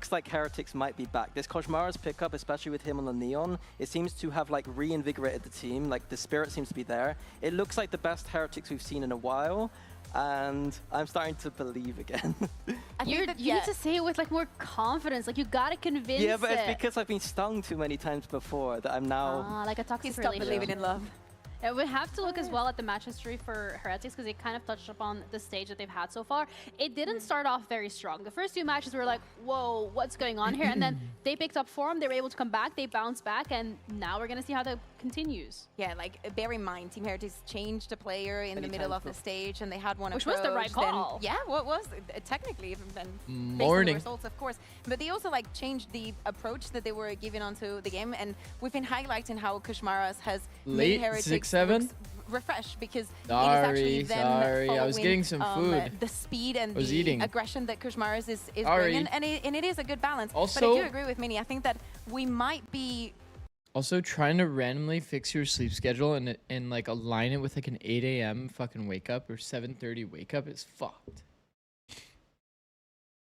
looks like Heretics might be back. This Kojmara's pickup, especially with him on the Neon, it seems to have like reinvigorated the team. Like the spirit seems to be there. It looks like the best Heretics we've seen in a while, and I'm starting to believe again. You need to say it with like more confidence. Like you gotta convince Yeah, but it. it's because I've been stung too many times before that I'm now... like a toxic He's stopped relationship. believing in love. Yeah, we have to look as well at the match history for Heretics because they kind of touched upon the stage that they've had so far. It didn't start off very strong. The first 2 matches were like, whoa, what's going on here? And then they picked up form, they were able to come back, they bounced back, and now we're going to see how that continues. Yeah, like bear in mind, Team Heretics changed a player in the middle of the stage, and they had one Which approach. was the right call. Then, yeah, what was technically even then based Morning. on the results, of course. But they also like changed the approach that they were giving onto the game, and we've been highlighting how Kushmaras has Late made Heretics 6-7? refresh because it is Sorry, actually them sorry. I was following, getting some food. the speed and was the eating. aggression that Kushmaras is Sorry. bringing, and it is a good balance. Also- but I do agree with Minnie. I think that we might be Also, trying to randomly fix your sleep schedule and like align it with like an 8 a.m. fucking wake up or 7:30 wake up is fucked.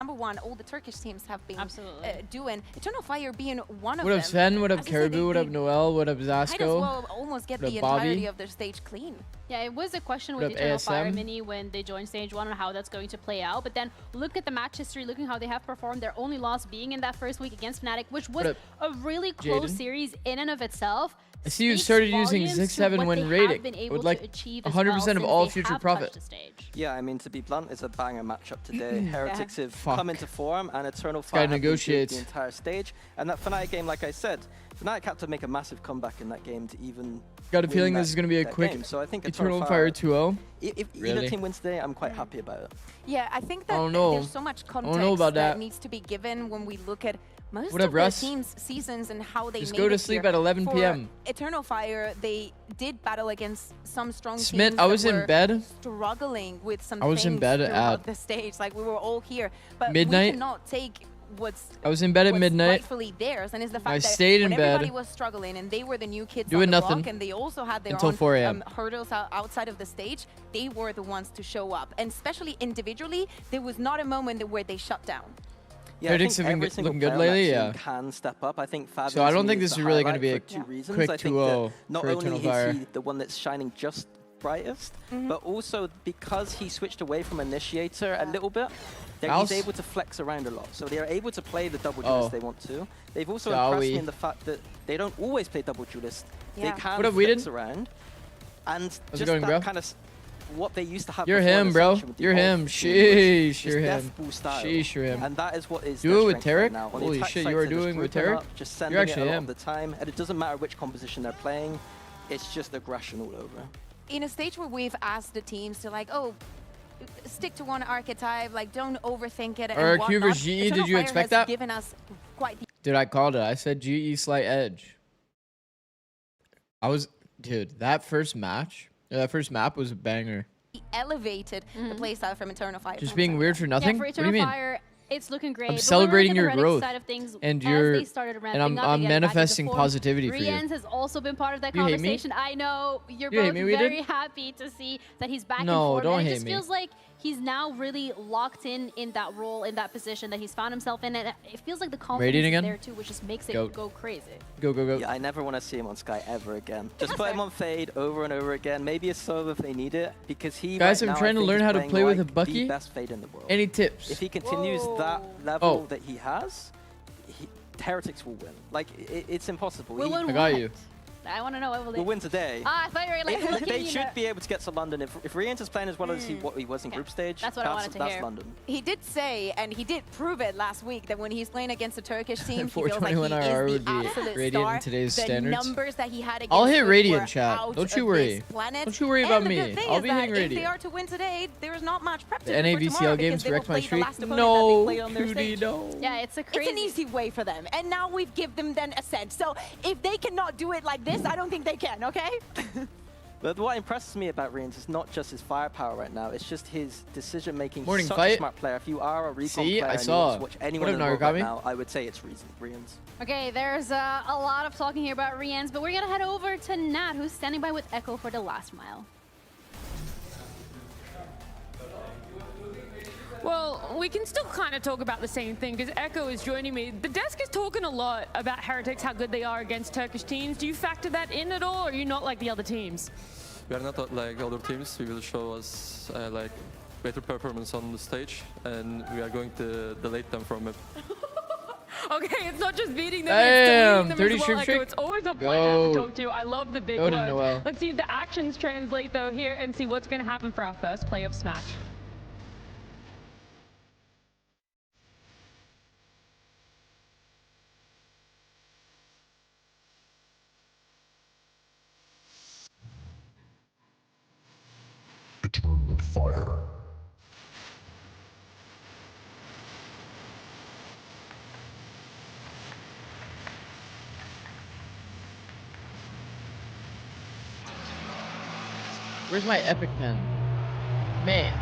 number one. All the Turkish teams have been Absolutely. doing. Eternal Fire being one of What them. up, Sven? What up, As I said, Caribou? What they up, Noel? What up, might as Zasco? well almost get What the up, Bobby? entirety of their stage clean. Yeah, it was a question What with up, Eternal Fire ASM? Mini when they joined Stage 1 and how that's going to play out. But then look at the match history, looking how they have performed. Their only loss being in that first week against Fnatic, which was What a really close Jaden? series in and of itself. I see you Speaks started using volumes to 6-7 what when they rating, have been able with, like, to achieve as 100% well of since all they future have profit. touched the stage. Yeah, I mean, to be blunt, it's a banger matchup today. Heretics have Fuck. come into form, and Eternal guy Fire have been good negotiates. the entire stage. And that Fnatic game, like I said, Fnatic had to make a massive comeback in that game to even Got a win feeling that- this is going to be a that quick game. So I think Eternal Fire 2-0. If either Really? team wins today, I'm quite happy about it. Yeah, I think that don't know. there's so much context know about that. needs to be given when we look at most What of up, the Russ? team's seasons and how they Just made go to it sleep here. at 11 For p.m. Eternal Fire, they did battle against some strong Smith, teams I that was in were bed. struggling with some I was in things bed throughout at the stage. Like we were all here, but midnight. we cannot take what's I was in bed at what's midnight. rightfully theirs, and it's the fact I that stayed in when bed. everybody was struggling and they were the new kids Doing on the nothing block, and they also had their until own 4 a.m. hurdles outside of the stage, they were the ones to show up, and especially individually, there was not a moment where they shut down. Yeah, Heretics I have think been every single looking good player on that lately, team yeah. can step up. I think Fab So I don't to me think is this the is really gonna highlight be for a two reasons. quick I think 2-0 that not for only Eternal is Fire. he the one that's shining just brightest, but also because he switched away from Initiator a little bit, that Mouse? he's able to flex around a lot. So they are able to play the double Oh. duelist they want to. They've also Shall impressed we? me in the fact that they don't always play double duelist. Yeah. They can What up, flex Whedon? around. And How's it just going, that bro? kind of what they used to have You're before in him, bro. Ascension with the You're old him. school was Sheesh, just you're him. death ball style. Sheesh, you're him. And that is what is Do their it with strength right Tarek? now. On the Holy attack shit, side, you are they're just doing with grouping Tarek? up, just sending You're it actually a lot him. of the time, and it doesn't matter which composition they're playing. It's just aggression all over. In a stage where we've asked the teams to like, oh, stick to one archetype, like don't overthink it and RQ whatnot, versus GE, Eternal did you Fire expect has that? given us quite the Dude, I called it. I said GE slight edge. Dude, that first match, that first map was a banger. elevated the playstyle from Eternal Fire. Just being weird for Yeah, nothing? for What do Eternal you mean? Fire, it's looking great. I'm But celebrating when we your look at the Heretics growth. side of things, And as you're- they started and ramping I'm up and getting back into manifesting form, positivity for you. Rian's has also been part of that You hate me? conversation. I know you're You hate both me, Whedon? very happy to see that he's back in No, form. don't And it hate just me. feels like he's now really locked in that role, in that position that he's found himself in. And it feels like the confidence Radiant is again? there too, which just makes it Go. go crazy. Go, go, go. Yeah, I never want to see him on Sky ever again. Just put him on Fade over and over again. Maybe a solo if they need it, because he Guys, right I'm now, trying I to think, learn is how to playing play with like a Bucky. the best Fade in the world. Any tips? If he continues that Whoa. level that he has, Heretics will win. Like, it's impossible. We'll win I got what? you. I want to know what will they We'll win today. Ah, I thought you were like looking, They you should know. be able to get to London. If Rian is playing as well as what he was in Okay. group stage, That's what I wanted to that's hear. London. He did say, and he did prove it last week, that when he's playing against a Turkish team, he feels like 421 he RR is would the be absolute Radiant star. in today's the standards. numbers that he had against I'll hit us Radiant, were chat. out Don't you of worry. this planet. Don't you worry And about the me. good thing I'll is be that hitting if they Radiant. are to win today, there's not much prep to The do for NAVCL tomorrow games because they will wrecked my play the streak. last opponent that No, they played on their Cootie, stage. no. Yeah, it's a crazy. It's an easy way for them, and now we've given them then a sense. So if they cannot do it like this, I don't think they can, okay? But what impresses me about Rian is not just his firepower right now, it's just his decision-making. Morning, He's such fight. a smart player. If you are a recon See, player I and saw. you want to watch anyone What in up, the world right Narukami? now, I would say it's Rian's. Okay, there's a lot of talking here about Rian's, but we're gonna head over to Nat, who's standing by with Echo for the last mile. Well, we can still kind of talk about the same thing because Echo is joining me. The desk is talking a lot about Heretics, how good they are against Turkish teams. Do you factor that in at all, or are you not like the other teams? We are not like other teams. We will show us like better performance on the stage, and we are going to delete them from it. Okay, it's not just beating them, Damn, it's 30 deleting them as well. stream Echo, streak. it's always a Go. pleasure to talk to you. I love the big Go to words. Noel. Let's see if the actions translate though here and see what's going to happen for our first play of Smash. Fire. Where's my epic pen? Man.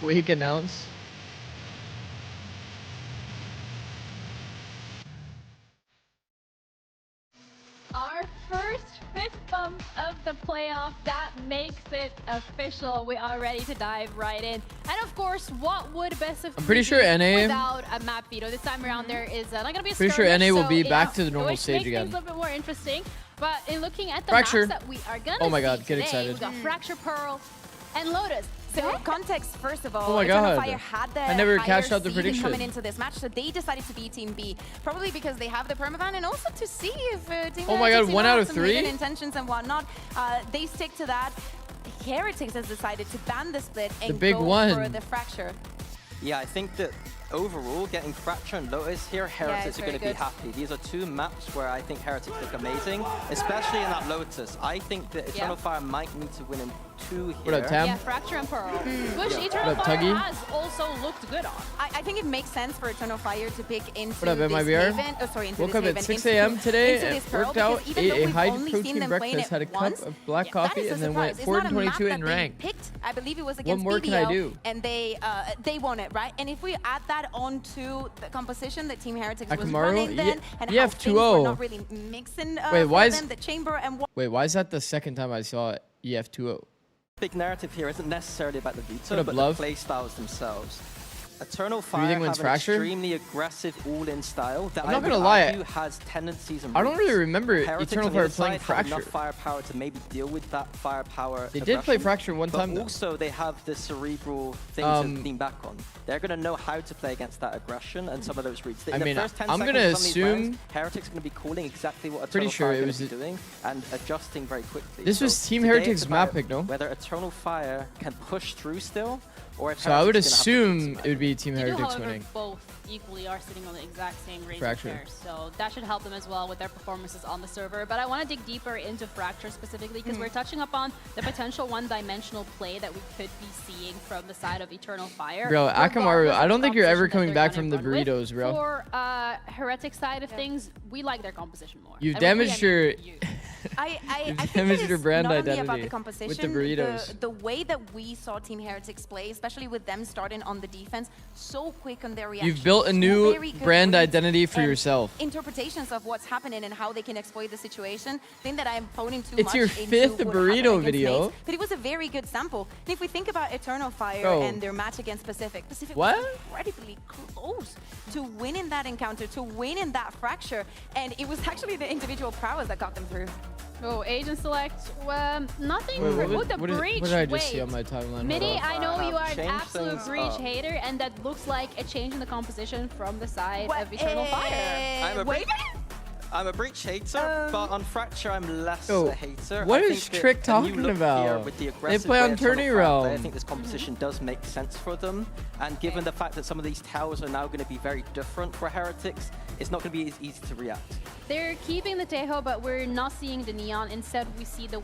Quick announce. Our first fist bump of the playoff, that makes it official. We are ready to dive right in. And of course, what would best of I'm pretty sure NA without a map veto? This time around there is not going to be a Pretty sure skirmish, NA will so be back yeah, to the normal which stage makes again. things a little bit more interesting. But in looking at the Fracture. maps that we are going to Oh my God, see get today, excited. we've got Fracture, Pearl, and Lotus. So context, first of all, Oh my Eternal God. Fire had the I never higher cashed out the seed prediction. coming into this match, so they decided to be Team B, probably because they have the permaban, and also to see if Team Oh my God, Heretics, 1 have out of some 3? hidden intentions and whatnot. They stick to that. Heretics has decided to ban the split and big go one. for the Fracture. Yeah, I think that overall, getting Fracture and Lotus here, Heretics it's are going to very be good. happy. These are two maps where I think Heretics look amazing, especially in that Lotus. I think that Eternal Fire might need to win in 2 here. What up, Tam? Yeah, Fracture and Pearl, which Yeah. Eternal What up, Fire Tuggy? has also looked good on. I think it makes sense for Eternal Fire to pick into What up, this MIBR? Haven. Oh, sorry, into Woke this up Haven, at 6 into- a.m. today, into this Pearl, worked out, because even though ate a we've high only seen protein them playing breakfast, it had a cup once, of black that coffee, is a and then surprise. went It's 4 not and a map 22 that in they rank. picked. I believe it was against more can I BBL, do? and they won it, right? And if we add that onto the composition that Team Heretics was Akamaru? running then, and Yeah, how things were EF2O. not really mixing Wait, for why is- them, the chamber and what. Wait, why is that the second time I saw EF2O? Big narrative here isn't necessarily about the veto, What up, but love? the play styles themselves. Eternal think Fire wins have an Fracture? extremely aggressive all-in style that I'm I not would gonna lie, argue has tendencies and I don't really roots. remember Heretics Eternal on the Fire other playing side have Fracture. enough firepower to maybe deal with that firepower. They did play aggression, Fracture one but time, though. also they have the cerebral thing to lean back on. They're going to know how to play against that aggression and some of those reads. In I the mean, first 10 I'm seconds gonna of some of these rounds, assume- Heretics are going to be calling exactly what Pretty Eternal sure Fire it are going was to be doing and adjusting very quickly. This was Team today Heretics' it's map about pick, no? Whether Eternal Fire can push through still, or if So I would Heretics are gonna have to assume beat it would be Team They do, Heretics however, winning. both equally are sitting on the exact same range of Fracture. pairs, so that should help them as well with their performances on the server. But I want to dig deeper into Fracture specifically because we're touching upon the potential one-dimensional play that we could be seeing from the side of Eternal Fire. Bro, regardless Akamaru, of I the don't think you're ever composition that coming they're back gonna from the run with. burritos, bro. For Heretic side of things, we like their composition more. You've And with we, damaged I mean your- you. I You've think damaged it your is brand not only about identity the composition, with the burritos. the way that we saw Team Heretics play, especially with them starting on the defense, so quick on their reaction. You've built a so new very good brand reads identity for and yourself. Interpretations of what's happening and how they can exploit the situation. I think that I'm phoning too It's much your into 5th what burrito happened against video. Nates, but it was a very good sample. And if we think about Eternal Fire Bro. and their match against Pacific What? was incredibly close to winning that encounter, to winning that Fracture, and it was actually the individual prowess that got them through. Oh, agent select. Nothing Wait, for what the did- breach. what did I just see Wait. on my timeline? Hold Mini, on. I know you are an Change absolute things breach up. hater, and that looks like a change in the composition from the side What? of Eternal Fire. I'm a Wait. I'm a breach hater, but on Fracture I'm less Yo, a hater. what I is think that Trick a new talking look about? here with the They aggressive play way on Eternal Tourney Fire play, I Realm. think this composition does make sense for them. And given the fact that some of these towers are now going to be very different for Heretics, it's not going to be as easy to react. They're keeping the Tejo, but we're not seeing the Neon. Instead, we see the Oh,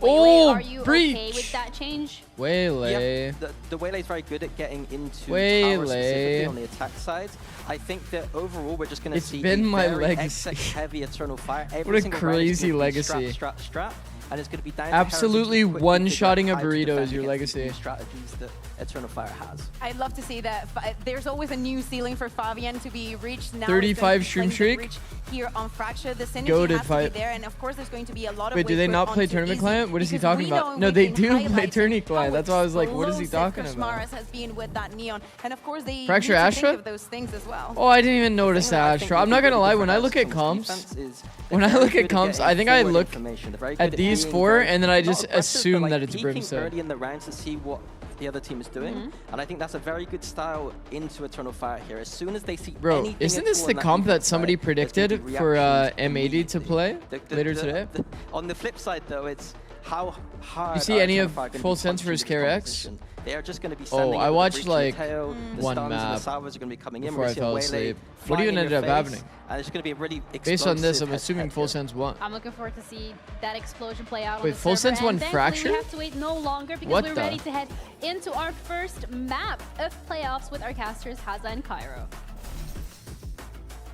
Waylay. Are you okay breach. with that change? Waylay. Yeah, the Waylay is very good at getting into towers Waylay. specifically on the attack side. I think that overall we're just going to It's see been a my very legacy. heavy Eternal Eternal Fire. Every What a single round is crazy gonna be legacy. Strap. And it's going to be down to Absolutely Heretics to quickly one-shotting figure a out how to burrito defend is your against the legacy. new strategies that Eternal Fire has. I'd love to see that. There's always a new ceiling for Fabian to be reached. Now 35 it's stream going to be streak. here on Fracture. The synergy Goated has to fight. be there, and of course there's going to be a lot of Wait, do weight they put not play onto Tournament Easy, Client? What is he because talking we know about? No, we've they been do play highlighting Tourney how Client. That's why I was like, what is he explosive talking about? Kashmaras has been with that Neon, and of course they Fracture need to Astra? think of those things as well. Oh, I didn't even notice thing that I that think Astra. I'm would not be gonna really lie, good when for I look at Heretics' comps, defense is when they're I very look at good at comps, getting I think I forward look information. They're very at good these being four, very- and then I not just aggressive, but, assume like, that it's peeking Brimstone. early in the round to see what the other team is doing, and I think that's a very good style into Eternal Fire here. As soon as they see Bro, anything isn't at this all the in comp that defense somebody side, there's gonna predicted be for reactions M80 to immediately. play later today? On the flip side, though, it's how hard. You see are any Eternal of Fire gonna Full be Sense punching versus this KRX? competition? They are just going to be Oh, sending I it with the watched, breach in the like, tail. The one stuns and the map salvos are going to be coming in. before We're I seeing fell Waylay asleep. What flying even in your ended up face, happening? And it's going to be a really Based on this, explosive I'm assuming head-to-head Full here. Sense won. I'm looking forward to see that explosion play out Wait, on the Full server. Sense won And thankfully Fracture? we have to wait no longer because What we're the? ready to head into our first map of playoffs with our casters Haza and Cairo.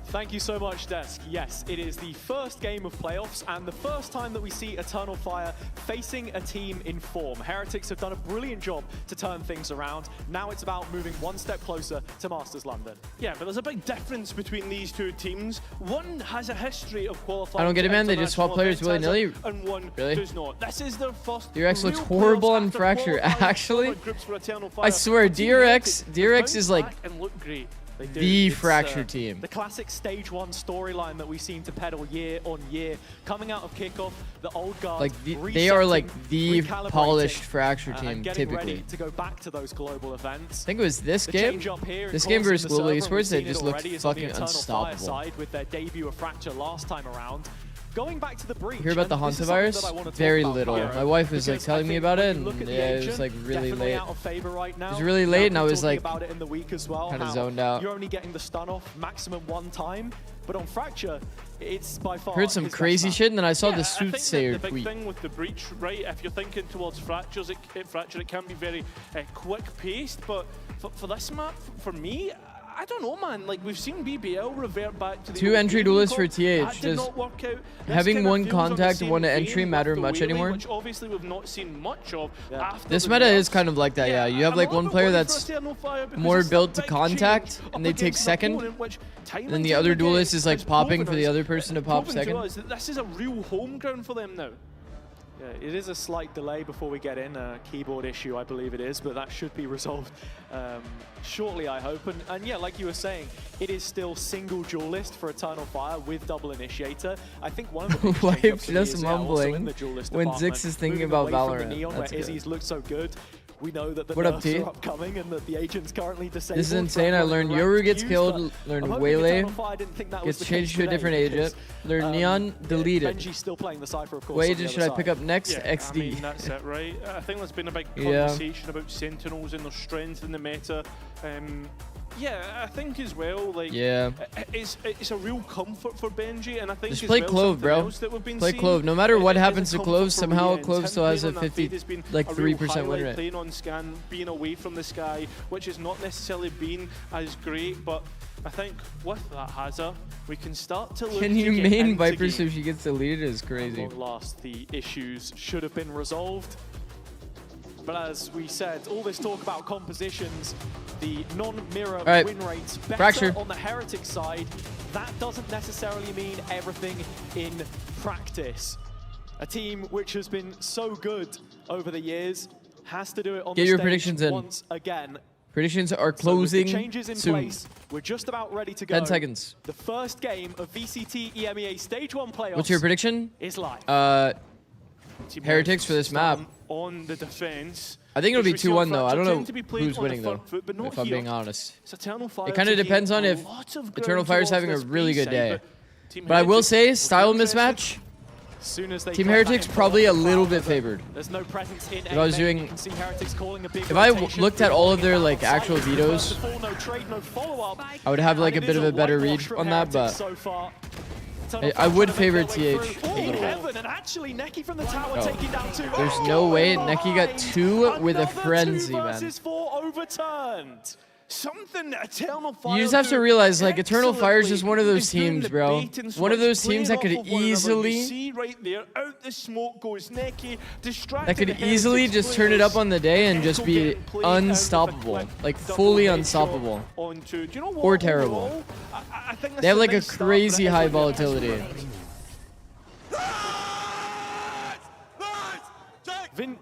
Thank you so much, Desk. Yes, it is the first game of playoffs and the first time that we see Eternal Fire facing a team in form. Heretics have done a brilliant job to turn things around. Now it's about moving one step closer to Masters London. Yeah, but there's a big difference between these two teams. One has a history of qualifying. I don't get it, man. They just swap players willy-nilly. And one Really? does not. This is their first. DRX looks real horrible playoffs on after Fracture. qualifying Actually, forward groups for Eternal I Fire. swear, Team DRX Heretics is bounce like back and look great. They do. the It's, Fracture team. The classic stage one storyline that we seem to peddle year on year. Coming out of kickoff, the old guard Like they are like resetting, the recalibrating, polished Fracture and team getting typically. ready to go back to those global events. I think it was this The game. change up here, This of game course, versus in the Global server, we've Esports, they seen it just looked already, is on the fucking Eternal Fire unstoppable. side with their debut of Fracture last time around. Going back to the breach. You hear about the and this is something that I hantavirus? wanna talk Very about, little. Cairo, My wife was like because telling I me think about when it, you and look at the yeah, it was agent, like really definitely late. out of favor right now. It was really Now late, we're and I was talking like, about it in the week as well. kinda how zoned out. You're only getting the stun off maximum one time, but on Fracture, it's by far. Heard some his best crazy map. shit, and then I saw Yeah, the I think that soothsayer the big tweet. thing with the breach, right? If you're thinking towards Fractures, it can be very quick-paced. But for this map, for me, I don't know, man. Like, we've seen BBL revert back to the Two old entry game duelists for call. TH. That did Does not work out. This having kinda one feels on the contact, same one entry vein matter with the much Waylay, anymore? Which obviously we've not seen much of after This the meta nerfs. is kind of like that, yeah. You have I'm like a one little player bit worried that's for Eternal Fire because more it's a built to big contact, change and they up take against an second. opponent which time Then and the time other again duelist is like has popping proven for the us- other person to pop proven to second. us that this is a real home ground for them now. Yeah, it is a slight delay before we get in, a keyboard issue, I believe it is, but that should be resolved shortly, I hope. And yeah, like you were saying, it is still single duelist for Eternal Fire with double initiator. I think one of the biggest Wife's change-ups for me just is, also mumbling in the duelist when department, Zix is thinking moving about away from the Valorant. Neon, That's where good. Izzy's looked so good. We know that the What up, nerfs T? are upcoming and that the agent's currently disabled. This is insane. I learned Yoru gets killed, learned Waylay gets changed to a different agent, learned Neon deleted. Benji's still playing the Cypher, of course. What on the agent other should I side. pick up next? Yeah, XD. I mean, that's it, right? I think there's been a big Yeah. conversation about Sentinels and their strength in the meta. Yeah, I think as well, like, Yeah. it's a real comfort for Benji, and I think Just as play well, Clove, something bro. else that we've been Play seeing, Clove. No matter what is a happens to comfort Clove, for somehow Rian. Clove Him still has a playing on that 50, feed has been like a real 3% win highlight, rate. Playing on scan, being away from the sky, which has not necessarily been as great, but I think with that Haza, we can start to look Can to you get main into Viper so games. she gets deleted is At crazy. long last, the issues should have been resolved. But as we said, all this talk about compositions, the non-mirror right. win rates better Fracture. on the Heretics side, that doesn't necessarily mean everything in practice. A team which has been so good over the years has to do it on Get the your stage predictions in. once again. Predictions are So with the closing changes in soon. place, we're just about ready to go. 10 seconds. The first game of VCT EMEA Stage 1 playoffs What's your prediction? is live. Team Heretics for this map. on the defense. I think it'll be which we see on 2-1 though. I don't Fracture know tend to be played who's on the winning though, front foot, but not if I'm here. being honest. It's Eternal Fire It kind of taking depends on a if lot of Eternal ground Fire's towards having a this really B good side, day. Team But I will Heretics say, will style be interested. mismatch, As soon as they Team get back Heretics into probably the a little crowd, bit favored. There's no presence in If I was A-main. doing- You can see Heretics calling a big If I rotation, looked at all of their rolling like back on actual site. vetoes, First of all, no trade, no follow-up. I would have like a And it bit is of a better whitewash read from on that, Heretics but so far. I would Trying to make favor their way TH through. a little bit. Heaven, and actually Neki from the tower Oh. taking down two. There's no way. Neki got 2 with a Another frenzy, 2 man. versus 4 overturned. something that Eternal Fire You just have to do realize, like, Eternal Fire is just one of those is doing teams, the bro. bait and One of switch, those teams that playing could off of one another. You easily, see right there, out the smoke goes Neki, distracted that could the easily Heretics just turn it up players. on the day and just Echo be getting played out of a unstoppable, quick like double fully headshot unstoppable. Onto, do you know what, Or terrible. overall, I think They have that's like a nice start, but crazy it high is like a volatility.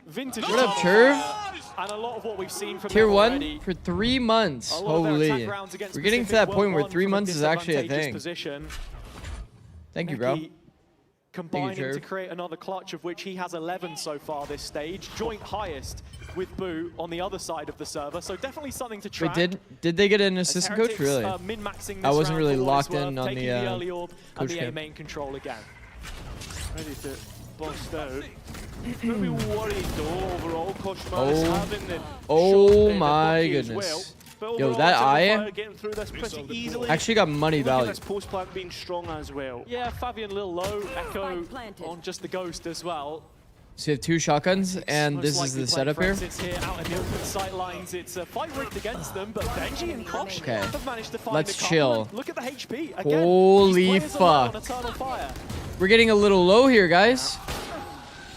Vintage What up, Eternal Churv? Fire, and a lot of what we've seen from Tier them 1 already. for 3 months. A lot of their Holy. attack rounds against We're getting to Pacific that point were where won 3 from months is actually a disadvantageous thing. position. Thank you, bro. Neki combining to Churv. create another clutch, of which he has 11 so far this stage, joint highest with Boo on the other side of the server, so definitely something to track. Wait, did they get an as assistant coach? Heretics, Really? min-maxing I this wasn't round really for what it's locked in worth, on taking the, early orb and coach the camp. A main control again. Ready to bust out. Pretty worried though overall. Koshmaris having the Oh shot, my the bucky as goodness. well. But Yo, overall, that Eternal eye Fire getting through this pretty easily. Actually got money Look at value. this post plant being strong as well. Yeah, Fabian a little low. Echo on just the Ghost as well. So you have 2 shotguns, and Most this is likely the playing setup here. Francis here out in the open sight lines. It's a fight rigged against them, but Benji and Kosh Okay. have managed to find Let's a couple. chill. Look at the HP. Again, Holy these players are low on fuck. Eternal Fire. We're getting a little low here, guys.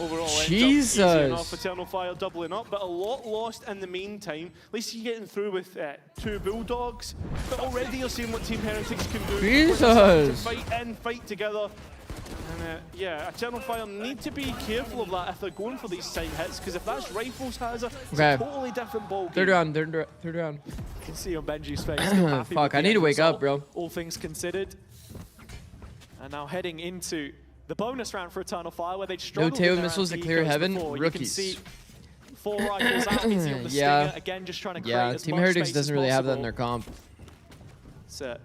Overall, ends up Jesus. easy enough. Eternal Fire doubling up, but a lot lost in the meantime. At least you're getting through with 2 Bulldogs, but already you're seeing what Team Heretics can do. Jesus. To fight in, fight together. And yeah, Eternal Fire need to be careful of that if they're going for these side hits, because if that's Rifles Hazard, it's Okay. a totally different ball game. Third round, third round. You can see on Benji's face. Still happy Fuck, with I the need to end wake up, result, bro. All things considered. And now heading into the bonus round for Eternal Fire, where they'd struggled Teo in their missiles to anti clear ecos heaven, before. You can rookies. see 4 rifles out, easy on the Yeah. Stinger. Again, just trying to create Yeah, as Team much Heretics space doesn't as really have that in possible. their comp. It's a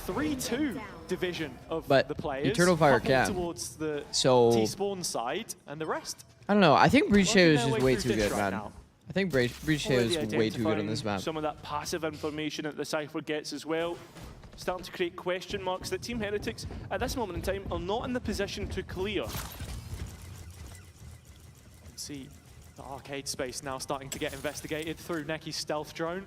3-2 division of But the players. Eternal Fire coupled can. towards the So- T-spawn side, and the rest. I don't know. I think Breach working is their just way way through too ditch good, right man. now. I think Breach is Already way too good on identifying this map. some of that passive information that the Cypher gets as well. Starting to create question marks that Team Heretics, at this moment in time, are not in the position to clear. See the arcade space now starting to get investigated through Neki's stealth drone.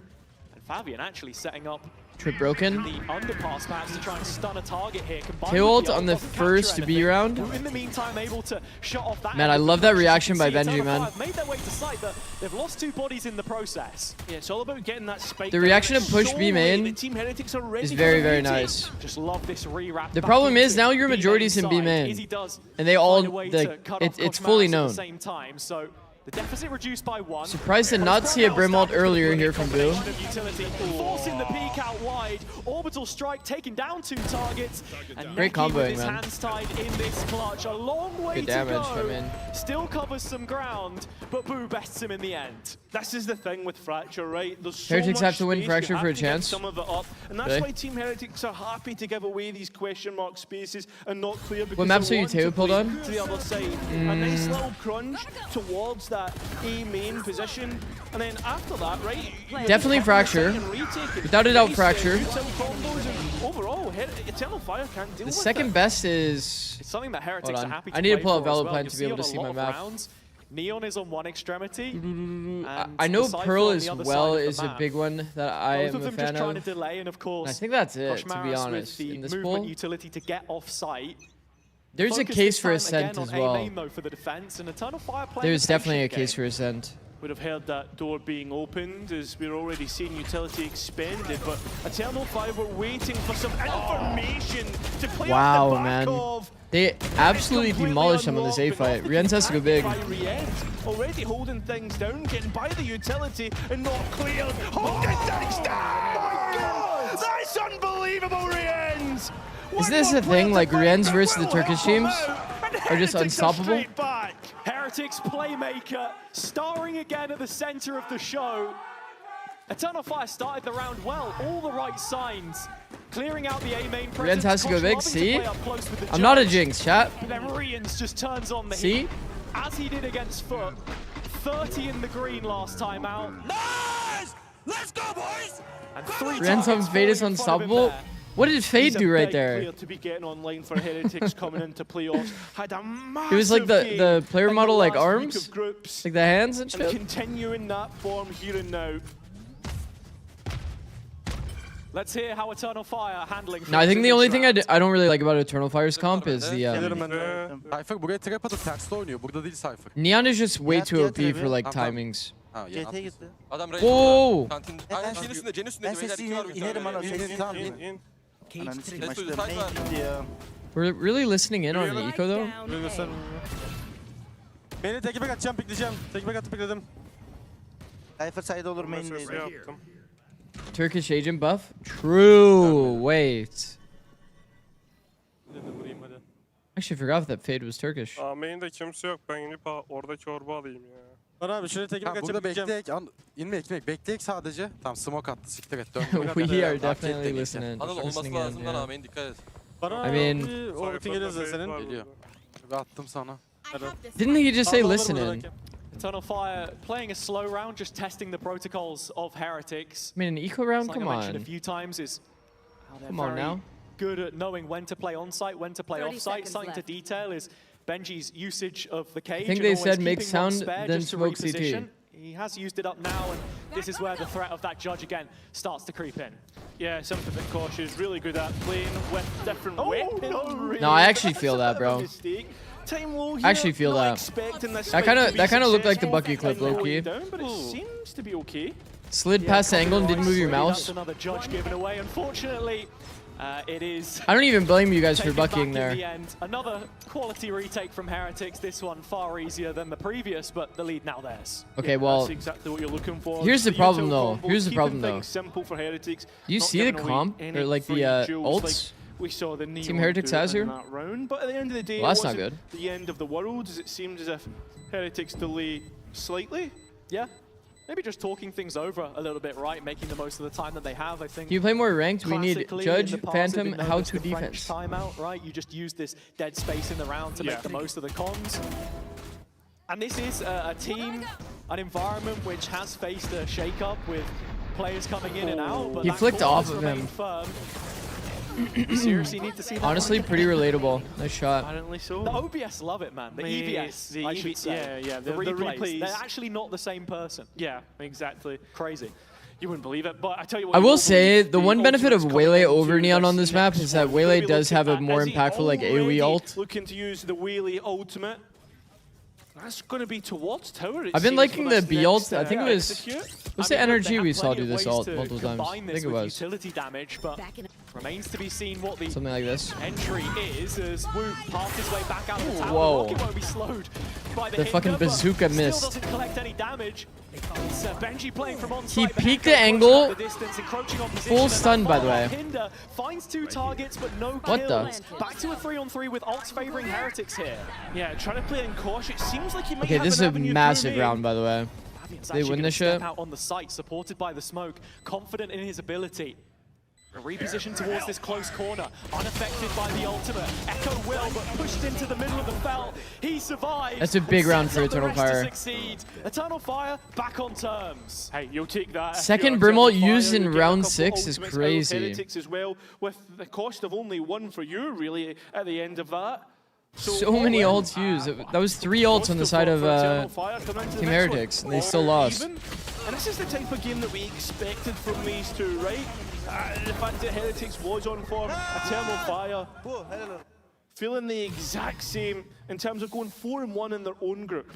And Fabian actually setting up Trip broken. the underpass perhaps to try and stun a target here. Combined Tail with ult on the doesn't capture first B anything. round. Who in the meantime able to shut off that. Man, I element. love that As you reaction can by see, Benji, Eternal man. Fire have made their way to site, but they've lost 2 bodies in the process. Yeah, it's all about getting that spike. The down. reaction It's to push so B late main that Team Heretics are ready is for very, the very retake. nice. Just love this rewrap. The back problem is into now your B majority's in B side. main. Izzy does And they all, find a way to like, cut off it's Koshmaris fully at the known. same time, so the deficit reduced by 1. Surprised to not see a Brimwald earlier here from Boo. Utility, forcing the peak out wide. Orbital strike taking down 2 targets. And Great Neki with comboing, his man. hands tied in this clutch. A long way Good to damage, go. I mean. Still covers some ground, but Boo bests him in the end. This is the thing with Fracture, right? There's so Heretics much have to win space, you Fracture have for a to give chance. some of it up, and that's Really? why Team Heretics are happy to give away these question mark spaces and not clear because maps they are you want to Teo pulled play on? to the other side. A nice little crunch towards that A main position, and then after that, right? you're Definitely just Fracture. hitting the site and retaking. Without a doubt, Nice, Fracture. util combos, and overall, Eternal Fire can't deal The with second it. best is... It's something that Heretics Hold are on. happy to I need to play pull up for as Valor well. Plan You'll to be able on to a see lot my of map. rounds, Neon is on one extremity. I and know the Cypher Pearl on is the other well side of the is a map. big one that I Both am of a them fan just trying to of. delay, and of course, I think that's it, to be Koshmaris honest. with the In this movement pool, utility to get off site. there's a Focus case this for time Ascent again as on A well. main, though, for the defense, and Eternal Fire playing There's the definitely a patient case game. for Ascent. Would have heard that door being opened as we're already seeing utility expended, but Eternal Fire were waiting for some information to play Wow, off the back man. of. They absolutely Completely demolished him on this A unlocked, but fight. not Rian has to go big. by Rian, already holding things down, getting by the utility and not cleared. Holding things down! My God! That's unbelievable, Rian's! Is this a thing, like Rian's versus the Turkish teams? Are just unstoppable? Heretics playmaker starring again at the center of the show. Eternal Fire started the round well, all the right signs. Clearing out the A main presence. has to go Kosh big, loving to see? play up close with the I'm not a judge. jinx, chat. But then Rian's just turns on the See? heat, as he did against Foot. 30 in the green last time out. Nice! Let's go, boys! And 3 Rian's on targets Fade is falling in front of him unstoppable. there. What did Fade He's a do right big there? player to be getting online for Heretics coming into playoffs. Had a massive It was like the game player in model, like last week arms, of groups. like the hands and And shit. continuing that form here and now. Let's hear how Eternal Fire handling. No, I think the only thing I round. don't really like about Eternal Fire's comp is the Gelirim ben de. Cypher buraya trap atıp terste oynuyor. Burada değil Cypher. Neon is just way too OP Diğer for tarafı. like timings. Ha ya. CT'ye gitti. Adam Whoa! Kantin. Ben Aynen ses- Jen üstünde, Jen üstünde. Ben sesli inerim ana. Sesli tamam in. Ananı sikeyim Let's do açtım. the side Neydi ya? We're really listening in on the eco though. Beni tek back atacağım, pikleyeceğim. Tek back atıp pikledim. Cypher side olur main'deydi. Yaptım. Turkish agent buff? True. Wait. Vurayım hadi. Actually forgot that Fade was Turkish. Main'de kimse yok. Ben inip oradaki orba alayım ya. Var abi şuraya tek back Tamam, atacağım. burada Bekleyek. İnmek. Bekleyek sadece. Tamam smoke attı. Siktir et. Dön. We are definitely listening. Anıl olması Listening in, lazım lan yeah. Amin dikkat et. Bana I mean- bir o ultin gelirse senin. Geliyor. Bir attım sana. Didn't he just say Olur, olur, listening? olur. Eternal Fire playing a slow round, just testing the protocols of Heretics. I mean, an eco round? Like Come I mentioned a on. few times, is how they're Come on very now. good at knowing when to play on site, when to play 30 off site. seconds Something to left. detail is Benji's usage of the cage. think and they always said make keeping one sound, spare then just to smoke CT. reposition. He has used it up now, and this is where the threat of that judge again starts to creep in. Yeah, something that cautious, really good at playing with different weapons. No, I actually feel that, bro. I actually feel that. That kinda looked like the Bucky clip, low-key. But it seems to be okay. Slid past the angle and didn't move your That's mouse. another judge given away. Unfortunately, it is. I don't even blame you guys for taken back buckying in there. the end. Another quality retake from Heretics. This one far easier than the previous, but the lead now theirs. Okay, well, That's exactly what you're looking for. here's the Just problem, util though. combos, Here's the keeping problem, though. things simple for Heretics. Do you not see the giving away comp, any or like free the jewels ults? like we saw the Neon Team Heretics do has in here? that round. But at the end of the day, Well, that's it not wasn't the end of the world, as it seems as if Heretics delay slightly. Yeah. Maybe just talking things over a little bit, right? Making the most of the time that they have, I think. Can you play more ranked? We need Classically, Judge, in the past, Phantom, it'd been known how as to the French defense. timeout, right? You just use this dead space in the round to make the most of the cons. And this is a team, an environment which has faced a shake-up with players coming in and out. But He that flicked core off has of remained him. firm. We seriously need to see that. Honestly, pretty relatable. Nice shot. Apparently so. The OBS love it, man. The EBS, the I should say. Yeah, The the replays. replays. They're actually not the same person. Yeah, exactly. Crazy. You wouldn't believe it, but I tell you what. I you will will say, believe, the one benefit of ultimate's Waylay coming over into Neon on this this map next is that one. Waylay Maybe does look have at a that. more Is he impactful like AoE already ult. looking to use the Waylay ultimate. That's going to be towards tower. it I've been seems, liking for the this B next, ult. I think it was. execute. What's I the mean, look, energy they have we saw plenty do of this ways ult to multiple times? combine I this think it with was. utility damage, but remains to be seen what the Something like this. entry is as Wu passed his way back out of the tower. Whoa. The rocket won't be slowed by the The hinder, fucking but bazooka still missed. doesn't collect any damage. It's Benji playing from on He site, but peeked Echo the pushing angle. up the distance, encroaching on position, Full and that stun, by the follow-up way. Hinder finds 2 targets, but no What the? kills. Back to a 3-on-3 with ults favoring Heretics here. Yeah, trying to play in cautious. It seems like he might Okay, have this is an a avenue massive through round, by the way. Fabian's They actually win gonna this step shit. out on the site, supported by the smoke, confident in his ability. A reposition towards this close corner, unaffected by the ultimate. Echo will, but pushed into the middle of the felt. He survives. That's a big and round sets for up the Eternal rest to Fire. succeed. Eternal Fire back on terms. Hey, you'll take that. If Second you're Brimalt Eternal Fire, used in you get a round couple 6 is ultimates out of crazy. Heretics as well, with the cost of only 1 for you, really, at the end of that. So many ults used. That was 3 ults on the side of Team Heretics, and they still lost. And this is the type of game that we expected from these two, right? The fact that Heretics was on form, Eternal Fire, feeling the exact same in terms of going 4-1 in their own group.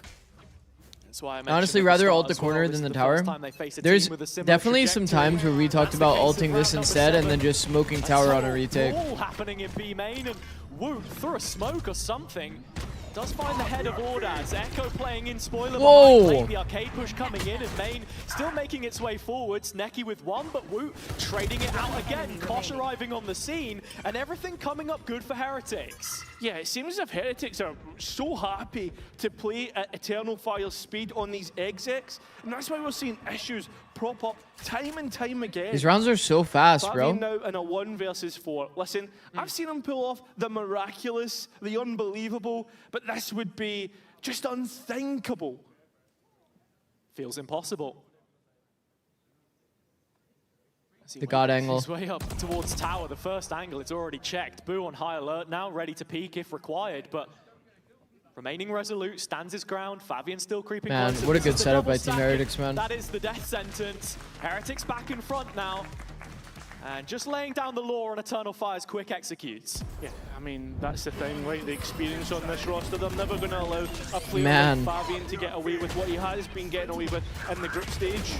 That's why I mentioned Honestly, at the rather start ult the as well, corner this than is the first tower. time they face a There's team with a similar definitely some trajectory. times where we talked That's the about case of ulting this round instead and number then just smoking tower on a retake. All happening in B main, and Wu through a smoke or something does find the head of Ordaz. Echo playing in spoiler Whoa. behind lane. The arcade push coming in, and main still making its way forwards. Neki with 1, but Wu trading it out again. Kosh arriving on the scene, and everything coming up good for Heretics. Yeah, it seems as if Heretics are so happy to play at Eternal Fire's speed on these execs, and that's why we're seeing issues prop up time and time again. These rounds are so fast, Fabian bro. now in a 1 versus 4. Listen, I've seen him pull off the miraculous, the unbelievable, but this would be just unthinkable. Feels impossible. As he The god works angle. his way up towards tower. The first angle, it's already checked. Boo on high alert now, ready to peek if required, but remaining resolute, stands his ground. Fabian still creeping Man, closer. what a This good is the setup double by Team stacking. Heretics, man. That is the death sentence. Heretics back in front now. And just laying down the law on Eternal Fire's quick executes. Yeah, I mean, that's the thing, right? The experience on this roster, they're never going to allow a player Man. like Fabian to get away with what he has been getting away with in the group stage.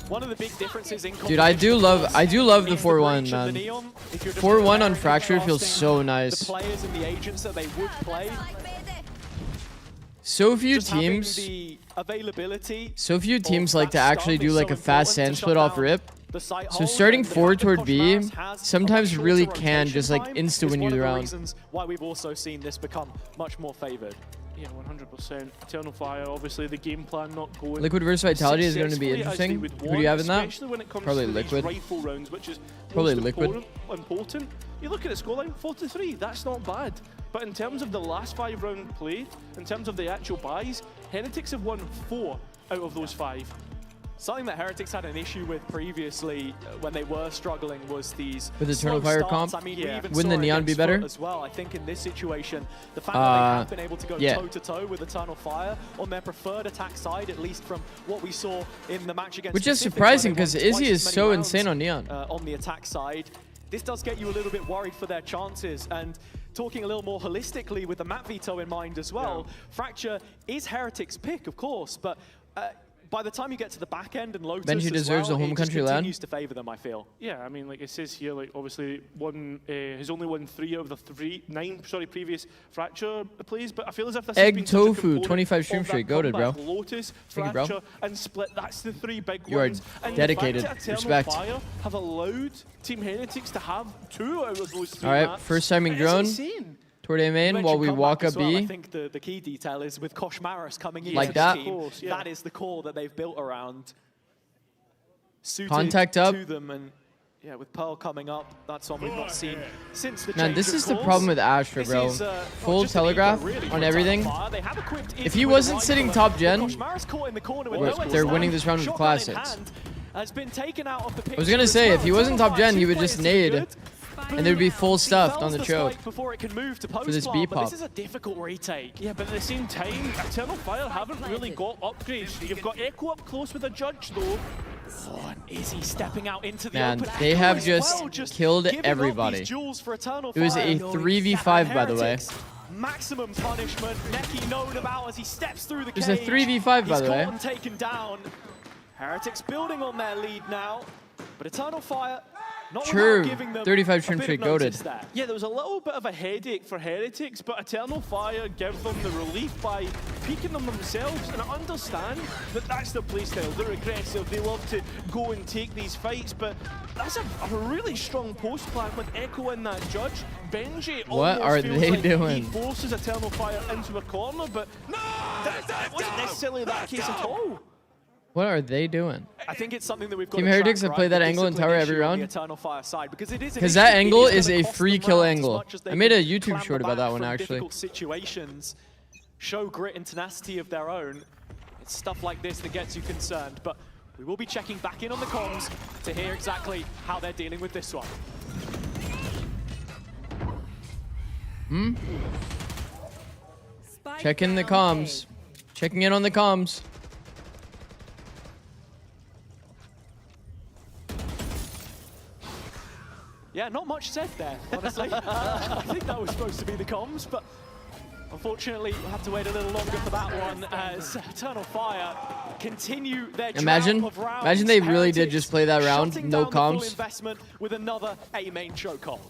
One of the big differences in Dude, I do love the 4-1, man. Neon. 4-1 on Fracture feels so nice. The players and the agents that they would play. So few Just having teams, the availability like to actually do like a fast sand split off rip. So starting forward toward B sometimes really can just like insta-win you the round. Reasons why we've also seen this become much more favored. Yeah, 100%. Eternal Fire, obviously the game plan not going. Liquid versus Vitality is going to be successfully as they interesting. would Who do you have in that? especially when it comes Probably to Liquid. These rifle rounds, which is Probably most Liquid. important. You look at the scoreline, 4-3. That's not bad. But in terms of the last 5 round play, in terms of the actual buys, Heretics have won 4 out of those 5. Something that Heretics had an issue with previously when they were struggling was these With Eternal slow Fire starts. comp? I mean, we even Wouldn't saw the it Neon be against better? Foot as well. I think in this situation, the fact that they have been able to go yeah. toe-to-toe with Eternal Fire on their preferred attack side, at least from what we saw in the match against Which is Pacific, surprising where they because won Izzy twice is as so many insane on Neon. rounds, on the attack side. This does get you a little bit worried for their chances. And talking a little more holistically with the map veto in mind as well, Fracture is Heretics' pick, of course, but by the time you get to the back end and Lotus Benji deserves a home country land. continues to favor them, I feel. Yeah, I mean, like it says here, like obviously has only won 3 out of the 9 previous Fracture plays, but I feel as if this Egg has been such a Tofu, component 25 of stream that straight, goated, bro. comeback. Lotus, Thank you, bro. Fracture, and Split. That's the 3 big You are ones. And dedicated. The fact that Respect. Eternal Fire have allowed Team Heretics to have 2 out of those 3 All right, maps. first timing It's drone insane. toward A main while we walk up Well, I B. think the key detail is with Kosh Maris coming in Like to that? the team, Of course, yeah. that is the core that they've built around. Suited Contact up. to them, and yeah, with Pearl coming up, that's one we've not seen since the Man, change this of is the course. problem with Astra, This bro. is, not Full just an ego, telegraph really, for on Eternal everything. Fire. They have equipped If Izzy he with a wasn't rifle, sitting and top gen, Kosh Maris caught in the corner with Well, nowhere to they're stand. winning this round with Shotgun in classics. hand, has been taken out of the I was picture gonna as say, well. if he wasn't top gen, he Eternal would Fire just too nade, good. and there'd be full stuffed Fells on the the choke. spike before it can move to For this post B but pop. this is a difficult retake. Yeah, but at the same time, Eternal Fire haven't really got upgrades. You've got Echo up close with a Judge, though. Oh, and Izzy stepping out into the Man, open. they Echo have as just well, killed giving up everybody. these jewels for Eternal It was Fire. a 3v5, by the way. Heretics, maximum punishment. Neki known about as he steps through the It was cage. a 3v5, by the way. He's caught and taken down. Heretics building on their lead now, but Eternal Fire not True, without giving them 35 a trim bit straight of notice goated. there. Yeah, there was a little bit of a headache for Heretics, but Eternal Fire give them the relief by peeking them themselves, and I understand that that's their playstyle. They're aggressive, they love to go and take these fights, but that's a really strong post plan with Echo in that Judge. Benji What almost are feels they like doing? he forces Eternal Fire into a corner, but that wasn't necessarily that case at all. What are they doing? I think it's something that we've got Team to Heretics track, have played right? that The angle in discipline tower every issue on round. the Eternal Fire side, because it is an Because issue. that It angle is is gonna a cost free them kill rounds as angle. much as they I made a can YouTube clamber short about back that one, from actually. difficult situations, show grit and tenacity of their own. It's stuff like this that gets you concerned, but we will be checking back in on the comms to hear exactly how they're dealing with this one. Check in the comms. Checking in on the comms. Yeah, not much said there, honestly. I think that was supposed to be the comms, but unfortunately, we'll have to wait a little longer for that one as Eternal Fire continue their Imagine, drought of rounds. imagine they really did Heretics just play that round, shutting no down the full comms. investment with another A main chokehold.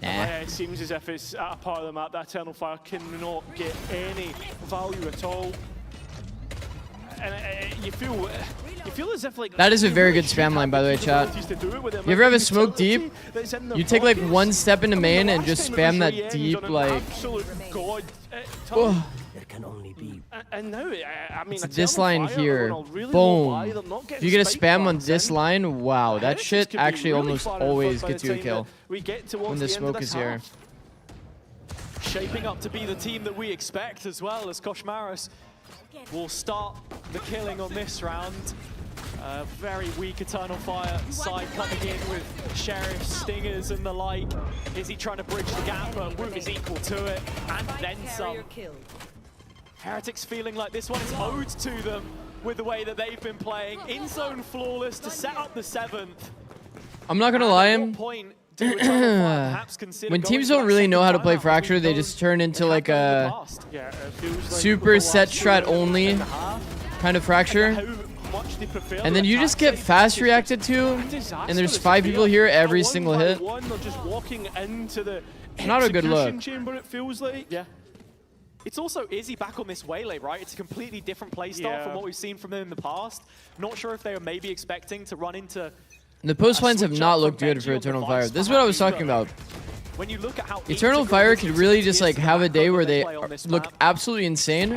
Yeah, it seems as if it's at a part of the map that Eternal Fire cannot get any value at all. And you feel as if like That is a they very really good should spam have line, by the way, the chat. capabilities to do it with the You ever have a amount of smoke utility deep? that's in their You take like pockets. one step in the I mean, main the and last just time it was spam that Rian deep, on an like... absolute god Oh. and now, I mean, It's Eternal this line Fire are here. on a really low buy. Boom. They're not If getting you get a spike spam on plans this in. line, wow, that Heretics shit could be actually really almost far in always front by gets the you a time kill. that we get towards When the the end of smoke this is here. half. Shaping up to be the team that we expect as well, as Kosh Maris will start the killing on this round. Very weak Eternal Fire side coming in with Sheriff, Stingers and the like. Is he trying to bridge the gap? Root is equal to it, and then some. Heretics feeling like this one is owed to them with the way that they've been playing. In zone flawless to set up the 7th. I'm not gonna lie. When teams don't really know how to play Fracture, they just turn into like a super set strat only kind of Fracture. And then you just get fast reacted to, and there's 5 people here every single hit. Not a good look. Chamber, it feels like. Yeah. It's also Izzy back on this Waylay, right? It's a completely different playstyle from what we've seen from him in the past. Not sure if they were maybe expecting to run into... The post lines have not looked good for Eternal Fire. This is what I was talking about. When you look at how Eternal Fire could really just like have a day where they look absolutely insane.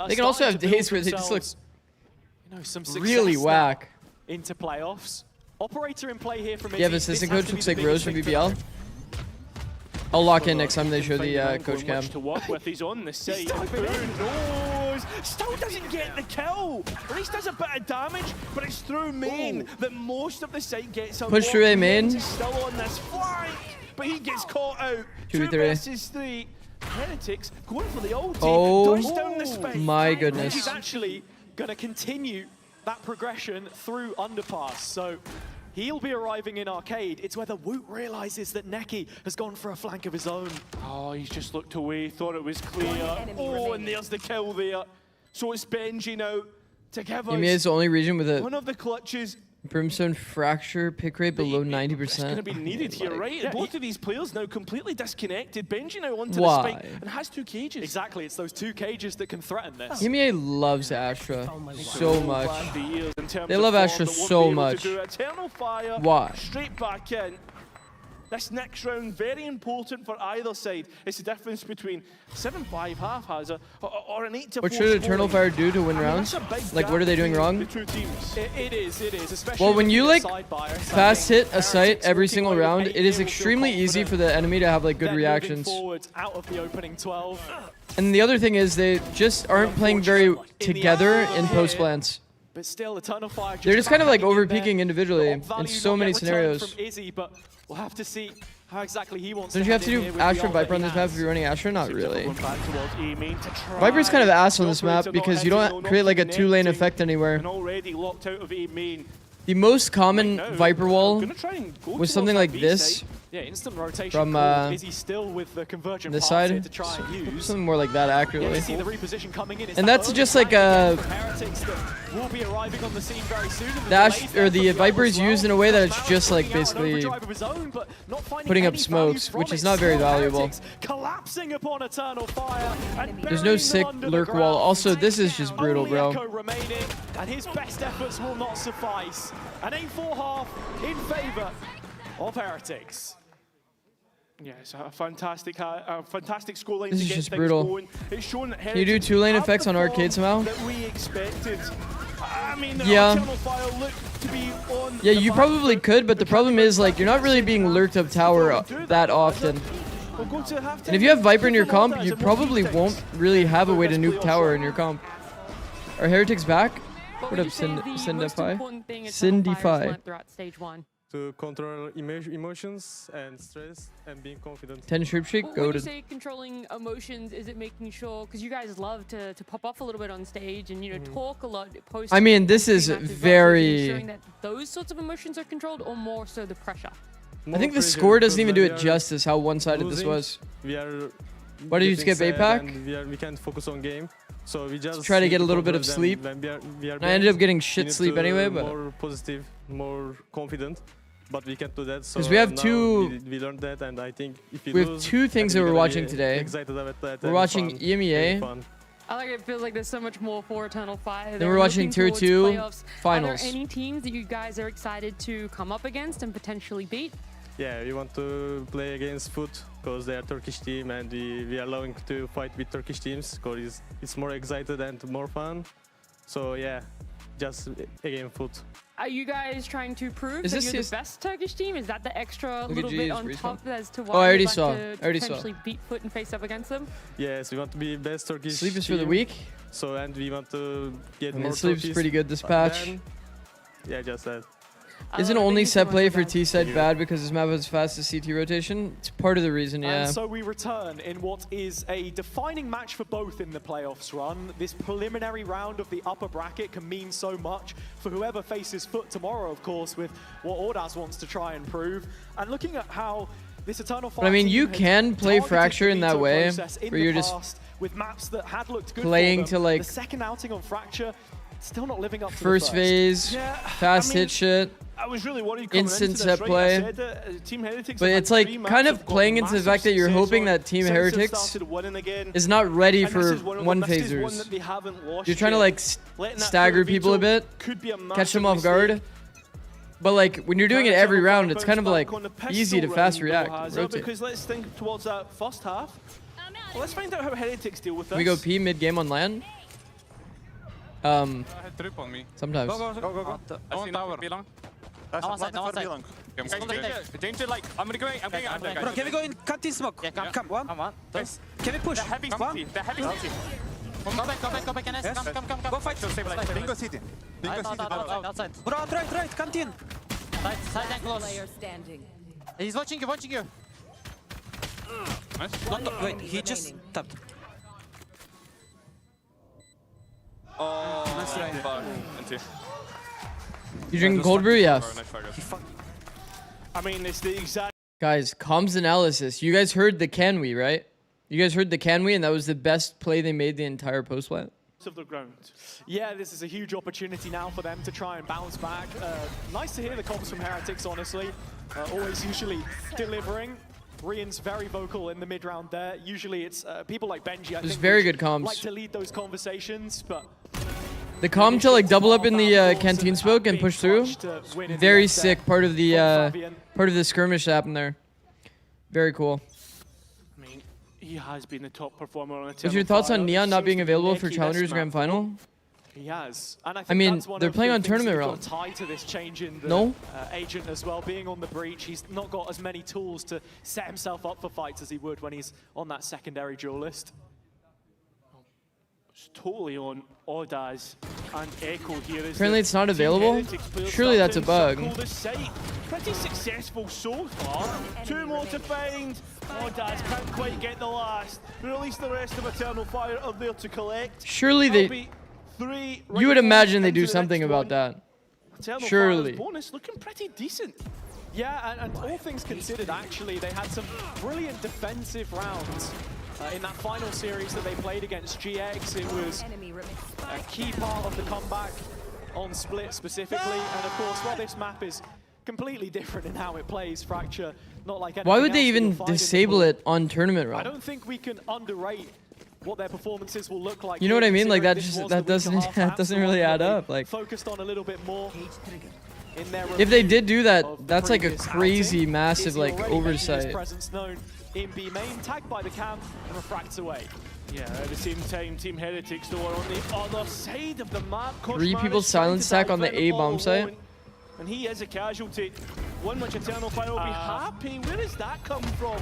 They can also have days where they just look really whack. Into playoffs. Operator in play here from Izzy. You have assistant coach, looks like Rose from BBL. I'll lock in next time they show the coach cam. To work with. He's on the side. Still doesn't get the kill. At least does a bit of damage, but it's through main that most of the site gets unlocked. Push through A main. Still on this flank, but he gets caught out. 2v3. 2 versus 3. Heretics going for the ulti. Oh down the space. my goodness. He's actually going to continue that progression through Underpass. So he'll be arriving in Arcade. It's whether Woot realizes that Neki has gone for a flank of his own. Oh, he's just looked away, thought it was clear. Oh, and there's the kill there. So it's Benji now to give us EMEA is the only region with a one of the clutches. Brimstone Fracture pick rate below 90%. It's going to be needed here, right? Yeah, both of these players now completely disconnected. Benji now onto Why? the spike and has 2 cages. Exactly, it's those 2 cages that can threaten this. EMEA loves Astra so much. They They love Astra so much. Eternal Fire. Why? Straight back in. This next round, very important for either side. It's the difference between 7-5 half has or an 8-4. What should Eternal Fire do to win rounds? Like, what are they doing wrong? The 2 teams. It is, especially Well, when you like side buyer. fast hit a site every single round, it is extremely easy for the enemy to have like good reactions. Forward out of the opening 12. And the other thing is they just aren't playing very together in post plants. But still, Eternal Fire They're just kind of like backing in there. overpeaking individually in Value so not many yet returned scenarios. From Izzy, but we'll have to see how exactly he wants Don't to you have to head in do here with Astra the and ult Viper on that this he map has. if you're running Astra? Not really. Viper's Viper's kind of ass on this map because you don't create like a 2-lane effect anywhere. And already locked out of A main. The most common Viper wall was something like this. Yeah, instant rotation From, call. Izzy still with the convergent this path here side. to try and use. Something more like that Yeah, accurately. you see the reposition coming in. It's And that that's early just like flanking a from Heretics that will be arriving on the scene very soon. And the Ash delays or there the from Viper is as well. used in a way that it's Mauer just like bringing out an basically overdrive of his own, but not finding putting up any smokes, value which from is it. not very Still valuable. Heretics collapsing upon Eternal Fire and There's no burying sick them under the lurk wall. ground. Also, this is just brutal, Only bro. Echo remaining, and his best efforts will not suffice. An 8-4 half in favor of Heretics. Yes, a fantastic scoreline This to is get just things brutal. going. It's shown that Can you do Heretics 2-lane have effects the on arcade form somehow? that we expected. I mean, Yeah. Eternal Fire looked to be on Yeah, the you back probably foot. could, but the problem is like you're not really being lurked up tower that often. We'll go to halftime. And if you have Viper in your Keep an eye comp, on you that, and we'll probably do won't things. really have a way to Best nuke player tower shot. in your comp. Are Heretics back? What What would up, you say the most Syndify? important thing Eternal Fire's Syndify. learned throughout stage 1? To control emotions and stress and being confident. 10 Shrip Shake, When go you to. say controlling emotions, is it making sure, because you guys love to pop off a little bit on stage and, you know, talk a lot post. I mean, this is matches, very. ensuring that those sorts of emotions are controlled, or more so the pressure? I think the score doesn't even do it justice how one-sided this was. We are. Why did you skip APAC? We can't focus on game, so we just Try to need get a little bit of control sleep. them when we are I ended up getting we shit need sleep to anyway, but more positive, more confident. But we can't do that. So 'Cause we have now two- We learned that, and I think if we we have lose, two things that we're watching today. Excited about that. We're and watching fun, EMEA. and fun. I like it. Feels like there's so much more for Eternal Fire. Then we're watching Tier 2 finals. Are there any teams that you guys are excited to come up against and potentially beat? Yeah, we want to play against Foot because they are Turkish team, and we are loving to fight with Turkish teams because it's more excited and more fun. So yeah, just again Foot. Are you guys trying to prove Is that this you're the his- best Turkish team? Is that the extra Look at little bit G's on respawn. top as to why Oh, I already you'd like saw. to I already saw. potentially beat Foot and face up against them? Yes, we want to be best Turkish Sleep is for the team. week. So and we want to get I mean, more Sleep's trophies. pretty good this But patch. then- yeah, just that. Isn't only set play for T-side bad because this map has fastest CT rotation? It's part of the reason, yeah. And so we return in what is a defining match for both in the playoffs run. This preliminary round of the upper bracket can mean so much for whoever faces Foot tomorrow, of course, with what Ordaz wants to try and prove. And looking at how this Eternal Fire But I mean, you team can play targeted Fracture the in that veto way, process in where the you're just past with maps that had looked good playing for them. to like The second outing on Fracture, still not living up to first the first. phase, fast hit shit. I was really worried coming Instant into this, set right? play. I said, Team Heretics But have it's had like 3 kind maps of have got playing into the massive fact that you're success hoping on that Team since they've Heretics started winning again. is not ready And for this is one of one them. This is one phasers. that they haven't lost You're trying to yet. like Letting that stagger veto people a bit, could be a catch them massive off guard. mistake. But like when you're doing it every round, it's kind of Bounce like back on the easy to pistol fast round, react, Hazard, rotate. because let's think towards that first half. Well, let's find out how Heretics deal with this. We go P mid game on land. Trip on me. Sometimes. Go. On tower. Danger, like, I'm gonna go in. I'm going. Bro, can we go in canteen smoke? Yeah, come. One. Can we push? The heavy city. The heavy city. Go back, NS. Yes. Come. Go fight. Bingo city. Outside. Bro, right, canteen. Side and close. He's watching you. Nice. Wait, he just tapped. Oh, nice try. You drinking cold brew? Yeah. I mean, it's the exact. Guys, comms analysis. You guys heard the can we, right? You guys heard the can we, and that was the best play they made the entire post plant. Of the ground. Yeah, this is a huge opportunity now for them to try and bounce back. Nice to hear the comms from Heretics, honestly. Always usually delivering. Rian's very vocal in the mid-round there. Usually it's people like Benji, I think, very good comms. like to lead those conversations, but The comm to like double up in the canteen smoke and push through. Very sick part of the skirmish that happened there. Very cool. I mean, he has been the top performer on a What's your thoughts on Neon not being available for Challengers Grand Final? he has. And I, think I mean, that's one they're of playing the on things tournament that round. got tied to this change in the No? agent as well. Being on the breach, he's not got as many tools to set himself up for fights as he would when he's on that secondary duelist. It's totally on Ordaz and Echo here. Apparently it's not available? Surely that's a bug. Pretty successful so far. 2 more to find. Ordaz can't quite get the last. But at least the rest of Eternal Fire are there to collect. Surely they... You would imagine they do something about that. Eternal Surely. Fire's bonus looking pretty decent. Yeah, and all things considered, actually, they had some brilliant defensive rounds. In that final series that they played against GX, it was a key part of the comeback on Split specifically. And of course, while this map is completely different in how it plays, Fracture, not like anything Why would they else that even you'll find in the disable pool. it on tournament I round? don't think we can underrate what their performances will look like. You know what I mean? Like considering that this was the week doesn't and a half doesn't after really one add that they up. Like focused on a little bit more. In their if they review did do that, of the that's like a previous crazy, outing. massive Izzy like already making his oversight. presence known in B main, tagged by the cam and refracts away. Yeah, at the same time, Team Heretics though are on the other side of the map. 3 people silent stack on the A bomb site. And he is a casualty. One which Eternal Fire will be happy. Where does that come from?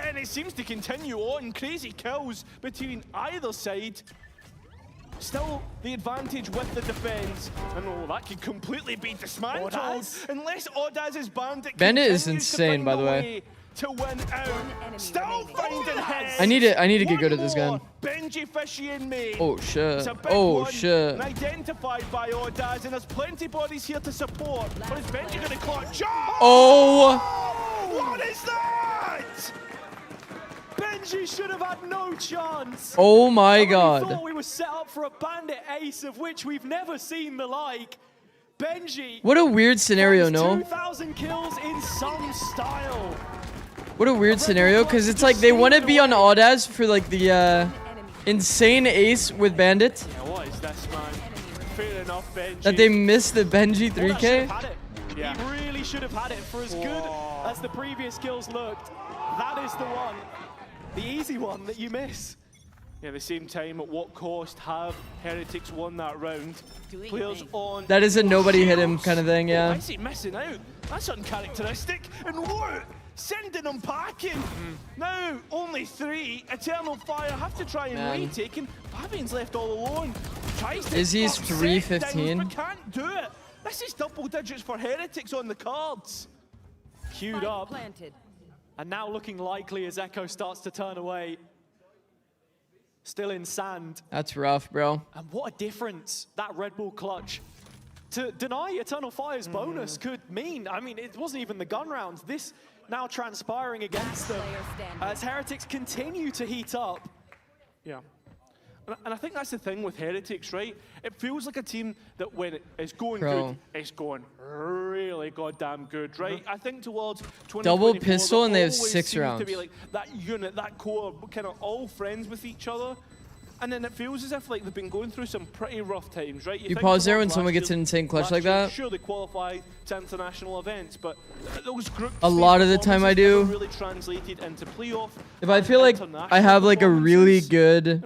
And it seems to continue on. Crazy kills between either side. Still the advantage with the defense. And oh, that could completely be dismantled. Unless Ordaz's bandit Bandit is continues to insane, find by the a way. To win out. Still finding heads. I need to get good at this gun. Benji Fishy and me. Oh shit. It's a big Oh one, shit. and identified by Ordaz, and there's plenty bodies here to support. But is Benji going to clutch? Oh! What is that? Benji should have had no chance. Oh my I god. thought we were set up for a bandit ace of which we've never seen the like. Benji. What a weird scenario, finds no? 2,000 kills in some style. What a weird scenario, because it's like they want to be on Audaz for like the insane ace with Bandit. Yeah, what is this, man? Fair enough, Benji. That they missed the Benji Ordaz should 3K. have had it. Yeah. He really should have had it. For as good as the previous kills looked, that is the one. The easy one that you miss. Yeah, at the same time, at what cost have Heretics won that round? Players on... That is a nobody hit him kind of thing, Why yeah. is he missing out? That's uncharacteristic. And what? Sending them packing. Now, only 3. Eternal Fire have to try and Man. retake, and Fabian's left all alone. Tries to Izzy's upset 315. things, but can't do it. This is double digits for Heretics on the cards. Queued up. And now looking likely as Echo starts to turn away. Still in sand. That's rough, bro. And what a difference that Red Bull clutch to deny Eternal Fire's bonus could mean. I mean, it wasn't even the gun rounds. This now transpiring against them as Heretics continue to heat up. Yeah. And I think that's the thing with Heretics, right? It feels like a team that when it's going good, it's going really goddamn good, right? I think towards 2024, double pistol and they have always 6 seems rounds. to be like that unit, that core, kind of all friends with each other. And then it feels as if like they've been going through some pretty rough times, right? You pause there when someone gets an insane clutch like that? Sure, they qualify to international events, but those group a lot of the time I do. really translated into playoff. If I feel like I have like a really good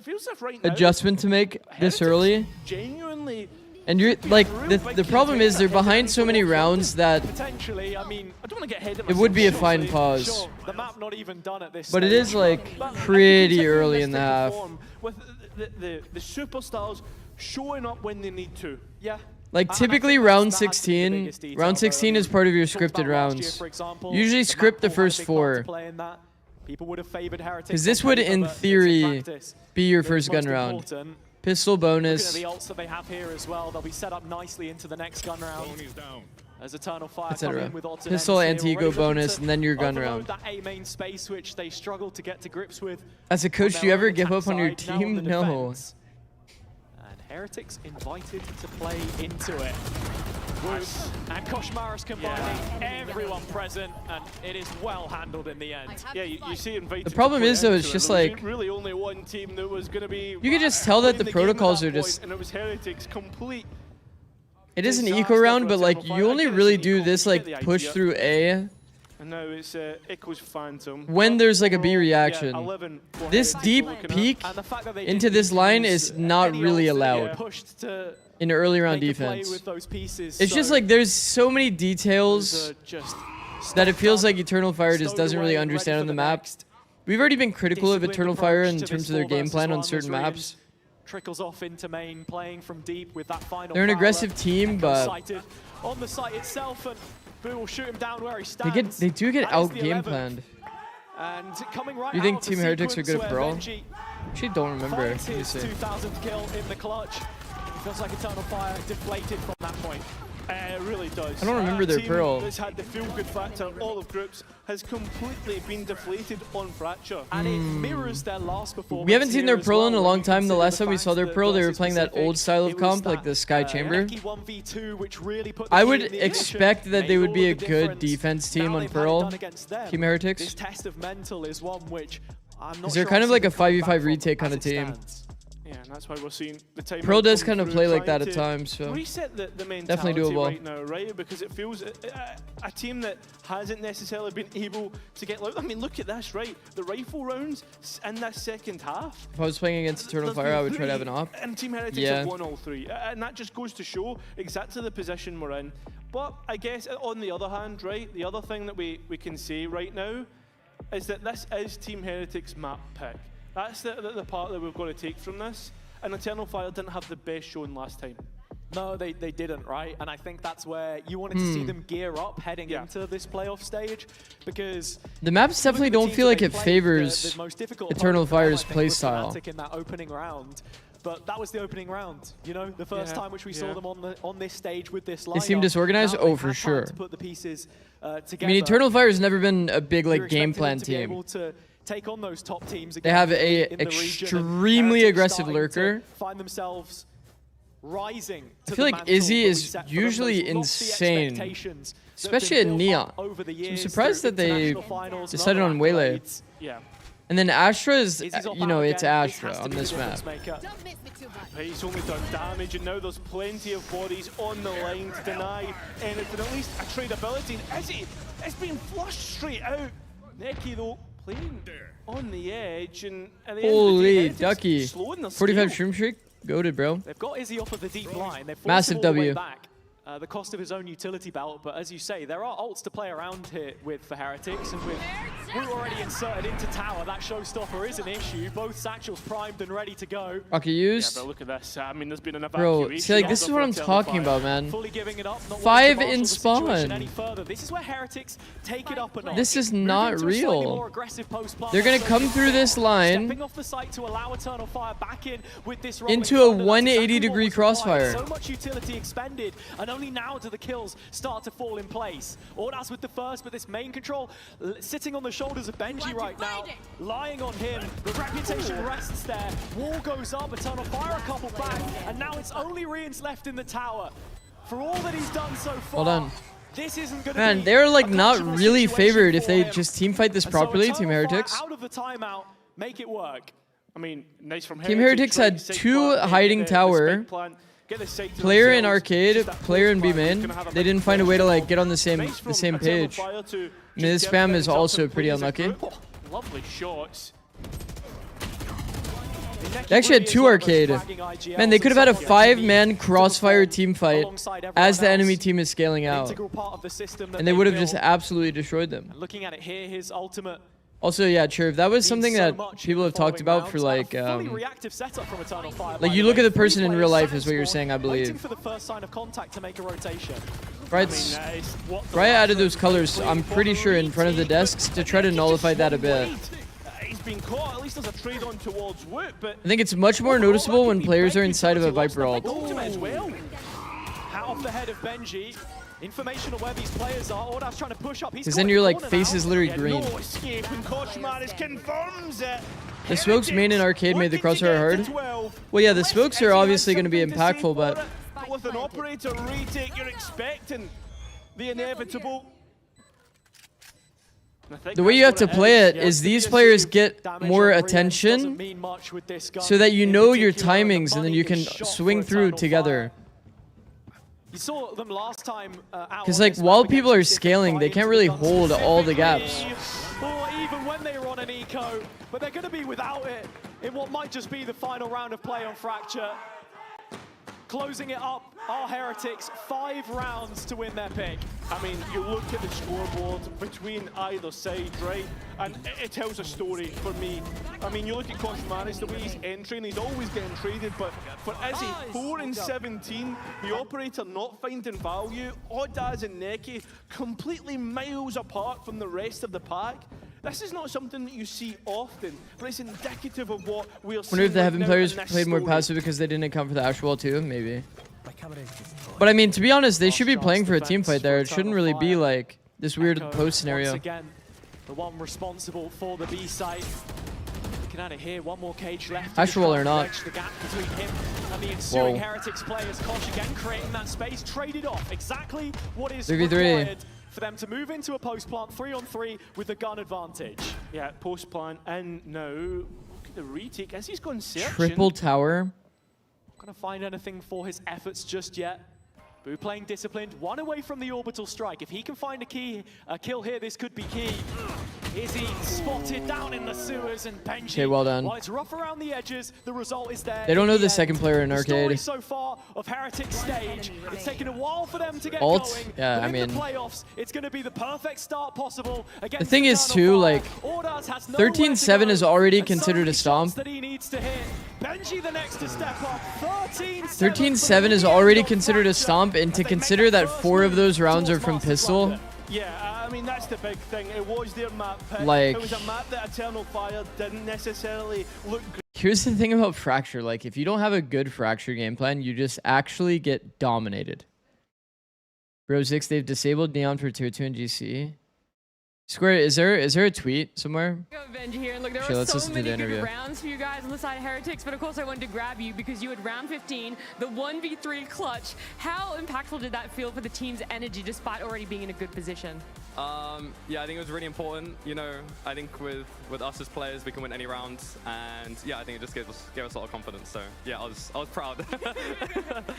adjustment to make this early, genuinely. and you're like the problem is they're behind so many rounds that potentially, I mean, I don't want to get ahead of it would be a fine pause. Sure, the map not even done at this but stage. it is like pretty early in the half. With the superstars showing up when they need to. Yeah. Like typically round 16 is part of your scripted rounds. Usually script the first 4. Because this would, in theory, be your first gun round. Pistol bonus, Look at the ults that they have here as well. They'll be set up nicely into the next gun round. As Eternal Fire come in with odds and pistol ends here, anti-ego already looking bonus, to and then your gun overload round. That A main space which they struggle to get to grips with. As a coach, do you ever give up on your team? No. And Heretics invited to play into it. Woos and Koshmaris combining everyone present, and it is well handled in the end. Yeah, you see invited. The problem is though, it's just like really only one team that was going to be. you could just tell that the protocols are just. And it was Heretics complete. It is an eco round, but like you only really do this like push through A. And now it's Echo's Phantom. When there's like a B reaction. This deep peek into this line is not really allowed in early round defense. It's just like there's so many details that it feels like Eternal Fire just doesn't really understand on the map. We've already been critical of Eternal Fire in terms of their game plan on certain maps. Trickles off into main, playing from deep with that final. They're an aggressive team, but on the site itself, and Boo will shoot him down where he stands. they do get out game planned. And coming right You think out of Team the Heretics are good at Brawl? Benji Actually, don't remember. finds his 2000th kill in the clutch. It feels like Eternal Fire deflated from that point. It really does. I don't remember their Pearl. That's had the feel-good factor all of groups has completely been deflated on Fracture. And it mirrors their last performance. We haven't seen their here as Pearl well, in a when long you time. The consider last time we fact saw their that Pearl, they were versus playing that Pacific, old style it of was comp, that, like the Sky Chamber. Lucky 1v2, which really put the I key would in the expect ignition, that they made would all be a of the good difference. defense team Now on they've had it Pearl. done against them. Team Heretics. This test of mental is one which I'm not Because they're sure kind I've of like seen a them come back 5v5 from retake kind of as it team. stands. Yeah, and that's why we're seeing the time. Pearl does come kind of through play like trying that at to times, so reset the mentality definitely doable. right now, right? Because it feels a team that hasn't necessarily been able to get. I mean, look at this, right? The rifle rounds in that second half. If I was playing against Eternal Fire, I would try to have an op. And Team Heretics have won all 3, and that just goes to show exactly the position we're in. But I guess on the other hand, right, the other thing that we can say right now is that this is Team Heretics' map pick. That's the part that we've got to take from this. And Eternal Fire didn't have the best showing last time. No, they didn't, right? And I think that's where you wanted to see them gear up heading into this playoff stage, because the maps definitely don't feel like it favors Eternal Fire's playstyle. In that opening round. But that was the opening round, you know, the first time which we saw them on this stage with this lineup. They seem disorganized? Oh, for sure. To put the pieces, I mean, Eternal Fire has never been a big like game plan team. Take on those top teams they have a extremely aggressive lurker. Find themselves rising. I feel like Izzy is usually insane, especially at Neon. So I'm surprised that they decided on Waylay. Yeah. And then Astra is, you know, it's Astra on this map. He's only done damage, and now there's plenty of bodies on the line to deny anything, at least a tradability. Izzy, it's been flushed straight out. Neki, though, playing on the edge, and at the holy end of the day, ducky. slowing the 45 scale. shroom streak? Goated, bro. They've got Izzy off of the deep line. They've massive W. back. the cost of his own utility belt, but as you say, there are ults to play around here for Heretics, and with Brew already inserted into tower, that showstopper is an issue. Both satchels primed and ready to go. Okay, used. Yeah, but look at this. I mean, there's been an Bro, evacuation. see, like, this is what I'm talking about, man. Fully giving it up, not 5 wanting to in marshal the situation spawn. any further. This is where Heretics take it up a notch. This is Move not into a slightly real. more aggressive post plant. They're gonna come through this line Stepping off the site to allow Eternal Fire back in with this into a 180-degree crossfire. So much utility expended, and only now do the kills start to fall in place. Ordaz with the first, but this main control sitting on the shoulders of Benji right now, lying on him. The reputation rests there. Wall goes up, Eternal Fire a couple back, and now it's only Rian's left in the tower. For all that he's done so far, Hold on. this isn't gonna Man, be they're like a not comfortable really situation favored if for they him. just team fight this And so properly, Eternal Team Fire Heretics. out of the timeout, make it work. I mean, nice from Team Heretics had 2 hiding tower. Player in arcade, player in B main. They didn't find a way to like get on the same page. I mean, this spam is also pretty unlucky. Lovely shots. They actually had 2 arcade. Man, they could have had a 5-man crossfire team fight as the enemy team is scaling out. And they would have just absolutely destroyed them. Looking at it here, his ultimate. Also, yeah, Chirv, that was something that people have talked about for like, like you look at the person in real life is what you're saying, I believe. For the first sign of contact to make a rotation. Riot added those colors, I'm pretty sure, in front of the desks to try to nullify that a bit. He's been caught, at least there's a trade on towards Wook, but I think it's much more noticeable when players are inside of a Viper ult. As well. Hat off the head of Benji. Information on where these players are. Ordaz trying to push up. Because then your like face is literally green. No escape, and Koshmaris confirms it. The smokes main in arcade made the crosshair hard. Well, yeah, the smokes are obviously going to be impactful, but with an operator retake, you're expecting the inevitable. the way you have to play it is these players get more attention so that you know your timings and then you can swing through together. You saw them last time Because like while people are scaling, they can't really hold all the gaps. Or even when they were on an eco, but they're going to be without it in what might just be the final round of play on Fracture. Closing it up, our Heretics, 5 rounds to win their pick. I mean, you look at the scoreboard between either side, right? And it tells a story for me. I mean, you look at Koshmaris, the way he's entering, he's always getting traded, but for Izzy, 4 and 17, the operator not finding value, Ordaz and Neki completely miles apart from the rest of the pack. This is not something that you see often, but it's indicative of what we're seeing. Wonder if the right Heaven now players in this played more story. passive because they didn't account for the Ash Wall too? Maybe. But I mean, to be honest, they should be playing for a team fight there. It shouldn't really be like this weird post scenario. Once again, the one responsible for the B site. Looking at it here, one more cage left. Ash Wall or not. The gap between him and the ensuing Heretics players. Kosh again creating that space, traded off. Exactly what is 3v3. required for them to move into a post plant 3-on-3 with the gun advantage. Yeah, post plant, and now look at the retake as he's gone searching. Triple tower. Not gonna find anything for his efforts just yet. Boo playing disciplined, 1 away from the orbital strike. If he can find a kill here, this could be key. Is he spotted down in the sewers, and Benji? Okay, well done. While it's rough around the edges, the result is there. They don't know the end. second player in The story arcade. so far of Heretics stage. It's taken a while for them to get Ult? going. Yeah, but I in mean, the playoffs, it's going to be the perfect start possible. The thing is too, like, 13-7 is already considered a stomp. That he needs to hit. Benji the next to step up. 13-7 is already considered a stomp, and to consider that 4 of those rounds are from pistol. Yeah, I mean, that's the big thing. It was their map pick. Like, it was a map that Eternal Fire didn't necessarily look great. Here's the thing about Fracture, like if you don't have a good Fracture game plan, you just actually get dominated. Bro6, they've disabled Neon for tier 2 and GC. Square, is there a tweet somewhere? Benji here, and look, there Sure, were let's so listen to many the good interview. rounds for you guys on the side of Heretics, but of course I wanted to grab you because you had round 15, the 1v3 clutch. How impactful did that feel for the team's energy despite already being in a good position? Yeah, I think it was really important. You know, I think with us as players, we can win any round, and yeah, I think it just gave us a lot of confidence. So yeah, I was proud.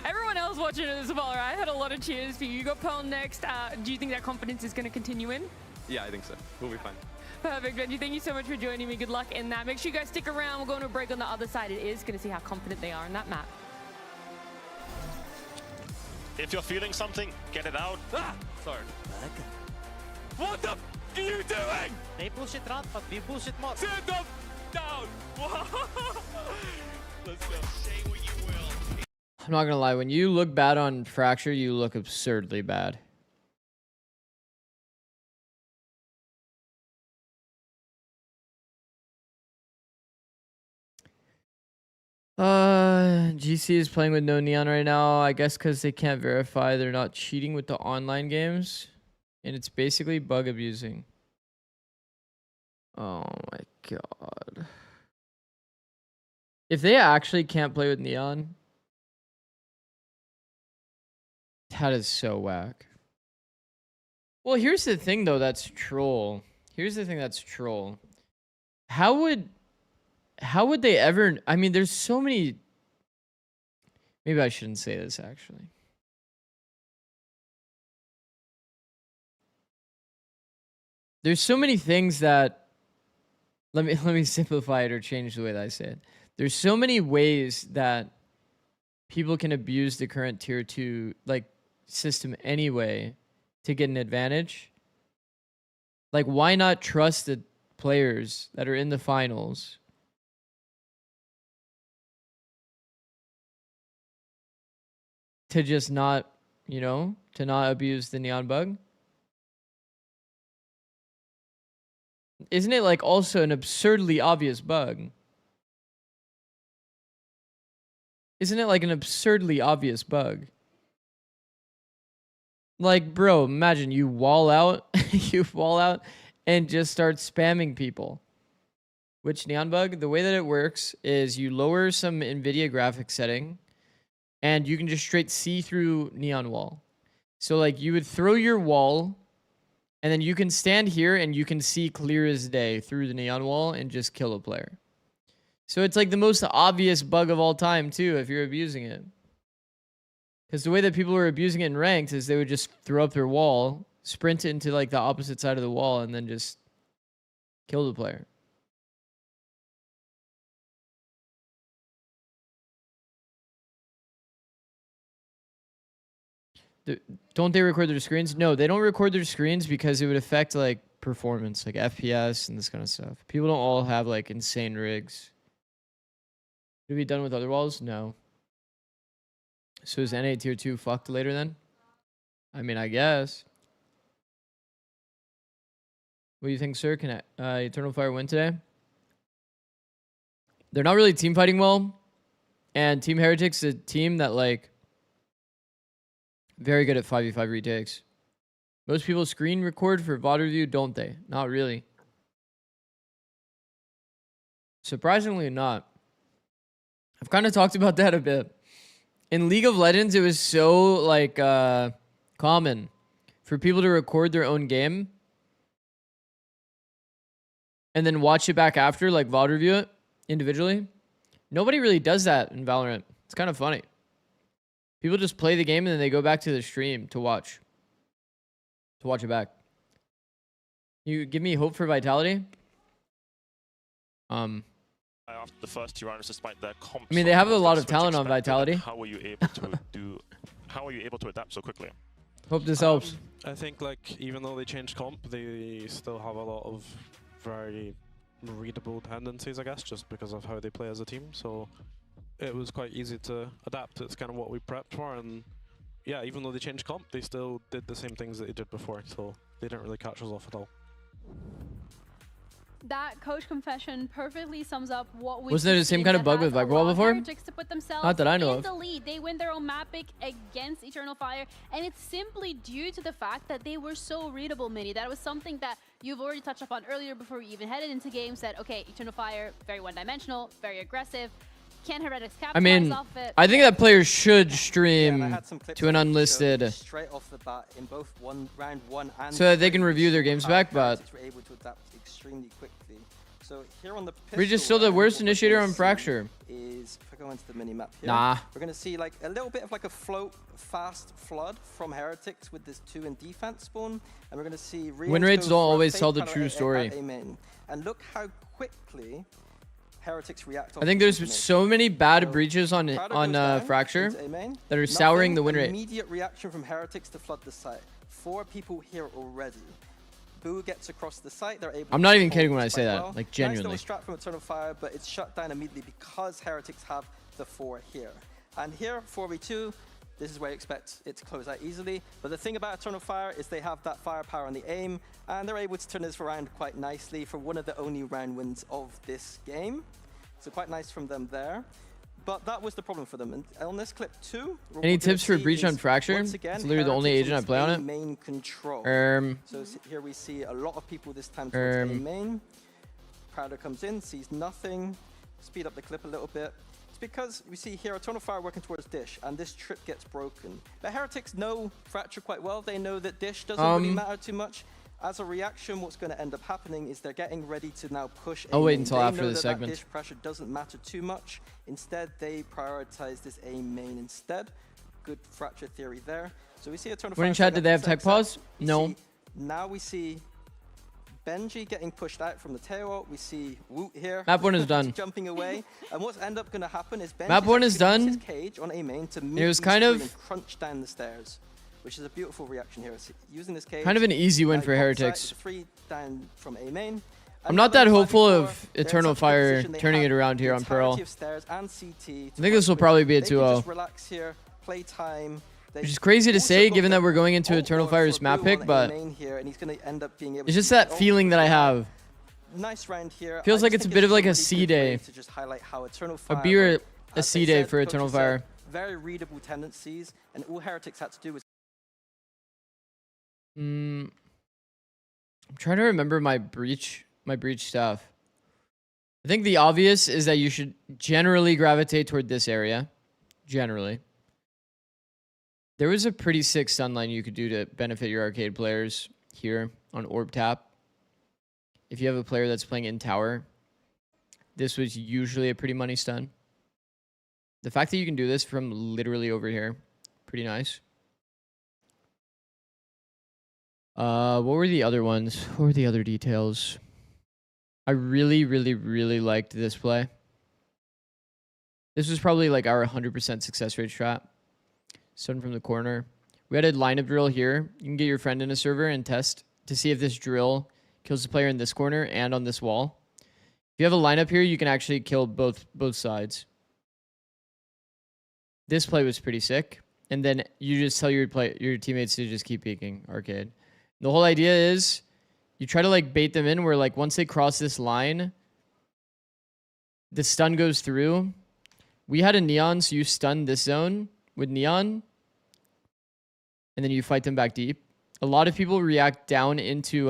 Everyone else watching it as well, right? I had a lot of cheers for you. You got Pearl next. Do you think that confidence is going to continue in? Yeah, I think so. We'll be fine. Perfect, Benji. Thank you so much for joining me. Good luck in that. Make sure you guys stick around. We're going to a break on the other side. It is going to see how confident they are in that map. If you're feeling something, get it out. Ah! Sorry. What the f are you doing? They bullshit around, but we bullshit more. Sit them down. Let's go. Say what you will. I'm not gonna lie, when you look bad on Fracture, you look absurdly bad. GC is playing with no Neon right now, I guess because they can't verify they're not cheating with the online games. And it's basically bug abusing. Oh my god. If they actually can't play with Neon, that is so whack. Well, here's the thing though, that's troll. Here's the thing that's troll. How would they ever... I mean, there's so many... Maybe I shouldn't say this, actually. There's so many things that... Let me simplify it or change the way that I say it. There's so many ways that people can abuse the current tier 2 like system anyway to get an advantage. Like, why not trust the players that are in the finals to just not, you know, to not abuse the Neon bug? Isn't it like also an absurdly obvious bug? Isn't it like an absurdly obvious bug? Like, bro, imagine you wall out, and just start spamming people. Which Neon bug, the way that it works is you lower some NVIDIA graphics setting, and you can just straight see through Neon wall. So like you would throw your wall, and then you can stand here and you can see clear as day through the Neon wall and just kill a player. So it's like the most obvious bug of all time too if you're abusing it. Because the way that people were abusing it in ranked is they would just throw up their wall, sprint it into like the opposite side of the wall, and then just kill the player. Don't they record their screens? No, they don't record their screens because it would affect like performance, like FPS and this kind of stuff. People don't all have like insane rigs. Should we be done with other walls? No. So is NA tier 2 fucked later then? I mean, I guess. What do you think, sir? Can Eternal Fire win today? They're not really team fighting well. And Team Heretics is a team that like very good at 5v5 retakes. Most people screen record for VOD review, don't they? Not really. Surprisingly not. I've kind of talked about that a bit. In League of Legends, it was so like common for people to record their own game and then watch it back after, like VOD review it individually. Nobody really does that in Valorant. It's kind of funny. People just play the game and then they go back to the stream to watch it back. You give me hope for Vitality. After the first 2 rounds, despite their comp, I mean, they have a lot of talent on Vitality. How were you able to do? How are you able to adapt so quickly? Hope this helps. I think like even though they changed comp, they still have a lot of very readable tendencies, I guess, just because of how they play as a team. So it was quite easy to adapt. It's kind of what we prepped for, and yeah, even though they changed comp, they still did the same things that they did before. So they didn't really catch us off at all. That coach confession perfectly sums up what we Wasn't there the same kind of bug with Viperwall before? To put themselves Not that I know in of. the lead. They win their own map pick against Eternal Fire, and it's simply due to the fact that they were so readable, Mini. That was something that you've already touched upon earlier before we even headed into games. That okay, Eternal Fire, very one-dimensional, very aggressive. Can Heretics capitalize off it? I think that players should stream to an unlisted straight off the bat in both round one and so that they can review their games back, but were able to adapt extremely quickly. So here on the we're just still the worst initiator on Fracture. Is if I go into the mini map here, nah, we're gonna see like a little bit of like a float fast flood from Heretics with this 2 in defense spawn, and we're gonna see win rates don't always tell the true story. And look how quickly Heretics react. I think there's so many bad breaches on Fracture that are souring the win rate. Immediate reaction from Heretics to flood the site. 4 people here already. Boo gets across the site. They're able. I'm not even kidding when I say that. Like genuinely. Nice little strat from Eternal Fire, but it's shut down immediately because Heretics have the 4 here. And here, 4v2. This is where you expect it to close out easily. But the thing about Eternal Fire is they have that firepower on the aim, and they're able to turn this around quite nicely for one of the only round wins of this game. So quite nice from them there. But that was the problem for them. And on this clip too. Any tips for breach on Fracture? It's literally the only agent I play on it. Main control. So here we see a lot of people this time towards A main. Crowder comes in, sees nothing. Speed up the clip a little bit. It's because we see here Eternal Fire working towards Dish, and this trip gets broken. The Heretics know Fracture quite well. They know that Dish doesn't really matter too much. As a reaction, what's going to end up happening is they're getting ready to now push. I'll wait until after the segment. Dish pressure doesn't matter too much. Instead, they prioritize this A main instead. Good Fracture theory there. So we see Eternal Fire. We're in chat. Did they have tech pause? No. Now we see Benji getting pushed out from the tail. We see Woot here. Map 1 is done. Jumping away. And what's end up going to happen is Benji Map 1 is done. his cage on A main to it was kind of crunch down the stairs, which is a beautiful reaction here. Using this cage. Kind of an easy win for Heretics. 3 down from A main. I'm not that hopeful of Eternal Fire turning it around here on Pearl. I think this will probably be a 2-0. Relax here, play time. Which is crazy to say, given that we're going into Eternal Fire's map pick, but it's just that feeling that I have. Nice round here. Feels like it's a bit of like a C day. A B or a C day for Eternal Fire. Very readable tendencies, and all Heretics had to do was. I'm trying to remember my breach stuff. I think the obvious is that you should generally gravitate toward this area. Generally. There was a pretty sick stun line you could do to benefit your arcade players here on Orb Tap. If you have a player that's playing in tower, this was usually a pretty money stun. The fact that you can do this from literally over here, pretty nice. What were the other ones? What were the other details? I really, really, really liked this play. This was probably like our 100% success rate strat. Stun from the corner. We had a lineup drill here. You can get your friend in a server and test to see if this drill kills the player in this corner and on this wall. If you have a lineup here, you can actually kill both sides. This play was pretty sick. And then you just tell your teammates to just keep peeking arcade. The whole idea is you try to like bait them in where like once they cross this line, the stun goes through. We had a Neon, so you stun this zone with Neon, and then you fight them back deep. A lot of people react down into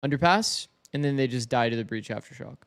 underpass, and then they just die to the breach aftershock.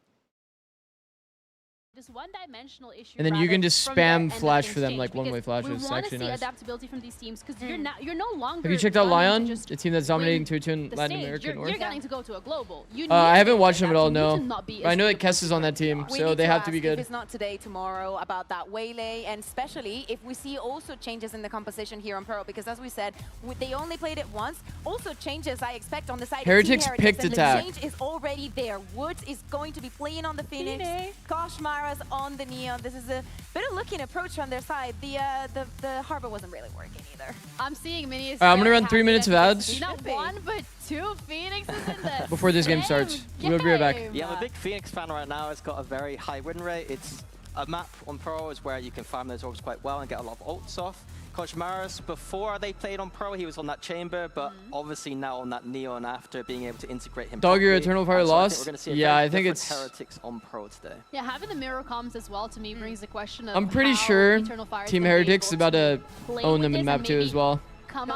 This one-dimensional issue. And then you can just spam flash for them like one-way flashes. We it's want to actually see nice. adaptability from these teams because you're no longer. Have you checked out Lion, the team that's dominating Tier 2 in Latin America North? You're getting to go to a global. I haven't watched them at all, no. But I know that Kess is on that team, so they have to be good. If it's not today, tomorrow, about that waylay, and especially if we see also changes in the composition here on Pearl, because as we said, they only played it once. Also changes I expect on the side Heretics of Team picked Heretics, attack. the change is already there. Woods is going to be playing on the Phoenix. Koshmara's on the Neon. This is a bit of looking approach from their side. The Harbor wasn't really working either. I'm seeing Mini. I'm gonna run 3 minutes of ads. Not one, but 2 Phoenixes in the before this game starts. We'll be right back. Yeah, I'm a big Phoenix fan right now. It's got a very high win rate. It's a map on Pro is where you can farm those orbs quite well and get a lot of ults off. Koshmaras, before they played on Pro, he was on that chamber, but obviously now on that Neon after being able to integrate him. Dog, your Eternal Fire lost? Yeah, I think it's Heretics on Pro today. Yeah, having the mirror comms as well to me brings the question of I'm pretty sure Team Heretics is about to own them in map 2 as well.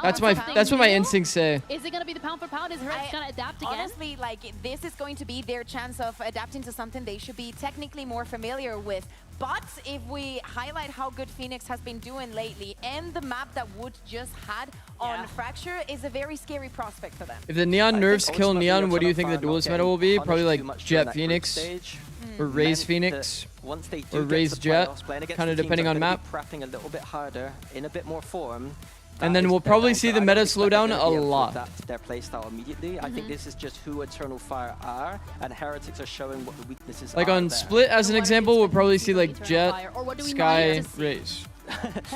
That's what my instincts say. Is it going to be the pound for pound? Is Heretics going to adapt again? Honestly, like this is going to be their chance of adapting to something they should be technically more familiar with. But if we highlight how good Phoenix has been doing lately and the map that Wood just had on Fracture is a very scary prospect for them. If the Neon nerfs kill Neon, what do you think the duelist meta will be? Probably like Jet Phoenix or Raze Phoenix or Raze Jet, kind of depending on map. Prepping a little bit harder, in a bit more form. And then we'll probably see the meta slow down a lot. Adapt their playstyle immediately. I think this is just who Eternal Fire are, and Heretics are showing what the weaknesses are. Like on there. Split, as an example, we'll probably see like Jet, Sky, see? Raze.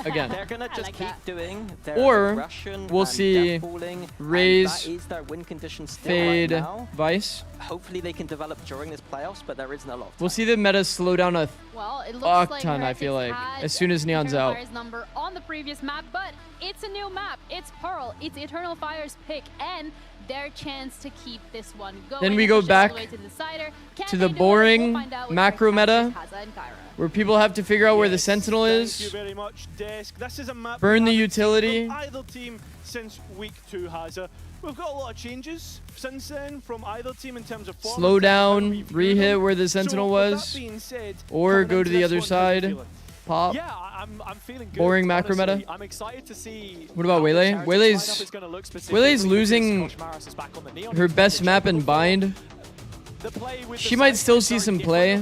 Again. They're gonna just keep doing their Or aggression we'll and see death balling, Raze, and that is their win condition still Fade, right now. Vice. Hopefully they can develop during this playoffs, but there isn't a lot of time. We'll see the meta slow down a Well, it looks fuck like ton, I feel like, Heretics as soon as Neon's Eternal out. Fire's number on the previous map, but it's a new map. It's Pearl. It's Eternal Fire's pick, and their chance to keep this one going. Then we go back to the boring macro meta, where people have to figure out where the Sentinel is, Thank you very much, Desk. This is a map burn the we haven't utility. seen from either team since week 2 has a. We've got a lot of changes since then from either team in terms of form. Slow down, re-hit where the Sentinel was, or go to the other side, pop. Yeah, I'm feeling good. Boring macro meta. Honestly, I'm excited to see. What about Waylay? Waylay's losing her best map in Bind. She might still see some play,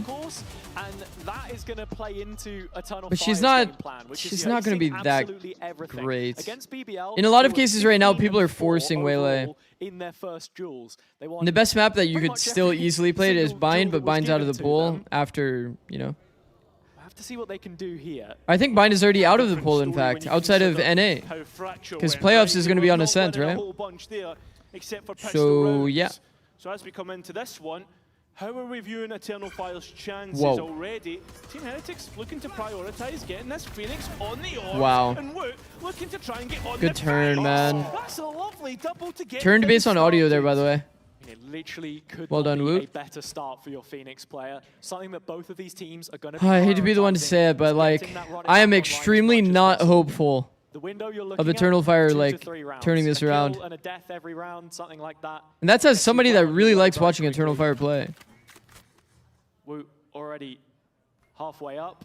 And that is going to play into Eternal but she's Fire's not. game plan, which is, She's you know, not going to be seeing that absolutely everything. great. Against BBL, In a lot of they were cases right now, 15 people are and 4 forcing Waylay. overall in their first duels. They won And the best map that you pretty could much still every easily play is single Bind, duel but that was Bind's out of given the to pool them. after, you know. I have to see what they can do here. I think Bind is already out of the pool, in fact, outside of NA. Because playoffs is going to be on Ascent, right? So, yeah. So as we come into this one, how are we viewing Eternal Fire's chances Whoa. already? Team Heretics looking to prioritize getting this Phoenix on the orb. Wow. And Woot looking to try and get on Good the turn, Phoenix. man. That's a lovely double to get Turned things based on audio there, started. by the way. It literally could Well not done, be Woot. a better start for your Phoenix player. Something that both of these teams are going to be I hate to be the one to say it, but like, I am extremely not hopeful the window you're of looking Eternal at, Fire 2 to like 3 rounds. turning this A kill around. and a death every round, something like that. And that's as somebody that really likes watching Eternal Fire play. Woot already halfway up.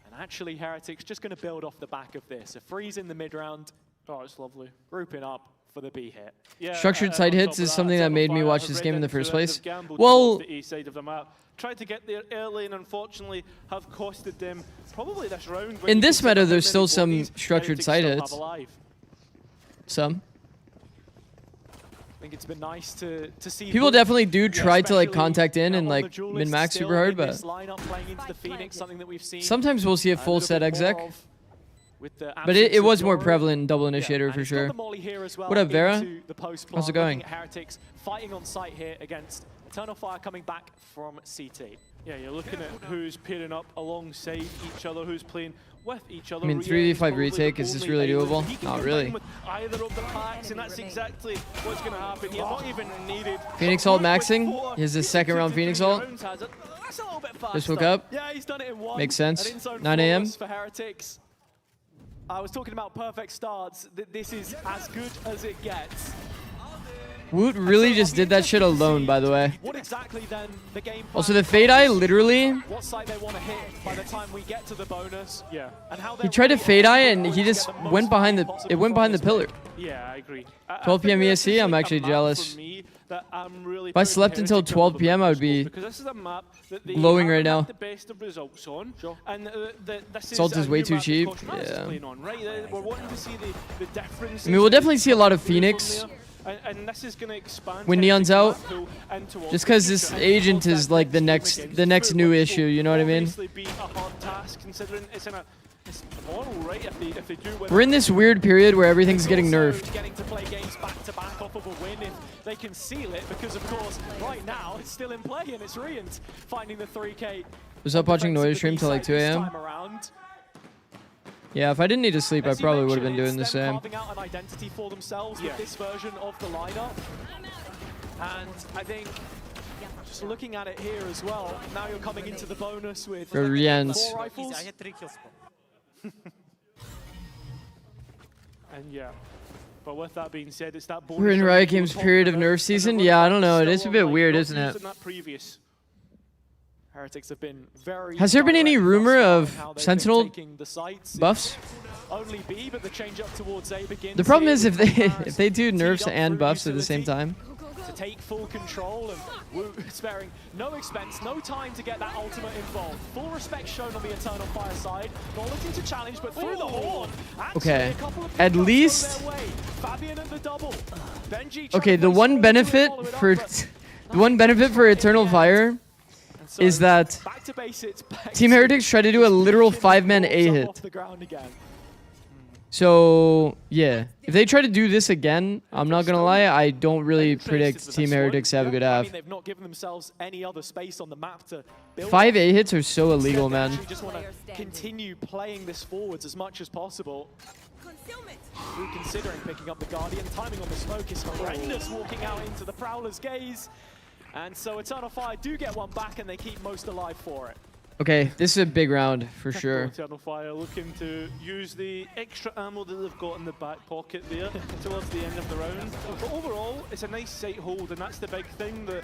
And actually, Heretics just going to build off the back of this. A freeze in the mid-round. Oh, it's lovely. Grouping up for the B hit. Yeah, Structured side on hits top of is something that Eternal made me Fire watch have this game in the ridden first through and place. have gambled Well, towards the east side of the map. Tried to get there early and unfortunately have costed them probably this round. when in you this consider meta, how there's many still some bodies structured Heretics side still have hits. alive. Some. I think it's been nice to see. People Woot, definitely do try to like especially, contact in and on the like duelist min-max still super hard, in but this lineup playing into the Phoenix, something that we've seen sometimes we'll see a full little set bit exec. more of with the But it absence was of more Yoru. prevalent in double Yeah, initiator and for he's got sure. the molly here as well What up, Vera? into the post How's it plant, going? looking at Heretics fighting on site here against Eternal Fire coming back from CT. Yeah, you're looking at who's pairing up alongside each other, who's playing with each other. I mean, Rian 3v5 probably retake, the is this only really island. doable? He can Not combine really. with either of the packs, and that's exactly what's going to happen here. Not even needed. Phoenix ult maxing. Here's the second round Phoenix ult. That's a little bit faster. Just woke up. Yeah, he's done it in one. Makes sense. An in-zone 9 a.m. flawless for Heretics. I was talking about perfect starts. This is as good as it gets. Woot really just did that shit alone, by the way. What exactly then the game Also, the Fade Eye literally, what site they want to hit by the time we get to the bonus. Yeah. And how he tried to Fade Eye and he just went behind the, it went behind the pillar. Yeah, I agree. 12 p.m. ESC, I'm actually jealous. If I slept until 12 p.m., I would be glowing right now. Salt is way too cheap. Yeah. I mean, we'll definitely see a lot of Phoenix when Neon's out, just because this agent is like the next new issue. You know what I mean? We're in this weird period where everything's getting nerfed. Getting to play games back to back off of a win if they can seal it, because of course right now it's still in play and it's Rian finding the 3K. Was up watching Noise stream till like 2 a.m. Yeah, if I didn't need to sleep, I probably would have been doing the same. Carving out an identity for themselves with this version of the lineup, and I think just looking at it here as well, now you're coming into the bonus with For Rian's. 4 rifles. And yeah, but with that being said, it's that We're in Riot Games' period of nerf season. Yeah, I don't know. It is a bit weird, isn't it? Heretics have been very. Has there been any rumor of Sentinel buffs? Only B, but the change up towards A begins. The problem is if they do nerfs and buffs at the same time. to take full control, and Wu sparing no expense, no time to get that ultimate involved. Full respect shown on the Eternal Fire side. Not looking to challenge, but through the horn. Okay, at least. Fabian at the double. Benji Okay, the one benefit for Eternal Fire is that Team Heretics tried to do a literal 5-man A hit. So, yeah. If they try to do this again, I'm not gonna lie, I don't really predict Team Heretics to have a good half. They've not given themselves any other space on the map to build. 5 A hits are so illegal, man. They just want to continue playing this forwards as much as possible. Wu considering picking up the Guardian. Timing on the smoke is horrendous, walking out into the Prowler's gaze. And so Eternal Fire do get one back, and they keep most alive for it. Okay, this is a big round for sure. Eternal Fire looking to use the extra ammo that they've got in the back pocket there towards the end of the round. But overall, it's a nice sight hold, and that's the big thing that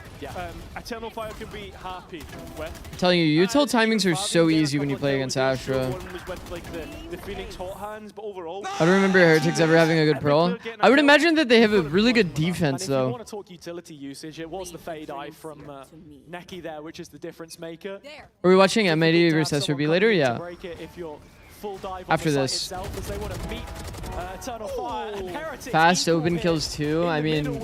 Eternal Fire can be happy with. I'm telling you, util timings are so easy when you play against Astra. One was with like the Phoenix hot hands, but overall, I don't remember Heretics ever having a good Pearl. I would imagine that they have a really good defense, though. If you want to talk utility usage, it was the Fade Eye from Neki there, which is the difference maker. Are we watching M80 versus SRB later? Yeah. After this. Fast open kills too. I mean,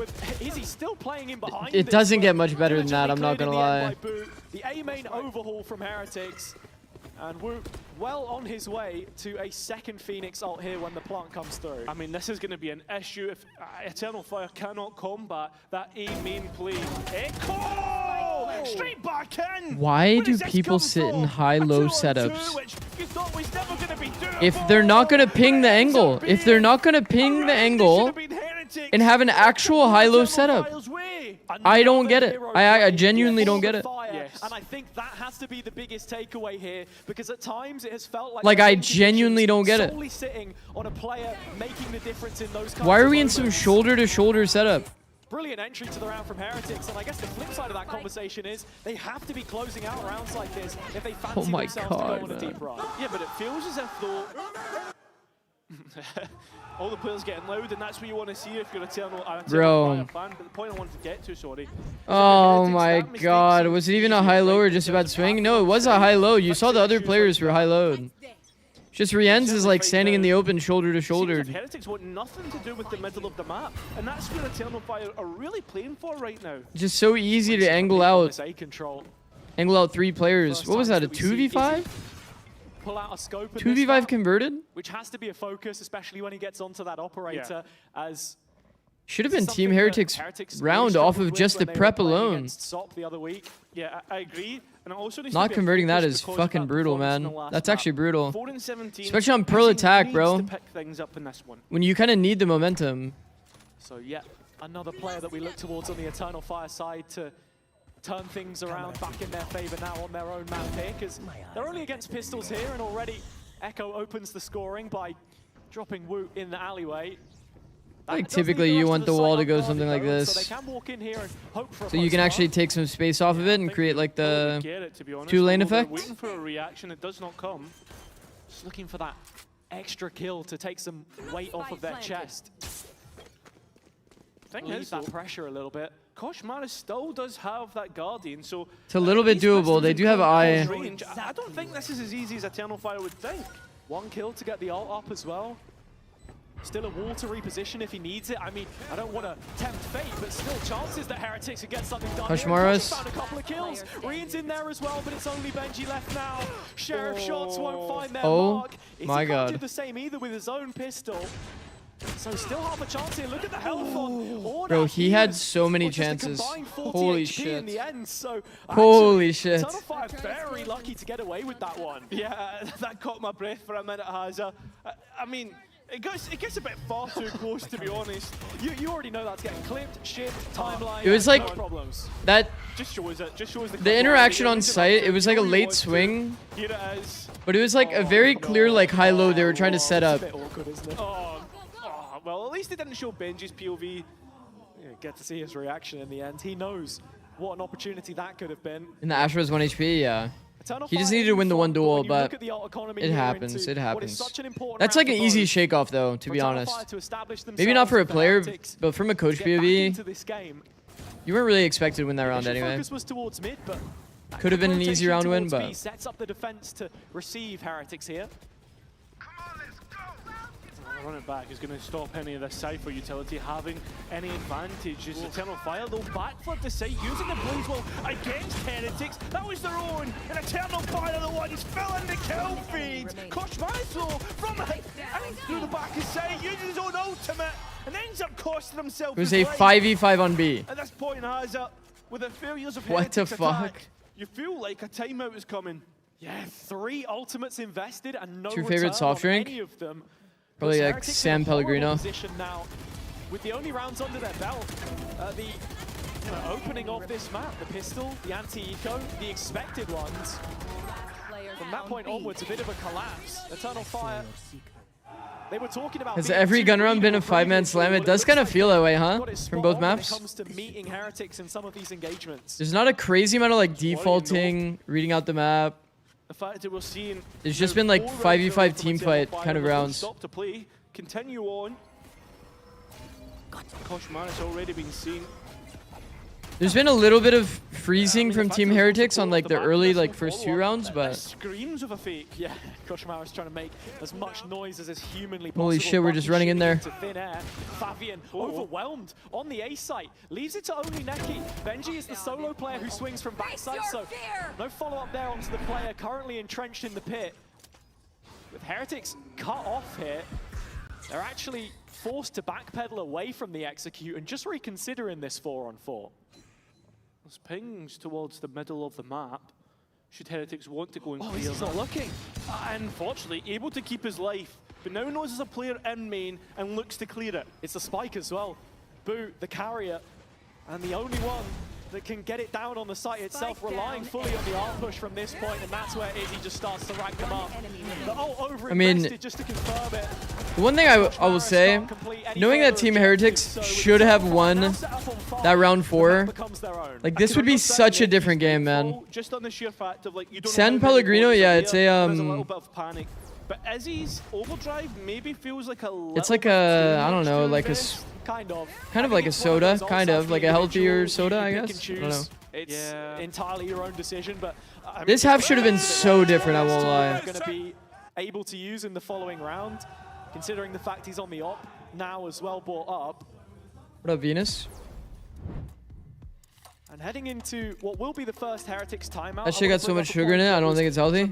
it doesn't get much better than that, I'm not gonna lie. The A main overhaul from Heretics. And Wu well on his way to a second Phoenix ult here when the plant comes through. I mean, this is going to be an issue if Eternal Fire cannot combat that A main play. Echo! Straight back in! Why do people sit in high-low setups? If they're not going to ping the angle, and have an actual high-low setup, I don't get it. I genuinely don't get it. And I think that has to be the biggest takeaway here, because at times it has felt like I genuinely don't get it. Sitting on a player making the difference in those Why are we in some shoulder-to-shoulder setup? Brilliant entry to the round from Heretics, and I guess the flip side of that conversation is they have to be closing out rounds like this if they fancy themselves to go on a deep run. Yeah, but it feels as if though all the players getting loud, and that's what you want to see if you're an Eternal Fire fan. But the point I wanted to get to, sorry. Oh my god, was it even a high-low or just about swing? No, it was a high-low. You saw the other players were high-lowed. Just Rian's is like standing in the open shoulder to shoulder. Heretics want nothing to do with the middle of the map, and that's where Eternal Fire are really playing for right now. Just so easy to angle out 3 players. What was that, a 2v5? Pull out a scope 2v5 converted? Which has to be a focus, especially when he gets onto that operator, as should have been Team Heretics round off of just the prep alone. The other week. Yeah, I agree. And also not converting that is fucking brutal, man. That's actually brutal. Especially on Pearl attack, bro. When you kind of need the momentum. So yeah, another player that we look towards on the Eternal Fire side to turn things around back in their favor now on their own map here, because they're only against pistols here, and already Echo opens the scoring by dropping Wu in the alleyway. Like typically you want the wall to go something like this, so you can actually take some space off of it and create like the 2-lane effect. Waiting for a reaction, it does not come. Just looking for that extra kill to take some weight off of their chest. Leave that pressure a little bit. Koshmara still does have that Guardian, so it's a little bit doable. They do have eye. I don't think this is as easy as Eternal Fire would think. One kill to get the ult up as well. Still a wall to reposition if he needs it. I mean, I don't want to tempt fate, but still chances that Heretics could get something done. Koshmara's found a couple of kills. Rian's in there as well, but it's only Benji left now. Sheriff shots won't find their mark. My god. Can't do the same either with his own pistol. So still half a chance here. Look at the health on Order. Bro, he had so many chances. Holy shit. In the end, so holy shit. Eternal Fire very lucky to get away with that one. Yeah, that caught my breath for a minute, Haza. I mean, it gets a bit far too close, to be honest. You already know that's getting clipped, shipped, timeline. It was like that. Just shows the interaction on site. It was like a late swing, but it was like a very clear like high-low they were trying to set up. Well, at least they didn't show Benji's POV. Yeah, get to see his reaction in the end. He knows what an opportunity that could have been. In the Astra's 1 HP, yeah. He just needed to win the one duel, but it happens. It happens. That's like an easy shake-off, though, to be honest. Maybe not for a player, but from a coach POV, You weren't really expected to win that round anyway. Focus was towards mid, but could have been an easy round win, but sets up the defense to receive Heretics here. Running back is going to stop any of the Cypher utility having any advantage. Is Eternal Fire though backflip to side using the Blaze Wall against Heretics. That was their own, and Eternal Fire the ones fill in the kill feeds. Koshmar though from and through the back of side uses his own ultimate and ends up costing himself. it was a 5v5 on B. At this point, Haza, with the failures of What the Heretics fuck? attack, you feel like a timeout is coming. Yeah, 3 ultimates invested and no What's your favorite return soft on drink? any of them. Probably like Heretics San in a horrible Pellegrino. position now, with the only rounds under their belt. The opening of this map, the pistol, the anti-eco, the expected ones. From that point onwards, a bit of a collapse. Eternal Fire. They were talking about. Has every gun round been a 5-man slam? It does kind of feel that way, huh? From both maps. When it comes to meeting Heretics in some of these engagements. There's not a crazy amount of like defaulting, reading out the map. The fact that we're seeing It's just been like 5v5 team fight kind of rounds. Stop to play, continue on. Koshmar has already been seen. There's been a little bit of freezing from Team Heretics on like the early like first 2 rounds, but Screams of a fake. Yeah, Koshmar is trying to make as much noise as is humanly possible. holy shit, we're just running in there. Into thin air. Fabian overwhelmed on the A site, leaves it to only Neki. Benji is the solo player who swings from backside, so no follow-up there onto the player currently entrenched in the pit. With Heretics cut off here, they're actually forced to backpedal away from the execute and just reconsidering this 4-on-4. There's pings towards the middle of the map. Should Heretics want to go and clear he's not looking. Unfortunately, able to keep his life, but now knows there's a player in main and looks to clear it. It's the spike as well. Boo, the carrier, and the only one that can get it down on the site itself, relying fully on the arm push from this point, and that's where Izzy just starts to rank them up. The over-invested just to confirm it. The one thing I will say, knowing that Team Heretics should have won that round 4, like this would be such a different game, man. Just on the sheer fact of like you don't San Pellegrino, yeah, it's a there's a little bit of panic. But Izzy's overdrive maybe feels like a it's like a, I don't know, like a kind of like a soda, kind of like a healthier soda, I guess. I don't know. It's entirely your own decision, but I mean, This half should have been so different, I won't lie. Going to be able to use in the following round, considering the fact he's on the op now as well, brought up. What up, Venus? And heading into what will be the first Heretics timeout. That shit got so much sugar in it, I don't think it's healthy.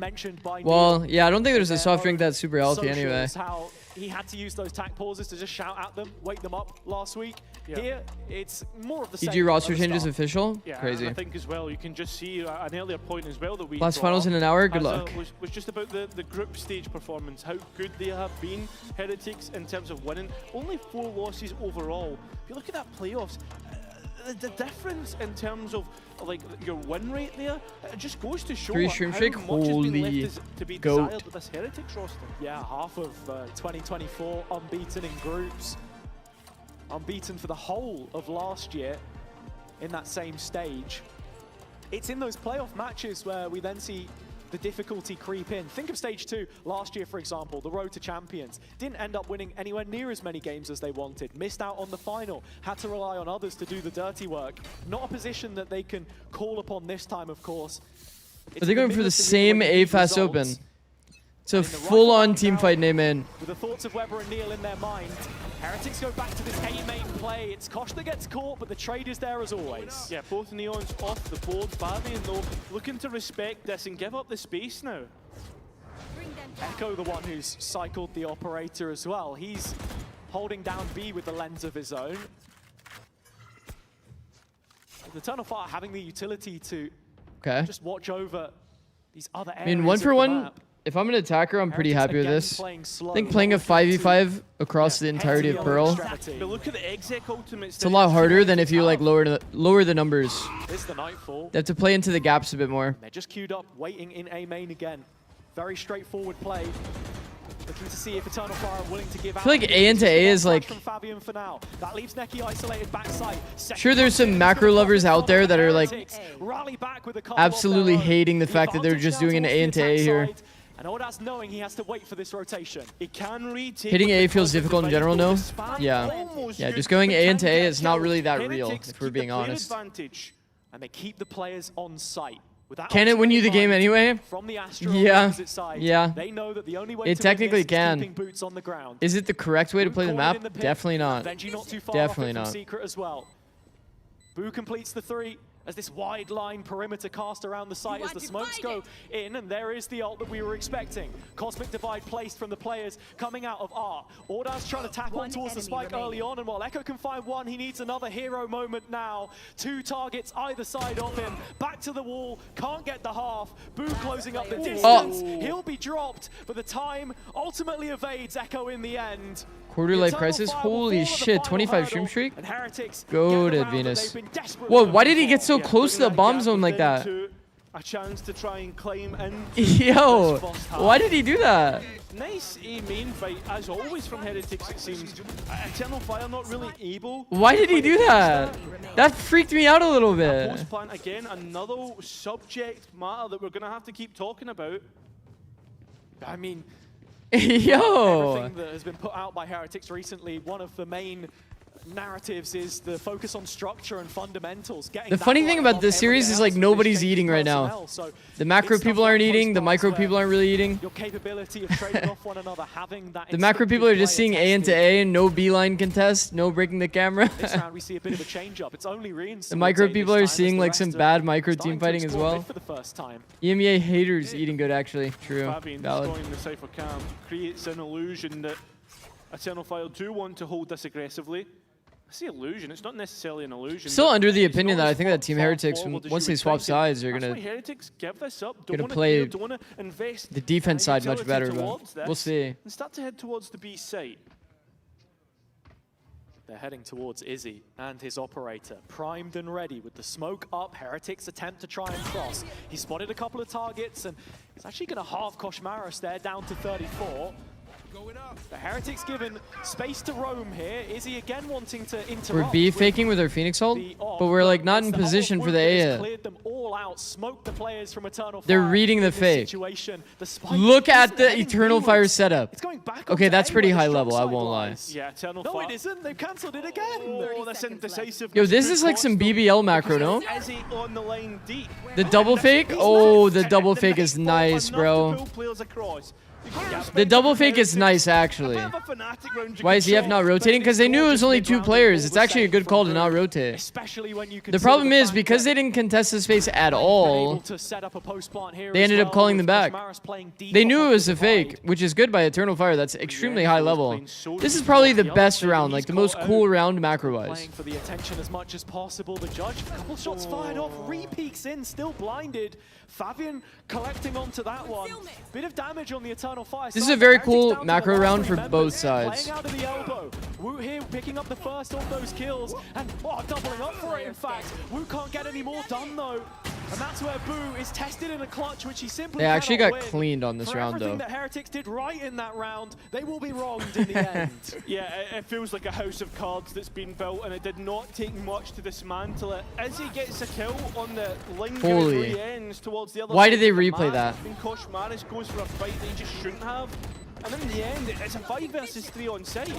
Well, yeah, I don't think there's a soft drink that's super healthy anyway. How he had to use those tack pauses to just shout at them, wake them up last week. Here, it's more of the same. EG roster changes official? Yeah, Crazy. I think as well, you can just see an earlier point as well that we Last finals in an hour, good luck. Was just about the group stage performance, how good they have been, Heretics, in terms of winning. Only 4 losses overall. If you look at that playoffs, the difference in terms of like your win rate there, it just goes to show 3 shrimp how shake, much has been holy left to be goat. desired with this Heretics roster. Yeah, half of 2024 unbeaten in groups. Unbeaten for the whole of last year in that same stage. It's in those playoff matches where we then see the difficulty creep in. Think of stage 2 last year, for example, the road to champions. Didn't end up winning anywhere near as many games as they wanted. Missed out on the final. Had to rely on others to do the dirty work. Not a position that they can call upon this time, of course. Are they going for the same A fast open? It's a full-on team fight in A main. With the thoughts of Weber and Neil in their mind, Heretics go back to this A main play. It's Kosh that gets caught, but the trade is there as always. Yeah, both Neons off the board. Fabian, though, looking to respect this and give up the space now. Echo, the one who's cycled the operator as well. He's holding down B with the lens of his own. The Eternal Fire having the utility to just watch over these other areas. I mean, 1-for-1, if I'm an attacker, I'm pretty happy with this. I think playing a 5v5 across the entirety of Pearl, But look at the exec ultimates. it's a lot harder than if you like lower the numbers. It's the Nightfall. They have to play into the gaps a bit more. They're just queued up, waiting in A main again. Very straightforward play. Looking to see if Eternal Fire are willing to give out. I feel like A into A is like... From Fabian for now. That leaves Neki isolated backside. Sure, there's some macro lovers out there that are like absolutely hating the fact that they're just doing an A into A here. And Audas knowing he has to wait for this rotation. It can retake. Hitting A feels difficult in general, no? Yeah. Yeah, just going A into A is not really that real, if we're being honest. And they keep the players on site. Can it win you the game anyway? From the Astro Yeah. side, Yeah. they know that the only way It to technically win this is can. keeping boots on the ground. Is it the correct way to play the Cornered map? in the pit. Definitely not. Benji not too far Definitely off it from not. Secret as well. Boo completes the 3 as this wide line perimeter cast around the site as the smokes go in, and there is the ult that we were expecting. Cosmic Divide placed from the players coming out of R. Audas trying to tap on towards the spike early on, and while Echo can find one, he needs another hero moment now. 2 targets either side of him. Back to the wall, can't get the half. Boo closing up the distance. He'll be dropped, but the time ultimately evades Echo in the end. Quarter life crisis? Holy shit, 25 stream streak? And Heretics Goated, Venus. Whoa, why did he get so close to the bomb zone like that? A chance to try and climb in. Yo, why did he do that? Nice A main fight, as always from Heretics, it seems. Eternal Fire not really able. Why did he do that? That freaked me out a little bit. Post plant again, another subject matter that we're going to have to keep talking about. I mean, yo, everything that has been put out by Heretics recently, one of the main narratives is the focus on structure and fundamentals. The funny thing about this series is like nobody's eating right now. The macro people aren't eating, the micro people aren't really eating. Your capability of trading off one another, having that The macro people are just seeing A into A, no beeline contest, no breaking the camera. This round we see a bit of a change up. It's only Rian. The micro people are seeing like some bad micro team fighting as well. For the first time. EMEA haters eating good actually. True. Fabian Valid. destroying the Cypher camp creates an illusion that Eternal Fire do want to hold this aggressively. I say illusion, it's not necessarily an illusion. Still under the opinion that I think that Team Heretics, once they swap sides, they're gonna play the defense side much better, but we'll see. And start to head towards the B site. They're heading towards Izzy and his operator, primed and ready with the smoke up. Heretics attempt to try and cross. He spotted a couple of targets, and he's actually going to halve Koshmaris there, down to 34. The Heretics given space to roam here. Izzy again wanting to interrupt. We're B faking with our Phoenix ult, but we're like not in position for the A yet. Cleared them all out, smoked the players from Eternal Fire. They're reading the fake. Look at the Eternal Fire setup. Okay, that's pretty high level, I won't lie. Yeah, Eternal No, Fire. it isn't. They've cancelled it again. Oh, this indecisive. Yo, this is like some BBL macro, no? Izzy on the line deep. The double fake? Oh, the double fake is nice, bro. The double fake is nice, actually. Why is EF not rotating? Because they knew it was only 2 players. It's actually a good call to not rotate. The problem is, because they didn't contest the space at all, they ended up calling them back. They knew it was a fake, which is good by Eternal Fire. That's extremely high level. This is probably the best round, like the most cool round macro-wise. Playing for the attention as much as possible. The judge, a couple shots fired off, re-peeks in, still blinded. Fabian collecting onto that one. Bit of damage on the Eternal Fire. This is a very cool macro round for both sides. Playing out of the elbow. Wu here picking up the first of those kills, and doubling up for it, in fact. Wu can't get any more done, though. And that's where Boo is tested in a clutch, which he simply They actually cannot got win. cleaned on this round, though. Everything that Heretics did right in that round, they will be wronged in the end. Yeah, it feels like a house of cards that's been built, and it did not take much to dismantle it. Izzy gets a kill on the lingering ends towards the other Why side did they of the replay map. that? And Koshmaris goes for a fight that he just shouldn't have. And in the end, it's a 5 versus 3 on site.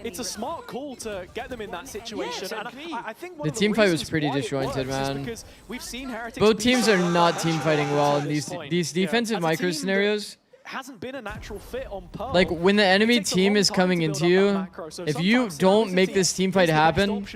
It's a smart call to get them in that situation. Yes, and agree. I think one The of team fight was reasons pretty why it disjointed, works is man. because we've seen Heretics Both be teams so are not bad team fighting well in at this point. these defensive As a micro team that scenarios. hasn't been a natural fit on Pearl. Like when the enemy team is coming into you, if you don't make this team fight happen,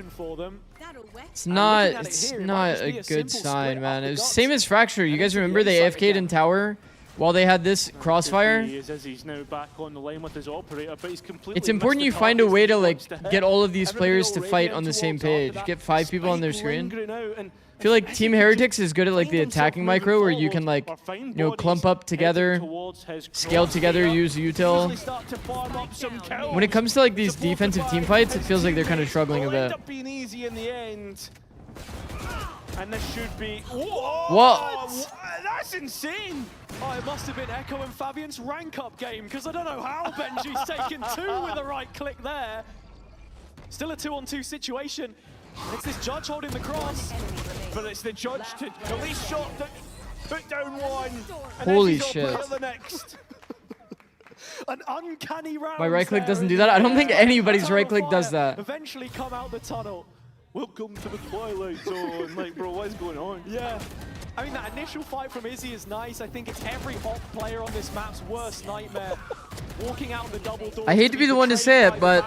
it's not a good sign, man. It was same as Fracture. You guys remember they AFK'd in tower while they had this crossfire? He's now back on the line with his operator, but he's completely It's important you find a way to like get all of these players to fight on the same page. Get 5 people on their screen. I feel like Team Heretics is good at like the attacking micro where you can like, you know, clump up together, scale together, use util. When it comes to like these defensive team fights, it feels like they're kind of struggling a bit. Being easy in the end. And this should be... What? That's insane! Oh, it must have been Echo and Fabian's rank up game, because I don't know how Benji's taken 2 with a right click there. Still a 2-on-2 situation. It's this judge holding the cross. But it's the judge to at least shot, put down one. And Holy then shit. put the next. An uncanny round. My right click doesn't do that? I don't think anybody's right click does that. Eventually come out the tunnel. Welcome to the Twilight Zone. Like, bro, what is going on? Yeah. I mean, that initial fight from Izzy is nice. I think it's every op player on this map's worst nightmare. Walking out the double door. I hate to be the one to say it, but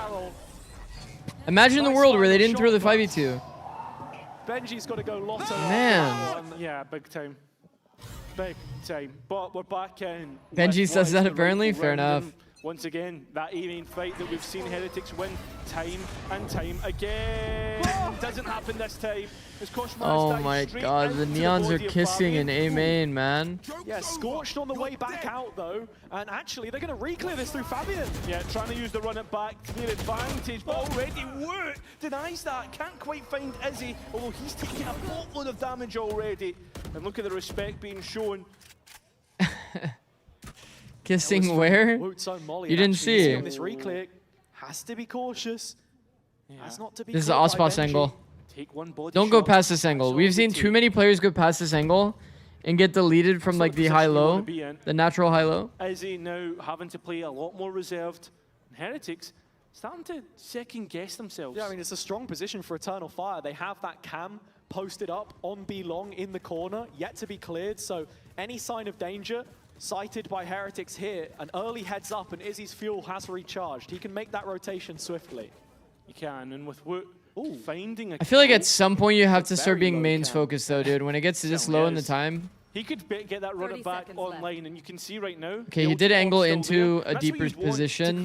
imagine the world where they didn't throw the 5v2. Benji's got to go Lotus. Man. Yeah, big time. Big time. But we're back in. Benji says that apparently. Fair enough. Once again, that E-main fight that we've seen Heretics win time and time again. Doesn't happen this time. Oh my god, the Neons are kissing in A-main, man. Yeah, Scorched on the way back out though. And actually, they're going to re-clear this through Fabian. Yeah, trying to use the run it back, clear advantage, but already Woot denies that. Can't quite find Izzy, although he's taking a boatload of damage already. And look at the respect being shown. Kissing where? You didn't see. On this re-clear, has to be cautious. Has not to be. This is the Ospas angle. Don't go past this angle. We've seen too many players go past this angle and get deleted from like the high-low, the natural high-low. Izzy now having to play a lot more reserved. Heretics starting to second-guess themselves. Yeah, I mean, it's a strong position for Eternal Fire. They have that cam posted up on B long in the corner, yet to be cleared. So any sign of danger sighted by Heretics here, an early heads up, and Izzy's fuel has recharged. He can make that rotation swiftly. He can, and with Woot finding a I feel like at some point you have to start being mains focused though, dude. When it gets to this low in the time. He could get that runner back online, and you can see right now. Okay, he did angle into a deeper position.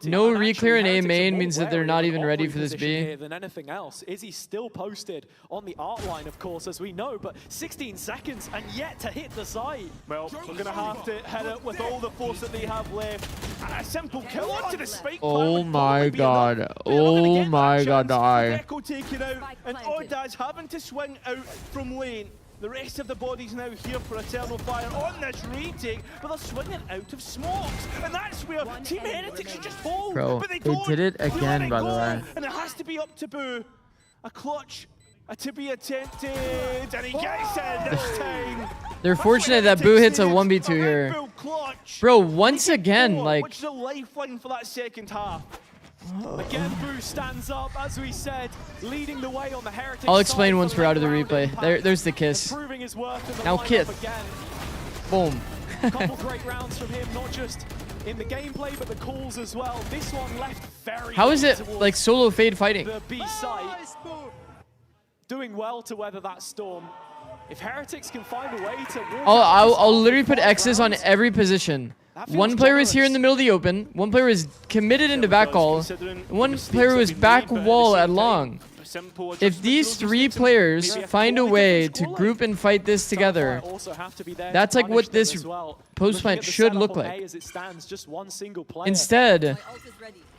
No re-clear in A main means that they're not even ready for this B. Than anything else. Izzy's still posted on the art line, of course, as we know, but 16 seconds and yet to hit the site. Well, we're going to have to hit it with all the force that they have left. A simple kill onto the spike. Oh my god. Oh my god, die. Echo taken out, and Ordaz having to swing out from lane. The rest of the bodies now here for Eternal Fire on this retake, but they're swinging out of smokes, and that's where Team Heretics should just hold. Bro, but they did it again, by the way. And it has to be up to Boo. A clutch to be attempted, and he gets it this time. They're fortunate that Boo hits a 1v2 here. Bro, once again, like... Which is a lifeline for that second half. Again, Boo stands up, as we said, leading the way on the Heretics. I'll explain once we're out of the replay. There's the kiss. Now kiss. Boom. Couple great rounds from him, not just in the gameplay, but the calls as well. This one left very. How is it like solo Fade fighting? The B site doing well to weather that storm. If Heretics can find a way to. I'll literally put X's on every position. One player is here in the middle of the open. One player is committed into back wall. One player is back wall at long. If these three players find a way to group and fight this together, that's like what this post plant should look like. Instead,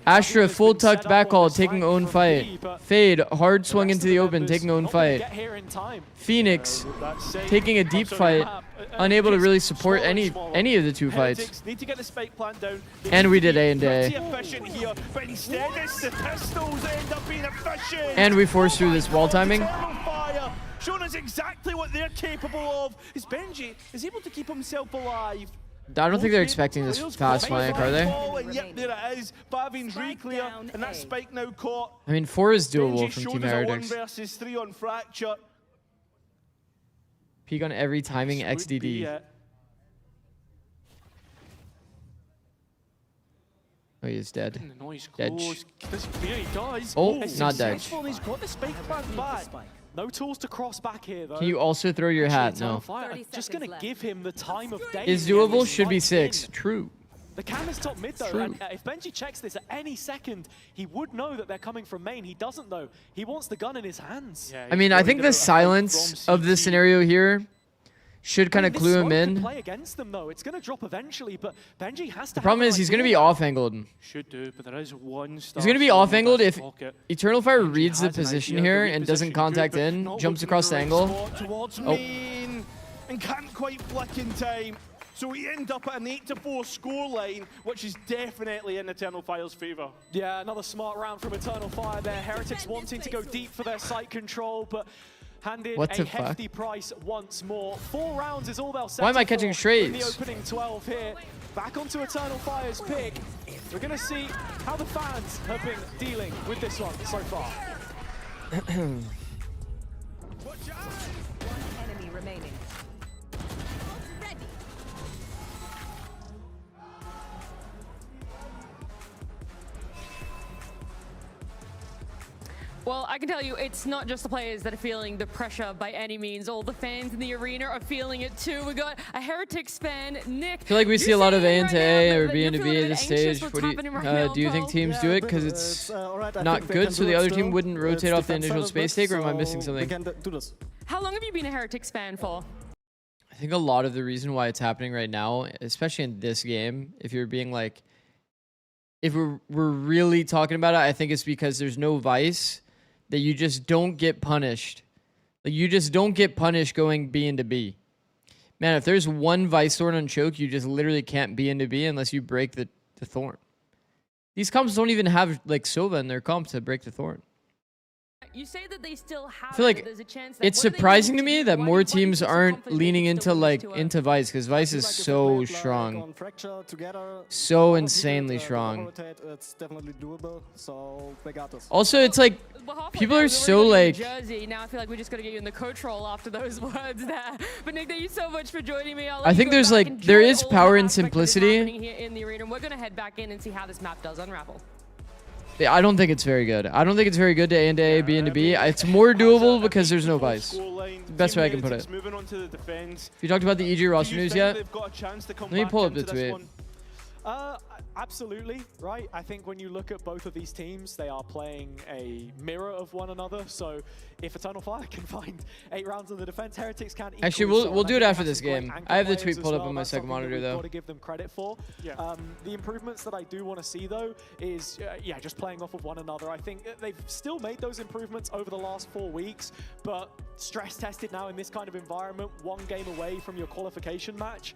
Astra full tucked back wall taking own fight. Fade hard swung into the open taking own fight. Phoenix taking a deep fight, unable to really support any of the two fights. And we did A and A. And we forced through this wall timing. Showing us exactly what they're capable of. Is Benji is able to keep himself alive. I don't think they're expecting this fast flank, are they? And yep, there it is. Bavin's re-clear, and that spike now caught. I mean, 4 is doable from Team Heretics. 1 versus 3 on Fracture. Peek on every timing XDD. Oh, he's dead. Dead. Oh, not dead. He's got the spike plant back. No tools to cross back here, though. Can you also throw your hat? No. Just going to give him the time of day. Is doable, should be 6. True. The cam is top mid, though. And if Benji checks this at any second, he would know that they're coming from main. He doesn't, though. He wants the gun in his hands. Yeah, I mean, I think the silence of this scenario here should kind of clue him in. Play against them, though. It's going to drop eventually, but Benji has to. The problem is he's going to be off-angled. Should do, but there is one star. He's going to be off-angled if Eternal Fire reads the position here and doesn't contact in, jumps across the angle. Towards main, and can't quite flick in time. So we end up at an 8-4 scoreline, which is definitely in Eternal Fire's favor. Yeah, another smart round from Eternal Fire there. Heretics wanting to go deep for their site control, but handed What the a hefty fuck? price once more. 4 rounds is all they'll settle Why am I catching for in the strays? opening 12 here. Back onto Eternal Fire's pick. We're going to see how the fans have been dealing with this one so far. Enemy remaining. Well, I can tell you, it's not just the players that are feeling the pressure by any means. All the fans in the arena are feeling it too. We got a Heretics fan, Nick. I feel like we see a lot of A into A or B you're into feeling B a at bit this anxious. stage. What's What do happening right now, you think Paul? teams do it because it's not good, so the other team wouldn't rotate off the initial space take, or am I missing something? How long have you been a Heretics fan for? I think a lot of the reason why it's happening right now, especially in this game, if you're being like, if we're really talking about it, I think it's because there's no Vice, that you just don't get punished. Like, you just don't get punished going B into B. Man, if there's one Vice Thorn on choke, you just literally can't B into B unless you break the Thorn. These comps don't even have, like, Sova in their comp to break the Thorn. You say that they still have I feel like there's a chance that it's surprising to me that more teams aren't leaning into into Vice, because Vice is so strong, so insanely strong. Also, it's like people are so like. Jersey. Now I feel like we just got to get you in the coach role after those words there. But Nick, thank you so much for joining me. I think there's like there is power in simplicity. Here in the arena, and we're gonna head back in and see how this map does unravel. I don't think it's very good. I don't think it's very good to A into A, B into B. It's more doable because there's no Vice. The best way I can put it. Have you talked about the EG roster news yet? Let me pull up the tweet. Absolutely, right? I think when you look at both of these teams, they are playing a mirror of one another. So if Eternal Fire can find 8 rounds in the defense, Heretics can. Actually, we'll do it after this game. I have the tweet pulled up on my second monitor though. Got to give them credit for. Yeah. The improvements that I do want to see though is yeah, just playing off of one another. I think they've still made those improvements over the last 4 weeks, but stress tested now in this kind of environment, 1 game away from your qualification match,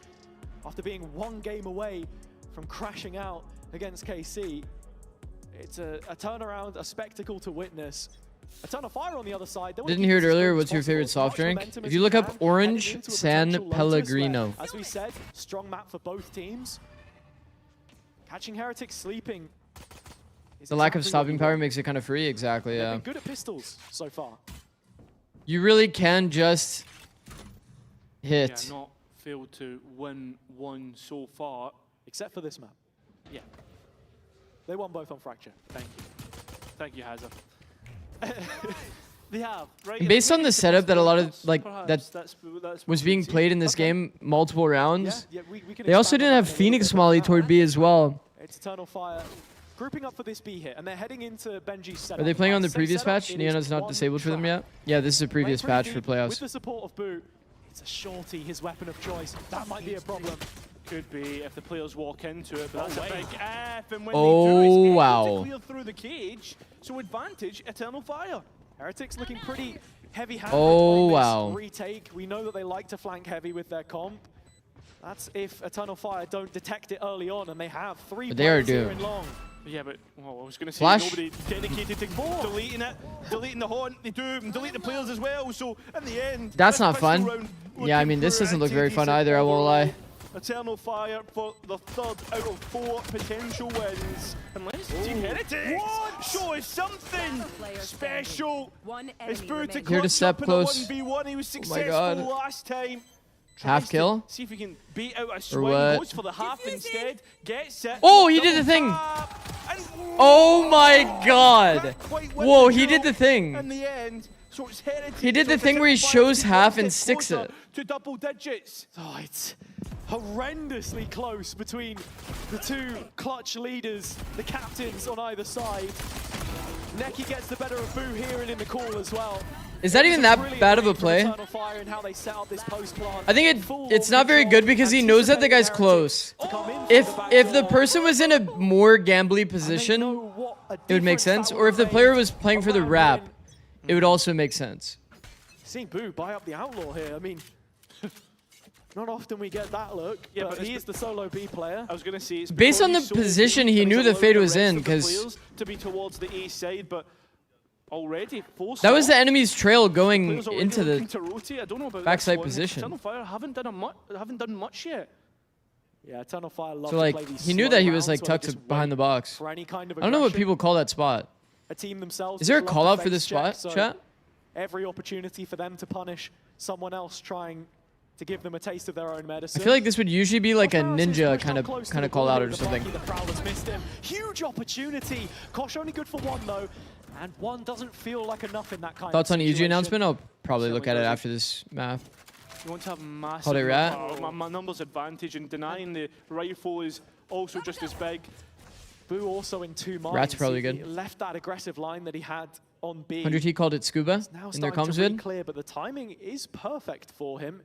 after being 1 game away from crashing out against KC. It's a turnaround, a spectacle to witness. Eternal Fire on the other side. Didn't hear it earlier. What's your favorite soft drink? If you look up Orange San Pellegrino. As we said, strong map for both teams. Catching Heretics sleeping. The lack of stopping power makes it kind of free. Exactly, yeah. They've been good at pistols so far. You really can just hit. Yeah, not failed to win one so far. Except for this map. Yeah. They won both on Fracture. Thank you. Thank you, Hazza. They have, right? Based on the setup that a lot of, like, that was being played in this game, multiple rounds, they also didn't have Phoenix Molly toward B as well. It's Eternal Fire grouping up for this B hit, and they're heading into Benji's setup. Are they playing on the previous patch? Neona's not disabled for them yet? Yeah, this is a previous patch for playoffs. With the support of Boo, it's a shorty, his weapon of choice. That might be a problem. Could be if the players walk into it, but that's a big F, and when oh, they do, it's wow. able to clear through the cage, so advantage Eternal Fire. Heretics looking pretty heavy-handed oh, on this wow. retake. We know that they like to flank heavy with their comp. That's if Eternal Fire don't detect it early on, and they have 3 players here in long. Yeah, but well, I was going to say Flash. Nobody dedicated to deleting it, deleting the haunt, they do, and delete the players as well, so in the end... That's not fun. Yeah, I mean, this doesn't look very fun either, I won't lie. Eternal Fire for the 3rd out of 4 potential wins. Unless Team Heretics show us something special. It's Boo to Here to step close. 1v1. He was successful last time. Half kill? See if we can beat out a swing. Goes for the half instead. Gets it. Oh, he did the thing. Oh my god. Whoa, he did the thing. In the end, so it's Heretics. He did the thing where he shows half and sticks it. To double digits. Oh, it's horrendously close between the 2 clutch leaders, the captains on either side. Neki gets the better of Boo here and in the call as well. Is that even that bad of a play? I think it's not very good because he knows that the guy's close. If the person was in a more gambly position, it would make sense. Or if the player was playing for the wrap, it would also make sense. Seeing Boo buy up the Outlaw here, I mean, not often we get that look. Yeah, but he is the solo B player. I was going to say, it's based on the position, he knew the fade was in because to be towards the A side, but already. That was the enemy's trail going Players already into looking the to rotate. I don't know about backside this one. position. Eternal Fire haven't done much yet. Yeah, Eternal Fire loves So like to play these he knew slow that he was like rounds where they tucked just behind the wait box. for any kind of I don't know what aggression. people call that spot. A team themselves. Is there a just love call to out for face this check, spot, so chat? Every opportunity for them to punish someone else trying to give them a taste of their own I medicine. feel like this would usually be like a ninja kind of call out or something. The Prowler's missed him. Huge opportunity. Kosh only good for one though, and one doesn't feel like enough in that kind Thoughts of on situation. EG announcement? I'll probably look at it after this map. You want to have massive. Hold it, Rat. My numbers advantage, and denying the rifle is also just as big. Boo also in 2 minds. Rat's probably He good. left that aggressive line that he had on B. 100T called it scuba Now in their starting comms to vid. clear, but the timing is perfect for him.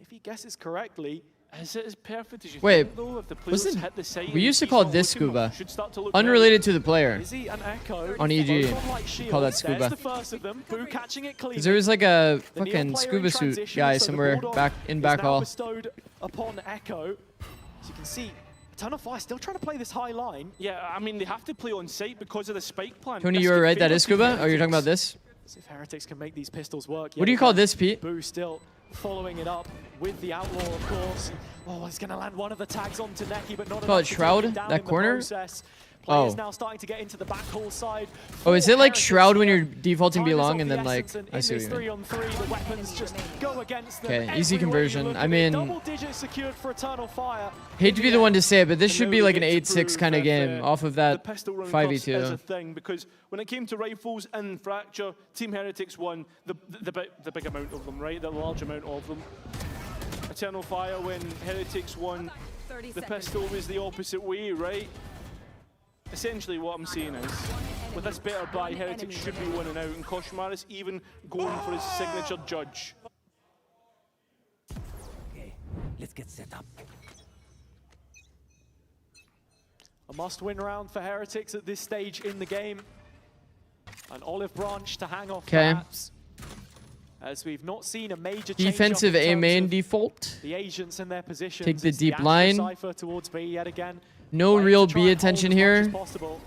If he guesses correctly. Is it as perfect as you Wait, think, though? If the was players it? hit the side We used to and call he's this not looking, scuba. should start to look Unrelated to the player. Izzy and Echo On EG, both on light call that shields. scuba. There's the first of them. Boo catching it clean. Because there was like a The Neon fucking player scuba in suit transition, guy so the somewhere Bulldog back in is back now hall. bestowed upon Echo. As you can see, Eternal Fire still trying to play this high line. Yeah, I mean, they have to play on site because of the spike plan. Tony, This you were could right. That favour is Team scuba. Oh, you're talking Heretics. about this? See if Heretics can make these pistols work. What do you call this, Pete? Boo still following it up with the Outlaw, of course. Oh, he's going to land one of the tags onto Neki, but not Call enough it to Shroud, take him down that in the corner? process. Players Oh. now starting to get into the back hall side. Oh, is it like Heretics Shroud when here. you're defaulting Time is belong of and the then like essence, and I see in what this you mean. 3-on-3, the weapons just go against them. Okay, easy every way you conversion. look I at it. mean, Double digits secured for Eternal Fire. hate to be the one to say it, but this And should now be they like an get to 8-6 prove kind of if, game off of that the pistol round cuffs is a 5v2. thing, because when it came to rifles and Fracture, Team Heretics won the big amount of them, right? The large amount of them. Eternal Fire, when Heretics won, the pistol was the opposite way, right? Essentially what I'm saying is, with this better buy, Heretics should be winning out, and Koshmaris even going for his signature judge. Okay, let's get set up. A must-win round for Heretics at this stage in the game. An olive branch to hang off, 'Kay. perhaps. As we've not seen a major Defensive change-up in A terms main of default. the agents in their positions. Take the It's deep Astro line. Cypher towards B yet again. No Playing real to try B and hold attention as much as here. possible.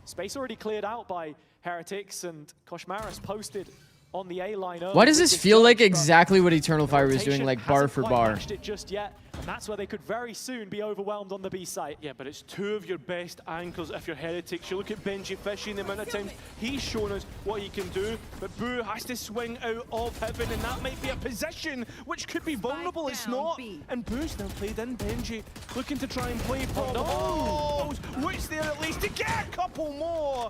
Space already cleared out by Heretics, and Koshmaris posted on the A line early Why does with this feel judge, like but exactly what Eternal Fire was rotation doing, like hasn't bar for quite bar? matched it just yet, and that's where they could very soon be overwhelmed on the B site. Yeah, but it's two of your best anchors if you're Heretics. You look at Benji Fishy and the amount of times he's shown us what he can do, but Boo has to swing out of heaven, and that might be a position which could be vulnerable. It's not. And Boo's now played in. Benji looking to try and play from the walls, which there at least to get a couple more.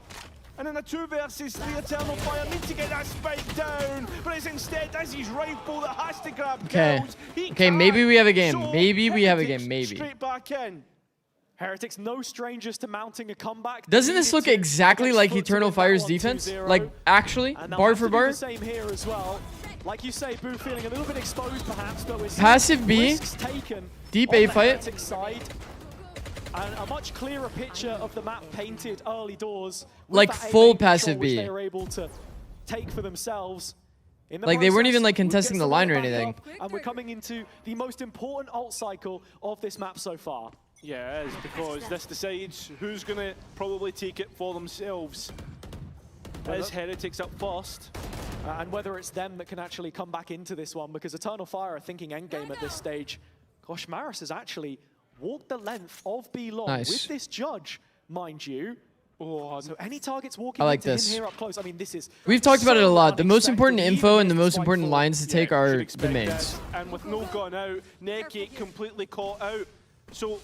And in a 2 versus 3, Eternal Fire need to get that spike down, but it's instead Izzy's rifle that has to grab Okay. kills. He Okay, maybe can't. we have a game. So Maybe we have a Heretics game. Maybe. Straight back in. Heretics no strangers to mounting a comeback. Doesn't this look exactly like Eternal Fire's defense? Like, actually, bar for bar? The same here as well. Like you say, Boo feeling a little bit exposed perhaps, but we're seeing Passive B, risks taken deep on A the fight. Heretics side. And a much clearer picture of the map painted early doors. with Like that A full main control, passive which B. they were able to take for themselves. In the Like, they weren't process, even, like, Boo contesting gets the the line or back anything. up, and we're coming into the most important ult cycle of this map so far. Yeah, it is, because this decides who's going to probably take it for themselves. Is Heretics up first? And whether it's them that can actually come back into this one, because Eternal Fire are thinking endgame at this stage. Koshmaris has actually walked the length of B long with this judge, mind you. Oh, so any targets walking I like into this. him here up close, I mean, this is We've talked about it a lot. The most important unexpected, info even and the if most it's important quite lines to take should are the expect mains. this. And with no gun out, Neki completely caught out. So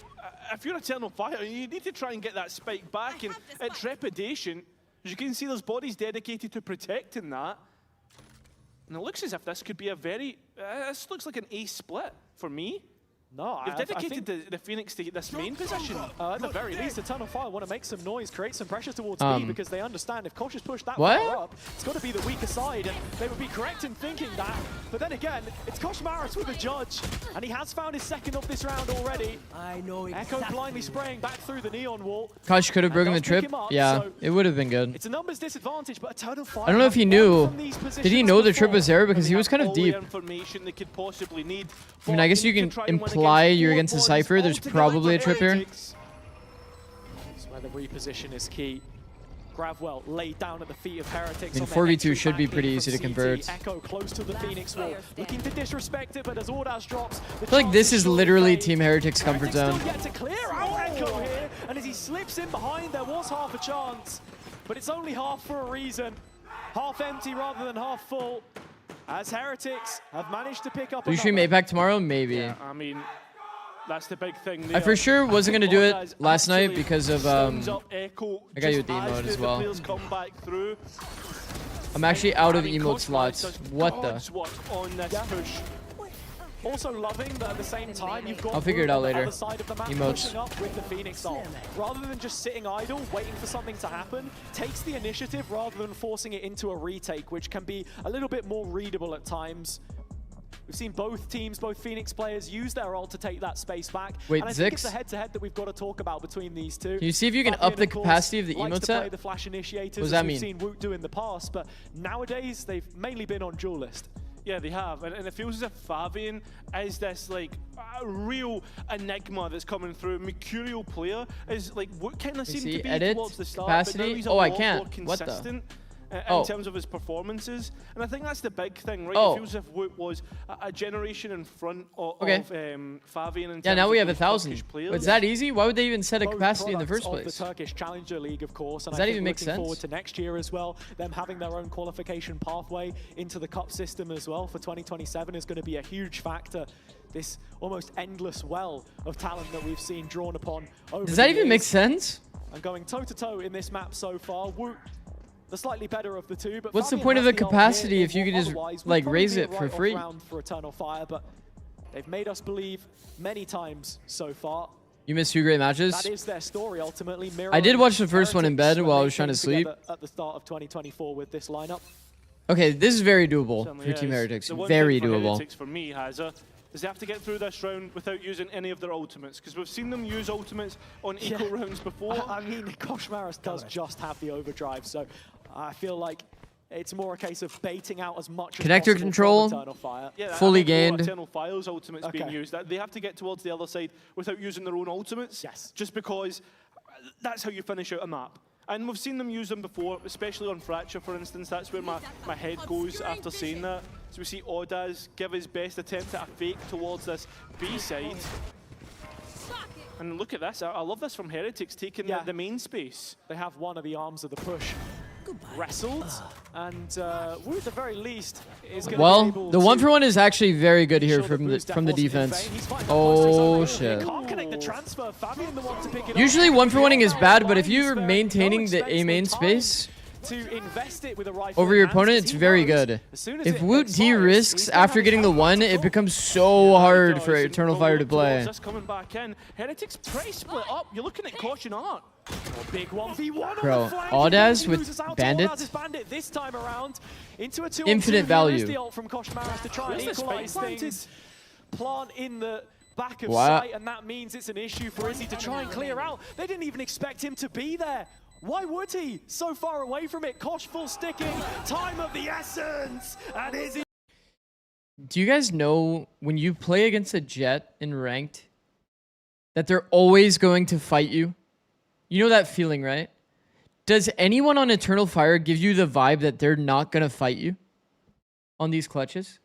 if you're Eternal Fire, you need to try and get that spike back, and it's trepidation. As you can see, there's bodies dedicated to protecting that. And it looks as if this could be a very, this looks like an ace split for me. No, They've dedicated the Phoenix to get this main position. At the very least, Eternal Fire want to make some noise, create some pressure towards B, because they understand if Kosh is pushed that What? far up, it's got to be the weaker side, and they would be correct in thinking that. But then again, it's Koshmaris with a judge, and he has found his second of this round already. I know Echo blindly spraying back through the neon wall. Kosh could have broken the does pick trip. him up, Yeah, so it would have been good. It's a numbers disadvantage, but Eternal Fire I don't know if he have knew. won from these Did he know the trip was there? Because he was kind of All deep. the information they could possibly need. I mean, I guess you can imply you're against a Cypher. There's probably a trip here. That's where the reposition is key. Gravwell laid down at the feet of Heretics. I mean, 4v2 should be pretty easy to convert. Echo close to the Phoenix wall, looking to disrespect it, but as Ordaz drops, I feel like this is literally Team Heretics' comfort zone. Still yet to clear out Echo here, and as he slips in behind, there was half a chance, but it's only half for a reason. Half empty rather than half full, as Heretics have managed to pick up. Do you stream APAC tomorrow? Maybe. Yeah, I mean, that's the big thing. I for sure wasn't going to do it last night because of, I got you with the emote as well. I'm actually out of emote slots. What the? Also loving that at the same time you've got I'll figure it out later. Emotes. Up with the Phoenix ult. Rather than just sitting idle, waiting for something to happen, takes the initiative rather than forcing it into a retake, which can be a little bit more readable at times. We've seen both teams, both Phoenix players, use their ult to take that space back. Wait, and I think it's a head-to-head that we've got to talk about between these two. Can you see if you can up the capacity of the emote set? The flash initiators, what does that we've mean? Seen Woot do in the past, but nowadays they've mainly been on duelist. Yeah, they have, and it feels as if Fabian is this like a real enigma that's coming through. Mercurial player is like what kind of seemed to be edit towards the start, capacity? but now he's a oh, I lot can't. more consistent. In terms of his performances, and I think that's the big thing, right? It feels as if Woot was a generation in front of Fabian. Yeah, now we have 1,000. It's that easy? Why would they even set a capacity in the first place? The Turkish Challenger League, of course. And Does that even make sense? Forward to next year as well, them having their own qualification pathway into the cup system as well for 2027 is going to be a huge factor. This almost endless well of talent that we've seen drawn upon over Does that even make sense? And going toe-to-toe in this map so far, Woot, the slightly better of the two, but what's the Fabian point of has the ult capacity here, if you could just like raise it for free? For Eternal Fire, but they've made us believe many times so far. You missed 2 great matches. That is their story ultimately. I did watch the first one in bed while I was trying to sleep. At the start of 2024 with this lineup. Okay, this is very doable for Team Heretics. Very doable. Heretics for me, Hazza, is they have to get through this round without using any of their ultimates, because we've seen them use ultimates on eco rounds before. I mean, Koshmaris does just have the overdrive, so I feel like it's more a case of baiting out as much connector as control, fully gained. Eternal Fire's ultimates being used. They have to get towards the other side without using their own ultimates. Yes. Just because that's how you finish out a map. And we've seen them use them before, especially on Fracture, for instance. That's where my head goes after saying that. So we see Ordaz give his best attempt at a fake towards this B side. And look at this. I love this from Heretics, taking the main space. They have one of the arms of the push wrestled, and Woot at the very least is going to be able the 1-for-1 is actually very good here from the defense. Oh shit. Can't connect the transfer. Fabian the one to pick it Usually up. 1-for-1ing is bad, but if you're maintaining the A main space to invest it with a rifle over your opponent, it's very good. If Woot de-risks after getting the 1, it becomes so hard for Eternal Fire to play. Just coming back in. Heretics pretty split up. You're looking at Caution Art. Big 1v1 Bro, on the flank. Ordaz with Bandit? Bandit this time around into a 2-on-2. Infinite value. The ult from Koshmaris to try and equalize things. Plant in the back of Wow. sight, and that means it's an issue for Izzy to try and clear out. They didn't even expect him to be there. Why would he? So far away from it. Kosh full sticking. Time of the essence. And Izzy. Do you guys know when you play against a Jet in ranked that they're always going to fight you? You know that feeling, right? Does anyone on Eternal Fire give you the vibe that they're not going to fight you on these clutches?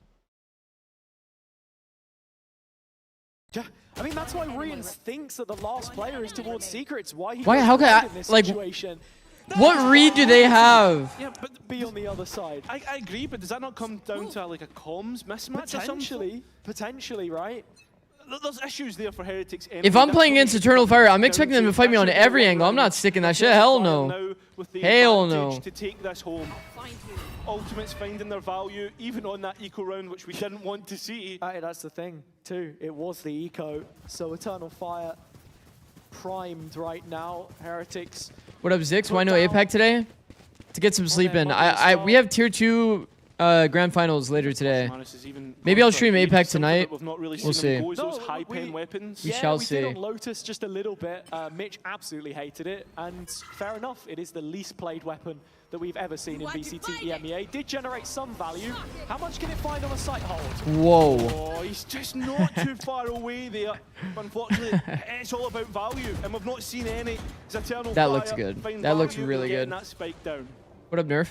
Yeah, I mean, that's why Rian thinks that the last player is towards Secrets. Why? How can I, in this like, situation. what read do they have? Yeah, but be on the other side. I agree, but does that not come down to like a comms mismatch or something? Potentially, right? There's issues there for Heretics. If I'm playing against Eternal Fire, I'm expecting them to fight me on every angle. I'm not sticking that shit. Hell no. Hell no. To take this home. Ultimates finding their value, even on that eco round, which we didn't want to see. That's the thing, too. It was the eco. So Eternal Fire primed right now. Heretics. What up, Zix? Why no APAC today? To get some sleep in. We have tier 2 grand finals later today. Maybe I'll stream APAC tonight. We'll see. We shall see. did on Lotus just a little bit. Mitch absolutely hated it, and fair enough. It is the least played weapon that we've ever seen in BCT EMEA. Did generate some value. How much can it find on a site hold? Whoa. Oh, he's just not too far away there. Unfortunately, it's all about value, and we've not seen any. That looks good. That looks really good. That spike down. What up, Nerf?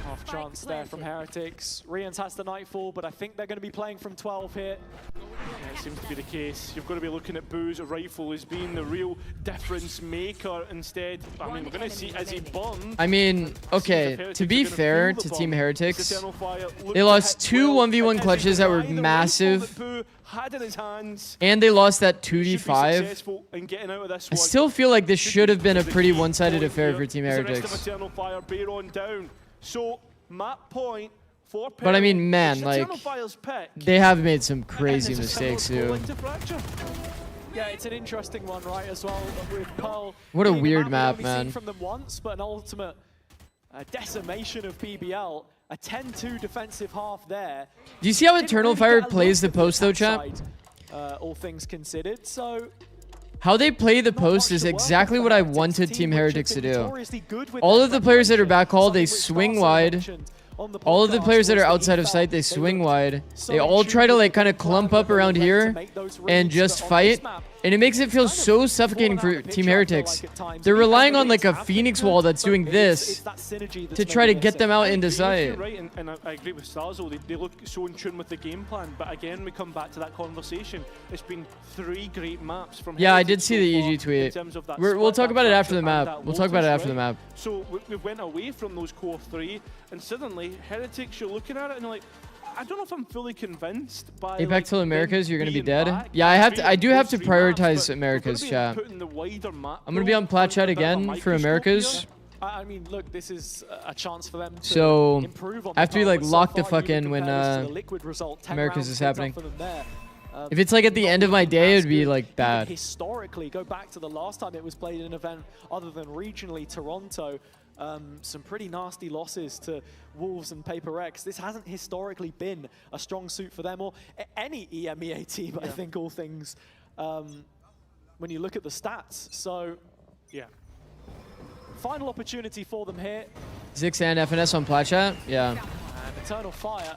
Half chance there from Heretics. Rian has the Nightfall, but I think they're going to be playing from 12 here. Yeah, it seems to be the case. You've got to be looking at Boo's rifle as being the real difference maker instead. I mean, we're going to see as he burned. I mean, okay, to be fair to Team Heretics, they lost 2 1v1 clutches that were massive, and they lost that 2v5. I still feel like this should have been a pretty one-sided affair for Team Heretics. So, map point for But I mean, man, like, they have made some crazy mistakes too. Yeah, it's an interesting one, right, as well, with Pearl. What a weird map, man. From them once, but an ultimate decimation of BBL. A 10-2 defensive half there. Do you see how Eternal Fire plays the post, though, chat? All things considered, so... How they play the post is exactly what I wanted Team Heretics to do. All of the players that are backhaul, they swing wide. All of the players that are outside of sight, they swing wide. They all try to like kind of clump up around here and just fight. And it makes it feel so suffocating for Team Heretics. They're relying on like a Phoenix wall that's doing this to try to get them out into sight. Right, and I agree with Starzo. They look so in tune with the game plan. But again, we come back to that conversation. It's been 3 great maps from Yeah, I Heretics did see the EG tweet. We'll talk about it after the map. We'll talk about it after the map. So we went away from those core 3, and suddenly Heretics, you're looking at it and you're like, I don't know if I'm fully convinced by Apex till Americas, you're gonna be dead. Yeah, I do have to prioritize Americas, chat. I'm gonna be on plat chat again for Americas. I mean, look, this is a chance for them to So improve on I have to be like so locked the far, fuck even in when compared to the Liquid result, 10 Americas rounds is picked up happening. for them there. If it's like at the end of my day, it'd be like Even bad. historically, go back to the last time it was played in an event other than regionally, Toronto. Some pretty nasty losses to Wolves and Paper X. This hasn't historically been a strong suit for them or any EMEA team, I think, all things, when you look at the stats. So, yeah. Final opportunity for them here. Zix and FNS on plat chat? Yeah. And Eternal Fire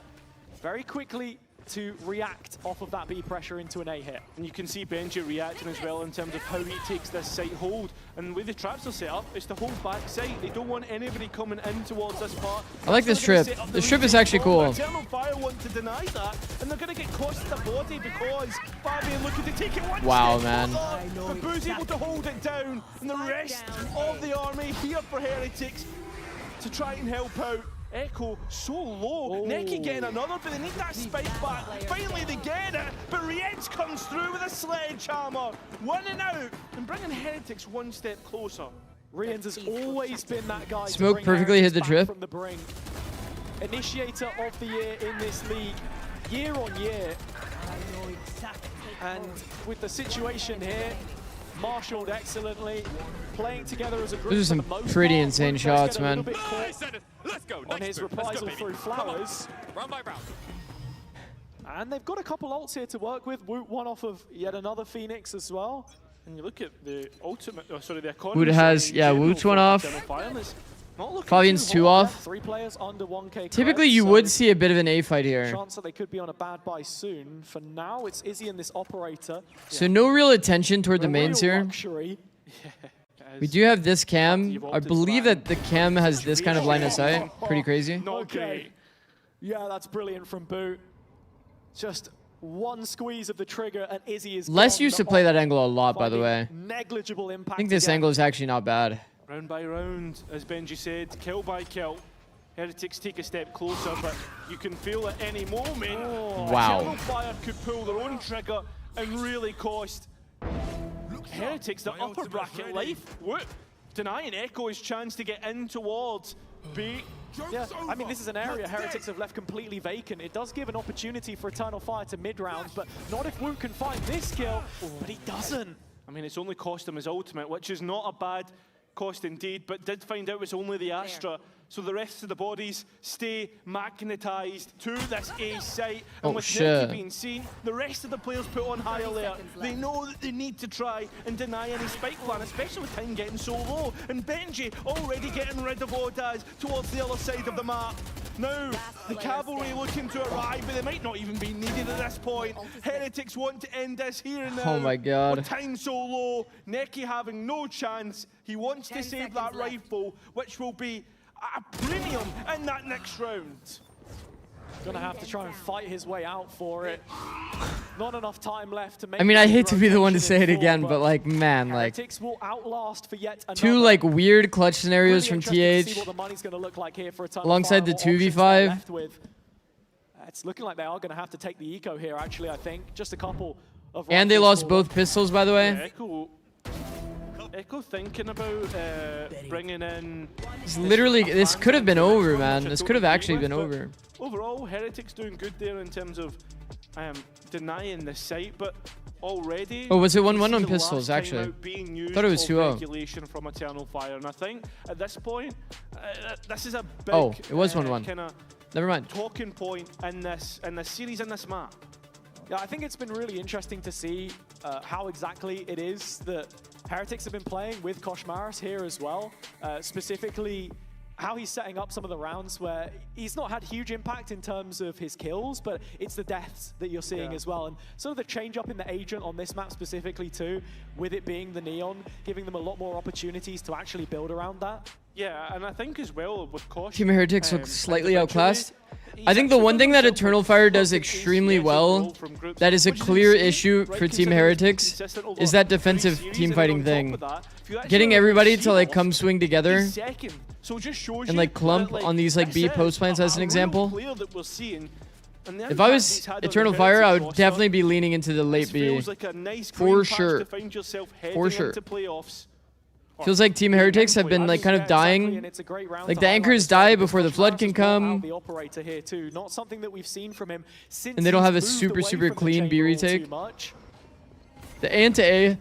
very quickly to react off of that B pressure into an A hit. And you can see Benji reacting as well in terms of how he takes this site hold. And the way the traps are set up, it's to hold back site. They don't want anybody coming in towards this part. I like this trip. This trip is actually cool. Eternal Fire want to deny that, and they're going to get caught to the body because Fabian looking to take it one Wow, step man. further. But Boo's able to hold it down, and the rest of the army here for Heretics to try and help out. Echo so low. Neki getting another, but they need that spike back. Finally they get it, but Rian comes through with a sledgehammer. 1 and out, and bringing Heretics 1 step closer. Rian has always been that guy. Smoke perfectly hit the trip. From the brink. Initiator of the year in this league, year on year. And with the situation here, marshaled excellently, playing together as a group. Those are some pretty insane shots, man. Let's go. On his reprisal through Flowers. Round by round. And they've got a couple ults here to work with. Woot one off of yet another Phoenix as well. And you look at the ultimate, the Woot has, yeah, Woot's one off. Fabian's 2 off. 3 players under 1k. Typically, you would see a bit of an A fight here. Chance that they could be on a bad buy soon. For now, it's Izzy and this operator. So no real attention toward the mains here. We do have this cam. I believe that the cam has this kind of line of sight. Pretty crazy. Okay. Yeah, that's brilliant from Boot. Just one squeeze of the trigger and Izzy is Les gone. used to play that angle a lot, by the way. Negligible impact. I think this angle is actually not bad. Round by round, as Benji said, kill by kill. Heretics take a step closer, but you can feel at any moment. Wow. Eternal Fire could pull their own trigger and really cost Heretics the upper bracket life. Whoop. Denying Echo his chance to get in towards B. Yeah, I mean, this is an area Heretics have left completely vacant. It does give an opportunity for Eternal Fire to mid-round, but not if Woot can find this kill, but he doesn't. I mean, it's only cost him his ultimate, which is not a bad cost indeed, but did find out it's only the Astra. so the rest of the bodies stay magnetized to this A site. And Oh, with shit. Neki being seen, the rest of the players put on high alert. They know that they need to try and deny any spike plan, especially with time getting so low. And Benji already getting rid of Odaz towards the other side of the map. Now, the cavalry looking to arrive, but they might not even be needed at this point. Heretics want to end this here and now. Oh my god. With time so low, Neki having no chance. He wants to save that rifle, which will be a premium in that next round. Gonna have to try and fight his way out for it. Not enough time left to make. I mean, I hate to be the one to rotation say it in full, again, but but like, man, like, Heretics will outlast for yet another. two like weird clutch scenarios Really from interesting to see TH. what the money's gonna look like here for Eternal Alongside Fire, the what options they're 2v5. left with. It's looking like they are gonna have to take the eco here. Actually, I think just a couple of. And they rifles lost for both pistols, by the way. Yeah, Echo thinking about bringing in. It's literally, this could have been over, man. This could have actually been over. Overall, Heretics doing good there in terms of denying the site, but already. Oh, was it 1-1 you see on the pistols, last actually? timeout being used Thought it was of 2-0. regulation from Eternal Fire, and I think at this point, this is a big. Oh, it was 1-1. Kinda Never mind. talking point in this series, in this map. Yeah, I think it's been really interesting to see how exactly it is that Heretics have been playing with Koshmaris here as well. Specifically, how he's setting up some of the rounds where he's not had huge impact in terms of his kills, but it's the deaths that you're seeing as well. And sort of the change up in the agent on this map specifically too, with it being the Neon, giving them a lot more opportunities to actually build around that. Yeah, and I think as well with Kosh. Team Heretics look slightly outclassed. I think the one thing that Eternal Fire does extremely well, that is a clear issue for Team Heretics, is that defensive team fighting thing. Getting everybody to like come swing together and like clump on these like B post plants as an example. If I was Eternal Fire, I would definitely be leaning into the late B. For sure. For sure. Feels like Team Heretics have been like kind of dying. Like the anchors die before the flood can come. The operator here too, not something that we've seen from him since. And they don't have a he's moved super away from the clean B chamber all retake. too much. The A into A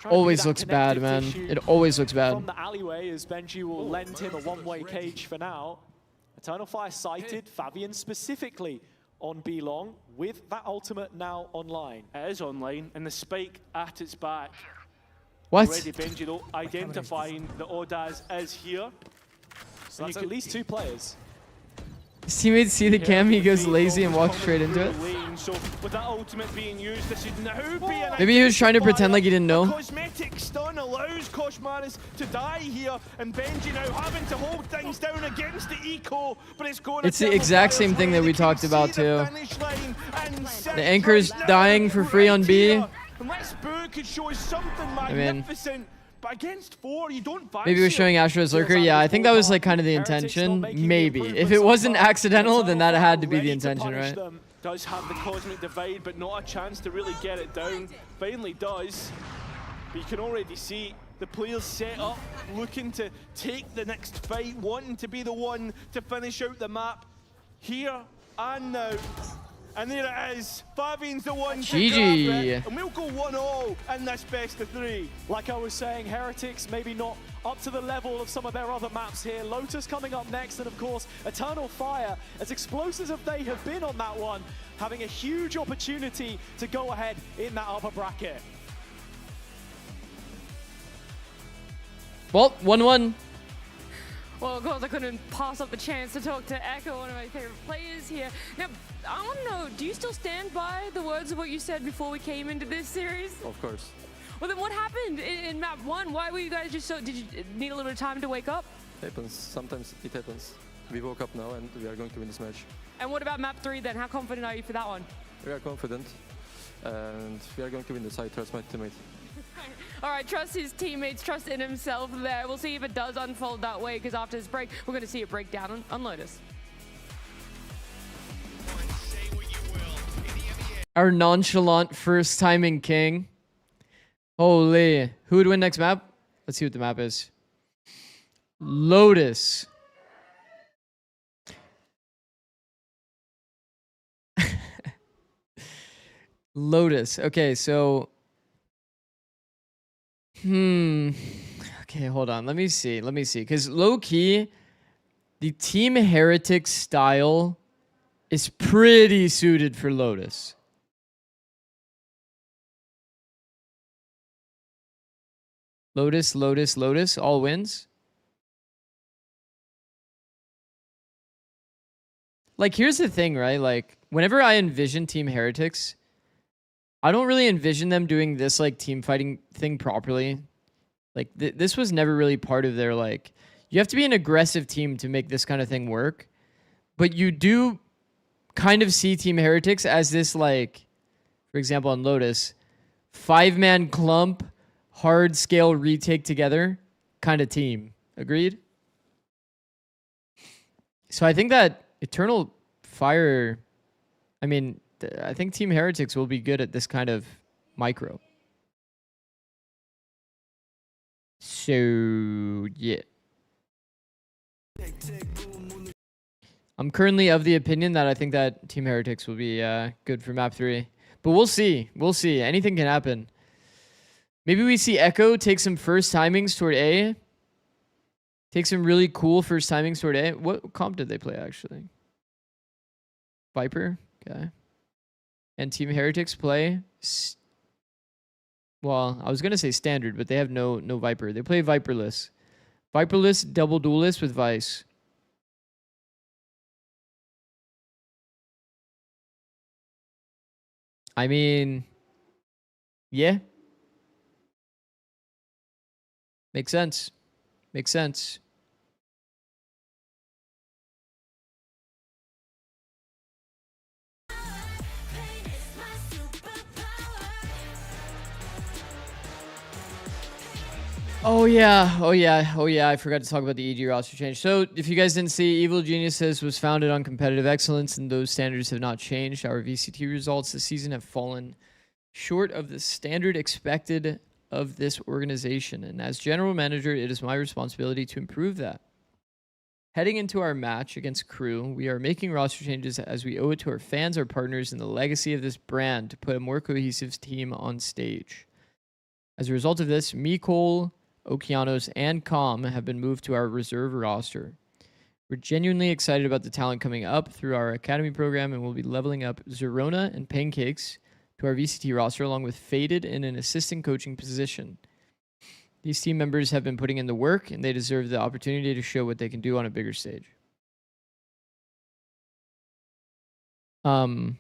always looks bad, man. It always looks bad. From the alleyway, as Benji will lend him a one-way cage for now. Eternal Fire sighted Fabian specifically on B long with that ultimate now online. It is online, and the spike at its back. What? Already Benji though, identifying the Odaz is here. So that's at least 2 players. His teammates see the cam, he goes lazy and walks straight into it. So with that ultimate being used, this should now be an Maybe he was trying to pretend like he didn't know. cosmetic stun allows Koshmaris to die here, and Benji now having to hold things down against the eco, but it's going. It's the exact same thing that we talked about too. The anchor's dying for free on B. And this book could show us something magnificent. But against 4, you don't fancy Maybe we're showing Astro's Lurker. Yeah, I think that was like kind of the intention. Maybe. If it wasn't accidental, then that had to be the intention, right? Does have the cosmic divide, but not a chance to really get it down. Finally does. But you can already see the players set up, looking to take the next fight, wanting to be the one to finish out the map here and now. And there it is. Fabian's the one to grab it. And we'll go 1-0 in this best of 3. Like I was saying, Heretics maybe not up to the level of some of their other maps here. Lotus coming up next, and of course, Eternal Fire, as explosive as they have been on that one, having a huge opportunity to go ahead in that upper bracket. Well, 1-1. Well, of course, I couldn't pass up the chance to talk to Echo, one of my favorite players here. Now, I want to know, do you still stand by the words of what you said before we came into this series? Of course. Well, then what happened in map 1? Why were you guys just so... Did you need a little bit of time to wake up? It happens. Sometimes it happens. We woke up now and we are going to win this match. And what about map 3 then? How confident are you for that one? We are confident. And we are going to win this. I trust my teammate. All right, trust his teammates, trust in himself there. We'll see if it does unfold that way, because after this break, we're going to see it break down on Lotus. Our nonchalant first time in King. Holy. Who would win next map? Let's see what the map is. Lotus. Lotus. Okay, so... Okay, hold on. Let me see. Because low-key, the Team Heretics style is pretty suited for Lotus. Lotus, Lotus, Lotus, all wins. Like, here's the thing, right? Like, whenever I envision Team Heretics, I don't really envision them doing this, like, team fighting thing properly. Like, this was never really part of their, like... You have to be an aggressive team to make this kind of thing work. But you do kind of see Team Heretics as this, like... For example, on Lotus, 5-man clump, hard scale retake together kind of team. Agreed? So I think that Eternal Fire... I mean, I think Team Heretics will be good at this kind of micro. So, yeah. I'm currently of the opinion that I think that Team Heretics will be good for map 3. But we'll see. We'll see. Anything can happen. Maybe we see Echo take some first timings toward A. Take some really cool first timings toward A. What comp did they play, actually? Viper? Okay. And Team Heretics play... Well, I was going to say standard, but they have no Viper. They play Viperless. Viperless, double duelist with Vice. I mean... Yeah. Makes sense. Makes sense. Oh yeah, oh yeah, oh yeah, I forgot to talk about the EG roster change. So if you guys didn't see, Evil Geniuses was founded on competitive excellence and those standards have not changed. Our VCT results this season have fallen short of the standard expected of this organization. And as general manager, it is my responsibility to improve that. Heading into our match against Crew, we are making roster changes as we owe it to our fans, our partners, and the legacy of this brand to put a more cohesive team on stage. As a result of this, Mikol, Okeanos, and Com have been moved to our reserve roster. We're genuinely excited about the talent coming up through our academy program, and we'll be leveling up Zerona and Pancakes to our VCT roster, along with Faded in an assistant coaching position. These team members have been putting in the work, and they deserve the opportunity to show what they can do on a bigger stage. I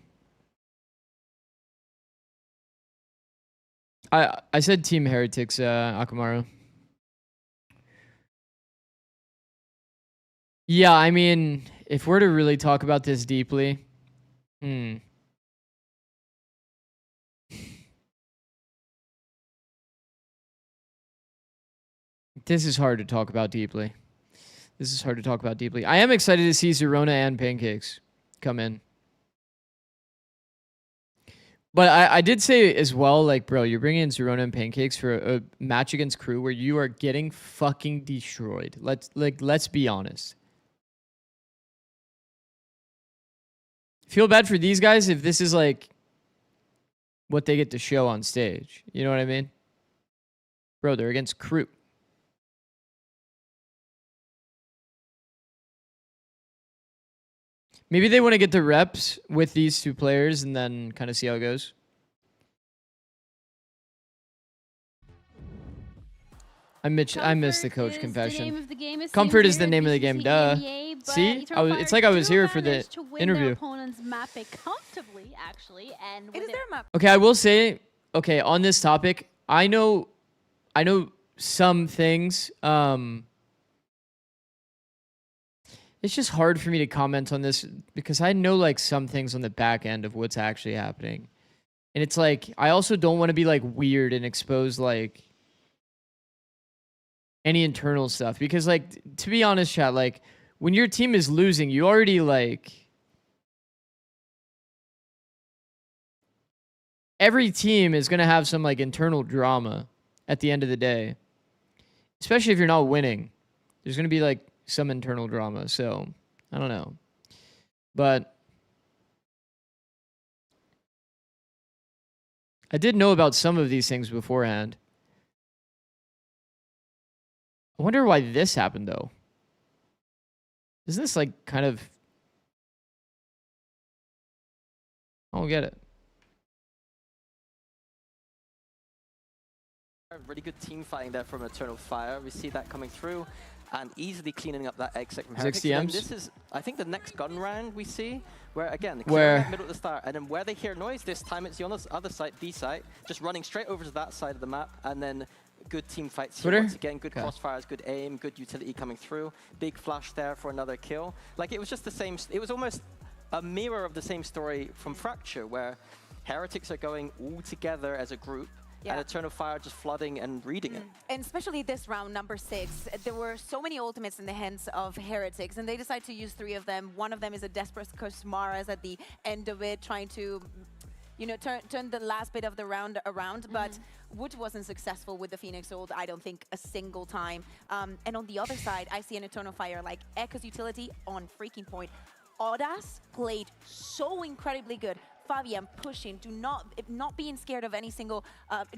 said Team Heretics, Akamaru. Yeah, I mean, if we're to really talk about this deeply, this is hard to talk about deeply. This is hard to talk about deeply. I am excited to see Zerona and Pancakes come in. But I did say as well, like, bro, you're bringing in Zerona and Pancakes for a match against Crew where you are getting fucking destroyed. Let's be honest. Feel bad for these guys if this is like what they get to show on stage. You know what I mean? Bro, they're against Crew. Maybe they want to get the reps with these two players and then kind of see how it goes. I missed the coach confession. Comfort is the name of the game, duh. See? It's like I was here for the interview. Okay, I will say, okay, on this topic, I know some things. It's just hard for me to comment on this because I know like some things on the back end of what's actually happening. And it's like, I also don't want to be like weird and expose like any internal stuff because like, to be honest, chat, like when your team is losing, you already like, every team is going to have some like internal drama at the end of the day, especially if you're not winning. There's going to be like some internal drama, so I don't know. But I did know about some of these things beforehand. I wonder why this happened, though. Isn't this like kind of... I don't get it. Really good team fighting there from Eternal Fire. We see that coming through and easily cleaning up that exec from Heretics. And this is, I think, the next gun round we see, where again, clearing middle at the start, and then where they hear noise, this time it's the other side, B site, just running straight over to that side of the map, and then good team fights here once again, good crossfires, good aim, good utility coming through, big flash there for another kill. Like, it was just the same, it was almost a mirror of the same story from Fracture, where Heretics are going all together as a group, and Eternal Fire just flooding and reading it. And especially this round, number 6, there were so many ultimates in the hands of Heretics, and they decided to use 3 of them. One of them is a desperate Koshmara's at the end of it, trying to, you know, turn the last bit of the round around, but Wood wasn't successful with the Phoenix ult, I don't think, a single time. And on the other side, I see an Eternal Fire like Echo's utility on freaking point. Audas played so incredibly good. Fabian pushing, not being scared of any single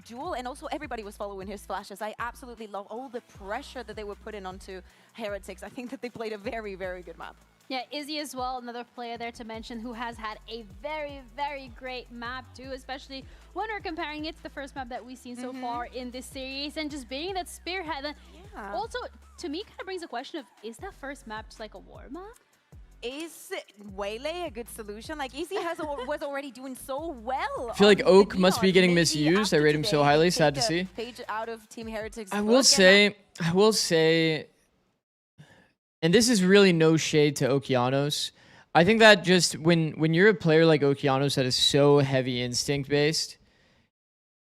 duel, and also everybody was following his flashes. I absolutely love all the pressure that they were putting onto Heretics. I think that they played a very, very good map. Yeah, Izzy as well, another player there to mention who has had a very, very great map too, especially when we're comparing it to the first map that we've seen so far in this series, and just being that spearhead. Also, to me, kind of brings a question of, is that first map just like a war map? Is Waylay a good solution? Like, Easy was already doing so well. I feel like Oak must be getting misused. I rate him so highly. Sad to see. Page out of Team Heretics. I will say, and this is really no shade to Okeanos. I think that just when you're a player like Okeanos that is so heavy instinct based,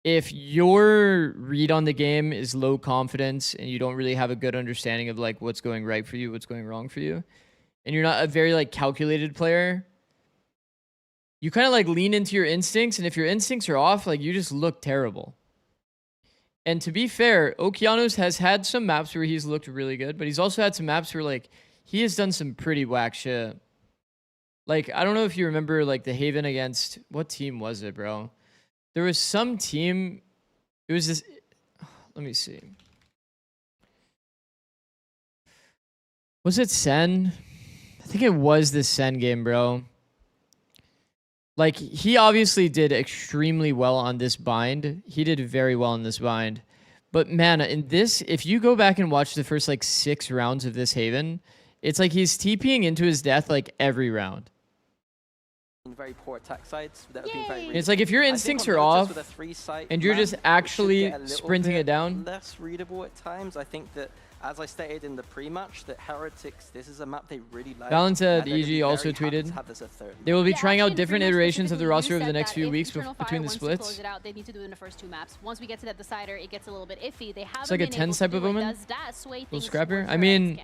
if your read on the game is low confidence and you don't really have a good understanding of like what's going right for you, what's going wrong for you, and you're not a very like calculated player, you kind of like lean into your instincts, and if your instincts are off, like you just look terrible. And to be fair, Okeanos has had some maps where he's looked really good, but he's also had some maps where like he has done some pretty whack shit. Like, I don't know if you remember like the Haven against, what team was it, bro? There was some team, it was this, let me see. Was it Sen? I think it was the Sen game, bro. Like, he obviously did extremely well on this bind. He did very well in this bind. But man, in this, if you go back and watch the first like 6 rounds of this Haven, it's like he's TPing into his death like every round. Very poor attack sides. That would be very it's like if your instincts are off and you're just actually sprinting it down. Less readable at times. I think that, as I stated in the pre-match, that Heretics, this is a map they really like. Valentin EG also tweeted, they will be trying out different iterations of the roster over the next few weeks between the splits. Close it out, they need to do it in the first 2 maps. Once we get to that decider, it gets a little bit iffy. They haven't it's like a 10 type of woman. Little scrapper. I mean,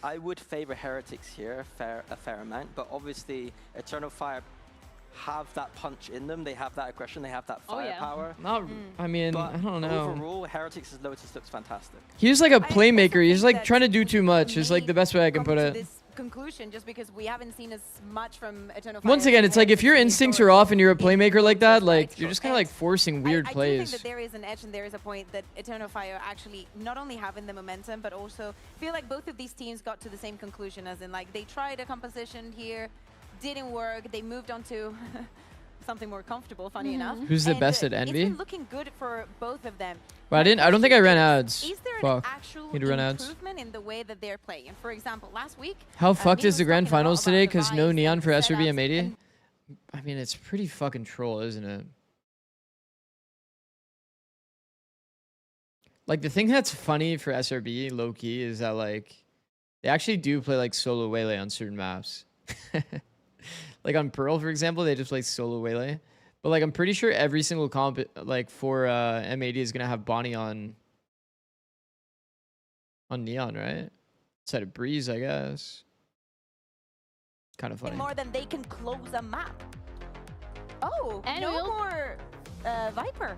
I would favor Heretics here a fair amount, but obviously Eternal Fire have that punch in them. They have that aggression. They have that firepower. Not, I mean, but I don't know. Overall, Heretics' Lotus looks fantastic. He's like a playmaker. He's like trying to do too much. Is like the best way I can put it. This conclusion, just because we haven't seen as much from Eternal Fire. Once again, it's like if your instincts are off and you're a playmaker like that, like you're just kind of like forcing weird plays. I do think that there is an edge and there is a point that Eternal Fire actually not only having the momentum, but also feel like both of these teams got to the same conclusion, as in like they tried a composition here, didn't work, they moved on to something more comfortable, funny enough. Who's the best at Envy? It's been looking good for both of them. Well, I don't think I ran ads. Is there Fuck. an actual Need to run ads. improvement in the way that they're playing? For example, last week... How fucked is the grand finals today? Because no neon for SRB M80? I mean, it's pretty fucking troll, isn't it? Like, the thing that's funny for SRB, low-key, is that, like, they actually do play, like, solo Waylay on certain maps. Like, on Pearl, for example, they just play solo Waylay. But, like, I'm pretty sure every single comp, like, for M80 is going to have Bonnie on Neon, right? Outside of Breeze, I guess. Kind of funny. More than they can close a map. Oh, and no more Viper.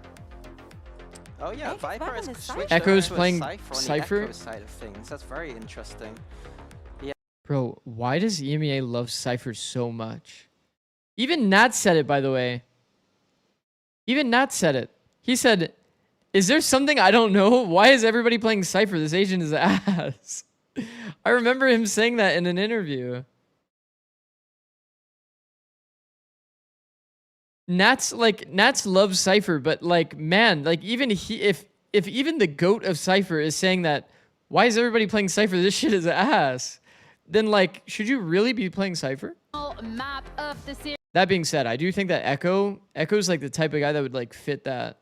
Oh yeah, Viper is switched Echo's over to playing Cypher. Cypher. On the Echo side of things. That's very interesting. Bro, why does EMEA love Cypher so much? Even Nat said it, by the way. Even Nat said it. He said, is there something I don't know? Why is everybody playing Cypher? This agent is ass. I remember him saying that in an interview. Nats loves Cypher, but like, man, like even if even the GOAT of Cypher is saying that, why is everybody playing Cypher? This shit is ass. Then like, should you really be playing Cypher? Map of the series. That being said, I do think that Echo's like the type of guy that would like fit that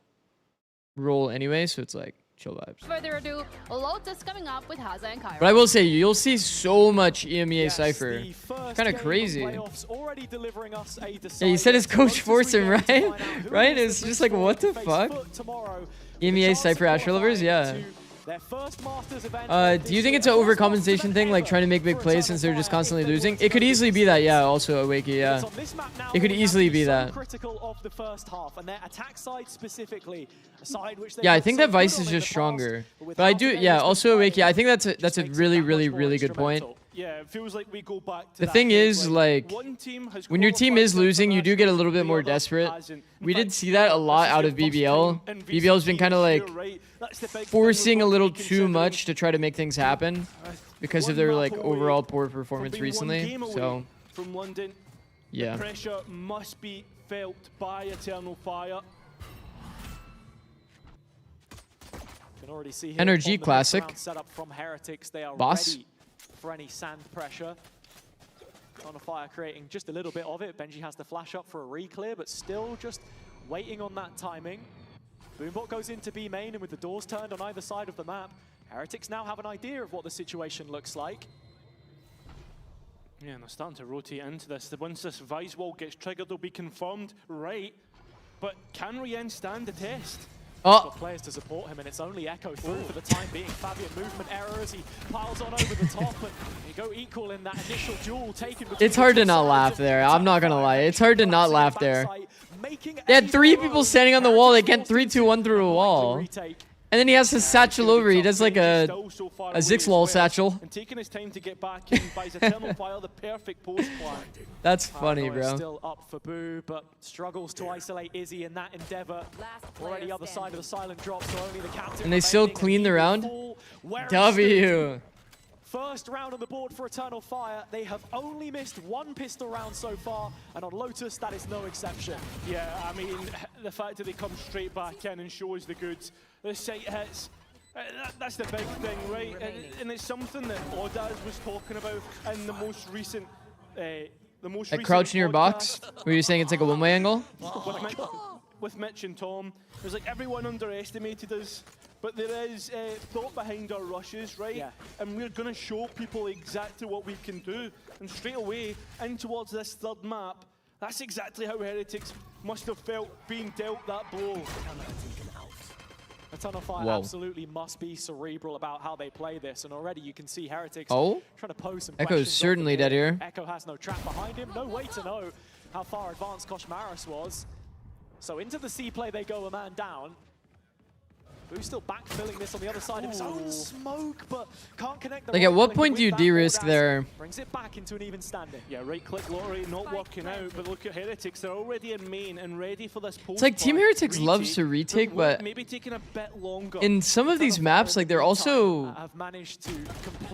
role anyway, so it's like chill vibes. Further ado, Lotus coming up with Haza and Kyra. But I will say, you'll see so much EMEA Cypher. Kind of crazy. Yeah, you said his coach forced him, right? Right? It's just like, what the fuck? EMEA Cypher Astro Lovers? Yeah. Do you think it's an overcompensation thing, like trying to make big plays since they're just constantly losing? It could easily be that, yeah, also Awakey, yeah. It could easily be that. Yeah, I think that Vice is just stronger. But I do, yeah, also Awakey, I think that's a really, really, really good point. Yeah, it feels like we go back to the thing is, like, when your team is losing, you do get a little bit more desperate. We did see that a lot out of BBL. BBL's been kind of like forcing a little too much to try to make things happen because of their like overall poor performance recently. So, yeah. The pressure must be felt by Eternal Fire. Can already see Energy Classic. Setup from Heretics. They are Boss. ready for any sand pressure. On a fire creating just a little bit of it. Benji has the flash up for a re-clear, but still just waiting on that timing. Boombot goes into B main, and with the doors turned on either side of the map, Heretics now have an idea of what the situation looks like. Yeah, and they're starting to rotate into this. Once this Vice wall gets triggered, they'll be confirmed right. But can Rian stand the test? Got players to support him, and it's only Echo through for the time being. Fabian movement error as he piles on over the top, and you go equal in that initial duel taken. It's hard to not laugh there. I'm not gonna lie. It's hard to not laugh there. They had 3 people standing on the wall. They can't 3-2-1 through a wall. And then he has his satchel over. He does like a Zixlol satchel. And taking his time to get back in buys Eternal Fire the perfect post plan. That's funny, bro. Still up for Boo, but struggles to isolate Izzy in that endeavor. Already other side of the silent drop, so only the captain. And they still clean the round. W. First round on the board for Eternal Fire. They have only missed 1 pistol round so far, and on Lotus, that is no exception. Yeah, I mean, the fact that they come straight back in and shows the goods. The sight hits, that's the big thing, right? And it's something that Odaz was talking about in the most recent, Like crouch near box? Were you saying it's like a one-way angle? With Mitch and Tom, it was like everyone underestimated us, but there is thought behind our rushes, right? Yeah. And we're going to show people exactly what we can do. And straight away, in towards this third map, that's exactly how Heretics must have felt being dealt that blow. Eternal Fire absolutely must be cerebral about how they play this, and already you can see Heretics trying to pose some Echo's certainly dead here. Echo has no trap behind him, no way to know how far advanced Koshmaris was. So into the C play they go, a man down. Who's still backfilling this on the other side of his own smoke, but can't connect the like at what point do you de-risk there? Brings it back into an even standing. Yeah, right click lottery not working out, but look at Heretics, they're already in main and ready for this post. It's like Team Heretics loves to retake, but maybe taking a bit longer. In some of these maps, like they're also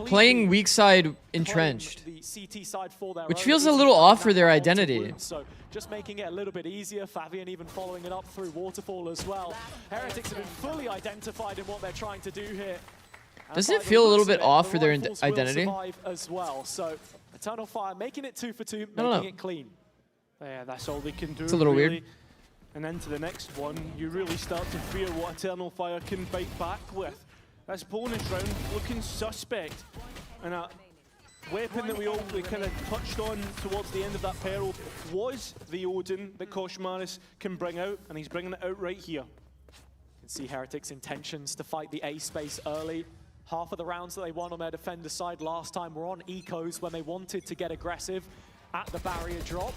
playing weak side entrenched, which feels a little off for their identity. So just making it a little bit easier. Fabian even following it up through Waterfall as well. Heretics have been fully identified in what they're trying to do here. Doesn't it feel a little bit off for their identity? As well. So Eternal Fire making it 2 for 2, making it clean. Yeah, that's all they can do. It's a little weird. And into the next one, you really start to fear what Eternal Fire can bite back with. This bonus round looking suspect. And a weapon that we kind of touched on towards the end of that peril was the Odin that Koshmaris can bring out, and he's bringing it out right here. You can see Heretics' intentions to fight the A space early. Half of the rounds that they won on their defender side last time were on ecos when they wanted to get aggressive at the barrier drop.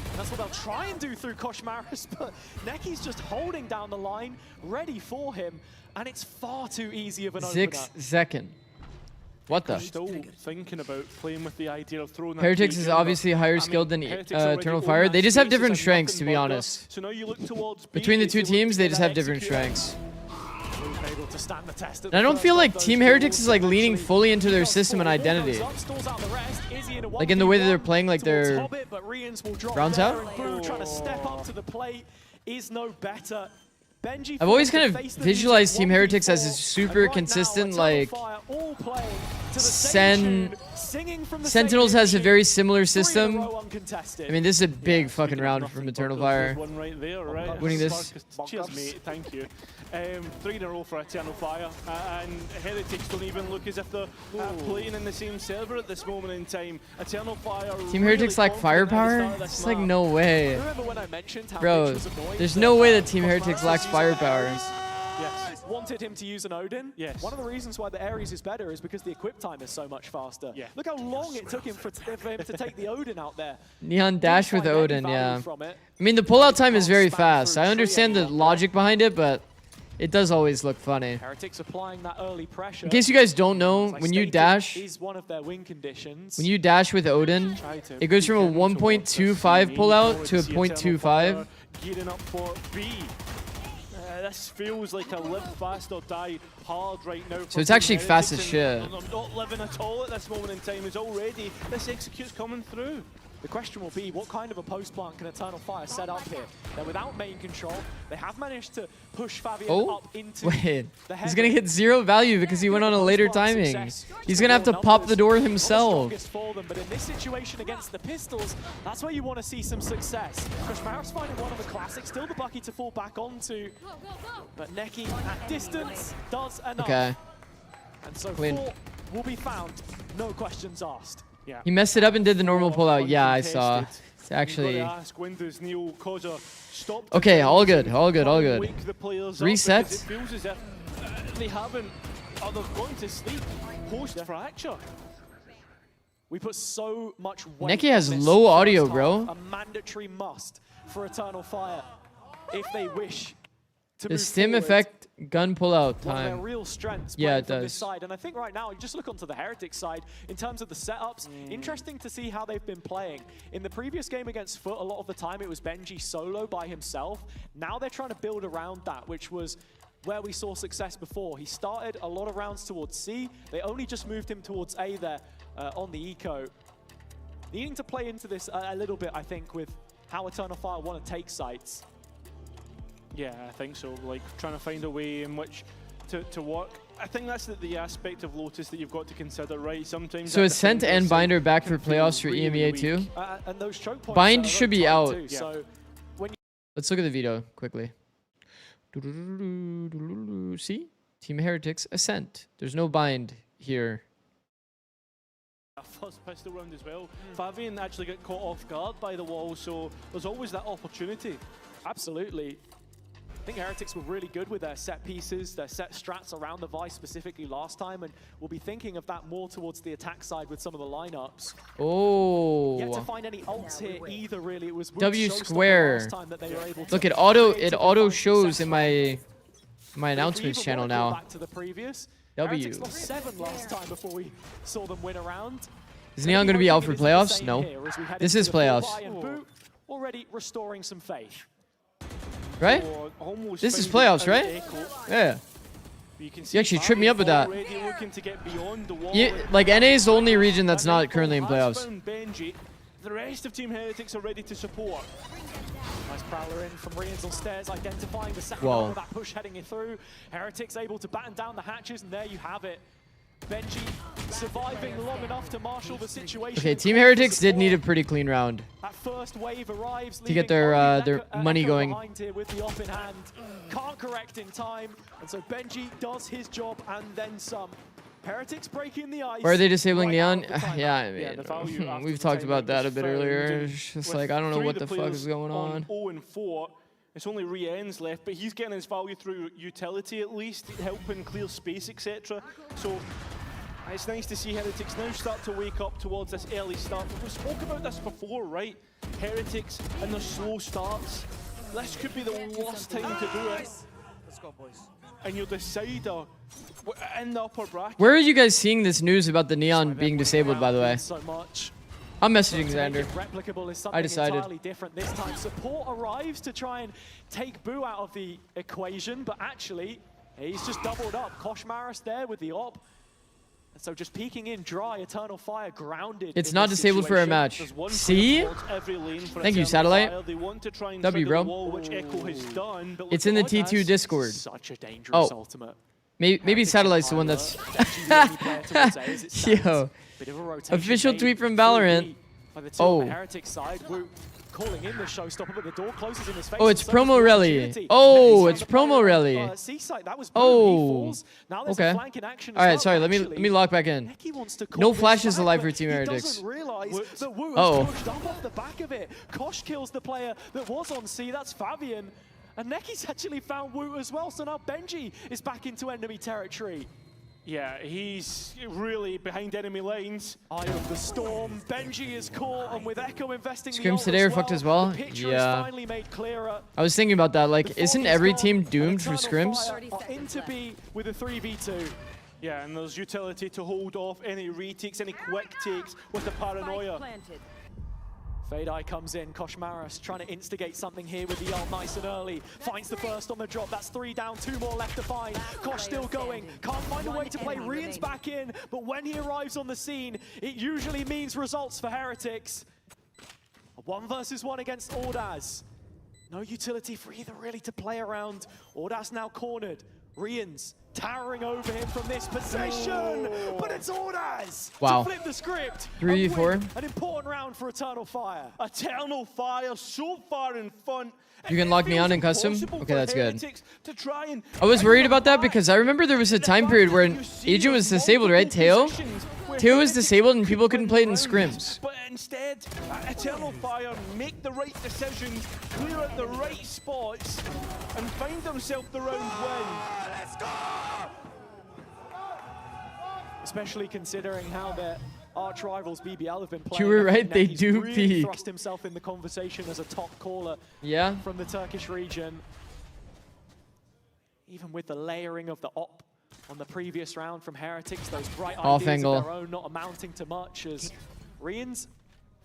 And that's what they'll try and do through Koshmaris, but Neki's just holding down the line, ready for him, and it's far too easy of an opener. 6 seconds. What the? Still thinking about playing with the idea of throwing that Heretics is obviously higher skilled than Eternal Fire. They just have different strengths, to be honest. So now you look towards between the two teams, they just have different strengths. able to stand the test. And I don't feel like Team Heretics is like leaning fully into their system and identity. Like in the way that they're playing, like their rounds out. Trying to step up to the plate is no better. I've always kind of visualized Team Heretics as a super consistent, like, Sentinels has a very similar system. I mean, this is a big fucking round from Eternal Fire. Winning this. Cheers, mate. Thank you. 3 in a row for Eternal Fire, and Heretics don't even look as if they're playing in the same server at this moment in time. Eternal Fire. Team Heretics lack firepower? It's like no way. Bro, there's no way that Team Heretics lacks firepower. Yes. Wanted him to use an Odin. Yes. One of the reasons why the Ares is better is because the equip time is so much faster. Yeah. Look how long it took him for him to take the Odin out there. Neon dash with Odin, yeah. I mean, the pullout time is very fast. I understand the logic behind it, but it does always look funny. Heretics applying that early pressure. In case you guys don't know, when you dash, is one of their win conditions. When you dash with Odin, it goes from a 1.25 pullout to a 0.25. Gearing up for B. This feels like a live fast or die hard right now. So it's actually fast as shit. I'm not living at all at this moment in time. Is already this execute's coming through. The question will be, what kind of a post plant can Eternal Fire set up here? They're without main control. They have managed to push Fabian up into wait. He's going to get 0 value because he went on a later timing. He's going to have to pop the door himself. For them, but in this situation against the Pistols, that's where you want to see some success. Koshmarov's finding one of the classics, still the Bucky to fall back onto. But Neki at distance does enough. Okay. And so 4 will be found, no questions asked. Yeah. He messed it up and did the normal pullout. Yeah, I saw. It's actually... Okay, all good, all good, all good. Reset. They haven't. Oh, they're going to sleep post-fracture. We put so much weight. Neki has low audio, bro. A mandatory must for Eternal Fire if they wish to the move stim forward. Effect gun pullout time. One of their real strengths it from does. this side. And I think right now, you just look onto the Heretics side, in terms of the setups, interesting to see how they've been playing. In the previous game against Foot, a lot of the time it was Benji solo by himself. Now they're trying to build around that, which was where we saw success before. He started a lot of rounds towards C. They only just moved him towards A there on the eco. Needing to play into this a little bit, I think, with how Eternal Fire want to take sites. Yeah, I think so. Like, trying to find a way in which to work. I think that's the aspect of Lotus that you've got to consider, right? Sometimes. So is Scent and Binder back for playoffs for EMEA too? And those choke points Bind should be out. Too, so when let's look at the veto quickly. See? Team Heretics, Ascent. There's no bind here. First pistol round as well. Fabian actually got caught off guard by the wall, so there's always that opportunity. Absolutely. I think Heretics were really good with their set pieces, their set strats around the Vice specifically last time, and we'll be thinking of that more towards the attack side with some of the lineups. Oh. Yet to find any ults here either, really. It was W square. Look, it auto shows in my announcements channel now. Back to the previous. W. Heretics lost 7 last time before we saw them win a round. Is Neon going to be out for playoffs? No. This is playoffs. Already restoring some faith. Right? This is playoffs, right? Yeah. You actually tripped me up with that. Like, NA is the only region that's not currently in playoffs. The rest of Team Heretics are ready to support. Nice prowler in from Rian's on stairs, identifying the second half of that push heading it through. Heretics able to batten down the hatches, and there you have it. Benji surviving long enough to marshal the situation. Okay, Team Heretics did need a pretty clean round that first wave arrives, to get their money going. Here with the off in hand. Can't correct in time, and so Benji does his job and then some. Heretics breaking the ice. Or are they disabling Neon? Yeah, I mean, we've talked about that a bit earlier. It's just like, I don't know what the fuck is going on. 0-4. It's only Rian's left, but he's getting his value through utility at least, helping clear space, etc. So it's nice to see Heretics now start to wake up towards this early start. We spoke about this before, right? Heretics and their slow starts. This could be the worst time to do it. Let's go, boys. And your decider in the upper bracket. Where are you guys seeing this news about the Neon being disabled, by the way? So much. I'm messaging Xander. Replicable is something I decided. entirely different this time. Support arrives to try and take Boo out of the equation, but actually He's just doubled up. Koshmaris there with the op. And so just peeking in dry, Eternal Fire grounded. It's not disabled for a match. See? Thank you, Satellite. W, bro. It's in the T2 Discord. Such a dangerous ultimate. Maybe Satellite's the one that's... Yo. Official tweet from Valorant. Oh. Calling in the showstopper, but the door closes in his face. Oh, it's promo rally. Oh, it's promo rally. Oh, okay. All right, sorry. Let me lock back in. No flashes alive for Team Heretics. Oh. Off the back of it. Kosh kills the player that was on C. That's Fabian, and Necky's actually found Woot as well. So now Benji is back into enemy territory. Yeah, he's really behind enemy lanes. Eye of the Storm. Benji is caught, and with Echo investing Scrims today are fucked as well? Yeah. I was thinking about that. Like, isn't every team doomed for scrims? Into B with a 3v2. Yeah, and there's utility to hold off any retakes, any quick takes with the paranoia. Fade-Eye comes in, Koshmaris trying to instigate something here with the ult nice and early. Finds the first on the drop, that's 3 down, 2 more left to find. Kosh still going, can't find a way to play. Rian's back in, but when he arrives on the scene, it usually means results for Heretics. A 1 versus 1 against Ordaz. No utility for either really to play around. Ordaz now cornered. Rian's towering over him from this position, but it's Ordaz to flip the script. 3v4. An important round for Eternal Fire. Eternal Fire so far in front. You can lock me on in custom? Okay, that's good. I was worried about that because I remember there was a time period where an agent was disabled, right? Teo? Teo was disabled and people couldn't play it in scrims. But instead, Eternal Fire make the right decisions, clear out the right spots, and find themselves the round win. Let's go! Especially considering how their arch rivals BBL have been playing. You were right, they He's do really peak. Thrust himself in the conversation as a top caller from the Turkish region. Even with the layering of the op on the previous round from Heretics, those bright Off ideas angle. of their own not amounting to much as Rian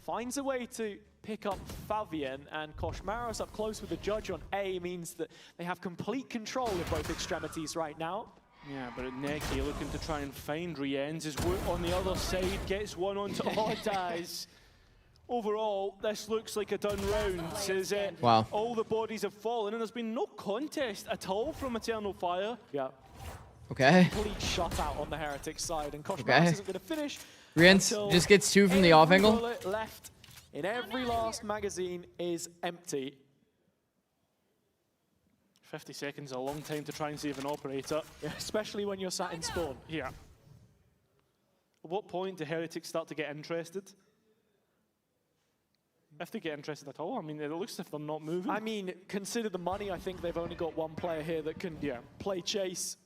finds a way to pick up Fabian, and Koshmaris up close with the judge on A means that they have complete control of both extremities right now. Yeah, but Neki looking to try and find Rien's. His Woot on the other side gets one onto Ordaz. Overall, this looks like a done round. Says wow. All the bodies have fallen, and there's been no contest at all from Eternal Fire. Yeah. Okay. Complete shutout on the Heretics side, and Koshmaris isn't going to finish. Rian just gets 2 from the off angle. Bullet left in every last magazine is empty. 50 seconds, a long time to try and save an operator. Yeah, especially when you're sat in spawn. Yeah. At what point do Heretics start to get interested? If they get interested at all, I mean, it looks as if they're not moving. I mean, consider the money. I think they've only got 1 player here that can play chase.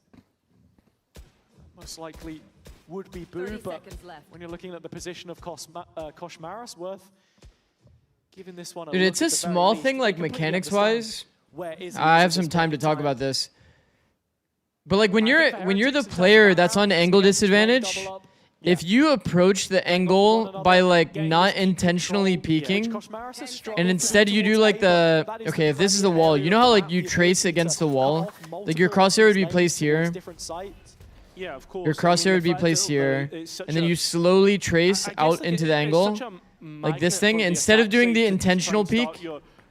Most likely would be Boo, but when you're looking at the position of Koshmaris, worth giving this one a Dude, it's a small thing, like mechanics-wise. I have some time to talk about this. But like when you're the player that's on angle disadvantage, if you approach the angle by like not intentionally peeking, and instead you do like the, okay, if this is the wall, you know how like you trace against the wall? Like your crosshair would be placed here. Yeah, of course. Your crosshair would be placed here, and then you slowly trace out into the angle, like this thing, instead of doing the intentional peek.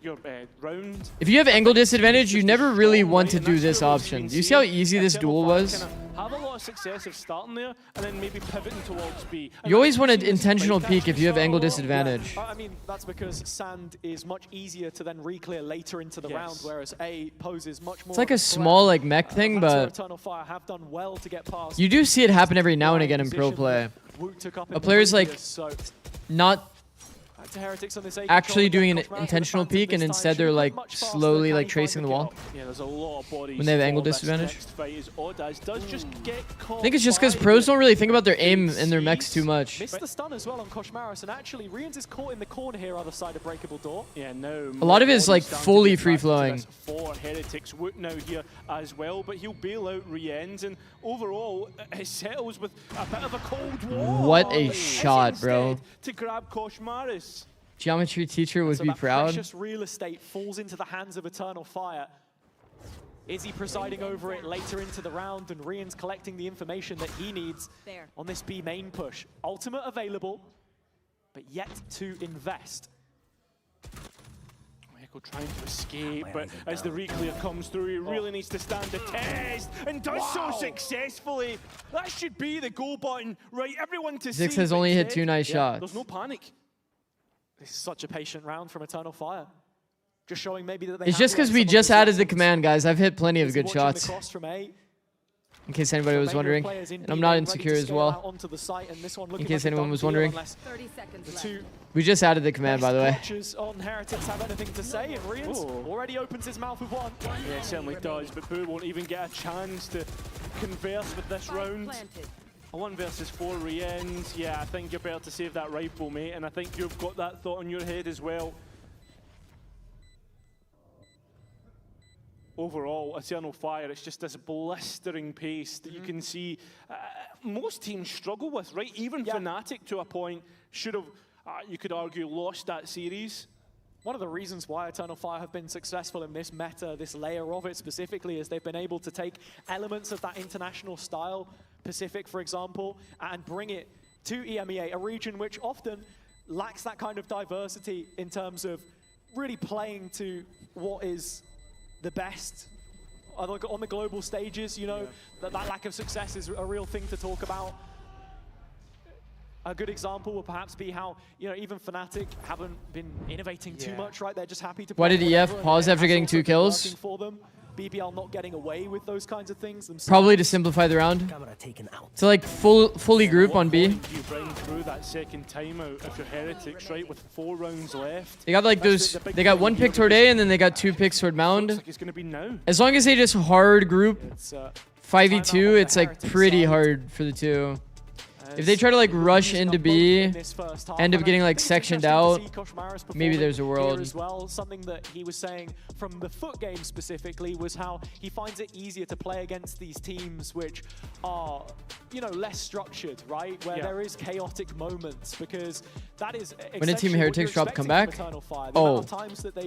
If you have angle disadvantage, you never really want to do this option. Do you see how easy this duel was? Have a lot of success of starting there and then maybe pivoting towards B. You always want an intentional peek if you have angle disadvantage. I mean, that's because sand is much easier to then re-clear later into the round, whereas A poses much more. It's like a small like mech thing, but Eternal Fire have done well to get past. you do see it happen every now and again in pro play. A player's like not actually doing an intentional peek, and instead they're like slowly like tracing the wall when they have angle disadvantage. I think it's just because pros don't really think about their aim and their mechs too much. Missed the stun as well on Koshmaris, and actually Rian is caught in the corner here, other side of breakable door. Yeah, no. A lot of it is like fully free flowing. For Heretics, Woot now here as well, but he'll bail out Rien's, and overall it settles with a bit of a cold war. What a shot, bro! To grab Koshmaris. Geometry teacher would be proud. Precious real estate falls into the hands of Eternal Fire. Is he presiding over it later into the round? And Rian's collecting the information that he needs on this B main push. Ultimate available, but yet to invest. Echo trying to escape, but as the reclear comes through, he really needs to stand the test, and does so successfully. That should be the go button, right? Everyone to see. Zix has only hit 2 nice shots. There's no panic. This is such a patient round from Eternal Fire. Just showing maybe that they It's just because we just added the command, guys. I've hit plenty of good shots. In case anybody was wondering. And I'm not insecure as well. In case anyone was wondering. We just added the command, by the way. On Heretics have anything to say, and Rian already opens his mouth with one. Yeah, it certainly does, but Boo won't even get a chance to converse with this round. A 1 versus 4 Rians. Yeah, I think you're better to save that rifle, mate, and I think you've got that thought in your head as well. Overall, Eternal Fire, it's just this blistering pace that you can see most teams struggle with, right? Even Fnatic, to a point, should have, you could argue, lost that series. One of the reasons why Eternal Fire have been successful in this meta, this layer of it specifically, is they've been able to take elements of that international style, Pacific, for example, and bring it to EMEA, a region which often lacks that kind of diversity in terms of really playing to what is the best on the global stages. You know, that lack of success is a real thing to talk about. A good example would perhaps be how, you know, even Fnatic haven't been innovating too much, right? They're just happy to. Why did EF pause after getting 2 kills? For them. BBL not getting away with those kinds of things themselves. Probably to simplify the round. To like fully group on B. You bring through that second timeout if you're Heretics, right? With 4 rounds left. They got like those. They got 1 pick toward A and then they got 2 picks toward Mound. Like it's gonna be now. As long as they just hard group 5v2, it's like pretty hard for the 2. If they try to like rush into B, end up getting like sectioned out, maybe there's a world. As well, something that he was saying from the foot game specifically was how he finds it easier to play against these teams which are, you know, less structured, right? Where there is chaotic moments, because that is when did Team Heretics drop comeback? Oh,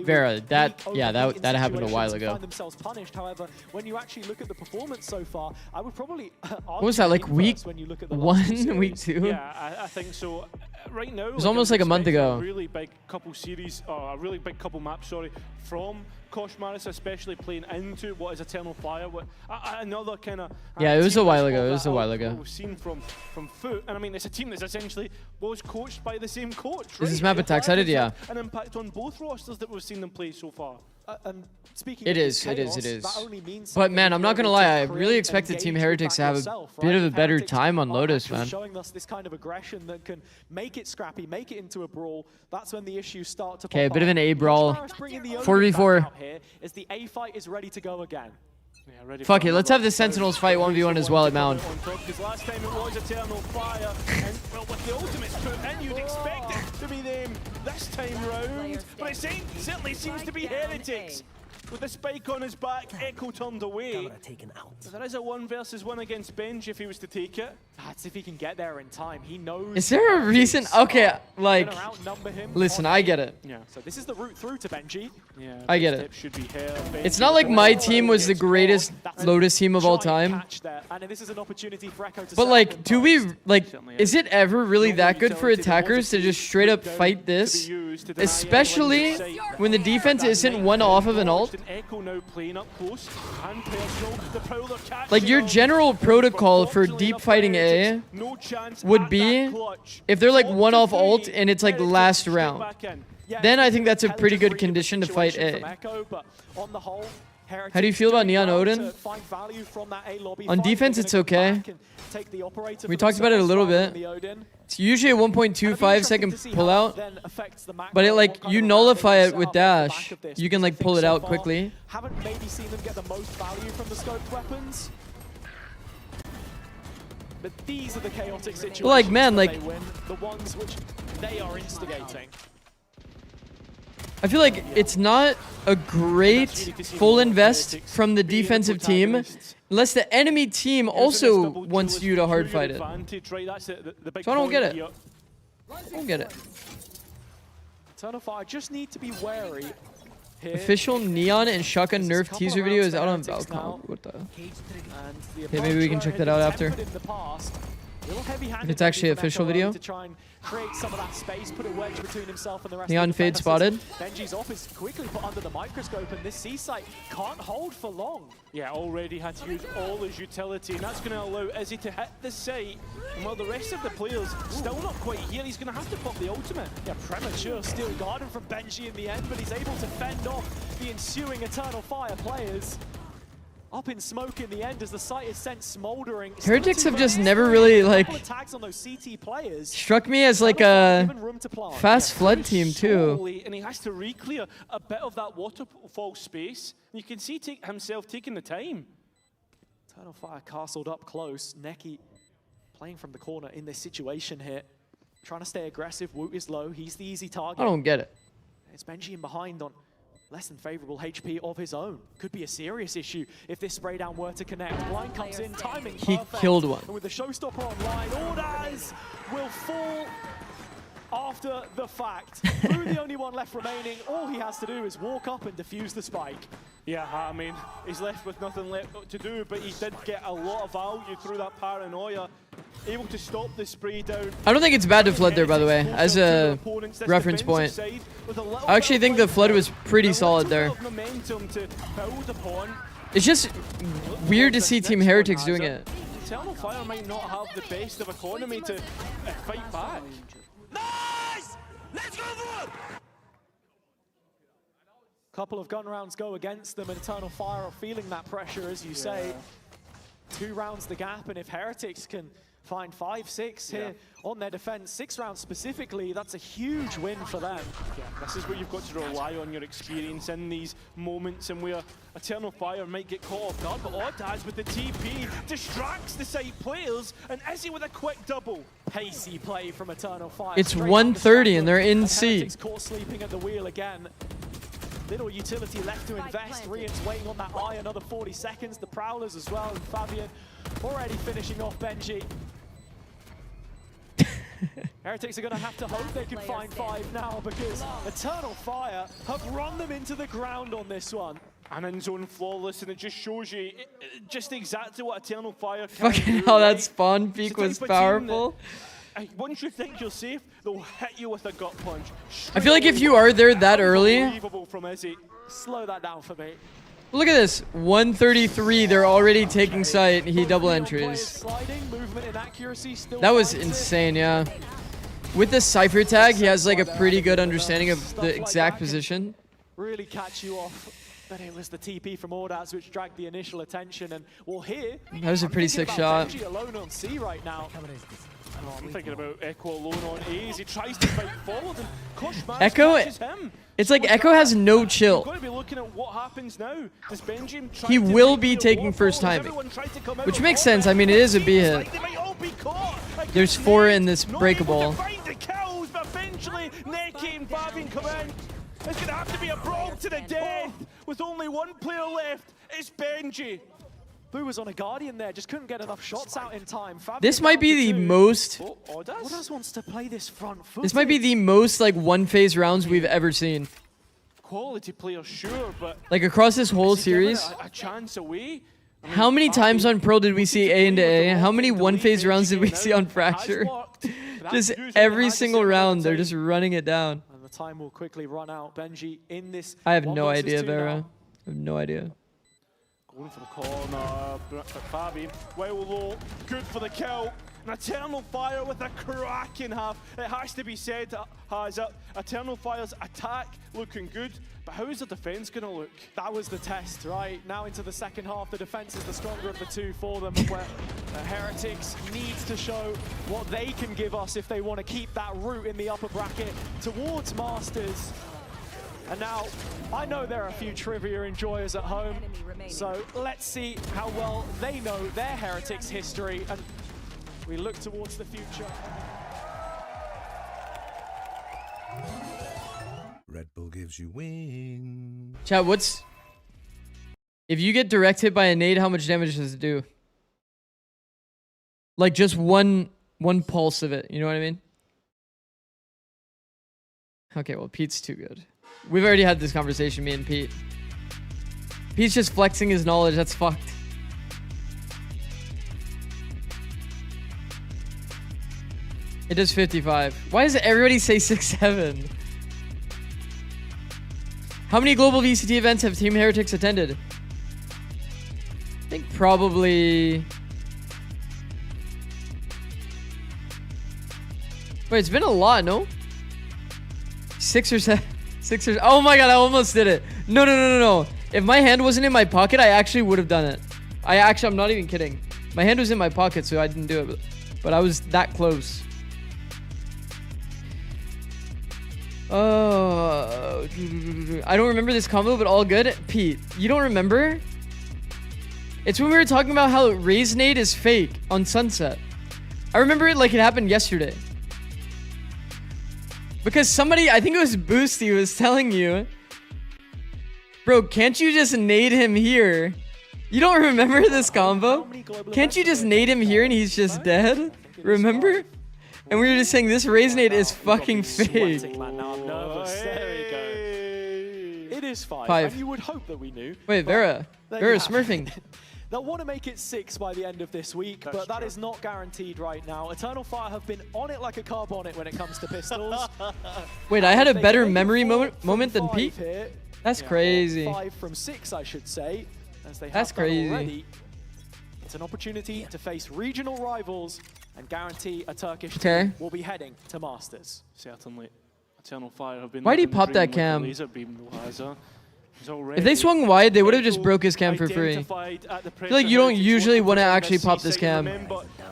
Vera, that happened a while ago. Themselves punished. However, when you actually look at the performance so far, I would probably what was that, like week 1, week 2? Yeah, I think so. Right now, it was almost like a month ago. A really big couple series, or a really big couple maps, sorry, from Koshmaris, especially playing into what is Eternal Fire. Another kind of it was a while ago. It was a while ago. We've seen from Foot, and I mean, it's a team that's essentially was coached by the same coach. Is right? this map attack sided? Yeah. An impact on both rosters that we've seen them play so far. And speaking it is. But man, I'm not gonna lie. I really expected Team Heretics to have a bit of a better time on Lotus, man. Showing us this kind of aggression that can make it scrappy, make it into a brawl. That's when the issues start to. Okay, a bit of an A brawl. 4v4. As the A fight is ready to go again. Yeah, fuck it, let's have the Sentinels fight 1v1 as well at Mound. Because last time it was Eternal Fire, and well, with the ultimates put in, you'd expect it to be them this time round. But it certainly seems to be Heretics. With the spike on his back, Echo turned away. There is a 1 versus 1 against Benj if he was to take it. That's if he can get there in time. He knows. Is there a reason? Okay, like, listen, I get it. Yeah. So this is the route through to Benji. Yeah, I get it. Should be here. It's not like my team was the greatest Lotus team of all time. And this is an opportunity for Echo to. But like, do we like? Is it ever really that good for attackers to just straight up fight this? Especially when the defense isn't one off of an ult. Like your general protocol for deep fighting A would be if they're like one off ult and it's like last round. Then I think that's a pretty good condition to fight A. How do you feel about Neon Odin? On defense, it's okay. We talked about it a little bit. It's usually a 1.25 second pullout, but it like you nullify it with dash. You can like pull it out quickly. Haven't maybe seen them get the most value from the scoped weapons. But these are the chaotic situations. Like man, like the ones which they are instigating. I feel like it's not a great full invest from the defensive team unless the enemy team also wants you to hard fight it. So I don't get it. I don't get it. Eternal Fire just need to be wary here. Official Neon and Shotgun nerf teaser video is out on Valcom. What the? Okay, maybe we can check that out after. If it's actually an official video. To try and create some of that space, put a wedge between himself and the rest Neon of the fade defenders. spotted. Benji's off is quickly put under the microscope, and this C-site can't hold for long. Yeah, already had to use all his utility, and that's going to allow Izzy to hit the site. And while the rest of the players still not quite here, he's going to have to pop the ultimate. Yeah, premature steel garden from Benji in the end, but he's able to fend off the ensuing Eternal Fire players. Up in smoke in the end as the site is sent smoldering. Heretics have just never really like on those CT players. struck me as like a fast flood team too. And he has to re-clear a bit of that waterfall space. And you can see himself taking the time. Eternal Fire castled up close. Neki playing from the corner in this situation here. Trying to stay aggressive. Woot is low. He's the easy target. I don't get it. It's Benji in behind on less than favorable HP of his own. Could be a serious issue if this spray down were to connect. Blind comes in, timing He perfect. killed one. And with the showstopper online, Ordaz will fall after the fact. Through the only one left remaining, all he has to do is walk up and defuse the spike. Yeah, I mean, he's left with nothing left to do, but he did get a lot of value through that paranoia. Able to stop the spray down. I don't think it's bad to flood there, by the way, as a reference point. I actually think the flood was pretty solid there. It's just weird to see Team Heretics doing it. Eternal Fire might not have the best of economy to fight back. Nice! Let's go for it! Couple of gun rounds go against them, and Eternal Fire are feeling that pressure, as you say. 2 rounds the gap, and if Heretics can find 5, 6 here on their defense, 6 rounds specifically, that's a huge win for them. Yeah, this is where you've got to rely on your experience in these moments, and where Eternal Fire might get caught off guard, but Ordaz with the TP distracts the side players, and Izzy with a quick double. Pacey play from Eternal Fire. It's 1:30 and they're in C. Heretics caught sleeping at the wheel again. Little utility left to invest. Rian's waiting on that eye, another 40 seconds. The Prowlers as well, and Fabian already finishing off Benji. Heretics are going to have to hope they can find 5 now, because Eternal Fire have run them into the ground on this one. And in zone flawless, and it just shows you just exactly what Eternal Fire can Fucking do. hell, that spawn peak was powerful. Once you think you're safe, they'll hit you with a gut punch. I feel like if you are there that early... Unbelievable from Izzy. Slow that down for me. Look at this. 133, they're already taking sight. He double entries. That was insane, yeah. With the Cypher tag, he has like a pretty good understanding of the exact position. Really catch you off. But it was the TP from Ordaz which dragged the initial attention, and well here... That was a pretty sick shot. Benji alone on C right now. I'm thinking about Echo alone on A's. He tries to fight forward, and Kosh Echo, him. it's like Echo has no chill. You've got to be looking at what happens now. Does Benji try He to will be taking first timing, which makes sense. I mean, it is a B hit. There's 4 in this breakable. Find the kills, but eventually Neki and Fabian come in. It's going to have to be a brawl to the death with only 1 player left. It's Benji. Boo was on a Guardian there, just couldn't get enough shots out in time. This might be the most... Ordaz wants to play this front foot. This might be the most like one-phase rounds we've ever seen. Quality player, sure, but... Like across this whole series. A chance away. How many times on Pearl did we see A into A? How many one-phase rounds did we see on Fracture? Just every single round, they're just running it down. And the time will quickly run out. Benji in this... I have no idea, Vera. I have no idea. Going for the corner, Fabian, well low, good for the kill. An Eternal Fire with a cracking half. It has to be said, has it. Eternal Fire's attack looking good, but how is the defense going to look? That was the test, right? Now into the second half, the defense is the stronger of the 2 for them, where the Heretics needs to show what they can give us if they want to keep that route in the upper bracket towards Masters. And now, I know there are a few trivia enjoyers at home, so let's see how well they know their Heretics history, and we look towards the future. Red Bull gives you wings. Chat, what's... If you get direct hit by a nade, how much damage does it do? Like just one pulse of it, you know what I mean? Okay, well, Pete's too good. We've already had this conversation, me and Pete. Pete's just flexing his knowledge. That's fucked. It does 55. Why does everybody say 6-7? How many global VCT events have Team Heretics attended? I think probably... Wait, it's been a lot, no? 6 or 7. 6 or... Oh my god, I almost did it. No. If my hand wasn't in my pocket, I actually would have done it. I'm not even kidding. My hand was in my pocket, so I didn't do it. But I was that close. Oh, I don't remember this combo, but all good. Pete, you don't remember? It's when we were talking about how Raise Nade is fake on Sunset. I remember it like it happened yesterday. Because somebody, I think it was Boosty, was telling you, bro, can't you just nade him here? You don't remember this combo? Can't you just nade him here and he's just dead? Remember? And we were just saying this Raise Nade is fucking fake. There we go. It is 5. 5. And you would hope that we knew. Wait, Vera. Vera's smurfing. They'll want to make it 6 by the end of this week, but that is not guaranteed right now. Eternal Fire have been on it like a car bonnet when it comes to pistols. Wait, I had a better memory moment than Pete? Here. That's crazy. 5 from 6, I should say. As they That's have done crazy. already. It's an opportunity to face regional rivals and guarantee a Turkish Okay. team will be heading to Masters. Certainly. Eternal Fire have been... Why'd he pop that cam? Laser beam, If they swung wide, they would have just broke his cam for free. I feel like you don't usually want to actually pop this cam.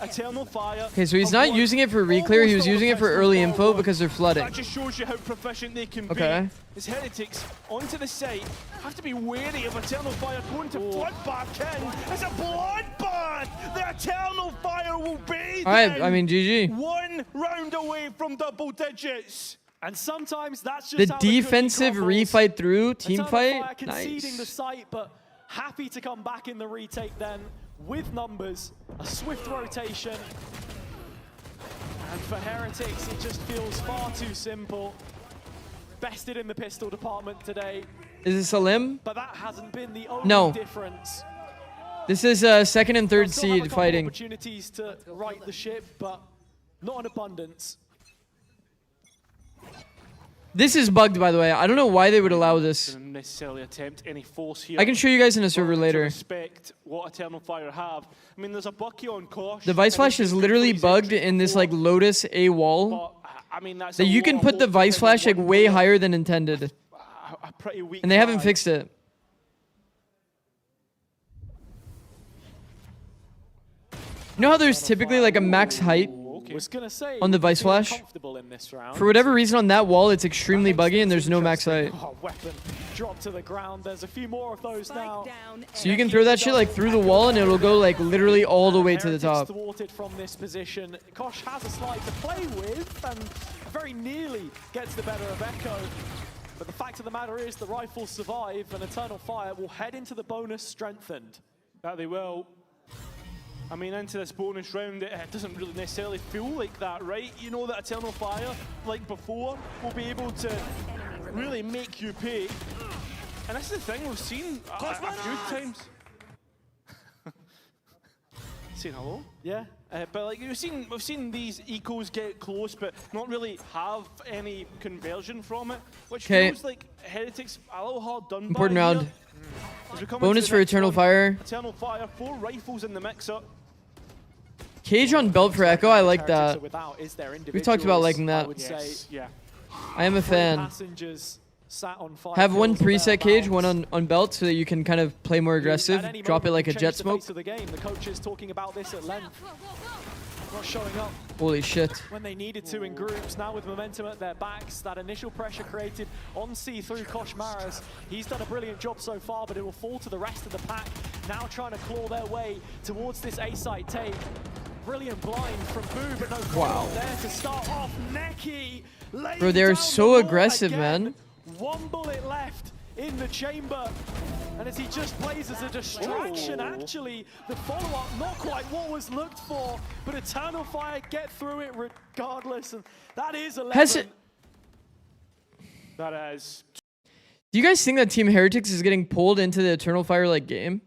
Okay, so he's not using it for reclear, he was using it for early info because they're flooding. That just shows you how proficient they can Okay. be. As Heretics onto the site, have to be wary of Eternal Fire going to flood back in. It's a bloodbath! The Eternal Fire will be Alright, I mean, GG. 1 round away from double digits. And sometimes that's just The how the defensive cookie crumbles. refight through, team Eternal Fire fight, conceding the nice. site, but happy to come back in the retake then with numbers, a swift rotation. And for Heretics, it just feels far too simple. Bested in the pistol department today. Is this a limb? But that hasn't been the only No. difference. This is second and third Still have a seed couple fighting. Opportunities to right the ship, but not in abundance. This is bugged, by the way. I don't know why they would allow this. Didn't necessarily attempt any force here. I can show you guys in a server to later. respect what Eternal Fire have. I mean, there's a Bucky on Kosh. The Vice Flash is literally bugged in this like Lotus A wall. I mean, that's That you can put the Vice Flash like way higher than intended. a pretty weak And they haven't guy. fixed it. You know how there's typically like a max height Was gonna say, on the Vice feeling Flash? comfortable in this round. For whatever reason on that wall, it's extremely buggy and there's no max height. Oh, weapon dropped to the ground. There's a few more of those now. So you can throw that shit like through the wall and it'll go like literally all the way to the Heretics top. thwarted from this position. Kosh has a slide to play with and very nearly gets the better of Echo. But the fact of the matter is the rifles survive and Eternal Fire will head into the bonus strengthened. That they will. I mean, into this bonus round, it doesn't really necessarily feel like that, right? You know that Eternal Fire, like before, will be able to really make you pay. And that's the thing we've seen a few times. Saying hello? Yeah. But like we've seen these ecos get close, but not really have any conversion from it, which feels like Heretics a little hard done. Important by round. here. As we come Bonus into the for next Eternal one, Fire. Eternal Fire, 4 rifles in the mix-up. Cage on belt for Echo, I like that. Without is their We talked about liking I that. would say. Yeah. I am a fan. Passengers sat on 5 Have one kills or preset cage, thereabouts. one on belt, so that you can kind of play more aggressive, At any drop it moment like a could jet change the smoke. face of the game. The coaches talking about this at length. Not showing up Holy shit. when they needed to in groups. Now with momentum at their backs, that initial pressure created on C through Kosh Maras. He's done a brilliant job so far, but it will fall to the rest of the pack. Now trying to claw their way towards this A-site take. Brilliant blind from Boo, but no follow-up there to start off. Neki laying Bro, they're down so the law aggressive, again. man. One bullet left in the chamber. And as he just plays as a distraction, actually, the follow-up, not quite what was looked for, but Eternal Fire get through it regardless, and that is 11. That is. Do you guys think that Team Heretics is getting pulled into the Eternal Fire like game?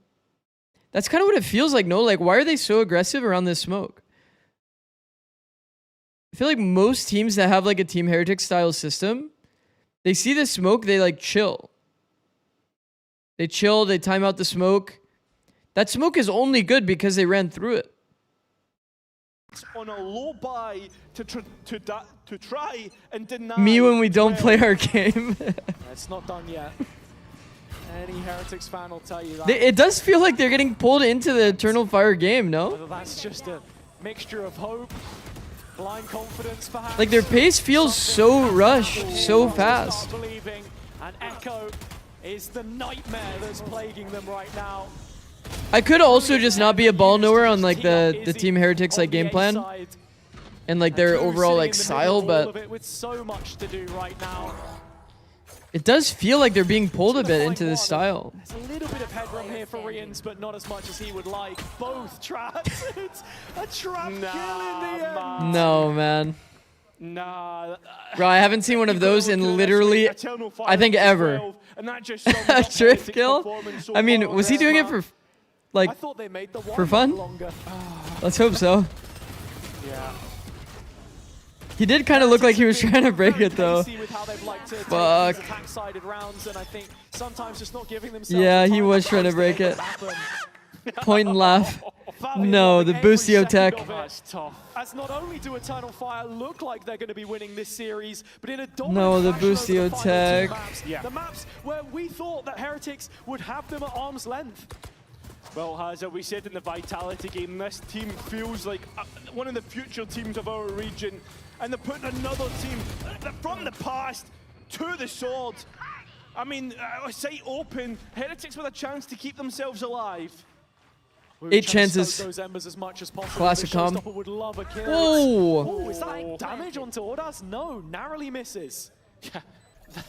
That's kind of what it feels like, no? Like, why are they so aggressive around this smoke? I feel like most teams that have like a Team Heretics style system, they see the smoke, they like chill. They chill, they time out the smoke. That smoke is only good because they ran through it. On a low buy to try and deny. Me when we don't play our game. It's not done yet. Any Heretics fan will tell you that. It does feel like they're getting pulled into the Eternal Fire game, no? Whether that's just a mixture of hope, blind confidence perhaps. Like their pace feels so rushed, so fast. Believing, and Echo is the nightmare that's plaguing them right now. I could also just not be a ball knower on like the Team Heretics like game plan and like their overall like style, but with so much to do right now. It does feel like they're being pulled a bit into this style. There's a little bit of headroom here for Rian, but not as much as he would like. Both traps. It's a trap kill in the end. No, man. Nah. Bro, I haven't seen one of those in literally, I think, ever. A drift kill? I mean, was he doing it for, like, for fun? Let's hope so. Yeah. He did kind of look like he was trying to break it, though. Fuck. Yeah, he was trying to break it. Point and laugh. No, the Boostio tech. That's tough. As not only do Eternal Fire look like they're going to be winning this series, but in a dominant No, the fashion over Boostio the final tech. two maps, the maps where we thought that Heretics would have them at arm's length. Well, as we said in the Vitality game, this team feels like one of the future teams of our region, and they're putting another team from the past to the sword. I mean, sight open, Heretics with a chance to keep themselves alive. 8 chances. Those embers as much as possible. Classic comp. Would love a kill. Whoa! Is that damage onto Ordas? No, narrowly misses. Yeah,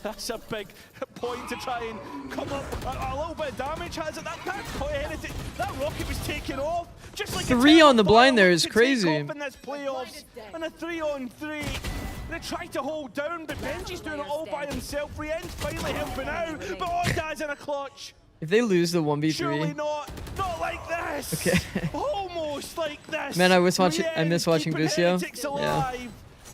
that's a big point to try and come up. A little bit of damage has it. That rocket was taken off. Just like 3 on the blind there is crazy. In this playoffs, and a 3-on-3. They try to hold down, but Benji's doing it all by himself. Rian's finally helping out, but Ordas in a clutch. If they lose the 1v3. Surely not like this. Okay. Almost like this. Man, I miss watching Boostio. Yeah.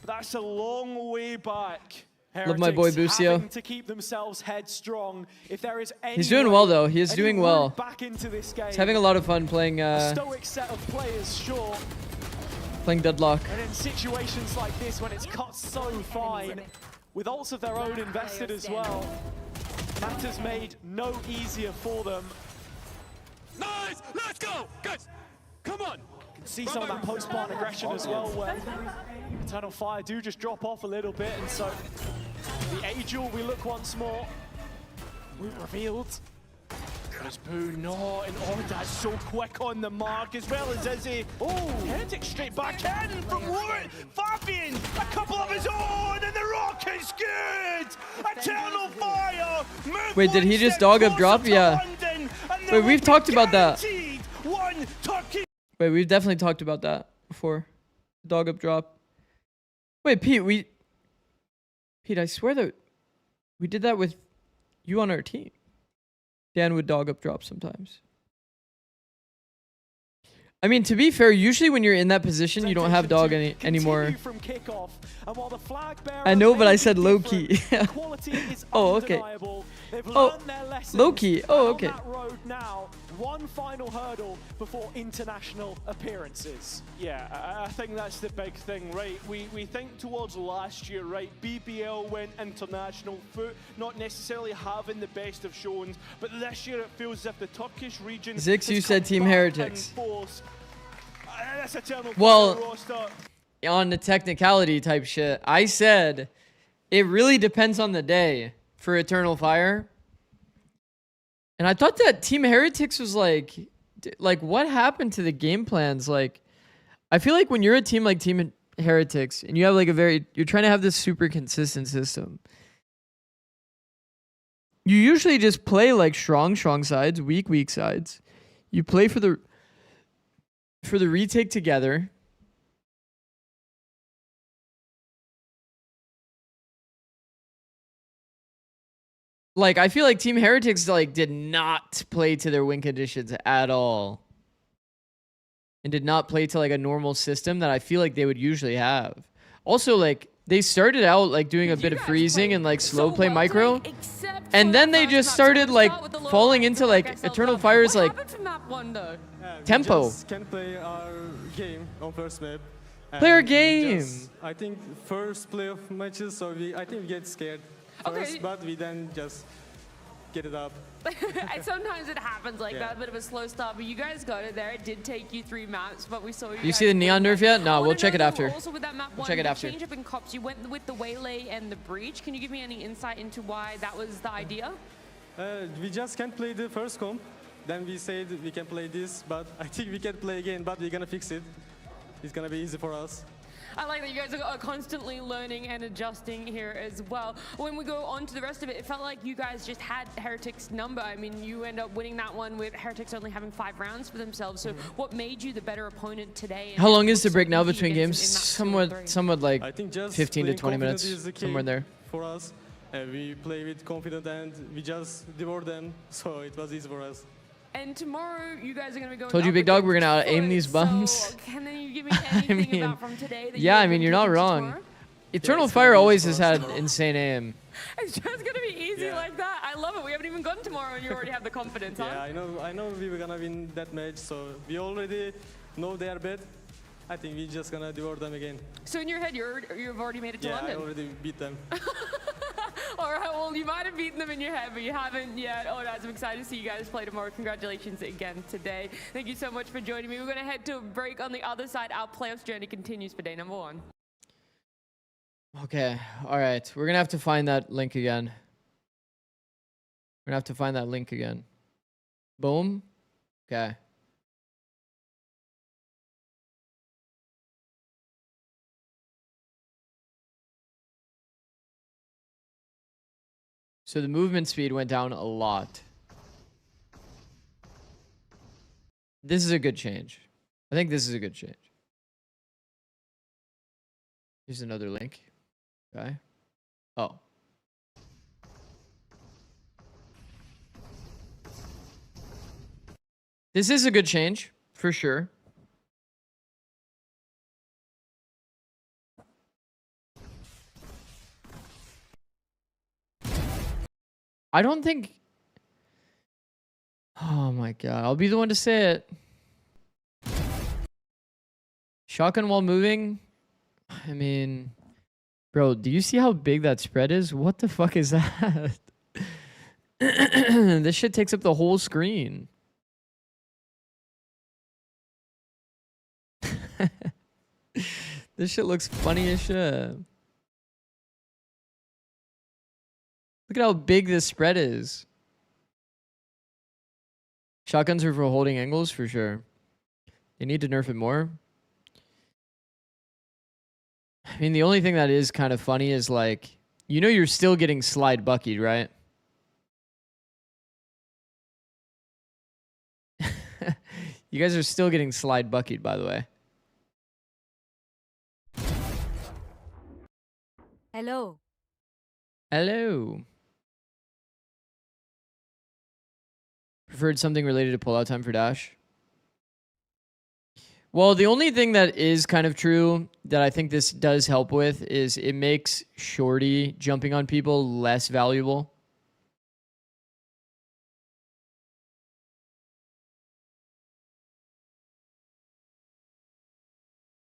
That's a long way back. Love my boy Boostio. To keep themselves headstrong. If there is He's doing well though. He is doing well. Back into this game. He's having a lot of fun playing a stoic set of players, sure. Playing Deadlock. And in situations like this when it's cut so fine, with ults of their own invested as well, matters made no easier for them. Nice! Let's go! Guys, come on! You can see some of that post-plant aggression as well, where Eternal Fire do just drop off a little bit, and so the Angel, we look once more. Root revealed. There's Boo, no, and Ordas so quick on the mark as well as Izzy. Oh, Heretics straight back in from Fabian, a couple of his own, and the rocket's good! Eternal Fire! Wait, did he just dog up drop? Yeah. Wait, we've talked about that. Wait, we've definitely talked about that before. Dog up drop. Wait, Pete, I swear that we did that with you on our team. Dan would dog up drop sometimes. I mean, to be fair, usually when you're in that position, you don't have dog anymore. I know, but I said low key. Oh, okay. Oh, low key. Oh, okay. One final hurdle before international appearances. Yeah, I think that's the big thing, right? We think towards last year, right? BBL went international, foot not necessarily having the best of showings, but this year it feels as if the Turkish region. Zix, you said Team Heretics. That's well, on the technicality type shit, I said it really depends on the day for Eternal Fire. And I thought that Team Heretics was like what happened to the game plans? Like, I feel like when you're a team like Team Heretics and you have like you're trying to have this super consistent system, you usually just play like strong sides, weak sides. You play for the retake together. Like, I feel like Team Heretics, like, did not play to their win conditions at all. And did not play to, like, a normal system that I feel like they would usually have. Also, like, they started out, like, doing a bit of freezing and, like, slow play micro. And then they just started, like, falling into, like, Eternal Fire's, like, tempo. We just can play our game on first map. Play our game. I think first playoff matches, so I think we get scared first, but we then just get it up. And sometimes it happens like that, a bit of a slow start, but you guys got it there. It did take you 3 maps, but we saw you. You see the Neon nerf yet? No, we'll check it after. Also with that map We'll check it after. Change up in cops, you went with the Waylay and the Breach. Can you give me any insight into why that was the idea? We just can't play the first comp. Then we said we can play this, but I think we can play again, but we're gonna fix it. It's gonna be easy for us. I like that you guys are constantly learning and adjusting here as well. When we go on to the rest of it, it felt like you guys just had Heretics' number. I mean, you end up winning that one with Heretics only having 5 rounds for themselves. So what made you the better opponent today? How long is the break now between games? Somewhat like I think just 15 to 20 minutes, is the key somewhere there. For us, we play with confidence and we just devour them, so it was easy for us. And tomorrow, you guys are going to be going. Told you, Big Dog, we're gonna aim these bums. So can you give me anything about from today? That Yeah, I mean, you're not wrong. Eternal Fire always has had insane aim. It's just going to be easy like that. I love it. We haven't even gotten tomorrow, and you already have the confidence, huh? Yeah, I know we were gonna win that match, so we already know they are bad. I think we're just gonna devour them again. So in your head, you've already made it to London. Yeah, I already beat them. All right, well, you might have beaten them in your head, but you haven't yet. Oh, guys, I'm excited to see you guys play tomorrow. Congratulations again today. Thank you so much for joining me. We're going to head to a break on the other side. Our playoffs journey continues for day number 1. Okay, all right. We're going to have to find that link again. We're going to have to find that link again. Boom. Okay. So the movement speed went down a lot. This is a good change. I think this is a good change. Here's another link. Okay. Oh. This is a good change, for sure. I don't think... Oh my god, I'll be the one to say it. Shotgun while moving? I mean... Bro, do you see how big that spread is? What the fuck is that? This shit takes up the whole screen. This shit looks funny as shit. Look at how big this spread is. Shotguns are for holding angles, for sure. They need to nerf it more. I mean, the only thing that is kind of funny is, like, you know you're still getting slide buckied, right? You guys are still getting slide buckied, by the way. Hello. Hello. Preferred something related to pullout time for dash. Well, the only thing that is kind of true that I think this does help with is it makes shorty jumping on people less valuable.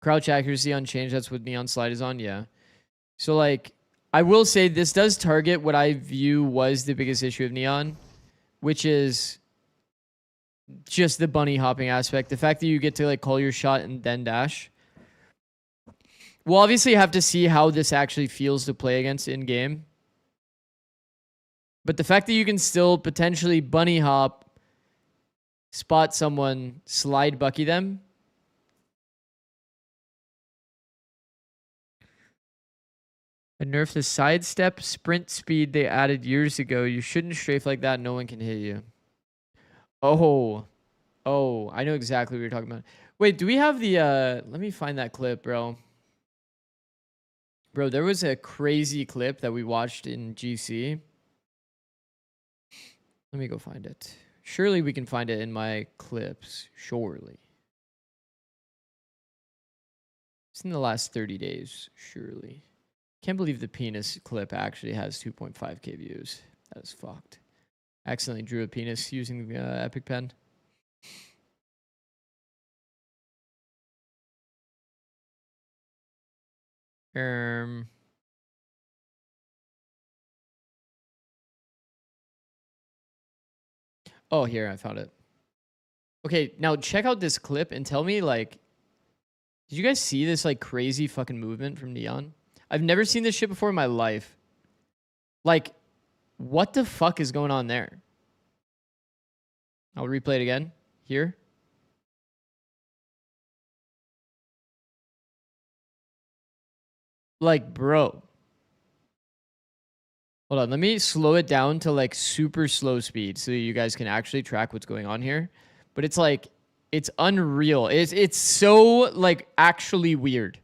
Crouch accuracy unchanged. That's what Neon Slide is on. Yeah. So, like, I will say this does target what I view was the biggest issue of Neon, which is just the bunny hopping aspect. The fact that you get to, like, call your shot and then dash. We'll obviously have to see how this actually feels to play against in game. But the fact that you can still potentially bunny hop, spot someone, slide bucky them. And nerf the sidestep sprint speed they added years ago. You shouldn't strafe like that. No one can hit you. Oh, I know exactly what you're talking about. Wait, do we have the, let me find that clip, bro. Bro, there was a crazy clip that we watched in GC Let me go find it. Surely we can find it in my clips. Surely. It's in the last 30 days. Surely. Can't believe the penis clip actually has 2.5k views. That is fucked. Accidentally drew a penis using the Epic Pen. Oh, here, I found it. Okay, now check out this clip and tell me, like, did you guys see this, like, crazy fucking movement from Neon? I've never seen this shit before in my life. Like, what the fuck is going on there? I'll replay it again. Here. Like, bro. Hold on, let me slow it down to like super slow speed so you guys can actually track what's going on here. But it's like, it's unreal. It's so like actually weird.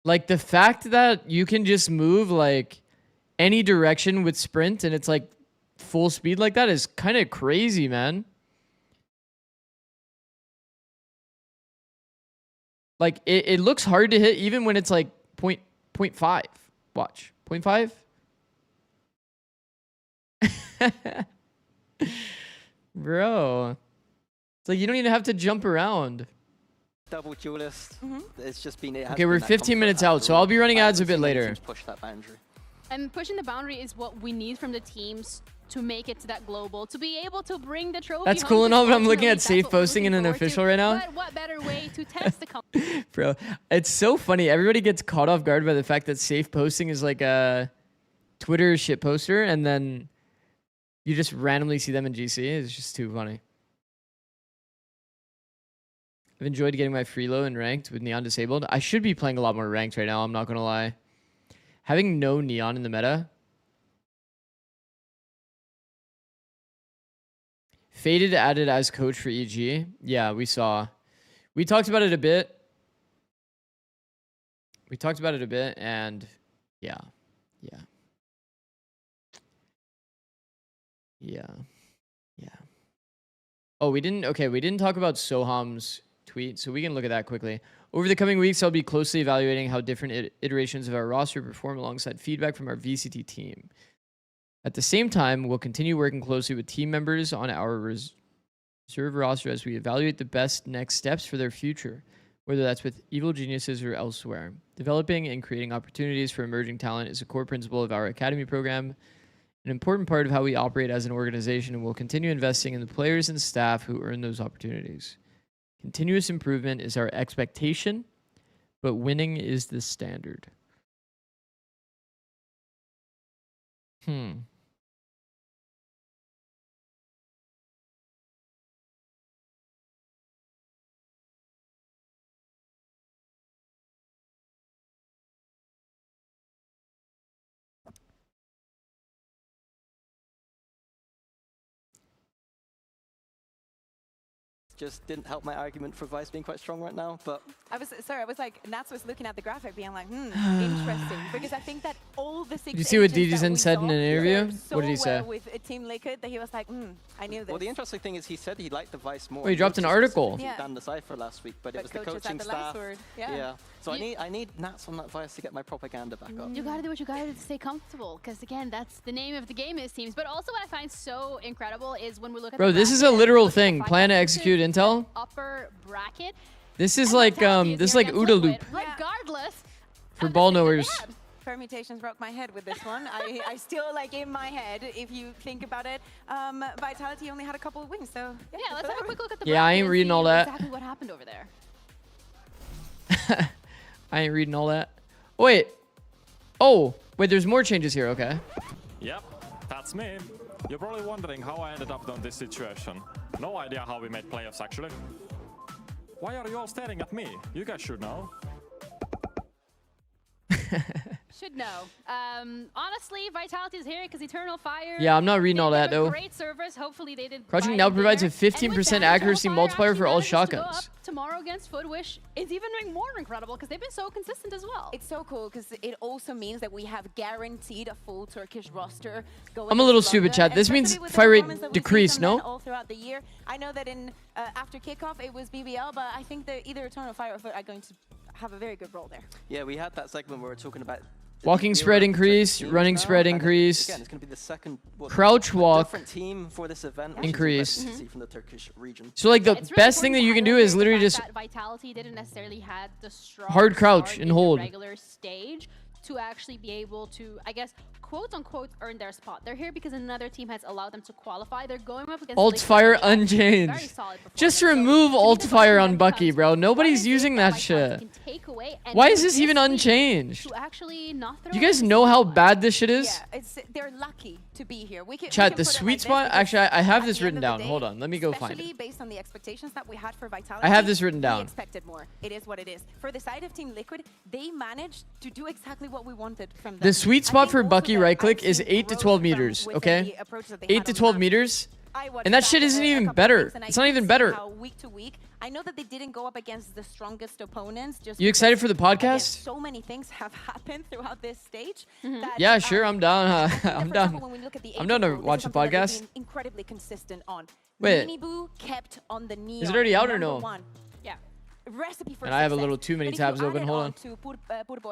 Like the fact that you can just move like any direction with sprint and it's like full speed like that is kind of crazy, man. Like it looks hard to hit even when it's like 0.5. Watch. 0.5. Bro. It's like you don't even have to jump around. Double duelist. It's just been. Okay, we're 15 minutes out, so I'll be running ads a bit later. Push that boundary. And pushing the boundary is what we need from the teams to make it to that global, to be able to bring the trophy. That's cool and all, but I'm looking at safe posting in an official right now. But what better way to test the company? Bro, it's so funny. Everybody gets caught off guard by the fact that safe posting is like a Twitter shit poster, and then you just randomly see them in GC. It's just too funny. I've enjoyed getting my free low and ranked with Neon disabled. I should be playing a lot more ranked right now, I'm not going to lie. Having no Neon in the meta. Faded added as coach for EG. Yeah, we saw. We talked about it a bit. And yeah. Oh, we didn't talk about Soham's tweet, so we can look at that quickly. Over the coming weeks, I'll be closely evaluating how different iterations of our roster perform alongside feedback from our VCT team. At the same time, we'll continue working closely with team members on our reserve roster as we evaluate the best next steps for their future, whether that's with Evil Geniuses or elsewhere. Developing and creating opportunities for emerging talent is a core principle of our academy program, an important part of how we operate as an organization, and we'll continue investing in the players and staff who earn those opportunities. Continuous improvement is our expectation, but winning is the standard. Just didn't help my argument for Vice being quite strong right now, but... I was like, Nats was looking at the graphic being like, interesting. Because I think that all the six... Did you see what DDZN said in an interview? What did he say? With Team Liquid, that he was like, I knew this. Well, the interesting thing is he said he liked the Vice more. Oh, he dropped an article. He done the Cypher last week, but it was the coaching staff. Yeah. So I need Nats on that Vice to get my propaganda back up. You gotta do what you gotta do to stay comfortable, because again, that's the name of the game is teams. But also what I find so incredible is when we look at Bro, this is a literal thing. Plan to execute intel. Upper bracket. This is like OODA loop. Regardless. For ball knowers. Permutations broke my head with this one. I still like in my head, if you think about it, Vitality only had a couple of wins, so yeah, let's have a quick look at the bracket. I ain't reading all that. Exactly what happened over there. I ain't reading all that. Wait. Oh, wait, there's more changes here, okay. Yep, that's me. You're probably wondering how I ended up in this situation. No idea how we made playoffs, actually. Why are you all staring at me? You guys should know. should know. Honestly, Vitality is here because Eternal Fire. Yeah, I'm not reading all that though. Great service. Hopefully they did. Crouching now provides a 15% accuracy multiplier for all shotguns. Tomorrow against Foot, which is even more incredible because they've been so consistent as well. It's so cool because it also means that we have guaranteed a full Turkish roster going. I'm a little stupid, chat. This means fire rate decreased, no? All throughout the year. I know that in after kickoff it was BBL, but I think that either Eternal Fire or Foot are going to have a very good role there. Yeah, we had that segment where we were talking about walking spread increase, running spread increase. Again, it's going to be the second crouch walk different team for this event increase. From the Turkish region. So like the best thing that you can do is literally just Vitality didn't necessarily had the strong hard crouch and hold. Regular stage to actually be able to, I guess, quote unquote, earn their spot. They're here because another team has allowed them to qualify. They're going up against alt fire unchanged. Just remove alt fire on Bucky, bro. Nobody's using that shit. Why is this even unchanged? You guys know how bad this shit is? Yeah, they're lucky to be here. Chat, the sweet spot. Actually, I have this written down. Hold on, let me go find it. Especially based on the expectations that we had for Vitality. I have this written down. We expected more. It is what it is. For the side of Team Liquid, they managed to do exactly what we wanted from them. The sweet spot for Bucky right click is 8 to 12 meters. Okay, 8 to 12 meters. And that shit isn't even better. It's not even better. Week to week, I know that they didn't go up against the strongest opponents. Just you excited for the podcast? So many things have happened throughout this stage. Yeah, sure, I'm down. I'm down. I'm down to watch the podcast. Incredibly consistent on. Wait, Miniboo kept on the neon. Is it already out or no? Yeah. Recipe for and I have a little too many tabs open. Hold on.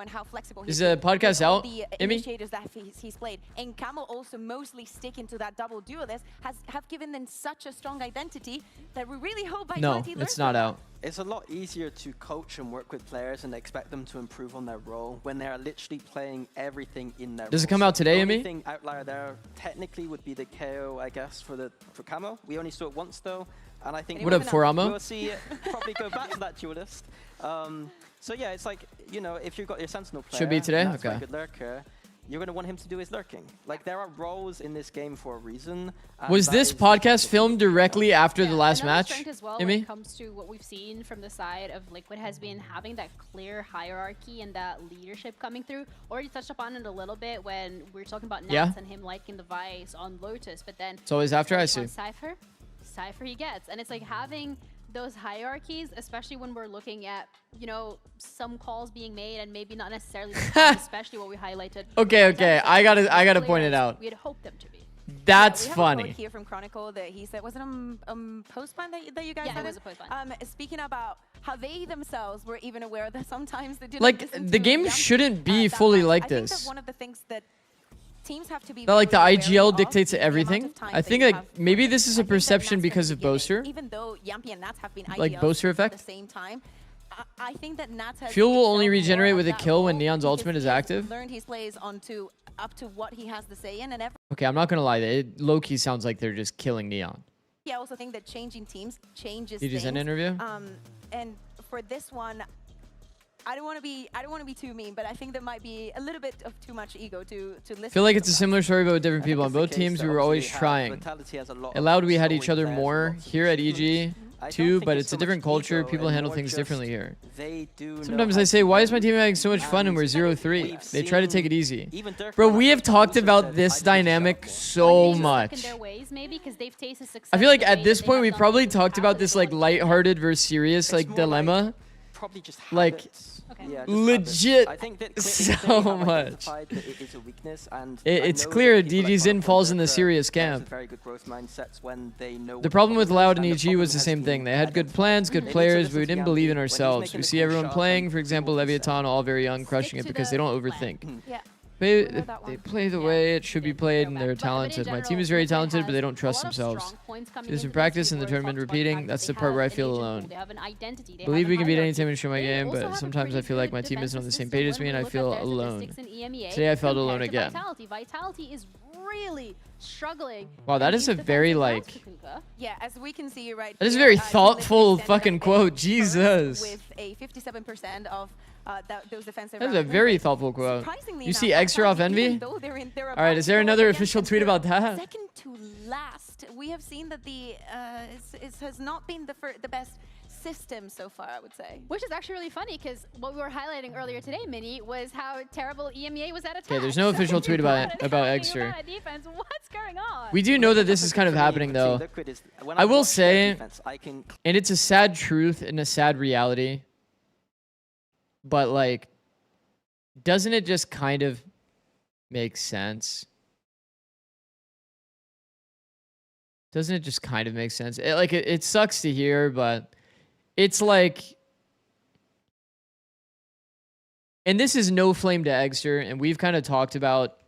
And how flexible is the podcast out? The EMEA? initiators that he's played, and Camel also mostly sticking to that double duelist have given them such a strong identity that we really hope Vitality No, it's not out. It's a lot easier to coach and work with players and expect them to improve on their role when they're literally playing everything in their Does role. it come out today, The only Amy? thing outlier there technically would be the KO, I guess, for Camo. We only saw it once though, and I think what up, Foramo? We'll see it probably go back to that duelist. So yeah, it's like, you know, if you've got your Sentinel player, should be today. and that's Okay. a good lurker, you're going to want him to do his lurking. Like, there are roles in this game for a reason. Was this podcast filmed directly after the last match, as well, when it comes to what we've seen from the side of Liquid has been having that clear hierarchy and that leadership coming through. Already touched upon it a little bit when we were talking about Nats and him liking the Vice on Lotus, but then it's always after I see. Cypher he gets, and it's like having those hierarchies, especially when we're looking at, you know, some calls being made and maybe not necessarily, especially what we highlighted. Okay, I gotta point it out. We'd hope them to be. That's we have funny. A quote here from Chronicle that he said, was it post-ban that you guys had? Yeah, it was a post-ban. Speaking about how they themselves were even aware that sometimes they didn't like the game shouldn't be fully like I this. think that one of the things that teams have to be that like the IGL dictates everything. I think like maybe this is a perception because of Boaster. Even though Yampy and Nats have been like Boaster effect. At the same time, I think that Nats has Fuel will only regenerate with a kill when Neon's ultimate is active. Learned his plays onto up to what he has to say in, and okay, I'm not gonna lie. It low-key sounds like they're just killing Neon. I also think that changing teams changes Did you send an interview? And for this one, I don't want to be too mean, but I think there might be a little bit of too much ego to listen. I feel like it's a similar story, but with different people. On both teams, we were always trying. Allowed we had each other more here at EG too, but it's a different culture. People handle things differently here. Sometimes I say, why is my team having so much fun and we're 0-3? They try to take it easy. Bro, we have talked about this dynamic so much. I feel like at this point, we probably talked about this like lighthearted versus serious like dilemma. Like legit so much. It's clear DD's in falls in the serious camp. The problem with Loud and EG was the same thing. They had good plans, good players, but we didn't believe in ourselves. We see everyone playing, for example, Leviathan, all very young, crushing it because they don't overthink. They play the way it should be played, and they're talented. My team is very talented, but they don't trust themselves. See this in practice, in the tournament repeating. That's the part where I feel alone. Believe we can beat any team and show my game, but sometimes I feel like my team isn't on the same page as me, and I feel alone. Today I felt alone again. Vitality is really struggling. Wow, that is a very like. Yeah, as we can see right. That is a very thoughtful fucking quote. Jesus. With a 57% of those defensive. That's a very thoughtful quote. You see extra off Envy? Alright, is there another official tweet about that? Second to last. We have seen that the it has not been the best system so far, I would say. Which is actually really funny because what we were highlighting earlier today, Minnie, was how terrible EMEA was at attack. Okay, there's no official tweet about Extra. Defense. What's going on? We do know that this is kind of happening, though. I will say, and it's a sad truth and a sad reality, but, like, doesn't it just kind of make sense? Doesn't it just kind of make sense? It sucks to hear, but it's like... And this is no flame to Egster, and we've kind of talked about...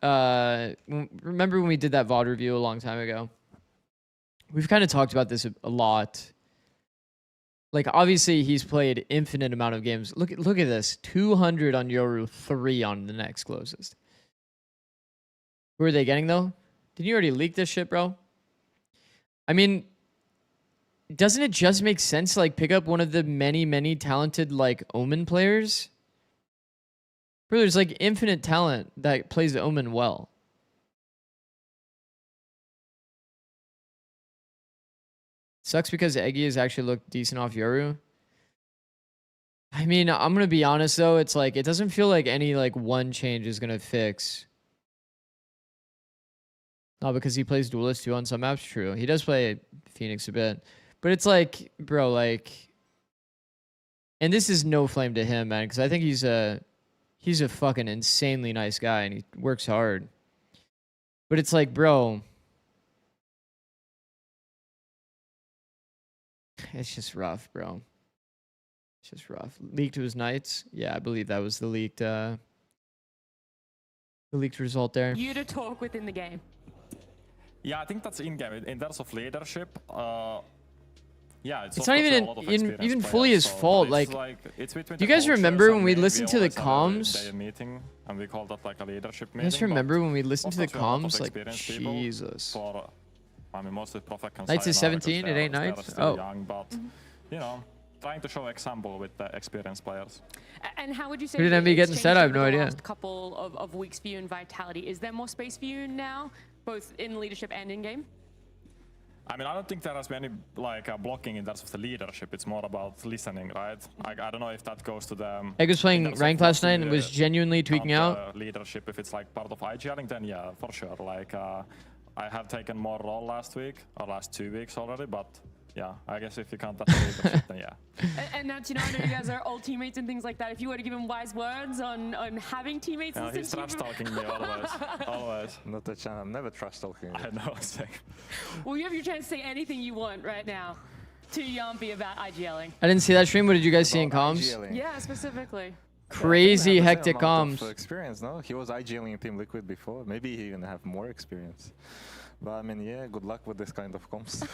remember when we did that VOD review a long time ago? We've kind of talked about this a lot. Like, obviously, he's played infinite amount of games. Look at this. 200 on Yoru, 3 on the next closest. Who are they getting, though? Didn't you already leak this shit, bro? I mean, doesn't it just make sense to, like, pick up one of the many, many talented, like, Omen players? Bro, there's, like, infinite talent that plays Omen well. Sucks because Eggy has actually looked decent off Yoru. I mean, I'm going to be honest, though. It's like, it doesn't feel like any, like, one change is going to fix. No, because he plays Duelist too on some maps, true. He does play Phoenix a bit. But it's like, bro, like... And this is no flame to him, man, because I think he's a fucking insanely nice guy, and he works hard. But it's like, bro... It's just rough, bro. It's just rough. Leaked to his Knights? Yeah, I believe that was the leaked result there. You to talk within the game. Yeah, I think that's in-game. In terms of leadership, yeah, it's not even fully his fault. Like, do you guys remember when we listened to the comms? Meeting, and we called that like a leadership meeting. You guys remember when we listened to the comms? Like, Jesus. I mean, most of the Prophet can Knights is 17, it ain't Knights? Oh. Young, but, you know, trying to show example with the experienced players. And how would you say... Who did MB get instead? I have no idea. Last couple of weeks for you in Vitality. Is there more space for you now, both in leadership and in-game? I mean, I don't think there has been any like blocking in terms of the leadership. It's more about listening, right? I don't know if that goes to the... Egg was playing ranked last night and was genuinely tweaking out. Leadership, if it's like part of IGLing, then yeah, for sure. Like, I have taken more role last week, or last 2 weeks already, but yeah, I guess if you count that leadership, then yeah. And now, you know, I know you guys are old teammates and things like that. If you were to give him wise words on having teammates... No, he's trash-talking me always. Always. Not a chance. I'm never trash-talking. I know, same. Well, you have your chance to say anything you want right now to Yampi about IGLing. I didn't see that stream. What did you guys see in comms? IGLing. Yeah, specifically. Crazy hectic comms. Experience, no? He was IGLing in Team Liquid before. Maybe he even have more experience. But I mean, yeah, good luck with this kind of comms.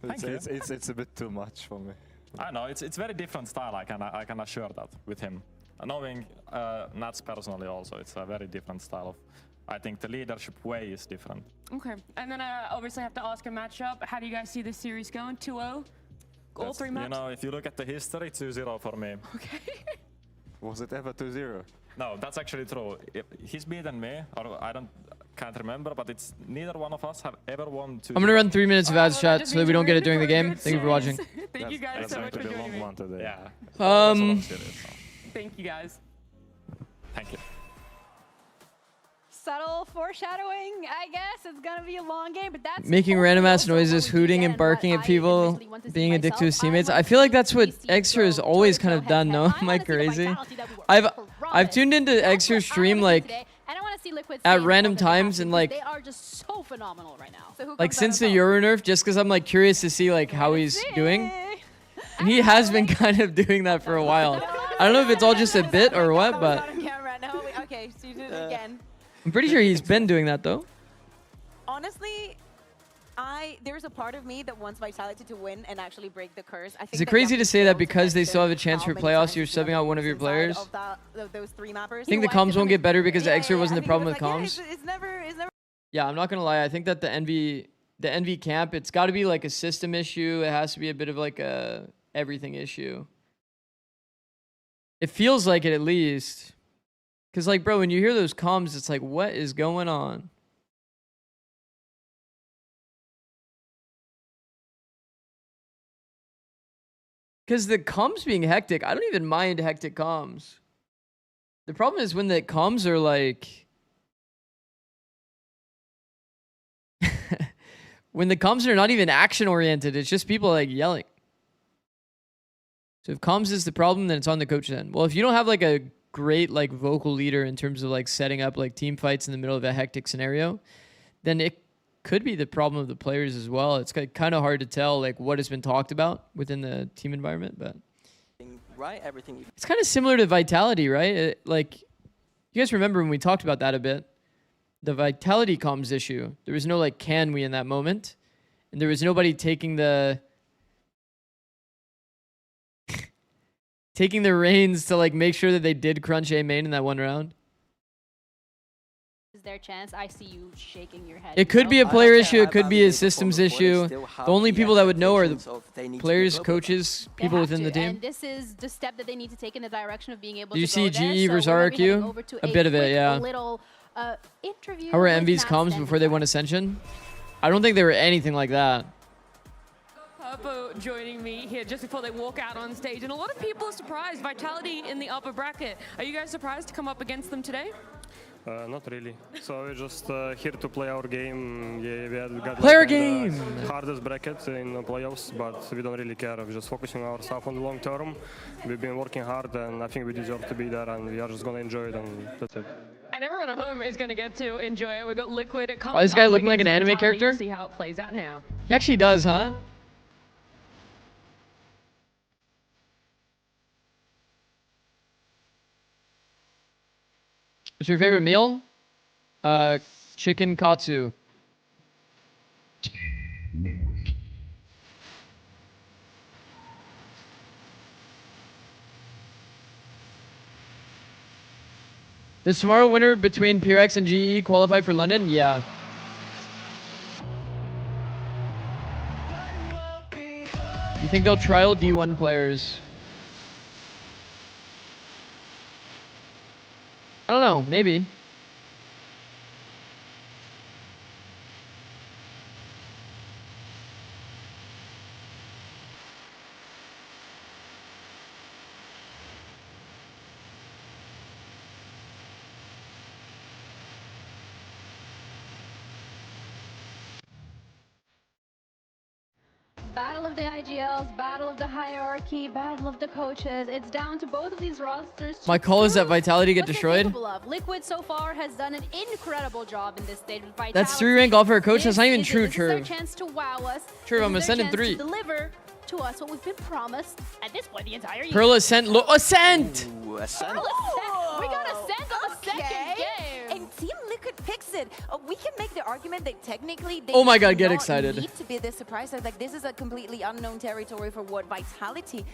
It's a bit too much for me. I know, it's very different style, I can assure that with him. Knowing Nats personally also, it's a very different style of... I think the leadership way is different. Okay, and then I obviously have to ask a matchup. How do you guys see this series going? 2-0? All 3 maps? You know, if you look at the history, 2-0 for me. Okay. Was it ever 2-0? No, that's actually true. He's beaten me, or can't remember, but it's neither one of us have ever won 2-0. I'm gonna run 3 minutes of ads chat so that we don't get it during the game. Thank you for watching. Thank you guys so much for joining me. Today. Yeah. Thank you guys. Thank you. Subtle foreshadowing, I guess. It's gonna be a long game, but that's making random ass noises, hooting and barking at people, being addicted to his teammates. I feel like that's what Extra has always kind of done, no? Am I crazy? I've tuned into Extra's stream like at random times and like they are just so phenomenal right now. So like since the Euro nerf, just because I'm like curious to see like how he's doing. And he has been kind of doing that for a while. I don't know if it's all just a bit or what, but Okay, so you did it again. I'm pretty sure he's been doing that though. Honestly, there's a part of me that wants Vitality to win and actually break the curse. I think is it crazy to say that because they still have a chance for playoffs, you're subbing out one of your players? Those 3 mappers. I think the comms won't get better because the Extra wasn't the problem with comms. It's never. Yeah, I'm not gonna lie. I think that the Envy camp, it's got to be like a system issue. It has to be a bit of like a everything issue. It feels like it at least. Because like, bro, when you hear those comms, it's like, what is going on? Because the comms being hectic, I don't even mind hectic comms. The problem is when the comms are like... when the comms are not even action-oriented, it's just people like yelling. So if comms is the problem, then it's on the coach then. Well, if you don't have like a great like vocal leader in terms of like setting up like team fights in the middle of a hectic scenario, then it could be the problem of the players as well. It's kind of hard to tell like what has been talked about within the team environment, but right, everything. It's kind of similar to Vitality, right? Like you guys remember when we talked about that a bit, the Vitality comms issue. There was no like can we in that moment, and there was nobody taking the reins to like make sure that they did crunch A main in that one round. Is their chance? I see you shaking your head. It could be a player issue. It could be a systems issue. The only people that would know are the players, coaches, people within the team. And this is the step that they need to take in the direction of being able Did you to see go there. GE versus RRQ? A bit of it, yeah. Interview How were with Envy's Matt comms Stenberg. before they won Ascension? I don't think they were anything like that. Purple joining me here just before they walk out on stage, and a lot of people are surprised. Vitality in the upper bracket. Are you guys surprised to come up against them today? Not really. So we're just here to play our game. Yeah, we had got Player like, game! hardest bracket in the playoffs, but we don't really care. We're just focusing our stuff on the long term. We've been working hard, and I think we deserve to be there, and we are just going to enjoy it, and that's it. And everyone at home is going to get to enjoy it. We've got Liquid. Oh, this guy looking like an anime character? See how it plays out now. He actually does, huh? What's your favorite meal? Chicken katsu. Does tomorrow winner between PRX and GE qualify for London? Yeah. You think they'll trial D1 players? I don't know, maybe. Battle of the IGLs, battle of the hierarchy, battle of the coaches. It's down to both of these rosters. My call is that Vitality get destroyed. Liquid so far has done an incredible job in this stage with Vitality. That's 3 rank off for a coach. That's not even true, This is their True. chance to wow us. True, I'm This is their ascending chance 3. to deliver to us what we've been promised at this point the entire year. Pearl Ascent. Ascent! Ooh, Ascent. Pearl Ascent. We got Ascent on the second game. And Team Liquid picks it. We can make the argument that technically they Oh my God, do get not excited. need to be this surprised. Like this is a completely unknown territory for what Vitality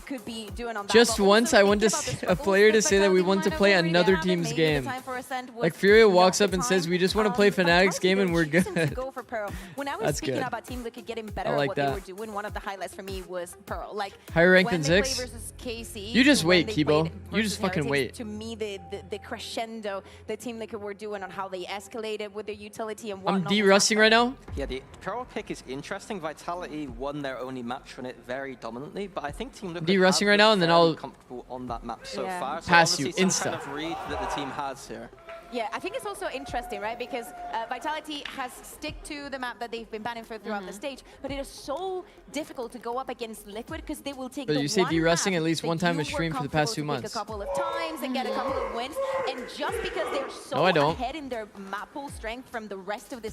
could be doing on that. Just But once also I want thinking about the a player to struggles say that we Vitality want to might play have another already team's had, maybe the game. time for Ascent was Like Furia walks not up the and says, time. we just want to play Fnatic's game and we're They're choosing to good. go for Pearl. When I was That's speaking good. about Team Liquid getting better I at like what that. they were doing, one of the highlights for me was Pearl. Like Higher ranked when than they play 6? versus KC, You just to when wait, they Kibo. played You just versus fucking Heretics, wait. To me, the crescendo the Team Liquid were doing on how they escalated with their utility and I'm whatnot. de-rusting right now. Yeah, the Pearl pick is interesting. Vitality won their only match on it very dominantly, but I think Team Liquid De-rusting have right now, and looked then fairly I'll comfortable on that map so Yeah. far. So pass you, obviously some insta. kind of read that the team has here. Yeah, I think it's also interesting, right? Because Vitality has stick to the map that they've been banning for throughout the stage, but it is so difficult to go up against Liquid because they will take But the you say one de-rusting map at least that one time you a were stream for the past 2 comfortable to months. pick a couple of times and get a couple of wins, and just because they're so No, I don't. ahead in their map pool strength from the rest of the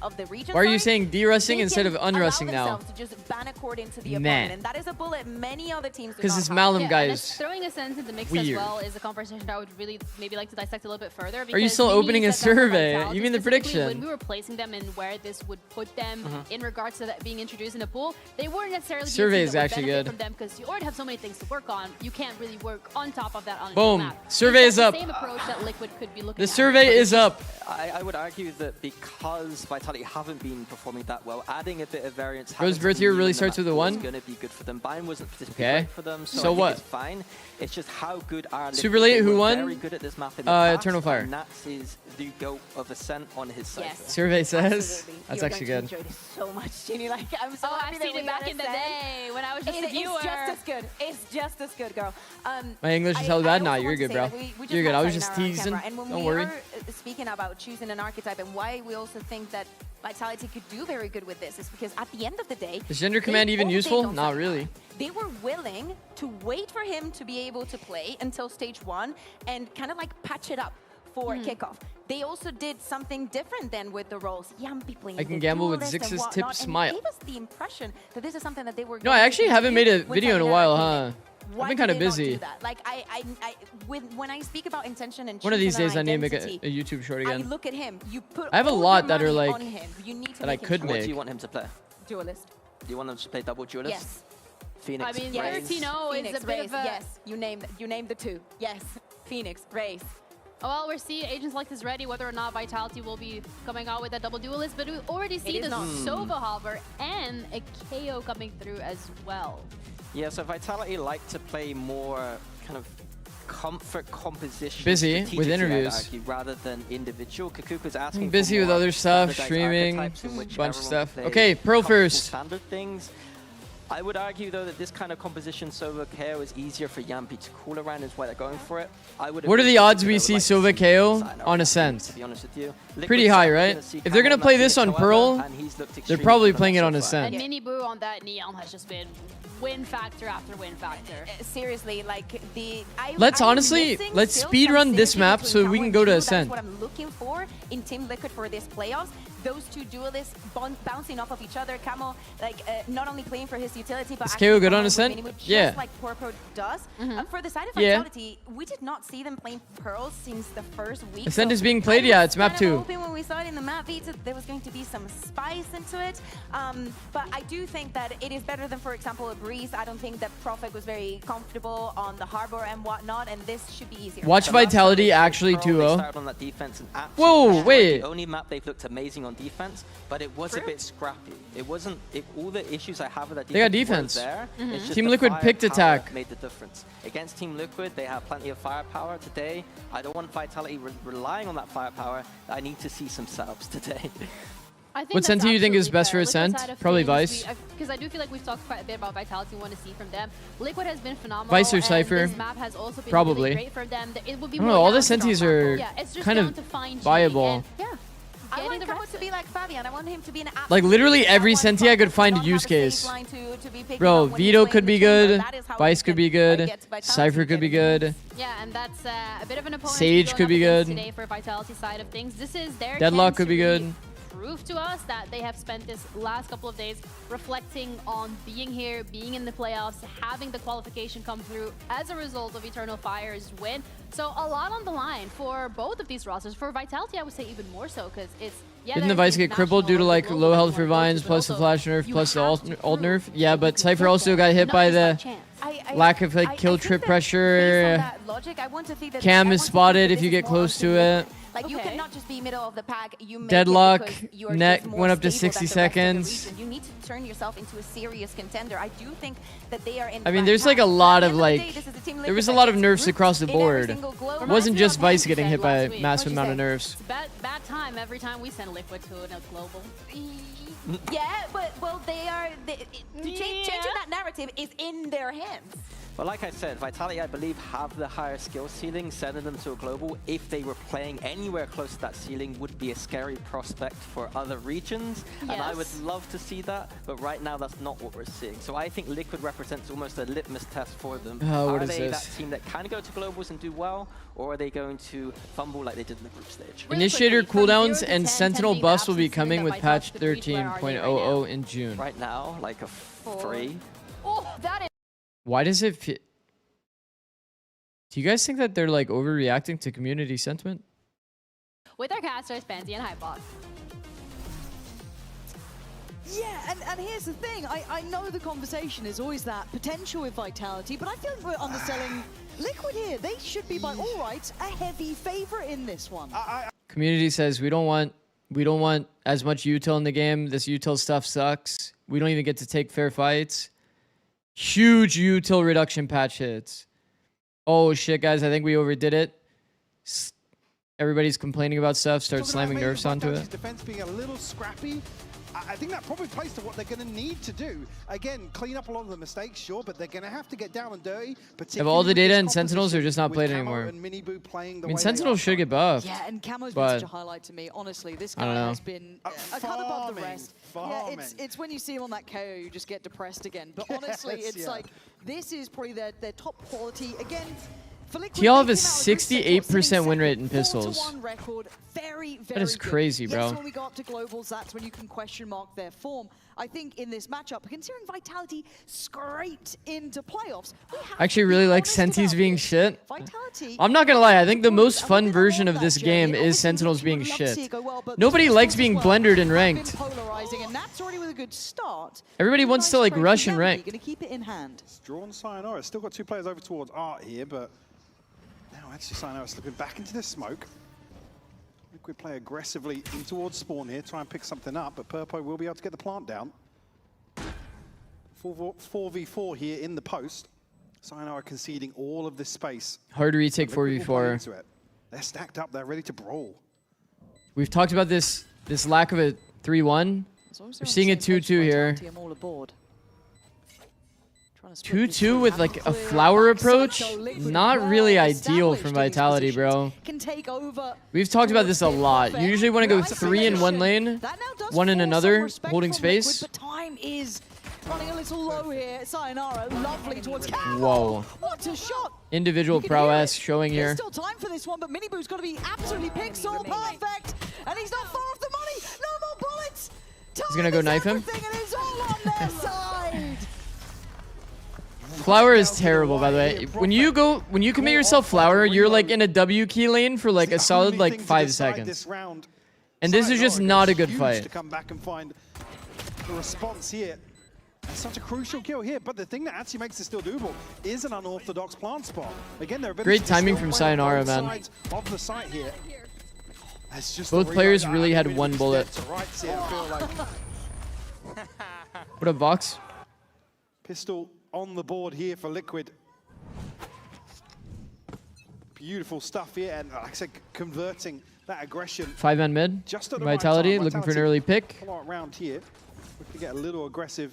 of the region. Why are you side, saying de-rusting they instead can of unrushing allow now? themselves to just ban according to the Nah. opponent, and that is a bullet many other teams do 'Cause not this have. Malum Yeah, guy and is it's throwing a sense in the mix weird. as well is a conversation that I would really maybe like to dissect a little bit further. Are you still because opening a said that for survey? Vitality You mean the specifically, prediction? When we were placing them and where this would put them in regards to that being introduced in a pool, they weren't necessarily the Survey team is that would actually benefit good. from them because you already have so many things to work on. You can't really work on top of that on a Boom. new map. Survey is That's up. the same approach that Liquid could be looking The at. survey is up. I would argue that because Vitality haven't been performing that well, adding a bit of variance. Rose Birth here really starts with a 1. Is going to be good for them. Bind wasn't particularly great for them, so I think what? it's fine. It's just how good are Super Late, who won? Very good at this map in the past, Eternal Fire. And that's his the goat of Ascent on his side. Yes. Survey says Absolutely. that's You're actually going good. to enjoy this so much, Ginny. Like, I'm so happy I've seen it back in the day when I was just a viewer. It's just as good. It's just as good, girl. My English is hella bad. Nah, also you're want to good, say, bro. like, we You're good. I was had just Zayn around teasing. camera, and when Don't we worry. are speaking about choosing an archetype and why we also think that Vitality could do very good with this is because at the end of the day, Is Gender Command even useful? Not really. they were willing to wait for him to be able to play until stage 1 and kind of like patch it up for kickoff. They also did something different than with the roles. Yampi playing I can the gamble with duelist and Zix's whatnot, tip and smile. gave us the impression that this is something that they were. No, I actually haven't made a video in a while, huh? Why I've been kind of did they not busy. do that? Like when I speak about intention and One of these choosing days an I need to make identity, a YouTube short I again. look at him. You put I have a all your lot that are money like on him. You need to that I make him could shine. What do make. you want him to play? Duelist. Do you want him to play double duelist? Yes. Phoenix. I mean, Raze. 13-0 is Phoenix, a bit Raze, of a... yes. You name the two. Yes. Phoenix, Raze. Well, we're seeing Agents like this ready, whether or not Vitality will be coming out with that double duelist, but we already see the Sova hover and a KO coming through as well. Yeah, so Vitality like to play more kind of comfort composition. Busy with strategically, I'd interviews. argue, rather than individual. Kakuka's asking I'm busy for with more other stuff, standardized streaming, archetypes in which bunch of everyone stuff. plays Okay, Pearl comfortable first. Standard things. I would argue though that this kind of composition Sova KO is easier for Yampi to call around, is why they're going for it. I would. What are the odds we see Sova KO on Ascent? To be honest with you, Pretty high, right? If they're gonna play this on Pearl, they're probably playing it on Ascent. And Mini Boo on that Neon has just been win factor after win factor. Seriously, like Let's honestly, let's speedrun this map so we can go to Ascent. That's what I'm looking for in Team Liquid for this playoffs. Those two duelists bouncing off of each other. Camo, like not only playing for his utility, but Is actually KO good on with Ascent? Minimu, just Yeah. like Porpro does. For the side of Yeah. Vitality, we did not see them playing Pearl since the first week. Ascent so is being played, yeah, it's map kind of 2. hoping when we saw it in the map veto, there was going to be some spice into it. But I do think that it is better than, for example, a Breeze. I don't think that Prophet was very comfortable on the Harbor and whatnot, and this should be easier. Watch Vitality actually Pearl, they 2-0. started on that defense and Whoa, absolutely wait. the only map they've looked amazing on defense, but it was a bit scrappy. It wasn't all the issues I have with that defense. They got defense. were there. It's just Team the Liquid picked firepower attack. made the difference. Against Team Liquid, they have plenty of firepower today. I don't want Vitality relying on that firepower. I need to see some subs today. I think What center do you think is best for Ascent? Probably Vice. Because I do feel like we've talked quite a bit about Vitality and want to see from them. Liquid has been phenomenal. Vice or and Cypher? This map has also been Probably. really great for them. It would be I don't more know, all the down to Sentis Strong are Marco. It's just kind down of to fine-tuning viable. and, yeah. I want the Camo rest to be like Fabian. I want him to be an absolute Like literally every leader. I want Senti I could Prophet find a to use not have a case. safe line to be picking Bro, up when he's Veto playing could the be chamber. good. That is how Vice he could be can, good. get Vitality Cypher could be good. Yeah, and that's a bit of an opponent. Sage could be good. Today for Vitality side of things. This is their Deadlock chance could to be really good. prove to us that they have spent this last couple of days reflecting on being here, being in the playoffs, having the qualification come through as a result of Eternal Fire's win. So a lot on the line for both of these rosters. For Vitality, I would say even more so because it's Didn't the Vice get crippled due to like low health for Vines plus the flash nerf plus the alt nerf? Yeah, but Cypher also got hit by the lack of like kill trip pressure. Cam is spotted if you get close to it. Like you cannot just be middle of the pack. You make Deadlock, it because you are net just more went up to stable 60 than the rest of the seconds. region. You need to turn yourself into a serious contender. I do think that they are in. I mean, there's like a lot of like, there was a lot of nerfs across the board. It wasn't just Vice getting hit by a massive amount of nerfs. bad time every time we send Liquid to a global. Yeah, but well, changing that narrative is in their hands. But like I said, Vitality, I believe, have the higher skill ceiling. Sending them to a global, if they were playing anywhere close to that ceiling, would be a scary prospect for other regions. And I would love to see that, but right now that's not what we're seeing. So I think Liquid represents almost a litmus test for them. What are is they this? that team that can go to globals and do well, or are they going to fumble like they did in the group stage? Initiator cooldowns and Sentinel buffs will be coming with patch 13.00 in June. Right now, like a 3. Oh, that is. Why does it feel... Do you guys think that they're like overreacting to community sentiment? With our casters, Pansy and Hypox. Yeah, and here's the thing. I know the conversation is always that potential with Vitality, but I feel like we're underselling Liquid here. They should be, by all rights, a heavy favorite in this one. Community says we don't want as much util in the game. This util stuff sucks. We don't even get to take fair fights. Huge util reduction patch hits. Oh shit, guys! I think we overdid it. Everybody's complaining about stuff. Start slamming nerfs onto it. Defense being a little scrappy. I think that probably plays to what they're going to need to do. Again, clean up a lot of the mistakes, sure, but they're going to have to get down and dirty. Have all the data and Sentinels are just not played anymore. I mean, Sentinels should get buffed. Yeah, and Camo's been such a highlight to me. Honestly, this guy has been a cut above the rest. Yeah, it's when you see him on that KO, you just get depressed again. But honestly, it's like, this is probably their top quality. Again, TL have a 68% win rate in pistols. That is crazy, bro. Yes, when we go up to globals, that's when you can question mark their form. I think in this matchup, considering Vitality scraped into playoffs, I actually really like Sentis being shit. I'm not gonna lie, I think the most fun version of this game is Sentinels being shit. Nobody likes being blendered in ranked. Everybody wants to like rush in ranked. Gonna keep it in hand. Drawn Sayonara. Still got two players over towards Art here, but now actually Sayonara slipping back into the smoke. Liquid play aggressively in towards spawn here, try and pick something up, but Purpo will be able to get the plant down. 4v4 here in the post. Sayonara conceding all of this space. Hard retake 4v4. They're stacked up, they're ready to brawl. We've talked about this lack of a 3-1. We're seeing a 2-2 here. 2-2 with like a flower approach, not really ideal from Vitality, bro. We've talked about this a lot. You usually want to go 3 in one lane, 1 in another, holding space. But time is running a little low here. Sayonara, lovely towards Camo. Whoa. What a shot! Individual prowess showing here. There's still time for this one, but Miniboo's got to be absolutely pixel perfect, and he's not far off the money. No more bullets. He's gonna go knife him. And it's all on their side. Flower is terrible, by the way. When you commit yourself Flower, you're like in a W key lane for like a solid like 5 seconds. And this is just not a good fight. To come back and find the response here. It's such a crucial kill here, but the thing that actually makes it still doable is an unorthodox plant spot. Again, there are great timing from Sayonara, man. Of the site here. Both players really had one bullet. What up, Vox? Pistol on the board here for Liquid. Beautiful stuff here, and like I said, converting that aggression. 5-man mid. Just at the Vitality right looking for an early pick. Pull out around here. We can get a little aggressive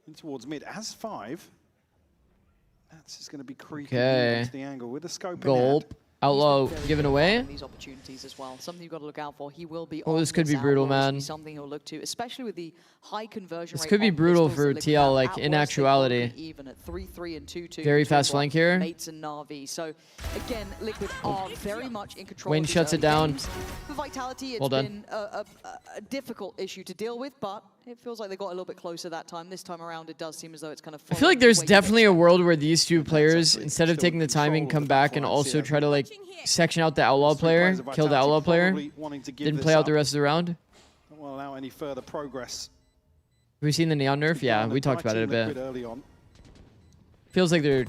in towards mid. As 5, that's just going to be creeping into the angle with the scope. Gulp. Outlaw given away. These opportunities as well. Something you've got to look out for. He will be. Oh, this could be brutal, man. Something he'll look to, especially with the high conversion rate. This could be brutal for TL, like in actuality. Even at 3-3 and 2-2. Very fast flank here. Mates and Na'Vi. So again, Liquid are very much in control. Wayne shuts it down. For Vitality, it's been a difficult issue to deal with, but it feels like they got a little bit closer that time. This time around, it does seem as though it's kind of. I feel like there's definitely a world where these two players, instead of taking the timing, come back and also try to like section out the Outlaw player, kill the Outlaw player, didn't play out the rest of the round. Don't want to allow any further progress. Have we seen the Neon nerf? Yeah, we talked about it a bit. Feels like they're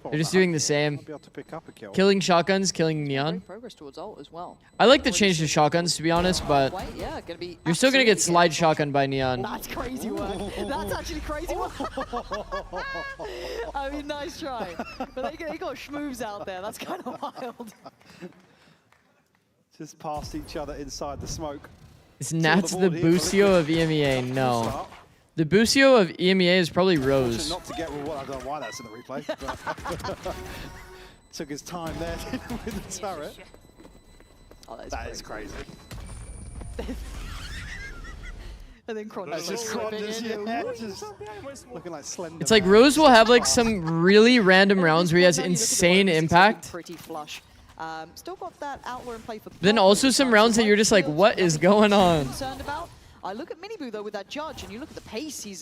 they're just doing the same. Killing shotguns, killing Neon. Progress towards ult as well. I like the change to shotguns, to be honest, but you're still going to get slide shotgun by Neon. That's crazy work. That's actually crazy work. I mean, nice try. But they got schmoves out there. That's kind of wild. Just past each other inside the smoke. Is Nats the Busio of EMEA? No. The Busio of EMEA is probably Rose. Not to get with what I don't know why that's in the replay. But took his time there with the turret. Oh, that is crazy. And then Cronus just looking like Slender. It's like Rose will have like some really random rounds where he has insane impact. Pretty flush. Still got that Outlaw in play for. Then also some rounds that you're just like, what is going on? Concerned about. I look at Miniboo though with that judge, and you look at the pace he's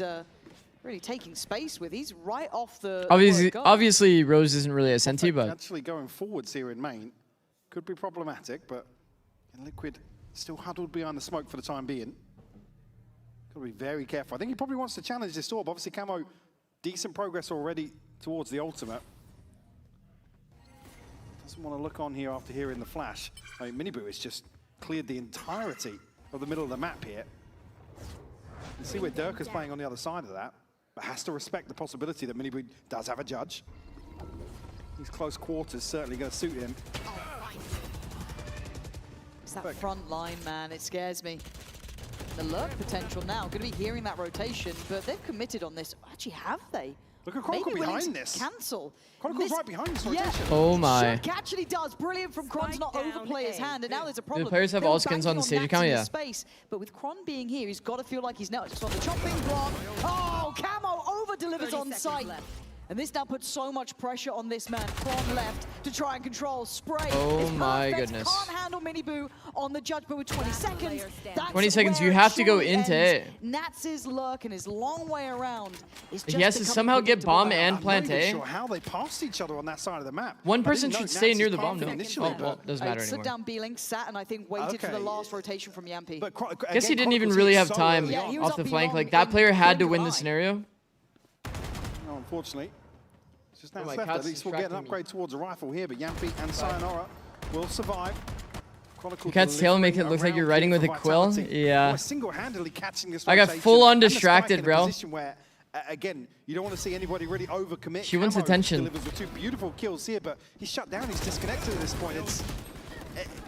really taking space with. He's right off the. Obviously, Rose isn't really a Senti, but actually going forwards here in main could be problematic. But Liquid still huddled behind the smoke for the time being. Got to be very careful. I think he probably wants to challenge this orb. Obviously, Camo, decent progress already towards the ultimate. Doesn't want to look on here after hearing the flash. I mean, Miniboo has just cleared the entirety of the middle of the map here. You see where Dirk is playing on the other side of that, but has to respect the possibility that Miniboo does have a judge. These close quarters certainly going to suit him. It's that front line, man. It scares me. The lurk potential now. Going to be hearing that rotation, but they've committed on this. Actually, have they? Look at Chronicle behind this. Cancel. Chronicle's right behind this rotation. Yeah. Oh my. Shook actually does. Brilliant from Kron to not overplay his hand, and now there's a problem. The players have all skins on the stage account, yeah. Space, but with Kron being here, he's got to feel like he's now just on the chopping block. Oh, Camo over-delivers on site. And this now puts so much pressure on this man. Kron left to try and control. Spray. Oh my goodness. Can't handle Miniboo on the judge, but with 20 seconds. 20 seconds, you have to go into A. Nats's lurk and his long way around is just He has to somehow get bomb and plant I'm not A. even sure how they passed each other on that side of the map. One person should stay near the bomb, no? Initially, well, doesn't matter Slid anymore. down B-Link, sat and I think waited for the last rotation from Yampi. I guess he didn't even really have time off the flank. Like, that player had to win the scenario. No, unfortunately. Just now my left. cat's At least we'll get an upgrade towards a rifle here, but Yampi and Sayonara will survive. You can't tail make it look like you're riding with a quill. Yeah. Single-handedly catching this I got rotation, full on and the distracted, spike in a bro. position where, again, you don't want to see anybody really overcommit. She wants Camo attention. delivers with 2 beautiful kills here, but he's shut down. He's disconnected at this point.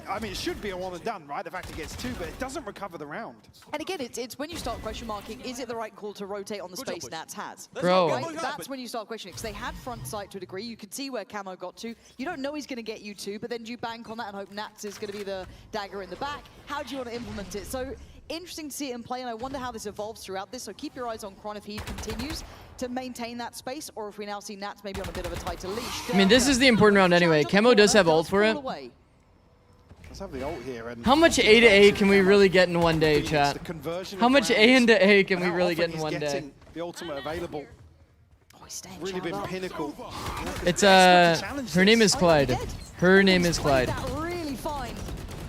I mean, it should be a one and done, right? The fact he gets 2, but it doesn't recover the round. And again, it's when you start question marking, is it the right call to rotate on the space Nats has? Bro. Right? That's when you start questioning, because they had front sight to a degree. You can see where Camo got to. You don't know he's going to get you 2, but then do you bank on that and hope Nats is going to be the dagger in the back? How do you want to implement it? So interesting to see it in play, and I wonder how this evolves throughout this. So keep your eyes on Kron if he continues to maintain that space, or if we now see Nats maybe on a bit of a tighter leash. I mean, this is the important round anyway. Camo does have ult for it. Let's have the ult here. And How much A to A can we really get in one day, chat? How much A into A can we really get in one day? The ultimate available. Really been pinnacle. It's her name is Clyde. Her name is Clyde. Really fine.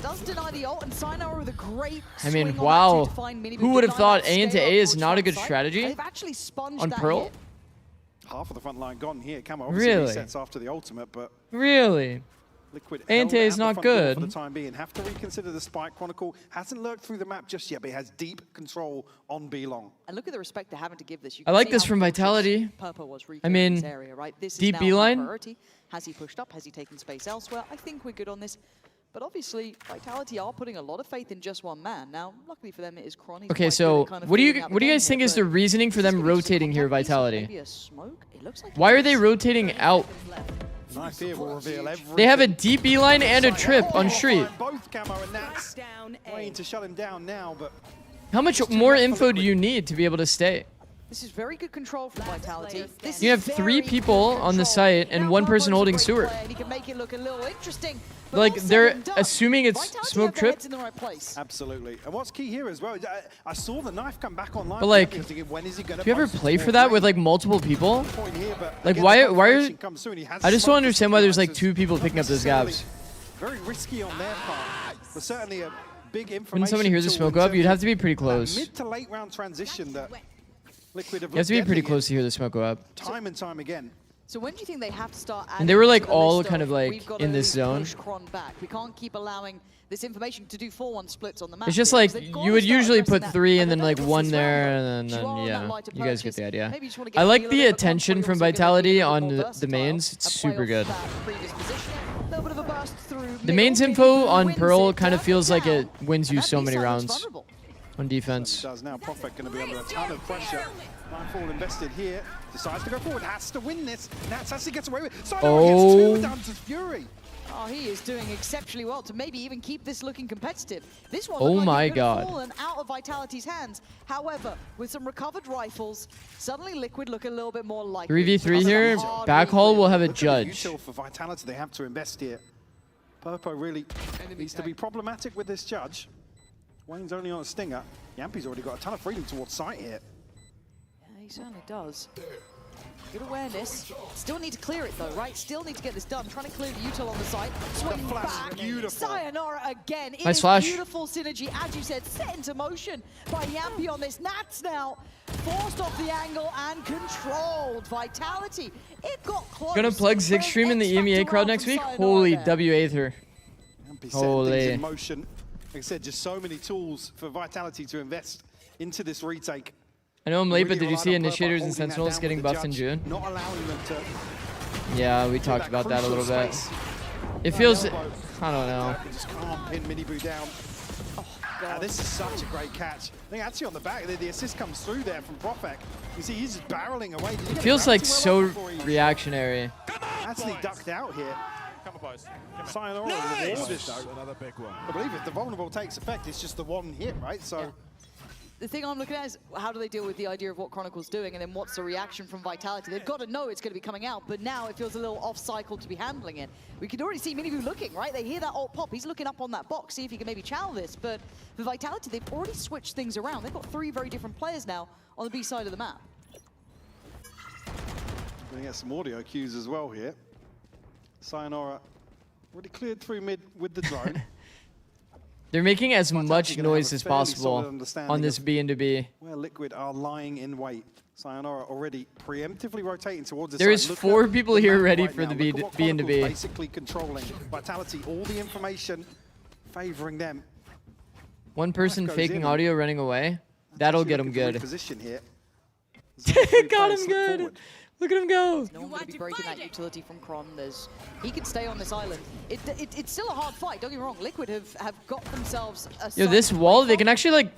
Does deny the ult, and Sayonara with a great I mean, swing on wow. that to find Miniboo. Who would have Deny thought that A into scale A is approach not a good front side. strategy They've actually sponged on that Pearl? hit. Half of the front line gone here. Camo obviously Really? resets after the ultimate, but Really? Liquid A into A is not good. for the time being. Have to reconsider the spike. Chronicle hasn't lurked through the map just yet, but he has deep control on B long. And look at the respect they're having to give this. You I can like see this how from cautious Vitality. Purple was I mean, this area, right? This deep is now B-line. high priority. Has he pushed up? Has he taken space elsewhere? I think we're good on this. But obviously, Vitality are putting a lot of faith in just one man. Now, luckily for them, it is Kron. He's Okay, quite so good at kind of what do figuring you out the what do you game guys think here, is the but reasoning for them rotating here, Vitality? maybe a smoke? It looks like Why are they rotating out? Knife here will reveal everything. They have a deep E line and a trip on street. Both Camo and Nats waiting to shut him down now, but How much more info do you need to be able to stay? this is very good control from Vitality. This You is have 3 very people on the control. site and Now, 1 person Purple's a holding great Stewart. player, and he can make it look a little interesting. But Like, all said they're and done, assuming it's Vitality smoke have their trip. heads in the right place. absolutely. And what's key here as well, I saw the knife come back online. But like, I'm thinking, when is he gonna do you ever post his play for fourth that ring? with like multiple people? Point here, but Like, again, why the are confirmation comes soon. He has I just don't smoked understand the why there's like signalizers. 2 people picking up those gaps. Very risky on their part, but certainly a big information. Wouldn't somebody hear the tool smoke in up? terms You'd of have to be pretty that close. mid to late round transition that Liquid have You have to be looked pretty deadly close to hear the smoke go up. time and time again. So when do you think they have to start adding And they were to like the all list kind of like we've got in to this zone. push Kron back. We can't keep allowing this information to do 4-1 splits on the map. It's just here, like 'cause they've got you to would start usually addressing put that. 3 and I then don't like know if 1 this there round, and then you are on that yeah, lighter you guys get purchase. the idea. Maybe you just wanna get I a like feel the of it, but attention Kron from also gonna be a Vitality little on more the versatile mains. It's and play super off good. that previous position. A little bit of a burst through The middle. mains Maybe info who on wins Pearl it, kind of Dirk feels like down. it wins you And that so many B-side looks rounds vulnerable. on defense. Does now. Prophet going to be under a ton of pressure. Nightfall invested here. Decides to go forward. Has to win this. Nats actually gets away with it. Sayonara gets 2 down to Fury. Oh, he is doing exceptionally well to maybe even keep this looking competitive. This one Oh looked like my it could have God. fallen out of Vitality's hands. However, with some recovered rifles, suddenly Liquid look a little bit more likely. 3v3 That's a here. hard Backhaul will have a Look at the judge. util for Vitality they have to invest here. Purpo really needs to be problematic with this judge. Wayne's only on a stinger. Yampi's already got a ton of freedom towards sight here. Yeah, he certainly does. Good awareness. Still need to clear it though, right? Still need to get this done. Trying to clear the util on the side. Swing back. Beautiful. Sayonara again. It Nice is flash. beautiful synergy, as you said, set into motion by Yampi on this. Nats now forced off the angle and controlled. Vitality. It got close. Gonna plug Zig stream in the EMEA crowd next week. Holy W Aether. Yampi setting things Holy. in motion. Like I said, just so many tools for Vitality to invest into this retake. I know I'm late, but Really did you relied see on Purple Initiators and holding that Sentinels down getting with the buffed in judge, June? Not allowing them to Yeah, we get talked about that a little crucial bit. space. It feels, I Elbow. don't know. Just can't pin Miniboo down. This is such a great catch. I think actually on the back, the assist comes through there from Profek. You see, he's just barreling away. Did he It get feels the like gravity so well before he reactionary. actually ducked out here? Come on, boys. Sayonara rewarded though. Another big one. I believe if the vulnerable takes effect, it's just the one hit, right? So The thing I'm looking at is how do they deal with the idea of what Chronicle's doing, and then what's the reaction from Vitality? They've got to know it's going to be coming out, but now it feels a little off-cycle to be handling it. We can already see Miniboo looking, right? They hear that ult pop. He's looking up on that box, see if he can maybe channel this. But for Vitality, they've already switched things around. They've got 3 very different players now on the B side of the map. we're going to get some audio cues as well here. Sayonara already cleared through mid with the drone. They're making as much gonna have noise a as fairly possible solid understanding on this of B into B. Where Liquid are lying in wait. Sayonara already preemptively rotating towards the There side. is Look 4 at people the here map ready right for now. the Look B at what into Chronicle's B. basically controlling Vitality, all the information favoring them. One person goes faking in. audio running away. That'll get him good. Position here. Got him good. Look at him go. No one going to be breaking that utility from Kron. He can stay on this island. It's still a hard fight, don't get me wrong. Liquid have got themselves a Yo, this wall, they can actually like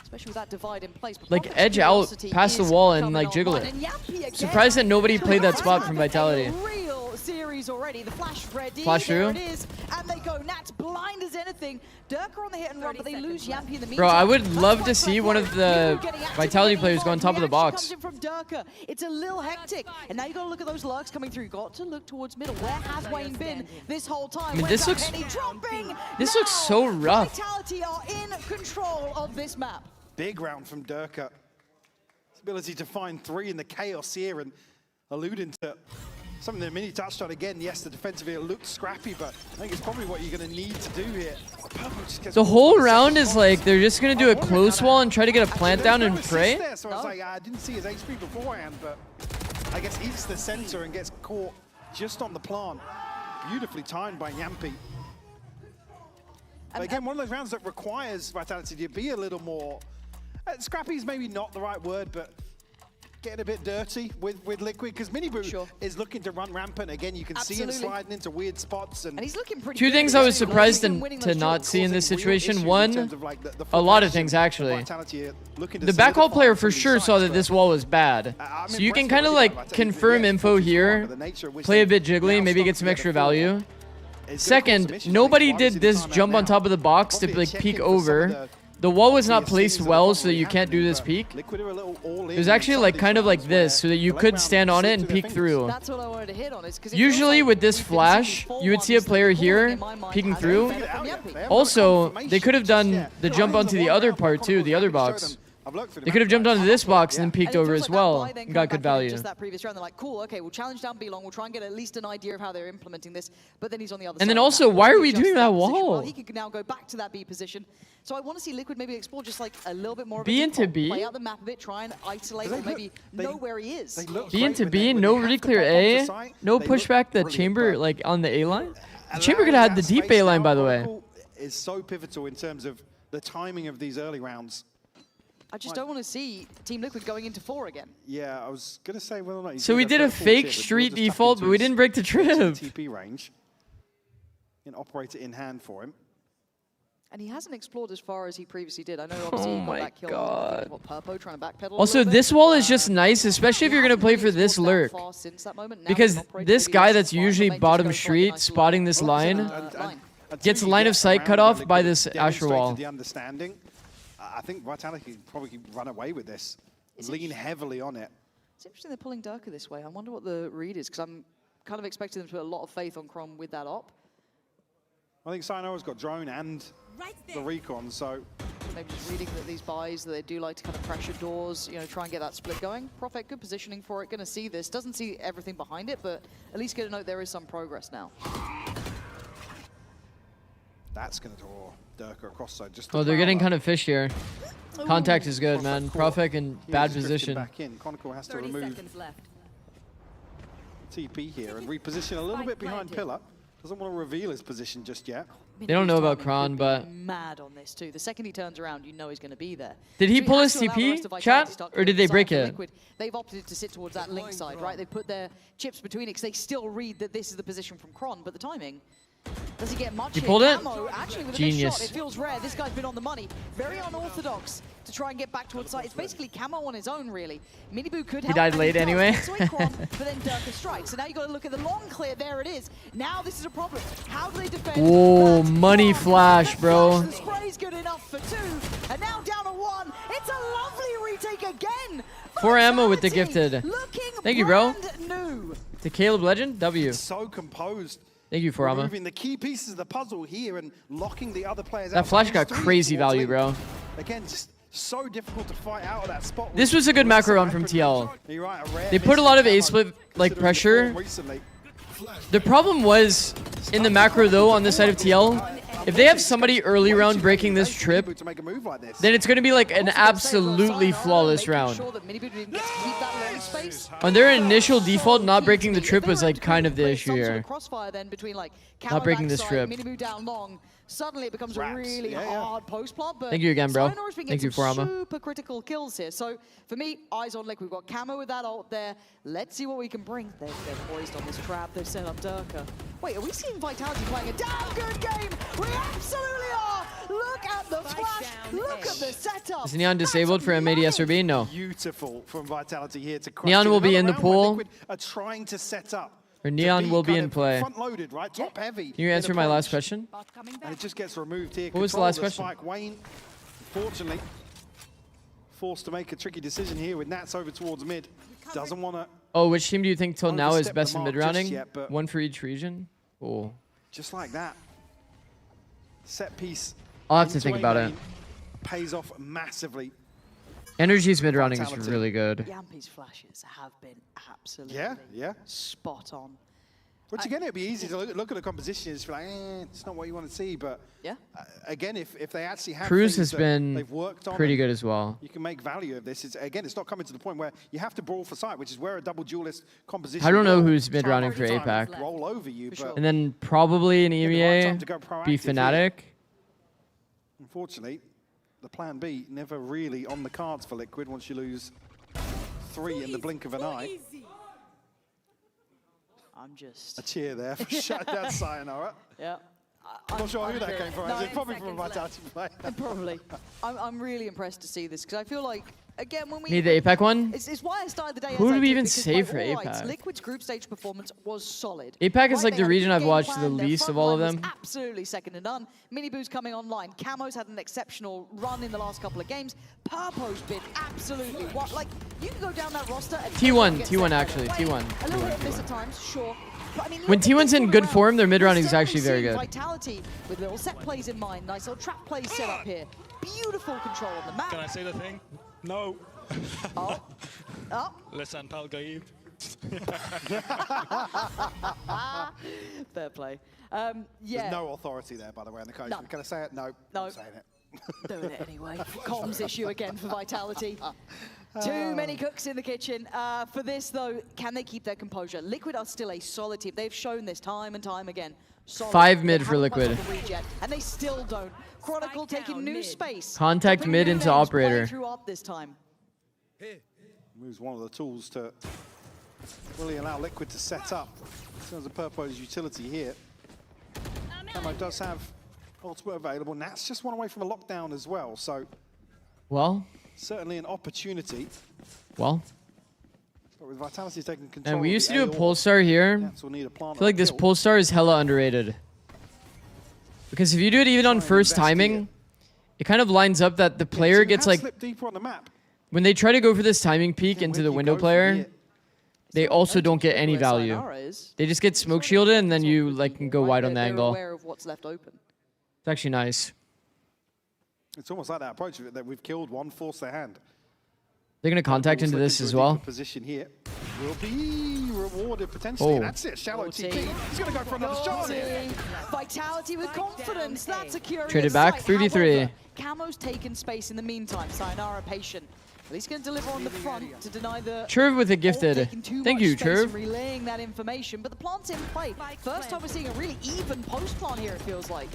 especially with that divide in place. But like Prophet's edge out curiosity past the is wall and coming like jiggle online. it. And Yampi again. Surprised that nobody played that spot from Vitality. A real series already. The flash ready. Flash there through. it is. And they go. Nats blind as anything. Durka on the hit and run, but they lose Yampi in the meantime. Bro, I would love to see one of the Vitality players go on top of the box. Comes in from Durka. It's a little hectic. And now you got to look at those lurks coming through. Got to look towards middle. Where has Wayne been this whole time? I mean, this looks so rough. Vitality are in control of this map. Big round from Durka. His ability to find 3 in the chaos here and alluding to something that Mini touched on again. Yes, the defensive here looked scrappy, but I think it's probably what you're going to need to do here. The whole round is like they're just gonna do a close wall and try to get a plant down and pray. There, so I was like, I didn't see his HP beforehand, but I guess eats the center and gets caught just on the plant. Beautifully timed by Yampi. But again, one of those rounds that requires Vitality to be a little more scrappy is maybe not the right word, but getting a bit dirty with Liquid, because Miniboo is looking to run rampant. Again, you can see him sliding into weird spots. And he's looking pretty 2 things I was surprised to not see in this situation. One, a lot of things actually. The backhaul player for sure saw that this wall was bad. So you can kind of like confirm info here, play a bit jiggly, maybe get some extra value. Second, nobody did this jump on top of the box to like peek over. The wall was not placed well so that you can't do this peek. It was actually like kind of like this so that you could stand on it and peek through. That's what I wanted to hit on. Usually with this flash, you would see a player here peeking through. Also, they could have done the jump onto the other part too, the other box. They could have jumped onto this box and then peeked over as well and got good value. Just that previous round, they're like, cool, okay, we'll challenge down B long. We'll try and get at least an idea of how they're implementing this. But then he's on the other side. And then also, why are we doing that wall? Well, he can now go back to that B position. So I want to see Liquid maybe explore just like a little bit more of B a into default, B? play out the map a bit, try and isolate or maybe know where he is. B into B, no really clear A, no pushback the chamber like on the A line. The chamber could have had the deep A line, by the way. Is so pivotal in terms of the timing of these early rounds. I just don't want to see Team Liquid going into 4 again. Yeah, I was going to say whether or not. So we did a fake street default, but we didn't break the trip. TP range. And operate it in hand for him. And he hasn't explored as far as he previously did. I know obviously he got that kill on Purpo trying to backpedal. Also, this wall is just nice, especially if you're going to play for this lurk. Because this guy that's usually bottom street, spotting this line, gets line of sight cut off by this Asher wall. The understanding. I think Vitality probably could run away with this. Lean heavily on it. It's interesting they're pulling Durka this way. I wonder what the read is, because I'm kind of expecting them to put a lot of faith on Crom with that op. I think Sayonara's got drone and the recon, so maybe just reading that these buys, that they do like to kind of pressure doors, you know, try and get that split going. Prophet, good positioning for it, going to see this. Doesn't see everything behind it, but at least get a note there is some progress now. That's going to draw Durka across side. Just Oh, they're getting kind of fished here. Contact is good, man. Prophet in bad position. Back in. Chronicle has to remove TP here and reposition a little bit behind Pillar. Doesn't want to reveal his position just yet. They don't know about Kron, but... Mad on this too. The second he turns around, you know he's going to be there. Did he pull his TP, chat? Or did they break it? They've opted to sit towards that link side, right? They put their chips between it because they still read that this is the position from Kron, but the timing... Does he get much? He pulled it? Camo, actually, with Genius. A shot, it feels rare. This guy's been on the money. Very unorthodox to try and get back towards side. It's basically Camo on his own, really. Miniboo could help. He died late anyway. But then Durka strikes. So now you got to look at the long clear. There it is. Now this is a problem. How do they defend? Oh, money flash, bro. The spray's good enough for 2. And now down to 1. It's a lovely retake again. 4 ammo with the gifted. Thank you, bro. New. To Caleb Legend, W. So composed. Thank you, Forama. Removing the key pieces of the puzzle here and locking the other players out. That flash got crazy value, bro. Again, just so difficult to fight out of that spot. This was a good macro run from TL. They put a lot of A-split like pressure. The problem was in the macro though on the side of TL, if they have somebody early round breaking this trip, then it's going to be like an absolutely flawless round. On their initial default, not breaking the trip was like kind of the issue here. Not breaking this trip. Suddenly it becomes a really hard post plant. But thank you again, bro. Sayonara's been Thank you, some Forama. super critical kills here. So for me, eyes on Liquid. We've got Camo with that ult there. Let's see what we can bring. They're poised on this trap. They've set up Durka. Wait, are we seeing Vitality playing a damn good game? We absolutely are. Look at the flash. Look at the setup. Is Neon disabled for M80 SRB? No. Beautiful from Vitality here to Neon will be in the pool. Liquid are trying to set up. Or Neon will be in play. Front-loaded, right? Top heavy. Can you answer my last question? And it just gets removed here. What was the last question? Spike. Wayne, fortunately, forced to make a tricky decision here with Nats over towards mid. Doesn't want to... Oh, which team do you think till now is best in mid-rounding? Yet, one for each region? Oh. Just like that. Set piece. I'll have to think about it. Pays off massively. Energy's mid-rounding is really good. Yampi's flashes have been absolutely spot on. Which again, it'd be easy to look at the composition and just be like, it's not what you want to see. But again, if they actually have Cruz has that been they've worked on pretty good as well. You can make value of this. Again, it's not coming to the point where you have to brawl for sight, which is where a double duelist composition. I don't know who's mid-rounding for APAC. Roll over you, but and then probably in EMEA, be Fnatic. Unfortunately, the plan B never really on the cards for Liquid once you lose 3 in the blink of an eye. I'm just... A cheer there for shutting down Sayonara. Yeah. I'm not sure who that came from. It's probably from a Vitality play. Probably. I'm really impressed to see this because I feel like, again, when we... Need the APAC one? It's why I started the day Who as do I we did, even because save by for all APAC? rights, Liquid's group stage performance was solid. APAC is like the they had a region I've game watched plan, the their least front of all of line was them. Absolutely second to none. Miniboo's coming online. Camo's had an exceptional run in the last couple of games. Purpo's been absolutely like you can go down that roster and T1 actually, T1. A little hit miss at times, sure. But, I mean, When T1's in good form, their mid-rounding is actually very good. Vitality with little set plays in mind. Nice little trap plays set up here. Beautiful control on the map. Can I say the thing? No. Oh. Listen, pal, Gaib. Fair play. There's no authority there, by the way, on the coach. Can I say it? No. No. I'm saying it. Doing it anyway. Comms issue again for Vitality. Too many cooks in the kitchen. For this, though, can they keep their composure? Liquid are still a solid team. They've shown this time and time again. Solid. 5 mid for Liquid. And they still don't. Chronicle taking new space. Contact mid into operator. Through up this time. Moves one of the tools to really allow Liquid to set up. In terms of Purpo's utility here. Camo does have ultimate available. Nats just one away from a lockdown as well, so... Well... Certainly an opportunity. Well... But with Vitality taking control... And we used to do a Polestar here. I feel like this Polestar is hella underrated. Because if you do it even on first timing, it kind of lines up that the player gets like... Slip deeper on the map. When they try to go for this timing peek into the window player, they also don't get any value. They just get smoke shielded and then you like can go wide on the angle. Aware of what's left open. It's actually nice. It's almost like that approach that we've killed one, forced their hand. They're going to contact into this as well. Position here will be rewarded potentially. And that's it. Shallow TP. He's going to go for another shot. Vitality with confidence. That's a curious Traded back, sight. 3v3. Camo's taken space in the meantime. Sayonara patient. At least going to deliver on the front to deny the... Churv with a gifted. Thank you, Churv. Relaying that information, but the plant's in play. First time we're seeing a really even post plant here, it feels like.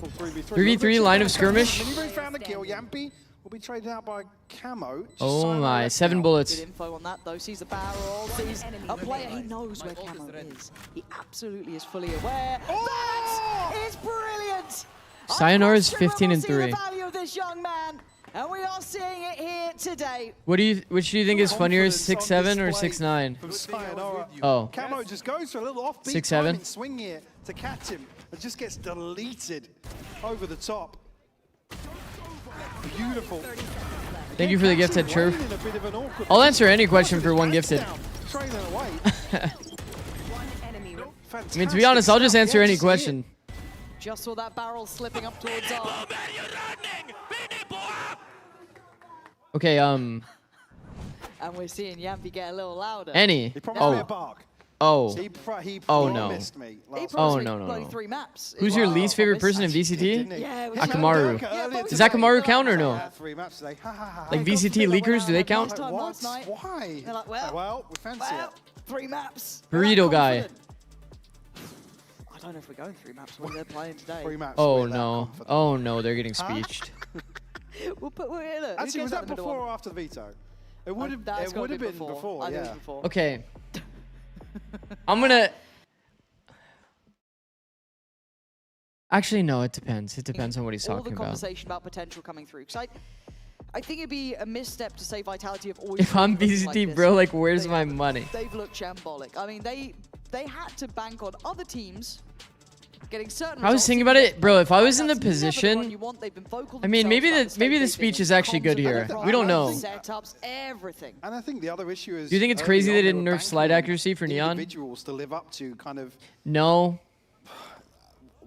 3v3 line of skirmish. Found the kill. Yampy will be traded out by Camo. Oh my, 7 bullets. Good info on that though. Sees the barrel, sees a player. He knows where Camo is. He absolutely is fully aware. That is brilliant. Sayonara is 15 and 3. The value of this young man, and we are seeing it here today. Which do you think is funnier, 6'7" or 6'9"? Oh. Camo just goes for a little offbeat 6'7". swing here to catch him. It just gets deleted over the top. Beautiful. Thank you for the gifted, Chirp. I'll answer any question for one gifted. I mean, to be honest, I'll just answer any question. Just saw that barrel slipping up towards our... Okay, And we're seeing Yampy get a little louder. Any. Oh. Oh. Oh no. Oh no. 3 maps. Who's your least favorite person in VCT? Yeah, Akamaru. Does Akamaru count or no? Like VCT leakers, do they count? Why? They're like, well, we fancy it. 3 maps. Burrito guy. I don't know if we're going 3 maps when they're playing today. 3 maps. Oh no. Oh no, they're getting speeched. Actually, was that before or after the veto? It would have been before. Yeah. Okay. I'm gonna... Actually, no, it depends. It depends on what he's talking All the about. conversation about potential coming through. Because I think it'd be a misstep to say Vitality have always... If I'm VCT, bro, like, where's my money? They've looked shambolic. I mean, they had to bank on other teams getting certain I was thinking about it, bro. If I was in the position, I mean, maybe the speech is actually good here. We don't know. Setups, everything. And I think the other issue is. Do you think it's crazy they didn't nerf slide accuracy for Neon? Individuals to live up to kind of. No.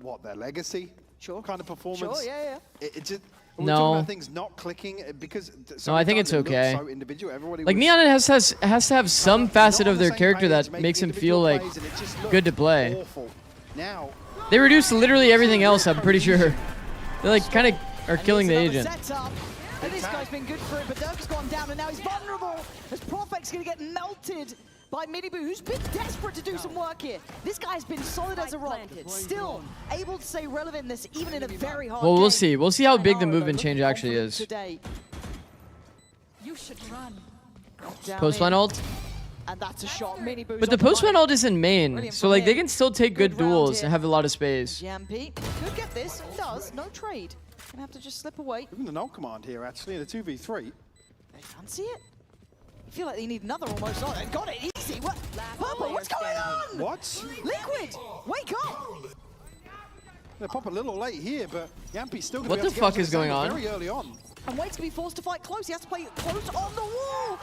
What, their legacy? Sure. Kind of performance. Sure. Yeah. It just. No. We're talking about things not clicking because. No, I think it's okay. So individual. Like Neon has to have some facet of their character that makes him feel like good to play. Awful. Now. They reduced literally everything else, I'm pretty sure. They like kind of are killing the agent. And this guy's been good for it, but Dirk has gone down and now he's vulnerable as Profect's going to get melted by Miniboo, who's been desperate to do some work here. This guy's been solid as a rock, still able to stay relevant in this, even in a very hard Well, we'll game. see. We'll see how big the movement change actually is. Today. You should run. Post-line ult. And that's a shot. Miniboo's But the post-line ult is in main, so like they can still take good duels and have a lot of space. Yampy could get this. Does. No trade. Gonna have to just slip away. Even the null command here, actually, in a 2v3. They fancy it. I feel like they need another almost. Oh, they got it easy. What? Purple, what's going on? What? Liquid, wake up! They pop a little late here, but Yampy's still going to What be the able to fuck get is going on? very early on. And Wade's going to be forced to fight close. He has to play close on the wall.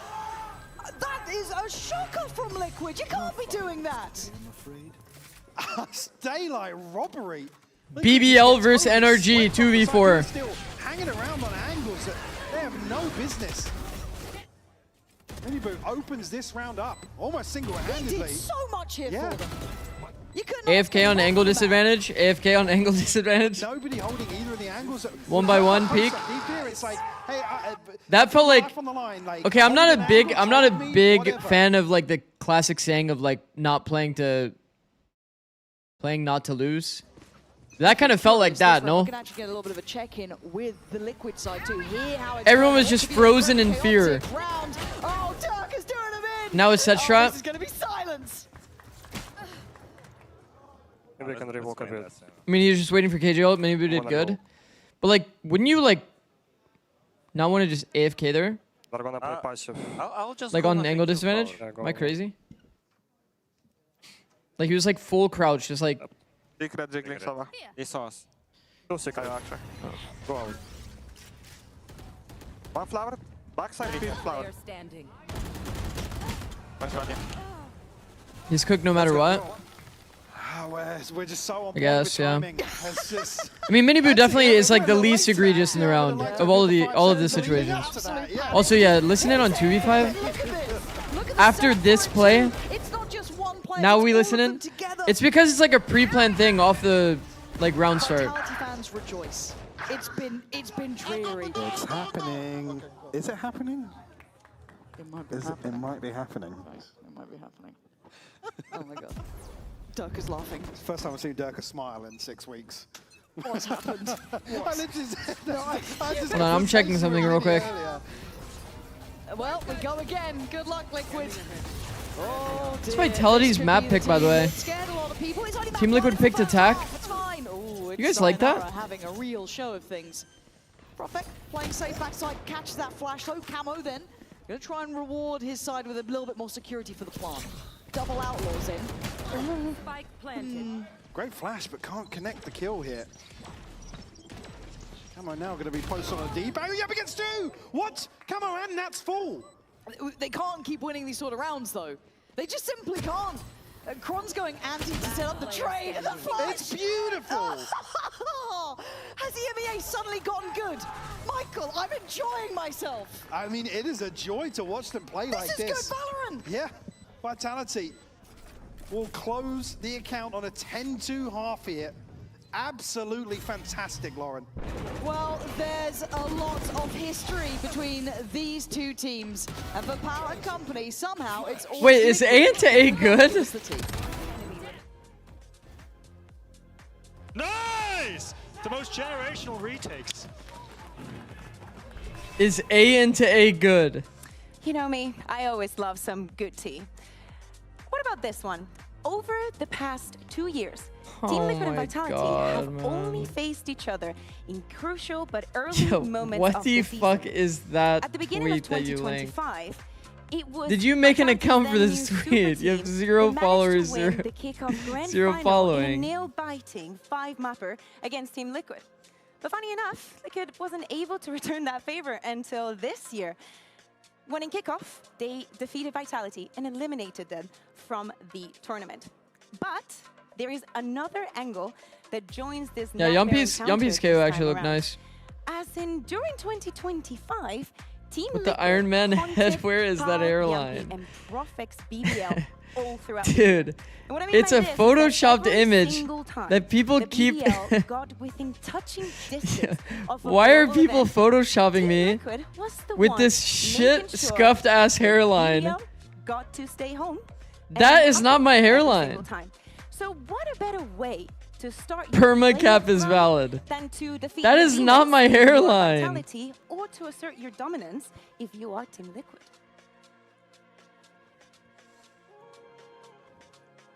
That is a shocker from Liquid. You can't be doing that. Daylight robbery. BBL versus NRG 2v4. Still hanging around on angles that they have no business. Miniboo opens this round up almost single-handedly. He did so much here for them. AFK on angle disadvantage. AFK on angle disadvantage. Nobody holding either of the angles. 1 by 1 peak. It's like, hey, that felt like okay. I'm not a big fan of like the classic saying of like not playing not to lose. That kind of felt like that, no? We can actually get a little bit of a check-in with the Liquid side too. Hear how everyone was just frozen in fear. Oh, Turk is doing him in. Now it's set trap. This is going to be silence. Maybe I can revoke a bit. I mean, he was just waiting for KJ ult. Maybe did good. But like, wouldn't you like not want to just AFK there? They're gonna play passive. I'll just like on angle disadvantage? Am I crazy? Like he was like full crouch, just like. Big red jiggling Sava. He saw us. Two sick actually. Go out. One flower. Backside, big flower. Nice run, yeah. He's cooked no matter what. We're just so on I guess, yeah. timing. Just... I mean, Miniboo definitely is like the least egregious in the round of all of the situations. Also, yeah, listen in on 2v5. After this play, now we listen in. It's because it's like a pre-planned thing off the like round start. Fans rejoice. It's been dreary. It's happening. Is it happening? It might be happening. It might be happening. It might be happening. Oh my god. Dirk is laughing. It's the first time I've seen Dirk smile in 6 weeks. What's happened? I literally said, Hold on, I'm checking something real quick. Well, we go again. Good luck, Liquid. Oh, It's Vitality's map pick, by the way. Team Liquid picked attack. You guys like that? Having a real show of things. Prophet playing safe backside, catches that flash. So Camo then gonna try and reward his side with a little bit more security for the plant. Double outlaws in. Spike planted. Great flash, but can't connect the kill here. Camo now going to be posted on a D. Bang up against 2! What? Camo and Nat's full. They can't keep winning these sort of rounds, though. They just simply can't. Kron's going anti to set up the trade and the flash. It's beautiful. Has EMEA suddenly gotten good? Michael, I'm enjoying myself. I mean, it is a joy to watch them play like this. This is good Valorant. Yeah. Vitality will close the account on a 10-2 half here. Absolutely fantastic, Lauren. Well, there's a lot of history between these two teams. And for Power and Company, somehow it's all... Wait, is A good? Nice! The most generational retakes. Is A good? You know me, I always love some good tea. What about this one? Over the past 2 years, Team Liquid and Vitality have only faced each other in crucial but early moments what of the season. fuck is that At the beginning of tweet that you linked? 2025, it was Did you make an Vitality's account for then this new tweet? super You have team 0 that followers, managed to win 0, the kickoff grand 0 final following. in a nail-biting 5-mapper against Team Liquid. But funny enough, Liquid wasn't able to return that favor until this year. When in kickoff, they defeated Vitality and eliminated them from the tournament. But there is another angle that joins this. Yeah, Yumpy's KO actually looked nice. As in during 2025, Team With the Liquid Iron Man hunted head, where is that Power, airline? Yumpy, and Profex BBL all throughout. Dude, And what I mean it's by a this is that photoshopped every image single time that people the keep. BBL got within touching distance of a Why are global people event, photoshopping me Liquid was the with one this shit making sure scuffed ass that hairline? BBL got to stay home. That and is not my every hairline. single time. So what a better way to start Perma cap is valid. than to defeat That the is not demons my in your hairline. vitality, or to assert your dominance if you are Team Liquid.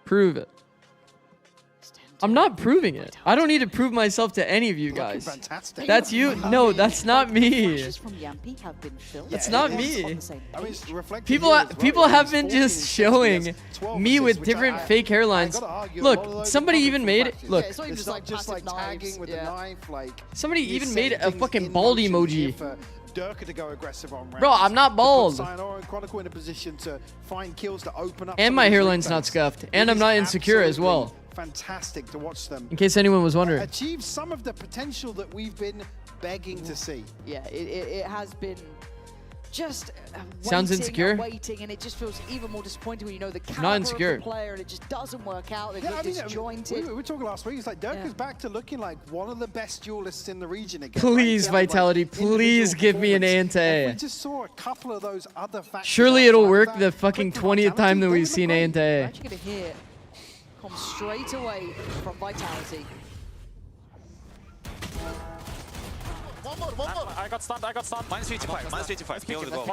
Prove it. I'm not proving it. I don't need to prove myself to any of you guys. Fantastic. That's you. No, that's not me. That's not me. People have been just showing me with different fake hairlines. Look, somebody even made it. Look, It's not just like tagging with a knife, like... somebody even made a fucking bald emoji. Durka to go aggressive on rounds. Bro, I'm not bald. Sayonara and Chronicle in a position to find kills to open up. And my hairline's not scuffed. And I'm not insecure as well. Fantastic to watch them. In case anyone was wondering. Achieve some of the potential that we've been begging to see. Yeah, it has been just Sounds insecure? waiting, and it just feels even more disappointing when you know the caliber Not insecure. of the player, and it just doesn't work out. They Yeah, look I mean, disjointed. we were talking last week. It's like Durka's back to looking like one of the best duelists in the region again. Please, right? Vitality, please give me an A and If we A. just saw a couple of those other factors. Surely it'll outside work that, the fucking 20th time that we've seen A and We're A. actually going to hear come straight away from Vitality. One more. I got stunned. Minus 55, minus 55. He on the goal.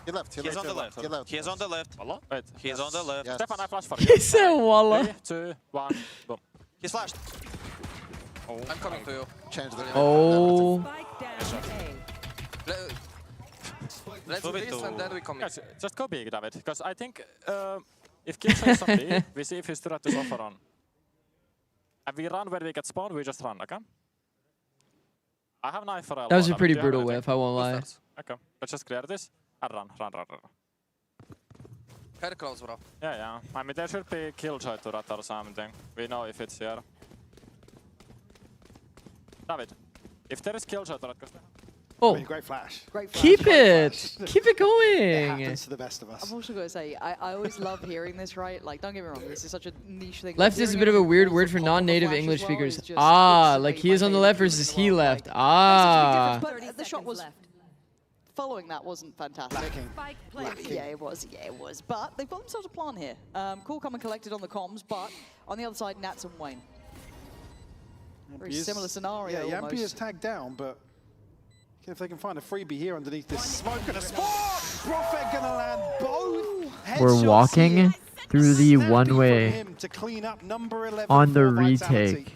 He left. He's on the left. He's on the left. Wait, he's on the left. Yes. Stefan, I flash for He you. said Walla. 3, 2, 1, boom. He's flashed. Oh. I'm coming to you. Change the Oh. Let's do this and then we come in. Guys, just go big, David, because I think if Kill says on B, we see if his turret is off or on. And we run where we get spawned, we just run, okay? I have knife for L. That was a pretty brutal whiff, I won't lie. Okay, let's just clear this and run. Very close, bro. Yeah. I mean, there should be killjoy turret or something. We know if it's here. David, if there is killjoy turret, Oh, great flash. Great flash. keep Great it. flash. Keep it It going. happens to the best of us. I've also got to say, I always love hearing this, right? Like, don't get me wrong, this is such a niche thing. Left is a bit of a weird word for non-native English speakers. Ah, like he is on the left versus he left. Ah. But the shot was following that wasn't fantastic. Yeah, it was. Yeah, it was. But they've got themselves a plan here. Cool come and collected on the comms, but on the other side, Nats and Wayne. Very similar scenario. Yeah, Yampy is tagged down, but if they can find a freebie here underneath this smoke and a spot, Prophet gonna land both. We're walking through the one-way on the retake.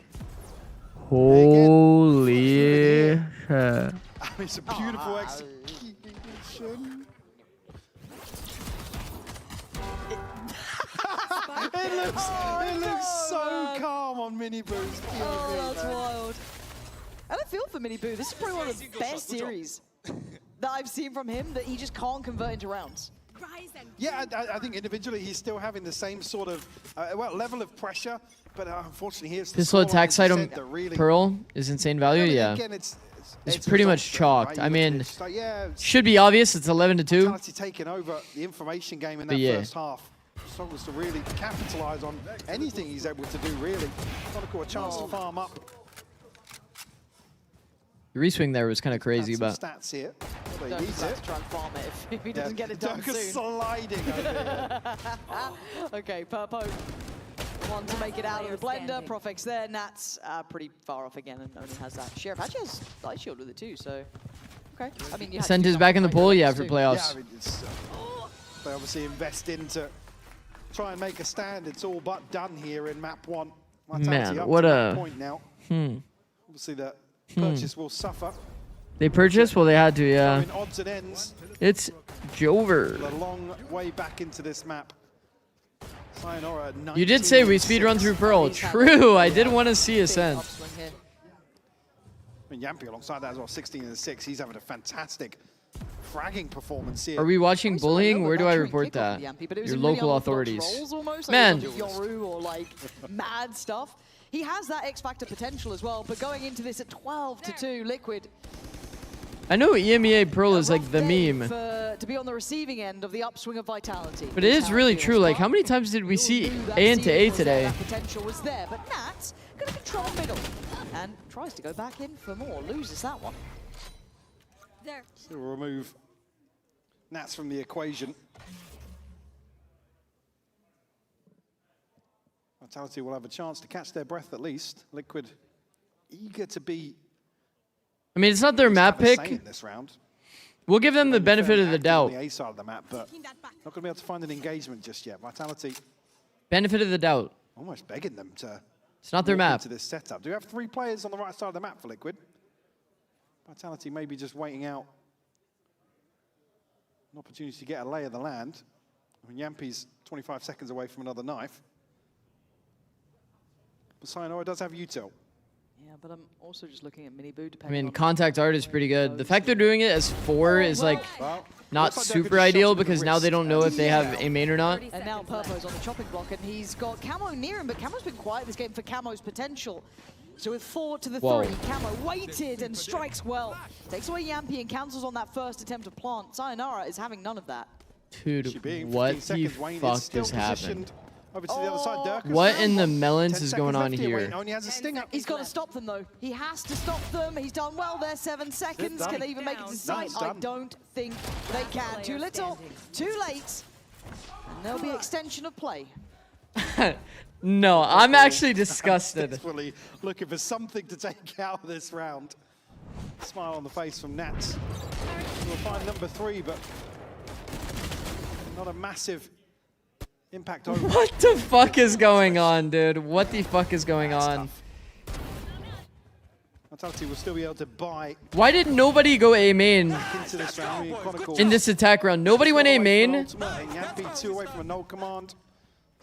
Holy shit. It's a beautiful execution. it looks so calm on Mini Boost. Oh, that's wild. And I feel for Mini Boo. This is probably one of the best series that I've seen from him, that he just can't convert into rounds. Yeah, I think individually he's still having the same sort of level of pressure, but unfortunately here's Pistol attack side on really Pearl is insane value. Yeah, again, it's pretty much chalked. I mean, should be obvious. It's 11-2. Taking over the information game in that first half. Struggles to really capitalize on anything he's able to do. Really, Chronicle a chance to farm up. The reswing there was kind of crazy, but stats here. Well, Dirk has to try and farm it if he doesn't get it done soon. Sliding over Okay, Purpo one to make it out of the blender. Profex there. Nats pretty far off again and only has that. Sheriff actually has Light Shield with it too, so okay. I mean, you Sent his back in the pool, yeah, for playoffs. Yeah, I mean, they obviously invest into try and make a stand. It's all but done here in map 1. Man, what a point now. Obviously the purchase will suffer. They purchased? Well, they had to, yeah. So in odds and ends, it's Jover. a long way back into this map. Sayonara, You did say we speed run through Pearl. True, I did want to see Ascent. I mean, Yampy alongside that as well, 16-6. He's having a fantastic fragging performance here. Are we watching bullying? Where do I report that? Your local authorities. Man. Yoru or like mad stuff. He has that X Factor potential as well, but going into this at 12-2, Liquid. I know EMEA Pearl is like the meme. To be on the receiving end of the upswing of Vitality. But it is really true. Like, how many times did we see A into A today? That potential was there, but Nats gonna control middle and tries to go back in for more. Loses that one. There. So we'll remove Nats from the equation. Vitality will have a chance to catch their breath at least. Liquid eager to be. I mean, it's not their map pick. In this round. We'll give them the benefit of the doubt. On the A side of the map, but not going to be able to find an engagement just yet. Vitality. Benefit of the doubt. Almost begging them to. It's not their map. Into this setup. Do we have 3 players on the right side of the map for Liquid? Vitality maybe just waiting out an opportunity to get a lay of the land. I mean, Yampy's 25 seconds away from another knife. But Sayonara does have util. Yeah, but I'm also just looking at Mini Boo. I mean, contact art is pretty good. The fact they're doing it as 4 is like not super ideal because now they don't know if they have a main or not. And now Purpo's on the chopping block and he's got Camo near him, but Camo's been quiet this game for Camo's potential. So with 4 to the 3, Camo waited and strikes well. Takes away Yampy and cancels on that first attempt to plant. Sayonara is having none of that. Dude, what the fuck just happened? Over to the other side, Dirk. What in the melons is going on here? Only has a stinger. He's got to stop them though. He has to stop them. He's done well there. 7 seconds. Can they even make it to sight? I don't think they can. Too little, too late. And there'll be extension of play. No, I'm actually disgusted. Desperately looking for something to take out of this round. Smile on the face from Nats. We'll find number 3, but not a massive impact over. What the fuck is going on, dude? What the fuck is going on? Vitality will still be able to buy. Why did nobody go A main into this round? in this attack round? Nobody went A main. Yampy 2 away from a null command.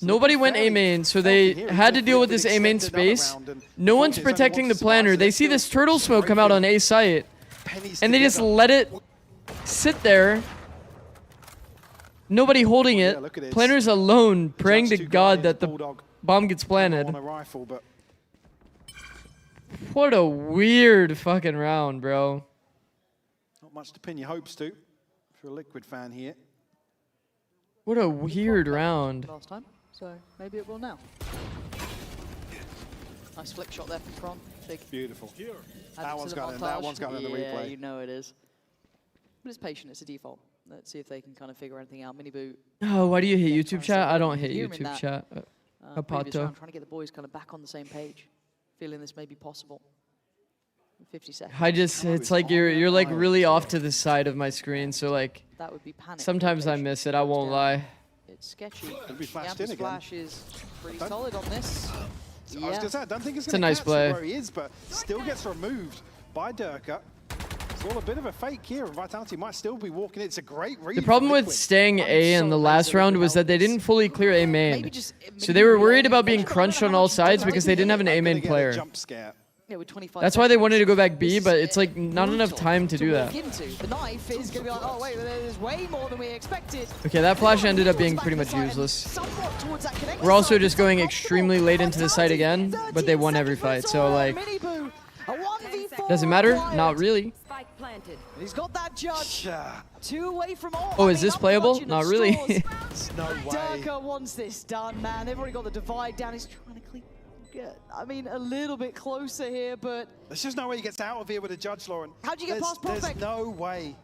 Nobody went A main, so they had to deal with this A main space. No one's protecting the planner. They see this turtle smoke come out on A site, and they just let it sit there. Nobody holding it. Yeah, look at it. Planners alone, praying to Judge God Guardians, that the Bulldog bomb gets planted. on a rifle, but What a weird fucking round, bro. not much to pin your hopes to if you're a Liquid fan here. What a weird round. Last time, so maybe it will now. Nice flick shot there from Tron. Big. Beautiful. Add That to one's the got in. montage. That one's got in the Yeah, replay. you know it is. But it's patient. It's a default. Let's see if they can kind of figure anything out. Mini boot. Oh, why do you hate YouTube chat? I don't hate Hear him in YouTube that, chat. previous Apato. round, trying to get the boys kind of back on the same page, feeling this may be possible. 50 seconds. I just, it's like you're like really off to the side of my screen, so like That would be panic. sometimes I miss it. I won't lie. It's sketchy. It'll be flashed Yampa's in again. flash is pretty solid on this. I was going to say, I don't think it's It's a going to nice catch play. where he is, but still gets removed by Durka. It's all a bit of a fake here, and Vitality might still be walking. It's a great read. The problem with staying A in the last round was that they didn't fully clear A main. So they were worried about being crunched on all sides because they didn't have an A main player. Yeah, with 25 That's why they wanted to go back B, but it's like not enough time to do that. The knife is going to be like, oh wait, there's way more than we expected. Okay, that flash ended up being pretty much useless. Somewhat towards that connection. We're also just going extremely late into the site again, but they won every fight, so like, doesn't matter? Not really. Spike planted. He's got that judge. 2 away from all. Oh, is this playable? Not really. No way. Durka wants this done, man. They've already got the divide down. He's trying to get, I mean, a little bit closer here, but There's just no way he gets out of here with a judge, Lauren. How'd you get past Perfect? There's no way.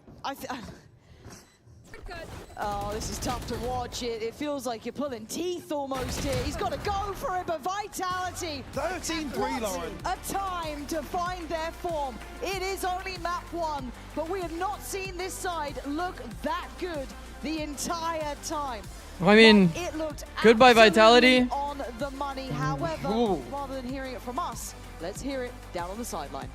Oh, this is tough to watch. It feels like you're pulling teeth almost here. He's got to go for it, but Vitality. 13-3, Lauren. A time to find their form. It is only map 1, but we have not seen this side look that good the entire time. I mean, It looked goodbye Vitality. on the money. However, Ooh. rather than hearing it from us, let's hear it down on the sideline.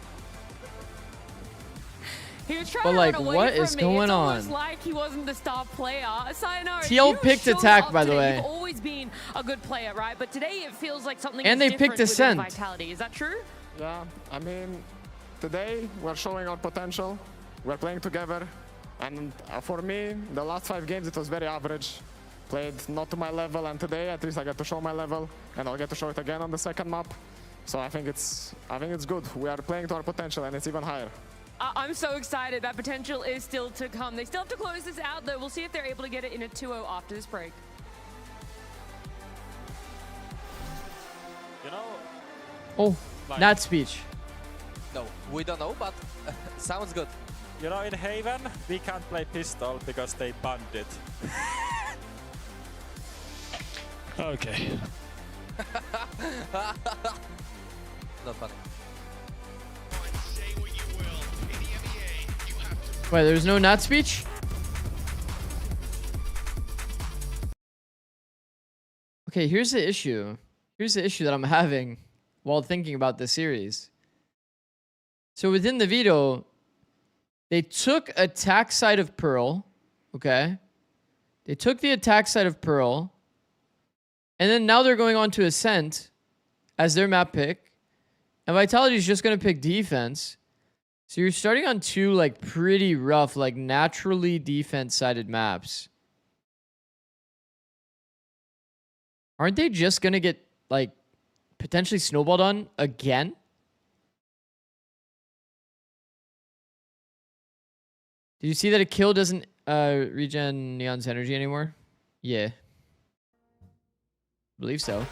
He was trying But, to like, run away what from is me. going it's almost on? like he wasn't the star player. Sayonara, TL you picked showed attack, up by the today. way. You've always been a good player, right? But today it feels like something And is they picked different within Ascent. Vitality. Is that true? Yeah, I mean, today we're showing our potential. We're playing together. And for me, the last 5 games, it was very average. Played not to my level, and today at least I get to show my level, and I'll get to show it again on the second map. So I think it's good. We are playing to our potential, and it's even higher. I'm so excited. That potential is still to come. They still have to close this out, though. We'll see if they're able to get it in a 2-0 after this break. You know, Oh, not speech. No, we don't know, but sounds good. You know, in Haven, we can't play pistol because they banned it. Okay. Not funny. Wait, there's no not speech? Okay, here's the issue. Here's the issue that I'm having while thinking about this series. So within the veto, they took attack side of Pearl, okay? They took the attack side of Pearl, and then now they're going on to Ascent as their map pick, and Vitality is just going to pick defense. So you're starting on 2 like pretty rough, like naturally defense-sided maps. Aren't they just gonna get like potentially snowballed on again? Did you see that a kill doesn't regen Neon's energy anymore? Yeah. Believe so.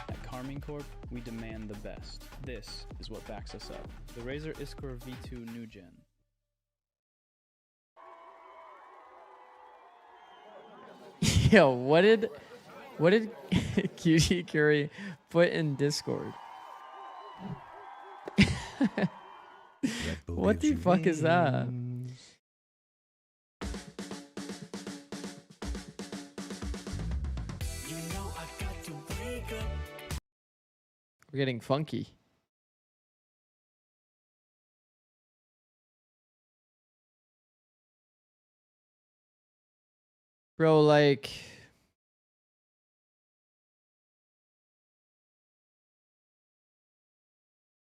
At Carmine Corp, we demand the best. This is what backs us up. The Razer Iskor V2 New Gen. Yo, what did QT Curry put in Discord? What the fuck is that? We're getting funky. Bro, like...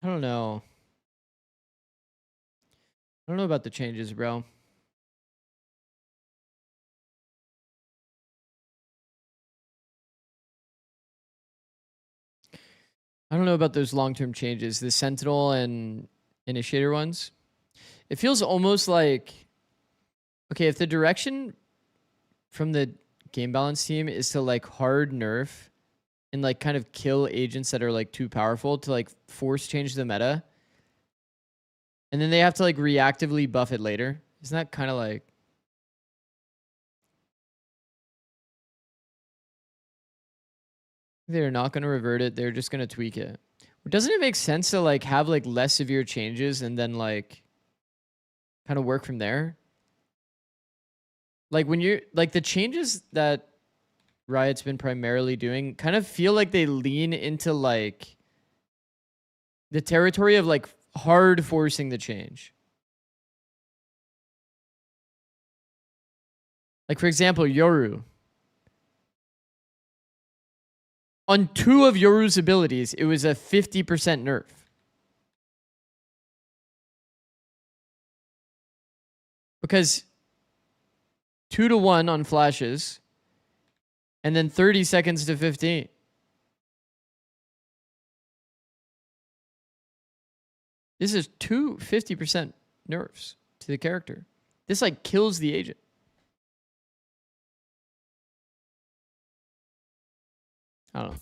I don't know. I don't know about the changes, bro. I don't know about those long-term changes, the Sentinel and Initiator ones. It feels almost like, okay, if the direction from the game balance team is to like hard nerf and like kind of kill agents that are like too powerful to like force change the meta, and then they have to like reactively buff it later. Isn't that kind of like... They're not going to revert it. They're just going to tweak it. Doesn't it make sense to like have like less severe changes and then like kind of work from there? Like when you're like the changes that Riot's been primarily doing kind of feel like they lean into like the territory of like hard forcing the change. Like for example, Yoru. On 2 of Yoru's abilities, it was a 50% nerf. Because 2-1 on flashes, and then 30 seconds to 15. This is 2 50% nerfs to the character. This like kills the agent. I don't know.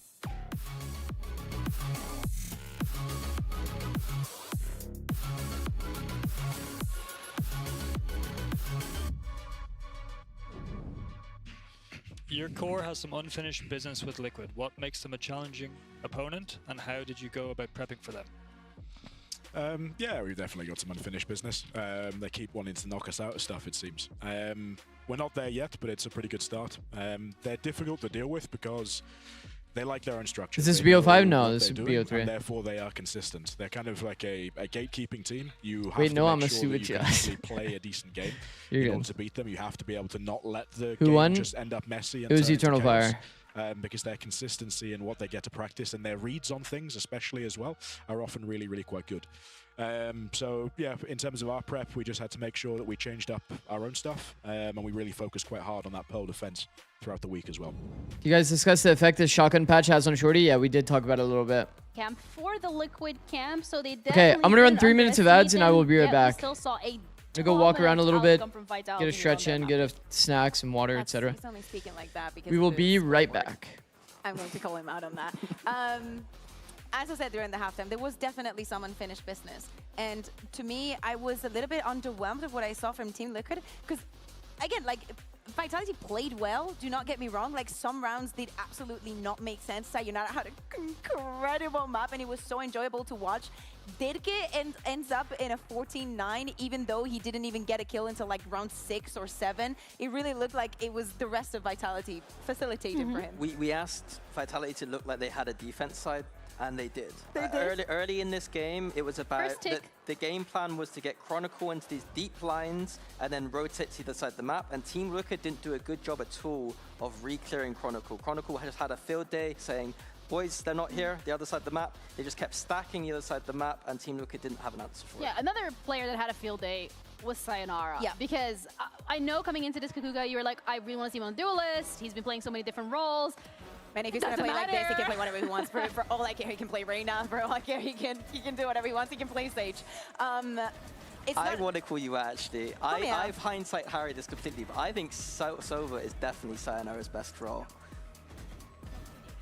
Your core has some unfinished business with Liquid. What makes them a challenging opponent, and how did you go about prepping for them? Yeah, we've definitely got some unfinished business. They keep wanting to knock us out of stuff, it seems. We're not there yet, but it's a pretty good start. They're difficult to deal with because they like their own structure. Is this BO5? No, this is BO3. And therefore, they are consistent. They're kind of like a gatekeeping team. You have Wait, to no, make I'm sure a that you can actually play a decent game in order to beat them. You have to be able to not let the Who game won? just end up messy. And It was turn into Eternal chaos. Fire. Because their consistency and what they get to practice and their reads on things, especially as well, are often really, really quite good. So yeah, in terms of our prep, we just had to make sure that we changed up our own stuff, and we really focused quite hard on that Pearl defense throughout the week as well. You guys discussed the effect this shotgun patch has on Shorty? Yeah, we did talk about it a little bit. Camp for the Liquid camp, so they definitely Okay, I'm gonna run 3 minutes of ads and I will be right We back. still saw a I'm gonna go walk around a little bit, get get a stretch in, get a snack, some water, etc. He's only speaking like that because We will of be his right sport. back. I'm going to call him out on that. As I said during the halftime, there was definitely some unfinished business. And to me, I was a little bit underwhelmed of what I saw from Team Liquid. Because, again, like, Vitality played well, do not get me wrong. Like, some rounds did absolutely not make sense. Sayonara had an incredible map, and it was so enjoyable to watch. Dirke ends up in a 14-9, even though he didn't even get a kill until like round 6 or 7. It really looked like it was the rest of Vitality facilitated for him. We asked Vitality to look like they had a defense side, and they did. They did. Early in this game, it was about the game plan was to get Chronicle into these deep lines and then rotate to the side of the map. And Team Liquid didn't do a good job at all of re-clearing Chronicle. Chronicle just had a field day saying, boys, they're not here, the other side of the map. They just kept stacking the other side of the map, and Team Liquid didn't have an answer for it. Yeah, another player that had a field day was Sayonara. Yeah. Because I know coming into this Kakuga, you were like, I really want to see him on Duelist. He's been playing so many different roles. And if he's going to play like this, he can play whatever he wants. For all I care, he can play Reyna. For all I care, he can do whatever he wants. He can play Sage. I want to call you out, actually. I've hindsight Harry this completely, but I think Sova is definitely Sayonara's best role.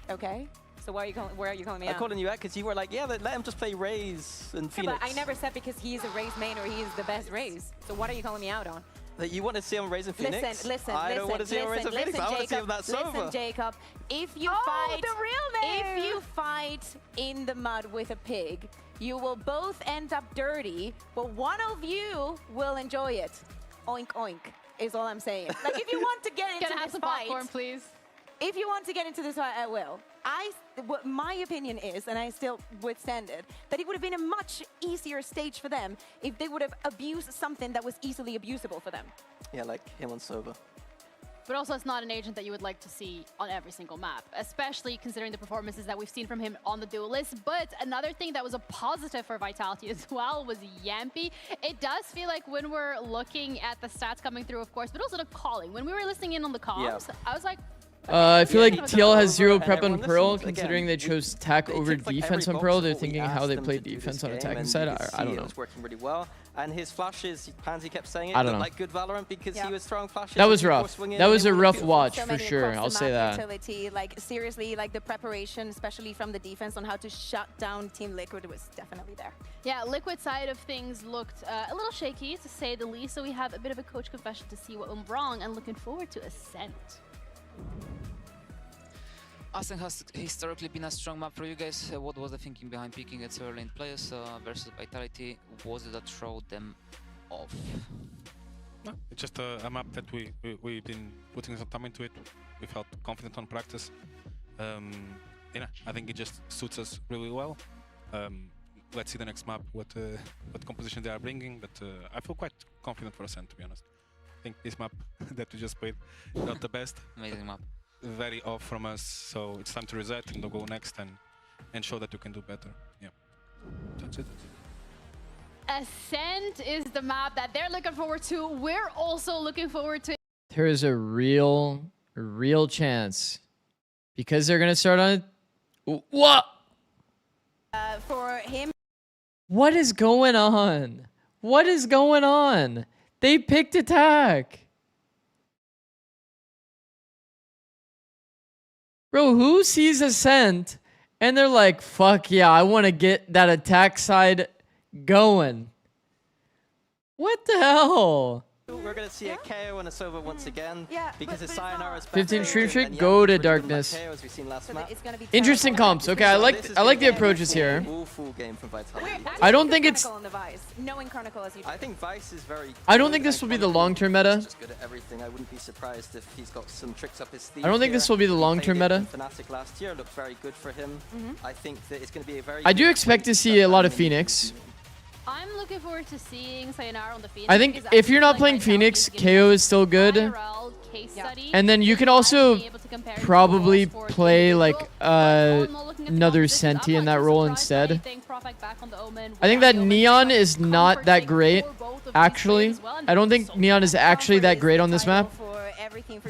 Okay. So where are you calling me out? I'm calling you out because you were like, yeah, let him just play Raze and Phoenix. But I never said because he's a Raze main or he is the best Raze. So what are you calling me out on? That you want to see him Raze and Phoenix? Listen, I don't want to see him Raze and Phoenix. I want to see him that Sova. Listen, Jacob. If you fight in the mud with a pig, you will both end up dirty, but one of you will enjoy it. Oink, oink, is all I'm saying. Like, if you want to get into this fight... popcorn, please. If you want to get into this fight, I will. What my opinion is, and I still withstand it, that it would have been a much easier stage for them if they would have abused something that was easily abusable for them. Yeah, like him on Sova. But also, it's not an agent that you would like to see on every single map, especially considering the performances that we've seen from him on the Duelist. But another thing that was a positive for Vitality as well was Yampy. It does feel like when we're looking at the stats coming through, of course, but also the calling. When we were listening in on the comms, I was like, I feel like TL has zero prep on everyone Pearl, listens. considering Again, they chose attack over ticks, like, defense every on Pearl. box They're of what we thinking how asked they them play to do this defense on game, attacking and side. you could I see don't it know. was working really well. And his flashes, Pansy kept saying it, I don't looked know. like good Valorant because he was throwing flashes. That was and people were rough. swinging That and was they a were rough looking- watch So for many sure. across I'll the say map that. utility, like seriously, like the preparation, especially from the defense on how to shut down Team Liquid was definitely there. Yeah, Liquid side of things looked a little shaky, to say the least, so we have a bit of a coach confession to see what went wrong, and looking forward to Ascent. Ascent has historically been a strong map for you guys. What was the thinking behind picking its early lane players versus Vitality? Was it that throw them off? No, it's just a map that we've been putting some time into it. We felt confident on practice. I think it just suits us really well. Let's see the next map, what composition they are bringing, but I feel quite confident for Ascent, to be honest. I think this map that we just played, not the best. Amazing map. Very off from us, so it's time to reset and go next and show that you can do better. Yeah, that's it. Ascent is the map that they're looking forward to. We're also looking forward to. There is a real chance because they're gonna start on it. What? For him. What is going on? What is going on? They picked attack. Bro, who sees Ascent and they're like, fuck yeah, I want to get that attack side going. What the hell? We're going to see a KO and a Sova once again because his Sayonara is 15 stream and streak, Jan go is to really good darkness. like KO, as we've seen last map. Interesting comps. Okay, I like the approaches here. Full game from Vitality. I don't think it's... Knowing Chronicle as you do. I think Vice is very... I don't think this will be the long-term meta. Just good at everything. I wouldn't be surprised if he's got some tricks up his sleeve. I don't think this will be the long-term meta. Fnatic last year looked very good for him. I think that it's going to be a very... I do expect to see a lot of Phoenix. I'm looking forward to seeing Sayonara on the Phoenix. I think if you're not playing Phoenix, KO is still good. And then you can also probably play like another Senti in that role instead. I think that Neon is not that great, actually. I don't think Neon is actually that great on this map.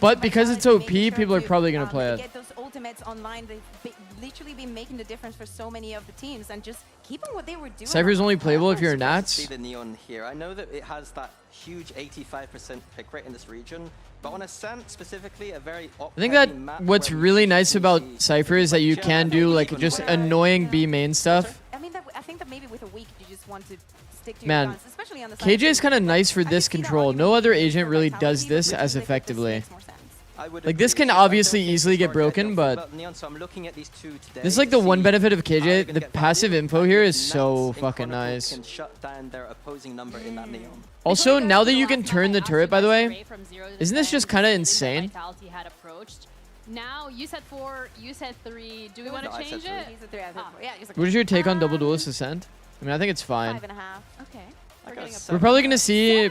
But because it's OP, people are probably going to play it. Get those ultimates online. They've literally been making the difference for so many of the teams and just keeping what they were doing. Cypher's only playable if you're a Nats. See the Neon here. I know that it has that huge 85% pick rate in this region, but on Ascent specifically, a very I think that what's really nice about Cypher is that you can do like just annoying B main stuff. I mean, I think that maybe with a week, you just want to stick to your Man, guns, especially on the KJ is kind of nice for this control. No other agent really does this as effectively. Like this can obviously easily get broken, but this is like the one benefit of KJ. The passive info here is so fucking nice. Can shut down their opposing number in that Neon. Also, now that you can turn the turret, by the way, isn't this just kind of insane? Now you said 4, you said 3. Do we want to change it? He's a 3, I said 4. Yeah, he's a What is your take on double duelist Ascent? I mean, I think it's fine. 5.5. Okay. We're probably going to see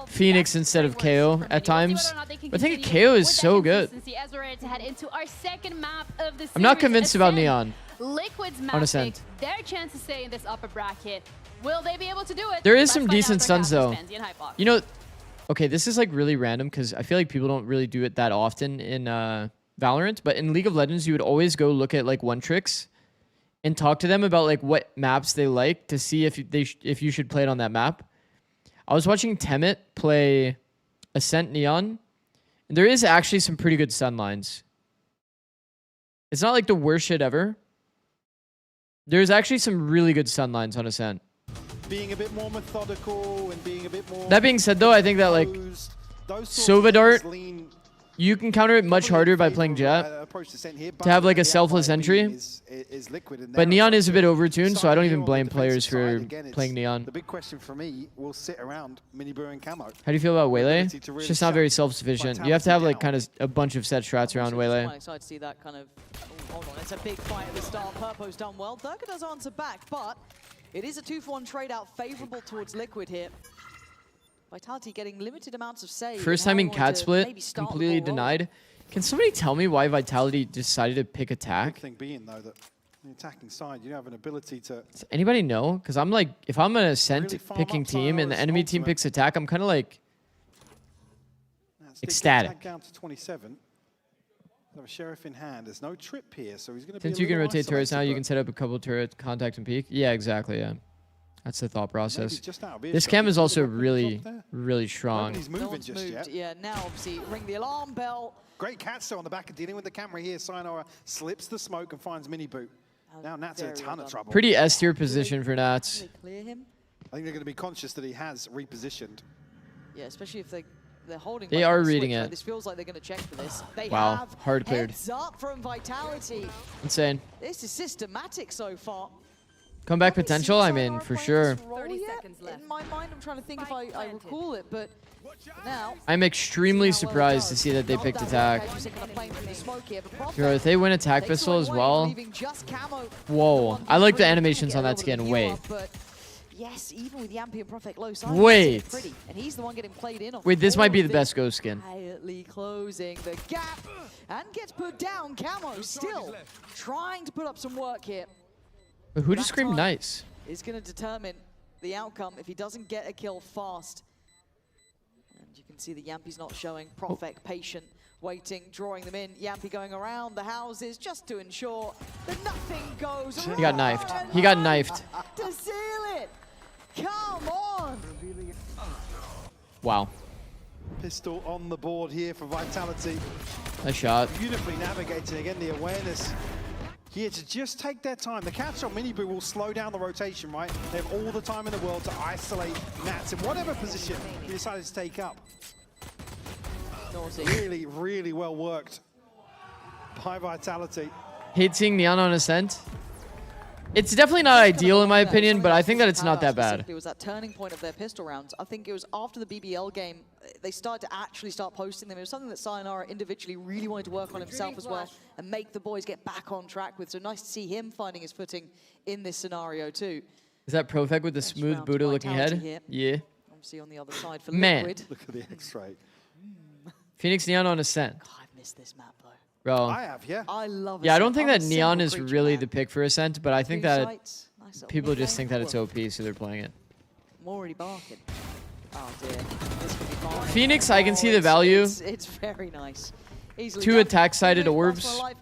Phoenix instead of KO at times. But I think KO is so good. As we're ready to head into our second map of the series, I'm not convinced about Neon. Liquid's on map Ascent. pick, their chance to stay in this upper bracket. Will they be able to do it? There is Let's some find decent out. stuns though. Fancy and Hypox. You know, okay, this is like really random because I feel like people don't really do it that often in Valorant. But in League of Legends, you would always go look at like one tricks and talk to them about like what maps they like to see if if you should play it on that map. I was watching Temet play Ascent Neon, and there is actually some pretty good stun lines. It's not like the worst shit ever. There's actually some really good stun lines on Ascent. Being a bit more methodical and being a bit more... That being said though, I think that like Sova Dart, you can counter it much harder by playing Jet to have like a selfless entry. But Neon is a bit overtuned, so I don't even blame players for playing Neon. The big question for me will sit around Minibu and Camo. How do you feel about Waylay? It's just not very self-sufficient. You have to have like kind of a bunch of set strats around I'm Waylay. excited to see that kind of... Oh, hold on, it's a big fight at the start. Purpo's done well. Durka does answer back, but it is a 2-for-1 trade-out favorable towards Liquid here. Vitality getting limited amounts of save. First time in cat split, completely denied. Can somebody tell me why Vitality decided to pick attack? Big thing being though that the attacking side, you have an ability to... Does anybody know? Because I'm like, if I'm an Ascent Really farm picking up team and the Sayonara's enemy team ultimate. picks attack, I'm kind of like That's- they get ecstatic. tagged down to 27. Have a sheriff in hand. There's no trip here, so he's going to be. Since you can rotate turrets now, you can set up a couple turret contact and peek. Yeah, exactly. Yeah, that's the thought process. This cam is also really, really strong. Nobody's moving just yet. Yeah, now obviously ring the alarm bell. Great catch though on the back of dealing with the camera here. Sayonara slips the smoke and finds Mini Boot. Now Nats in a ton of trouble. Pretty S tier position for Nats. Clear him. I think they're going to be conscious that he has repositioned. Yeah, especially if they're holding. They are reading switch, it. Right? This feels like they're going to check for this. They Wow, have hard cleared. heads up from Vitality. Insane. This is systematic so far. Comeback potential, I mean, for sure. 30 seconds left. In my mind, I'm trying to think if I recall it, but now. I'm extremely surprised to see that they picked attack. Yo, if they win attack pistol as well. Whoa, I like the animations on that skin. Wait. Yes, even with Yampy and Prophet low side, wait. pretty, and he's the one getting played in. Wait, this might be the best ghost skin. Quietly closing the gap and gets put down. Camo still trying to put up some work here. But who just screamed nice? Is going to determine the outcome if he doesn't get a kill fast. And you can see the Yampy's not showing. Prophet patient, waiting, drawing them in. Yampy going around the houses just to ensure that nothing goes wrong. He got knifed. He got knifed. To seal it. Come on! Wow. Pistol on the board here for Vitality. Nice shot. Beautifully navigating again the awareness here to just take their time. The catch on Miniboo will slow down the rotation, right? They have all the time in the world to isolate Nats in whatever position he decided to take up. Really, really well worked by Vitality. Hate seeing Neon on Ascent. It's definitely not ideal in my opinion, but I think that it's not that bad. It was that turning point of their pistol rounds. I think it was after the BBL game, they started to actually start posting them. It was something that Sayonara individually really wanted to work on himself as well and make the boys get back on track with. So nice to see him finding his footing in this scenario too. Is that Profec with the smooth Buddha looking head? Here. Yeah. Obviously on the other side for Man. Liquid. Look at the X-ray. Phoenix Neon on Ascent. God, I've missed this map though. Bro. I have, yeah. I love Yeah, I don't Ascent. think I'm that a Neon simple is creature, really man. the pick for Ascent, but I think Two that sights. Nice little people just mid think lane. that it's OP, so they're playing it. I'm already barking. Oh dear, this could be fine. Phoenix, I can see the value. It's very nice. Easily Two done. attack-sided Good, orbs. last one alive.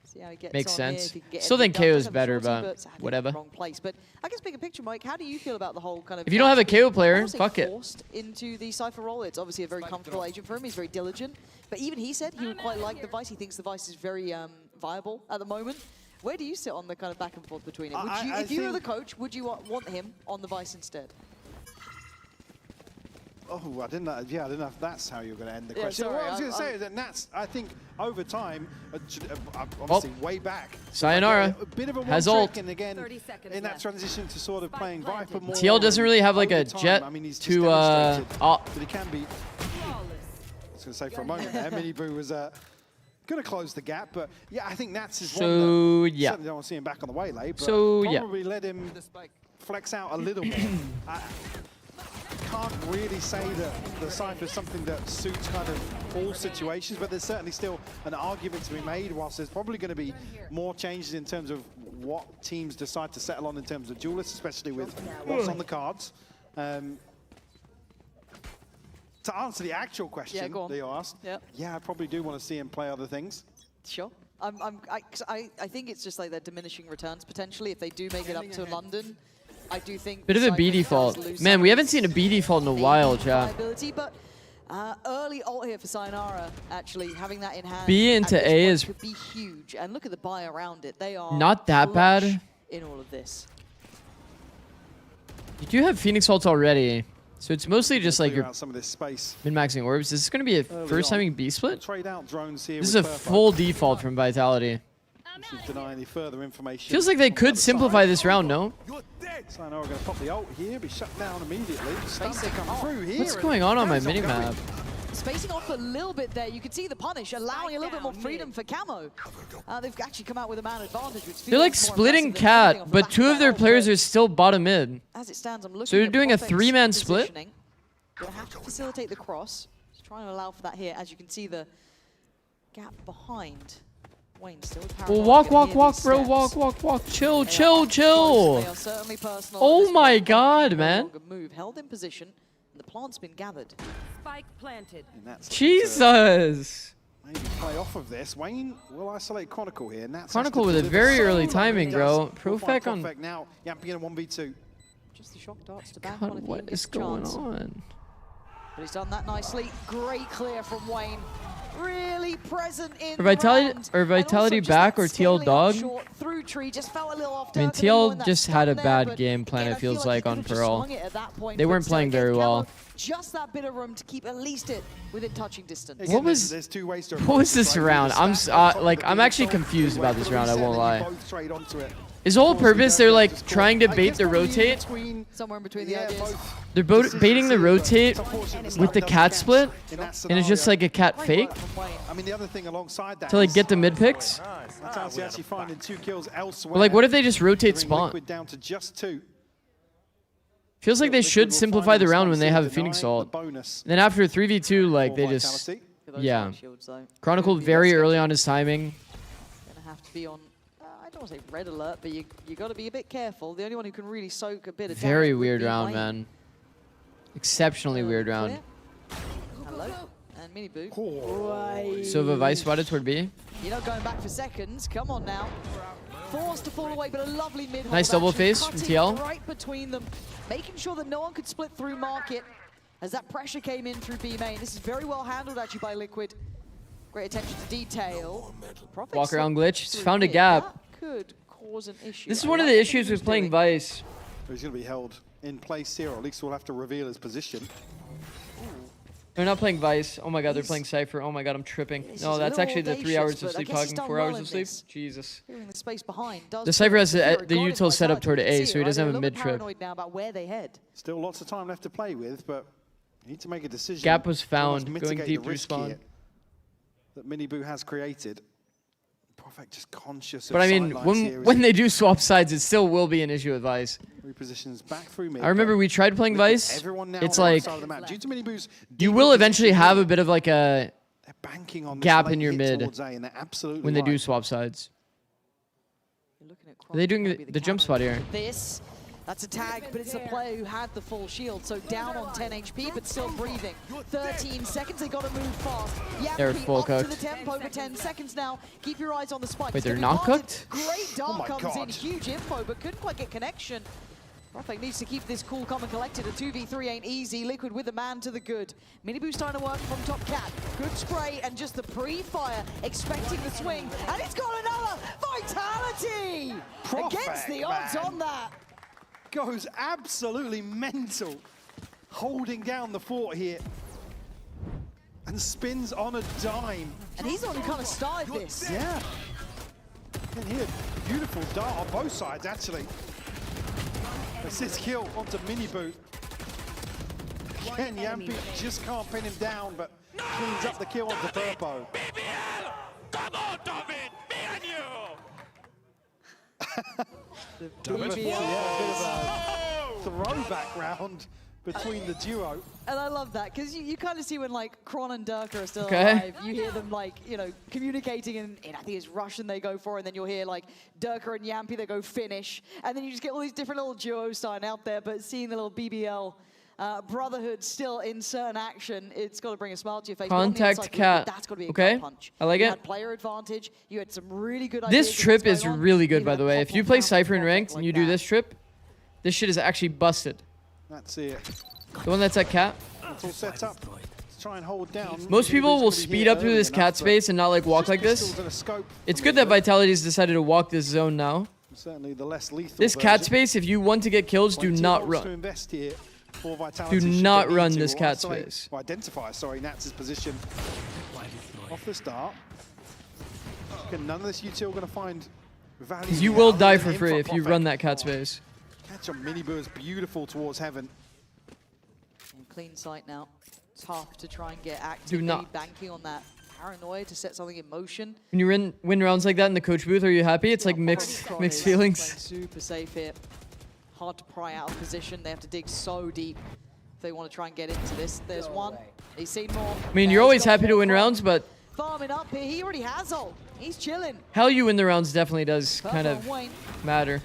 See how he gets Makes on here, sense. if he can get Still think anything done. KO is Doesn't have better, shorty, but sadly whatever. Wrong place. But I guess bigger picture, Mike, how do you feel about the whole kind of... If you don't have a KO player, I won't say fuck it. forced into the Cypher role. It's obviously a very comfortable agent for him. He's very diligent. But even he said he would quite like the Vice. He thinks the Vice is very viable at the moment. Where do you sit on the kind of back and forth between it? Would you, if you were the coach, would you want him on the Vice instead? Oh, I didn't know. Yeah, I didn't know if that's how you were going to end the Yeah, question. sorry, What I was going to say is that Nats, I think, over time, obviously Oh. way back, Sayonara a bit of a has one ult. trick, and again, in that transition to sort of playing Viper more. TL doesn't really have like a over time. jet I mean, he's just to demonstrated that he can be. I was going to say for a moment there, Miniboo was going to close the gap, but yeah, I think Nats is one that yeah. certainly don't want to see him back on the waylay, but So, yeah. probably let him flex out a little more. Can't really say that the Cypher is something that suits kind of all situations, but there's certainly still an argument to be made, whilst there's probably going to be more changes in terms of what teams decide to settle on in terms of duelists, especially with what's on the cards. To answer the actual question that you asked, yeah, I probably do want to see him play other things. Sure. I think it's just like they're diminishing returns potentially if they do make it up to London. I do think Bit of a B default. Man, we haven't seen a B default in a while, chat. But early ult here for Sayonara, actually having that in hand. B into A is could be huge, and look at the buy around it. They are not that bad. In all of this. You do have Phoenix ults already, so it's mostly just like you're some of this space. min-maxing orbs. Is this going to be a first timing B split? Trade out drones here. This is a full default from Vitality. Deny any further information. Feels like they could simplify this round, no? Sayonara going to pop the ult here, be shut down immediately. Stun to come through here. What's going on my minimap? Spacing off a little bit there. You can see the punish, allowing a little bit more freedom for Camo. They've actually come out with a man advantage. Which They're like splitting Cat, but two of their players are still bottom mid. As it stands, I'm looking So they're at doing a Prophet's 3-man split? positioning. Gonna have to facilitate the cross. Just trying to allow for that here. As you can see, the gap behind. Wayne still Well, walk, bro. Walk. Chill. Oh my god, man. Move held in position, and the plant's been gathered. Spike planted. Jesus. maybe play off of this. Wayne will isolate Chronicle here. Nats Chronicle with a very early timing, bro. Profec on. Now, Yampy in a 1v2. Just the shock darts to back God, on if what he is going on? But he's done that nicely. Great clear from Wayne. Really present in Or Vitality back or TL dog? Through tree, just fell a little off. I mean, TL just had a bad game plan, it feels like, on Pearl. They weren't playing very well. Just that bit of room to keep at least it within touching distance. What was this round? I'm actually confused about this round, I won't lie. Is the whole purpose they're like trying to bait the rotate? Somewhere in between the ideas. They're baiting the rotate with the cat split, and it's just like a cat fake I mean, the other thing alongside that to like get the mid picks. That's actually finding 2 kills elsewhere. But like, what if they just rotate spawn? Down to just 2. Feels like they should simplify the round when they have a Phoenix ult. Then after 3v2, like they just, yeah. Chronicle very early on his timing. Gonna have to be on. I don't want to say red alert, but you got to be a bit careful. The only one who can really soak a bit of very weird round, man. Exceptionally weird round. Hello, and Mini Boo. So the Vice spotted toward B. You're not going back for seconds. Come on now. Forced to fall away, but a lovely mid. Nice double face from TL. Right between them, making sure that no one could split through market as that pressure came in through B main. This is very well handled actually by Liquid. Great attention to detail. Walk around glitch. Just found a gap. That could cause an issue. This is one of the issues with playing Vice. He's going to be held in place here, or at least we'll have to reveal his position. They're not playing Vice. Oh my god, they're playing Cypher. Oh my god, I'm tripping. No, that's actually the 3 hours of sleep talking. 4 hours of sleep. Jesus. The space behind The Cypher has the util set up toward A, so he doesn't have a mid trip. Now about where they head. Still lots of time left to play with, but you need to make a decision. Gap was found, going deep through spawn. That Mini Boo has created. Profec just conscious of But I mean, when they do swap sides, it still will be an issue with Vice. Repositions back through mid. I remember we tried playing Vice. It's like you will eventually have a bit of like a gap in your mid when they do swap sides. Are they doing the jump spot here? That's a tag, but it's a player who had the full shield, so down on 10 HP, but still breathing. 13 seconds, they got to move fast. They're full cooked. To the tempo for 10 seconds now. Keep your eyes on the spike. Wait, they're not cooked? Great dart comes in, huge info, but couldn't quite get connection. Profec needs to keep this cool, calm, and collected. A 2v3 ain't easy. Liquid with the man to the good. Mini Boo's starting to work from top cat. Good spray, and just the pre-fire, expecting the swing. And it's got another Vitality! Against the odds on that. Goes absolutely mental, holding down the fort here, and spins on a dime. And he's the one who kind of started this. Yeah. And here, beautiful dart on both sides, actually. Assist kill onto Mini Boo. Ken Yampy just can't pin him down, but cleans up the kill onto Purpo. BBL! Come on, David! Me and you! Throwback round between the duo. And I love that, because you kind of see when like Kron and Durka are still alive, you hear them like, you know, communicating in I think it's Russian they go for, and then you'll hear like Durka and Yampy, they go Finnish, and then you just get all these different little duos starting out there, but seeing the little BBL brotherhood still in certain action, it's got to bring a smile to your face. Contact cat. That's got to be a okay, punch. I like You it. had player advantage. You had some really good ideas. This trip is really good, by the way. If you play Cypher in ranked and you do this trip, this shit is actually busted. That's it. The one that's at cat. It's all set up. Let's try and hold down. Most people will speed up through this cat space and not like walk like this. It's good that Vitality's decided to walk this zone now. Certainly the less lethal This cat space, if you want to get kills, do not run. Do not run this cat space. Identify, sorry, Nats' position off the start. None of this util going to find value. Because you will die for free if you run that cat space. Catch on Mini Boo is beautiful towards heaven. Clean sight now. Tough to try and get active. Do not. Banking on that paranoia to set something in motion. When you win rounds like that in the coach booth, are you happy? It's like mixed feelings. Super safe here. Hard to pry out of position. They have to dig so deep if they want to try and get into this. There's one. He's seen more. I mean, you're always happy to win rounds, but farming up here. He already has ult. He's chilling. how you win the rounds definitely does kind of matter.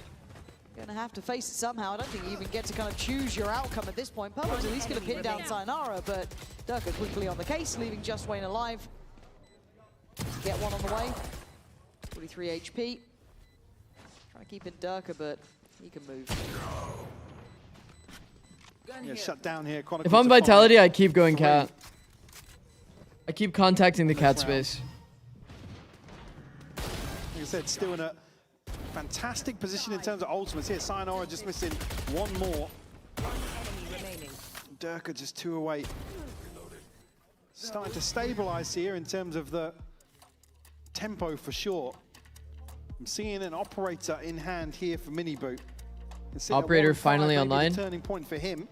You're going to have to face it somehow. I don't think you even get to kind of choose your outcome at this point. Purple's at least going to pin down Sayonara, but Durka quickly on the case, leaving just Wayne alive. get one on the way. 43 HP. Trying to keep in Durka, but he can move. Yeah, shut down here. If I'm Vitality, I keep going cat. I keep contacting the cat space. Like I said, still in a fantastic position in terms of ultimates here. Sayonara just missing one more. Durka just 2 away. Starting to stabilize here in terms of the tempo for sure. I'm seeing an operator in hand here for Miniboot. Operator finally online. Turning point for him.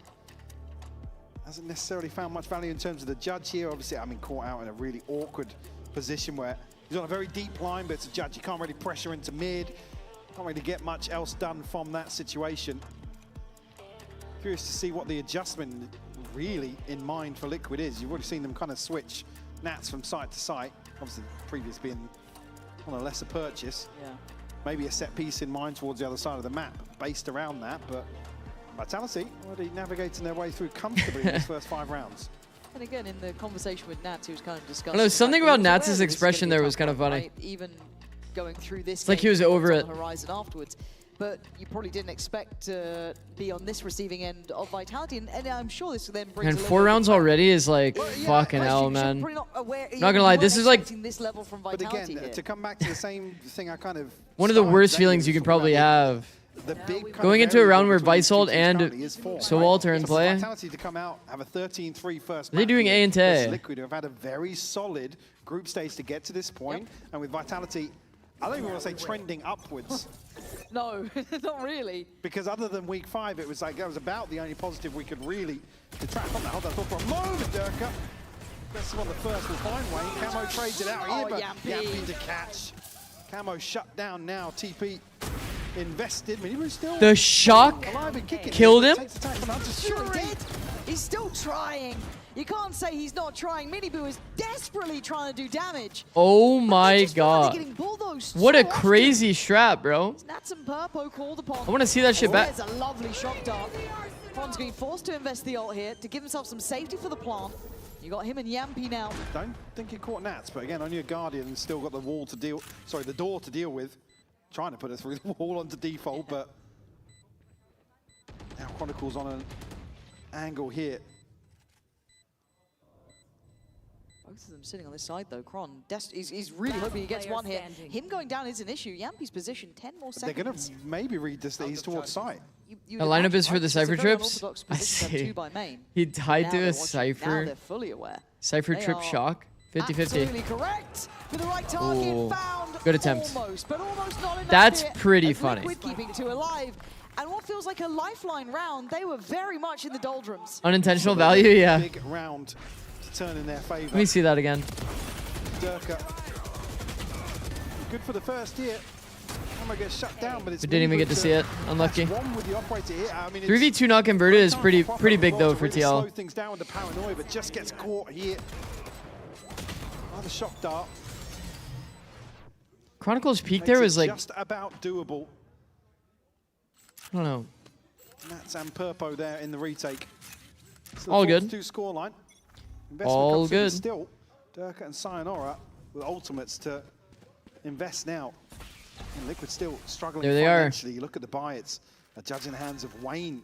Hasn't necessarily found much value in terms of the judge here. Obviously, I mean, caught out in a really awkward position where he's on a very deep line, but it's a judge. You can't really pressure into mid. Can't really get much else done from that situation. Curious to see what the adjustment really in mind for Liquid is. You've already seen them kind of switch Nats from site to site. Obviously, previous being on a lesser purchase. Yeah. Maybe a set piece in mind towards the other side of the map based around that, but Vitality already navigating their way through comfortably in these first 5 rounds. And again, in the conversation with Nats, he was kind of discussing. I don't know, something about Nats' expression there was kind of funny. Right? Even going through this, it's like he was over it. On the horizon afterwards, but you probably didn't expect to be on this receiving end of Vitality, and I'm sure this then brings. And 4 rounds already is like fucking hell, man. Not gonna lie, this is like. This level from but again, to come back to the same thing, I kind of. One of the worst feelings you can probably have. Going into a round where Visolt and Sowalt are in play. Vitality to come out, have a 13-3 first. Are they doing A and A? Liquid have had a very solid group stage to get to this point, and with Vitality, I don't even want to say trending upwards. No, not really. Because other than week 5, it was like that was about the only positive we could really detract from that. Hold that thought for a moment, Durka. Aggressive on the first will find Wayne. Camo trades it out here, but Yampy to catch. Camo shut down now. TP invested. Still the shock killed him. Sure did. He's still trying. You can't say he's not trying. Miniboo is desperately trying to do damage. Oh my god. What a crazy strat, bro. Nats and Purpo called upon. I want to see that shit back. There's a lovely shock dart. Fon's getting forced to invest the ult here to give himself some safety for the plant. You got him and Yampy now. Don't think he caught Nats, but again, only a Guardian and still got the wall to deal. Sorry, the door to deal with. Trying to put it through the wall onto default, but now Chronicles on an angle here. Both of them sitting on this side though. Kron, he's really hoping he gets one here. Him going down is an issue. Yampy's position, 10 more seconds. They're going to maybe read this that he's towards site. The lineup is for the Cypher trips. I see. He tied to a Cypher. Now they're fully aware. Cypher trip shock. 50-50. Absolutely correct. With the right target found. Good attempt. Almost, but almost not enough. That's pretty funny. Liquid keeping 2 alive. And what feels like a lifeline round, they were very much in the doldrums. Unintentional value, yeah. Big round to turn in their favor. Let me see that again. Durka. Good for the first hit. Camo gets shut down, but it's. We didn't even get to see it. Unlucky. One with the operator here. I mean, 3v2 not converted is pretty big though for TL. Slow things down with the paranoia, but just gets caught here. Another shock dart. Chronicles peak there was like just about doable. I don't know. Nats and Purpo there in the retake. All good. 2 scoreline. All good. Still, Durka and Sayonara with ultimates to invest now. And Liquid still struggling there they financially. You look at the buy, it's a judge in the hands of Wayne.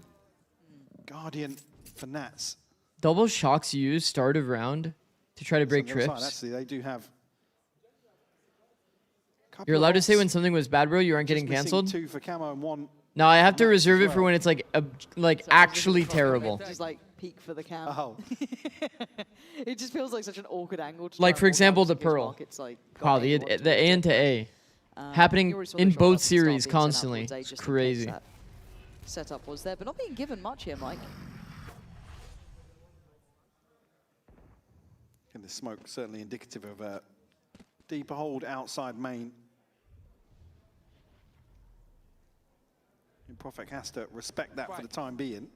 Guardian for Nats. Double shocks used start of round to try to break trips. Actually, they do have. You're allowed to say when something was bad, bro. You aren't getting canceled. 2 for Camo and 1. No, I have to reserve it for when it's like actually terrible. Just like peak for the cam. Oh. It just feels like such an awkward angle. Like for example, the Pearl. Wow, the A into A. Happening in both series constantly. It's crazy. Setup was there, but not being given much here, Mike. And the smoke certainly indicative of a deeper hold outside main. And Profek has to respect that for the time being.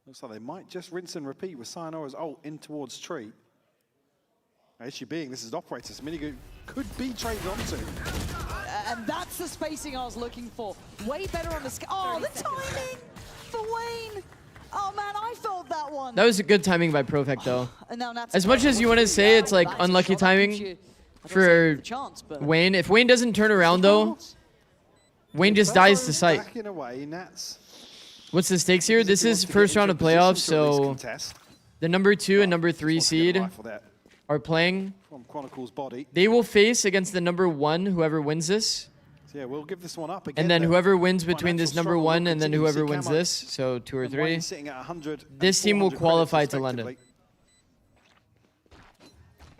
Looks like they might just rinse and repeat with Sayonara's ult in towards tree. Issue being, this is operators. Minigoon could be traded onto. And that's the spacing I was looking for. Way better on the scale. Oh, the timing for Wayne. Oh man, I felt that one. That was a good timing by Profek though. As much as you want to say it's like unlucky timing, for Wayne. If Wayne doesn't turn around, though, Wayne just dies to sight. Backing away, and that's What's the stakes here? This is first round of playoffs, so the number 2 and number 3 seed are playing. from Chronicle's body. They will face against the number 1, whoever wins this. So yeah, we'll give this one up again. And then The whoever wins between this number struggle 1 will and then continue. whoever See wins Camo this, so 2 or and 3, Wayne sitting at 100 and this team will 400 qualify credits to London. respectively.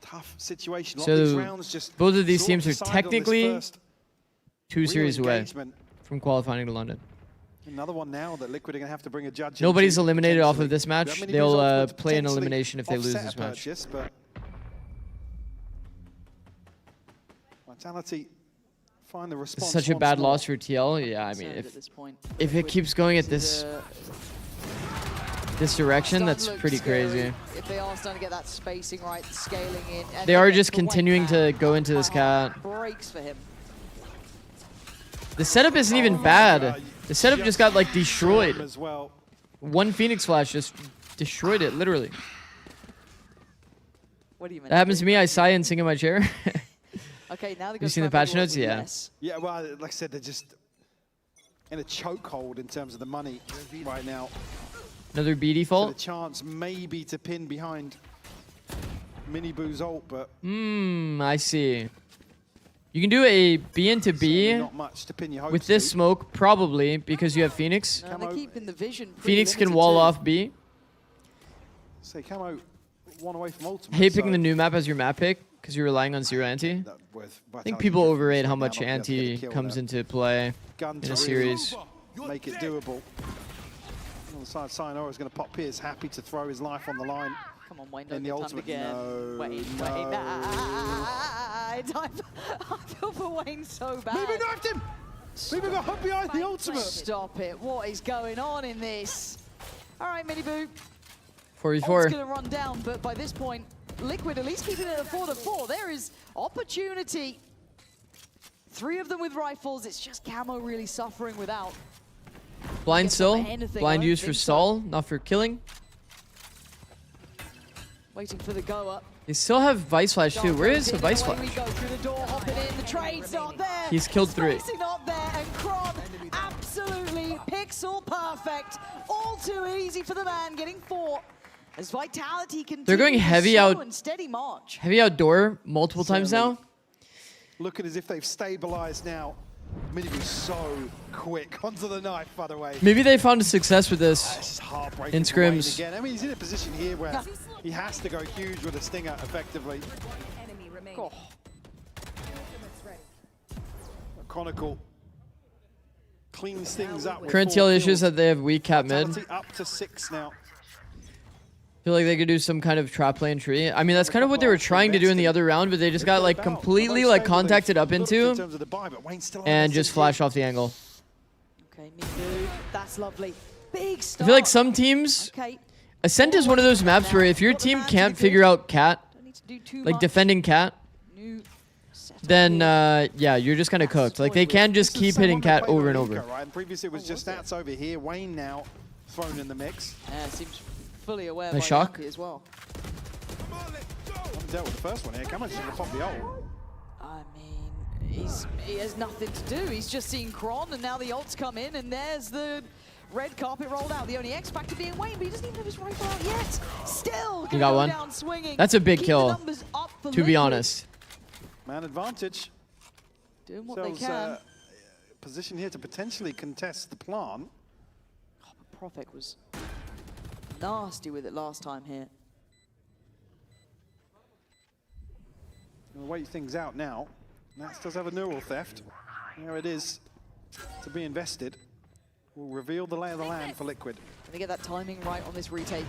Tough situation. A lot So of these rounds just both of these sort teams are decide on this technically first 2 real series away engagement. from qualifying to London. Another one now that Liquid are going to have to bring a judge Nobody's into, eliminated off of potentially. this match. Many They'll results would play an potentially elimination if they lose offset this a match. purchase, but Vitality find the response. Such a once bad more. loss for TL. Yeah, I mean, At this point, if it keeps going at this direction, that's pretty crazy. If they are starting to get that spacing right, scaling in. And They are again, just for Wayne, continuing to go into this cat. breaks for him. The setup isn't even bad. The setup just got like destroyed. As well. One Phoenix Flash just destroyed it, literally. What do you mean? That happens to me. I sigh and sing in my chair. Okay, now they go You seen the patch notes? Yeah. Yeah, well, like I said, they're just in a chokehold in terms of the money right now. Another B So the default. chance maybe to pin behind Miniboo's ult, but I see. You can do a B into B not much to pin your hopes with this to. smoke, probably, because you have Phoenix. No, they're keeping the vision pretty Phoenix can limited wall too. off B. Say Camo one away from ultimate. Hate picking so the new map as your map pick because you're relying on zero anti. I think people overrate how much anti comes into play gun in to a series. make it doable. On the side, Sayonara is going to pop Piers, happy to throw his life on the line. Come on, Wayne, in don't the get timed ultimate. again. No, Wayne, I feel for Wayne so bad. Maybe knifed him! Maybe got hung behind the ultimate! Stop it. What is going on in this? All right, Miniboo. 4v4. It's going to run down, but by this point, Liquid at least keeping it at 4-4. There is opportunity. 3 of them with rifles. It's just Camo really suffering without. Blind still. anything, I Blind don't used for think so. stall, not for killing. Waiting for the go up. They still have Vice Flash too. Where is the Vice Away Flash? we go through the door, hopping in. The trade's not there. He's killed 3. Spacing not there, and Kron absolutely pixel perfect. All too easy for the man, getting 4. As Vitality continues They're going heavy slow out- and steady march. Heavy outdoor multiple times now. Looking as if they've stabilized now. Miniboo's so quick onto the knife, by the way. Maybe they found a success with this This is heartbreaking in for Wayne scrims. again. I mean, he's in a position here where he has to go huge with a stinger, effectively. Oh. Chronicle cleans things up. with Current 4 TL issues kills. that they have weak cap mid. Vitality up to 6 now. Feel like they could do some kind of trap lane tree. I mean, that's kind of what they were trying to do in the other round, but they just got like completely like contacted up into and just flash off the angle. Okay, Miniboo, that's lovely. Big I start. feel like some teams, Okay, Ascent is one of those maps where if your team can't figure out cat, need to do too like much. defending cat, New then yeah, you're just kind of cooked. Like they can just keep hitting cat over and over. Right? And previously it was just Stats over here. Wayne now thrown in the mix. Yeah, seems fully aware A by shock. Yankee as well. Haven't dealt with the first one here. Cameron's just going to pop the ult. I mean, he has nothing to do. He's just seen Kron, and now the ults come in, and there's the red carpet rolled out. The only X factor being Wayne, but he doesn't even have his rifle out yet. Still, You got go one. down swinging. That's a big Keep kill, the numbers up for to be Liquid. honest. Man advantage. Doing what Sells, they can. position here to potentially contest the plant. Oh, but Prophet was nasty with it last time here. We'll wait things out now. Nats does have a neural theft. There it is to be invested. Will reveal the lay of the land for Liquid. Gonna get that timing right on this retake.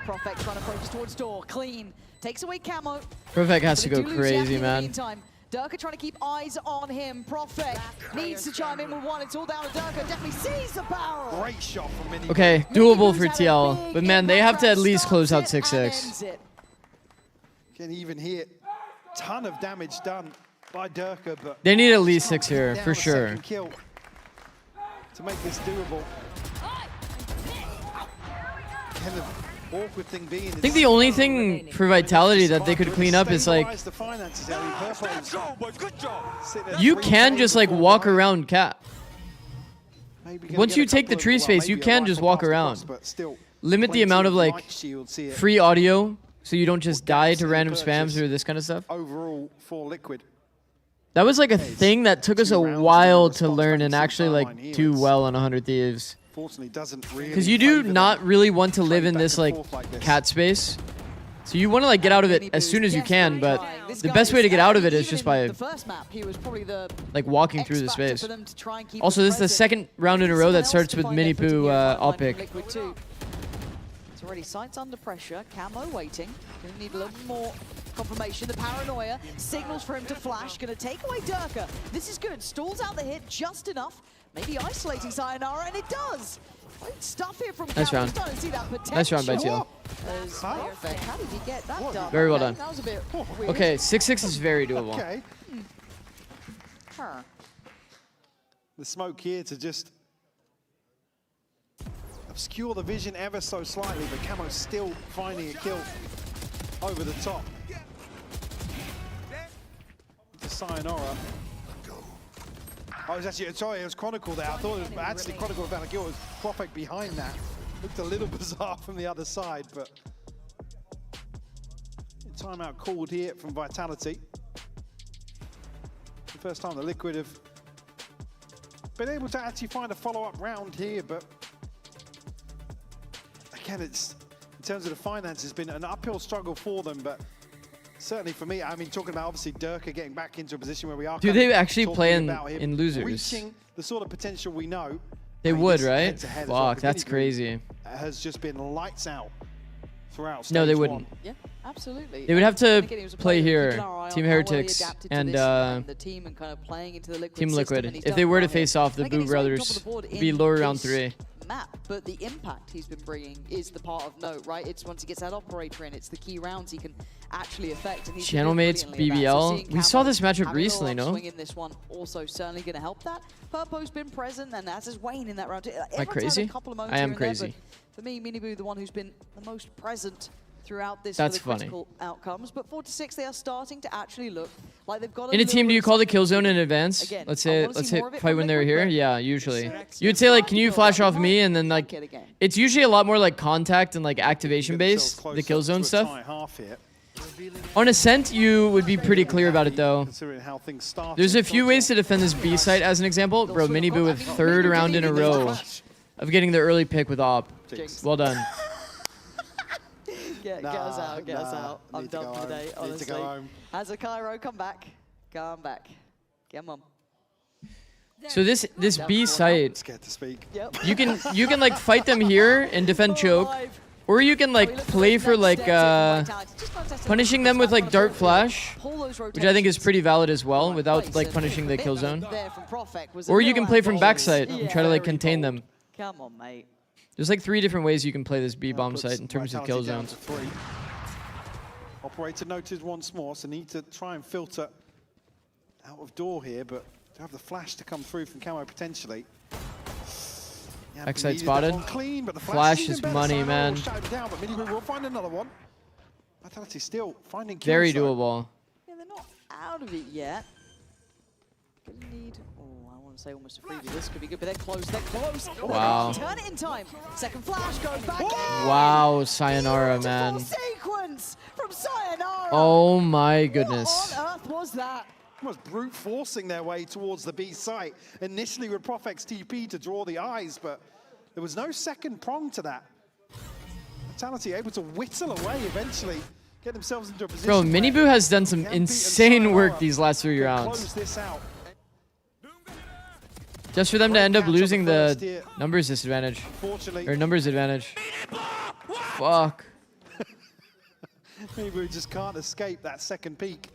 Prophet trying to focus towards door. Clean. Takes away Camo. Perfect has to But go they do lose Yankee crazy, in the man. meantime. Durka trying to keep eyes on him. Prophet needs to chime in with one. It's all down to Durka. Definitely sees the barrel. Great shot from Mini. Okay, doable for TL, but man, they have to at least close out 6-6. Can even hear ton of damage done by Durka, but They need at least 6 here, down for a sure. second kill to make this doable. Can the Awkward thing being, I think the only thing for Vitality that they could clean up is like you can just like walk around Cap. Once you take the tree space, you can just walk around. Limit the amount of like free audio so you don't just die to random spams or this kind of stuff. Overall for Liquid. That was like a thing that took us a while to learn and actually like do well on 100 Thieves. Because you do not really want to live in this like cat space. So you want to like get out of it as soon as you can, but the best way to get out of it is just by like walking through the space. Also, this is the second round in a row that starts with Mini Poo alt pick. It's already sights under pressure. Camo waiting. Gonna need a little more confirmation. The paranoia signals for him to flash. Gonna take away Durka. This is good. Stalls out the hit just enough. Maybe isolating Sayonara, and it does. Great stuff here from Nice Camo. round. Starting to see that potential. Nice round by TL. How did he get that done? Very well done. That was a bit weird. Okay, 6-6 is very doable. Okay. The smoke here to just obscure the vision ever so slightly, but Camo's still finding a kill over the top. To Sayonara. Oh, it was actually, sorry, it was Chronicle there. I thought it was actually Chronicle found a kill. It was Prophet behind that. Looked a little bizarre from the other side, but timeout called here from Vitality. The first time the Liquid have been able to actually find a follow-up round here, but again, it's in terms of the finances, it's been an uphill struggle for them, but certainly for me, I mean, talking about obviously Durka getting back into a position where we are. Do they actually play in losers? Reaching the sort of potential we know. They would, right? Fuck, that's crazy. Has just been lights out throughout. No, they wouldn't. Yeah, absolutely. They would have to play here, Team Heretics and Team Liquid. If they were to face off, the Boo Brothers would be lower round 3. Map, but the impact he's been bringing is the part of note, right? It's once he gets that operator in, it's the key rounds he can actually affect. And Channel mates BBL. We saw this matchup recently, no? Swing in this one also certainly going to help that. Purpo's been present, and as is Wayne in that round. Am I crazy? I am crazy. For me, Miniboo, the one who's been the most present throughout this That's for the critical outcomes. But 4-6, they are starting to actually look like they've got in a team, do you call the kill zone in advance? Again, let's say fight when they're here. Yeah, usually. You would say like, can you flash off me? And then like, it's usually a lot more like contact and like activation based, the kill zone stuff. On Ascent, you would be pretty clear about it though. There's a few ways to defend this B site as an example. Bro, Miniboo with 3rd round in a row of getting the early pick with op. Well done. Get us out, get us out. I'm done for the day, honestly. Has a Cairo, come back. Come back. Come on. So this B site, scared to speak. you can like fight them here and defend choke, or you can like play for like punishing them with like dart flash, which I think is pretty valid as well without like punishing the kill zone. Or you can play from backside and try to like contain them. Come on, mate. There's like 3 different ways you can play this B bomb site in terms of kill zones. Operator noted once more, so need to try and filter out of door here, but to have the flash to come through from Camo potentially. Yeah, Backside spotted. Clean, but the flash is money, man. Down, but Miniboo will find another one. Vitality still finding kills. Very doable. Yeah, they're not out of it yet. Gonna need. I want to say almost a freebie. This could be good, but they're close. They're close. Oh, wow. Turn it in time. Second flash goes back in. Wow, Sayonara, man. Sequence from Sayonara. Oh my goodness. What on earth was that? Almost brute forcing their way towards the B site. Initially with Profex TP to draw the eyes, but there was no second prong to that. Vitality able to whittle away eventually, get themselves into a position. Bro, Miniboo has done some insane work these last 3 rounds. Close this out. Just for them to end up losing the numbers disadvantage. Or numbers advantage. Fuck. Miniboo just can't escape that second peak.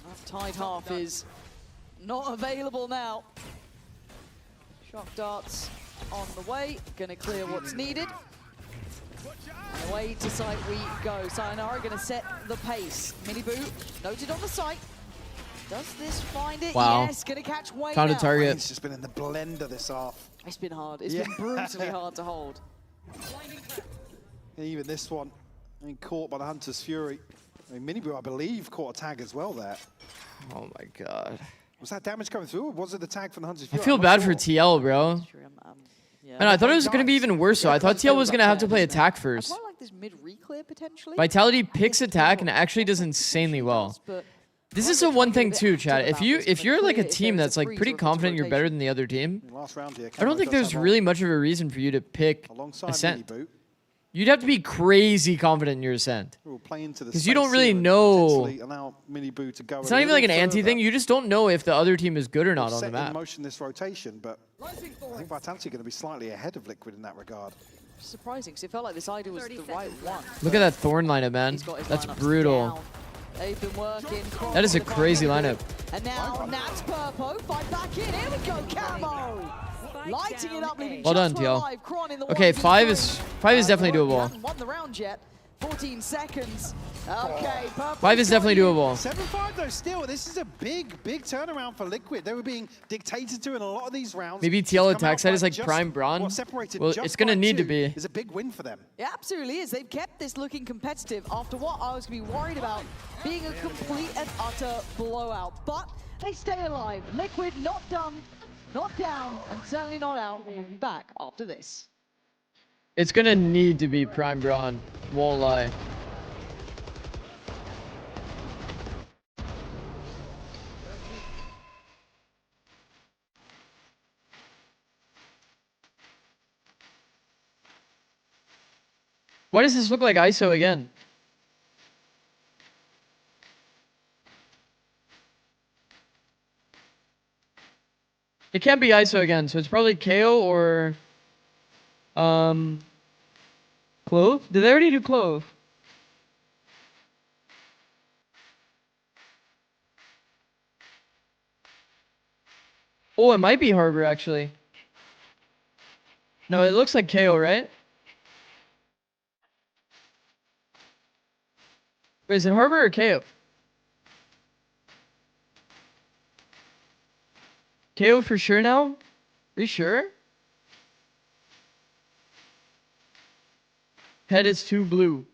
That tied half is not available now. Shock darts on the way, gonna clear what's needed. And away to site we go. Sayonara gonna set the pace. Miniboo noted on the site. Does this find it? Wow. Yes, gonna catch Wayne. Found a target. It's just been in the blender this half. It's been hard. It's been brutally hard to hold. Even this one, I mean, caught by the Hunter's Fury. I mean, Miniboo, I believe, caught a tag as well there. Oh my god. Was that damage coming through, or was it the tag from the Hunter's Fury? I feel bad for TL, bro. And I thought it was going to be even worse, though. I thought TL was going to have to play attack first. I quite like this mid-reclear, potentially. Vitality picks attack and actually does insanely well. This is the one thing, too, Chad. If you're like a team that's like pretty confident you're better than the other team, I don't think there's really much of a reason for you to pick Ascent. You'd have to be crazy confident in your Ascent. Because you don't really know. It's not even like an anti thing. You just don't know if the other team is good or not on the map. In motion this rotation, but I think Vitality are going to be slightly ahead of Liquid in that regard. Surprising, because it felt like this idea was the right one. Look at that Thorn lineup, man. That's brutal. They've been working. That is a crazy lineup. And now Nats Purpo fight back in. Here we go, Camo. Lighting it up. Well done, TL. Okay, 5 is definitely doable. Won the round yet. 14 seconds. Okay, 5 is definitely doable. 7-5 though, still, this is a big turnaround for Liquid. They were being dictated to in a lot of these rounds. Maybe TL attack side is like prime Braun. Well, it's going to need to be. It's a big win for them. It absolutely is. They've kept this looking competitive after what I was going to be worried about being a complete and utter blowout. But they stay alive. Liquid not done, not down, and certainly not out. We'll be back after this. It's going to need to be prime Braun. Won't lie. Why does this look like ISO again? It can't be ISO again, so it's probably KO or Clove? Did they already do Clove? Oh, it might be Harbor actually. No, it looks like KO, right? Wait, is it Harbor or KO? KO for sure now? Are you sure? Head is too blue.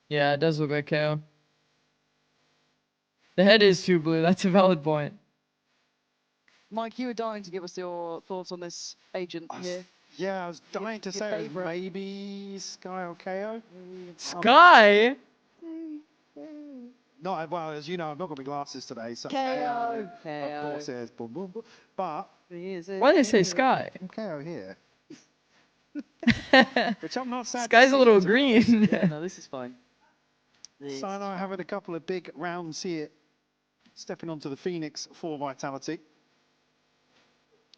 Yeah, it does look like KO. The head is too blue. That's a valid point. Mike, you were dying to give us your thoughts on this agent here. Yeah, I was dying to say maybe Sky or KO. Sky? No, well, as you know, I've not got my glasses today, so KO. Of course it is. Boom, boom, boom. But Why do they say Sky? I'm KO here. Which I'm not sad. Sky's a little green. Yeah, no, this is fine. Sinai having a couple of big rounds here, stepping onto the Phoenix for Vitality.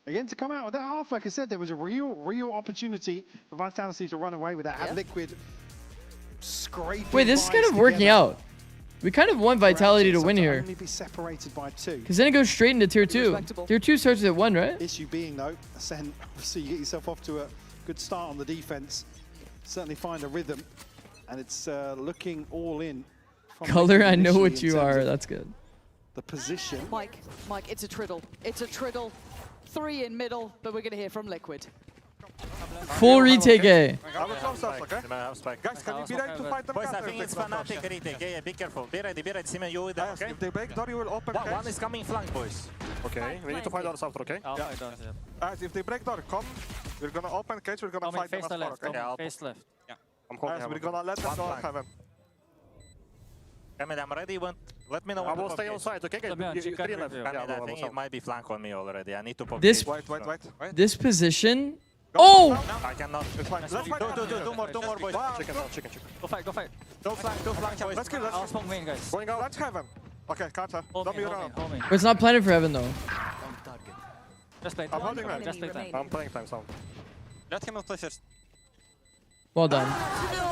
Again, to come out with that half, like I said, there was a real opportunity for Vitality to run away with that. Had Liquid scraping. Wait, this is kind of working out. We kind of want Vitality to win here. Only be separated by 2. Because then it goes straight into Tier 2. Tier 2 starts at 1, right? Issue being, though, Ascent, obviously you get yourself off to a good start on the defense. Certainly find a rhythm. And it's looking all in. Color, I know what you are. That's good. The position. Mike, it's a triddle. It's a triddle. 3 in middle, but we're going to hear from Liquid. Full retake A. Guys, can you be ready to fight them? Boys, I think it's Fnatic retake. Yeah, be careful. Be ready, Simon, you with them, okay? If they break door, you will open cage. One is coming flank, boys. Okay, we need to fight ourselves, okay? Yeah. Guys, if they break door, come. We're gonna open cage, we're gonna fight them as well, okay? Yeah, face left. Yeah. Guys, we're gonna let them go on heaven. I'm ready. Let me know. I will stay on side, okay? 3 left. I think it might be flank on me already. I need to pop. This This position. Oh! I cannot. It's fine. Let's fight. Do more, boys. Chicken. Go fight. Don't flank, boys. Let's kill. I'll spawn main, guys. Going out. Let's heaven. Okay, counter. Don't be around. It's not planted for heaven though. Just play. I'm holding man. Just play time. I'm playing time sound. Let him play first. Well done.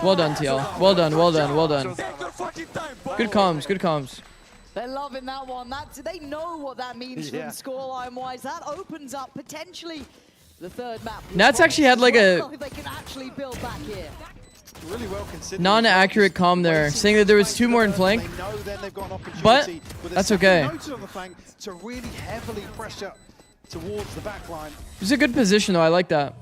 Well done, TL. Well done. Good comms. They're loving that one. They know what that means from scoreline-wise. That opens up potentially The third map. Nats actually had like a They can actually build back here. Really well considered. non-accurate comm there, saying that there was 2 more in flank. But that's okay. On the flank to really heavily pressure towards the back line. It was a good position though. I like that.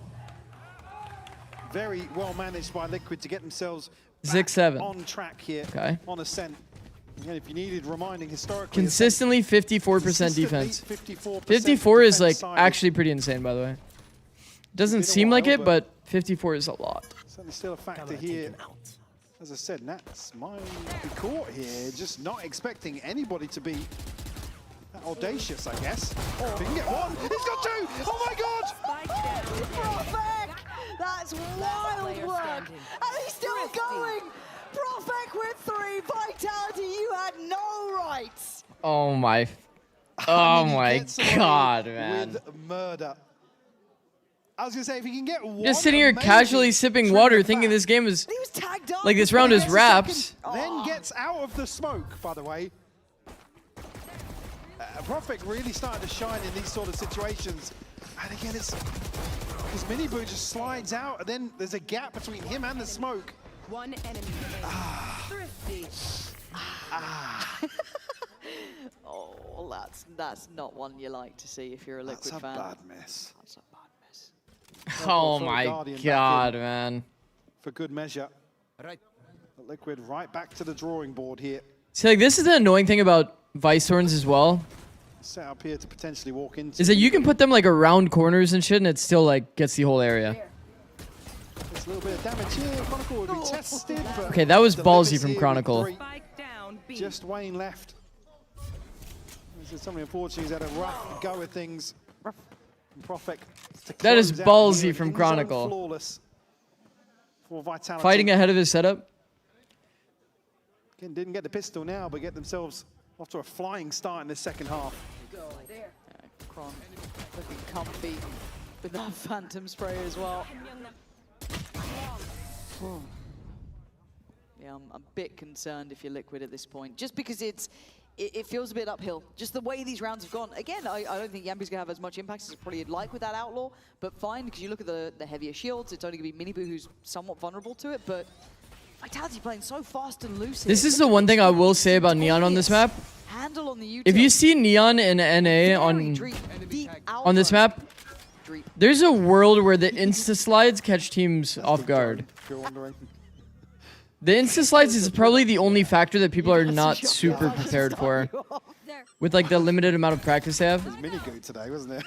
Very well managed by Liquid to get themselves Zig 7 on track here. Okay. On ascent. Again, if you needed reminding historically. Consistently 54% defense. 54 is like actually pretty insane, by the way. Doesn't seem like it, but 54 is a lot. Certainly still a factor here. As I said, Nats might be caught here, just not expecting anybody to be that audacious, I guess. Oh, if he can get one, he's got 2! Oh my god! Profek! That's wild work! And he's still going! Profek with 3, Vitality, you had no rights! Oh my. Oh my god, man. With murder. I was gonna say, if he can get one, Just sitting here casually sipping water, thinking this game is like this round is wrapped. Then gets out of the smoke, by the way. Profek really started to shine in these sort of situations. And again, it's because Miniboo just slides out, and then there's a gap between him and the smoke. One enemy Thrifty. Oh, that's not one you like to see if you're a Liquid fan. That's a bad miss. That's a bad miss. Oh my god, man. For good measure. Right. Liquid right back to the drawing board here. See, like, this is the annoying thing about Vice Thorns as well. Set up here to potentially walk into. Is that you can put them like around corners and shit, and it still like gets the whole area. There's a little bit of damage here. Chronicle would be tested. But okay, that was ballsy from Chronicle. Just Wayne left. This is something unfortunate. He's had a rough go of things. Profek. That is ballsy from Chronicle. Flawless for Vitality. Fighting ahead of his setup. Again, didn't get the pistol now, but get themselves off to a flying start in the second half. Kron looking comfy with that Phantom Spray as well. Yeah, I'm a bit concerned if you're Liquid at this point, just because it feels a bit uphill. Just the way these rounds have gone. Again, I don't think Yambi's gonna have as much impact as probably you'd like with that Outlaw, but fine, because you look at the heavier shields, it's only gonna be Miniboo who's somewhat vulnerable to it, but Vitality playing so fast and loose. This is the one thing I will say about Neon on this map. Handle on the If you see Neon in NA on this map, there's a world where the insta-slides catch teams off guard. The insta-slides is probably the only factor that people are not super prepared for. With like the limited amount of practice they have. It was mini good today, wasn't it?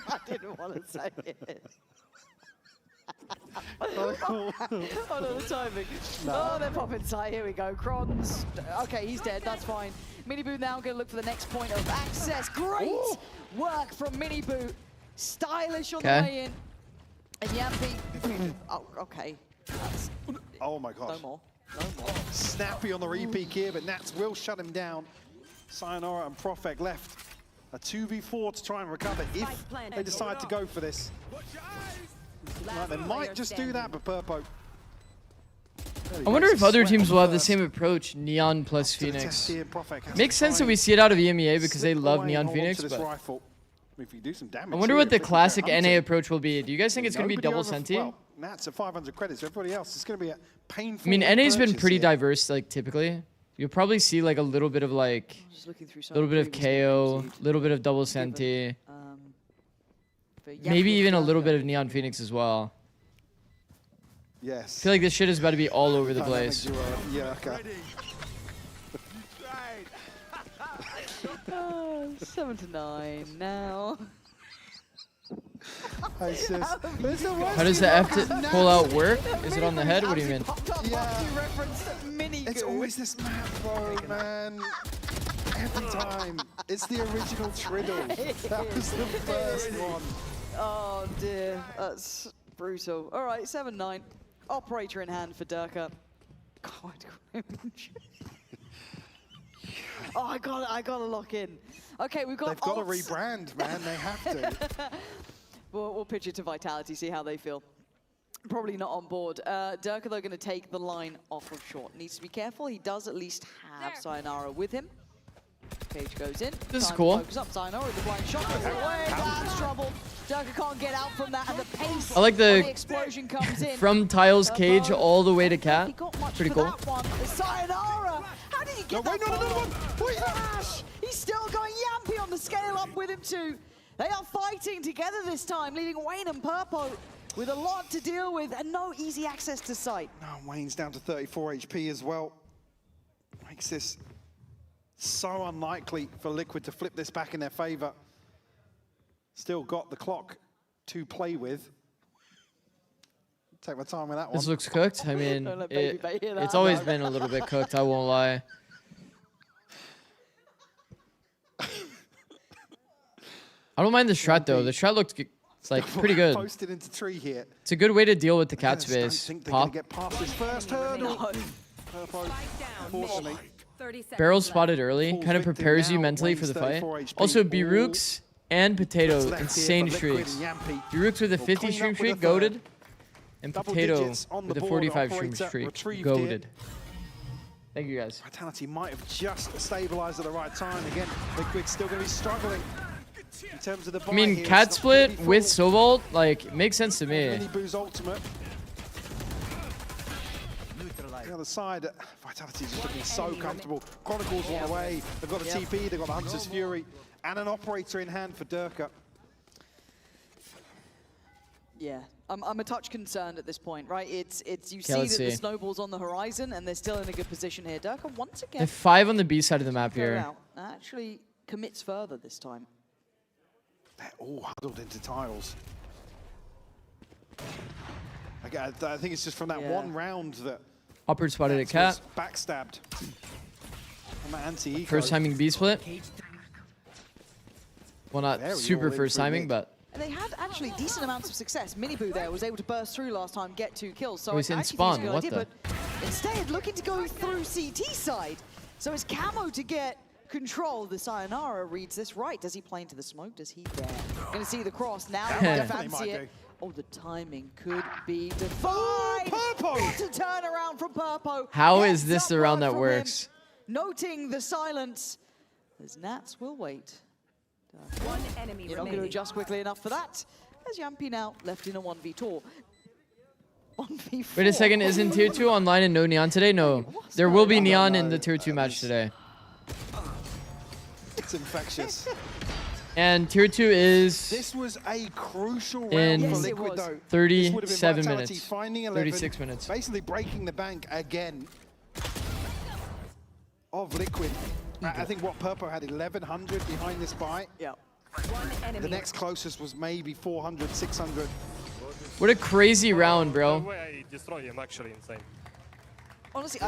I didn't want to say it. Oh, no, the timing. No. Oh, they're popping side. Here we go. Krons. Okay, he's dead. That's fine. Miniboo now going to look for the next point of access. Great work from Miniboo. Stylish on the way in. And Yampi. Oh, okay. Oh my gosh. No more. No more. Snappy on the re-peek here, but Nats will shut him down. Sayonara and Profek left. A 2v4 to try and recover if they decide to go for this. Like they might just do that, but Purpo. I wonder if other teams will have the same approach, Neon plus Phoenix. Makes sense that we see it out of EMEA because they love Neon Phoenix, but if you do some damage, I wonder what the classic NA approach will be. Do you guys think it's going to be double Senti? Well, Nats at 500 credits. Everybody else, it's going to be a painful. I mean, NA's been pretty diverse, like typically. You'll probably see like a little bit of like, a little bit of KO, a little bit of double Senti. Maybe even a little bit of Neon Phoenix as well. Yes. I feel like this shit is about to be all over the place. Yeah, okay. 7-9 now. How does the F pull out work? Is it on the head? What do you mean? Yeah. It's always this map, bro, man. Every time. It's the original Triddle. That was the first one. Oh dear, that's brutal. All right, 7-9. Operator in hand for Durka. God, oh, I gotta lock in. Okay, we've got. They've got to rebrand, man. They have to. We'll pitch it to Vitality, see how they feel. Probably not on board. Durka, though, going to take the line off of short. Needs to be careful. He does at least have Sayonara with him. Cage goes in. This is cool. Focus up. Sayonara with the blind shot. Away. That's trouble. Durka can't get out from that, and the pace I like of the explosion comes in. from Tiles cage all the way to Cat. He got much Pretty for cool. that one. The Sayonara! How did he get that flash? He's still going Yampy on the scale up with him too. They are fighting together this time, leaving Wayne and Purpo with a lot to deal with and no easy access to sight. Oh, Wayne's down to 34 HP as well. Makes this so unlikely for Liquid to flip this back in their favor. Still got the clock to play with. Take my time with that one. This looks cooked. I mean, it's always been a little bit cooked, I won't lie. I don't mind the strat though. The strat looked like pretty good. Posted into tree here. It's a good way to deal with the Cat space. I don't think they're Pop. gonna get past this first hurdle. Unfortunately. Barrel spotted early, kind of prepares you mentally for the fight. Also, Birooks and Potato, insane streaks. Birooks with a 50 stream streak, goated. And Potato with a 45 stream streak, goated. Thank you guys. Vitality might have just stabilized at the right time. Again, Liquid's still going to be struggling in terms of the buy. I mean, here. Cat split with Sobolt, like, it makes sense to me. Mini-Boo's ultimate. The other side, Vitality just looking so comfortable. Chronicles one away. They've got the TP, they've got the Hunter's Fury, and an operator in hand for Durka. Yeah, I'm a touch concerned at this point, right? It's you see let's that the see. snowball's on the horizon, and they're still in a good position here. Durka once They again. have 5 on the B side of the map here. Actually commits further this time. They're all huddled into tiles. Again, I think it's just from that one round that Upward spotted at Cat. backstabbed. On that anti-eco. First timing B split. Well, not Very super all in first through timing, mid. but And they had actually decent amounts of success. Mini-Boo there was able to burst through last time, get 2 kills. So Oh, he's I in actually spawn, think it's a what good idea, but instead looking to go through CT side. So it's Camo to get control. The Sayonara reads this right. Does he play into the smoke? Does he dare? Gonna see the cross now. Fancy it. Oh, the timing could be defined. What a turnaround from Purpo. how is this the round that works? Noting the silence, as Nats will wait. One enemy You're not going to adjust quickly enough for that. As Yampy now left in a 1v2. 1v4. Wait a second, isn't Tier 2 online and no Neon today? No. There will be Neon in the Tier 2 match today. It's infectious. And Tier 2 is This was a crucial round in for Liquid, though. 37 Vitality minutes. finding 11, 36 minutes. Basically breaking the bank again of Liquid. I think what Purpo had 1100 behind this buy. Yeah. The next closest was maybe 400, 600. What a crazy round, bro. The way I destroy him actually insane. Honestly,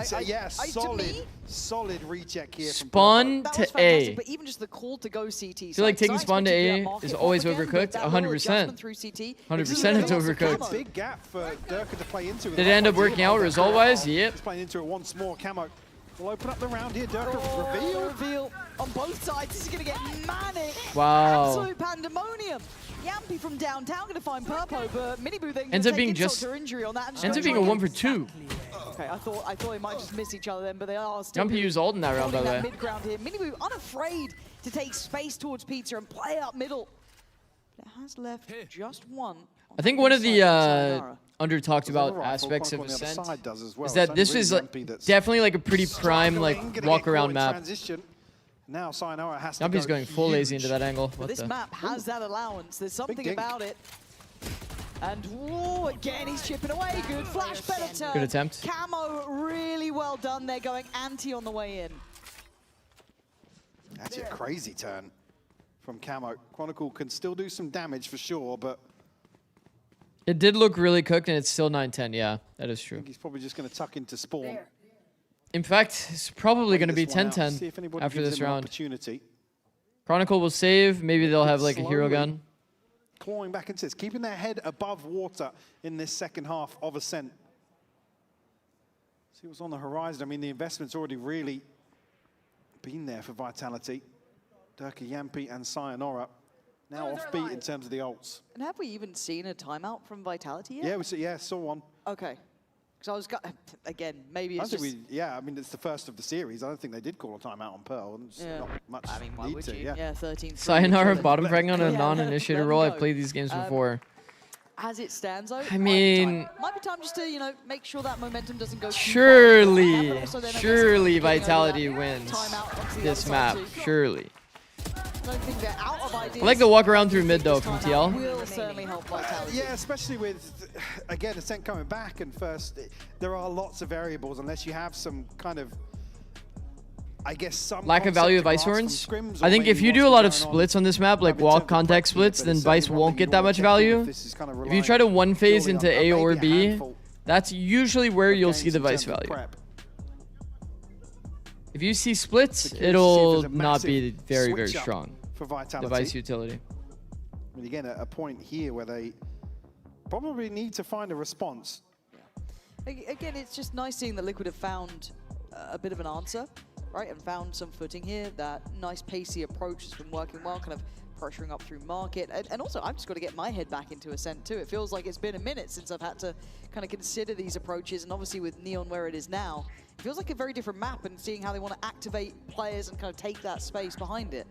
solid recheck here from Spawn that to was fantastic, A. but even just the call to go CT. I feel like taking spawn to A is always overcooked. 100%. 100% it's overcooked. Big gap for Durka to play into. Did it end up working out result-wise? Yep. He's playing into it once more. Camo will open up the round here. Durka reveal on both sides. This is going to get manic. Wow. Absolute pandemonium. Yampy from downtown going to find Purpo, but Mini-Boo then Ends up being just injury on that. And ends up being a 1 for 2. Okay, I thought they might just miss each other then, but they are still. Jumpy used ult in that round, by the way. Mid-ground here. Mini-Boo unafraid to take space towards Pizza and play up middle. It has left just one. I think one of the under-talked about aspects of Ascent is that this is definitely like a pretty prime like walk-around map. Now Sayonara has to Jumpy's go going full lazy into that angle. What This the? map has that allowance. There's something about it. And whoa, again, he's chipping away. Good flash, better turn. Good attempt. Camo, really well done. They're going anti on the way in. That's a crazy turn from Camo. Chronicle can still do some damage for sure, but It did look really cooked, and it's still 9-10. Yeah, that is I true. think he's probably just going to tuck into spawn. In fact, it's probably going to be 10-10 after this round. Chronicle will save. Maybe they'll have like a hero gun. Clawing back into this, keeping their head above water in this second half of Ascent. See what's on the horizon. I mean, the investment's already really been there for Vitality. Durka, Yampy, and Sayonara now offbeat in terms of the ults. And have we even seen a timeout from Vitality yet? Yeah, saw one. Okay. Because I was, again, maybe it's just... I mean, it's the first of the series. I don't think they did call a timeout on Pearl. And not much need to, Yeah, 13. Sayonara bottom fragging on a non-initiator role. I've played these games before. As it stands, though, I mean, might be time just to, you know, make sure that momentum doesn't go surely Vitality wins this map. Surely. I like the walk around through mid though from TL. Will certainly help Vitality. Yeah, especially with, again, Ascent coming back and first, there are lots of variables unless you have some kind of, I guess, some lack of value of Ice Horns. I think if you do a lot of splits on this map, like walk contact splits, then Vice won't get that much value. If you try to one phase into A or B, that's usually where you'll see the Vice value. If you see splits, it'll not be very, very strong. For Vitality. The Vice utility. I mean, again, a point here where they probably need to find a response. Again, it's just nice seeing that Liquid have found a bit of an answer, right? And found some footing here. That nice pacey approach has been working well, kind of pressuring up through market. And also, I've just got to get my head back into Ascent too. It feels like it's been a minute since I've had to kind of consider these approaches. And obviously with Neon where it is now, it feels like a very different map, and seeing how they want to activate players and kind of take that space behind it.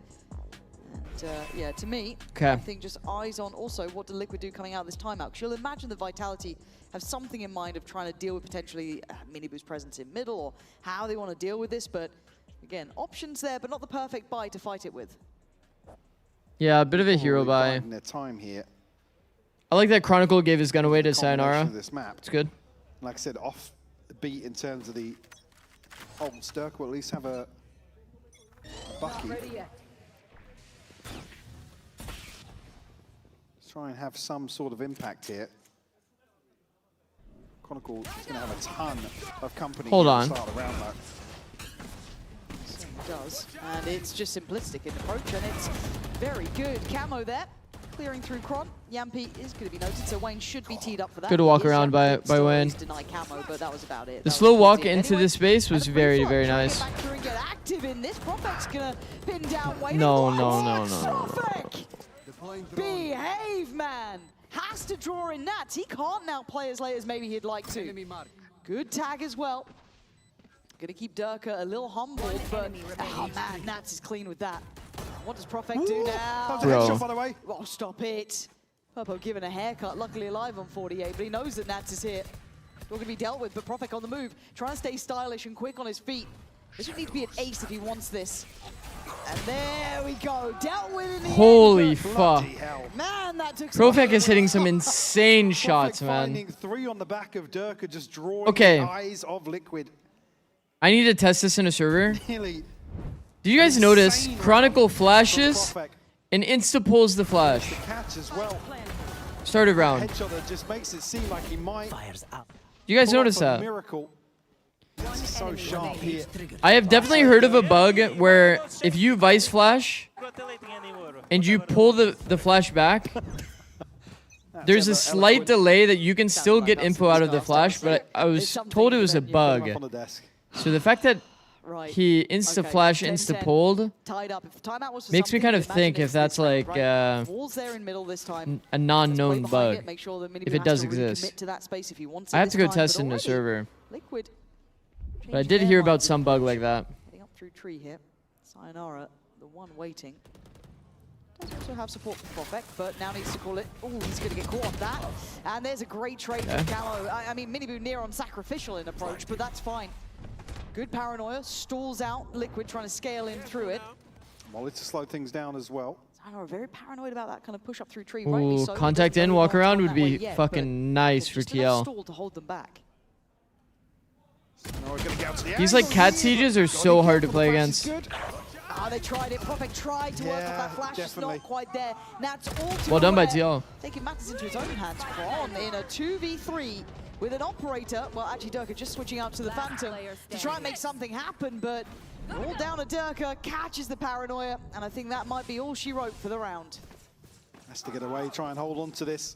And yeah, to me, I think just eyes on also what do Liquid do coming out of this timeout. Because you'll imagine that Vitality have something in mind of trying to deal with potentially Minibu's presence in middle, or how they want to deal with this. But again, options there, but not the perfect buy to fight it with. Yeah, a bit of a hero buy. Their time here. I like that Chronicle gave his gun away to Sayonara. It's good. Like I said, off the beat in terms of the old Sturk will at least have a Bucky. Let's try and have some sort of impact here. Chronicle is going to have a ton of company. Hold on. Start around that. It does, and it's just simplistic in approach, and it's very good. Camo there, clearing through Kron. Yampi is going to be noted, so Wayne should be teed up for that. Good walk around by Wayne. Deny camo, but that was about it. The slow walk into this space was very, very nice. No. Behave, man! Has to draw in Nats. He can't now play as late as maybe he'd like to. Good tag as well. Gonna keep Durka a little humbled, but oh man, Nats is clean with that. What does Profek do now? That was a headshot, by the way. Oh, stop it. Purpo given a haircut, luckily alive on 48, but he knows that Nats is here. Not gonna be dealt with, but Profek on the move, trying to stay stylish and quick on his feet. This would need to be an ace if he wants this. And there we go, dealt with in the Holy fuck. Man, that took Profek is hitting some insane shots, man. 3 on the back of Durka, just drawing okay. the eyes of Liquid. I need to test this in a server. Do you guys notice Chronicle flashes and insta-pulls the flash? Started round. Just makes it seem like he might. You guys notice that? So sharp here. I have definitely heard of a bug where if you Vice flash and you pull the flash back, there's a slight delay that you can still get info out of the flash, but I was told it was a bug. So the fact that he insta-flash, insta-pulled makes me kind of think if that's like a non-known bug, if it does exist. I have to go test it in a server. But I did hear about some bug like that. Getting up through tree here. Sayonara, the one waiting. Does also have support from Profek, but now needs to call it. Oh, he's going to get caught on that. And there's a great trade from Camo. I mean, Minibu near on sacrificial in approach, but that's fine. Good paranoia, stalls out Liquid, trying to scale in through it. Molly to slow things down as well. Sayonara very paranoid about that kind of push up through tree. Ooh, so contact in, walk around would be fucking nice for TL. Stall to hold them back. These like cat sieges are so hard to play against. They tried it. Profek tried to work with that flash. It's not quite there. Nats all well done by TL. Taking matters into his own hands. Kron in a 2v3 with an operator. Well, actually, Durka just switching out to the Phantom to try and make something happen, but all down to Durka, catches the paranoia, and I think that might be all she wrote for the round. Has to get away, try and hold on to this.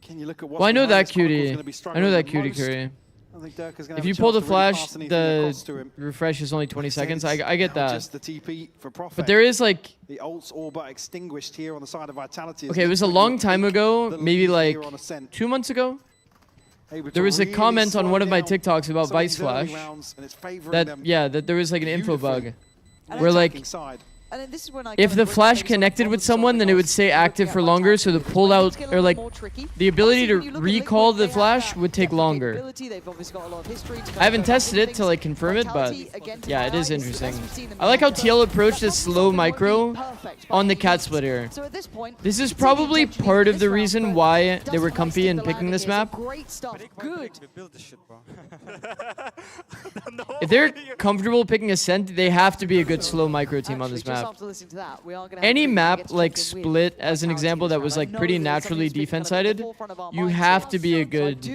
Can you look at what? Well, I know that cutie. I know that cutie curry. If you pull the flash, the refresh is only 20 seconds. I get that. Just the TP for Profek. But there is like the ults all but extinguished here on the side of Vitality. Okay, it was a long time ago, maybe like 2 months ago. There was a comment on one of my TikToks about Vice Flash that there was like an info bug where like And then this is when I if the flash connected with someone, then it would stay active for longer, so the pullout, or like, the ability to recall the flash would take longer. I haven't tested it to like confirm it, but yeah, it is interesting. I like how TL approached this slow micro on the cat split here. This is probably part of the reason why they were comfy in picking this map. If they're comfortable picking Ascent, they have to be a good slow micro team on this map. Any map like Split, as an example, that was like pretty naturally defense-sided, you have to be a good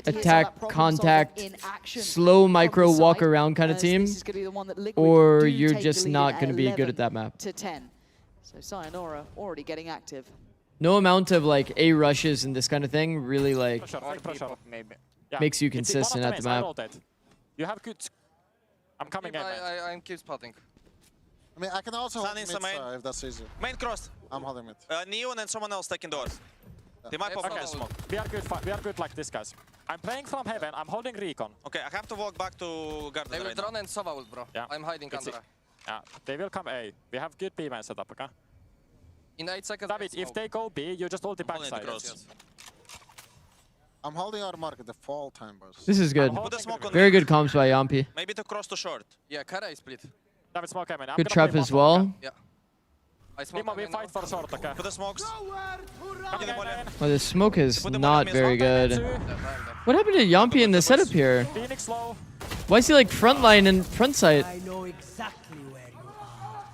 attack, contact, slow micro walk around kind of team, or you're just not going to be good at that map. To 10. So Sayonara already getting active. No amount of like A rushes and this kind of thing really like makes you consistent at the map. You have good. I'm coming in. I'm keep spotting. I mean, I can also hold mid if that's easy. Main cross. I'm holding mid. Neon and someone else taking doors. They might pop out smoke. We are good. We are good like this, guys. I'm playing from heaven. I'm holding recon. Okay, I have to walk back to garden. They will drone and Sova ult, bro. Yeah. I'm hiding under. Yeah, they will come A. We have good B man setup, okay? In 8 seconds. David, if they go B, you just ult the backside. Yes. I'm holding our market the fall time, boss. This is good. Very good comms by Yampi. Maybe to cross to short. Yeah, Kara is split. David smoke him in. Good trap as well. Yeah. We fight for short, okay? Put the smokes. Well, the smoke is not very good. What happened to Yampi in the setup here? Why is he like front line and front sight? I know exactly where you are.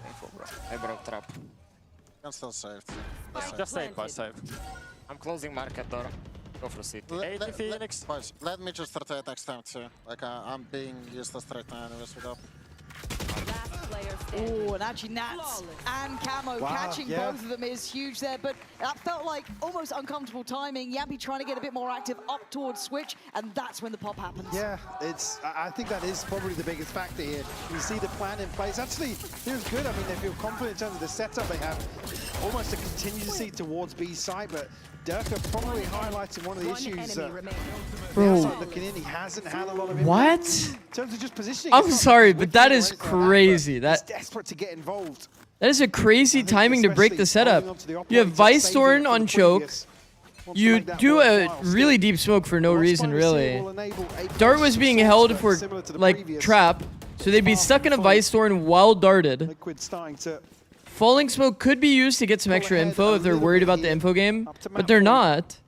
I broke trap. I'm still safe. Just save, boys, save. I'm closing market door. Go for city. Phoenix. Boys, let me just rotate next time too. Like I'm being useless right now anyways with up. Oh, and actually Nats and Camo catching both of them is huge there, but that felt like almost uncomfortable timing. Yampi trying to get a bit more active up towards Switch, and that's when the pop happens. Yeah, I think that is probably the biggest factor here. You see the plan in place. Actually, feels good. I mean, they feel confident in terms of the setup. They have almost a contingency towards B side, but Durka probably highlighting one of the issues. Bro, looking in, he hasn't had a lot of what? In terms of just positioning. I'm sorry, but that is crazy. He's desperate to get involved. That is a crazy timing to break the setup. You have Vice Thorn on choke. You do a really deep smoke for no reason, really. Dart was being held for like trap, so they'd be stuck in a Vice Thorn while darted. Falling smoke could be used to get some extra info if they're worried about the info game, but they're not,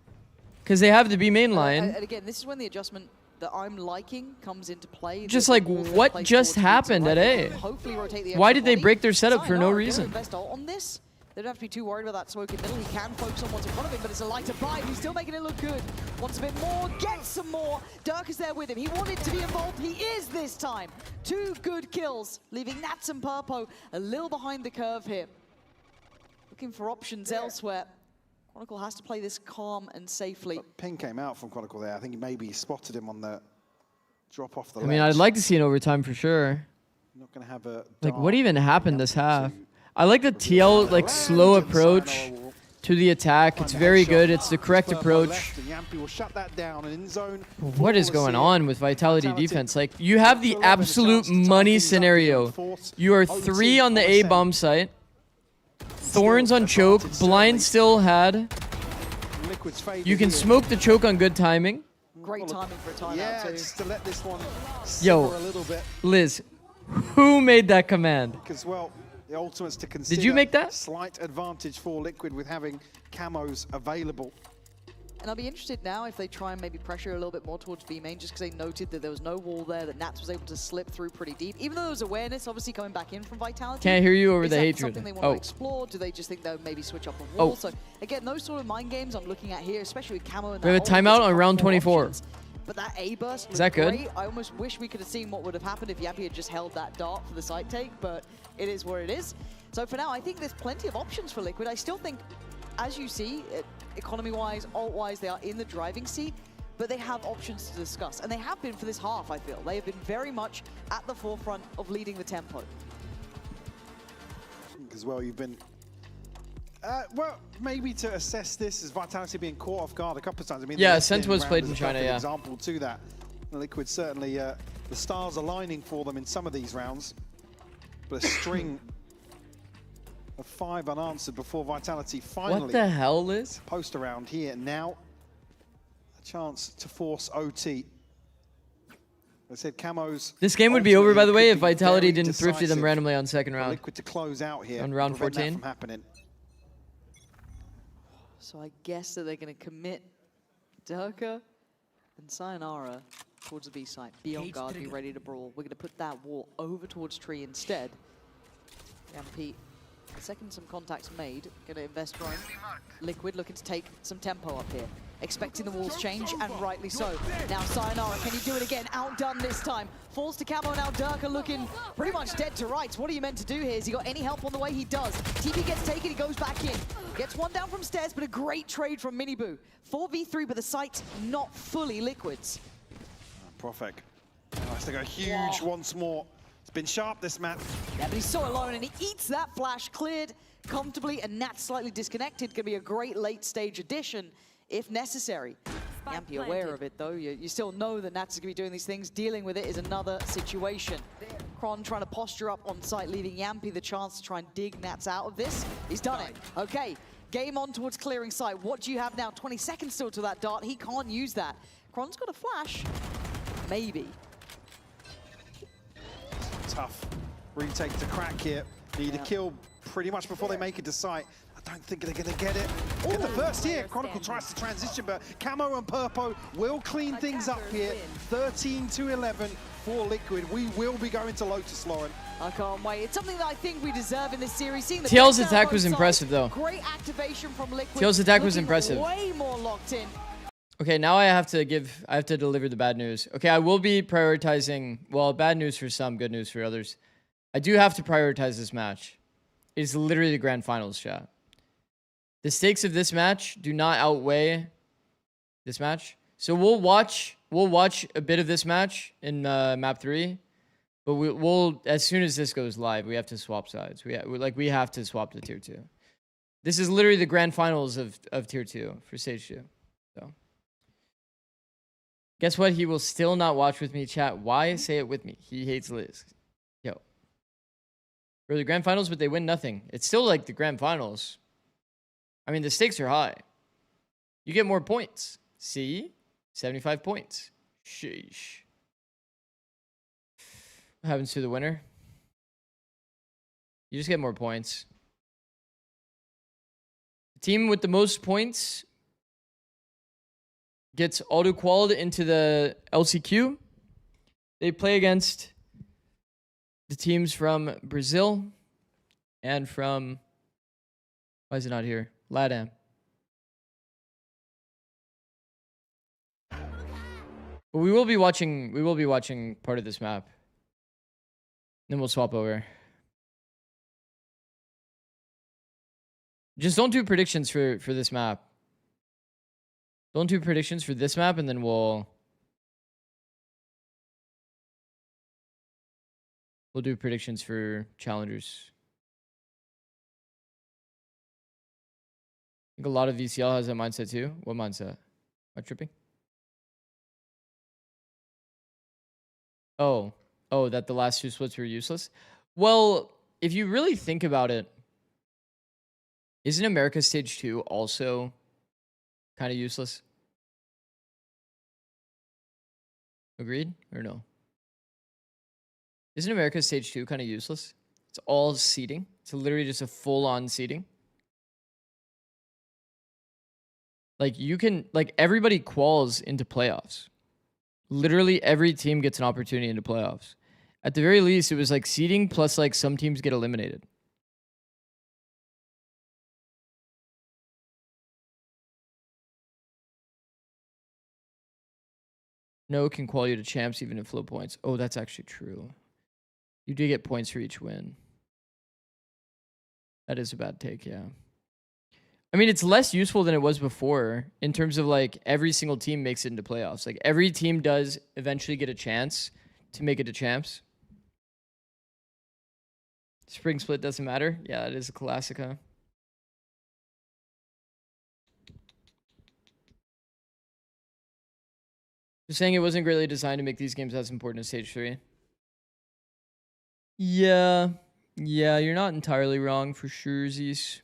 because they have the B main line. And again, this is when the adjustment that I'm liking comes into play. Just like, what just happened at A? Why did they break their setup for no reason? On this, they don't have to be too worried about that smoke in the middle. He can focus on what's in front of him, but it's a lighter bite. He's still making it look good. Wants a bit more, gets some more. Dirk is there with him. He wanted to be involved. He is this time. 2 good kills, leaving Nats and Purpo a little behind the curve here. Looking for options elsewhere. Chronicle has to play this calm and safely. Ping came out from Chronicle there. I think he maybe spotted him on the drop off the I mean, I'd like to see an overtime for sure. Not gonna have a like, what even happened this half? I like the TL like slow approach to the attack. It's very good. It's the correct approach. What is going on with Vitality defense? Like, you have the absolute money scenario. You are 3 on the A bomb site. Thorns on choke. Blind still had. You can smoke the choke on good timing. Great timing for a timeout too. Just to let this one Yo, a little bit. Liz, who made that command? Because, well, the ultimate's to consider. Did you make that? Slight advantage for Liquid with having camos available. And I'll be interested now if they try and maybe pressure a little bit more towards B main, just because they noted that there was no wall there, that Nats was able to slip through pretty deep. Even though there was awareness, obviously, coming back in from Vitality. Can't hear you over the hatred. Something they want to explore? Do they just think they'll maybe switch up a wall? So, again, those sort of mind games I'm looking at here, especially with Camo and we have a timeout on round 24. But that A burst was that good? Great. I almost wish we could have seen what would have happened if Yampi had just held that dart for the side take, but it is where it is. So for now, I think there's plenty of options for Liquid. I still think, as you see, economy-wise, ult-wise, they are in the driving seat, but they have options to discuss. And they have been for this half, I feel. They have been very much at the forefront of leading the tempo. As well, you've been Well, maybe to assess this as Vitality being caught off guard a couple of times. I mean, yeah, the Scent was played in China, yeah. Example to that. Liquid certainly, the stars aligning for them in some of these rounds. But a string of 5 unanswered before Vitality finally. What the hell, Liz? Post around here. Now, a chance to force OT. I said Camo's. This game would be over, by the way, if Vitality didn't thrifty them randomly on second round. Liquid to close out here. On round 14. From happening. So I guess that they're going to commit Durka and Sayonara towards the B site. Be on guard, be ready to brawl. We're going to put that wall over towards Tree instead. MP, the second some contacts made, going to invest Ryan. Liquid looking to take some tempo up here. Expecting the walls change, and rightly so. Now Sayonara, can he do it again? Outdone this time. Falls to Camo, now Durka looking pretty much dead to rights. What are you meant to do here? Has he got any help on the way? He does. TP gets taken, he goes back in. Gets one down from stairs, but a great trade from Miniboo. 4v3, but the site not fully Liquid's. Profek. Nice to go huge once more. It's been sharp, this map. Yeah, but he's so alone, and he eats that flash, cleared comfortably, and Nat's slightly disconnected. Gonna be a great late-stage addition, if necessary. Yampy aware of it, though. You still know that Nats is going to be doing these things. Dealing with it is another situation. Kron trying to posture up on site, leaving Yampy the chance to try and dig Nats out of this. He's done it. Okay, game on towards clearing site. What do you have now? 20 seconds still to that dart. He can't use that. Kron's got a flash. Maybe. Tough retake to crack here. Need a kill pretty much before they make it to site. I don't think they're going to get it. Get the first here. Chronicle tries to transition, but Camo and Purpo will clean things up here. 13-11 for Liquid. We will be going to Lotus, Lauren. I can't wait. It's something that I think we deserve in this series. Seeing the TL's attack was impressive, though. Great activation from Liquid. TL's attack was impressive. Way more locked in. Okay, now I have to deliver the bad news. Okay, I will be prioritizing, well, bad news for some, good news for others. I do have to prioritize this match. It's literally the grand finals, chat. The stakes of this match do not outweigh this match. So we'll watch a bit of this match in map 3, but we'll as soon as this goes live, we have to swap sides. We have to swap to tier 2. This is literally the grand finals of tier 2 for stage 2. So guess what? He will still not watch with me, chat. Why? Say it with me. He hates Liz. Yo. For the grand finals, but they win nothing. It's still like the grand finals. I mean, the stakes are high. You get more points. See? 75 points. Sheesh. What happens to the winner? You just get more points. The team with the most points gets auto-qualified into the LCQ. They play against the teams from Brazil and from... Why is it not here? LATAM. But we will be watching part of this map. Then we'll swap over. Just don't do predictions for this map. Don't do predictions for this map, and then we'll do predictions for challengers. I think a lot of VCL has that mindset too. What mindset? Am I tripping? Oh, that the last 2 splits were useless? Well, if you really think about it, isn't America's stage 2 also kind of useless? Agreed or no? Isn't America's stage 2 kind of useless? It's all seeding. It's literally just a full-on seeding. Like, you can, like, everybody quals into playoffs. Literally every team gets an opportunity into playoffs. At the very least, it was like seeding plus like some teams get eliminated. No can qual you to champs even if low points. Oh, that's actually true. You do get points for each win. That is a bad take, yeah. I mean, it's less useful than it was before in terms of like every single team makes it into playoffs. Like every team does eventually get a chance to make it to champs. Spring split doesn't matter. Yeah, it is a classic, huh? You're saying it wasn't greatly designed to make these games as important as Stage 3. Yeah, you're not entirely wrong for sure, Zeus.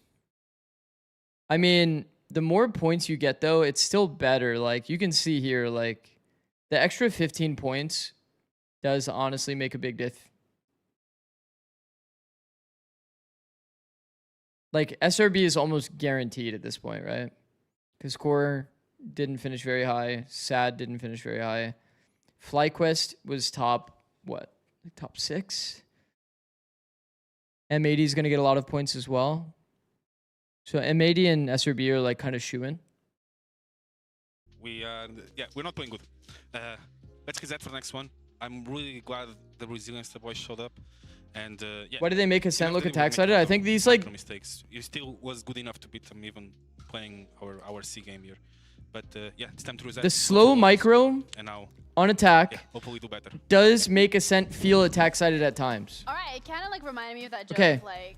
I mean, the more points you get, though, it's still better. Like, you can see here, like, the extra 15 points does honestly make a big diff. Like, SRB is almost guaranteed at this point, right? Because Core didn't finish very high. SAD didn't finish very high. FlyQuest was top, what? Like top 6? M80 is going to get a lot of points as well. So M80 and SRB are like kind of shoo-in. We're not playing good. Let's get that for the next one. I'm really glad the resilience the boys showed up. And why did they make Ascent look attack-sided? I think these like mistakes. You still was good enough to beat them even playing our C game here. But it's time to reset. The slow micro and now on attack hopefully do better. Does make Ascent feel attack-sided at times. All right, it kind of like reminded me of that joke. Okay. Like,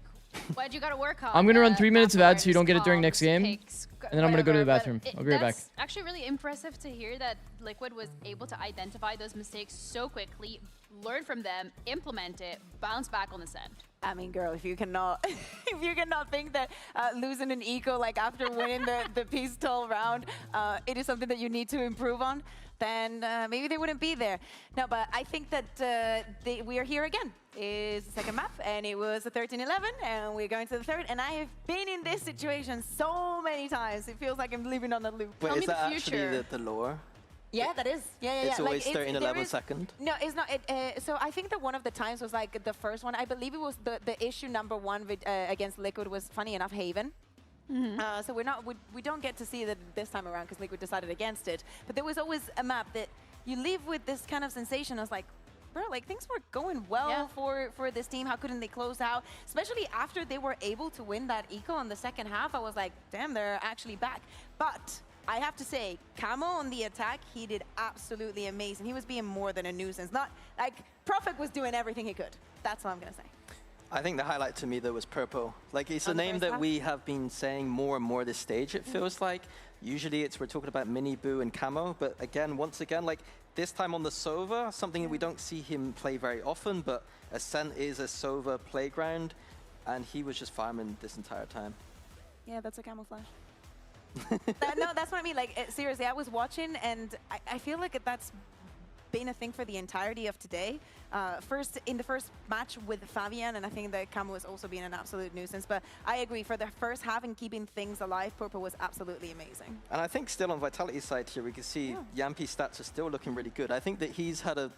what you got to work on. I'm gonna run 3 minutes of ads so you don't get it during next game, and then I'm gonna go to the bathroom. I'll be right back. That's actually really impressive to hear that Liquid was able to identify those mistakes so quickly, learn from them, implement it, bounce back on Ascent. I mean, girl, if you cannot think that losing an eco like after winning the pistol round, it is something that you need to improve on, then maybe they wouldn't be there. No, but I think that we are here again. It's the second map, and it was a 13-11, and we're going to the third. And I have been in this situation so many times. It feels like I'm living on a loop. Wait, is that actually the lore? Yeah, that is. Yeah. It's always 13-11 second? No, it's not. So I think that one of the times was like the first one. I believe it was the issue number 1 with, against Liquid was, funny enough, Haven. So we don't get to see that this time around because Liquid decided against it. But there was always a map that you live with this kind of sensation. I was like, bro, like things were going well for this team. How couldn't they close out? Especially after they were able to win that eco in the second half. I was like, damn, they're actually back. But I have to say, Camo on the attack, he did absolutely amazing. He was being more than a nuisance. Not like Prophet was doing everything he could. That's what I'm gonna say. I think the highlight to me though was Purple. Like it's a name that we have been saying more and more this stage. It feels like usually we're talking about Mini Boo and Camo, but again, once again, like this time on the Sova, something that we don't see him play very often, but Ascent is a Sova playground, and he was just farming this entire time. Yeah, that's a camouflage. No, that's what I mean. Like seriously, I was watching, and I feel like that's been a thing for the entirety of today. In the first match with Fabian, and I think that Camo was also being an absolute nuisance, but I agree, for the first half and keeping things alive, Purple was absolutely amazing. And I think still on Vitality's side here, we can see Yampi's stats are still looking really good. I think that he's had a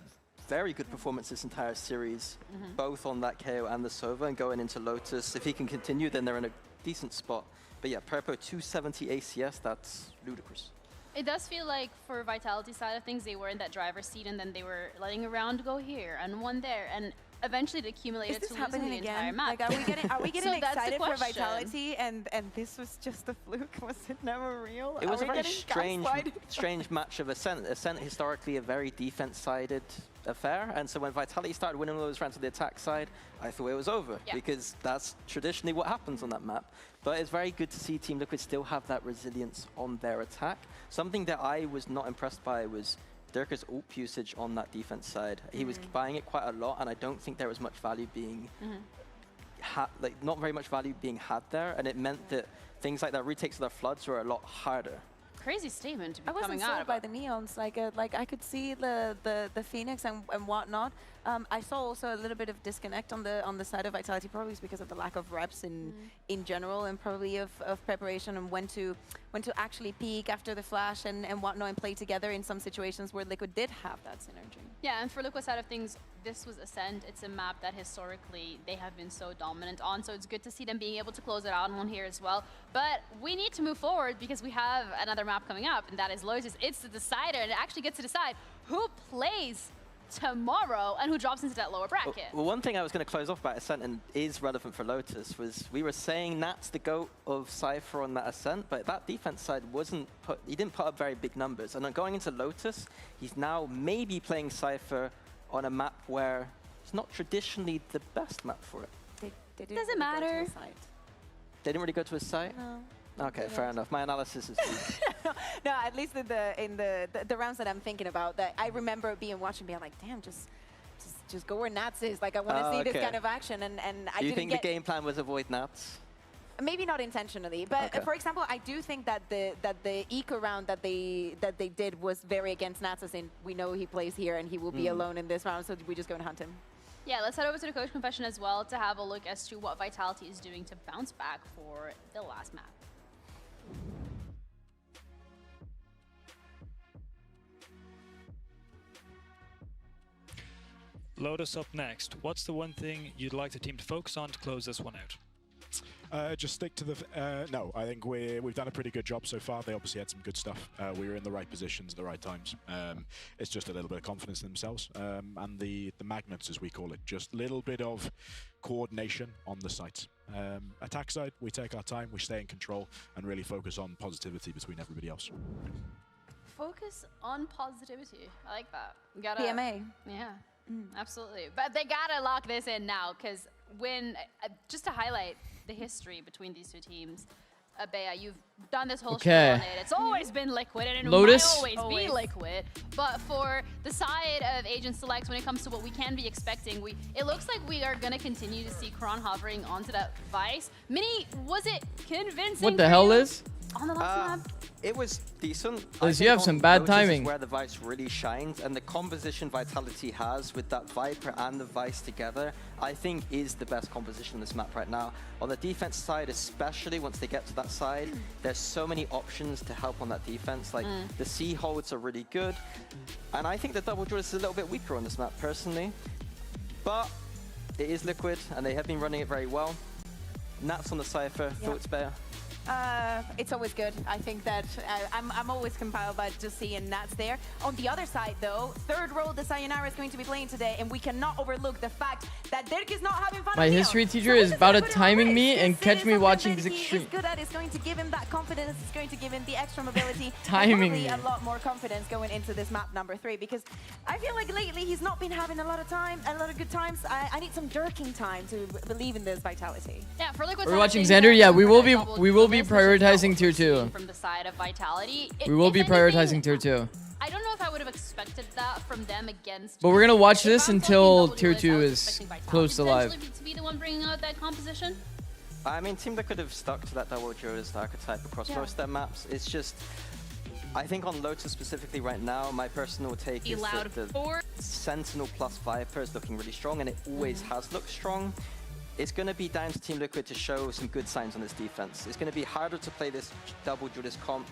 very good performance this entire series, both on that KO and the Sova, and going into Lotus. If he can continue, then they're in a decent spot. But yeah, Purple 270 ACS, that's ludicrous. It does feel like for Vitality's side of things, they were in that driver's seat and then they were letting a round go here and one there. And eventually it accumulated to losing the entire map. Like, are we getting so excited for Vitality and this was just a fluke? Was it never real? It was a very strange match of Ascent. Ascent historically a very defense-sided affair, and so when Vitality started winning those rounds on the attack side, I thought it was over, because that's traditionally what happens on that map. But it's very good to see Team Liquid still have that resilience on their attack. Something that I was not impressed by was Dirker's ult usage on that defense side. He was buying it quite a lot, and I don't think there was much value being not very much value being had there, and it meant that things like that retakes of the floods were a lot harder. Crazy statement to be I coming out. wasn't sold by the neons. Like I could see the Phoenix and whatnot. I saw also a little bit of disconnect on the side of Vitality, probably it's because of the lack of reps in general, and probably of preparation and when to actually peak after the flash and whatnot and play together in some situations where Liquid did have that synergy. Yeah, and for Liquid's side of things, this was Ascent. It's a map that historically they have been so dominant on, so it's good to see them being able to close it out on here as well. But we need to move forward because we have another map coming up, and that is Lotus. It's the decider, and it actually gets to decide who plays tomorrow and who drops into that lower bracket. Well, one thing I was going to close off about Ascent and is relevant for Lotus was we were saying Nat's the GOAT of Cypher on that Ascent, but that defense side he didn't put up very big numbers. And then going into Lotus, he's now maybe playing Cypher on a map where it's not traditionally the best map for it. They didn't Doesn't really matter. go to the site. They didn't really go to a site? No. Okay, fair enough. My analysis is weak. no, at least in the rounds that I'm thinking about, that I remember being watching, being like, damn, just go where Nats is. Like, I want to see this kind of action, and I Do you didn't think the game plan was avoid Nats? Maybe not intentionally, but for example, I do think that the eco round that they did was very against Nats, as in we know he plays here and he will be alone in this round, so we just go and hunt him. Yeah, let's head over to the coach confession as well to have a look as to what Vitality is doing to bounce back for the last map. Lotus up next. What's the one thing you'd like the team to focus on to close this one out? Just stick to the... no, I think we've done a pretty good job so far. They obviously had some good stuff. We were in the right positions at the right times. It's just a little bit of confidence in themselves. And the magnets, as we call it, just a little bit of coordination on the site. Attack side, we take our time, we stay in control, and really focus on positivity between everybody else. Focus on positivity. I like that. You gotta, PMA. Yeah, absolutely. But they gotta lock this in now, because when, just to highlight the history between these two teams, Bea, you've done this whole show on it. It's always been Liquid, and it Lotus. might always be Liquid. But for the side of Agent Select, when it comes to what we can be expecting, it looks like we are going to continue to see Kron hovering onto that Vice. Mini, was it convincing? What the hell is? On the last map? It was decent. Liz, you have some bad Lotus timing. Is where the Vice really shines, and the composition Vitality has with that Viper and the Vice together, I think is the best composition on this map right now. On the defense side, especially once they get to that side, there's so many options to help on that defense. Like the C holds are really good, and I think the double draw is a little bit weaker on this map personally, but it is Liquid, and they have been running it very well. Nats on the Cypher, thoughts, Bea? It's always good. I think that I'm always compelled by just seeing Nats there. On the other side, though, third role the Sayonara is going to be playing today, and we cannot overlook the fact that Dirk is not having fun. My history teacher is about to timing me and catch me watching this extreme. He's good at. It's going to give him that confidence. It's going to give him the extra mobility. Timing me. me. A lot more confidence going into this map number 3, because I feel like lately he's not been having a lot of time, a lot of good times. I need some Dirking time to believe in this Vitality. Yeah, for Liquid. We're watching Xander. Yeah, we will be prioritizing tier 2. From the side of Vitality. We will be prioritizing tier 2. I don't know if I would have expected that from them against. But we're gonna watch this until tier 2 is close to live. To be the one bringing out that composition. I mean, Team Liquid have stuck to that double duelist archetype across most of their maps. It's just, I think on Lotus specifically right now, my personal take is that the Sentinel plus Viper is looking really strong, and it always has looked strong. It's going to be down to Team Liquid to show some good signs on this defense. It's going to be harder to play this double duelist comp.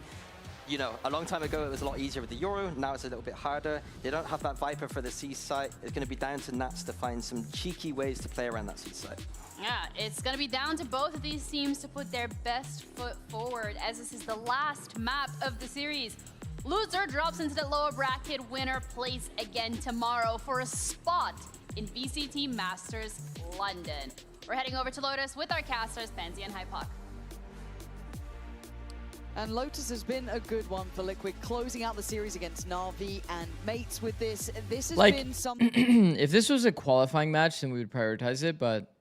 You know, a long time ago it was a lot easier with the Euro, now it's a little bit harder. They don't have that Viper for the C site. It's going to be down to Nats to find some cheeky ways to play around that C site. Yeah, it's going to be down to both of these teams to put their best foot forward, as this is the last map of the series. Loser drops into the lower bracket, winner plays again tomorrow for a spot in VCT Masters London. We're heading over to Lotus with our casters, Pansy and Hypoc. And Lotus has been a good one for Liquid, closing out the series against Na'Vi and Mates with this. This has been something... If this was a qualifying match, then we would prioritize it, but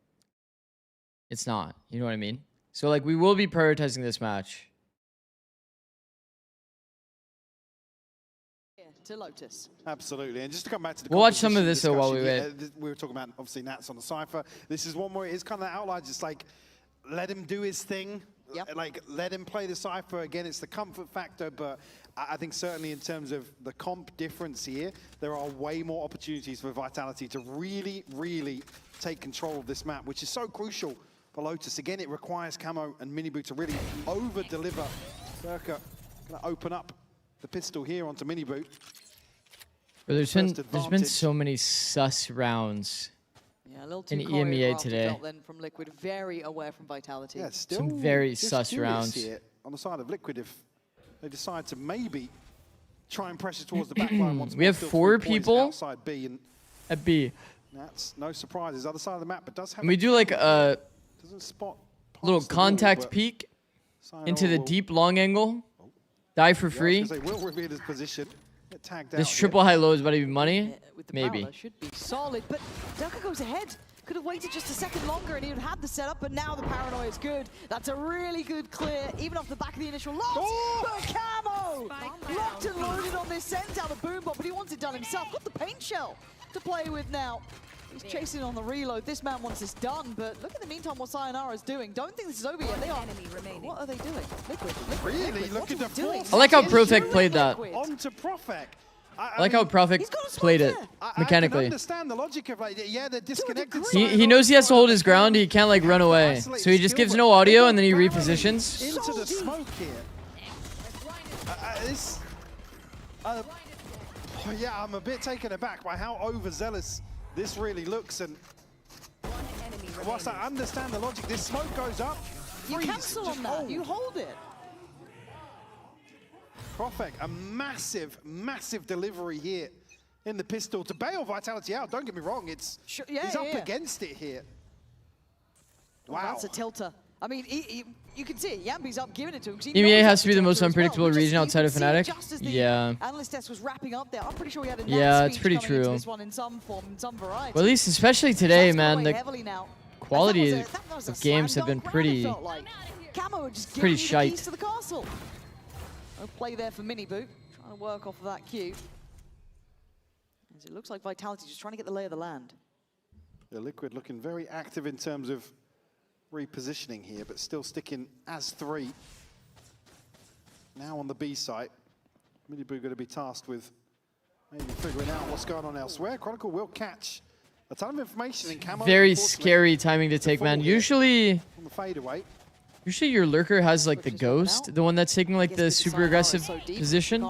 it's not. You know what I mean? So, like, we will be prioritizing this match. To Lotus. Absolutely, and just to come back to the we'll watch some of this though while we wait. We were talking about obviously Nats on the Cypher. This is one where it's kind of outlined, just like let him do his thing. Like let him play the Cypher. Again, it's the comfort factor, but I think certainly in terms of the comp difference here, there are way more opportunities for Vitality to really, really take control of this map, which is so crucial for Lotus. Again, it requires Camo and Miniboot to really over-deliver. Durka gonna open up the pistol here onto Miniboot. But there's been so many sus rounds in EMEA today. Then from Liquid, very aware from Vitality. Yeah, still some very sus rounds here on the side of Liquid if they decide to maybe try and pressure towards the back line once we have 4 people outside B and at B. That's no surprises. Other side of the map, but does have. And we do like a spot little contact peek into the deep long angle. Die for free. They will reveal his position. Get tagged this out triple high low is about to be money. With the maybe. Should be solid, but Durka goes ahead. Could have waited just a second longer and he would have had the setup, but now the paranoia is good. That's a really good clear, even off the back of the initial loss. But Camo! Locked and loaded on this, sent out the boom bot, but he wants it done himself. Got the paint shell to play with now. He's chasing on the reload. This man wants this done, but look at the meantime what Sayonara's doing. Don't think this is over yet. They are. What are they doing? Liquid. Really looking to force. I like how Profek played that. On to Profek. I like how Profek played it mechanically. I can understand the logic of like, yeah, they're disconnected. He knows he has to hold his ground. He can't like run away. So he just gives no audio and then he repositions. Into the smoke here. Yeah, I'm a bit taken aback by how overzealous this really looks, and whilst I understand the logic, this smoke goes up. You cancel on that. You hold it. Profek, a massive, massive delivery here in the pistol to bail Vitality out. Don't get me wrong, it's he's up against it here. Wow, that's a tilter. I mean, you can see it. Yambi's up giving it to him. EMEA has to be the most unpredictable region outside of Fnatic. Yeah. Analyst test was wrapping up there. I'm pretty sure he had a it's pretty true. This one in some form, in some variety. Well, at least especially today, man, the quality of games have been pretty shite. To the castle. No play there for Mini Boot. Trying to work off of that cue. As it looks like Vitality just trying to get the lay of the land. The Liquid looking very active in terms of repositioning here, but still sticking as 3. Now on the B site, Miniboo going to be tasked with maybe figuring out what's going on elsewhere. Chronicle will catch a ton of information in Camo. Very scary timing to take, man. Usually on the fadeaway. Usually your lurker has like the ghost, the one that's taking like the super aggressive position.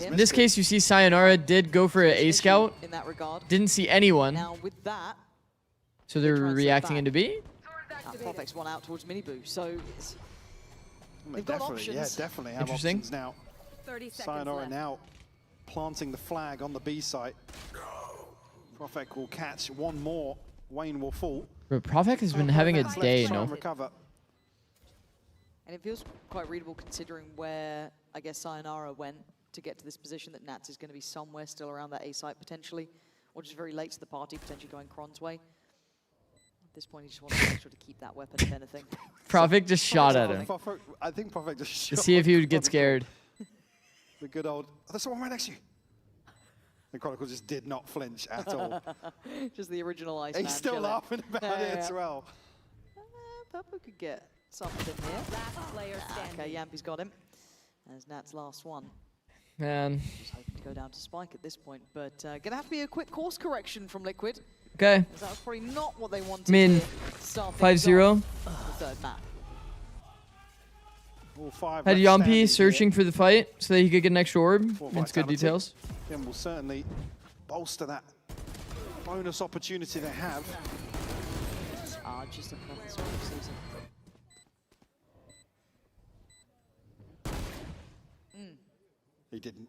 In this case, you see Sayonara did go for an A scout. Didn't see anyone. So they're reacting into B. Profek's one out towards Miniboo, so they've got options. Yeah, definitely have options now. Sayonara now planting the flag on the B site. Profek will catch one more. Wayne will fall. But Profek has been having a day, no? And it feels quite readable considering where, I guess, Sayonara went to get to this position, that Nats is going to be somewhere still around that A site potentially, or just very late to the party, potentially going Kron's way. At this point, he just wants to make sure to keep that weapon, if anything. Profek just shot at him. I think Profek just shot. To see if he would get scared. The good old, oh, there's someone right next to you. The Chronicle just did not flinch at all. Just the original Iceman. He's still laughing about it as well. Purple could get something here. Okay, Yampi's got him. There's Nat's last one. Man. Just hoping to go down to Spike at this point, but gonna have to be a quick course correction from Liquid. Okay. That was probably not what they wanted. I mean, 5-0. The third map. Had Yampi searching for the fight so that he could get an extra orb. It's good details. Again, will certainly bolster that bonus opportunity they have. Just a couple of sort of season.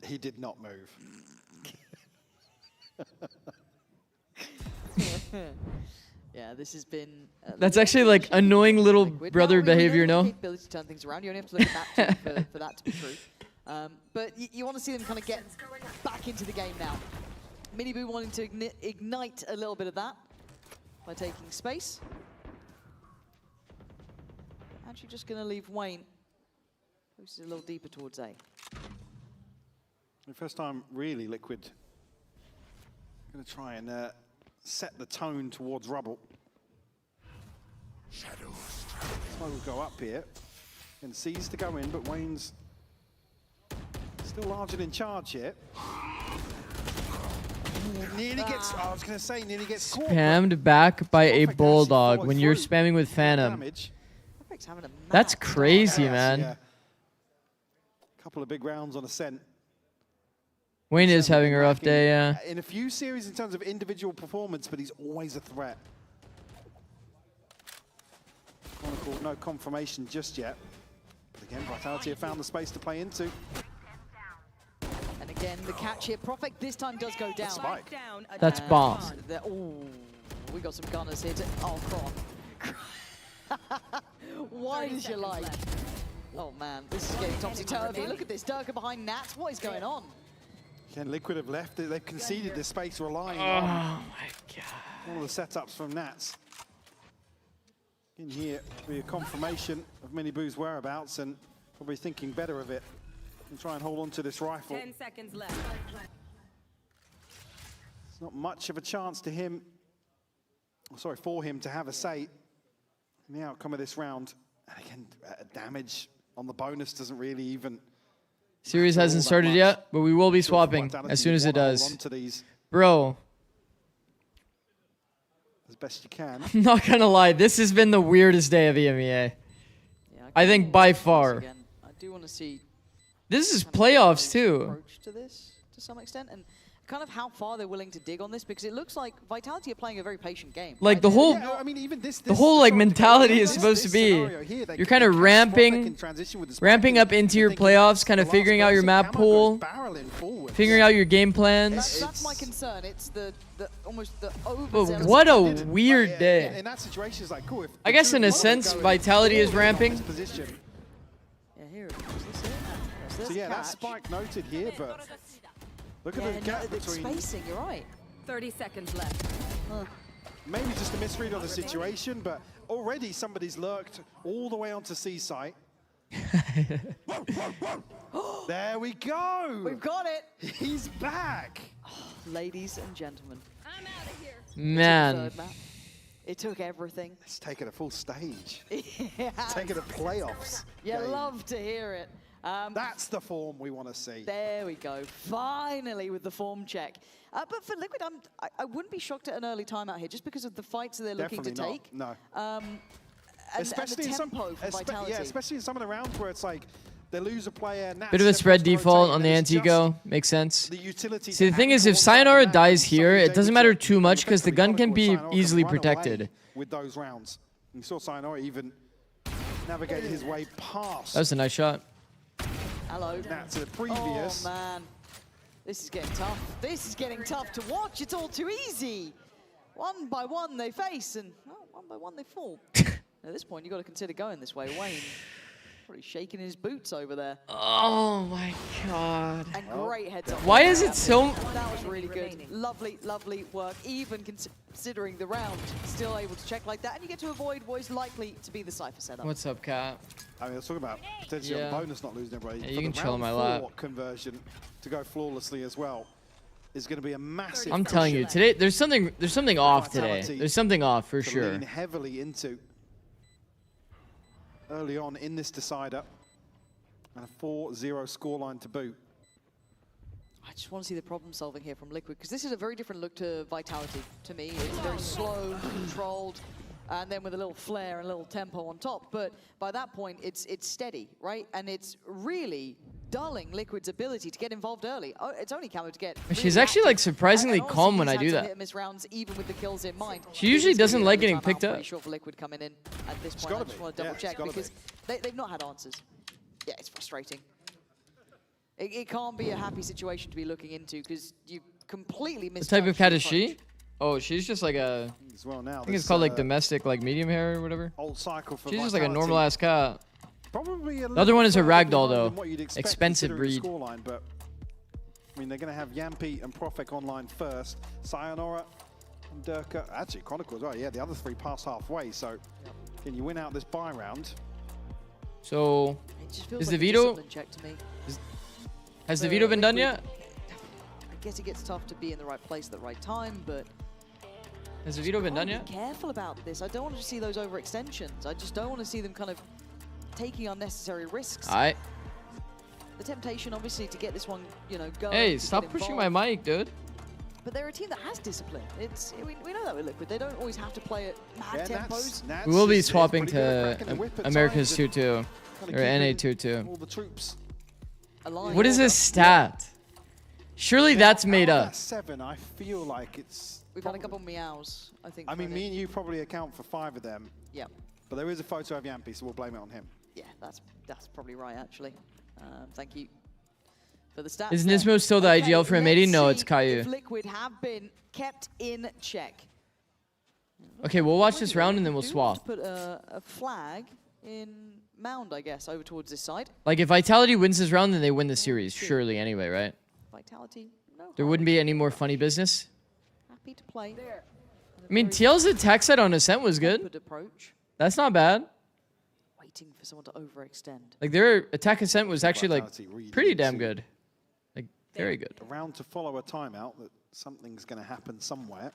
He did not move. Yeah, this has been. That's actually like annoying little brother behavior, no? Ability to turn things around. You only have to look at that for that to be true. But you want to see them kind of get back into the game now. Miniboo wanting to ignite a little bit of that by taking space. Actually, just going to leave Wayne. Moves a little deeper towards A. The first time, really, Liquid. Going to try and set the tone towards Rubble. Shadows. So we'll go up here and sees to go in, but Wayne's still larger in charge here. Nearly gets, I was going to say, nearly gets caught. Spammed back by a Bulldog when you're spamming with Phantom. That's crazy, man. Yeah. Couple of big rounds on Ascent. Wayne is having a rough day, yeah. In a few series in terms of individual performance, but he's always a threat. Chronicle, no confirmation just yet. But again, Vitality have found the space to play into. And again, the catch here. Profek this time does go down. Spike. That's boss. Oh, we got some gunners here to... Oh, Kron. Why did you like? Oh, man, this is getting topsy-turvy. Look at this, Durka behind Nats. What is going on? Again, Liquid have left. They've conceded the space relying on... Oh, my God. One of the setups from Nats. In here, be a confirmation of Miniboo's whereabouts and probably thinking better of it and try and hold on to this rifle. 10 seconds left. It's not much of a chance to him, sorry, for him to have a say in the outcome of this round. And again, damage on the bonus doesn't really even... Series hasn't started yet, but we will be swapping as soon as it does. Bro. As best you can. I'm not gonna lie, this has been the weirdest day of EMEA. Yeah, I think by far. Again, I do want to see... This is playoffs too. Approach to this to some extent, and kind of how far they're willing to dig on this, because it looks like Vitality are playing a very patient game. Like the whole, the whole like mentality is supposed to be, you're kind of ramping up into your playoffs, kind of figuring out your map pool, figuring out your game plans. That's my concern. It's the almost the over. But what a weird day. In that situation, it's like, cool. I guess in a sense, Vitality is ramping. Yeah, here it is. So yeah, that spike noted here, but look at the gap between... spacing, you're right. 30 seconds left. Maybe just a misread on the situation, but already somebody's lurked all the way onto C site. There we go! We've got it! He's back! Ladies and gentlemen. I'm out of here. Man. It took everything. It's taken a full stage. Yeah. Taken a playoffs. You love to hear it. That's the form we want to see. There we go. Finally with the form check. But for Liquid, I wouldn't be shocked at an early timeout here just because of the fights that they're looking to take. No. Especially in some Vitality. Yeah, especially in some of the rounds where it's like they lose a player. Bit of a spread default on the anti-go. Makes sense. See, the thing is, if Sayonara dies here, it doesn't matter too much because the gun can be easily protected. With those rounds. You saw Sayonara even navigate his way past. That was a nice shot. Hello. That's a previous. Oh, man. This is getting tough. This is getting tough to watch. It's all too easy. One by one they face, and one by one they fall. At this point, you've got to consider going this way. Wayne probably shaking his boots over there. Oh, my God. And great heads up. Why is it so... That was really good. Lovely, lovely work. Even considering the round, still able to check like that. And you get to avoid what is likely to be the Cypher setup. What's up, Cat? I mean, let's talk about potentially a bonus not losing everybody. Yeah, you can chill on my lap. Conversion to go flawlessly as well is going to be a massive... I'm telling you, today, there's something off today. There's something off for sure. Lean heavily into early on in this decider. And a 4-0 scoreline to boot. I just want to see the problem solving here from Liquid, because this is a very different look to Vitality to me. It's very slow, controlled, and then with a little flair and a little tempo on top. But by that point, it's steady, right? And it's really dulling Liquid's ability to get involved early. Oh, it's only Camo to get. She's actually like surprisingly calm when I do that. Hit and miss rounds, even with the kills in mind. She usually doesn't like getting picked up. I'm pretty sure for Liquid coming in at this point. I just want to double check because they've not had answers. Yeah, it's frustrating. It can't be a happy situation to be looking into because you completely missed. What type of cat is she? Oh, she's just like a... As well now, I think it's called like domestic, like medium hair or whatever. Old cycle for she's just like a normal ass cat. Probably the other one is a ragdoll though. Expensive breed. Scoreline, but I mean, they're going to have Yampi and Profek online first. Sayonara and Durka. Actually, Chronicle as well. Yeah, the other three pass halfway. So can you win out this buy round? So is the veto? Has the veto been done yet? I guess it gets tough to be in the right place at the right time, but has the veto been done yet? Be careful about this. I don't want to see those overextensions. I just don't want to see them kind of taking unnecessary risks. Alright. The temptation, obviously, to get this one, you know, going. Hey, stop pushing my mic, dude. But they're a team that has discipline. We know that with Liquid. They don't always have to play at mad tempos. We will be swapping to America's 2-2 or NA 2-2. All the troops. What is this stat? Surely that's made up. 7, I feel like it's... We've had a couple meows, I think. I mean, me and you probably account for 5 of them. Yeah. But there is a photo of Yampi, so we'll blame it on him. Yeah, that's probably right, actually. Thank you for the stats. Is Nismo still the IGL for M80? No, it's Caillou. If Liquid have been kept in check. Okay, we'll watch this round and then we'll swap. Put a flag in Mound, I guess, over towards this side. Like, if Vitality wins this round, then they win the series, surely, anyway, right? Vitality, no. There wouldn't be any more funny business? Happy to play. I mean, TL's attack set on Ascent was good. That's not bad. Waiting for someone to overextend. Like, their attack Ascent was actually, like, pretty damn good. Like, very good. Around to follow a timeout that something's going to happen somewhere.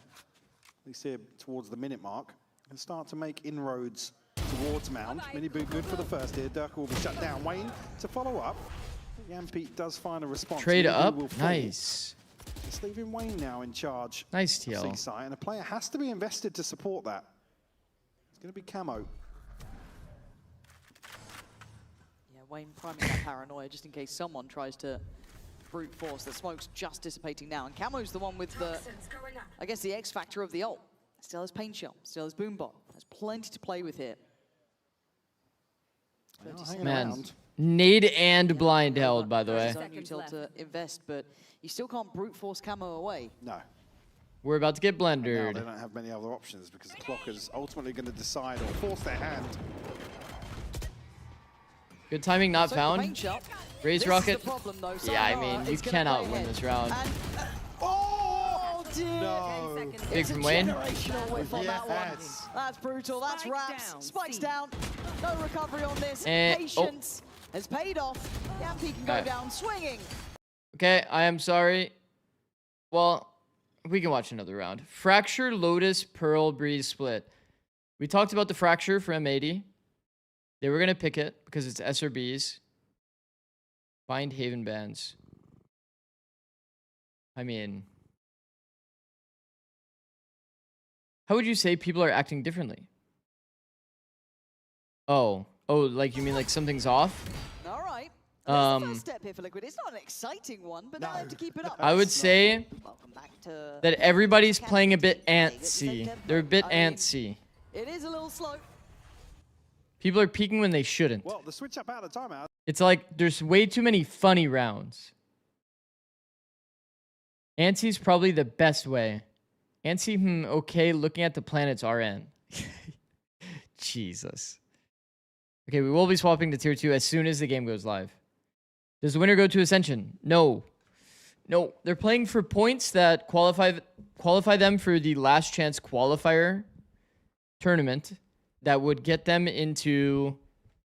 We see it towards the minute mark. And start to make inroads towards Mound. Miniboot good for the first here. Durka will be shut down. Wayne to follow up. Yampete does find a response. Trade up. Nice. It's leaving Wayne now in charge. Nice TL. Seaside, and a player has to be invested to support that. It's going to be Camo. Yeah, Wayne priming that paranoia just in case someone tries to brute force. The smoke's just dissipating now. And Camo's the one with the, I guess, the X factor of the ult. Still has Pain Shell, still has Boombot. There's plenty to play with here. Man, nade and blind held, by the way. Util to invest, but you still can't brute force Camo away. No. We're about to get Now blendered. they don't have many other options because the clock is ultimately going to decide or force their hand. Good timing not found. Raise rocket. Though, yeah, I mean, you cannot win this round. Oh, dear. No. Big from Wayne. Yes. That's brutal. That's wraps. Spikes down. No recovery on this. And, Patience has paid off. Yampete can go down swinging. Okay, I am sorry. Well, we can watch another round. Fracture, Lotus, Pearl, Breeze, Split. We talked about the Fracture for M80. They were going to pick it because it's SRBs. Find Haven Bands. I mean, how would you say people are acting differently? Oh, like you mean like something's off? All right. That's the first step here for Liquid. It's not an exciting one, but they have to keep it up. I would say that everybody's playing a bit antsy. They're a bit antsy. It is a little slow. People are peeking when they shouldn't. Well, the switch up out of timeout. It's like there's way too many funny rounds. Antsy's probably the best way. Antsy, okay, looking at the planets RN. Jesus. Okay, we will be swapping to tier 2 as soon as the game goes live. Does the winner go to Ascension? No. No, they're playing for points that qualify them for the last chance qualifier tournament that would get them into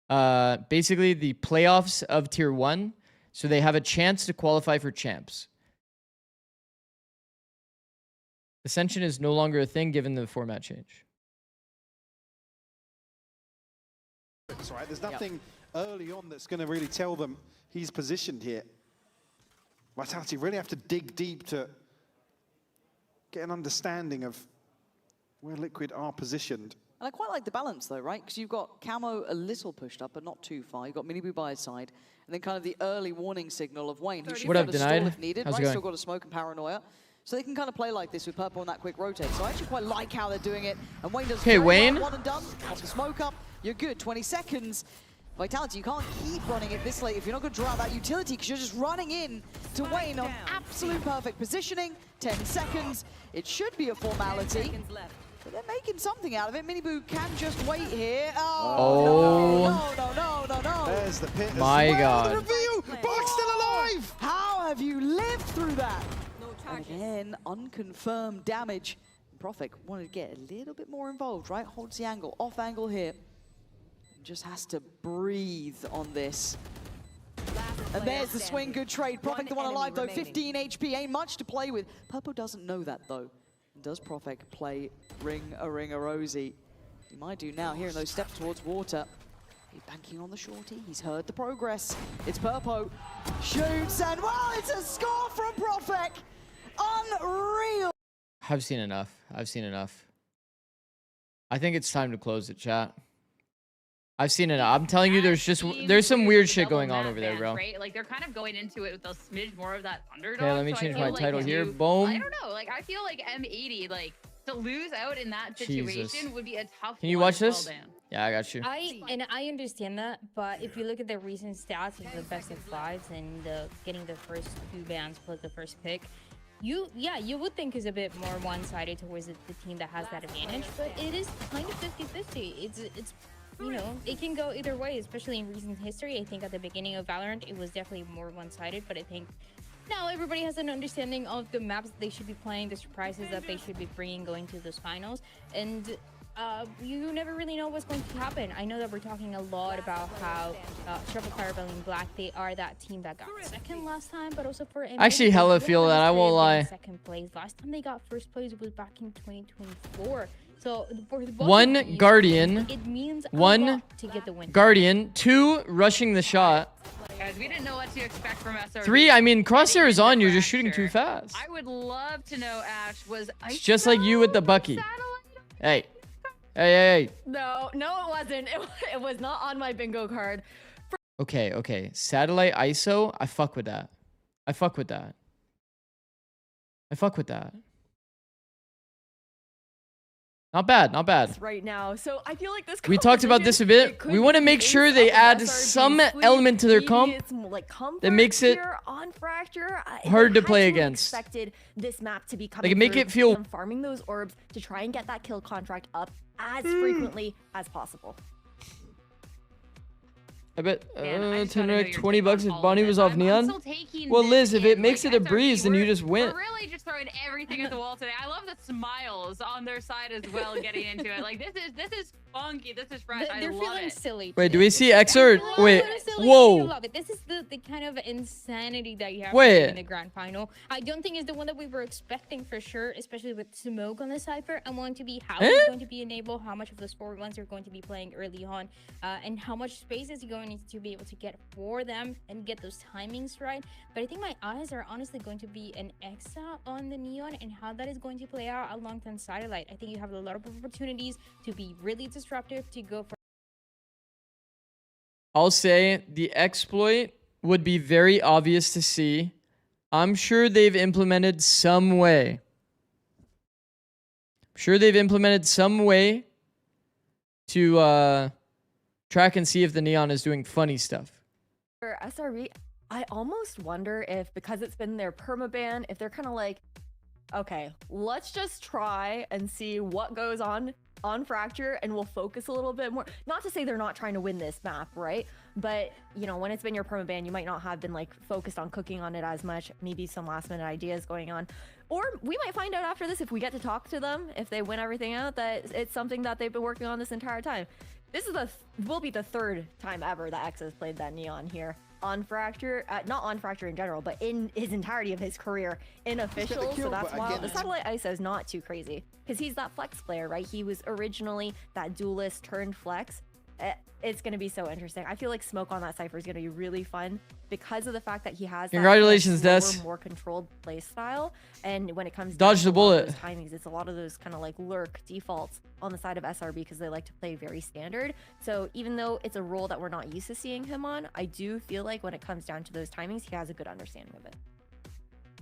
basically the playoffs of tier 1, so they have a chance to qualify for champs. Ascension is no longer a thing given the format change. That's right. There's nothing early on that's going to really tell them he's positioned here. Vitality really have to dig deep to get an understanding of where Liquid are positioned. And I quite like the balance though, right? Because you've got Camo a little pushed up, but not too far. You've got Minibu by his side, and then kind of the early warning signal of Wayne, who should be able to stall if needed. How's right, still got a smoke and paranoia. So they can kind of play like this with Purple on that quick rotate. So I actually quite like how they're doing it. And Wayne does okay, Wayne. One and done. Pop the smoke up. You're good. 20 seconds. Vitality, you can't keep running it this late if you're not going to draw out that utility because you're just running in to Wayne on absolute perfect positioning. 10 seconds. It should be a formality. But they're making something out of it. Minibu can just wait here. Oh, no. There's the pit. My God. The reveal. Bark's still alive. How have you lived through that? And again, unconfirmed damage. Profik wanted to get a little bit more involved, right? Holds the angle, off angle here. Just has to breathe on this. And there's the swing, good trade. Profik the one alive though, 15 HP, ain't much to play with. Purple doesn't know that though. Does Profik play ring-a-ring-a-rosy? He might do now, hearing those steps towards water. He's banking on the shorty, he's heard the progress. It's Purpo, shoots, and well, it's a score from Profik! Unreal! I've seen enough. I've seen enough. I think it's time to close it, chat. I've seen enough. I'm telling you, there's some weird shit going on over there, bro. Right? Like they're kind of going into it with a smidge more of that underdog. Okay, let me change my title here. Boom. I don't know. Like I feel like M80, like to lose out in that situation would be a tough. Can you watch this? Yeah, I got you. I understand that, but if you look at the recent stats of the best of fives and getting the first 2 bans plus the first pick, you would think is a bit more one-sided towards the team that has that advantage, but it is kind of 50-50. It's you know, it can go either way, especially in recent history. I think at the beginning of Valorant, it was definitely more one-sided, but I think Now everybody has an understanding of the maps that they should be playing, the surprises that they should be bringing going to those finals, and you never really know what's going to happen. I know that we're talking a lot about how Shopify Rebellion Black, they are that team that got second last time, but also for I actually hella feel that, I won't lie. Second place. Last time they got first place was back in 2024. So for the both One of these, Guardian, it means a one lot to get the win. Guardian, 2 rushing the shot. Guys, we didn't know what to expect from SRB. 3, I mean, Crosshair is on, you're just shooting too fast. I would love to know, Ash, was It's just like you with the Bucky. Hey. Hey. No, it wasn't. It was not on my bingo card. Okay. Satellite ISO, I fuck with that. Not bad. Right now, so I feel like this. We talked about this a bit. We want to make sure they add some element to their comp that makes it on Fracture hard to play against. Expected this map to be coming. Like make it feel farming those orbs to try and get that kill contract up as frequently as possible. I bet 20 bucks if Bonnie was off Neon. Well, Liz, if it makes it a breeze, then you just win. We're really just throwing everything at the wall today. I love the smiles on their side as well, getting into it. Like this is funky. This is fresh. They're I love feeling it. silly. Wait, do we see Xer? Wait, Whoa. whoa. Love it. This is the kind of insanity that you have in the grand final. I don't think it's the one that we were expecting for sure, especially with Smoke on the Cypher. I want to be how it's going to be enabled, how much of those forward ones are going to be playing early on, and how much space is he going to be able to get for them and get those timings right. But I think my eyes are honestly going to be an Exa on the Neon and how that is going to play out alongside Satellite. I think you have a lot of opportunities to be really disruptive, to go for. I'll say the exploit would be very obvious to see. I'm sure they've implemented some way. To track and see if the Neon is doing funny stuff. For SRB, I almost wonder if, because it's been their permaban, if they're kind of like, okay, let's just try and see what goes on Fracture, and we'll focus a little bit more. Not to say they're not trying to win this map, right? But, you know, when it's been your permaban, you might not have been, like, focused on cooking on it as much. Maybe some last-minute ideas going on. Or we might find out after this, if we get to talk to them, if they win everything out, that it's something that they've been working on this entire time. This is will be the third time ever that X has played that Neon here on Fracture, not on Fracture in general, but in his entirety of his career in officials. So that's why the Satellite ISO is not too crazy because he's that flex player, right? He was originally that duelist turned flex. It's going to be so interesting. I feel like Smoke on that Cypher is going to be really fun because of the fact that he has Congratulations, that Des. more controlled play style. And when it comes Dodge the bullet. Those timings, it's a lot of those kind of like lurk defaults on the side of SRB because they like to play very standard. So even though it's a role that we're not used to seeing him on, I do feel like when it comes down to those timings, he has a good understanding of it.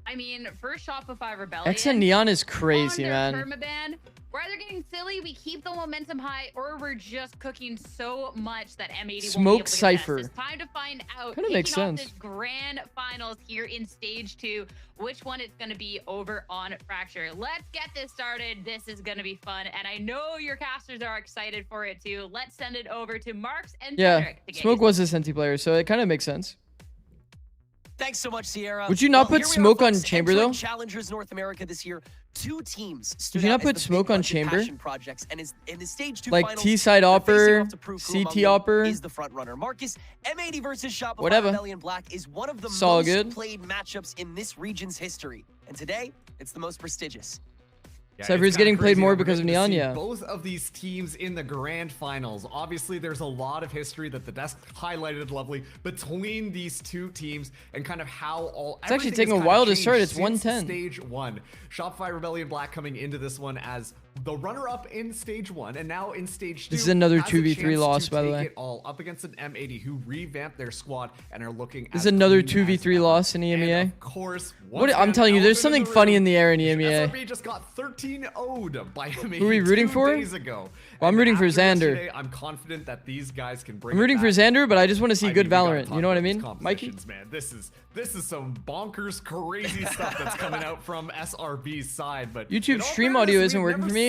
I mean, for Shopify Rebellion, X and Neon is crazy, man. Permaban, we're either getting silly, we keep the momentum high, or we're just cooking so much that M80 Smoke won't be able to Cypher. It's time to find out. Kind of makes kicking off sense. This grand finals here in stage 2, which one it's going to be over on Fracture. Let's get this started. This is going to be fun, and I know your casters are excited for it too. Let's send it over to Marks and Cedric to get Smoke was a Senti player, so it kind of makes sense. Thanks so much, Sierra. Would you not put here we are, Smoke on folks, Chamber, entering though? Challengers North America this year. 2 teams stood Would you out not as put the Smoke big on budget Chamber? passion projects, and in the stage 2 Like finals, T-side they're Opper, facing off to prove who CT among them Opper. is the front runner. Marcus, M80 versus Shopify Whatever. Rebellion Black is one of the It's all most good. played matchups in this region's history, and today it's the most prestigious. Cypher's getting played more because of Neon, yeah. Both of these teams in the grand finals. Obviously, there's a lot of history that the desk highlighted lovely between these two teams and kind of how It's actually taking a while to start. It's 110. Stage 1. Shopify Rebellion Black coming into this one as the runner-up in stage 1, and now in stage 2. This is another has a 2v3 chance loss, to by the take way. it all up against an M80 who revamped their squad and are looking. This is another 2v3 loss in EMEA. Of course, What I'm telling you, there's something funny in the air in EMEA. SRB just got 13-0'd by M80 Who are we rooting 2 for? days ago. Well, I'm rooting for After Xander. yesterday, I'm confident that these guys can bring I'm rooting it for back. Xander, but I just want to see I good mean, we gotta Valorant. talk You know what I about these mean, Mikey? compositions, man. This is some bonkers, crazy stuff that's coming out from SRB's side. But YouTube in all stream fairness, audio we've isn't working never for me.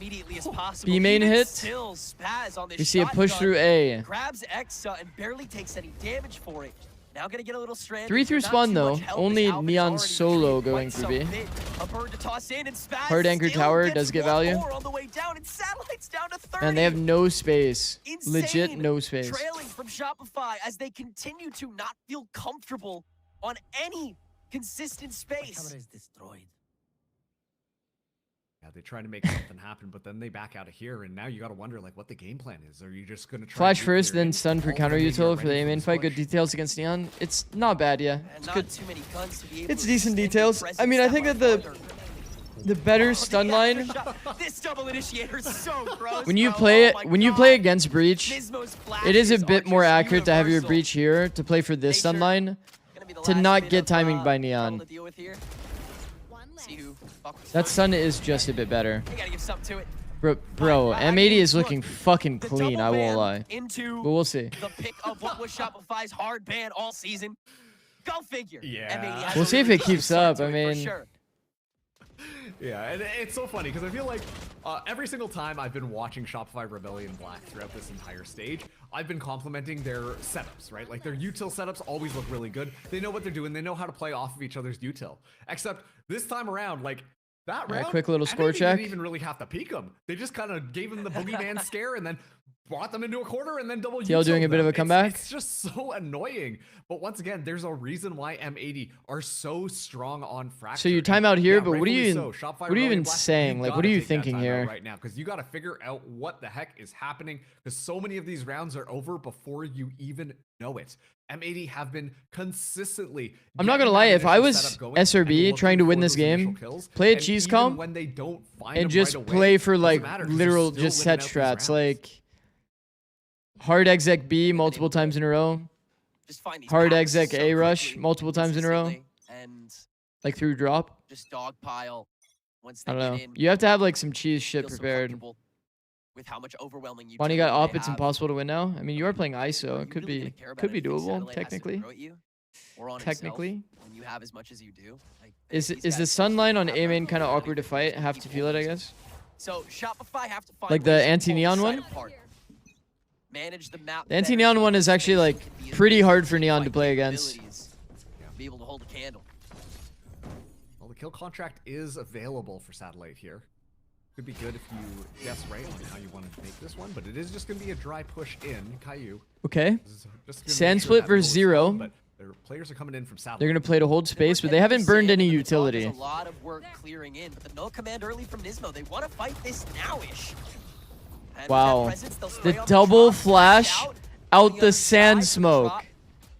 immediately as possible. B main Even hit. Still, Spaz on this We see a push shotgun through A. grabs Exa and barely takes any damage for it. Now gonna get a little strand. 3 through spawn though. Only Neon solo going through B. A bird to toss in, and Spaz Hard anchor still tower gets does get one value. more on the way down, and Satellite's down to 30. And they have no space. Insane. Legit no space. Trailing from Shopify as they continue to not feel comfortable on any consistent space. Is destroyed. Yeah, they try to make something happen, but then they back out of here, and now you gotta wonder like what the game plan is. Are you just gonna try Flash first, then stun for counter util for the A main fight. Good details against Neon. It's not bad, yeah. It's good. Too many guns to be able It's to decent extend details. your I mean, I think that the better stun line This double initiator is so gross. when you bro. play it Oh my when you God. play against breach, Nismo's it is a flashes bit are more just accurate to have your universal. breach here to play for this stun line to not get timing by Neon. See who fucks That stun is just a bit better. You gotta give something to it. Bro, M80 is looking fucking clean, I won't lie. Into But we'll see. the pick of what was Shopify's hard ban all season. Go figure. Yeah. We'll see if it keeps up. I mean, Yeah, and it's so funny because I feel like every single time I've been watching Shopify Rebellion Black throughout this entire stage, I've been complimenting their setups, right? Like their util setups always look really good. They know what they're doing. They know how to play off of each other's util. Except this time around, like that round, quick little score MAD check. didn't even really have to peek them. They just kind of gave them the boogeyman scare and then brought them into a corner and then double TL doing a bit of a comeback. It's just so annoying. But once again, there's a reason why M80 are so strong on Fracture. So you time out here, Yeah, but what are you rightfully even so. Shopify what are you Rebellion even Black, saying? you Like, gotta what are you take that thinking time out here? right now? Because you got to figure out what the heck is happening. Because so many of these rounds are over before you even know it. M80 have been consistently. I'm not gonna lie, if I was SRB trying to win this game, play a cheese comp when they don't find and them just right away, play for doesn't like matter, 'cause literal they're just still set winning out these strats, like hard exec B multiple times in a row, hard exec A rush multiple times in a row, and like through drop. just dogpile once they I don't know. get in. You have to have like some cheese shit Feel so prepared. comfortable with how much overwhelming you Bonnie got up. It's impossible to win now. I mean, you are playing ISO. It could be doable Satellite has to technically. throw at you or on himself Technically. when you have as much as you do. Like, Is these the guys sun line on have A main that kind of ability awkward to fight? Have to feel it, I guess. So Shopify have to find Like the ways to pull anti-neon this one? side apart. Manage the map. The anti-neon one is actually like pretty hard for Neon to play against. Be able to hold a candle. Well, the kill contract is available for Satellite here. Could be good if you guess right on how you want to make this one, but it is just going to be a dry push in Caillou. Okay. Just gonna Sand make sure split that versus middle is zero. fun, but their players are coming in from Satellite. They're gonna play to hold space, but they haven't burned any utility. There's a lot of work clearing in, but the no command early from Nismo. They want to fight this now-ish. And with that Wow. presence, they'll spray The on double drop, flash out the sand side, smoke. drop,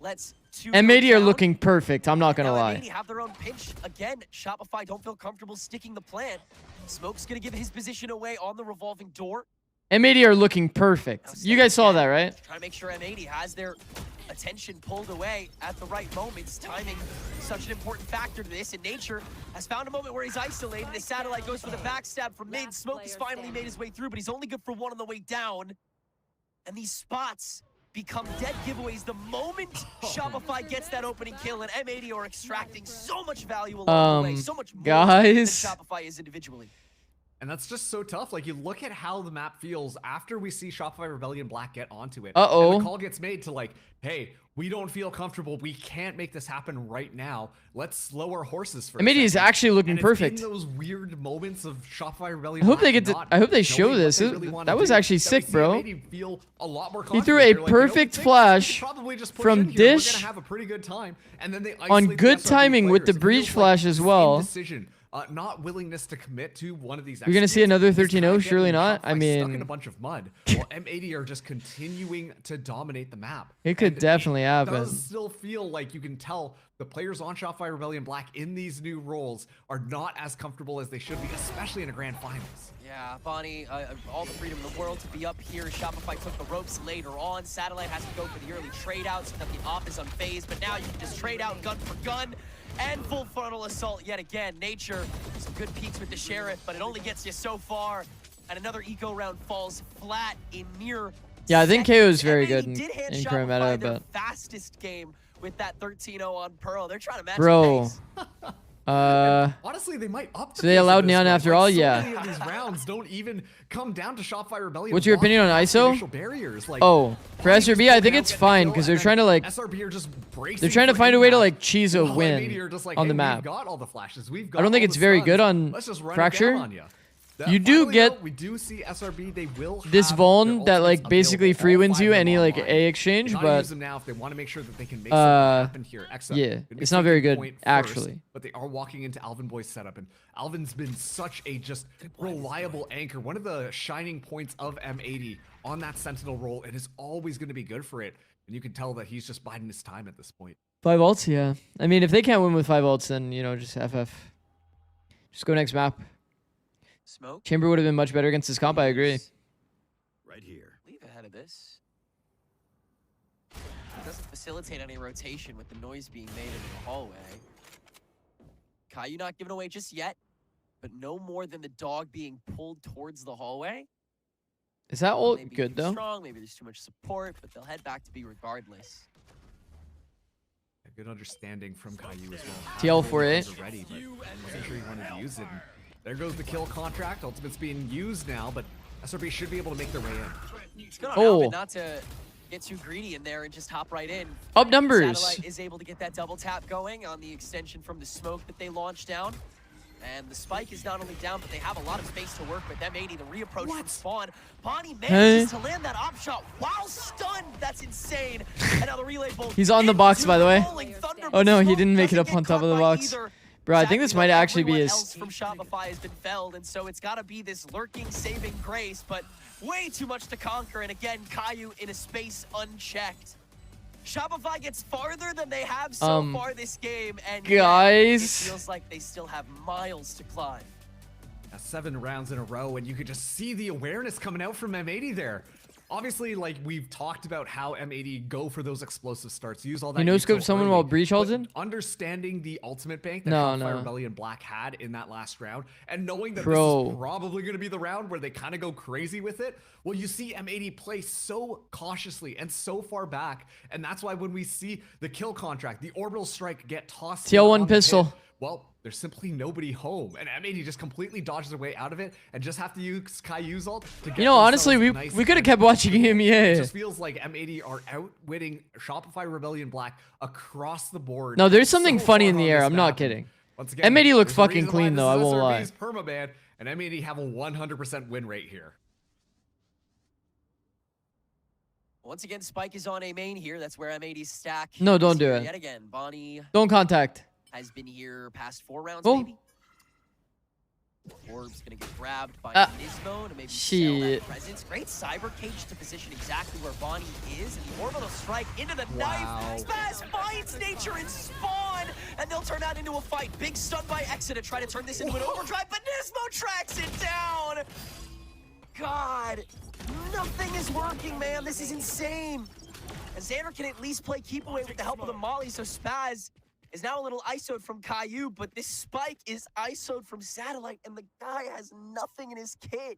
lets two M80 go are down. looking perfect. I'm not gonna Now lie. M80 have their own pinch. Again, Shopify don't feel comfortable sticking the plan. Smoke's gonna give his position away on the revolving door. M80 are looking perfect. You guys saw that, right? Trying to make sure M80 has their attention pulled away at the right moments. Timing such an important factor to this, and Nature has found a moment where he's isolated. His Satellite goes for the backstab from mid. Smoke has finally made his way through, but he's only good for one on the way down. And these spots become dead giveaways the moment Shopify gets that opening kill, and M80 are extracting so much value along the way, so much more guys. than Shopify is individually. And that's just so tough. Like, you look at how the map feels after we see Shopify Rebellion Black get onto it. Uh-oh. And the call gets made to like, hey, we don't feel comfortable. We can't make this happen right now. Let's slow our horses for a M80 is second." actually looking And it's perfect. in those weird moments of Shopify Rebellion I hope they Black get to. not I hope they show knowing what this. they really wanna That was do, actually that we sick, see bro. M80 feel a lot more He threw confident. a They're like, "You know, perfect we can flash probably just push from in here. We're Dish gonna have a pretty good time." And then they on isolate the good SRB timing with the players. It breach feels flash as same well. decision. Not willingness to commit to one of these. We're gonna see another executes. 13-0? It's kinda Surely getting not. I Shopify stuck in mean- a bunch of mud. While M80 are just continuing to dominate the map. It could And definitely it happen. does still feel like you can tell the players on Shopify Rebellion Black in these new roles are not as comfortable as they should be, especially in a grand finals. Yeah, Bonnie, all the freedom in the world to be up here. Shopify took the ropes later on. Satellite has to go for the early trade out so that the off is unfazed, but now you can just trade out gun for gun and full frontal assault yet again. Nature, some good peaks with the Sheriff, but it only gets you so far, and another eco round falls flat in near Yeah, I think KO is very M80 good in did hand current Shopify meta, their but fastest game with that 13-0 on Pearl. They're trying to match bro, the pace. Honestly, they might up. So they allowed Neon after all, yeah. Many of these rounds don't even come down to Shopify Rebellion. What's your opinion on ISO? Barriers. Like, oh, for SRB, I think it's fine because they're trying to like. SRB are just they're trying to find a way to like cheese a While win MAD are just like, on the hey, map. We've got all the flashes. We've got I don't think all it's the very stuns. good on Let's just run Fracture. It down on you. You do Finally, get though, we do see SRB. They will this have Vuln their that like ultimates basically available, free all wins five you of them any like online. A exchange, They're not but use them now if they want to make sure that they can make something happen here. Exa, yeah, gonna be it's not very taking good point first, actually. but they are walking into Alvin Boy's setup, and Alvin's been such a just reliable anchor, one of the shining points of M80 on that Sentinel role, and is always going to be good for it. And you can tell that he's just biding his time at this point. 5 ults, yeah. I mean, if they can't win with 5 ults, then you know just FF. Just go next map. Smoke. Chamber would have been much better against this comp. I agree. Right here. Leave ahead of this. It doesn't facilitate any rotation with the noise being made in the hallway. Caillou not given away just yet, but no more than the dog being pulled towards the hallway. Is that ult Maybe good too though? Strong, maybe there's too much support, but they'll head back to B regardless. A good understanding from Caillou as well. TL for it. Ready, but wasn't sure he wanted to use it. And there goes the kill contract. Ultimate's being used now, but SRB should be able to make their way in. It's good on Alvin not to get too greedy in there and just hop right in. Up numbers. Satellite is able to get that double tap going on the extension from the smoke that they launched down. And the spike is not only down, but they have a lot of space to work with. M80, the reapproach from spawn. Bonnie manages to land that op shot while stunned. That's insane. And now the relay bolt. He's on the box, by the way. Oh no, he didn't make it up on top of the box. Bro, I think this might actually be his. Else from Shopify has been felled, and so it's got to be this lurking saving grace, but way too much to conquer. And again, Caillou in a space unchecked. Shopify gets farther than they have so far this game, and guys, it feels like they still have miles to climb. 7 rounds in a row, and you could just see the awareness coming out from M80 there. Obviously, like we've talked about how M80 go for those explosive starts, use all that. You no scope someone while breach holds in? Understanding the ultimate bank that no. Rebellion Black had in that last round, and knowing that this is probably going to be the round where they kind of go crazy with it. Well, you see M80 play so cautiously and so far back, and that's why when we see the kill contract, the orbital strike get tossed. TL1 pistol. Well, there's simply nobody home, and M80 just completely dodges their way out of it, and just have to use Caillou's ult to get. You know, honestly, we could have kept watching EMEA. It just feels like M80 are outwitting Shopify Rebellion Black across the board. No, there's something funny in the air. I'm not kidding. Once again, M80 looks fucking clean though. I won't lie. Permaban, and M80 have a 100% win rate here. Once again, Spike is on A main here. That's where M80's stack. No, don't do it. Yet again, Bonnie. Don't contact. Has been here past 4 rounds, oh. maybe. Orb's gonna get grabbed by Nismo to maybe sell that presence. Great cyber cage to position exactly where Bonnie is, and the orbital strike into the knife. Spaz finds nature and spawn, and they'll turn that into a fight. Big stun by Exit to try to turn this into an overdrive, but Nismo tracks it down. God, nothing is working, man. This is insane. And Xander can at least play keep away with the help of the Molly, so Spaz is now a little ISO'd from Caillou, but this spike is ISO'd from Satellite, and the guy has nothing in his kit.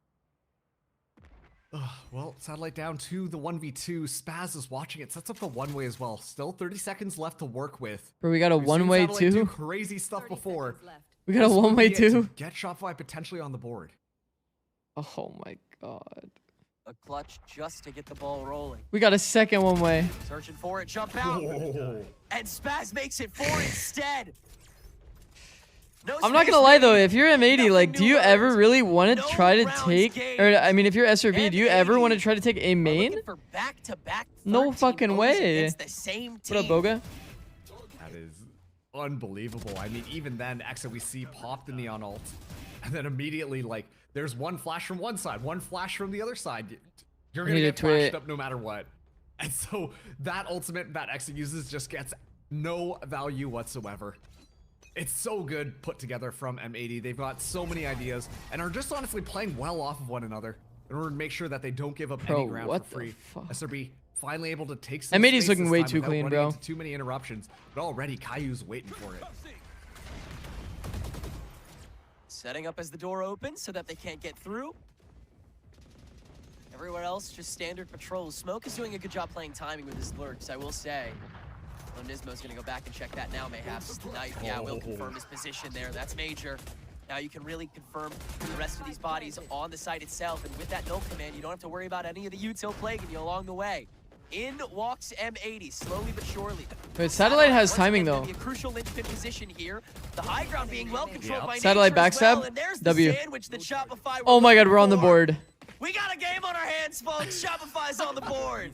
Well, Satellite down to the 1v2. Spaz is watching it, sets up the one-way as well. Still 30 seconds left to work with. Bro, we got a one-way too? Do crazy stuff before. We got a one-way too? Get Shopify potentially on the board. Oh my god. A clutch just to get the ball rolling. We got a second one-way. Searching for it, jump out. Whoa. And Spaz makes it 4 instead. No I'm not gonna lie though, if you're M80, like, do you ever really want to try to take, or I mean, if you're SRB, do you ever want to try to take a main? No fucking way. The same team. What up, Boga? That is unbelievable. I mean, even then, Exa we see pop the Neon ult, and then immediately, like, there's one flash from one side, one flash from the other side. You're gonna get flashed up no matter what. And so that ultimate that Exa uses just gets no value whatsoever. It's so good put together from M80. They've got so many ideas and are just honestly playing well off of one another in order to make sure that they don't give up any ground for free. SRB finally able to take some M80's looking way too clean, bro. Too many interruptions, but already Caillou's waiting for it. Setting up as the door opens so that they can't get through. Everywhere else, just standard patrols. Smoke is doing a good job playing timing with his lurks, I will say. Well, Nismo's going to go back and check that now, mayhaps. Knife, yeah, will confirm his position there. That's major. Now you can really confirm the rest of these bodies on the site itself. And with that null command, you don't have to worry about any of the util plaguing you along the way. In walks M80, slowly but surely. Wait, Satellite has timing though. Be a crucial linchpin position here. The high ground being well controlled by Satellite Nature as well, backstab. and there's the W. sandwich that Shopify were Oh my God, looking we're on the for. board. We got a game on our hands, folks. Shopify's on the board.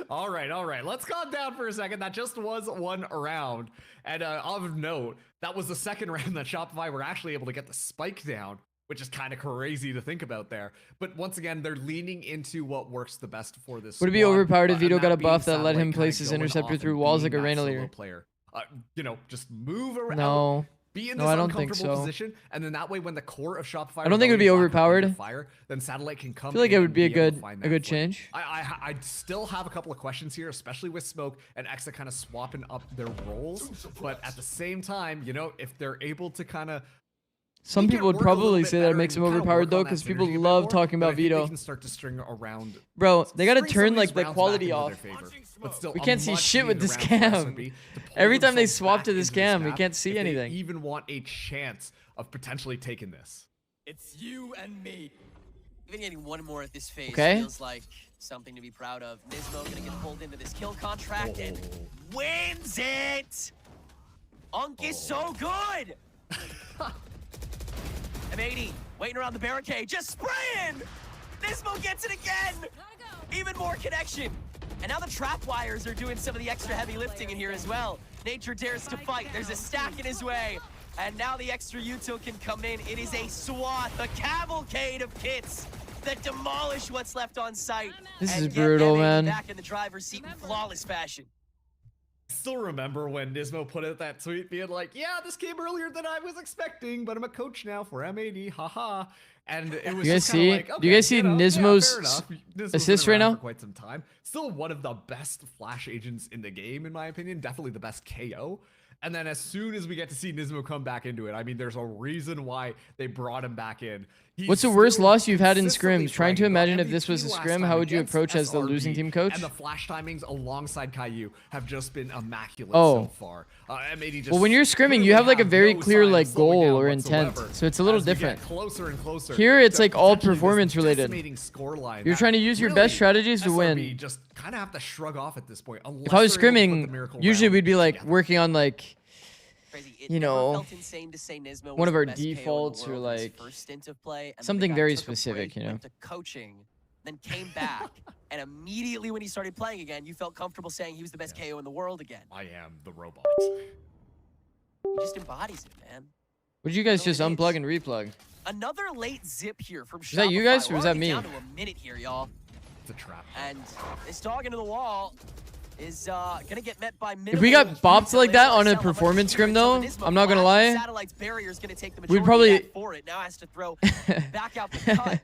All right. Let's calm down for a second. That just was one round. And of note, that was the second round that Shopify were actually able to get the spike down, which is kind of crazy to think about there. But once again, they're leaning into what works the best for this Would it be squad, overpowered if Veto and got a being buff that let Satellite him kinda place his going interceptor off through and walls being like a that Reina solo leader? player? Just move around. No. Be in No, this I don't think uncomfortable so. position, and then that way, when the core of Shopify, I don't think it would be overpowered. Fire, then Satellite can come. I feel like in it would and be a able to good find that flank. change. I still have a couple of questions here, especially with Smoke and Exa kind of swapping up their roles. But at the same time, if they're able to kind of Some people would probably say that it makes him overpowered though, because people love talking about Veto. They can start to string around. Bro, they gotta string some turn of like these the rounds quality back into off. their favor. But still, We a can't see much shit with needed this round for cam. SRB to pull Every time they themselves swap back to this into cam, we map can't see if they anything. even want a chance of potentially taking this. It's you and me. Even getting one more at this phase Okay. feels like something to be proud of. Nismo gonna get pulled into this kill contract and wins it. Unk is so good. M80 waiting around the barricade, just spraying. Nismo gets it again. Even more connection. And now the trap wires are doing some of the extra heavy lifting in here as well. Nature dares to fight. There's a stack in his way. And now the extra util can come in. It is a swath, a cavalcade of kits that demolish what's left on site. This and is get brutal, M80 man. Back in the driver's seat in flawless fashion. I still remember when Nismo put out that tweet being like, yeah, this came earlier than I was expecting, but I'm a coach now for M80, haha. And it was You guys just kinda see? like, Do you guys okay, see fair Nismo's enough. Nismo's assist been right around now? for quite some time. Still one of the best flash agents in the game, in my opinion. Definitely the best KO. And then as soon as we get to see Nismo come back into it, I mean, there's a reason why they brought him back in. He's What's the worst still loss you've had in consistently scrims? Trying to playing. imagine Got if this was a MVP scrim, last how time would you against approach as the SRB, losing team coach? And the flash timings alongside Caillou have just been immaculate Oh. so far. M80 just Well, when you're scrimming, clearly you have like a very no clear sign of like slowing goal down or intent, whatsoever so it's a little as we get different. closer and closer Here, it's to like all potentially this performance related. decimating scoreline You're that trying to use your really best strategies to SRB win. just kind of have to shrug off at this point. If I was unless they're able to put the scrimming, miracle usually round we'd be like together. working on like, It you never know, felt insane to say Nismo one was of the our best KO in the defaults or world in his like first stint of play, and then the something guy very took a specific, break, you know. went to coaching, then came back, and immediately when he started playing again, you felt comfortable saying he was the best KO in the world again. I am the robot. He just embodies it, man. Would you guys just unplug and replug? Another late zip here from Shopify. Was that you guys or We're was that already me? Down to a minute here, y'all. It's a trap. And this dog into the wall is gonna get met by If we got bopped like that on a performance scrim though, I'm not gonna lie, Satellite's barrier is gonna take the we'd majority of probably that for it. Now has to throw back out the cut.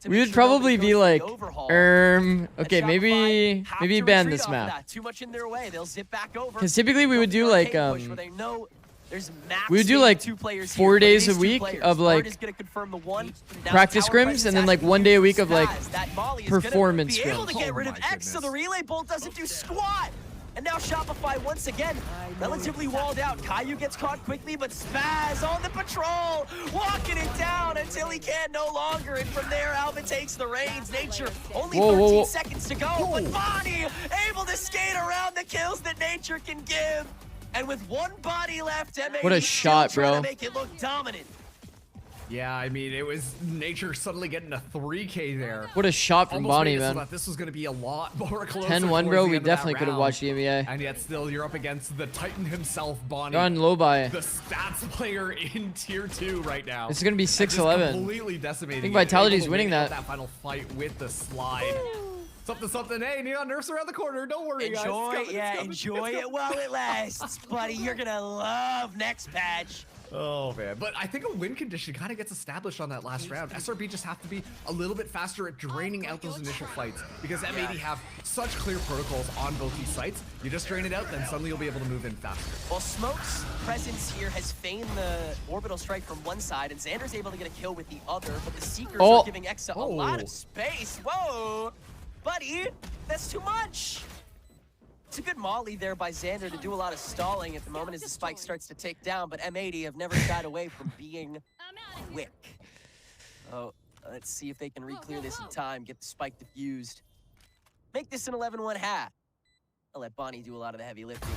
we would probably be like, okay, maybe ban this map. Too much in their way. They'll zip back over. Because typically we would do like we would do maximum like 2 players 4 here, but it days is a 2 week players. of Bard like is gonna confirm the one. Now practice tower scrims presence and then like active 1 day a week of like Spaz. That Molly is gonna performance be able to scrims. get rid of X, so the relay bolt doesn't do squat. And now Shopify once again, relatively walled out. Caillou gets caught quickly, but Spaz on the patrol, walking it down until he can no longer. And from there, Alvin takes the reins. Nature, only 13 seconds to go, but Bonnie able to skate around the kills that Nature can give. And with one body left, M80 What a still shot, trying bro. to make it look dominant. Yeah, I mean, it was Nature suddenly getting a 3K there. What a shot from Almost Bonnie, made it so man. that this was going to be a lot more closer. 10-1, bro. We definitely could have watched the EMEA. And yet still, you're up against the Titan himself, Bonnie. They're on low buy. The stats player in tier 2 right now. This is gonna be And just 6-11. completely decimating. I think it. Vitality's Able to winning win out that. final fight with the slide. Something. Hey, Neon Nerf's around the corner. Don't worry, guys. Enjoy, It's coming. enjoy it while it lasts, buddy. You're gonna love next patch. Oh, man. But I think a win condition kind of gets established on that last round. SRB just have to be a little bit faster at draining out those initial fights because M80 have such clear protocols on both these sites. You just drain it out, then suddenly you'll be able to move in faster. Well, Smoke's presence here has feigned the orbital strike from one side, and Xander's able to get a kill with the other, but the Seekers are giving Exa a lot of space. Whoa, buddy, that's too much. It's a good molly there by Xander to do a lot of stalling at the moment as the spike starts to tick down, but M80 have never shied away from being quick. Oh, let's see if they can re-clear this in time, get the spike diffused. Make this an 11-1 half. I'll let Bonnie do a lot of the heavy lifting.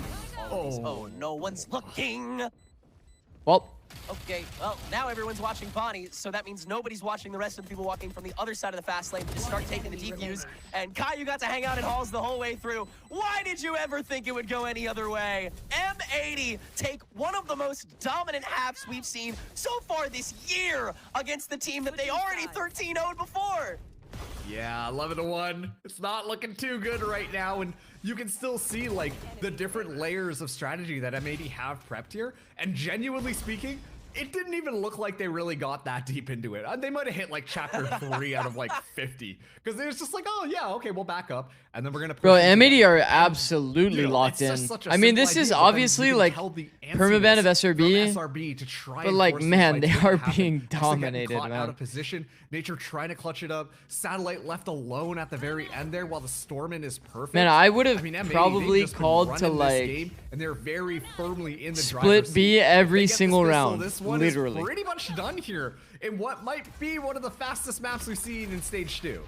Oh, no one's looking. Well. Okay, well, now everyone's watching Bonnie, so that means nobody's watching the rest of the people walking from the other side of the fast lane to start taking the defuse. And Caillou got to hang out in halls the whole way through. Why did you ever think it would go any other way? M80 take one of the most dominant halves we've seen so far this year against the team that they already 13-0'd before. Yeah, 11-1. It's not looking too good right now, and you can still see like the different layers of strategy that M80 have prepped here. And genuinely speaking, it didn't even look like they really got that deep into it. They might have hit like chapter 3 out of like 50, because it was just like, oh yeah, okay, we'll back up, and then we're gonna. Bro, M80 are absolutely locked in. I mean, this is obviously like permaban of SRB, to try but like, man, they are being dominated, man. Out of position. Nature trying to clutch it up. Satellite left alone at the very end there while the Stormin is perfect. Man, I would have probably called to like game, and they're very firmly in the split B every single round. This one literally is pretty much done here in what might be one of the fastest maps we've seen in stage 2.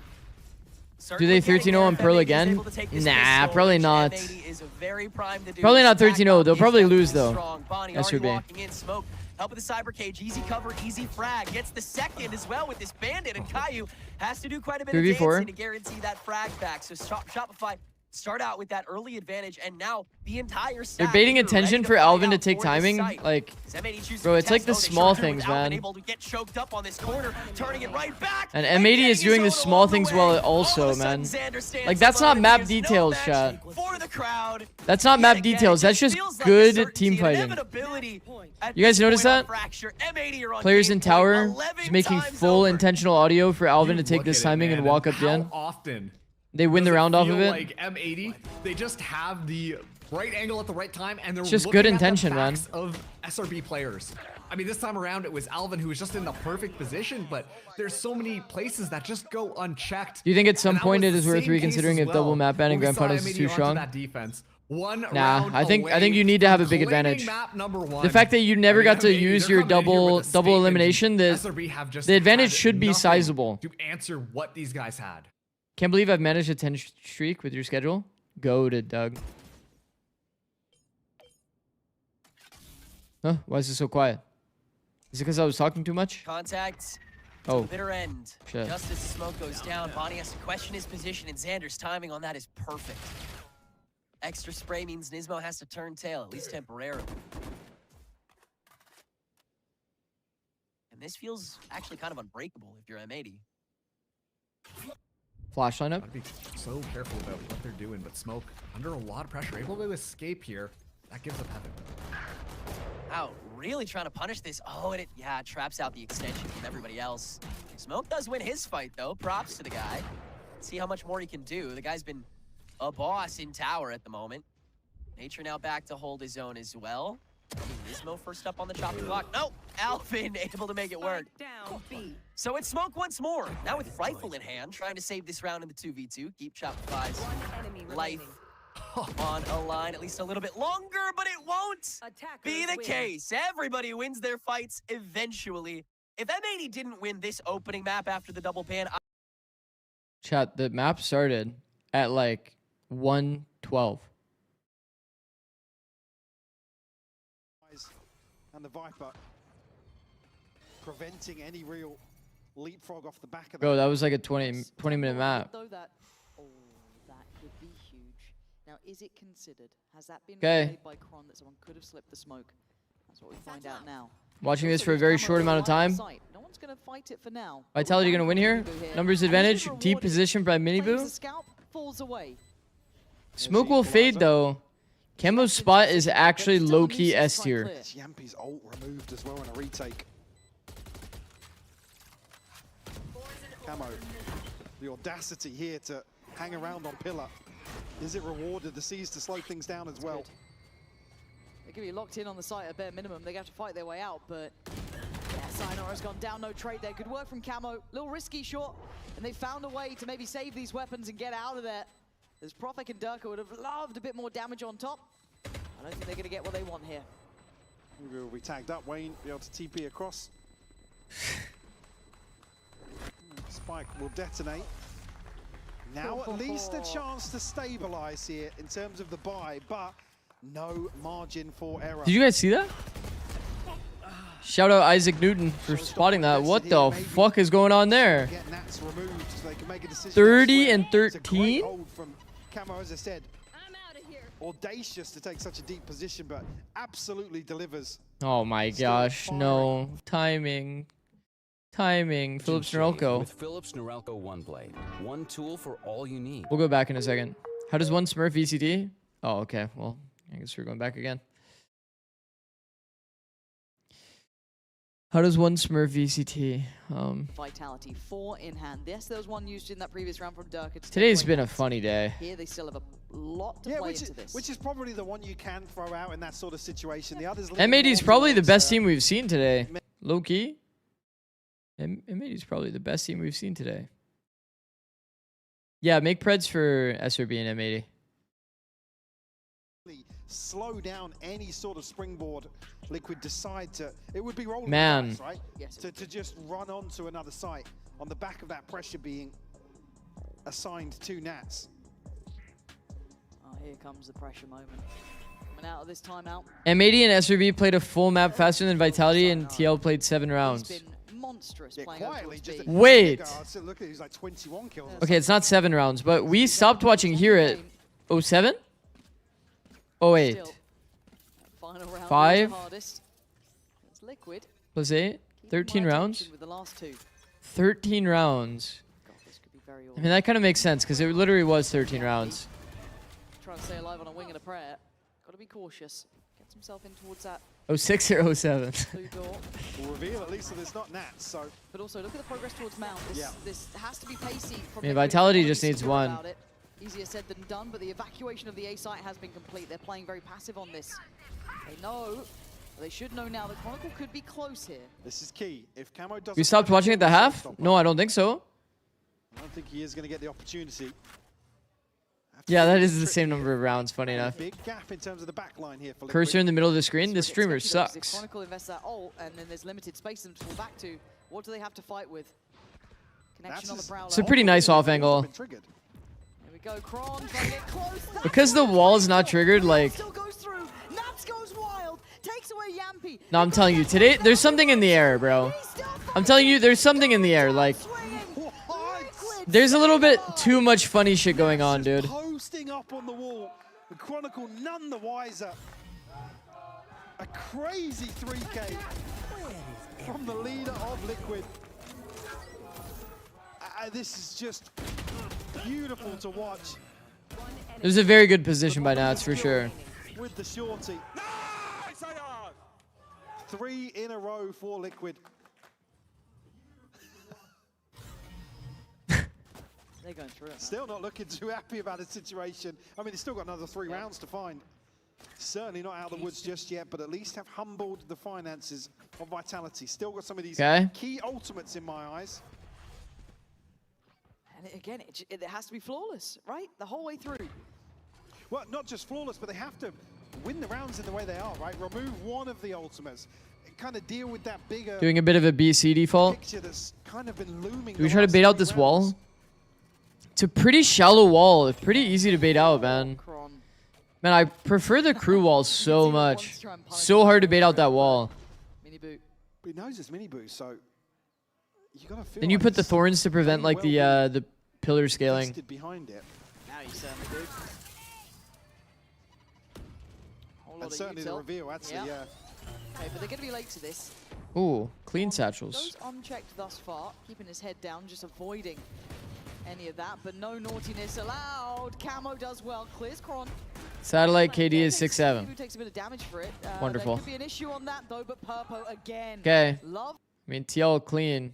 Do they 13-0 on Pearl again? Nah, probably not. Probably not 13-0. They'll probably lose though. SRB. Help with the cyber cage, easy cover, easy frag. Gets the second as well with this bandit, and Caillou has to do quite a bit of dancing to guarantee that frag back. So Shopify start out with that early advantage, and now the entire stack. They're baiting attention for Alvin to take timing. Like, bro, it's like the small things, man. Able to get choked up on this corner, turning it right back. And M80 is doing the small things well also, man. Like, that's not map details, chat. That's not map details. That's just good team fighting. You guys notice that? Players in tower just making full intentional audio for Alvin to take this timing and walk up Gen. Often they win the round off of it. Like M80, they just have the right angle at the right time, and they're just good intention, man. Of SRB players. I mean, this time around it was Alvin who was just in the perfect position, but there's so many places that just go unchecked. Do you think at some point it is worth reconsidering if double map ban in grand finals is too strong? Nah, I think you need to have a big advantage. The fact that you never got to use your double elimination, the advantage should be sizable. To answer what these guys had. Can't believe I've managed a 10 streak with your schedule. Go to Doug. Huh? Why is it so quiet? Is it because I was talking too much? Contact. Oh. The bitter end. Shit. Just as the smoke goes down, Bonnie has to question his position, and Xander's timing on that is perfect. Extra spray means Nismo has to turn tail, at least temporarily. And this feels actually kind of unbreakable if you're M80. Flash lineup. I'd be so careful about what they're doing, but Smoke under a lot of pressure, able to escape here. That gives up heaven. Wow, really trying to punish this. Oh, and it traps out the extension from everybody else. Smoke does win his fight though. Props to the guy. See how much more he can do. The guy's been a boss in tower at the moment. Nature now back to hold his own as well. Nismo first up on the chopping block. No, Alvin able to make it work. So it's Smoke once more. Now with rifle in hand, trying to save this round in the 2v2. Keep Shopify's life on a line at least a little bit longer, but it won't be the case. Everybody wins their fights eventually. If M80 didn't win this opening map after the double ban, Chat, the map started at like 1:12. And the Viper preventing any real leapfrog off the back of Bro, that was like a 20-minute map. That could be huge. Now, is it considered? Has that been made by Kron that someone could have slipped the smoke? That's what we find out now. Watching this for a very short amount of time. No one's going to fight it for now. Vitality gonna win here. Numbers advantage. Deep position by Miniboo. Smoke will fade though. Camo's spot is actually low-key S tier. Yampi's ult removed as well in a retake. Camo, the audacity here to hang around on pillar. Is it rewarded? The C's to slow things down as well. They could be locked in on the site at bare minimum. They have to fight their way out, but yeah, Sayonara's gone down. No trade there. Good work from Camo. Little risky shot, and they found a way to maybe save these weapons and get out of there. As Profek and Durka would have loved a bit more damage on top. I don't think they're going to get what they want here. We will be tagged up. Wayne be able to TP across. Spike will detonate. Now at least a chance to stabilize here in terms of the buy, but no margin for error. Did you guys see that? Shout out Isaac Newton for spotting that. What the fuck is going on there? 30 and 13? Camo, as I said, audacious to take such a deep position, but absolutely delivers. Oh my gosh, no. Timing. Timing. Philips Norelco. With Philips Norelco One Blade. One tool for all you need. We'll go back in a second. How does one Smurf VCD? Oh, okay. Well, I guess we're going back again. How does one Smurf VCT? Vitality 4 in hand. Yes, there was one used in that previous round from Durka. Today's been a funny day. Here they still have a lot to play into this. Which is probably the one you can throw out in that sort of situation. The others. M80 is probably the best team we've seen today. Low key. M80 is probably the best team we've seen today. Yeah, make preds for SRB and M80. Slow down any sort of springboard. Liquid decide to, it would be rolling Man. dice, right? Yes. To just run onto another site on the back of that pressure being assigned to Nats. Oh, here comes the pressure moment. Coming out of this timeout. M80 and SRB played a full map faster than Vitality, and TL played 7 rounds. He's been monstrous playing quietly, just Wait. Look at he's like 21 kills. Okay, it's not 7 rounds, but we stopped watching here at 07? 08. Final round 5 hardest. It's Liquid. plus 8. 13 rounds. With the last 2. 13 rounds. God, this could be very I mean, that kind of makes sense because it literally was 13 rounds. Trying to stay alive on a wing and a prayer. Got to be cautious. Gets himself in towards that 06 or 07. blue door. We'll reveal at least that it's not Nats, so. But also look at the progress towards Mount. This has to be pacey. From I mean, Vitality just needs one. Easier said than done, but the evacuation of the A site has been complete. They're playing very passive on this. They know, they should know now that Chronicle could be close here. This is key. If Camo doesn't. We stopped watching at the half? No, I don't think so. I don't think he is going to get the opportunity. Yeah, that is the same number of rounds, funny enough. Big gap in terms of the back line here for Liquid. Cursor in the middle of the screen. This streamer sucks. If Chronicle invests that ult, and then there's limited space for them to fall back to, what do they have to fight with? Connection on the Prowler. It's a pretty nice off angle. Go, Kron, trying to get close. Because the wall is not triggered, like... Still goes through. Nats goes wild. Takes away Yampy. No, I'm telling you, today, there's something in the air, bro. I'm telling you, there's something in the air, like... There's a little bit too much funny shit going on, dude. Posting up on the wall. The Chronicle none the wiser. A crazy 3K from the leader of Liquid. This is just beautiful to watch. It was a very good position by Nats, for sure. With the shorty. 3 in a row for Liquid. They're going through it. Still not looking too happy about the situation. I mean, they've still got another 3 rounds to find. Certainly not out of the woods just yet, but at least have humbled the finances of Vitality. Still got some of these key ultimates in my eyes. And again, it has to be flawless, right? The whole way through. Well, not just flawless, but they have to win the rounds in the way they are, right? Remove one of the ultimates. Kind of deal with that bigger Doing a bit of a BC default. picture that's kind of been looming. Do we try to bait out this wall? It's a pretty shallow wall. It's pretty easy to bait out, man. Man, I prefer the crew wall so much. So hard to bait out that wall. Mini boot. But he knows it's mini boost, so you gotta feel Then you like put the thorns to prevent like the pillar scaling. behind it. Now you certainly do. And certainly the reveal, actually, yeah. Okay, but they're going to be late to this. Ooh, clean satchels. Goes unchecked thus far, keeping his head down, just avoiding any of that, but no naughtiness allowed. Camo does well, clears Kron. Satellite KD is 6'7". Who takes a bit of damage for it. Wonderful. There could be an issue on that though, but Purpo again. Okay. Love. I mean, TL clean.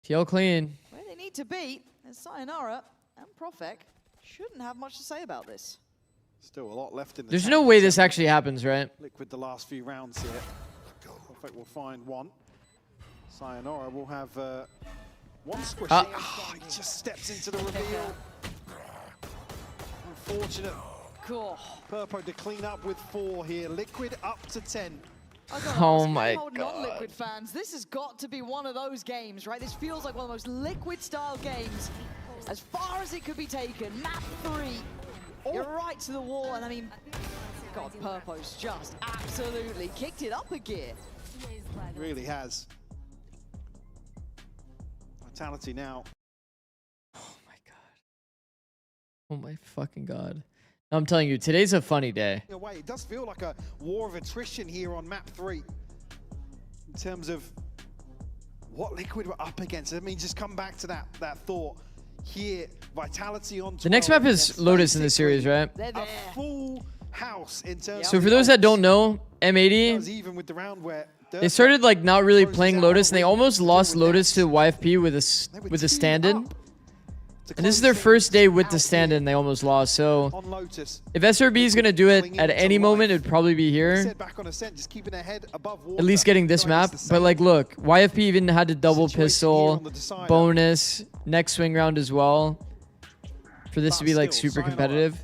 TL clean. Where they need to be, and Sayonara and Profek shouldn't have much to say about this. Still a lot left in the There's tank. no way this actually happens, right? Liquid the last few rounds here. Perfect will find one. Sayonara will have one squish. He just steps into the reveal. unfortunate. Cool. Purpo to clean up with 4 here. Liquid up to 10. Oh my Non-Liquid fans, this has got to be one of those games, right? This feels like one of the most Liquid-style games. As far as it could be taken, map 3. You're right to the wall, and I mean, God, Purpo's just absolutely kicked it up a gear. Really has. Vitality now. Oh my fucking god. I'm telling you, today's a funny day. In a way, it does feel like a war of attrition here on map 3. In terms of what Liquid were up against. I mean, just come back to that thought. Here, Vitality on 12. The next map is Lotus in the series, right? A full house in terms So for those that don't know, M80, even with the round where they started like not really playing Lotus, and they almost lost Lotus to YFP with a stand-in. And this is their first day with the stand-in. They almost lost. So if SRB is gonna do it at any moment, it'd probably be here. At least getting this map. But like, look, YFP even had to double pistol, bonus, next swing round as well, for this to be like super competitive.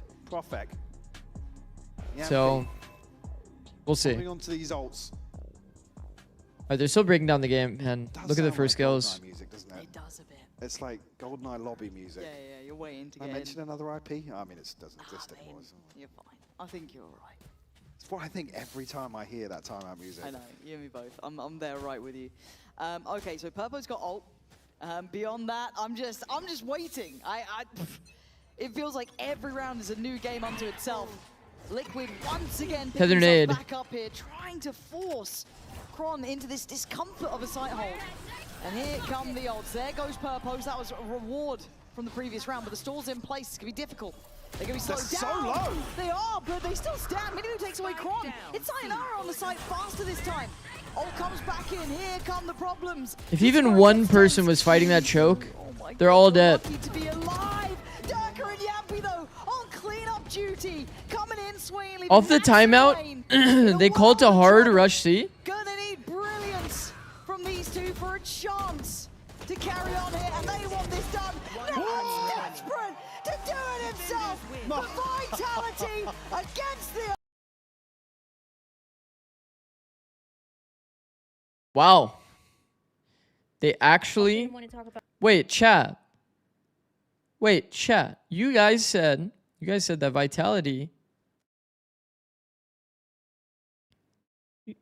So we'll see. Alright, they're still breaking down the game, and look at the first skills. It does a bit. It's like GoldenEye lobby music. Yeah, you're waiting to I get mention another IP? I mean, it doesn't exist anymore. You're fine. I think you're right. It's what I think every time I hear that timeout music. I know, you and me both. I'm there right with you. Okay, so Purpo's got ult. Beyond that, I'm just waiting. It feels like every round is a new game unto itself. Liquid once again picking himself back up here, trying to force Kron into this discomfort of a site hold. And here come the ults. There goes Purpose. That was a reward from the previous round, but the stall's in place. It's going to be difficult. They're going to be slowed down. So low. They are, but they still stand. Minimum takes away Kron. It's Sayonara on the site faster this time. Ult comes back in. Here come the problems. If even one person was fighting that choke, they're all dead. Lucky to be alive. Durka and Yampi, though, on cleanup duty. Coming in swingingly. Off the timeout, they called to hard rush C. Gonna need brilliance from these two for a chance to carry on here, and they want this done. No, it's desperate to do it himself. The Vitality against the... Wow. They actually... Wait, chat. Wait, chat. You guys said that Vitality...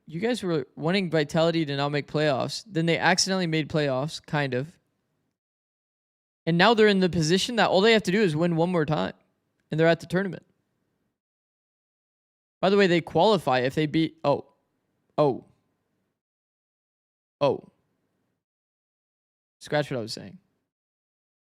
You guys were wanting Vitality to not make playoffs. Then they accidentally made playoffs, kind of. And now they're in the position that all they have to do is win one more time. And they're at the tournament. By the way, they qualify if they beat... Oh. Scratch what I was saying.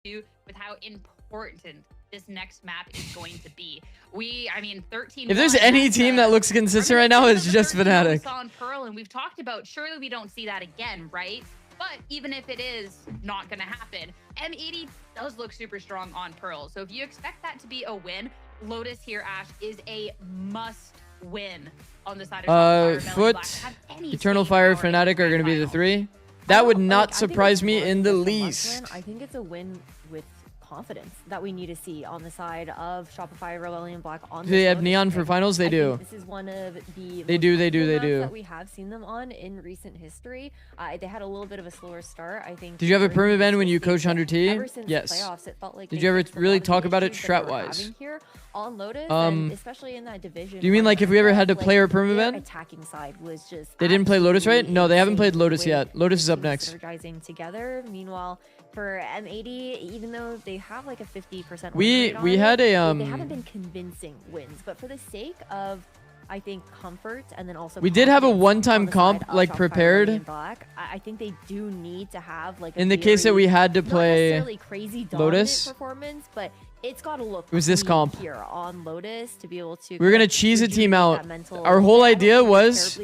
With how important this next map is going to be. I mean, 13. If there's any team that looks consistent right now, it's just Fnatic. On Pearl, and we've talked about, surely we don't see that again, right? But even if it is not going to happen, M80 does look super strong on Pearl. So if you expect that to be a win, Lotus here, Ash, is a must win on the side of Foot, Eternal Fire, Fnatic are going to be the 3. That would not surprise me in the least. I think it's a win with confidence that we need to see on the side of Shopify, Rebellion Black. On do they have Neon for finals? They do. This is one of the they do that we have seen them on in recent history. They had a little bit of a slower start, I think. Did you have a permaban when you coached 100T? Yes. Playoffs, it felt like did you ever really talk about it strat-wise? On Lotus, and especially in that division. Do you mean like if we ever had to play our permaban? Attacking side was just. They didn't play Lotus, right? No, they haven't played Lotus yet. Lotus is up next. Energizing together. Meanwhile, for M80, even though they have like a 50% we had a they haven't been convincing wins, but for the sake of, I think, comfort, and then also we did have a one-time comp like prepared. I think they do need to have like in the case that we had to play not necessarily crazy Lotus performance, but it's got to look it was this comp here on Lotus to be able to. We were gonna cheese a team out. Our whole idea was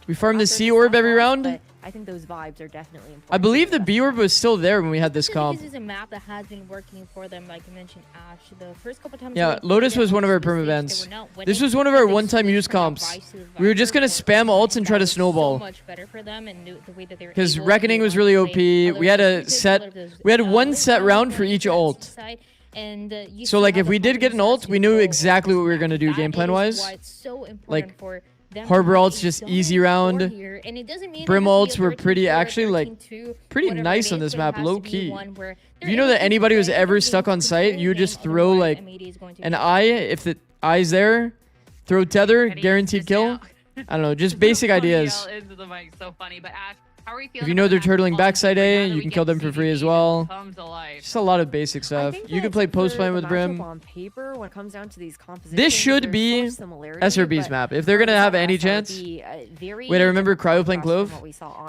we farmed the C orb every round. I think those vibes are definitely important. I believe the B orb was still there when we had this comp. This is a map that has been working for them, like you mentioned, Ash. The first couple times. Yeah, Lotus was one of our permabans. This was one of our one-time use comps. We were just gonna spam ults and try to snowball. Because Reckoning was really OP. We had a set. We had one set round for each ult. And so like if we did get an ult, we knew exactly what we were gonna do game plan wise. Like Harbor ults just easy round. Brim ults were pretty actually like pretty nice on this map, low key. If you know that anybody was ever stuck on site, you would just throw like an eye. If the eye's there, throw tether, guaranteed kill. I don't know, just basic ideas. Into the mic, so funny. But Ash, how are we feeling? If you know they're turtling backside A, you can kill them for free as well. Come to life. Just a lot of basic stuff. You can play post plan with Brim. On paper, when it comes down to these compositions, This should be SRB's map. If they're going to have any chance. Wait, I remember Cryo playing Clove.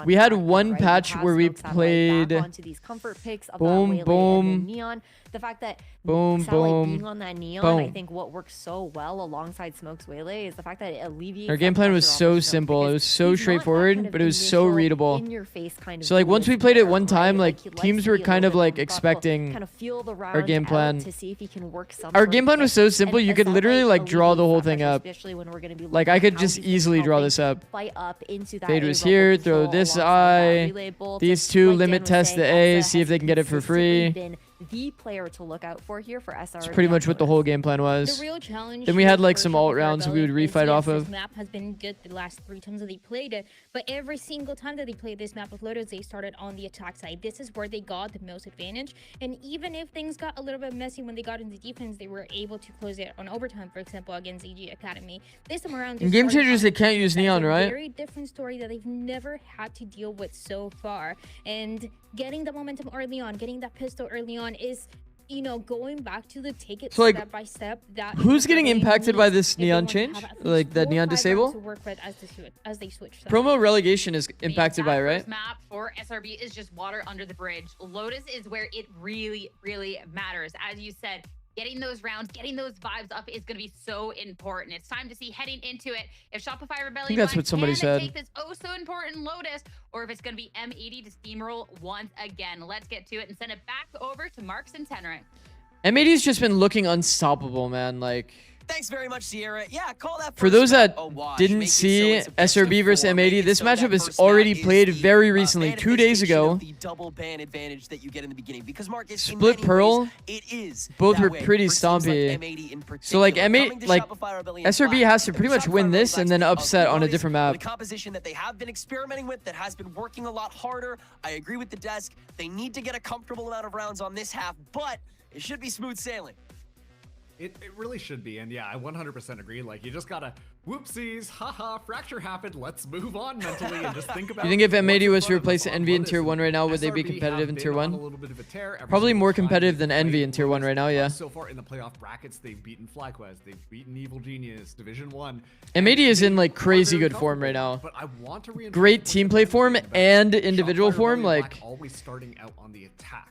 We had one patch where we played boom, boom, the fact that boom, Satellite being boom, on that neon, boom. I think what works so well alongside Smoke's Waylay is the fact that it alleviates. Our game plan was so simple. It was so straightforward, but it was so readable. So like once we played it one time, like teams were kind of like expecting our game plan. Our game plan was so simple, you could literally like draw the whole thing up. Like I could just easily draw this up. Fade was here, throw this eye. These two limit test the A, see if they can get it for free. The player to look out for here for SRB. That's pretty much what the whole game plan was. The real challenge Then we had like some alt rounds we would refight off of. This map has been good the last 3 times that they played it, but every single time that they played this map with Lotus, they started on the attack side. This is where they got the most advantage, and even if things got a little bit messy when they got into defense, they were able to close it on overtime, for example, against AG Academy. This time around, In Game Changers, they can't use Neon, right? Very different story that they've never had to deal with so far, and getting the momentum early on, getting that pistol early on is, you know, going back to the take it So, like, step by step. That who's getting impacted by this Neon change? Like that Neon disable? to work with as they switch. Promo relegation is impacted by it, right? First map for SRB is just water under the bridge. Lotus is where it really, really matters. As you said, getting those rounds, getting those vibes up is going to be so important. It's time to see heading into it if Shopify Rebellion that's what somebody said. take this oh so important Lotus, or if it's going to be M80 to steamroll once again. Let's get to it and send it back over to Mark Centenary. M80's just been looking unstoppable, man. Like, Thanks very much, Sierra. Yeah, call that for those that didn't see SRB versus M80, this matchup is already played very recently, 2 days ago. The double ban advantage that you get in the beginning, because Marcus, Split Pearl, both were pretty stompy. So like M8, like SRB has to pretty much win this and then upset on a different map. The composition that they have been experimenting with, that has been working a lot harder. I agree with the desk. They need to get a comfortable amount of rounds on this half, but it should be smooth sailing. It really should be, and yeah, I 100% agree. Like, you just gotta, whoopsies, haha, fracture happened, let's move on mentally and just think about. You think if M80 was to replace Envy in Tier 1 right now, would they be competitive in Tier 1? Probably more competitive than Envy in Tier 1 right now, yeah. So far in the playoff brackets, they've beaten FlyQuest, they've beaten Evil Genius, Division 1. M80 is in like crazy good form right now. But I want to great team play form and individual form, like. Always starting out on the attack.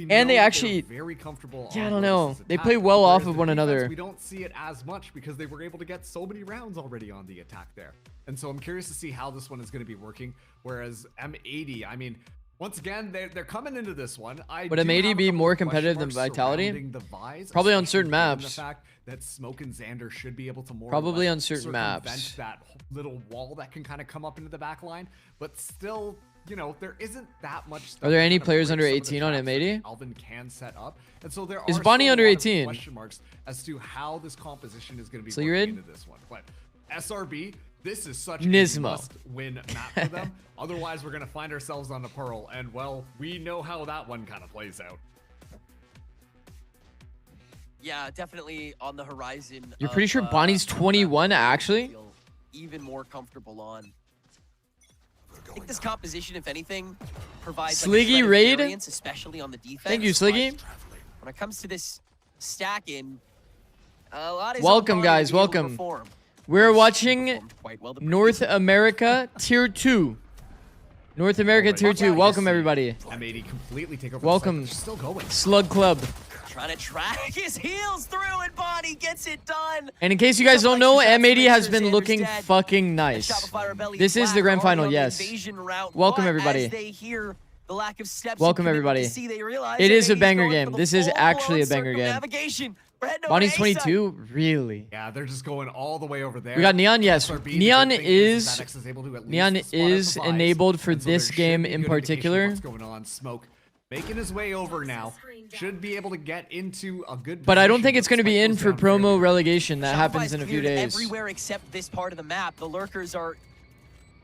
And they actually, very comfortable. Yeah, I don't know. They play well off of one another. We don't see it as much because they were able to get so many rounds already on the attack there. And so I'm curious to see how this one is going to be working. Whereas M80, I mean, once again, they're coming into this one. Would M80 be more competitive than Vitality? Probably on certain maps. The fact that Smoke and Xander should be able to more probably on certain maps. That little wall that can kind of come up into the back line, but still, you know, there isn't that much stuff. Are there any players under 18 on M80? Alvin can set up, and so there is are Bonnie under a lot of 18? Question marks as to how this composition is going to be So you're working in? into this one. But SRB, this is such Nismo. a must-win map for them. Otherwise, we're going to find ourselves on a Pearl, and well, we know how that one kind of plays out. Yeah, definitely on the horizon. You're pretty sure Bonnie's 21 actually? Even more comfortable on. I think this composition, if anything, provides Sliggy like raid? variance, especially on the defense. Thank you, Sliggy. When it comes to this stacking, a lot is Welcome, guys. Welcome. We're watching North America Tier 2. North America Tier 2. Welcome, everybody. M80 completely take over. Welcome, still going. Slug Club. Trying to track his heels through, and Bonnie gets it done. And in case you guys don't know, M80 has been looking fucking nice. This is the grand final, yes. Welcome, everybody. Welcome, everybody. It is a banger game. This is actually a banger game. Bonnie's 22? Really? Yeah, they're just going all the way over there. We got Neon, yes. Neon is enabled for this game in particular. What's going on? Smoke making his way over now. Should be able to get into a good But I don't position, think it's but going to be Spike in goes for down very promo relegation. That Shopify's happens in a few cleared days. everywhere except this part of the map. The lurkers are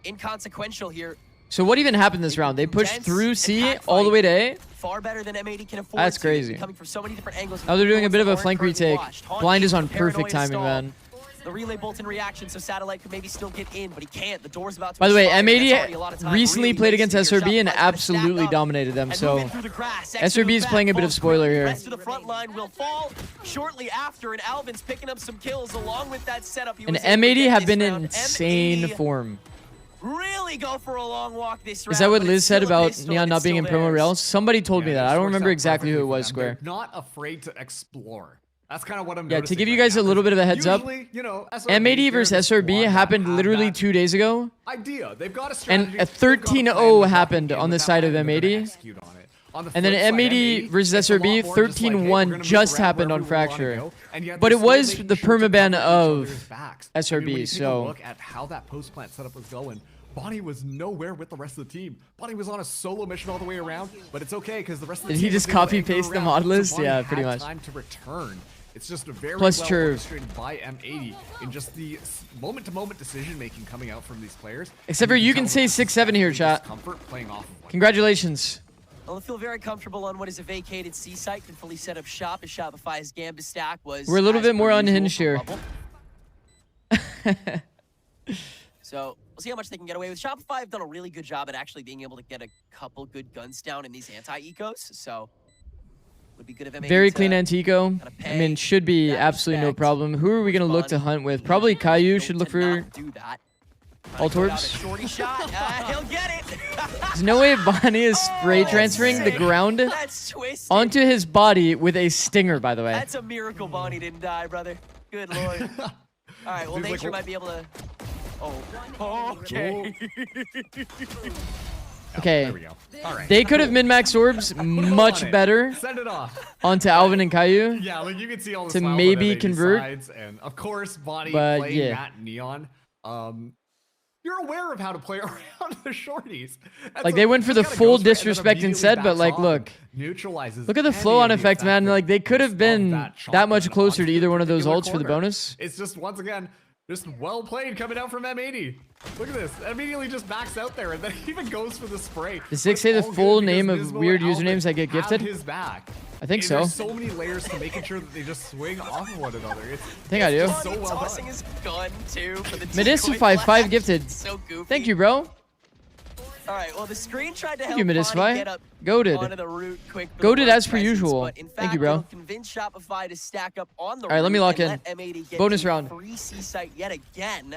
inconsequential here. So what even happened this round? They pushed through C all the way to A? Far better than M80 can afford. That's to. crazy. Coming from so many different angles. Now they're doing a bit of a Aren't flank currently retake. washed. Haunt Blind is using on perfect paranoia timing, stall. man. The relay bolt in reaction, so Satellite could maybe still get in, but he can't. The door's about to By the way, expire. That's already a lot of M80 time. recently Really played against wasted here. SRB and Shopify's gonna stack absolutely up dominated them. and So move in through the grass. SRB is playing a bit of spoiler The here. rest of the front line will fall shortly after, and Alvin's picking up some kills along with that setup. He And was able to M80 get have this been in round. insane M80 form. really go for a long walk this round. Is that what but Liz it's said still a about pistol Neon and not it's being in still promo theirs. rails? Somebody told me that. I don't remember exactly who it was, Square. They're not afraid to explore. That's kind of what I'm Yeah, to noticing give you right guys now, a little 'cause bit of a heads up, usually, you know, M80 versus SRB happened literally 2 days ago. Idea. They've got a strategy. And a 13-0 happened on the side of M80. And then M80 versus SRB, 13-1 just happened on Fracture. But it was the permaban of SRB, so... Look at how that post plant setup was going. Bonnie was nowhere with the rest of the team. Bonnie was on a solo mission all the way around, but it's okay because the rest of the Did team he just was able to copy-paste anchor the around, mod so list? Bonnie Yeah, pretty had much. time to return. It's just a very Plus well Churv. orchestrated by M80 in just the moment-to-moment decision-making coming out from these players. Except for you can say 6-7 here, chat. Playing off of Congratulations. Well, I feel very comfortable on what is a vacated C site and fully set up shop as Shopify's Gambit stack was. We're a little as bit more per usual unhinged for here. Bubble. So we'll see how much they can get away with. Shopify have done a really good job at actually being able to get a couple good guns down in these anti-ecos. So would be good if M80 Very to clean anti-eco. I mean, should be absolutely no problem. Who are we going to look to hunt with? Probably Caillou should look for all torps. Shorty shot. He'll get it. There's no way Bonnie is spray transferring the ground That's twisted. onto his body with a stinger, by the way. That's a miracle Bonnie didn't die, brother. Good lord. All right, well, Dude's like, nature might be able to... Oh, okay. Okay. There we go. All right. They could have min-maxed orbs much better Send it off. onto Alvin and Caillou. Yeah, like you can see all the to smiles on maybe M80 convert. sides, and of course Bonnie But, playing yeah. that Neon. You're aware of how to play around the shorties. That's Like, they went for the gotta full go for it, and then disrespect immediately instead, but backs like, on. look. Neutralizes Look at the any flow on of the effect, man. Like, they could have been that that much shotgun closer to onto either the one of those particular ults for the corner. bonus. It's just, once again, just well played coming out from M80. Look at this. Immediately just backs out there and then even goes for the spray. Does Zig But say the it's all full good name because of Nismo weird and Alvin usernames that get have gifted? his back. I think And so. There's so many layers to making sure that they just swing off of one another. It's, I think I do. just so well Tossing done. his gun, too, for the Medistify, 5 gifted. So goofy. Thank you, bro. All right, well, the screen tried to help Thank you, Bonnie Medistify. get up Goated. onto the route quick for the Goated word as per presence, usual. but in Thank fact, you, bro. it'll convince Shopify to stack up on the All right, let me route lock and in. let M80 get Bonus the round. free C site yet again.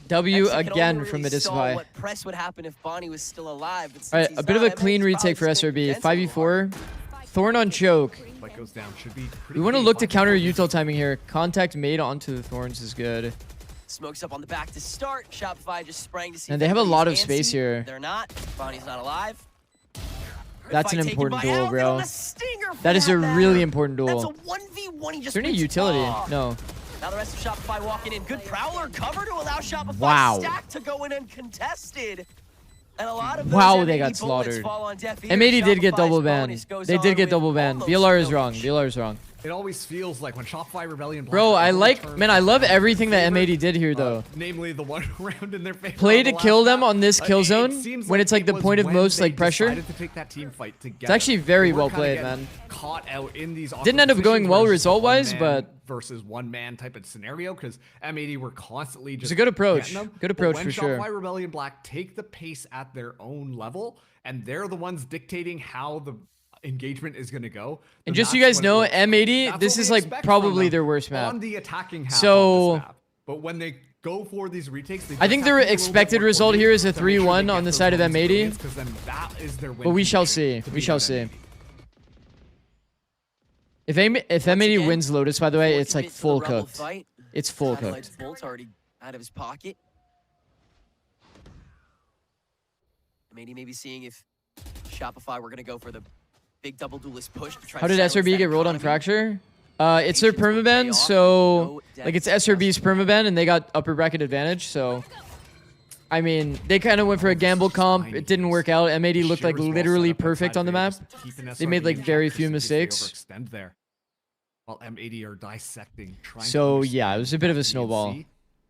W Actually, could again only from really saw Medistify. what press would happen if Bonnie was still alive. But All right, since a he's bit of a not, clean M80's retake for probably SRB. gonna condense a little 5v4. Thorn on choke. Spike goes down. Should be pretty We want to clean. look to counter util timing here. Contact made onto the Thorns is good. Smokes up on the back to start. Shopify just sprang to see. And if they have a anybody's lot of antsy. space here. They're not. Bonnie's not alive. That's an Fight taken important by duel, Alvin bro. on the stinger for That is a matter. really important That's duel. a 1v1. He Is just there any wins- utility? Oh. No. Now the rest of Shopify walking in. Good Prowler cover to allow Shopify Wow. stack to go in uncontested. And a lot of those Wow, M80 they got bullets slaughtered. fall on deaf ears. M80 did get Shopify's double bonus banned. goes They on did get with double banned. almost VLR is no wrong. issue. VLR is wrong. It always feels like when Shopify Rebellion. Bro, Black I Hole like, returns man, I love everything that favor, M80 did here, though. namely the one round in their favor. Play on to the kill last them map. on this kill It zone seems when it's like it the was point of when most they like pressure. decided to take that team fight together. It's actually very They were well kinda played, getting man. Caught out in these Didn't end up awkward going positions well where it's just result-wise, one man but- versus one man type of scenario because M80 were constantly just It's a good approach. getting them. Good But approach when for sure. Shopify Rebellion Black take the pace at their own level and they're the ones dictating how the engagement is going to go. And then just so you that's guys when it know, works. M80, That's this what is we like expect probably from them their worst map. on the attacking half So- of this map. But when they go for these retakes, they I think their expected result here is a 3-1 on the side of M80. But we shall see. We shall see. If M80 wins Lotus, by the way, it's like full cooked. It's full Satellite's cooked. bolt's already out of his pocket. Maybe seeing if Shopify were going to go for the big double duelist push to try How to did silence SRB that get rolled on economy. Fracture? It's their permaban, so like it's SRB's permaban, and they got upper bracket advantage. So I mean, they kind of went for a gamble comp. It didn't work out. M80 looked like literally perfect on the map. They made like very few mistakes. There, while M80 are dissecting. So yeah, it was a bit of a snowball.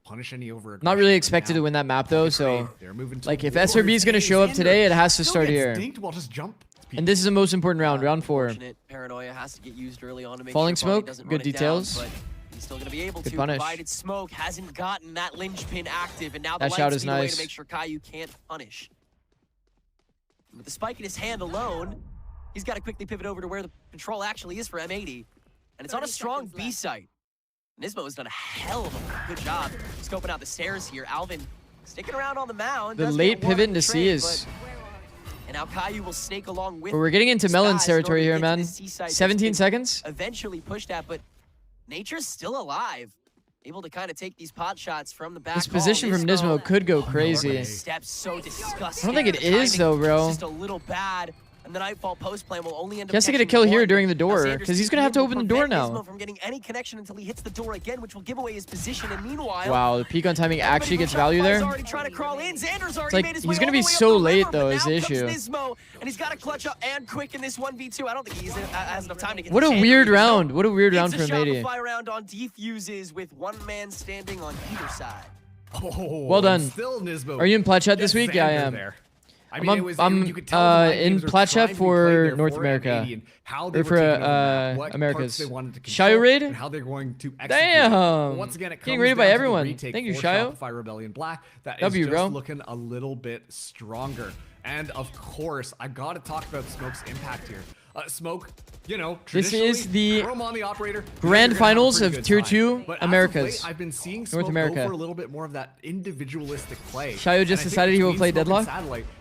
Punish any over. Not really expected to win that map though. So like if SRB is gonna show up today, it has to start here. And this is the most important round, round 4. Paranoia has to get used early on to make Falling sure smoke, good details. Down, he's still going to be able good to, punish. provided Smoke hasn't gotten that linchpin active, and now the that light shout is speed away nice. to make sure Caillou can't punish. With the spike in his hand alone, he's got to quickly pivot over to where the control actually is for M80, and it's on a strong B site. Nismo has done a hell of a good job scoping out the stairs here. Alvin sticking around on the mound. The late pivot into C is... And now Caillou will snake along with. But we're getting into Melon's territory here, man. 17 seconds. Eventually pushed at, but Nature's still alive, able to kind of take these pot shots from the back. This position from Nismo could go crazy. Steps so disgusting. I don't think it is though, bro. Just a little bad. And the Nightfall post plan will only end up. He has to get a kill here during the door, because he's gonna have to open the door now. From getting any connection until he hits the door again, which will give away his position. And meanwhile, wow, the peak on timing actually gets value there. Trying to crawl in. Xander's It's like he's gonna be so late though. Is the issue. Nismo, and he's got to clutch up and quick in this 1v2. I don't think he has enough time to get. What a weird round. What a weird round for M80. Shopify round on defuses with one man standing on either side. Oh, well done. Still Nismo. Are you in plat chat this week? Yeah, I am. There. I I'm, mean, in plat chat for North America. Or for Americas. Shayo raid? How they're going to damn! Once again, it getting raided by everyone. Thank you, Shayo. Shopify Rebellion Black. That W, is bro. just looking a little bit stronger. And of course, I gotta talk about Smoke's impact here. Smoke, you know, this is the operator, grand finals of Tier 2 Americas. I've been seeing North America. go for a little bit more of that individualistic play. Shayo just decided he will play Deadlock.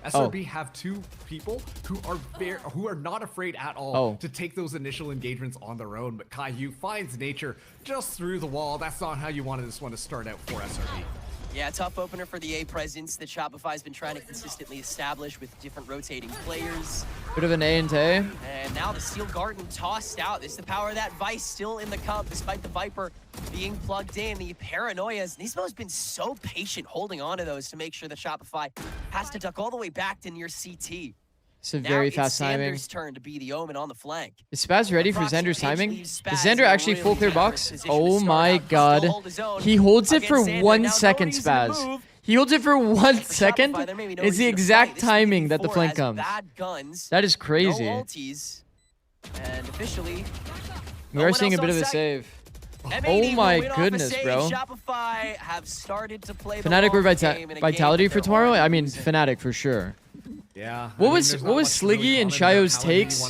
SRB have 2 people who are not afraid at all to take those initial engagements on their own. But Caillou finds Nature just through the wall. That's not how you wanted this one to start out for SRB. Yeah, tough opener for the A presence that Shopify's been trying to consistently establish with different rotating players. Bit of an A and A. And now the Steel Garden tossed out. This is the power of that Vice still in the cup, despite the Viper being plugged in. The Paranoias, Nismo's been so patient holding on to those to make sure that Shopify has to duck all the way back to near CT. It's a very fast timing. Xander's turn to be the Omen on the flank. Is Spaz ready for Xander's timing? Is Xander actually full clear box? Oh my god. He holds it for 1 second, Spaz. He holds it for 1 second. It's the exact timing that the flank comes. That is crazy. And officially, we are seeing a bit of a save. Oh my goodness, bro. Shopify have started to play Fnatic or Vitality for tomorrow? I mean, Fnatic for sure. Yeah. What was Sliggy and Shayo's takes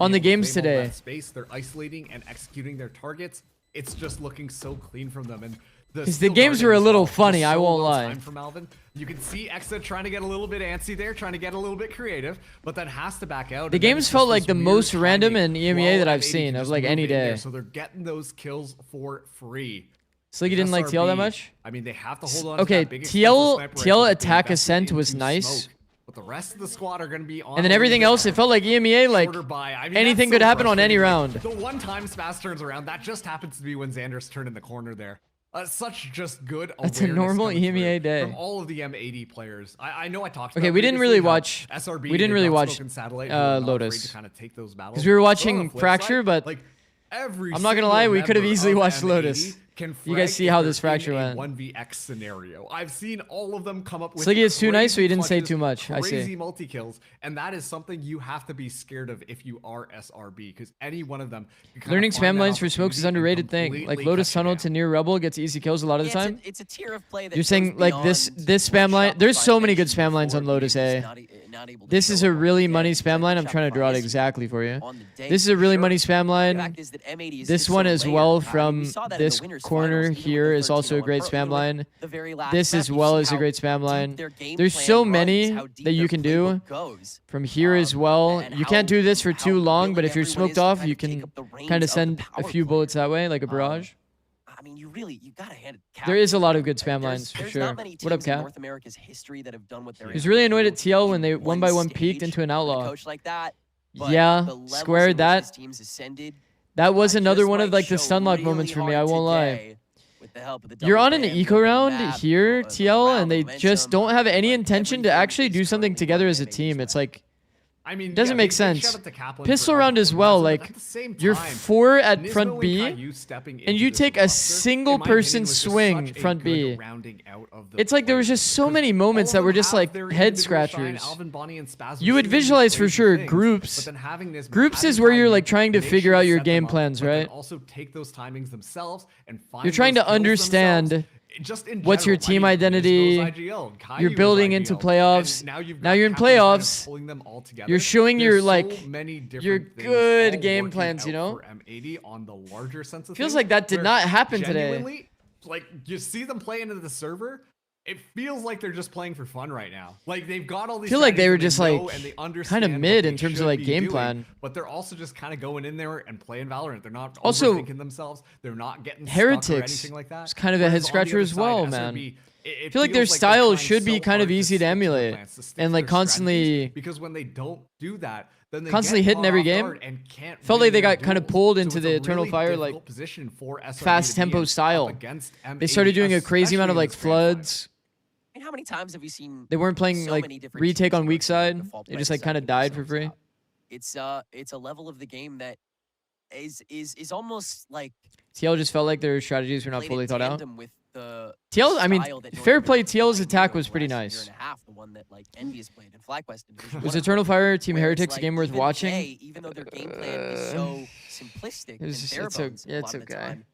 on the games today? They're isolating and executing their targets. It's just looking so clean from them. And the games were a little funny, I won't lie. From Alvin. You can see Exa trying to get a little bit antsy there, trying to get a little bit creative, but that has to back out. The games felt like the most random in EMEA that I've seen of like any day. So they're getting those kills for free. Sliggy didn't like TL that much? I mean, they have to hold on okay, to that big TL attack ascent was nice. But the rest of the squad are going to be on. And then everything else, it felt like EMEA, like anything could happen on any round. The one time Spaz turns around, that just happens to be when Xander's turned in the corner there. Such just good awareness. That's a normal EMEA day. From all of the M80 players. I know I talked about we didn't really watch SRB. We didn't really watch Lotus. Because we were watching Fracture, but like I'm not going to lie, we could have easily watched Lotus. You guys see how this Fracture went. 1vx scenario. I've seen all of them come up with Sliggy is too nice, so he didn't say too much. I see. Crazy multi-kills, and that is something you have to be scared of if you are SRB, because any one of them... Learning spam lines for smokes is an underrated thing. Like Lotus tunnel to near Rebel gets easy kills a lot of the time. It's a tier of play that you're saying like this spam line... There's so many good spam lines on Lotus A. This is a really money spam line. I'm trying to draw it exactly for you. This is a really money spam line. This one as well from this corner here is also a great spam line. This as well is a great spam line. There's so many that you can do from here as well. You can't do this for too long, but if you're smoked off, you can kind of send a few bullets that way, like a barrage. I mean, you gotta hand it. There is a lot of good spam lines for sure. What up, Cap? North America's history that have done what they're. He was really annoyed at TL when they one by one peaked into an outlaw. Yeah, squared that. That was another one of like the stunlock moments for me. I won't lie. the help of the You're on an double eco ban, round map, here, TL, and they momentum, just don't have any intention to actually do something together as a team. It's like, I mean, it doesn't yeah, make big sense. shout out to Kaplan Pistol for round as well. organizing, but Like, at the same you're time, 4 at Nismo front and B, Caillou stepping and into you this take a roster, single in my opinion, person was just swing such a front good B. rounding out of the It's like there was just so many moments that were just like head scratchers. You would visualize for sure groups. Groups is where you're like trying to figure out your game plans, right? Also take those timings themselves and find You're trying those to kills understand themselves. Just in what's your general, team I mean, identity. Nismo's IGL, You're Caillou's building into IGL, playoffs. and now you've Now got you're in Kaplan kind of playoffs. pulling them all together. You're showing your There's like so many different your things good all game working plans, you out know? for M80 on the larger sense of Feels things, like that did where not happen today. genuinely, like you see them play into the server, it feels like they're just playing for fun right now. Like they've got all these. I feel like they were strategies just and like they know and they kind of understand mid what in they terms of should like be game doing, plan. but they're also just kind of going in there and playing Valorant. They're not Also, overthinking themselves. They're not getting Heretics stuck or anything like that. is kind of a head Whereas on the scratcher other as side, well, SRB, man. it I feel like their feels they're style trying should be so kind of hard to easy to stick their emulate plans, to stick and to like their constantly strategies, because when they don't do that, then they constantly get hitting caught every off game. guard and can't Felt win like they their got kind of duels. pulled So into it's the a Eternal really Fire difficult like position for SRB fast to be tempo in, style. up against They started M80, doing a crazy amount of especially in like this grand floods. I mean, how many times have we seen? They weren't playing so like many different retake teams on go weak to side. default They just play like kind of deciding died for themselves free. It's a level of the game that is almost like TL just felt like their strategies were not played fully in thought out. tandem with the TL, I mean, style that North fair play. America's TL's playing attack over was the pretty last nice. year and a half, the one that like Envy has played in FlyQuest in Division Was 1. Eternal Fire Team Where it's Heretics like, a game worth even watching? they, even though their game plan is so simplistic and bare bones a lot of the time,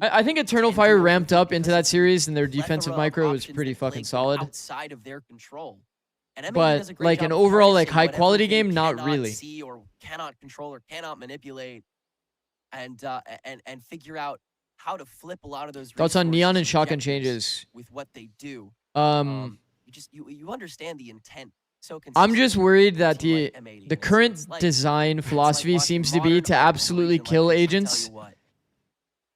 I think Eternal Fire ramped up into that series, and their defensive micro was pretty fucking solid. outside of their control. And MAD does a But great like job an of overall like harnessing high quality whatever they game, not cannot really. see or cannot control or cannot manipulate, and figure out how to flip a lot of those. Thoughts on Neon and resources shotgun objectives changes? with what they do. You understand the intent. So I'm just worried that the current design philosophy seems to be to absolutely kill agents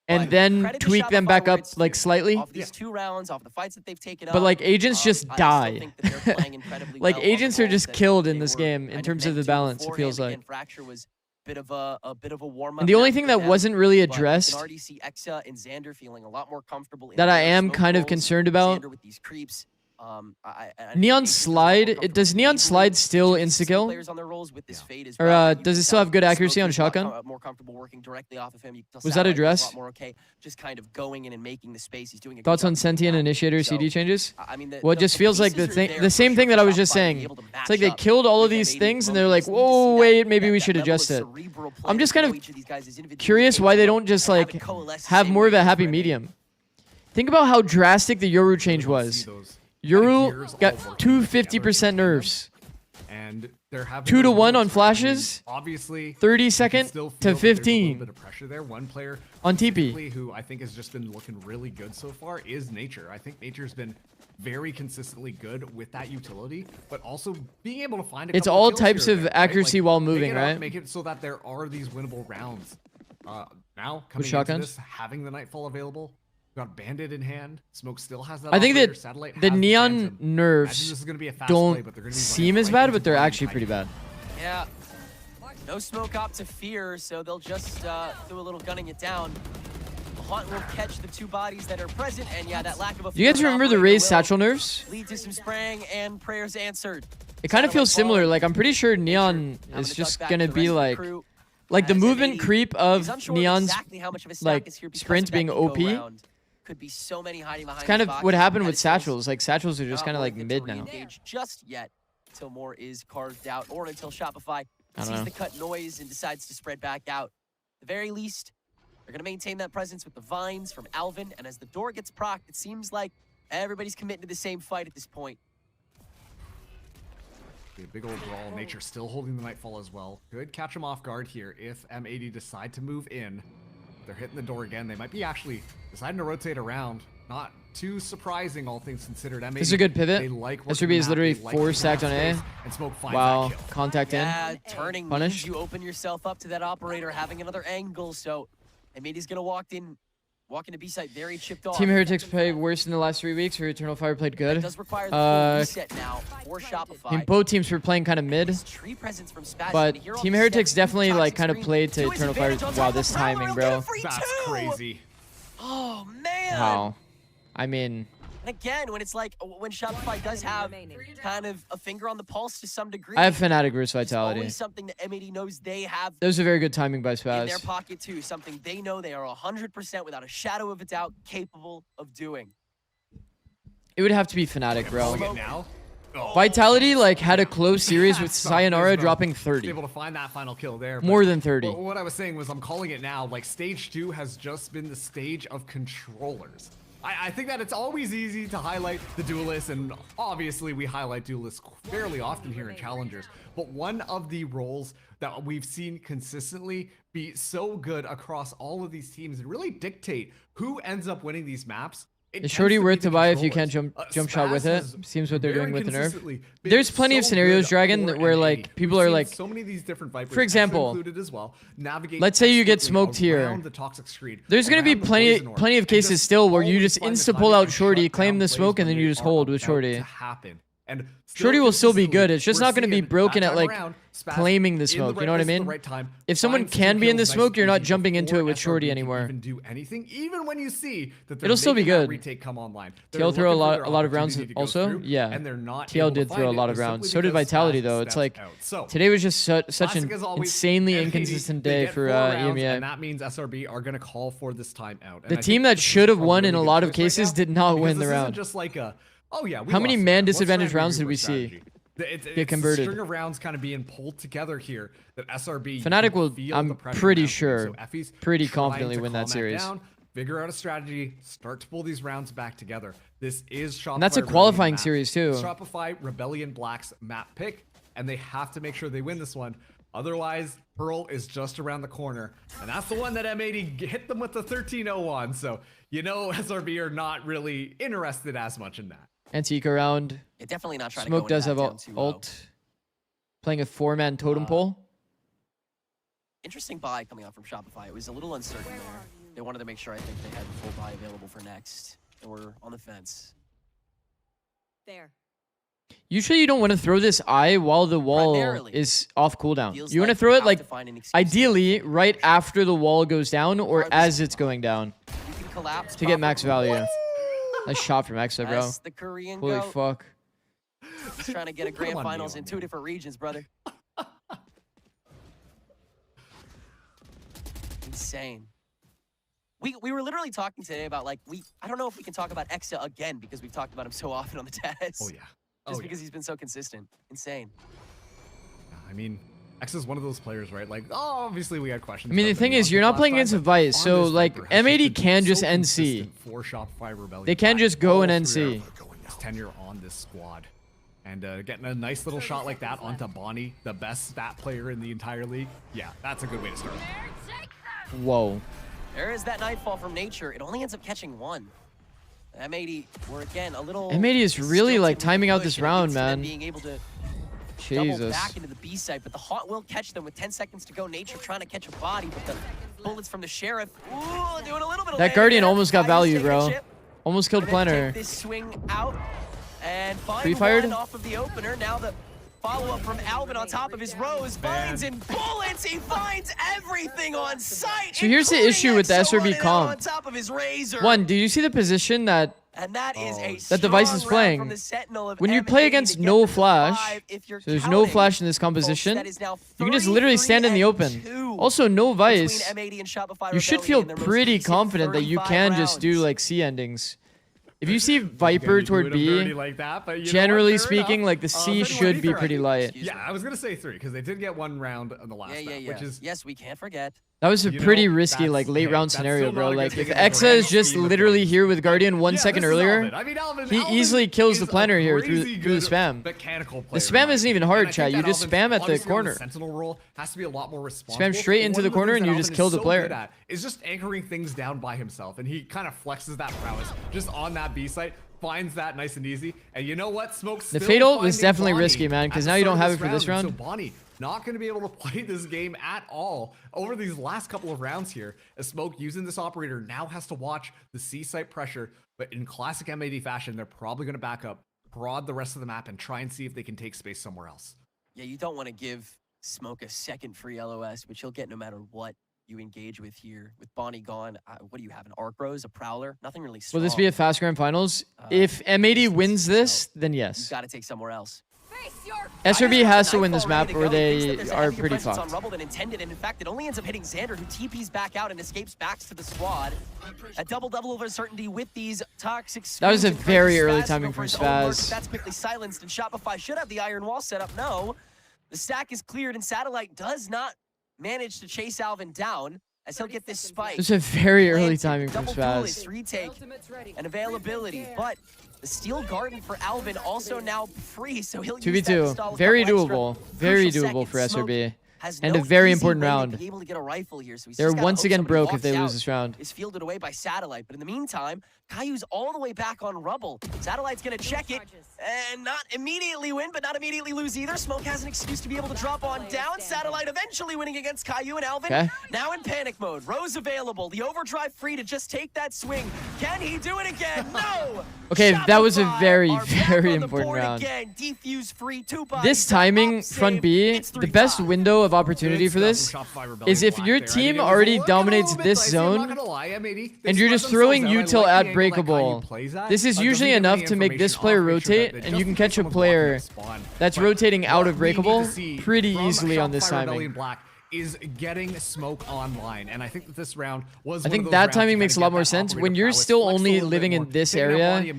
and then tweak them back up like slightly. Off these 2 rounds, off the fights that they've taken But like agents just I still die. think that they're playing incredibly Like well on the agents are roles just that killed in they this were game in kind of terms of meant the to balance. It beforehand. feels like. Again, Fracture was a bit of a warm up. And the only thing that wasn't really but addressed you can already see Exa and Xander feeling a lot more comfortable in that I their am smoke kind of roles. concerned about. Xander with these creeps. Neon slide. Does Neon slide still insta kill? Or does it still have good accuracy on shotgun? More comfortable working directly off of him. You can tell Was that Satellite is a addressed? lot more okay, just kind of going in and making the space. He's doing a good Thoughts job on doing Sentient that. Initiator So, CD changes? I mean, Well, it just feels like the same thing that I was just saying. It's like they killed all of these things and they're like, whoa, wait, maybe we should adjust it. I'm just kind of curious why they don't just like have more of a happy medium. Think about how drastic the Yoru change was. Yoru got 250% nerfs. And they're having 2 to 1 on flashes. Obviously, 32nd to 15 bit of pressure there. One player on TP specifically who I think has just been looking really good so far is Nature. I think Nature's been very consistently good with that utility, but also being able to find It's couple all kills types here of and there, right? accuracy Like, while make moving, it up, right? Make it so that there are these winnable rounds. Now coming into shotguns? this, having the Nightfall available, got Bandit in hand. Smoke still has that. I think operator, that Satellite the has Neon Phantom. Imagine this is nerfs gonna be a fast play, but they're gonna don't be seem running as right bad, into but they're Brian actually pretty bad. Yeah. No smoke op to fear, so they'll just do a little gunning it down. The Haunt will catch the 2 bodies that are present, and yeah, that lack of a Do you guys remember the Raze satchel nerfs? lead to some spraying and prayers answered. It kind of feels similar. Like I'm pretty sure Neon is just gonna be like the movement creep of Neon's like sprint being OP. Could be so many hiding behind. It's kind of boxes. what happened with Heretics satchels. Like satchels are just not kind of like worth it mid to now. re-engage just yet until more is carved out, or until Shopify I don't sees know. the cut noise and decides to spread back out. At the very least, they're going to maintain that presence with the vines from Alvin, and as the door gets procced, it seems like everybody's committing to the same fight at this point. A big old brawl. Nature still holding the Nightfall as well. Could catch him off guard here if M80 decide to move in. They're hitting the door again. They might be actually deciding to rotate around. Not too surprising, all things considered. M80, This is a good pivot. They like SRB is literally 4 stacked on A. And Smoke finds Wow, that kill. contact Yeah, in. turning Punish. means you open yourself up to that operator having another angle, so Amy's going to walk into B-side very chipped off. Team Heretics played worse in the last 3 weeks, or Eternal Fire played good. It does require the full reset now for Shopify. I mean, both teams were playing kind of mid, Tree presence from Spaz, but and here on Team the Heretics step, definitely toxic like kind of screen played to to his Eternal Fire. advantage on Wow, top this of Prowler, timing, he'll get a bro. free That's two. crazy. Oh man! Wow. I mean... And again, when it's like, when Shopify does have kind of a finger on the pulse to some degree. I have Fnatic versus It's Vitality. always something that M80 knows they have That was a very good timing by in their Spaz. pocket too. Something they know they are 100% without a shadow of a doubt capable of doing. It would have to be Fnatic, bro. Now? Vitality like had a close series with Sayonara dropping 30. Able to find that final kill there. More than 30. What I was saying was I'm calling it now. Like stage 2 has just been the stage of controllers. I think that it's always easy to highlight the duelists, and obviously we highlight duelists fairly often here in Challengers. But one of the roles that we've seen consistently be so good across all of these teams and really dictate who ends up winning these maps. Is Shorty worth to buy if you can't jump shot with it? Seems what they're doing with the nerf. There's plenty of scenarios, Dragon, where like people are like, so many of these different Vipers, for example, as well, let's say you get smoked here. There's gonna be plenty of cases still where you just insta pull out Shorty, claim the smoke, and then you just hold with Shorty. And Shorty will still be good. It's just not going to be broken at like claiming the smoke. You know what I mean? If someone can be in the smoke, you're not jumping into it with Shorty anymore. Even do anything, even when you see that it'll still be good. Retake come online. TL throw a lot of rounds also. Yeah, and they're not TL did throw a lot of rounds. So did Vitality though. It's like today was just such an insanely inconsistent day for EMEA. And that means SRB are going to call for this time out. The team that should have won in a lot of cases did not win the round. Just like a oh yeah. How many man disadvantage rounds did we see get converted? String of rounds kind of being pulled together here that SRB. Fnatic will, I'm pretty sure, pretty confidently win that series. Figure out a strategy, start to pull these rounds back together. This is Shopify. And that's a qualifying series too. Shopify Rebellion Black's map pick, and they have to make sure they win this one. Otherwise, Pearl is just around the corner, and that's the one that M80 hit them with the 13-0 on. So you know SRB are not really interested as much in that. Antique around. Yeah, definitely not trying Smoke to go does have ult. Playing a 4-man totem pole. Interesting buy coming out from Shopify. It was a little uncertain there. They wanted to make sure, I think, they had the full buy available for next. They were on the fence. There. Usually you don't want to throw this eye while the wall is off cooldown. You want to throw it like, ideally, right after the wall goes down or as it's going down. You can collapse to get max value. What? Nice shot from Exa, bro. That's the Korean Holy goat. fuck. He's trying to get a grand finals in 2 different regions, brother. Insane. We were literally talking today about like I don't know if we can talk about Exa again because we've talked about him so often on the test. Oh yeah. Just because he's been so consistent. Insane. I mean, X is one of those players, right? Like, oh, obviously we had questions. I mean, the thing is, you're not playing against a Vice, so like M80 can just NC. They can just go and NC. Tenure on this squad, and getting a nice little shot like that onto Bonnie, the best stat player in the entire league. Yeah, that's a good way to start. Whoa. There is that nightfall from nature. It only ends up catching one. M80 were again a little. M80 is really like timing out this round, man. Being able to Jesus. double back into the B site, but the Haunt will catch them with 10 seconds to go. Nature trying to catch a body, but the bullets from the Sheriff, ooh, doing a little bit of That Guardian almost got value, bro. Chip. Almost killed Planner. This swing out and Pre-fired off of the opener. Now the follow-up from Alvin on top of his Rose finds in bullets. He finds everything on sight. So here's the issue with the SRB comp. On top of his Razor. One, do you see the position that and that is a that the Vice is playing? When you play against no flash, so there's no flash in this composition, you can just literally stand in the open. Also, no Vice. You should feel pretty confident that you can just do like C endings. If you see Viper toward B, like that, but generally speaking, like the C should be pretty light. Yeah, I was gonna say 3 because they did get 1 round on the last round, which is yes, we can't forget. That was a pretty risky like late round scenario, bro. Like if Exa is just literally here with Guardian 1 second earlier, he easily kills the planner here through the spam. The spam isn't even hard, chat. You just spam at the corner. Sentinel role has to be a lot more responsible. Spam straight into the corner and you just kill the player. Is just anchoring things down by himself, and he kind of flexes that prowess just on that B site. Finds that nice and easy, and you know what? Smoke. The fatal was definitely risky, man, because now you don't have it for this round. So Bonnie not going to be able to play this game at all over these last couple of rounds here. As Smoke using this operator now has to watch the C site pressure, but in classic M80 fashion, they're probably going to back up, prod the rest of the map, and try and see if they can take space somewhere else. Yeah, you don't want to give Smoke a second free LOS, which he'll get no matter what you engage with here. With Bonnie gone, what do you have? An Arc Rose, a Prowler? Nothing really strong. Will this be a fast grand finals? If M80 wins this, then yes. You've got to take somewhere else. SRB has to win this map or they are pretty on fucked. Rubble than intended, and in fact, it only ends up hitting Xander, who TPs back out and escapes back to the squad. A double of uncertainty with these toxic. That was a very early timing from Spaz. That's quickly silenced, and Shopify should have the iron wall set up. No, the stack is cleared, and Satellite does not manage to chase Alvin down as he'll get this spike. It was a very early timing from Spaz. Retake and availability, but the Steel Garden for Alvin also now free, so he'll use that to 2v2. stall a Very couple doable. extra Very crucial doable for seconds. Smoke SRB. has And no a very easy important way to round. be able to get a rifle here, so he's They're just gotta once hope again somebody broke if walks they out. lose this round. Is fielded away by Satellite, but in the meantime, Caillou's all the way back on Rubble. Satellite's gonna check it and not immediately win, but not immediately lose either. Smoke has an excuse to be able to drop on down. Satellite eventually winning against Caillou and Alvin. Okay. Now in panic mode. Rose available. The overdrive free to just take that swing. Can he do it again? No! Okay, that was a very, are back very on the important board round. Again. Defuse free, 2 This bodies. timing, front B, the best window of opportunity for this is if your team already dominates this zone and you're just throwing util at breakable. This is usually enough to make this player rotate, and you can catch a player that's rotating out of breakable pretty easily on this timing. Is getting Smoke online, and I think that this round was. I think that timing makes a lot more sense. When you're still only living in this area,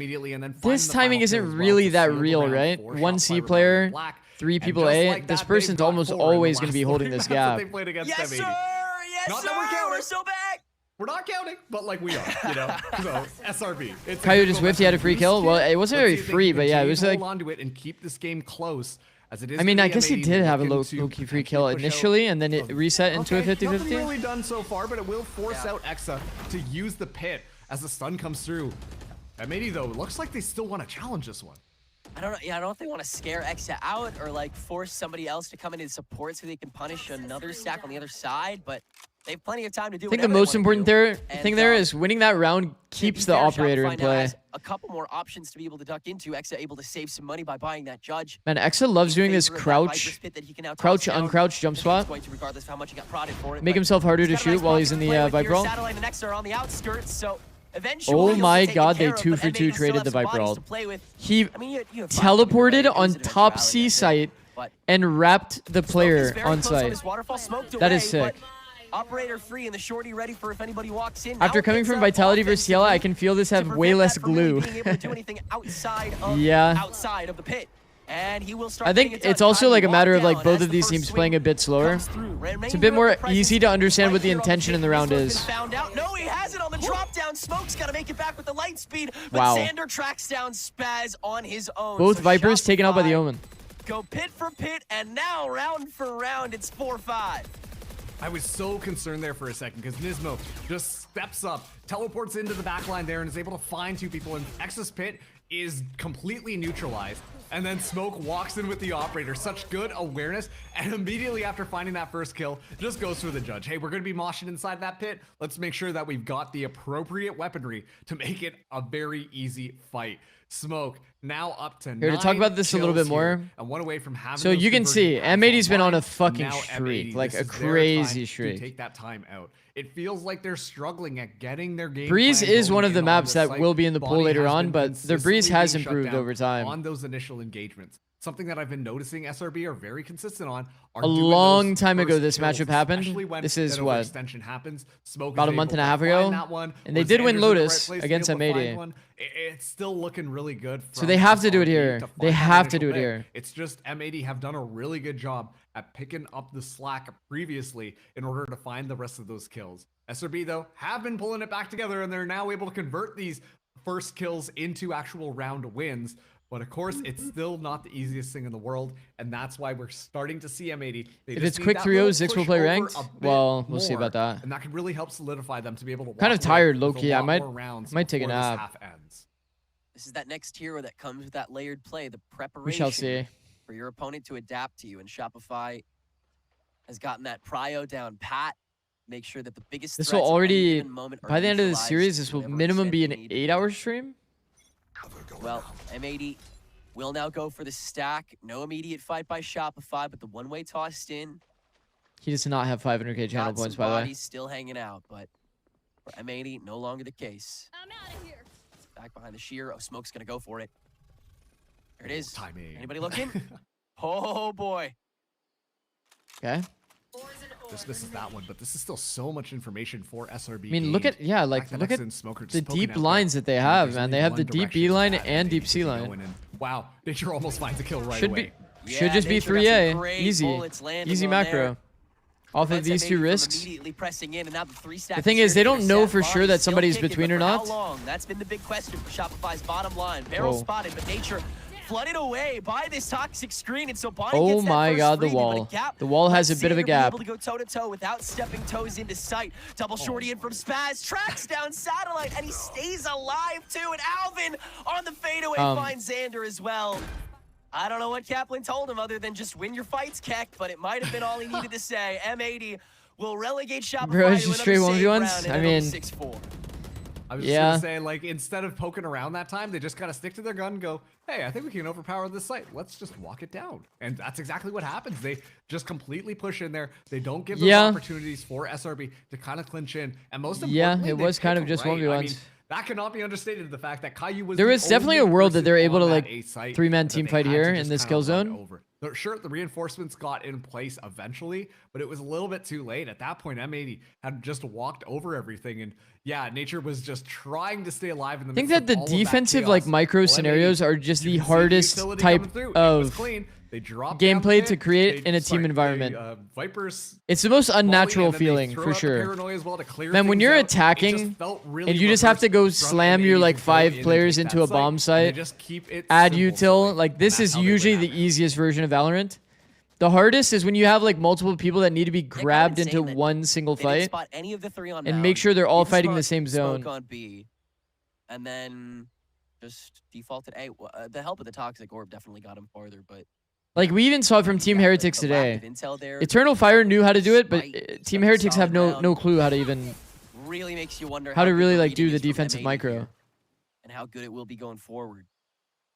this timing isn't really that real, right? 1 C player, 3 people A. This person's almost always going to be holding this gap. Yes, sir! Yes, sir! We're so back! We're not counting, but like we are, you know. So SRB. Caillou just whiffed. He had a free kill. Well, it wasn't very free, but yeah, it was like. Hold on to it and keep this game close. As it is I mean, I guess he did have a low-key free kill initially, and then it reset into a 50-50. Nothing really done so far, but it will force out Exa to use the pit as the stun comes through. M80 though, it looks like they still want to challenge this one. I don't know. Yeah, I don't know if they want to scare Exa out or like force somebody else to come in and support so they can punish another stack on the other side, but they have plenty of time to do. I think the most important thing there is winning that round keeps the operator in play. A couple more options to be able to duck into. Exa able to save some money by buying that judge. Man, Exa loves doing this crouch, uncrouch jump spot. Make himself harder to shoot while he's in the Viper ult. Satellite and Exa are on the outskirts, so Oh my god, they 2-for-2 traded the Viper ult. He teleported on top C site and wrapped the player on site. That is sick. Operator free and the shorty ready for if anybody walks in. After coming from Vitality versus Yella, I can feel this have way less glue. Yeah. Outside of the pit. And he will start. I think it's also like a matter of like both of these teams playing a bit slower. It's a bit more easy to understand what the intention in the round is. No, he has it on the drop down. Smoke's got to make it back with the light speed. But Wow. Xander tracks down Spaz on his own. Both So Vipers taken out by the Shopify Omen. Go pit for pit, and now round for round, it's 4-5. I was so concerned there for a second because Nismo just steps up, teleports into the backline there, and is able to find 2 people. And Exa's pit is completely neutralized. And then Smoke walks in with the operator. Such good awareness. And immediately after finding that first kill, just goes for the judge. Hey, we're going to be moshing inside that pit. Let's make sure that we've got the appropriate weaponry to make it a very easy fight. Smoke now up to 9 Here to talk about this a little bit more. And one away from having So you can see M80's been on a fucking now streak, M80, like this a is their crazy time streak. to take that time out. It feels like they're struggling at getting their game. Breeze plan is going one of the in on maps this that site. will be in the pool Bonnie later has on, been but their Breeze consistently has being shut improved down over time. on those initial engagements. Something that I've been noticing SRB are very consistent on. Are A doing long those time ago first this kills, matchup happened. especially when This is that what? overextension happens. Smoke About is a month able and a to half find ago, that one, and they or did win Xander's in the right Lotus place to be against able to find M80. one. It's still looking really good. So they have to do it here. to They find that have to initial do it pick. here. It's just M80 have done a really good job at picking up the slack previously in order to find the rest of those kills. SRB though have been pulling it back together, and they're now able to convert these first kills into actual round wins. But of course, it's still not the easiest thing in the world, and that's why we're starting to see M80. They If just it's need quick that 3-0, little Zix will push play over ranked. a bit Well, we'll see more, about that. and that could really help solidify them to be able to Kind of walk away tired, with a low-key. I lot might more rounds take a before this nap. half ends. This is that next hero that comes with that layered play, the preparation We shall see. for your opponent to adapt to you. And Shopify has gotten that prio down pat. Make sure that the biggest This will threats at any already, given moment are by the end of the neutralized series, this will whenever minimum be an Xander 8-hour stream. Well, M80 will now go for the stack. No immediate fight by Shopify, but the one-way tossed in. He does not have 500k channel points, by the way. He's still hanging out, but for M80, no longer the case. I'm out of here. Back behind the shear. Oh, Smoke's gonna go for it. There it is. Timing. Anybody looking? Oh boy. Okay. Just misses that one, but this is still so much information for SRB. I mean, look at look at the deep lines that they have, man. They have the deep B line and deep C line. Wow, Nature almost finds a kill right Should away. Should just be 3A. Easy macro. Off of these two risks. The thing is, they don't know for sure that somebody's between or not. How long? That's been the big question for Shopify's bottom line. Barrel spotted, but Nature flooded away by this toxic screen, and so Bonnie Oh gets that my first god, the freebie, wall. but a gap. The wall has a Let's bit of see a her be gap. able to go toe-to-toe without stepping toes into sight. Double shorty in from Spaz, tracks down Satellite, and he stays alive too, and Alvin on the fadeaway finds Xander as well. I don't know what Kaplan told him other than just win your fights, Keck, but it might have been all he needed to say. M80 will relegate Shopify Bro, it's to just another straight save 1v1s. round, and I it'll be mean, 6-4. I was just gonna say, like, instead of poking around that time, they just kind of stick to their gun and go, hey, I think we can overpower this site. Let's just walk it down. And that's exactly what happens. They just completely push in there. They don't give those opportunities for SRB to kind of clinch in. And most importantly, it was kind of just 1v1s. I mean, that cannot be understated, the fact that Caillou was There was definitely a world that they're able to, like, three-man three-man team fight here in this kill zone. Sure, the reinforcements got in place eventually, but it was a little bit too late. At that point, M80 had just walked over everything, and yeah, Nature was just trying to stay alive in the I think midst that of the all of defensive, that like, chaos. micro Well, scenarios are just the hardest type of gameplay to create in a team environment. It's the most unnatural feeling, for sure. Man, when you're attacking and you just have to go slam your, like, 5 players into a bomb site, add util, like, this is usually the easiest version of Valorant. The hardest is when you have, like, multiple people that need to be grabbed into one single fight and make sure they're all fighting the same zone. On B, and then just defaulted A. The help of the Toxic Orb definitely got him farther, but like, we even saw it from Team Heretics today. Eternal Fire knew how to do it, but Team Heretics have no clue how to even really makes you wonder how to really, like, do the defensive micro. And how good it will be going forward.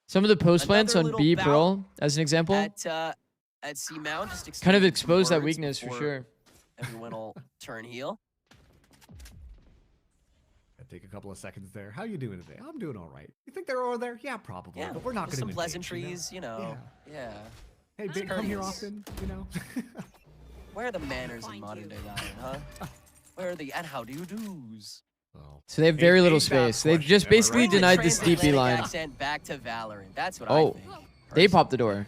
Some of the post plants on B Pearl, as an example, At C Mount, just kind of exposed that weakness for sure. Everyone will turn heel. Take a couple of seconds there. How you doing today? I'm doing all right. You think they're over there? Yeah, probably. Yeah, but we're not going to some pleasantries, you know. Yeah. Hey, Big, come here often, you know. Where are the manners in modern day Valorant, huh? Where are the and how do you do's? So they have very little space. They've just basically denied this DP line. Accent back to Valorant. That's what I think. They popped the door.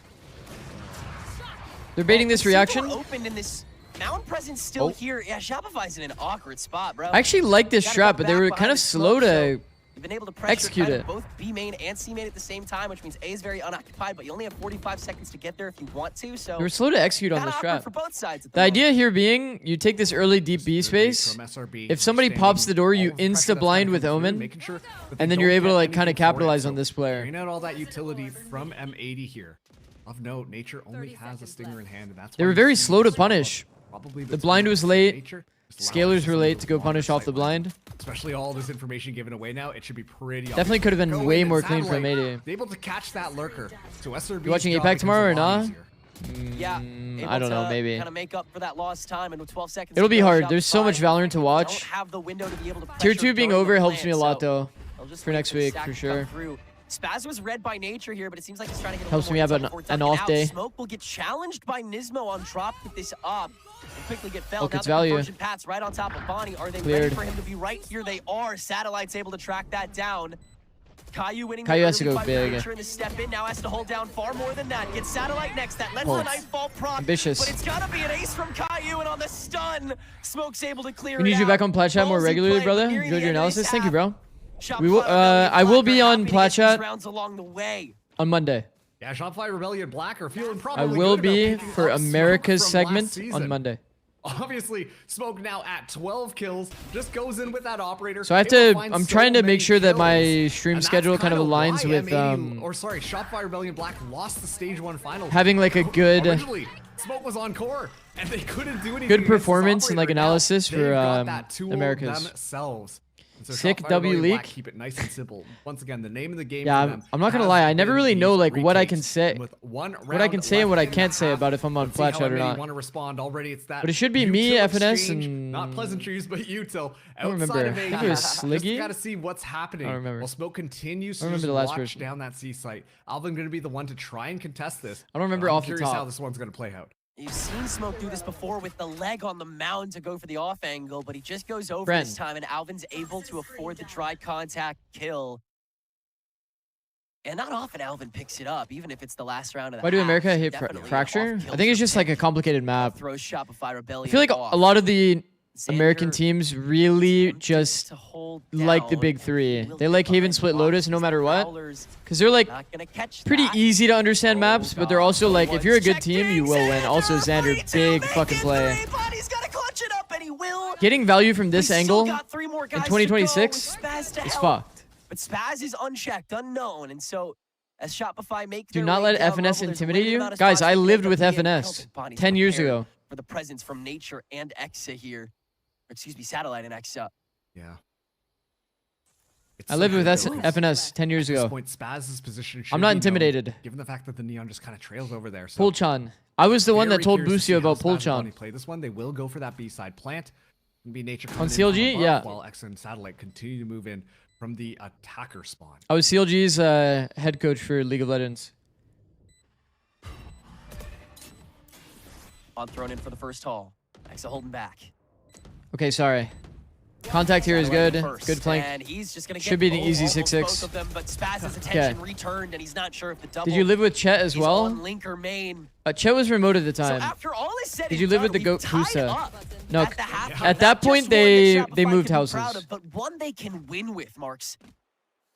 They're baiting this reaction. Opened in this Mount presence still here. Yeah, Shopify's in an awkward spot, bro. I actually like this strat, but they were kind of slow to been able to pressure execute kind of it. both B main and C main at the same time, which means A is very unoccupied, but you only have 45 seconds to get there if you want to. So They were slow to execute on this strat. for both sides. The idea here being, you take this early deep B space. If somebody pops the door, you insta-blind with Omen, and then you're able to, like, kind of capitalize on this player. Bring out all that utility from M80 here. Of note, Nature only has a stinger in hand, and that's They were very slow to punish. The blind was late. Scalers were late to go punish off the blind. Especially all this information given away now, it should be pretty Definitely could have been way more clean from M80. Able to catch that lurker. So SRB You watching APAC tomorrow or not? Yeah, I don't know, maybe. Kind of make up for that lost time in 12 seconds. It'll be hard. There's so much Valorant to watch. Have the window to be able to Tier pressure 2 being during over the helps me a plan, lot, so though, for next week, for sure. Spaz was read by Nature here, but it seems like he's trying to get a Helps little me more have intel before an ducking off out. day. Smoke will get challenged by Nismo on drop with this up and quickly get felled. Look, Now it's the value. conversion path's right on top of Bonnie. Are they Cleared. ready for him to be right here? They are. Satellite's able to track that down. Caillou winning Caillou the has to early go fight big. with Nature in the step in. Now has to hold down far more than that. Gets Satellite next. That lets the Nightfall proc. Ambitious. But it's gotta be an ace from Caillou, and on the stun, Smoke's able to clear We need it you out. back on Plat Chat more Ballsy regularly, play, brother. but nearing Enjoyed the your end of this analysis. Thank you, half, bro. We will. I will be on Plat Chat rounds along the way. on Monday. Yeah, Shopify Rebellion Black are feeling probably I will good about be picking for up America's Smoke from last segment on season. Monday. Obviously, Smoke now at 12 kills, just goes in with that operator. So I have able to. find I'm so trying to many make sure that my kills. stream And that's schedule kind of kinda aligns why with Shopify Rebellion Black lost the stage 1 final. having, like, a good Originally, Smoke was on core, and they couldn't do anything. good against this performance and, like, operator. Now analysis they've for got that tool Americas. themselves. So Sick Shopify W Rebellion Black, leak. keep it nice and simple. Once again, the name of the game. Yeah, for them I'm not gonna has lie. I never been really these know like what I can retakes. say, And with one what I can round say and what I left in the can't say half, about if I'm on let's see flat how chat or many not. want to respond already. It's that. But it should be util me, FNS, exchange, and not pleasantries, but util. I don't Outside remember. of I think it was Sliggy. Just gotta see what's happening. I don't remember. While Smoke continues to I remember just the last watch version. down that C site. Alvin gonna be the one to try and contest this. I don't remember but I'm off the curious top. how this one's gonna play out. You've seen Smoke do this before with the leg on the mound to go for the off angle, but he just goes over Bren. this time, and Alvin's able to afford the dry contact kill. And not often Alvin picks it up, even if it's the last round of the Why do half. America hit Definitely Fracture? off I think it's just like a complicated map. throws Shopify Rebellion I feel like off. a lot of the American teams really just like the big three. They like Haven Split Lotus no matter what. Because they're like pretty easy to understand maps, but they're also like, if you're a good team, you will win. Also, Xander, big fucking play. Getting value from this angle in 2026 is fucked. But Spaz is unchecked, unknown, and so as Shopify make Do their not way let down FNS level, there's intimidate limited you. amount of Guys, spots I that lived can with be FNS Bonnie's 10 years prepared ago. for the presence from Nature and Exa here. Or excuse me, Satellite and Exa. Yeah. I lived with FNS 10 years At this ago. point, Spaz's position should I'm not be known, intimidated. given the fact that the Neon just kind of trails over there. So Pulchan. I was the one that very told curious to see Busio how about Spaz and Pulchan. Bonnie play this one. They will go for that B-side plant. And be Nature On coming in from CLG? above, Yeah. While Exa and Satellite continue to move in from the attacker spawn. I was CLG's head coach for League of Legends. On thrown in for the first haul. Exa holding back. Okay, sorry. Contact here is good. Good flank. And he's just gonna Should get be an easy almost 6-6. both of them, but Spaz's attention returned, and he's not sure if the double. Did you live with Chet as He's well? on Linker main. Chet was remote at the time. So after all is said Did and you live done, with the we've Goat tied Husa? up No, at the half. at that Not point just one that they Shopify moved can be proud houses. of, but one they can win with, Marks.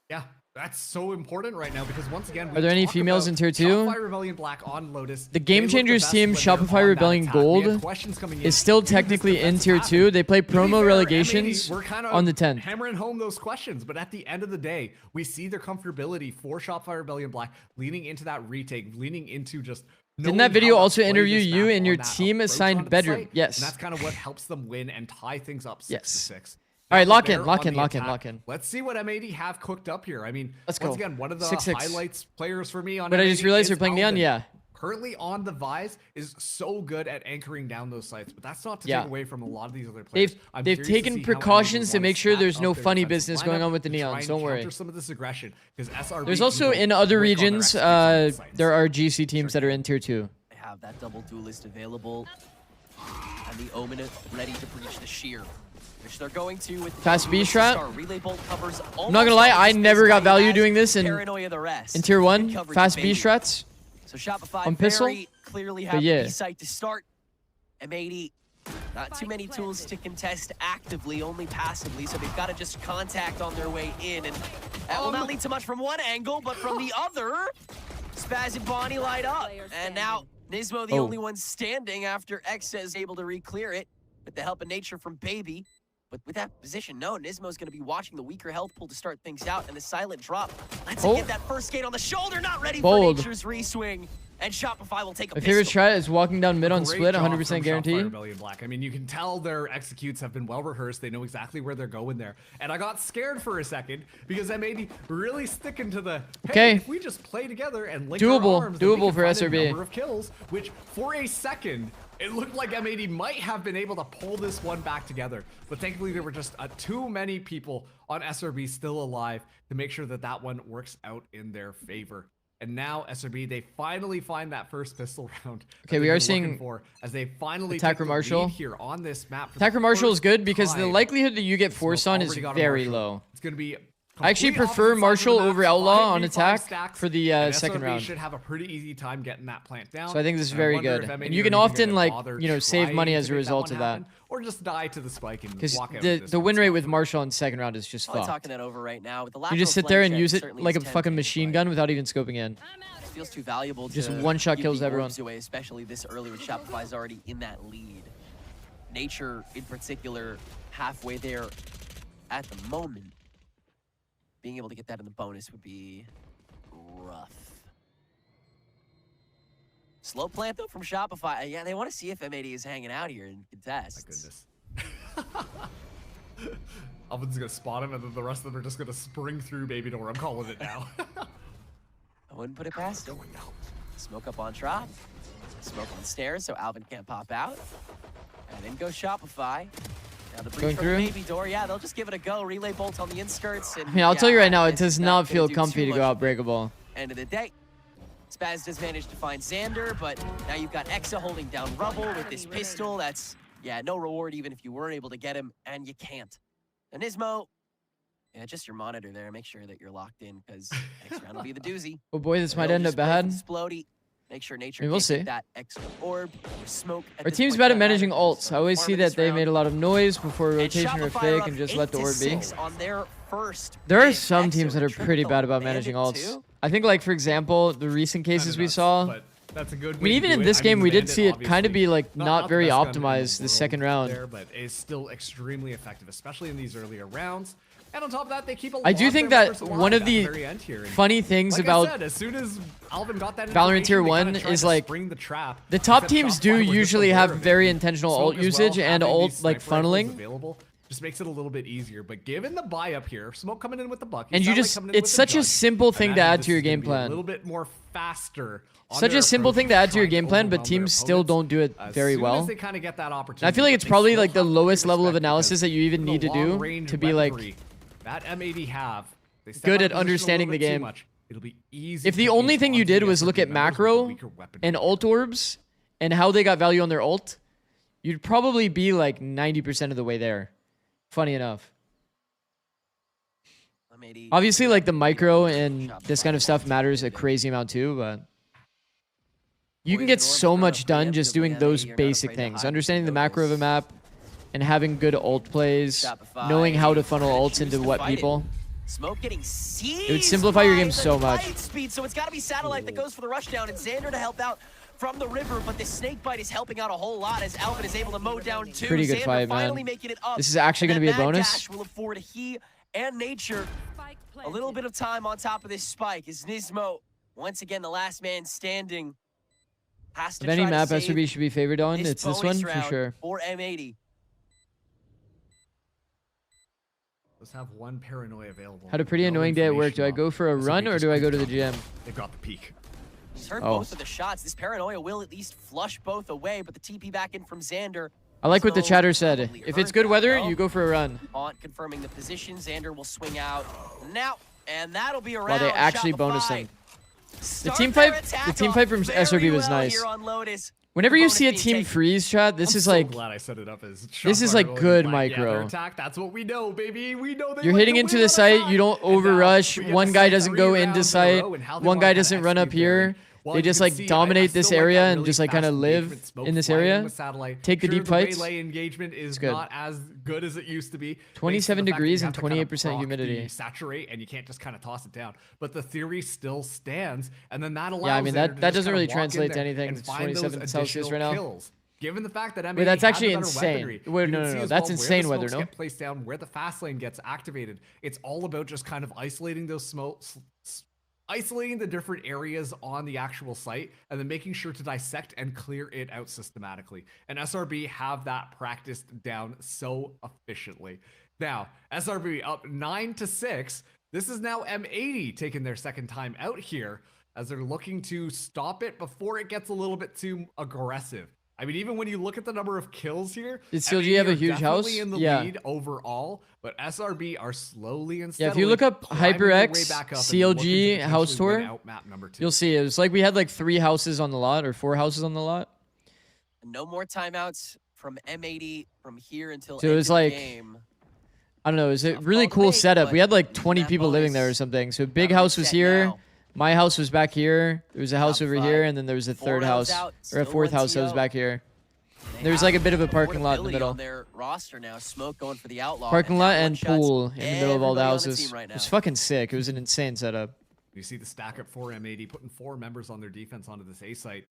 Yeah, that's so important right now because once again, Are there any females in tier 2? Shopify Rebellion Black on Lotus. The Game They look Changers the best team, when they're Shopify on Rebellion that attack. We had Gold, questions coming in. is still Is this technically in defensive tier habit? 2. They play To be promo fair, relegations M80, we're kind of on the 10th. hammering home those questions, but at the end of the day, we see their comfortability for Shopify Rebellion Black leaning into that retake, leaning into just. Didn't that video also interview you in in your team assigned bedroom? Yes. And that's kind of what helps them win and tie things up 6-6. All right, Now lock they're in, lock on in, the lock in, attack. lock in. Let's see what M80 have cooked up here. I mean, Let's once go. again, one of the 6-6. highlights players for me on But I M80 just realized is they're playing Neon, Alvin. yeah. Currently on the Vise is so good at anchoring down those sites, but that's not to Yeah. take away from a lot of these other players. I'm They've curious to taken see how precautions M80 to wanna make sure stack there's up no their funny defensive business going lineup on with the to try Neons. and Don't worry. counter some of this aggression, because SRB There's can also go in other quick on their regions, execution sites. there are GC teams that are in tier 2. They have that double duelist available, and the Omen ready to breach the shear, which they're going to with the Fast B duelist strat. start. Relay bolt covers I'm not gonna lie, I never got value as doing this in Paranoia the rest. tier 1. Good coverage Fast of B Baby. strats. So Shopify on pistol, very clearly but have yeah. the site to start. M80, not too many tools to contest actively, only passively, so they've got to just contact on their way in, and that will not lead to much from one angle, but from the other, Spaz and Bonnie light up, and now Nismo the only one standing after Exa is able to re-clear it with the help of Nature from Baby. But with that position, no, Nismo's going to be watching the weaker health pool to start things out, and the silent drop lets him get that first skate on the shoulder, not ready Bold. for Nature's re-swing, and Shopify will take a My favorite pistol. strat is walking down mid on Great split, job 100% from Shopify guaranteed. Rebellion Black. I mean, you can tell their executes have been well rehearsed. They know exactly where they're going there. And I got scared for a second because M80 really sticking to the, hey, Okay. if we just play together and link Doable. our arms, then we Doable can for find a SRB. number of kills, which for a second, it looked like M80 might have been able to pull this one back together. But thankfully, there were just too many people on SRB still alive to make sure that that one works out in their favor. And now SRB, they finally find that first pistol round. Okay, we are seeing for as they finally Attacker take the Marshall. lead here on this map. Attacker Marshall is good because the likelihood that you get forced on is very low. It's going to be. I actually complete prefer opposite sides Marshall of the over map, Outlaw on 5v5 attack stacks, for the and second SRB round. should have a pretty easy time getting that plant down. So I think this is And I very wonder good. if M80 And you are can even often, gonna like, bother you know, save money trying as to a make that result one of that. happen, or just die to the spike and Because walk out. the win rate with Marshall in second round is just Probably fucked. talking that over right now. With the You just sit there and use it like a fucking machine gun without even scoping in. Feels too valuable. Just to one-shot give kills the everyone. orbs away, especially this early when Shopify's already in that lead. Nature, in particular, halfway there at the moment. Being able to get that in the bonus would be rough. Slow plant though from Shopify. Yeah, they want to see if M80 is hanging out here and contests. My goodness. Alvin's gonna spot him, and then the rest of them are just gonna spring through Baby Door. I'm calling it now. I wouldn't put it past him. Smoke up on drop. Smoke on stairs so Alvin can't pop out. And then go Shopify. Now the breach from Baby Door, yeah, they'll just give it a go. Relay bolt on the inskirts. And, I mean, I'll tell you right now, it does not feel comfy to go out breakable. End of the day. Spaz does manage to find Xander, but now you've got Exa holding down Rubble with this pistol. That's, yeah, no reward even if you weren't able to get him, and you can't. And Nismo, yeah, just your monitor there. Make sure that you're locked in, because next round will be the doozy. Oh boy, this might end up bad. Explodey. Make sure nature we'll see. That extra orb or smoke. Our team's bad at managing ults. I always see that they made a lot of noise before rotation or fake and just let the orb be. There are some teams that are pretty bad about managing ults. I think, like, for example, the recent cases we saw. That's a good I mean, even in this game, we did see it kind of be, like, not very optimized the second round. But it's still extremely effective, especially in these earlier rounds. And on top of that, they keep a lot I do think that one of the funny things about as soon as Alvin got that Valorant Tier 1 is like the top teams do usually have very intentional ult usage and ult like funneling. Just makes it a little bit easier. But given the buy up here, Smoke coming in with the bucket. And you just, it's such a simple thing to add to your game plan. A little bit more faster. Such a simple thing to add to your game plan, but teams still don't do it very well. They kind of get that opportunity. I feel like it's probably like the lowest level of analysis that you even need to do to be like that M80 have good at understanding the game. It'll be easy. If the only thing you did was look at macro and ult orbs and how they got value on their ult, you'd probably be like 90% of the way there. Funny enough. Obviously, like the micro and this kind of stuff matters a crazy amount too, but you can get so much done just doing those basic things. Understanding the macro of a map and having good ult plays, knowing how to funnel ults into what people. Smoke getting seized. It would simplify your game so much. Speed, so it's got to be Satellite that goes for the rushdown, and Xander to help out from the river, but the snake bite is helping out a whole lot as Alvin is able to mow down two. Pretty good Xander fight, man. Making it up. This is actually going to be a bonus. Will afford he and nature a little bit of time on top of this spike as Nismo, once again, the last man standing. Has to if any map SRB should be favored on, it's this one for sure. For M80. Let's have one paranoia available. Had a pretty annoying day at work. Do I go for a run or do I go to the gym? They've got the peak. He's heard both of the shots. This paranoia will at least flush both away, but the TP back in from Xander. I like what the chatter said. If it's good weather, you go for a run. Haunt confirming the position. Xander will swing out now, and that'll be around. While they actually bonus him. The team fight from SRB was nice. Whenever you see a team freeze, chat, this is like glad I set it up as this is like good micro. Attack, that's what we know, baby. We know you're hitting into the site, you don't overrush. One guy doesn't go into site. One guy doesn't run up here. They just like dominate this area and just like kind of live in this area. Take the deep fights. Relay engagement is not as good as it used to be. 27 degrees and 28% humidity. Saturate and you can't just kind of toss it down. But the theory still stands, and then that allows. Yeah, I mean that doesn't really translate to anything. It's 27 Celsius right now. Given the fact that M80 wait, that's actually has insane. Wait, no, that's insane weather, no? Get placed down, where the fast lane gets activated. It's all about just kind of isolating those smokes. Isolating the different areas on the actual site and then making sure to dissect and clear it out systematically. And SRB have that practiced down so efficiently. Now, SRB up 9-6. This is now M80 taking their second time out here as they're looking to stop it before it gets a little bit too aggressive. I mean, even when you look at the number of kills here, did CLG have a huge house? In the lead overall, but SRB are slowly and steadily. Yeah, if you look up HyperX CLG house tour, you'll see it was like we had like 3 houses on the lot or 4 houses on the lot. No more timeouts from M80 from here until so it was like game. I don't know, it was a really cool setup. We had like 20 people living there or something. So big house was here. My house was back here. There was a house over here, and then there was a third house, or a fourth house that was back here. There was like a bit of a parking lot in the middle. Parking lot and pool in the middle of all the houses. It was fucking sick. It was an insane setup. You see the stack up for M80, putting 4 members on their defense onto this A site.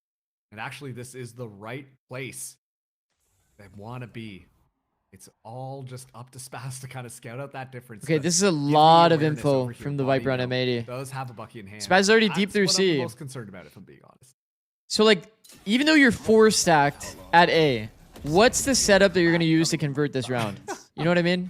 And actually, this is the right place they want to be. It's all just up to Spaz to kind of scout out that difference. Okay, this is a lot of info from the Viper on M80. Does have a Bucky in hand. Spaz is already deep through C. I'm most concerned about, if I'm being honest. So like, even though you're 4 stacked at A, what's the setup that you're going to use to convert this round? You know what I mean?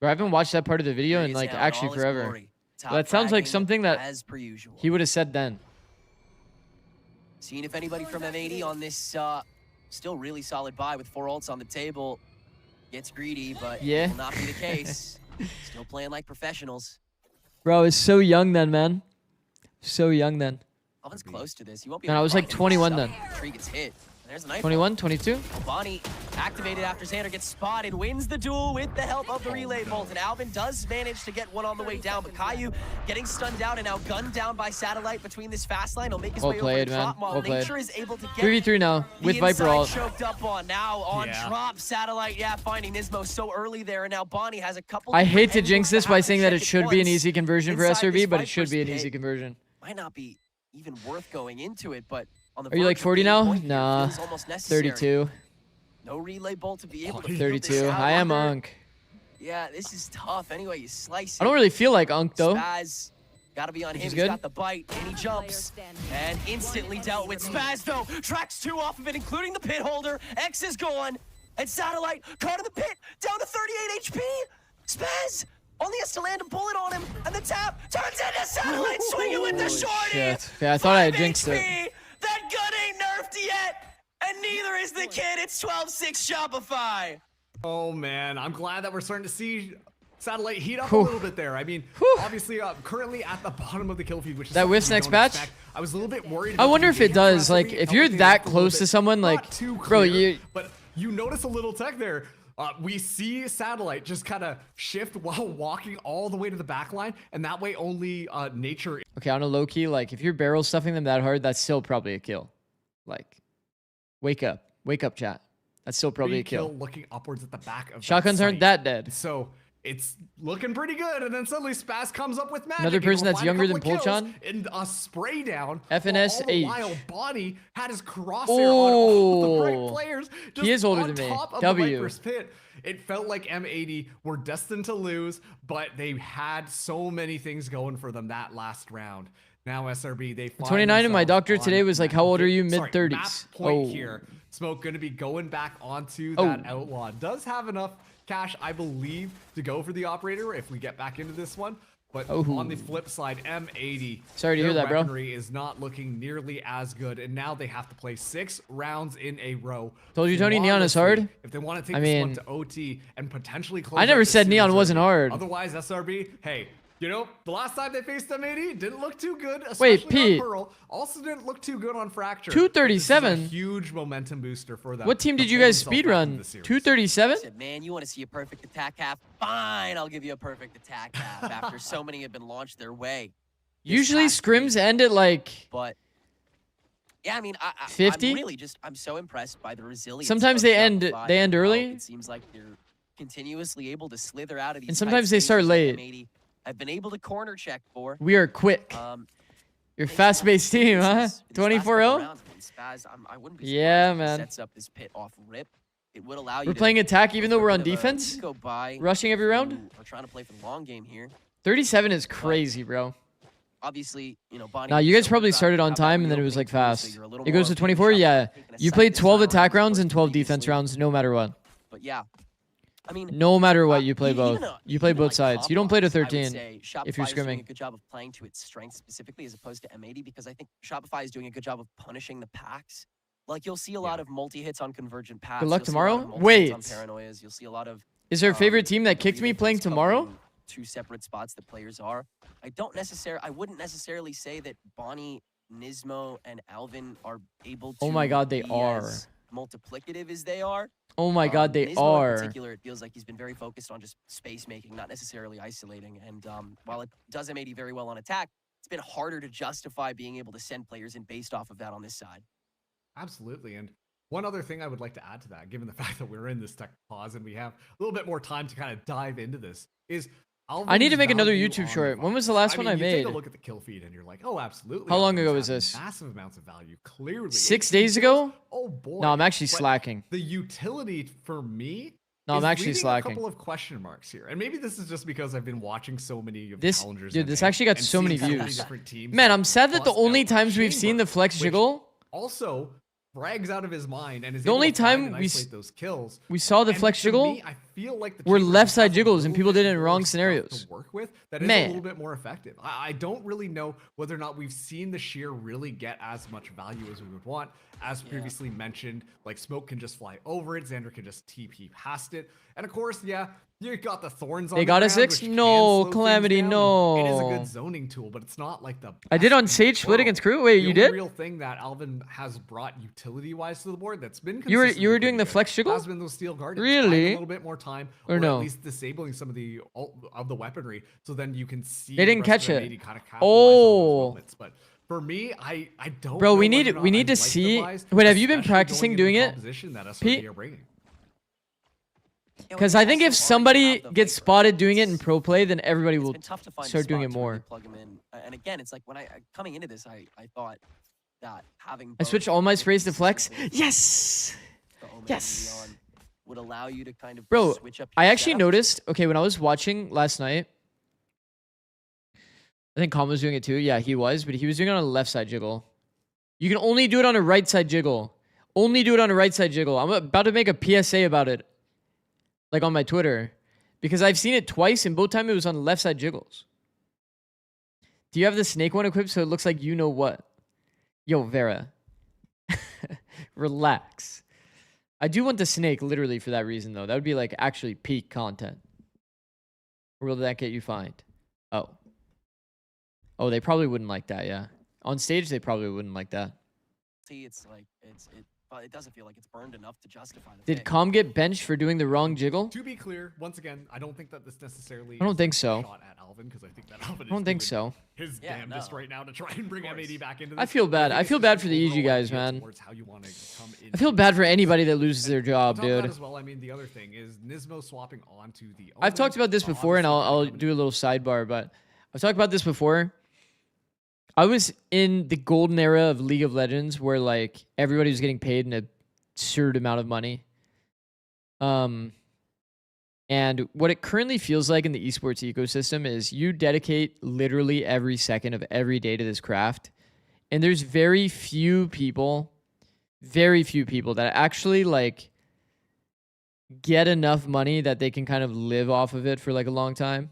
Bro, I haven't watched that part of the video in Here he is like now in actually all his forever. glory. Top That sounds like fragging something that as per usual. he would have said then. Seeing if anybody from M80 on this still really solid buy with 4 ults on the table gets greedy, but Yeah. it will not be the case. Still playing like professionals. Bro, I was so young then, man. So young then. Alvin's close to this. He won't be. Man, I was like 21 then. Tree gets hit. There's a knife. 21, 22. Bonnie activated after Xander gets spotted, wins the duel with the help of the relay bolt, and Alvin does manage to get one on the way down, but Caillou getting stunned down and now gunned down by Satellite between this fast line. He'll make his way over to Drop while Nature is able to get 3v3 now with Viper ult. Choked up on now on Drop. Satellite, finding Nismo so early there, and now Bonnie has a couple. I hate to jinx this by saying that it should be an easy conversion for SRB, but it should be an easy conversion. Might not be even worth going into it, but on the Are you like 40 now? Nah, 32. No relay bolt to be able to 32. I am Unk. Yeah, this is tough. Anyway, you slice it. I don't really feel like Unk though. Spaz, gotta be on him. He's good. got the bite, and he jumps. And instantly dealt with. Spaz, though, tracks 2 off of it, including the pit holder. X is gone. And Satellite caught in the pit, down to 38 HP. Spaz only has to land a bullet on him, and the tap turns into Satellite swinging with the shorty. Shit. Yeah, I thought I had jinxed it. That gun ain't nerfed yet, and neither is the kid. It's 12-6 Shopify. Oh man, I'm glad that we're starting to see Satellite heat up a little bit there. I mean, obviously, currently at the bottom of the kill feed, which is that whiffs next patch. I was a little bit worried. I wonder if it does. Like, if you're that close to someone, like, bro, but you notice a little tech there. We see Satellite just kind of shift while walking all the way to the back line, and that way only Nature. Okay, on a low key, like if you're barrel stuffing them that hard, that's still probably a kill. Like, wake up, chat. That's still probably a kill. Looking upwards at the back of shotguns aren't that dead. So it's looking pretty good, and then suddenly Spaz comes up with magic. Another person that's younger than Polchan. And a spray down. FNS all the while Bonnie had his crosshair on Oh, all the right players. he is older than me. W. Pit. It felt like M80 were destined to lose, but they had so many things going for them that last round. Now SRB, they 29, and my doctor today was like, how old are you? Mid-30s. Point here. Smoke going to be going back onto that Outlaw. Does have enough cash, I believe, to go for the operator if we get back into this one. But on the flip side, M80, sorry to hear that, bro. Weaponry is not looking nearly as good, and now they have to play 6 rounds in a row. Told you, Tony, Neon is hard. If they want to take this one to OT and potentially close, I never said Neon wasn't hard. Otherwise, SRB, hey, you know, the last time they faced M80 didn't look too good. Wait, Pete. On Pearl. Also didn't look too good on Fracture. 237. Huge momentum booster for them. What team did you guys speedrun? 237? Man, you want to see a perfect attack half? Fine, I'll give you a perfect attack half after so many have been launched their way. Usually scrims end at like. But yeah, I mean, 50. I'm so impressed by the resilience. Sometimes they end early. It seems like they're continuously able to slither out of these. And sometimes they start late. I've been able to corner check for. We are quick. You're fast-paced team, huh? 24-0? Yeah, man. Sets up this pit off rip. It would allow you we're playing attack even though we're on defense? Rushing every round? We're trying to play for the long game here. 37 is crazy, bro. Obviously, you know, Bonnie. Nah, you guys probably started on time and then it was like fast. It goes to 24? Yeah. You played 12 attack rounds and 12 defense rounds no matter what. But yeah. I mean, no matter what, you play both. You play both sides. You don't play to 13 if you're scrimming. Doing a good job of playing to its strengths specifically as opposed to M80 because I think Shopify is doing a good job of punishing the packs. Like you'll see a lot of multi-hits on convergent paths. Good luck tomorrow? Wait. On paranoias. You'll see a lot of. Is there a favorite team that kicked me playing tomorrow? 2 separate spots that players are. I wouldn't necessarily say that Bonnie, Nismo, and Alvin are able to. Oh my God, they are. As multiplicative as they are. Oh my God, they Nismo are. In particular, it feels like he's been very focused on just space making, not necessarily isolating. And while it does M80 very well on attack, it's been harder to justify being able to send players in based off of that on this side. Absolutely. And one other thing I would like to add to that, given the fact that we're in this tech pause and we have a little bit more time to kind of dive into this, is I need to make another YouTube short. When was the last one I made? You take a look at the kill feed and you're like, oh, absolutely. How long ago was this? Massive amounts of value, clearly. 6 days ago? Oh boy. No, I'm actually slacking. The utility for me. No, I'm actually slacking. A couple of question marks here, and maybe this is just because I've been watching so many of this. Challengers. Dude, this actually got so many views. Man, I'm sad that the only times we've seen the flex jiggle. Also brags out of his mind and is the only time we those kills. We saw the flex jiggle. Me, I feel like the were chamber left just side has a jiggles and little people bit did it in more wrong stuff scenarios. to work with that is a little bit more effective. I don't really know whether or not we've seen the shear really get as much value as we would want. As previously mentioned, like Smoke can just fly over it, Xander can just TP past it, and of course, yeah, you got the thorns on They the got a ground, 6? which can No, slow things Calamity, down, no. and it is a good zoning tool, but it's not like the I did best on in the Sage split world. against Crew. Wait, The you only did? real thing that Alvin has brought utility-wise to the board that's been You were consistently doing the pretty flex good jiggle? has been those steel guardians. Really? Buying a little bit more time, Or or no? at least disabling some of the weaponry, so then you can see They didn't the rest catch of it. M80 kind of capitalize on Oh. those moments. But for me, I don't. Bro, know we whether need or not we I need to like the see. buys, Wait, have you been especially practicing going doing into the it? composition that SRB Pete? are bringing. Because I think if somebody gets spotted doing it in pro play, then everybody will Tough to find a start doing spot it to really more. plug him in. And again, it's like when coming into this, I thought that having I switched all my sprays to flex. Yes. the Omen and Yes. Neon would allow you to kind of Bro, switch up. I your actually setup. noticed, okay, when I was watching last night, I think Calm was doing it too. Yeah, he was, but he was doing it on a left side jiggle. You can only do it on a right side jiggle. Only do it on a right side jiggle. I'm about to make a PSA about it, like on my Twitter, because I've seen it twice and both times it was on left side jiggles. Do you have the snake one equipped so it looks like you know what? Yo, Vera. Relax. I do want the snake literally for that reason though. That would be like actually peak content. Or will that get you fined? Oh. Oh, they probably wouldn't like that, yeah. On stage, they probably wouldn't like that. See, it's like but it doesn't feel like it's burned enough to justify the Did pick. Calm get benched for doing the wrong jiggle? To be clear, once again, I don't think that this necessarily. I don't is think a so. Shot at Alvin, because I think that Alvin I don't is think doing so. His Yeah, damnedest no. right now to try and bring M80 back into this. I feel bad. think I it's feel just bad an for the EG overall guys, idea man. towards how you want to come I feel into bad for this. anybody that loses their job, On top of that dude. as well, I mean, the other thing is Nismo swapping onto the. I've talked about this before, and I'll obviously do a little sidebar, but I've talked about this before. I was in the golden era of League of Legends where like everybody was getting paid an absurd amount of money. And what it currently feels like in the esports ecosystem is you dedicate literally every second of every day to this craft. And there's very few people that actually like get enough money that they can kind of live off of it for like a long time,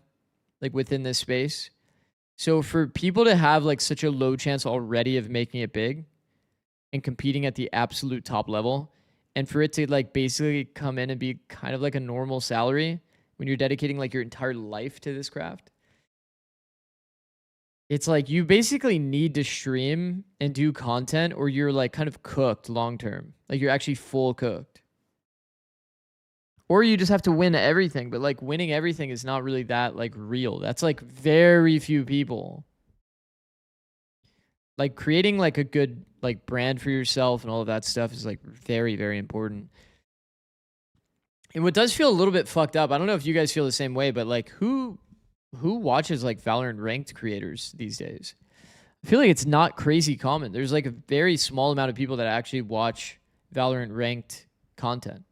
like within this space. So for people to have like such a low chance already of making it big and competing at the absolute top level, and for it to like basically come in and be kind of like a normal salary when you're dedicating like your entire life to this craft, it's like you basically need to stream and do content or you're like kind of cooked long term. Like you're actually full cooked. Or you just have to win everything, but like winning everything is not really that like real. That's like very few people. Like creating like a good like brand for yourself and all of that stuff is like very, very important. And what does feel a little bit fucked up, I don't know if you guys feel the same way, but like who watches like Valorant ranked creators these days? I feel like it's not crazy common. There's like a very small amount of people that actually watch Valorant ranked content.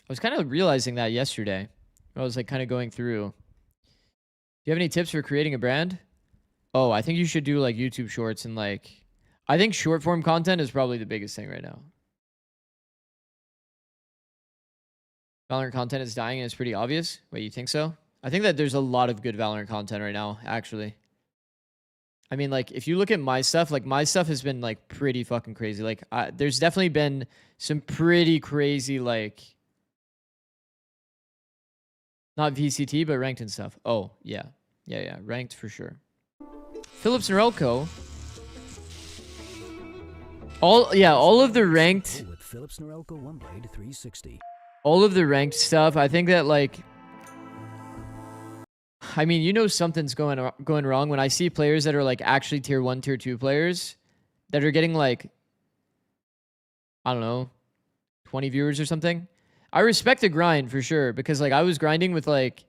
I was kind of realizing that yesterday. I was like kind of going through. Do you have any tips for creating a brand? Oh, I think you should do like YouTube shorts and like, I think short form content is probably the biggest thing right now. Valorant content is dying and it's pretty obvious. Wait, you think so? I think that there's a lot of good Valorant content right now, actually. I mean, like, if you look at my stuff, like, my stuff has been, like, pretty fucking crazy. Like, there's definitely been some pretty crazy, like, not VCT, but ranked and stuff. Oh, yeah. Yeah, ranked for sure. Phillips Norelco. All of the ranked... With Phillips Norelco 1 blade 360. All of the ranked stuff, I think that, like... I mean, you know something's going wrong when I see players that are, like, actually tier 1, tier 2 players that are getting, like... I don't know, 20 viewers or something. I respect the grind for sure, because, like, I was grinding with, like,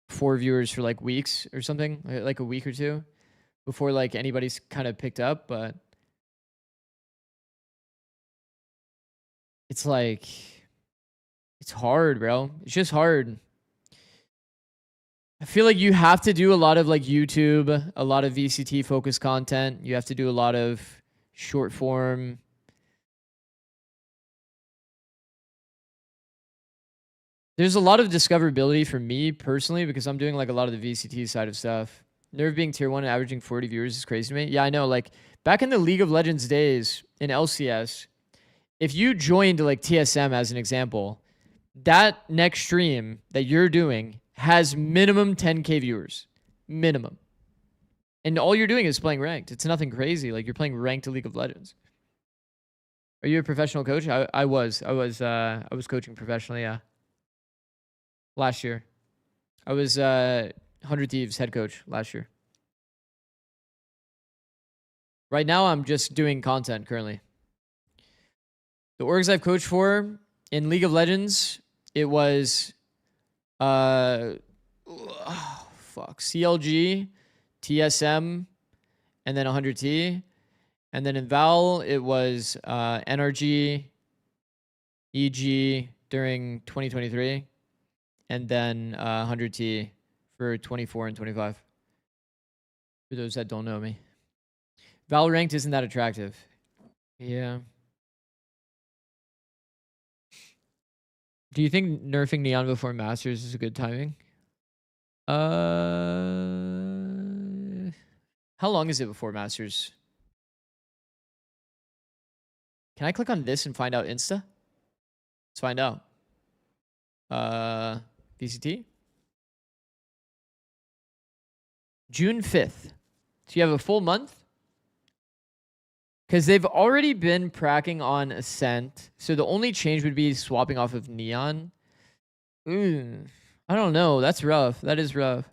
4 viewers for, like, weeks or something, like a week or two, before, like, anybody's kind of picked up, but... It's, like... It's hard, bro. It's just hard. I feel like you have to do a lot of, like, YouTube, a lot of VCT-focused content. You have to do a lot of short form... There's a lot of discoverability for me personally because I'm doing like a lot of the VCT side of stuff. Nerve being tier 1 and averaging 40 viewers is crazy to me. Yeah, I know. Like back in the League of Legends days in LCS, if you joined like TSM as an example, that next stream that you're doing has minimum 10K viewers. Minimum. And all you're doing is playing ranked. It's nothing crazy. Like you're playing ranked League of Legends. Are you a professional coach? I was coaching professionally, yeah. Last year. I was 100 Thieves head coach last year. Right now I'm just doing content currently. The orgs I've coached for in League of Legends, it was CLG, TSM, and then 100T. And then in Val, it was NRG, EG during 2023, and then 100T for 24 and 25. For those that don't know me. Val ranked isn't that attractive. Yeah. Do you think nerfing Neon before Masters is a good timing? How long is it before Masters? Can I click on this and find out Insta? Let's find out. VCT? June 5th. So you have a full month? Because they've already been pracking on Ascent. So the only change would be swapping off of Neon. I don't know. That's rough. That is rough.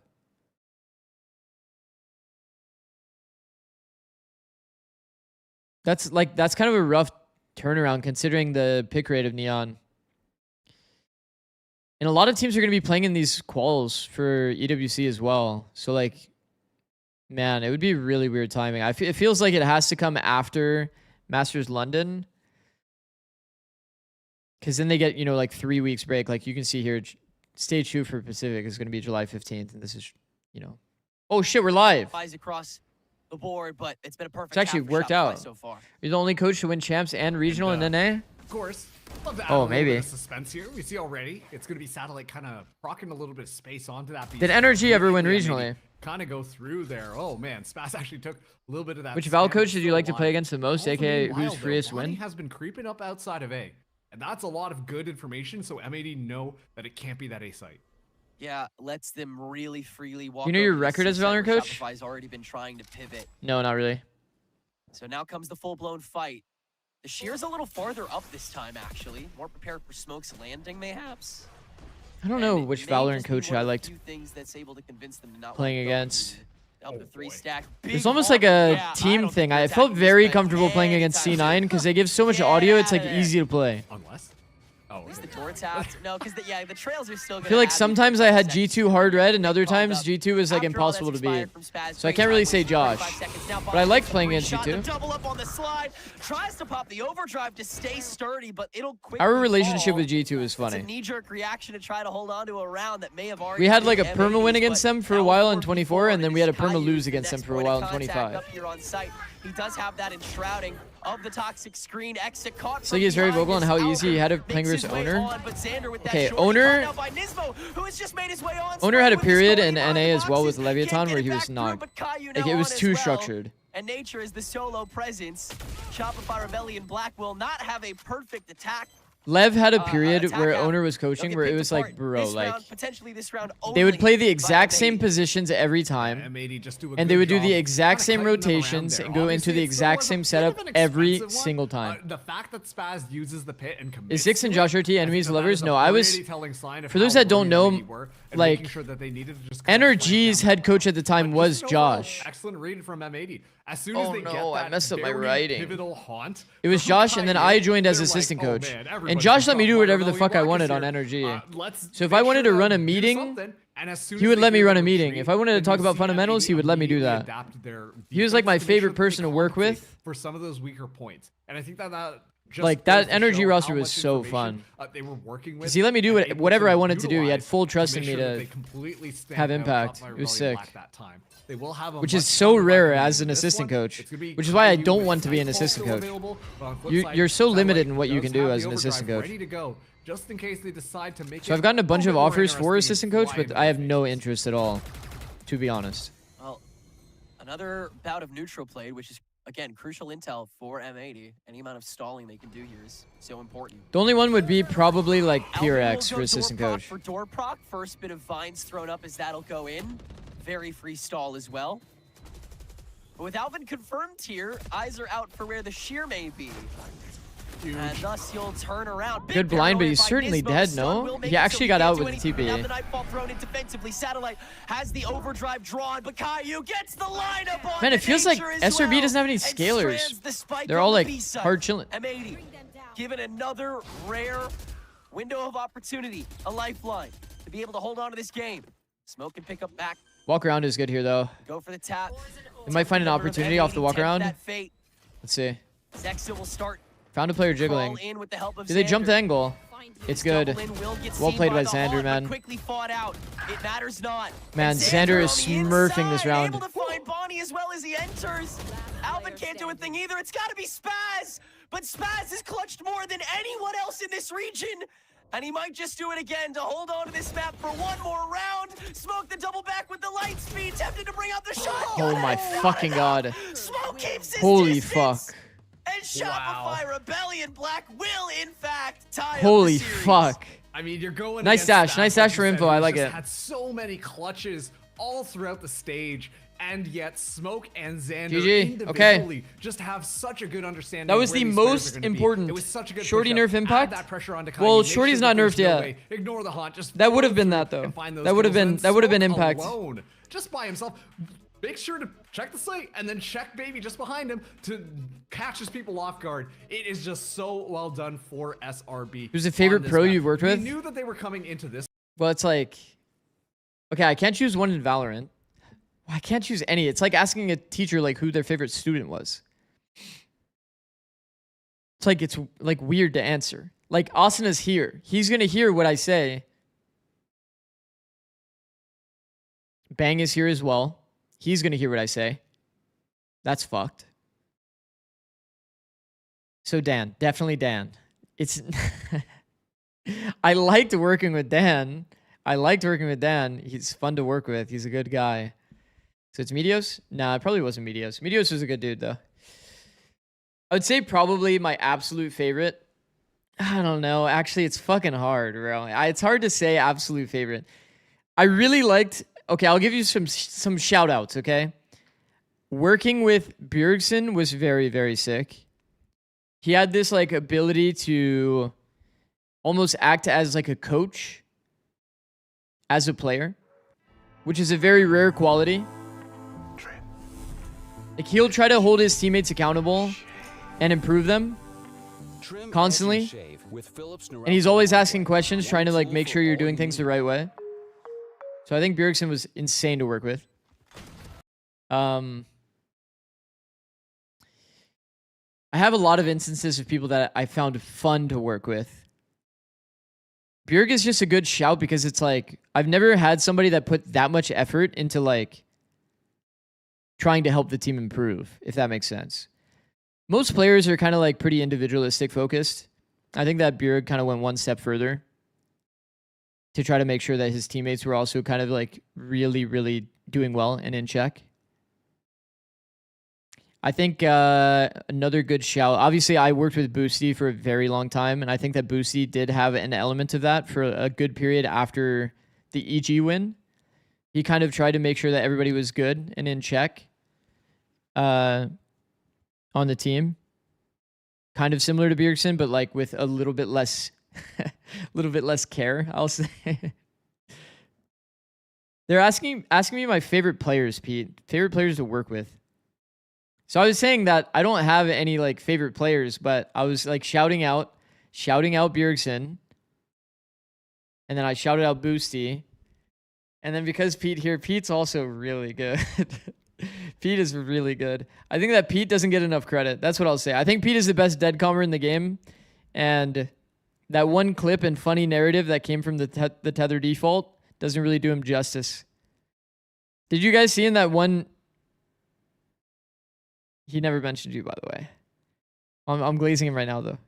That's kind of a rough turnaround considering the pick rate of Neon. And a lot of teams are going to be playing in these quals for EWC as well. So like, man, it would be really weird timing. It feels like it has to come after Masters London. Because then they get, like 3 weeks break. Like you can see here, stage 2 for Pacific is going to be July 15th. And this is, oh shit, we're live. Across the board, but it's been a perfect. It's actually worked out. So far. You're the only coach to win champs and regional in NA? Of course. Love to add Oh, a little maybe. bit of suspense here. We see already it's going to be Satellite kind of rocking a little bit of space onto that. Did Energy ever win regionally? Kind of go through there. Oh man, Spaz actually took a little bit of that. Which Val coach did you like to play against the most, aka who's freest Bonnie win? has been creeping up outside of A, and that's a lot of good information. So M80 know that it can't be that A site. Yeah, lets them really freely walk. You know your record as Valorant coach? Shopify's already been trying to pivot. No, not really. So now comes the full-blown fight. The Shear's a little farther up this time, actually. More prepared for Smoke's landing, mayhaps. I don't know which Valorant coach I liked playing against. It's almost like a team thing. I felt very comfortable playing against C9 because they give so much audio, it's like easy to play. Unless. At least the door tapped. No, because the trails are still I feel like sometimes I had G2 hard red and other times G2 is like impossible to beat. So I can't really say Josh. But I like playing against G2. Double up on the slide, tries to pop the overdrive to stay sturdy, but it'll quickly Our relationship fall. with G2 is It's a funny. knee-jerk reaction to try to hold on to a round that may have already. We had like a been perma win M80's, against but them for a while in 24 and then we had a perma lose against them for a while in 25. Up here on site. He does have that enshrouding of the toxic screen. Exit caught. Sliggy is very vocal on how easy he had it playing versus Owner. Okay, Owner had a period in NA as well with Leviathan where he was not. Like it was too structured. And Nature is the solo presence. Shopify Rebellion Black will not have a perfect attack. Lev had a period where Owner was coaching where it was like, bro, like, they would play the exact same positions every time, and they would do the exact same rotations and go into the exact same setup every single time. The fact that Spaz uses the pit and commits Is Six and Josh RT enemies lovers? No, I was, for for those that don't know, like, NRG's head coach at the time was Josh. Excellent read from M80. As soon as they get I that messed up my very writing. pivotal haunt, It was Josh, and then I joined as assistant coach. And Josh let me do whatever the fuck I wanted on NRG. So if I wanted to run a meeting, he would let me run a meeting. If I wanted to talk about fundamentals, he would let me do that. He was like my favorite person to work with. For some of those weaker points. And I think that just like goes that to energy show roster how was much so information, fun. they were working with. Because he let me do and able whatever to I wanted to do. He had utilize full trust to in make me sure that to they completely stand have out impact. top It was really sick. lack that time. They will have a Which much is so stronger rare weapon as than an this assistant one. coach. It's gonna be Which is why I Caillou don't with want to be an Nightfall assistant still coach. available, but on flip side, You're so Satellite limited in what you does can do have as the an assistant overdrive coach. ready to go, just in case they decide to make So it I've gotten a bunch little of bit more offers for interesting assistant coach, flying but I have no interest at all, to be honest. Well, another bout of neutral played, which is, again, crucial intel for M80. Any amount of stalling they can do here is so important. The only one would be probably like PRX Alvin will for assistant door proc coach. for door proc. First bit of vines thrown up as that'll go in. Very free stall as well. But with Alvin confirmed here, eyes are out for where the shear may be. And thus he'll turn around. Good blind, but he's certainly dead, no? He actually got out with the Now the TP. Nightfall thrown in defensively. Satellite has the overdrive drawn, but Caillou gets the lineup on Man, the it feels like nature as SRB well, doesn't have any and scalers. strands the spike They're on all the like B-side. hard chilling. M80 given another rare window of opportunity, a lifeline to be able to hold on to this game. Smoke can pick up back. Walk around is good here though. Go for the tap. They might find an opportunity off the walk around. That fate. Let's see. Zexa will start. Found a player jiggling. Did they jump the angle? It's good. Well played by Xander, man. Quickly fought out. It matters not. Man, Xander is smurfing this round. Able to find Bonnie as well as he enters. Alvin can't do a thing either. It's got to be Spaz. But Spaz has clutched more than anyone else in this region. And he might just do it again to hold on to this map for one more round. Smoke the double back with the light speed. Tempted to bring out the shotgun. Oh my fucking god. Smoke keeps his Holy distance. fuck. And Shopify Rebellion Black will, in fact, tie Holy up the series. fuck. I mean, you're going Nice against dash. Spaz, Nice like dash you for said, info. who's I like just it. had so many clutches all throughout the stage, and yet Smoke and Xander GG. individually Okay. just have such a good understanding. That was of where the these players are most gonna be. important It was such a good Shorty push-up. nerf impact. Add that pressure onto Well, Caillou. Make Shorty's sure not that there's nerfed no yet. way. Ignore the haunt. Just That would have flow been through that though. and find those That would have kills. been And impact. Smoke alone, just by himself. Make sure to check the slate and then check Baby just behind him to catch his people off guard. It is just so well done for SRB. Who's a favorite on this pro map. you've worked We with? knew that they were coming into this. Well, it's like, okay, I can't choose one in Valorant. I can't choose any. It's like asking a teacher like who their favorite student was. It's like weird to answer. Like Austin is here. He's gonna hear what I say. Bang is here as well. He's gonna hear what I say. That's fucked. So Dan, definitely Dan. It's I liked working with Dan. He's fun to work with. He's a good guy. So it's Medios? Nah, it probably wasn't Medios. Medios was a good dude though. I would say probably my absolute favorite. I don't know. Actually, it's fucking hard, bro. It's hard to say absolute favorite. I really liked. Okay, I'll give you some shout outs, okay? Working with Bjergsen was very, very sick. He had this like ability to almost act as like a coach as a player, which is a very rare quality. Like he'll try to hold his teammates accountable and improve them constantly. And he's always asking questions, trying to like make sure you're doing things the right way. So I think Bjergsen was insane to work with. I have a lot of instances of people that I found fun to work with. Bjerg is just a good shout because it's like, I've never had somebody that put that much effort into like trying to help the team improve, if that makes sense. Most players are kind of like pretty individualistic focused. I think that Bjerg kind of went one step further to try to make sure that his teammates were also kind of like really, really doing well and in check. I think another good shout. Obviously, I worked with Boosty for a very long time, and I think that Boosty did have an element of that for a good period after the EG win. He kind of tried to make sure that everybody was good and in check on the team. Kind of similar to Bjergsen, but like with a little bit less care, I'll say. They're asking me my favorite players, Pete. Favorite players to work with. So I was saying that I don't have any like favorite players, but I was like shouting out Bjergsen. And then I shouted out Boosty. And then because Pete's also really good. Pete is really good. I think that Pete doesn't get enough credit. That's what I'll say. I think Pete is the best dead calmer in the game. And that one clip and funny narrative that came from the Tether default doesn't really do him justice. Did you guys see in that one? He never mentioned you, by the way. I'm glazing him right now, though.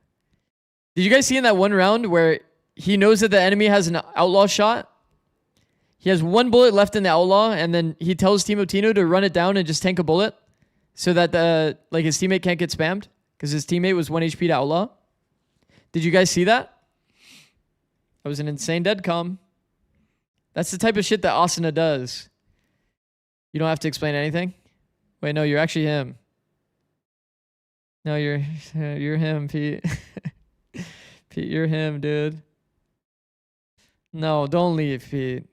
Did you guys see in that one round where he knows that the enemy has an outlaw shot? He has one bullet left in the outlaw, and then he tells Timotino to run it down and just tank a bullet so that his teammate can't get spammed because his teammate was 1 HP to outlaw. Did you guys see that? That was an insane dead comm. That's the type of shit that Asuna does. You don't have to explain anything. Wait, no, you're actually him. No, you're him, Pete. Pete, you're him, dude. No, don't leave, Pete.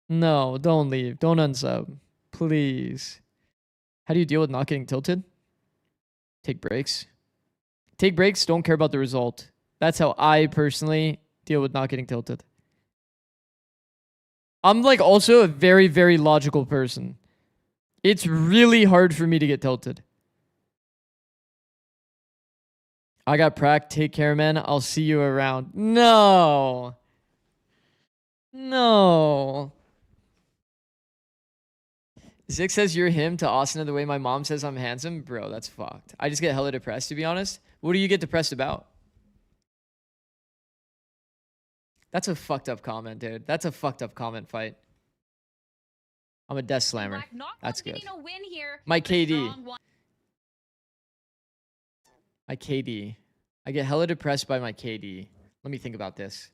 No, don't leave. Don't unsub. Please. How do you deal with not getting tilted? Take breaks. Take breaks, don't care about the result. That's how I personally deal with not getting tilted. I'm like also a very, very logical person. It's really hard for me to get tilted. I got prac. Take care, man. I'll see you around. No. No. Zix says you're him to Asuna the way my mom says I'm handsome. Bro, that's fucked. I just get hella depressed, to be honest. What do you get depressed about? That's a fucked up comment, dude. That's a fucked up comment fight. I'm a death slammer. That's good. My KD. My KD. I get hella depressed by my KD. Let me think about this.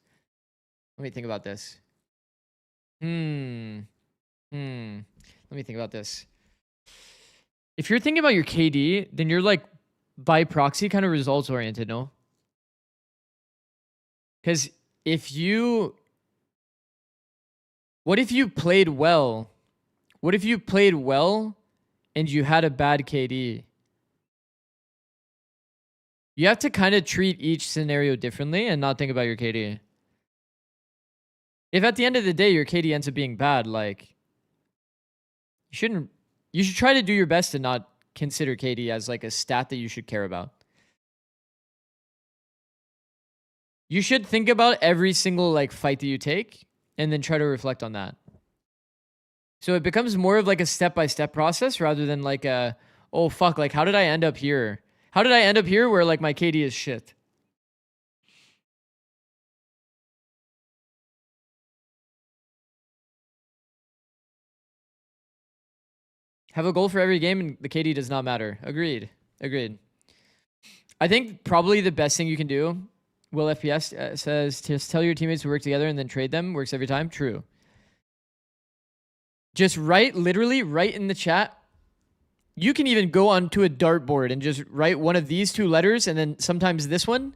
Let me think about this. Let me think about this. If you're thinking about your KD, then you're like by proxy kind of results oriented, no? Because what if you played well? What if you played well and you had a bad KD? You have to kind of treat each scenario differently and not think about your KD. If at the end of the day your KD ends up being bad, like you should try to do your best to not consider KD as like a stat that you should care about. You should think about every single like fight that you take and then try to reflect on that. So it becomes more of like a step-by-step process rather than like a, oh fuck, like how did I end up here? How did I end up here where like my KD is shit? Have a goal for every game and the KD does not matter. Agreed. Agreed. I think probably the best thing you can do, Will FPS says, just tell your teammates to work together and then trade them. Works every time. True. Just literally write in the chat. You can even go onto a dartboard and just write one of these two letters and then sometimes this one.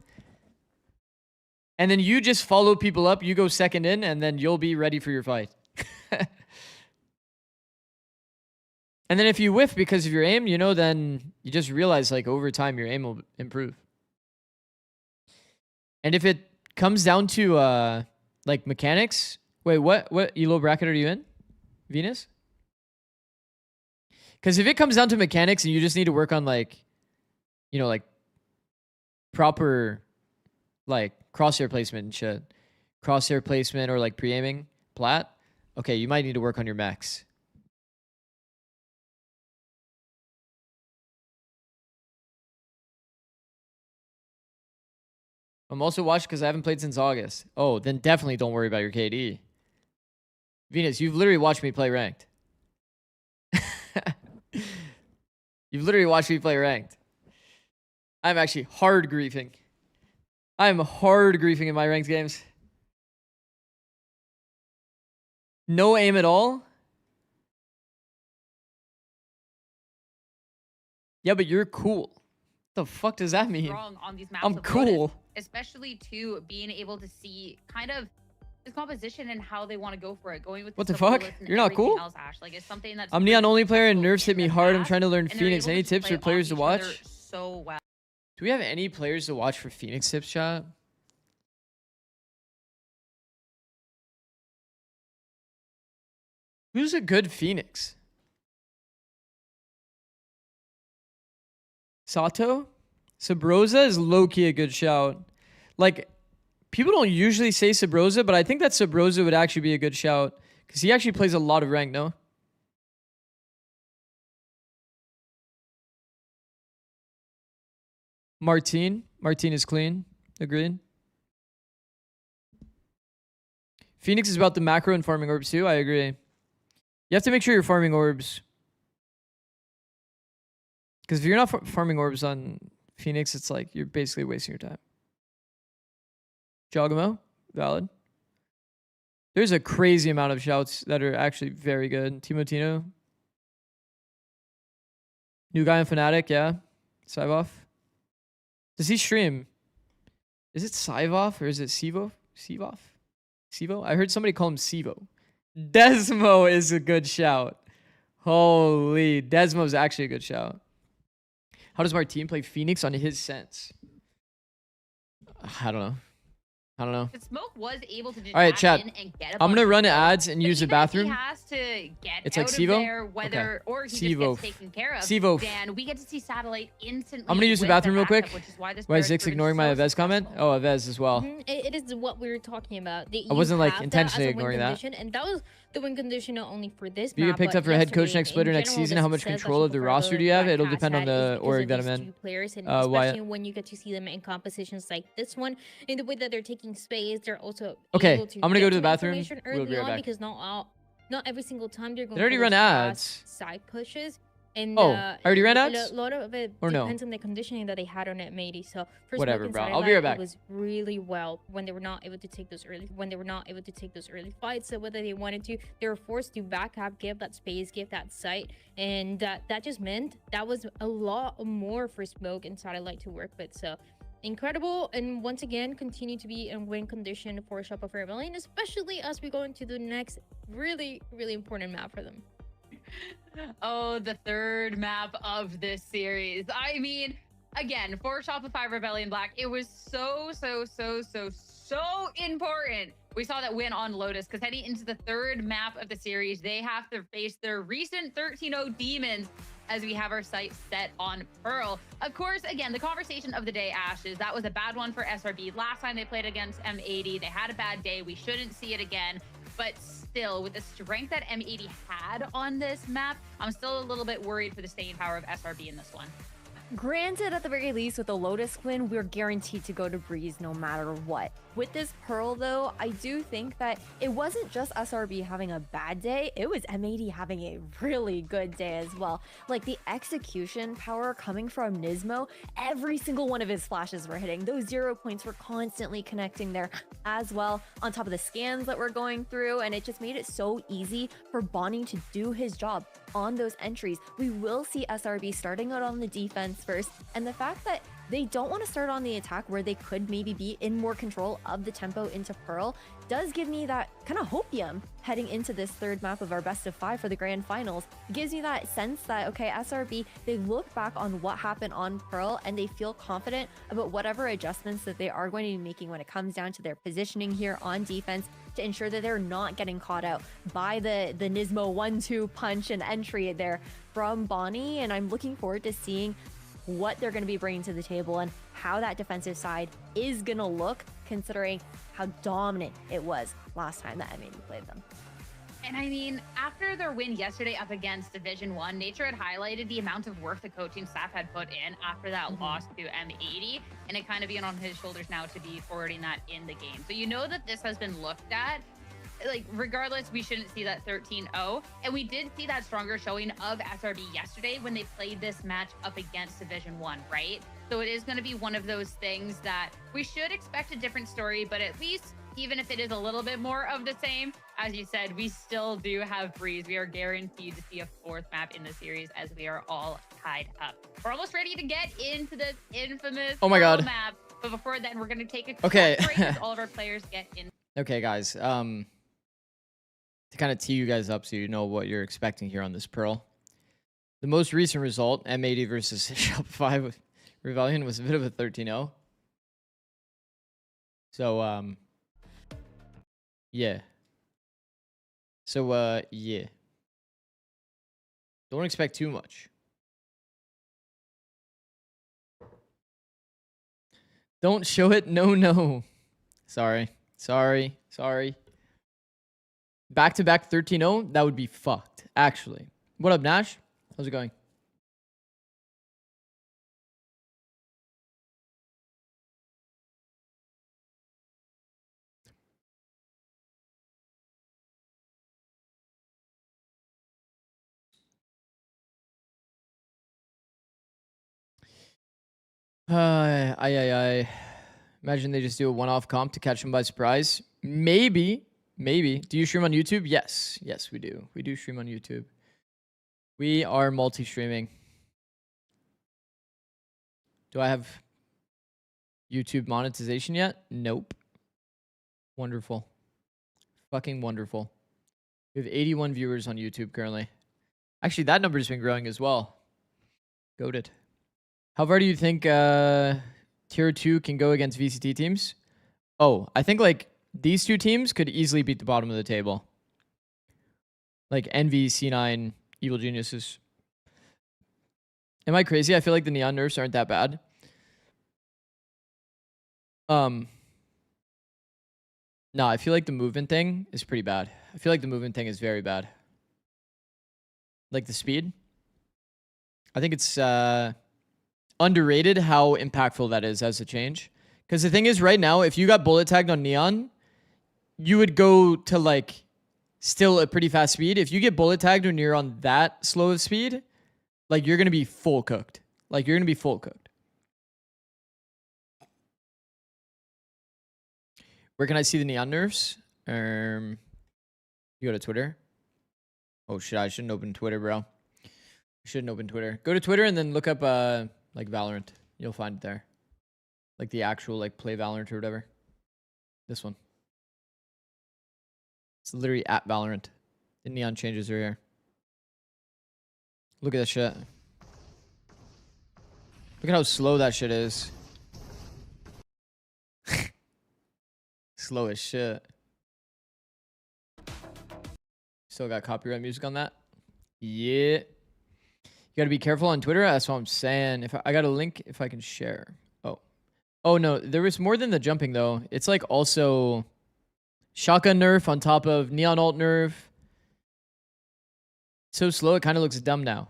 And then you just follow people up. You go second in and then you'll be ready for your fight. And then if you whiff because of your aim, you know, then you just realize like over time your aim will improve. And if it comes down to like mechanics, wait, what elo bracket are you in? Venus? Because if it comes down to mechanics and you just need to work on like, you know, like proper like crosshair placement and shit, crosshair placement or like pre-aiming, plat, okay, you might need to work on your mechs. I'm also watching because I haven't played since August. Oh, then definitely don't worry about your KD. Venus, you've literally watched me play ranked. You've literally watched me play ranked. I'm actually hard griefing. I'm hard griefing in my ranked games. No aim at all? Yeah, but you're cool. What the fuck does that mean? On these maps I'm cool. Lotus, especially to being able to see kind of his composition and how they want to go for it. Going with what the fuck? You're not cool? Else, Ash. Like, it's something that's I'm Neon only player and nerfs hit me hard. I'm trying to learn Phoenix. Any tips for players to watch? So well. Do we have any players to watch for Phoenix tips, chat? Who's a good Phoenix? Sato? Sabrosa is low-key a good shout. Like, people don't usually say Sabrosa, but I think that Sabrosa would actually be a good shout. Because he actually plays a lot of rank, no? Martin is clean. Agreed. Phoenix is about the macro and farming orbs too. I agree. You have to make sure you're farming orbs. Because if you're not farming orbs on Phoenix, it's like you're basically wasting your time. Jogamo, valid. There's a crazy amount of shouts that are actually very good. Timotino. New guy on Fnatic, yeah. Sivov. Does he stream? Is it Sivov or is it Sivo? Sivov? Sivo? I heard somebody call him Sivo. Desmo is a good shout. Holy, Desmo is actually a good shout. How does Martin play Phoenix on his sense? I don't know. Smoke was able to just all right, chat. in and get I'm gonna run ads and use the bathroom. He has to get it's out like of Sivo? there, whether or he Sivo. just gets taken care of. Sivo. Then we get to see Satellite instantly. I'm gonna use the with bathroom real backup, quick. Which is why this Why is pairs Zix proved ignoring my so Avez comment? Oh, Avez as well. It is what we were talking about. I wasn't like intentionally ignoring that. And that was the win condition not only for this If you get map, picked but up for a head coach yesterday next split or in next general, season, the how much success control of the that roster do you have? It'll Black depend on Cats had the is org because that I'm of in. these two players, and Wyatt. especially when you get to see them in competitions like this one, in the way that they're taking space, they're also Okay, able to I'm gonna get go to the some bathroom. information We'll be early right on back. because not every single time they're going Did I already for run those ads? fast side pushes. And, Oh, I already ran ads? A lot of it Or no? depends on the conditioning that they had on M80. So for Whatever, Smoke bro. and I'll be right Satellite, back. It was really well when they were not able to take those early fights. So whether they wanted to, they were forced to back up, give that space, give that sight, and that just meant that was a lot more for Smoke and Satellite to work with. So incredible, and once again continue to be in win condition for Shopify Rebellion, especially as we go into the next really important map for them. Oh, the third map of this series. I mean, again, for Shopify Rebellion Black, it was so important. We saw that win on Lotus because heading into the third map of the series, they have to face their recent 13-0 Demons as we have our sights set on Pearl. Of course, again, the conversation of the day, Ashes, that was a bad one for SRB. Last time they played against M80, they had a bad day. We shouldn't see it again. But still, with the strength that M80 had on this map, I'm still a little bit worried for the staying power of SRB in this one. Granted, at the very least, with the Lotus win, we're guaranteed to go to Breeze no matter what. With this Pearl, though, I do think that it wasn't just SRB having a bad day, it was M80 having a really good day as well. Like, the execution power coming from Nismo, every single one of his flashes were hitting. Those 0 points were constantly connecting there as well, on top of the scans that we're going through, and it just made it so easy for Bonnie to do his job on those entries. We will see SRB starting out on the defense first, and the fact that they don't want to start on the attack where they could maybe be in more control of the tempo into Pearl does give me that kind of hopium heading into this third map of our best of 5 for the grand finals. It gives me that sense that, okay, SRB, they look back on what happened on Pearl and they feel confident about whatever adjustments that they are going to be making when it comes down to their positioning here on defense to ensure that they're not getting caught out by the Nismo 1-2 punch and entry there from Bonnie. And I'm looking forward to seeing what they're going to be bringing to the table and how that defensive side is going to look, considering how dominant it was last time that M80 played them. And I mean, after their win yesterday up against Division 1, Nature had highlighted the amount of work the coaching staff had put in after that loss to M80, and it kind of being on his shoulders now to be forwarding that in the game. So you know that this has been looked at. Like, regardless, we shouldn't see that 13-0. And we did see that stronger showing of SRB yesterday when they played this match up against Division 1, right? So it is going to be one of those things that we should expect a different story, but at least, even if it is a little bit more of the same, as you said, we still do have Breeze. We are guaranteed to see a fourth map in the series as we are all tied up. We're almost ready to get into the infamous map. But before then, we're going to take a quick break as all of our players get in. Okay, guys. To kind of tee you guys up so you know what you're expecting here on this Pearl. The most recent result, M80 versus Shopify Rebellion, was a bit of a 13-0. So, yeah. So, yeah. Don't expect too much. Don't show it. No. Sorry. Back-to-back 13-0? That would be fucked, actually. What up, Nash? How's it going? Imagine they just do a one-off comp to catch them by surprise. Maybe. Do you stream on YouTube? Yes, we do. We do stream on YouTube. We are multi-streaming. Do I have YouTube monetization yet? Nope. Wonderful. Fucking wonderful. We have 81 viewers on YouTube currently. Actually, that number's been growing as well. Goated. How far do you think Tier 2 can go against VCT teams? Oh, I think like these two teams could easily beat the bottom of the table. Like Envy, C9, Evil Geniuses. Am I crazy? I feel like the Neon nerfs aren't that bad. No, I feel like the movement thing is pretty bad. I feel like the movement thing is very bad. Like the speed. I think it's underrated how impactful that is as a change. Because the thing is, right now, if you got bullet tagged on Neon, you would go to like still a pretty fast speed. If you get bullet tagged when you're on that slow of speed, like you're gonna be full cooked. Where can I see the Neon nerfs? You go to Twitter. Oh shit, I shouldn't open Twitter, bro. I shouldn't open Twitter. Go to Twitter and then look up like Valorant. You'll find it there. Like the actual like play Valorant or whatever. This one. It's literally at Valorant. The Neon changes are here. Look at that shit. Look at how slow that shit is. Slow as shit. Still got copyright music on that? Yeah. You gotta be careful on Twitter. That's what I'm saying. If I got a link, if I can share. Oh no, there was more than the jumping though. It's like also shotgun nerf on top of neon alt nerf. So slow, it kind of looks dumb now.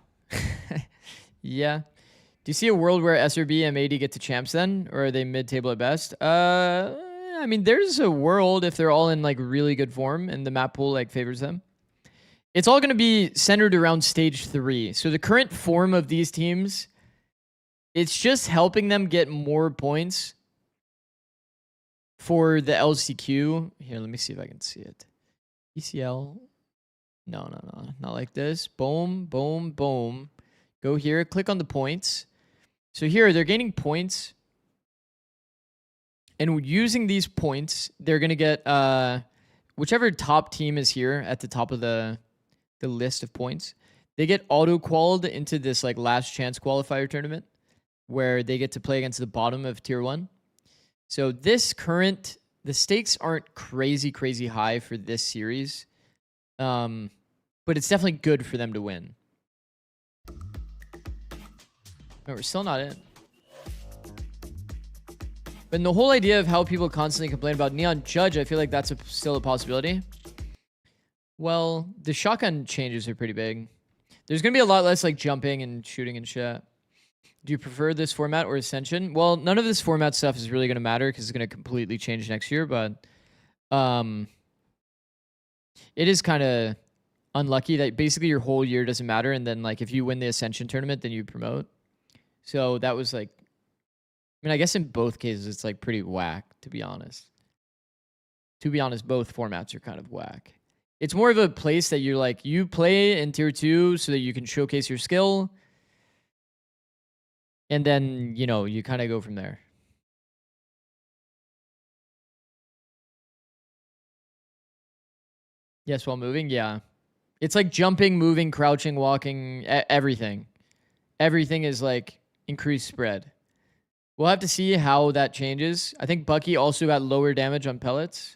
Yeah. Do you see a world where SRB and M80 get to champs then, or are they mid-table at best? I mean, there's a world if they're all in like really good form and the map pool like favors them. It's all going to be centered around stage 3. So the current form of these teams, it's just helping them get more points for the LCQ. Here, let me see if I can see it. ECL. No, not like this. Boom, boom, boom. Go here, click on the points. So here, they're gaining points. And using these points, they're going to get whichever top team is here at the top of the list of points. They get auto-qualified into this like last chance qualifier tournament where they get to play against the bottom of tier 1. So this current, the stakes aren't crazy high for this series. But it's definitely good for them to win. No, we're still not in. But the whole idea of how people constantly complain about Neon Judge, I feel like that's still a possibility. Well, the shotgun changes are pretty big. There's going to be a lot less like jumping and shooting and shit. Do you prefer this format or Ascension? Well, none of this format stuff is really going to matter because it's going to completely change next year. But it is kind of unlucky that basically your whole year doesn't matter. And then like if you win the Ascension tournament, then you promote. So that was like, I mean, I guess in both cases, it's like pretty whack, to be honest. To be honest, both formats are kind of whack. It's more of a place that you're like, you play in tier 2 so that you can showcase your skill. And then, you know, you kind of go from there. Yes, while moving, yeah. It's like jumping, moving, crouching, walking, everything. Everything is like increased spread. We'll have to see how that changes. I think Bucky also got lower damage on pellets.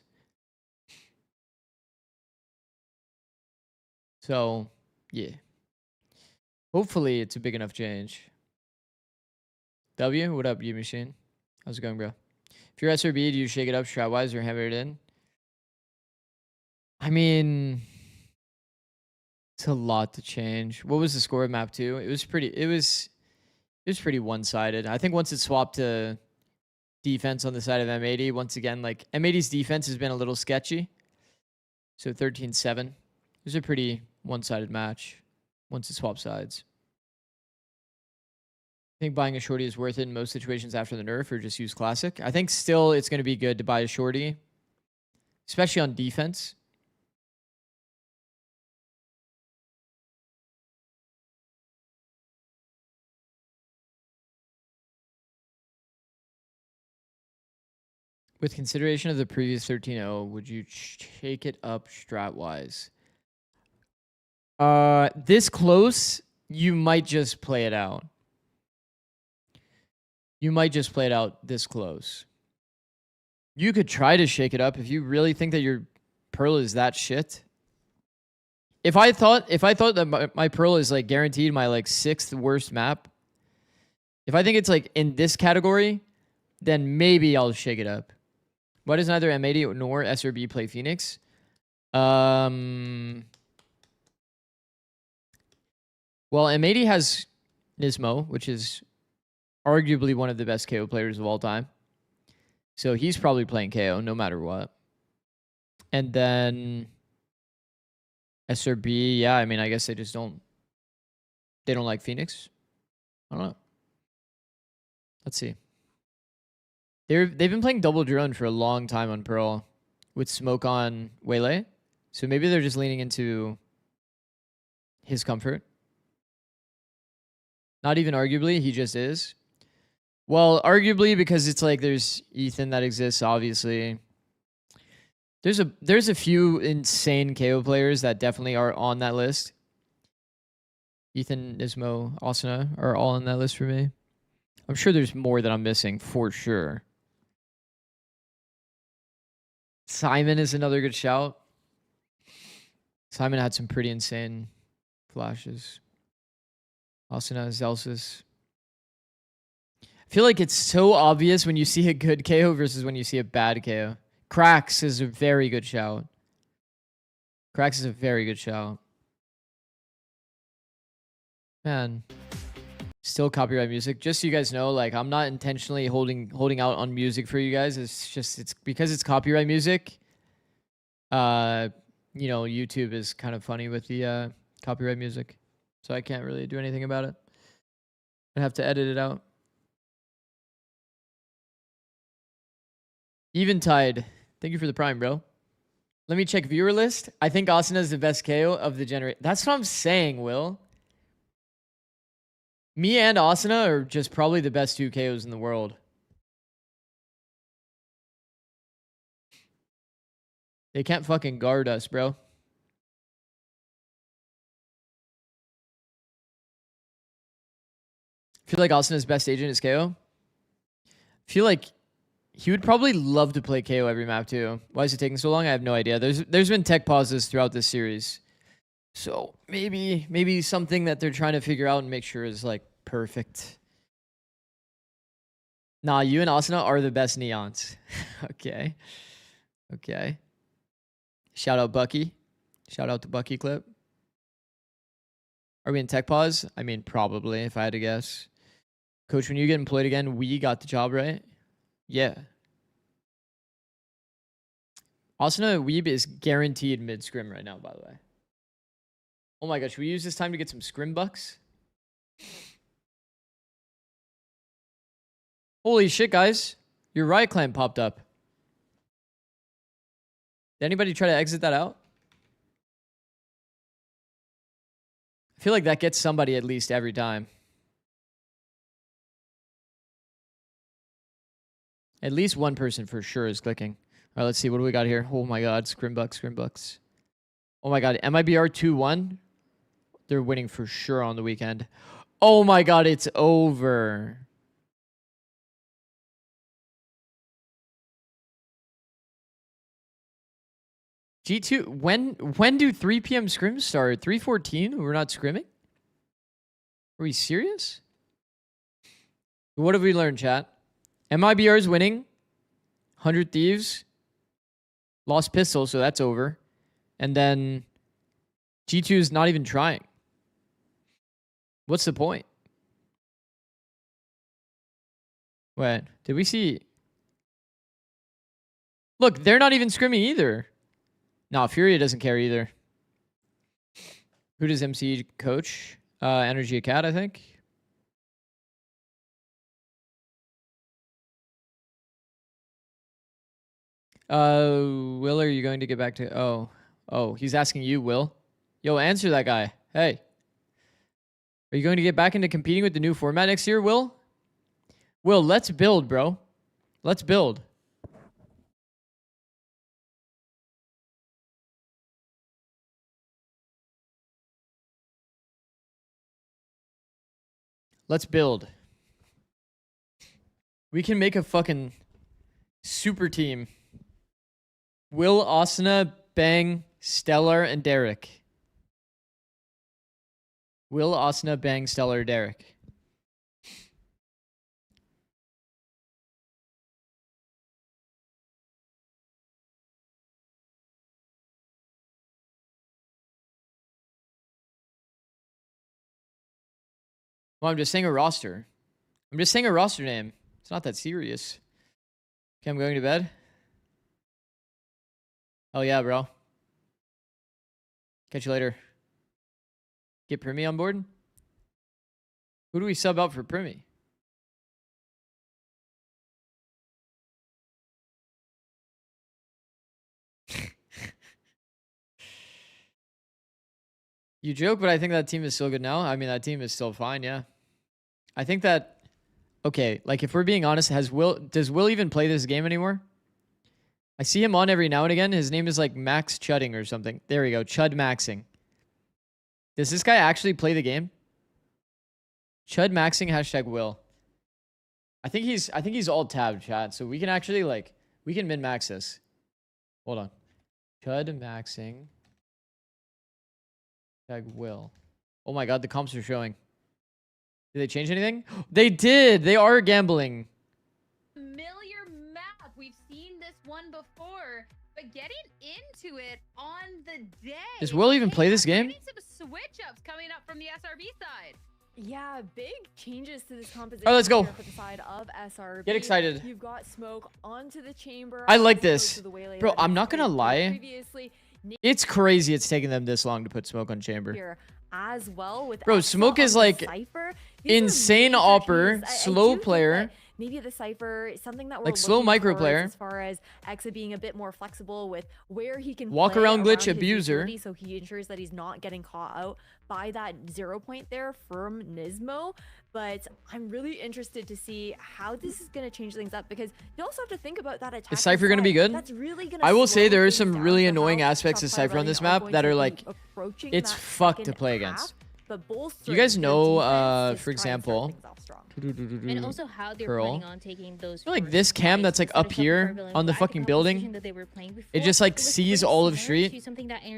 So, yeah. Hopefully it's a big enough change. W, what up, you machine? How's it going, bro? If you're SRB, do you shake it up strat-wise or hammer it in? I mean, it's a lot to change. What was the score of map 2? It was pretty one-sided. I think once it swapped to defense on the side of M80, once again, like M80's defense has been a little sketchy. So 13-7. It was a pretty one-sided match once it swapped sides. I think buying a shorty is worth it in most situations after the nerf, or just use classic. I think still it's going to be good to buy a shorty, especially on defense. With consideration of the previous 13-0, would you shake it up strat-wise? This close, you might just play it out. You might just play it out this close. You could try to shake it up if you really think that your Pearl is that shit. If I thought that my Pearl is like guaranteed my like 6th worst map, if I think it's like in this category, then maybe I'll shake it up. Why does neither M80 nor SRB play Phoenix? Well, M80 has Nismo, which is arguably one of the best KO players of all time. So he's probably playing KO no matter what. And then SRB, yeah, I mean, I guess they don't like Phoenix. I don't know. Let's see. They've been playing double drone for a long time on Pearl with smoke on Waylay. So maybe they're just leaning into his comfort. Not even arguably, he just is. Well, arguably because it's like there's Ethan that exists, obviously. There's a few insane KO players that definitely are on that list. Ethan, Nismo, Asuna are all on that list for me. I'm sure there's more that I'm missing for sure. Simon is another good shout. Simon had some pretty insane flashes. Asuna, Zelsis. I feel like it's so obvious when you see a good KO versus when you see a bad KO. Cracks is a very good shout. Cracks is a very good shout. Man. Still copyright music. Just so you guys know, like, I'm not intentionally holding out on music for you guys. It's because it's copyright music. You know, YouTube is kind of funny with the copyright music. So I can't really do anything about it. I have to edit it out. Eventide. Thank you for the prime, bro. Let me check viewer list. I think Asuna is the best KO of the generation. That's what I'm saying, Will. Me and Asuna are just probably the best 2 KOs in the world. They can't fucking guard us, bro. I feel like Asuna's best agent is KO. I feel like he would probably love to play KO every map too. Why is it taking so long? I have no idea. There's been tech pauses throughout this series. So maybe something that they're trying to figure out and make sure is like perfect. Nah, you and Asuna are the best neons. Okay. Okay. Shout out Bucky. Shout out to Bucky clip. Are we in tech pause? I mean, probably, if I had to guess. Coach, when you get employed again, we got the job right? Yeah. Asuna Weeb is guaranteed mid-scrim right now, by the way. Oh my gosh, should we use this time to get some scrim bucks? Holy shit, guys. Your Riot Clan popped up. Did anybody try to exit that out? I feel like that gets somebody at least every time. At least one person for sure is clicking. All right, let's see. What do we got here? Oh my god, scrim bucks. Oh my god, MIBR 2-1. They're winning for sure on the weekend. Oh my god, it's over. G2, when do 3 p.m. scrims start? 3:14? We're not scrimming? Are we serious? What have we learned, chat? MIBR is winning. 100 Thieves. Lost Pistol, so that's over. And then G2 is not even trying. What's the point? Wait, did we see... Look, they're not even scrimming either. No, Furia doesn't care either. Who does MC coach? Energy Acad, I think. Will, are you going to get back to... Oh, he's asking you, Will. Yo, answer that guy. Hey. Are you going to get back into competing with the new format next year, Will? Will, let's build, bro. Let's build. Let's build. We can make a fucking super team. Will, Asuna, Bang, Stellar, and Derek. Will, Asuna, Bang, Stellar, Derek. Well, I'm just saying a roster. I'm just saying a roster name. It's not that serious. Okay, I'm going to bed. Oh yeah, bro. Catch you later. Get Primi on board? Who do we sub out for Primi? You joke, but I think that team is still good now. I mean, that team is still fine, yeah. I think that... Okay, like if we're being honest, does Will even play this game anymore? I see him on every now and again. His name is like Max Chudding or something. There we go, Chud Maxing. Does this guy actually play the game? Chud Maxing hashtag Will. I think he's all tabbed, chat. So we can actually like we can min-max this. Hold on. Chud Maxing. Hashtag Will. Oh my god, the comps are showing. Did they change anything? They did! They are gambling. Familiar map. We've seen this one before, but getting into it on the day. Does Will even play this game? Some switch-ups coming up from the SRB side. Yeah, big changes to this composition. All right, let's go. For the side of SRB. Get excited. You've got Smoke onto the chamber. I like this. Bro, I'm not gonna lie. It's crazy it's taking them this long to put Smoke on chamber. Here as well with bro, Smoke is like insane opper, slow player. Maybe the Cypher, something that we're like slow micro player. As far as Exa being a bit more flexible with where he can walk around glitch abuser. So he ensures that he's not getting caught out by that 0 point there from Nismo. But I'm really interested to see how this is going to change things up because you also have to think about that attack. Is Cypher going to be good? That's really going I will say there are some really annoying aspects of Cypher on this map that are like, it's fucked to play against. You guys know, for example, and also how they're planning on taking those like this cam that's like up here on the fucking building, it just like sees all of street.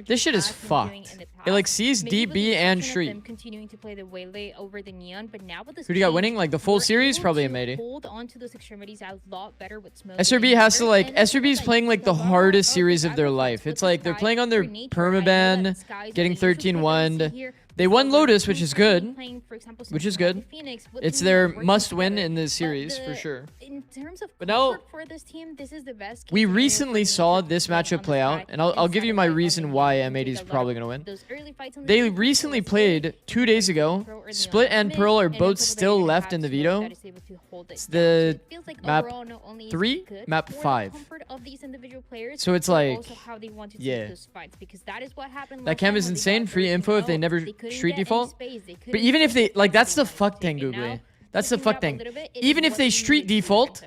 This shit is fucked. It like sees DB and street. Continuing to play the waylay over the neon, but now with this who do you got winning? Like the full series, probably M80. Hold on to those extremities a lot better with Smoke. SRB has to like SRB is playing like the hardest series of their life. It's like they're playing on their permaban, getting 13-1. They won Lotus, which is good. Which is good. It's their must-win in this series for sure. In terms of but now, for this team, this is the best. We recently saw this matchup play out, and I'll give you my reason why M80 is probably gonna win. They recently played 2 days ago. Split and Pearl are both still left in the veto. It's the map 3, map 5. So it's like, yeah. That cam is insane. Free info if they never street default. But even if they, like, that's the fuck thing, Googly. That's the fuck thing. Even if they street default,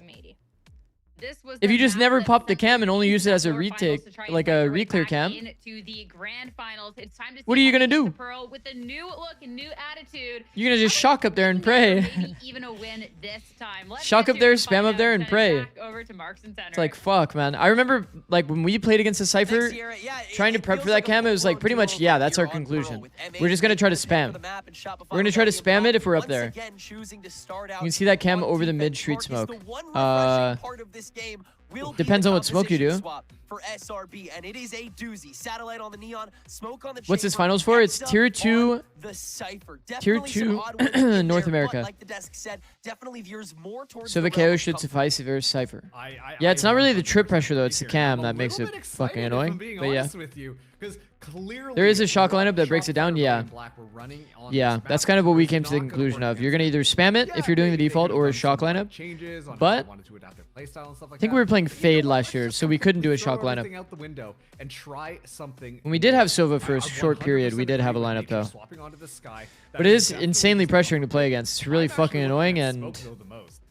This was If the you just match never that pop the sent cam and only use it as a Quarterfinals retake, to try and like fight a their way reclear back cam, into the grand finals. It's time to what are see you gonna Unleash do? the Pearl with a new look and new attitude. You're gonna just shock up there and pray. Maybe even a win this time. Let's Shock get up to there, it and spam find up there, out. and Send it pray. back over to Marks and Center. It's like, fuck, man. I remember, like, when we played against the Cypher, trying to prep for that cam, it was like, pretty much, yeah, that's our conclusion. We're just gonna try to spam. We're gonna try to spam it if we're up there. You can see that cam over the mid-street smoke. Depends on what smoke you do. For SRB, and it is a doozy. Satellite on the neon, smoke on the What's this chamber, finals for? It's Exa tier 2. the Cypher. Tier Definitely some 2 odd ones in North there, America. but like the desk said, definitely veers more towards So the the realm KO of should comfort. suffice if there's Cypher. Yeah, it's not really the trip pressure though, it's the cam that makes it fucking annoying. But yeah. There is a shock lineup that breaks it down, yeah. Yeah, that's kind of what we came to the conclusion of. You're gonna either spam it if you're doing the default or a shock lineup. But I think we were playing Fade last year, so we couldn't do a shock lineup. When we did have Sova for a short period, we did have a lineup though. But it is insanely pressuring to play against. It's really fucking annoying, and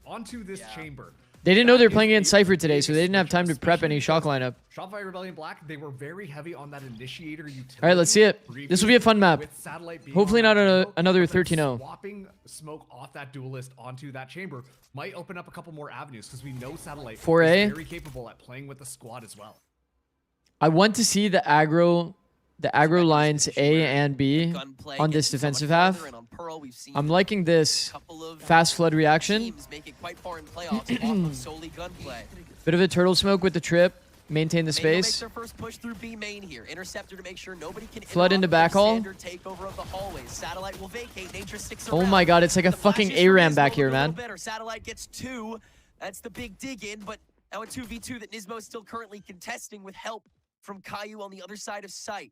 Onto this chamber. they didn't know they were playing against Cypher today, so they didn't have time to prep any shock lineup. Shopify Rebellion Black, they were very heavy on that initiator utility. Alright, let's see it. This will be a fun map. With Satellite being Hopefully on not that another chamber, 13-0. Swapping smoke off that duelist onto that chamber might open up a couple more avenues because we know Satellite 4A. is very capable at playing with the squad as well. I want to see the aggro lines A and B on this defensive half. I'm liking this fast flood reaction. Bit of a turtle smoke with the trip. Maintain the space. Flood into backhaul. Oh my god, it's like a fucking ARAM back here, man. Satellite gets 2. That's the big dig in, but now a 2v2 that Nismo is still currently contesting with help from Caillou on the other side of sight.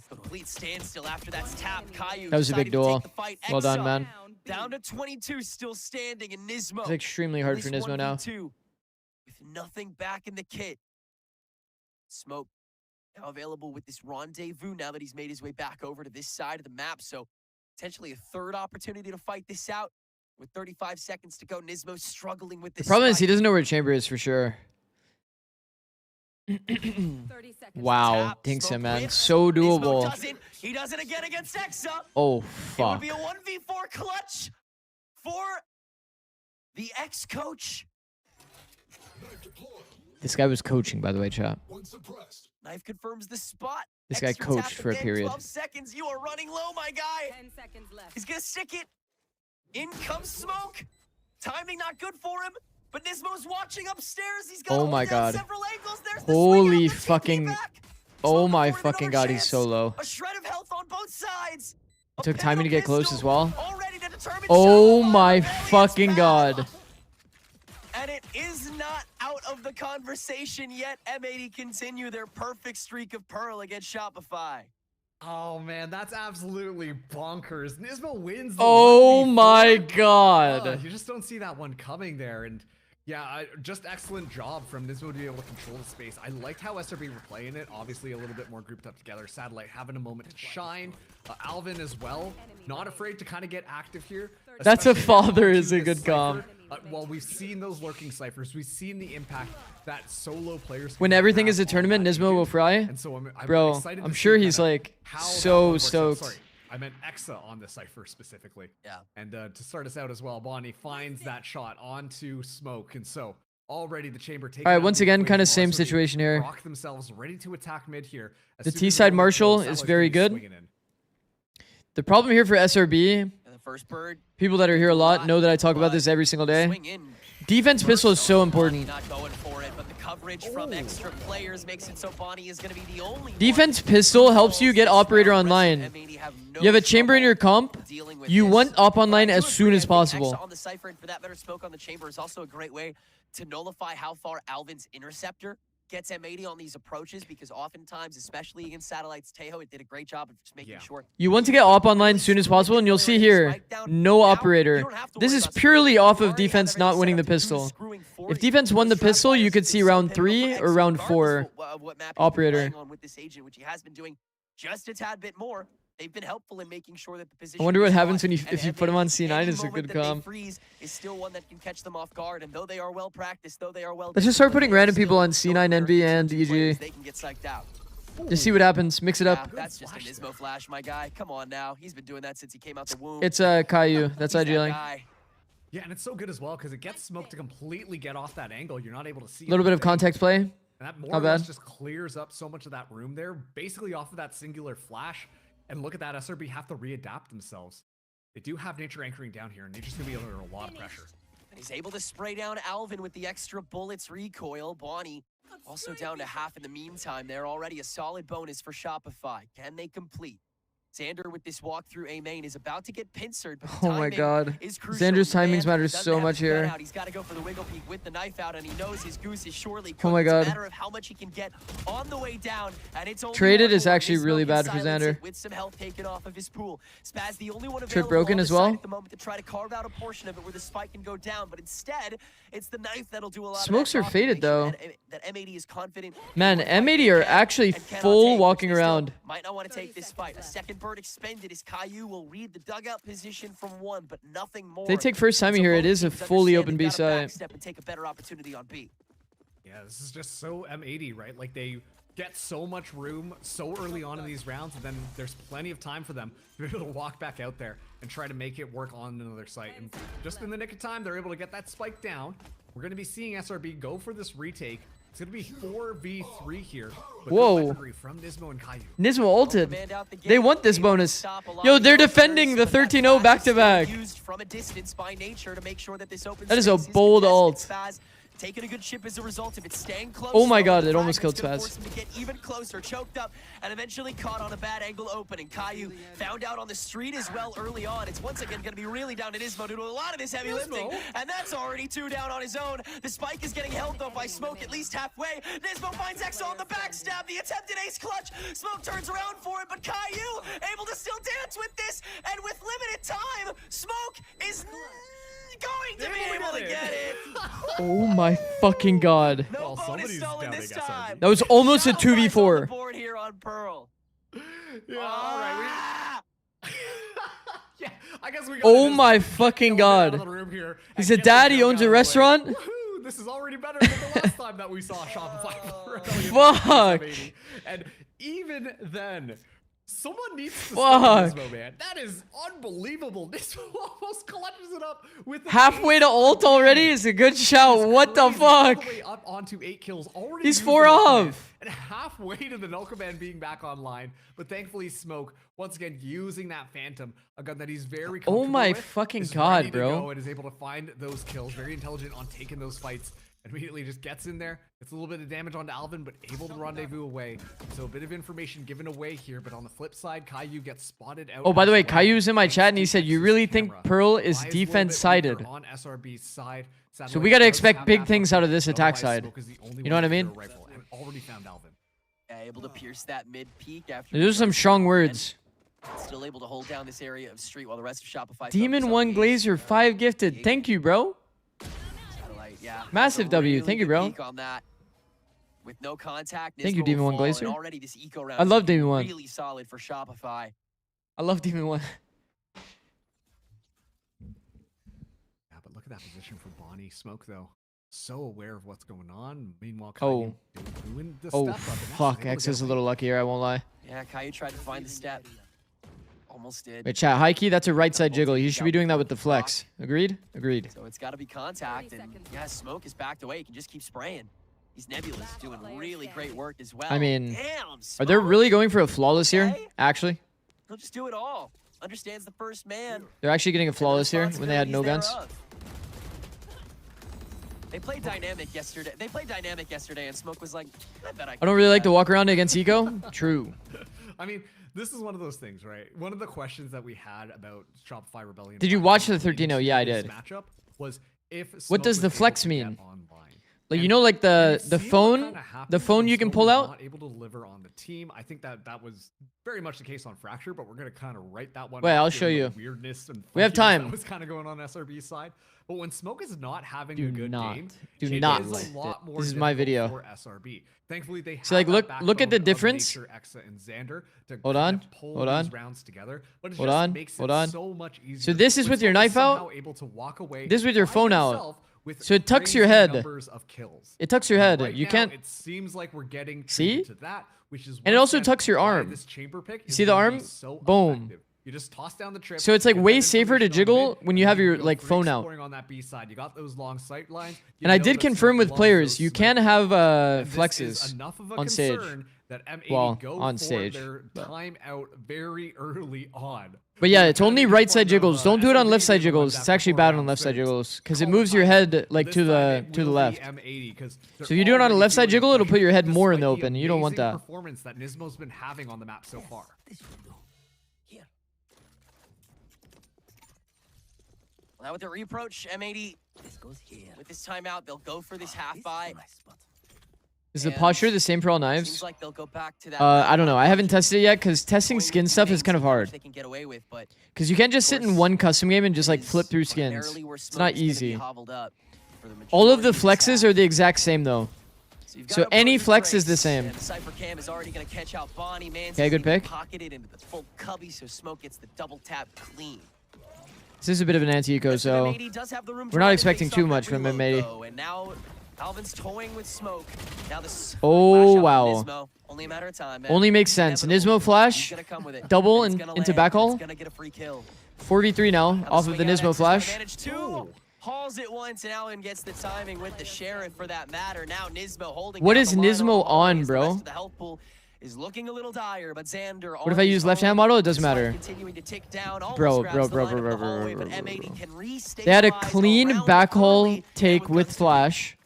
Complete standstill after that's tapped. Caillou That was a big duel. Well done, man. Down to 22, still standing, and Nismo. It's extremely hard for Nismo now. With nothing back in the kit. Smoke now available with this rendezvous now that he's made his way back over to this side of the map. So potentially a third opportunity to fight this out. With 35 seconds to go, Nismo struggling with this. The problem is he doesn't know where chamber is for sure. Wow, thinks him, man. So doable. He does it again against Exa. Oh, It fuck. would be a 1v4 clutch for the ex-coach. This guy was coaching, by the way, chat. Knife confirms the spot. This guy Extra coached tap for a again, period. 12 seconds. You are running low, my guy. 10 seconds left. He's gonna stick it. In comes smoke. Timing not good for him. But Nismo's watching upstairs. He's got Oh my god. several angles. There's Holy fucking. Oh my fucking god, he's so low. a shred of health on both sides. It took timing to get close as well. Oh my fucking god. And it is not out of the conversation yet. M80 continue their perfect streak of Pearl against Shopify. Oh man, that's absolutely bonkers. Nismo wins the Oh 1v4. my god. You just don't see that one coming there, and yeah, just excellent job from Nismo to be able to control the space. I liked how SRB were playing it, obviously a little bit more grouped up together. Satellite having a moment to shine. Alvin as well, not afraid to kind of get active here. That's a especially father onto is a this good Cypher. comp. Well, we've seen those lurking ciphers. We've seen the impact that solo players. When everything is a tournament, Nismo will fry. And so I'm Bro, excited I'm to sure see he's kinda like how that so one works out. stoked. Sorry, I meant Exa on the cipher specifically. Yeah. And to start us out as well, Bonnie finds that shot onto Smoke, and so already the chamber taking. All right, out once the again, equation. kind of same Varsity situation here. rock themselves ready to attack mid here. As The soon as T-side the Marshall Lotus is goes, very Satellite's good. swinging in. The problem here for SRB, And the first bird. people that are here a lot know that I talk about this every single day. Defense pistol is so important. Not going for it, but the coverage from extra players makes it so Bonnie is going to be the only Defense pistol helps you get operator online. You have a chamber in your comp, you want op online as soon as possible. On the cipher, and for that matter, smoke on the chamber is also a great way to nullify how far Alvin's interceptor gets M80 on these approaches, because oftentimes, especially against Satellite's Tejo, it did a great job of just making sure. You want to get op online as soon as possible, and you'll see here, no operator. This is purely off of defense not winning the pistol. If defense won the pistol, you could see round 3 or round 4 operator. On with this agent, which he has been doing just a tad bit more. They've been helpful in making sure that the position. I wonder what is happens on, when you and if you put him on C9 any is a moment good that they comp. freeze, is still one that can catch them off guard. And though they are well practiced, though they are well, Let's just start putting random people on C9, NB, and EG. they can get psyched out. Just see what happens. Mix it up. That's just a Nismo flash, my guy. Come on now. He's been doing that since he came out the womb. It's Caillou. That's ideally. Yeah, and it's so good as well because it gets Smoke to completely get off that angle. You're not able to see. A little bit of context play. And that more or less just clears up so much of that room there, basically off of that singular flash. And look at that, SRB have to readapt themselves. They do have Nature anchoring down here, and Nature's gonna be under a lot of pressure. And he's able to spray down Alvin with the extra bullets recoil. Bonnie also down to half in the meantime. They're already a solid bonus for Shopify. Can they complete? Xander with this walk through A main is about to get pincered, but Oh my god. Xander's timings matter so much here. He's got to go for the wiggle peek with the knife out, and he knows his goose is surely cooked. Oh my god. It's a matter of how much he can get on the way down, and it's only Traded is actually really bad for Xander. with some health taken off of his pool. Spaz the only one Trip broken as well. at the moment to try to carve out a portion of it where the spike can go down, but instead it's the knife that'll do a lot. Smokes are faded though. That M80 is confident. Man, M80 are actually full walking around. Might not want to take this fight. A second bird expended as Caillou will read the dugout position from one, but nothing more. If they take first time here, it is a fully open B side. Step and take a better opportunity on B. Yeah, this is just so M80, right? Like they get so much room so early on in these rounds, and then there's plenty of time for them to be able to walk back out there and try to make it work on another site. And just in the nick of time, they're able to get that spike down. We're going to be seeing SRB go for this retake. It's going to be 4v3 here. Whoa. From Nismo and Caillou. Nismo ulted. They want this bonus. Yo, they're defending the 13-0 back-to-back. That is a bold ult. Taking a good chip as a result of it, staying close. Oh my god, it almost killed Spaz. To get even closer, choked up, and eventually caught on a bad angle opening. Caillou found out on the street as well early on. It's once again going to be really down to Nismo to do a lot of this heavy lifting, and that's already 2 down on his own. The spike is getting held though by Smoke at least halfway. Nismo finds Exo on the backstab, the attempted ace clutch. Smoke turns around for it, but Caillou able to still dance with this, and with limited time, Smoke is going to be able to get it. Oh my fucking god. No bonus stolen this time. That was almost a 2v4. Board here on Pearl. Yeah, all right. Yeah, I guess we got Oh my fucking god. He's a dad, he owns a restaurant? This is already better than the last time that we saw Shopify. Fuck. And even then, someone needs to Fuck. Nismo, man. That is unbelievable. Nismo almost clutches it up with the Halfway to ult already is a good shout. What the fuck? All the way up onto 8 kills already. He's 4 off. And halfway to the Null Command being back online. But thankfully, Smoke, once again, using that Phantom, a gun that he's very comfortable Oh my with, fucking is god, ready to bro. go and is able to find those kills. Very intelligent on taking those fights. Immediately just gets in there. It's a little bit of damage onto Alvin, but able to rendezvous away. So a bit of information given away here, but on the flip side, Caillou gets spotted out. Oh, by the way, as well. Caillou's in my chat and he said, you really think Pearl is defense-sided? On SRB's side. So we got to expect big things out of this attack side. You know what I mean? Already found Alvin. Able to pierce that mid peak after. Those are some strong words. Still able to hold down this area of street while the rest of Shopify. Demon 1 Glazer, 5 gifted. Thank you, bro. Yeah, Massive W. Thank you, bro. On that. With no contact, Thank you, Demon 1 Glazer. already this eco round I love Demon 1. Really solid for Shopify. I love Demon 1. Yeah, but look at that position for Bonnie. Smoke, though. So aware of what's going on. Meanwhile, Oh. doing the Oh, step up, and that's fuck. able to X get is a little luckier, I won't lie. Yeah, Caillou tried to find the step. Almost did. Wait, chat. High key, that's a right side jiggle. You should be doing that with the flex. Agreed? Agreed. So it's got to be contact, and yeah, Smoke is backed away. He can just keep spraying. He's Nebulous doing really great work as well. I mean, Damn, are they really going for a flawless here? Actually? he'll just do it all. Understands the first man. They're actually getting a flawless here when they had no guns. They played dynamic yesterday. And Smoke was like, I bet I don't really like to walk around against Eco. True. I mean, this is one of those things, right? One of the questions that we had about Shopify Rebellion. Did you watch the 13-0? Yeah, I did. Matchup was if What does Smoke the was flex able to mean? get online. Like, you know, like the phone you can pull out. Not able to deliver on the team. I think that was very much the case on Fracture, but we're gonna kind of write that one. Wait, off, I'll show you. Weirdness and We have time. that was kind of going on SRB's side. But when Smoke is not having a good game, Do it not. is a lot more This is my video. for SRB. Thankfully, they So, like, have that look at the backbone of difference. Nature, Exa, and Xander to Hold kind on, of pull hold on. these rounds together. But it Hold just on, makes hold it on. so much easier. So this is when with your Smoke knife somehow out. able to walk away This is with your by phone out. himself with So it tucks your crazy head. numbers of kills. It tucks your head. Right You now, can't. It seems like we're getting See? to that, which is And it once also again tucks your why arm. this chamber pick You is see the gonna be arm? so Boom. effective. You just toss down the trip. So it's like get way that safer to information on jiggle mid, when you and have then your go like free phone out. exploring on that B side. You got those long sight lines. You And I know did that confirm Smoke with loves players, those you snipers. can have And this is flexes enough of a on stage. concern that M80 Well, go on for stage. their time out very early on. But yeah, it's only right side jiggles. Don't do it on left side jiggles. It's actually bad on left side jiggles because it moves your head like to the left. So if you do it on a left side jiggle, it'll put your head more in the open. You don't want that. Performance that Nismo's been having on the map so far. Now with the reapproach, M80 with this timeout, they'll go for this half buy. Is the posture the same for all knives? Seems like they'll go back to that I don't know. I haven't tested it yet because testing skin stuff is kind of hard. they can get away with, but Because you can't just sit in one custom game and just like flip through skins. It's not easy. All of the flexes are the exact same though. So any flex is the same. Cypher Cam is already going to catch out Bonnie. Okay, good pick. Pocketed into the full cubby, so Smoke gets the double tap clean. This is a bit of an anti-eco, so we're not expecting too much from M80. And now Alvin's toying with Smoke. Now this Oh, wow. Nismo. Only a matter of time, man. Only makes sense. Nismo flash, double into backhaul. Gonna get a free kill. 4v3 now off of the Nismo flash. Hauls it once, and Alvin gets the timing with the Sheriff for that matter. Now Nismo holding. What is Nismo on, bro? The health pool is looking a little dire, but Xander. What if I use left hand model? It doesn't matter. Continuing to tick down, Bro. They had a clean backhaul take with flash.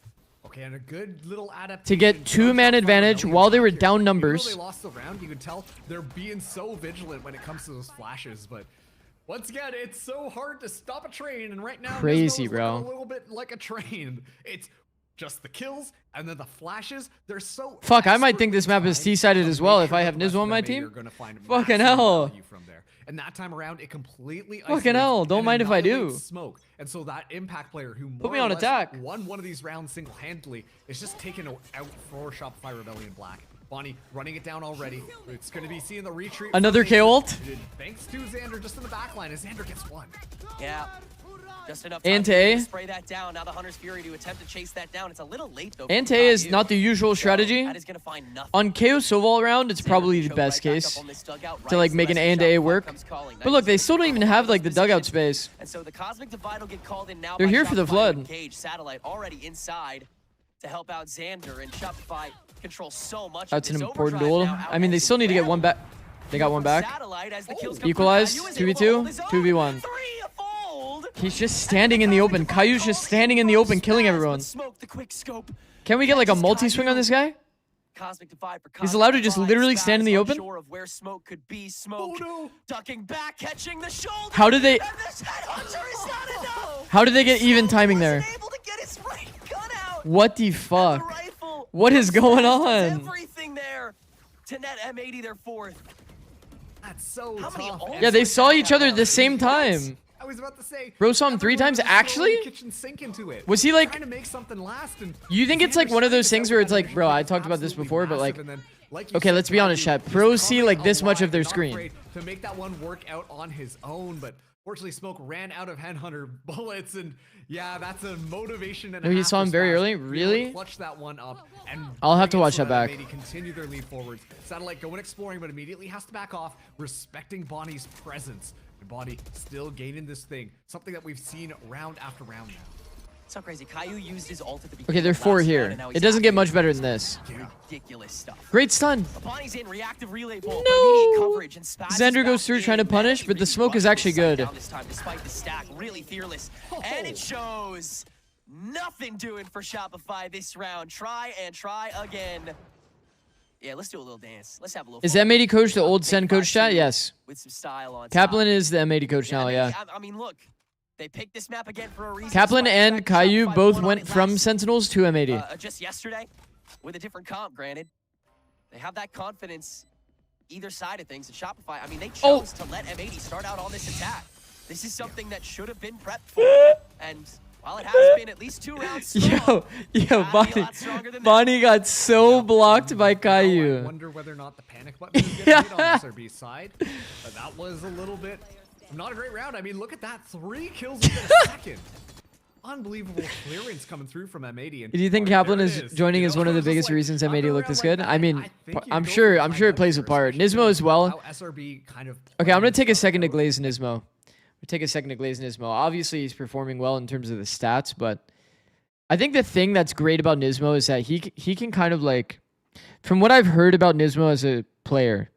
Okay, and a good little to get 2-man advantage while they were down numbers. Even though they lost the round, you could tell they're being so vigilant when it comes to those flashes, but once again, it's so hard to stop a train, and right now Crazy, Nismo's bro. looking a little bit like a train. It's just the kills and then the flashes. They're so Fuck, I might think this map is T-sided as well if I have Nismo on my team. Fucking hell. From there. And that time around, it completely Fucking hell, don't mind if I do. Smoke. And so that impact player who Put me on attack. won one of these rounds single-handedly is just taken out for Shopify Rebellion Black. Bonnie running it down already. It's going to be seeing the retreat. Another K ult. Thanks to Xander just in the backline as Xander gets one. Yeah. Just enough And time to to spray that down. Now the Hunter's Fury to attempt to chase that down. It's a little late though. Ante is not the usual strategy. That is gonna find nothing. On KO Soval round, it's probably the best case to like make an A work. But look, they still don't even have like the dugout space. And so the Cosmic Divide will get called in now. They're by here for the Shopify flood. with Cage Satellite already inside to help out Xander, and Shopify controls so much. That's of an this important overdrive duel. now. I mean, they still need to get one back. They got one back. Satellite as the kills come Equalized. through. Caillou is able to hold 2v2. his own. 2v1. He's just standing in the open. Caillou's just standing in the open, killing everyone. Can we get like a multi-swing on this guy? He's allowed to just literally stand in the open? Of where Smoke could be. Smoke ducking back, catching the shoulder. How did they... And this headhunter is not enough. How did they get even timing there? What the fuck? What is going on? Everything there to net M80 their fourth. That's so tough. Yeah, they saw each other at the same time. I was about to say, Bro saw him 3 times. Actually? kitchen sink into it. Was he like... Trying to make something last, and You think it's like one of those things where it's like, bro, I talked about this before, but like... Okay, let's be honest, chat. Pros see like this much of their screen. To make that one work out on his own, but fortunately Smoke ran out of Headhunter bullets, and yeah, that's a motivation and No, he saw him very early? Really? Clutch that one up, and I'll have to bring it watch so that back. M80 continue their lead forwards. Satellite going exploring, but immediately has to back off, respecting Bonnie's presence. And Bonnie still gaining this thing, something that we've seen round after round now. So crazy. Caillou used his ult at the beginning. Okay, they're 4 here. It doesn't get much better than this. Ridiculous stuff. Great stun. Bonnie's in reactive relay ball. No! Xander goes through trying to punish, but the smoke is actually good. This time, despite the stack, really fearless. And it shows nothing doing for Shopify this round. Try and try again. Yeah, let's do a little dance. Let's have a little Is fun. M80 coach the old Sen coach chat? Yes. With some style on Kaplan top. is the M80 coach now, yeah. I mean, look, They picked this map again for a reason. Kaplan and Caillou both went from Sentinels to M80. Just yesterday, with a different comp, granted. They have that confidence either side of things. And Shopify, I mean, they chose to let M80 start out on this attack. This is something that should have been prepped for. And while it has been at least 2 rounds strong, Bonnie got so blocked by Caillou. I wonder whether or not the panic button is going to hit on SRB's side. But that was a little bit, not a great round. I mean, look at that. 3 kills within a second. Unbelievable clearance coming through from M80. And Do you think Kaplan is joining as one of the biggest reasons M80 looked this good? I mean, I'm sure it plays a part. Nismo as well. Okay, I'm gonna take a second to glaze Nismo. Obviously, he's performing well in terms of the stats, but I think the thing that's great about Nismo is that he can kind of like, from what I've heard about Nismo as a player,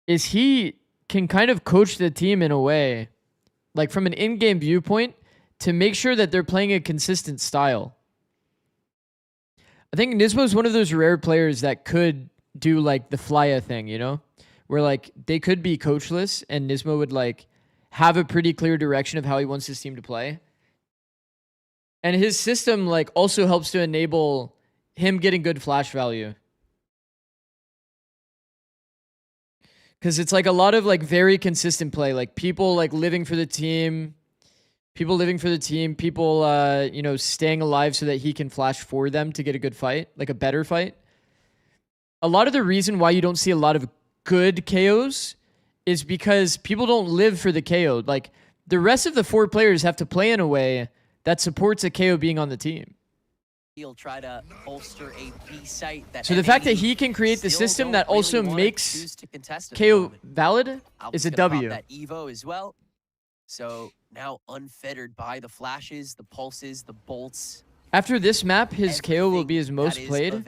is he can kind of coach the team in a way, like from an in-game viewpoint, to make sure that they're playing a consistent style. I think Nismo is one of those rare players that could do like the Flya thing, you know? Where like they could be coachless and Nismo would like have a pretty clear direction of how he wants his team to play. And his system like also helps to enable him getting good flash value. Because it's like a lot of like very consistent play, like people like living for the team, people, you know, staying alive so that he can flash for them to get a good fight, like a better fight. A lot of the reason why you don't see a lot of good KOs is because people don't live for the KO. Like, the rest of the 4 players have to play in a way that supports a KO being on the team. He'll try to bolster a B site that So the fact that he can create the system that also makes KO valid is a W. That Evo as well. So now unfettered by the flashes, the pulses, the bolts. After this map, his KO will be his most played.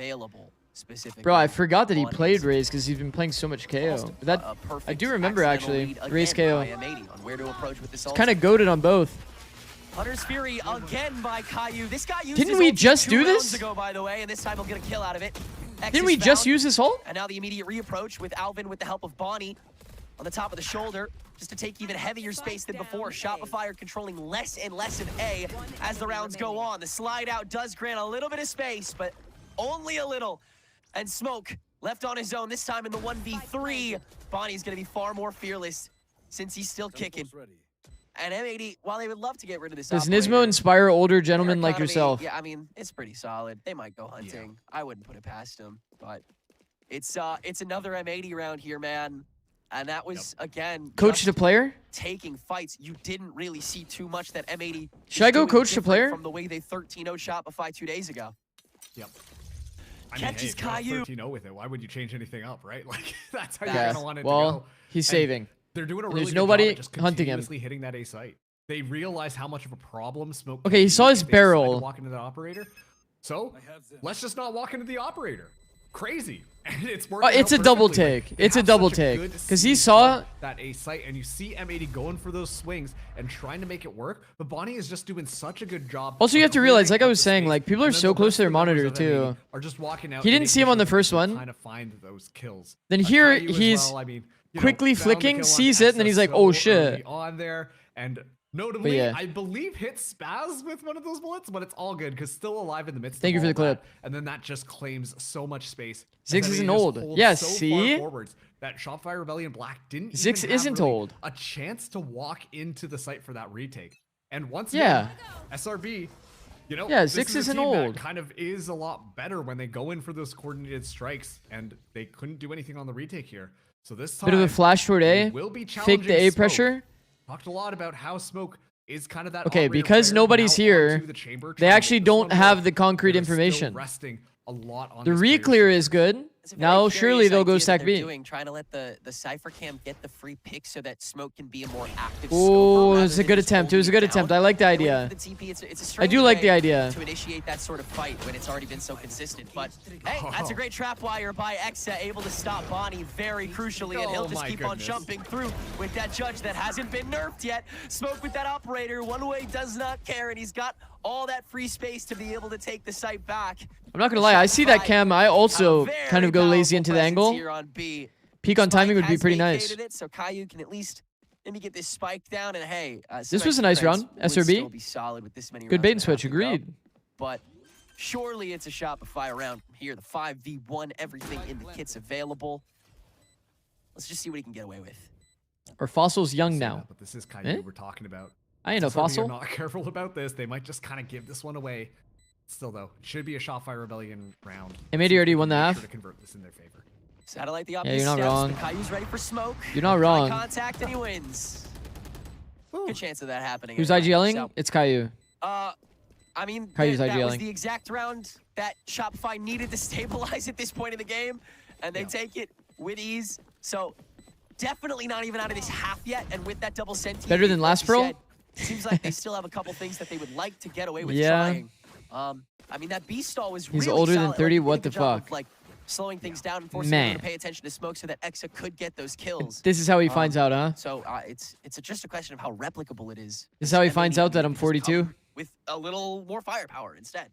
Bro, I forgot that he played Raze because he's been playing so much KO. But that I do remember actually. Raze KO. It's kind of goated on both. Hunter's Fury again by Caillou. This guy used Didn't we just do this? ago, by the way, and this time he'll get a kill out of it. Didn't we just use this ult? And now the immediate reapproach with Alvin with the help of Bonnie on the top of the shoulder, just to take even heavier space than before. Shopify are controlling less and less of A as the rounds go on. The slide out does grant a little bit of space, but only a little. And Smoke left on his own, this time in the 1v3. Bonnie's gonna be far more fearless since he's still kicking. And M80, while they would love to get rid of this Does Nismo inspire older gentlemen like yourself? Yeah, I mean, it's pretty solid. They might go hunting. I wouldn't put it past them, but it's another M80 round here, man. And that was, again, coach to player? Taking fights. You didn't really see too much that M80 should I go coach to player? From the way they 13-0 Shopify 2 days ago. Yep. Catches Caillou. 13-0 with it. Why would you change anything up, right? Like, that's how you're going to want it to go. Well, he's saving. They're doing a really There's good nobody job at just hunting him. continuously hitting that A site. They realize how much of a problem Smoke. Okay, he saw his barrel. Walk into the operator. So let's just not walk into the operator. Crazy. And it's a double take. It's a double take because he saw that A site, and you see M80 going for those swings and trying to make it work. But Bonnie is just doing such a good job. Also, you have to realize, like I was saying, like people are so close to their monitor too. Are just walking out. He didn't see him on the first one. Trying to find those kills. Then here he's quickly flicking, sees it, and then he's like, "Oh shit!" On there, and notably, I believe hit Spaz with one of those bullets, but it's all good because still alive in the midst. Thank you for the clip. And then that just claims so much space. Ziggs isn't old. Yeah, see? That Shopify Rebellion Black didn't Ziggs even isn't really old. A chance to walk into the site for that retake. And once again, SRB, you know, Ziggs isn't old. That kind of is a lot better when they go in for those coordinated strikes, and they couldn't do anything on the retake here. So this time, bit of a flash toward A. Fake the A pressure. Talked a lot about how Smoke is kind of that. Okay, because nobody's here, they actually don't have the concrete information. Resting a lot on the re-clear is good. Now surely they'll go stack B. Trying to let the Cypher Cam get the free pick so that Smoke can be a more active. Oh, it was a good attempt. It was a good attempt. I like the idea. I do like the idea. To initiate that sort of fight when it's already been so consistent. But hey, that's a great trap wire by Exa, able to stop Bonnie very crucially, and he'll just keep on jumping through with that judge that hasn't been nerfed yet. Smoke with that operator, one way does not care, and he's got all that free space to be able to take the site back. I'm not gonna lie, I see that cam. I also kind of go lazy into the angle. Peak on timing would be pretty nice. So Caillou can at least maybe get this spike down, and hey, this was a nice round. SRB. Be solid with this many good bait and switch. Agreed. But surely it's a Shopify round from here. The 5v1, everything in the kit's available. Let's just see what he can get away with. Or Fossil's young now. But this is kind of Eh? what we're talking about. I ain't no So if Fossil. you're not careful about this, they might just kind of give this one away. Still, though, it should be a Shopify Rebellion round. M80 already won the half. Sure to convert this in their favor. Satellite the Yeah, obvious you're not steps. wrong. The Caillou's ready for smoke. You're not wrong. Contact and he wins. Good chance of that happening. Who's anyway. IGLing? So, It's Caillou. I mean, Caillou's that was IGLing. the exact round that Shopify needed to stabilize at this point in the game, and they take it with ease. So definitely not even out of this half yet, and with that double sentient. Better than last Pearl? Seems like they still have a couple things that they would like to get away with Yeah. trying. I mean, that beast stall was He's really older than solid. 30, Like, he did what a good the job of, fuck? like, slowing things down and forcing Man. everyone to pay attention to smoke so that Exa could get those kills. This is how he finds out, huh? So it's just a question of how replicable it is. This is how he And finds maybe out that I'm just 42. come with a little more firepower instead.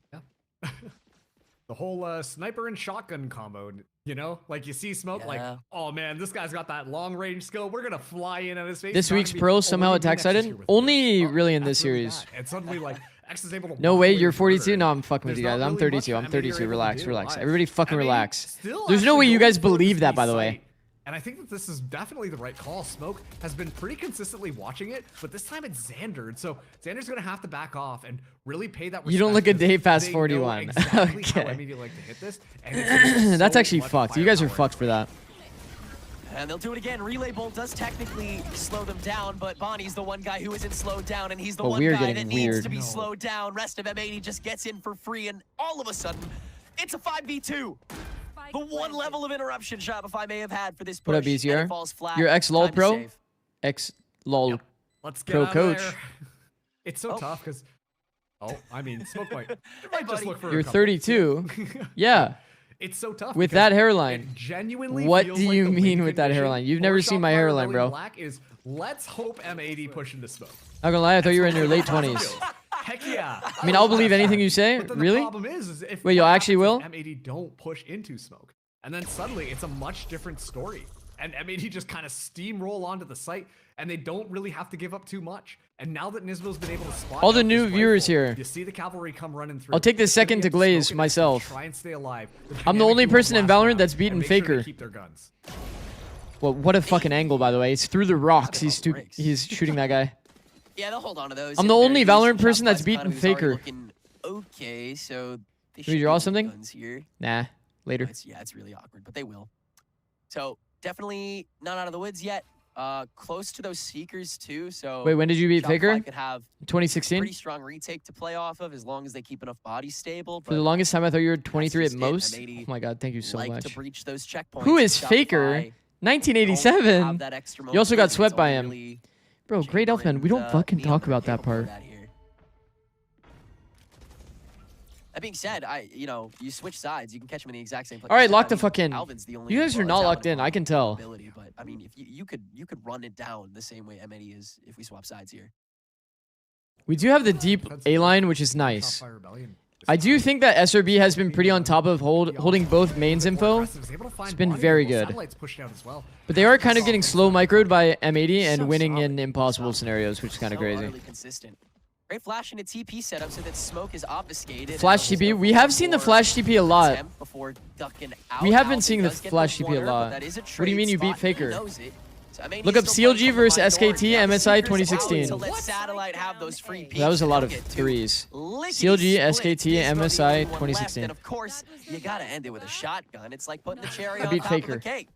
The whole sniper and shotgun combo, you know? Like, you see smoke, like, oh man, this guy's got that long range skill. We're gonna fly in on his face. This It's not week's gonna be, Pearl "Oh, somehow look at attack Nexus here sided? with me." Only really in this That's really series. bad. And suddenly, like, X is able to No walk way, away you're with 42? murder. No, I'm fucking with There's you guys. not I'm really much 32. I'm M80 are 32. able to Relax, do relax. live. Everybody fucking M80 relax. still There's no actually way you goes guys for this believe that, B by the way. site. And I think that this is definitely the right call. Smoke has been pretty consistently watching it, but this time it's Xander. And so Xander's going to have to back off and really pay that respect. You don't look a day past They know 41. exactly how Okay. M80 like to hit this, and it's That's so actually much fucked. You guys are firepower. fucked for that. And they'll do it again. Relay Bolt does technically slow them down, but Bonnie's the one guy who isn't slowed down, and he's the But one we're guy getting that needs weird. to be No. slowed down. Rest of M80 just gets in for free, and all of a sudden, it's a 5v2. The one level of interruption Shopify may have had for this push. What up, and it BZR? falls flat. Your ex-LOL Time to pro? save. Ex-LOL Let's get pro out of coach. there. It's so tough because, I mean, Smoke might, Hey, just look for a You're couple. 32. Yeah. It's so tough With because that hairline. it genuinely What feels do like you the mean win with that condition hairline? You've for never seen my Shopify hairline, Rebellion bro. Black is let's hope M80 push into smoke. Not gonna lie, I thought you were in your late 20s. Heck yeah. I mean, I'll believe anything you say. But then Really? The problem is if Wait, you what actually will? happens if M80 don't push into smoke, and then suddenly it's a much different story. And M80 just kind of steamroll onto the site, and they don't really have to give up too much. And now that Nismo's been able to spot All the out new this viewers rifle, here. you see the cavalry come running through. I'll take this It's gonna second get to glaze Smoke and myself. try and stay alive. I'm the only Dynamic person in duo blast Valorant round that's beaten and make sure they Faker. keep their guns. Well, what a fucking angle, by the way. It's through the rocks. He's shooting that guy. Yeah, they'll hold on to those. I'm the If only they're Valorant using person that's Shopify's beaten economy's already Faker. looking okay, so they Can we should draw be something? guns here. Nah, later. It's really awkward, but they will. So definitely not out of the woods yet. Close to those seekers too. So Wait, when did you beat Shopify Faker? Could have 2016? pretty strong retake to play off of as long as they keep enough bodies stable. For the longest time, I thought you were 23 at just it. most. M80 Oh my god, thank you so like much. to breach those checkpoints. Who is Shopify Faker? have 1987. that extra You also got mobility. swept It's by only him. really Bro, Great Elfman, we don't Chamberlain's, fucking Neon talk that are about that capable of part. that here. That being said, you switch sides, you can catch him in the exact same place. All right, lock I the mean, fuck in. Alvin's the only You guys are well, not it's locked Alvin in. I can tell. ability, but I mean, if you could run it down the same way M80 is if we swap sides here. We do have the deep A line, which is nice. I do think that SRB has been pretty on top of holding both mains info. It's been very good. But they are kind of getting slow microed by M80 and winning in impossible scenarios, which is kind of crazy. Consistent. Great flash into TP setup so that smoke is obfuscated. Flash TP. We have seen the flash TP a lot. Before ducking out. We have been Alvin seeing the does get flash the TP a corner, lot. but that is a What do you mean trade you beat spot. He Faker? knows it. So M80 Look up still playing CLG from the versus minority. SKT Yeah, the MSI Seekers 2016. out to let Satellite have those free peeks. That was a lot of They'll get two. threes. Lickety CLG, splits. SKT, He's the MSI only one left, 2016. And of course, you gotta end it with a shotgun. It's like putting the cherry I on beat top Faker. of the cake.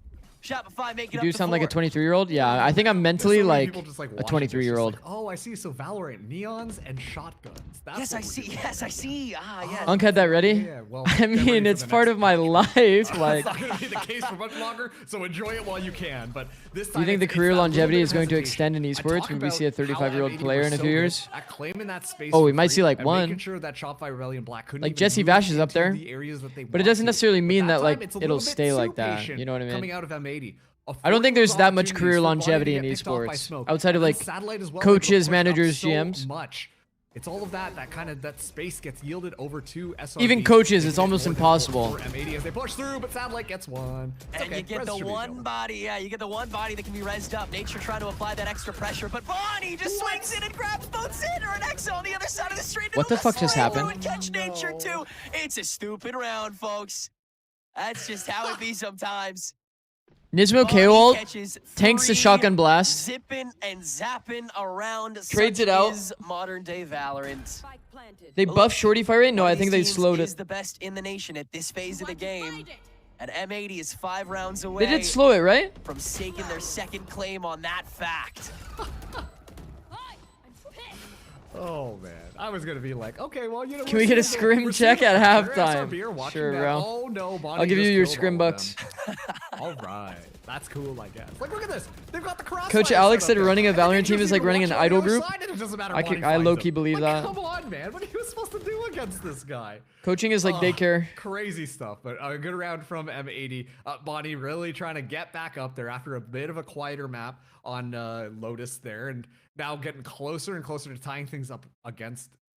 Shopify make it You up do to sound like a 4. 23-year-old? Yeah, I think I'm mentally There's so many like people just, a watching this, just 23-year-old. like, oh, I see. So Valorant, neons and shotguns. That's Yes, what I we're see. doing. Yes, I see. Ah, yes. Unk had that ready? Yeah, well, I get ready mean, for it's the part next of my life. Like, It's not going to be the case for much longer, so enjoy it while you can. But this do time you think the it's career that little longevity bit is of going to hesitation. extend in I esports talk when we see a about how 35-year-old M80 player were in a so few good years? at claiming that space Oh, we for might free see like and one. making sure that Shopify Rebellion Black couldn't Like even Jesse move Vash is up into there, the areas that they but it doesn't want necessarily to. But mean that time, like it's a it'll little bit stay too like that. patient You know what I mean? Coming out of M80. I don't think there's that much career Opportunities for Bonnie to longevity get in picked off by esports Smoke. outside of And then like Satellite as well, coaches, able to push up managers, so GMs. much It's all of that space gets yielded over to SRB. Even coaches, it's almost impossible. For M80 as they push through, but Sadlight gets one. It's And okay. you get Res the should be one available. body, yeah, you get the one body that can be rezzed up. Nature trying to apply that extra pressure, but Bonnie just swings in and grabs both Xander and Exo on the other side of the street. What the fuck just happened? And catch Nature too. It's a stupid round, folks. That's just how it be sometimes. Nismo KO tanks the shotgun blast. Zipping and zapping around. Trades Such it out. is modern day Valorant. They buff shorty fire rate? No, I think they slowed Is it. the best in the nation at this phase of the game. And M80 is 5 rounds away. They did slow it, right? From staking their second claim on that fact. Oh man, I was gonna be like, okay, well, you know. Can we get a scrim check at halftime? Sure, bro. Oh no, Bonnie I'll give you just your killed scrim all of bucks. them. All right, that's cool, I guess. Like, look at this. They've got the crossfire. Coach Alex set said up there. running a And then Valorant team just is like even running watch an on the idol other group. side and it doesn't matter I Bonnie low-key finds believe him. that. Come on, man. What are you supposed to do against this guy? Coaching is like daycare. Crazy stuff, but a good round from M80. Bonnie really trying to get back up there after a bit of a quieter map on Lotus there, and now getting closer and closer to tying things up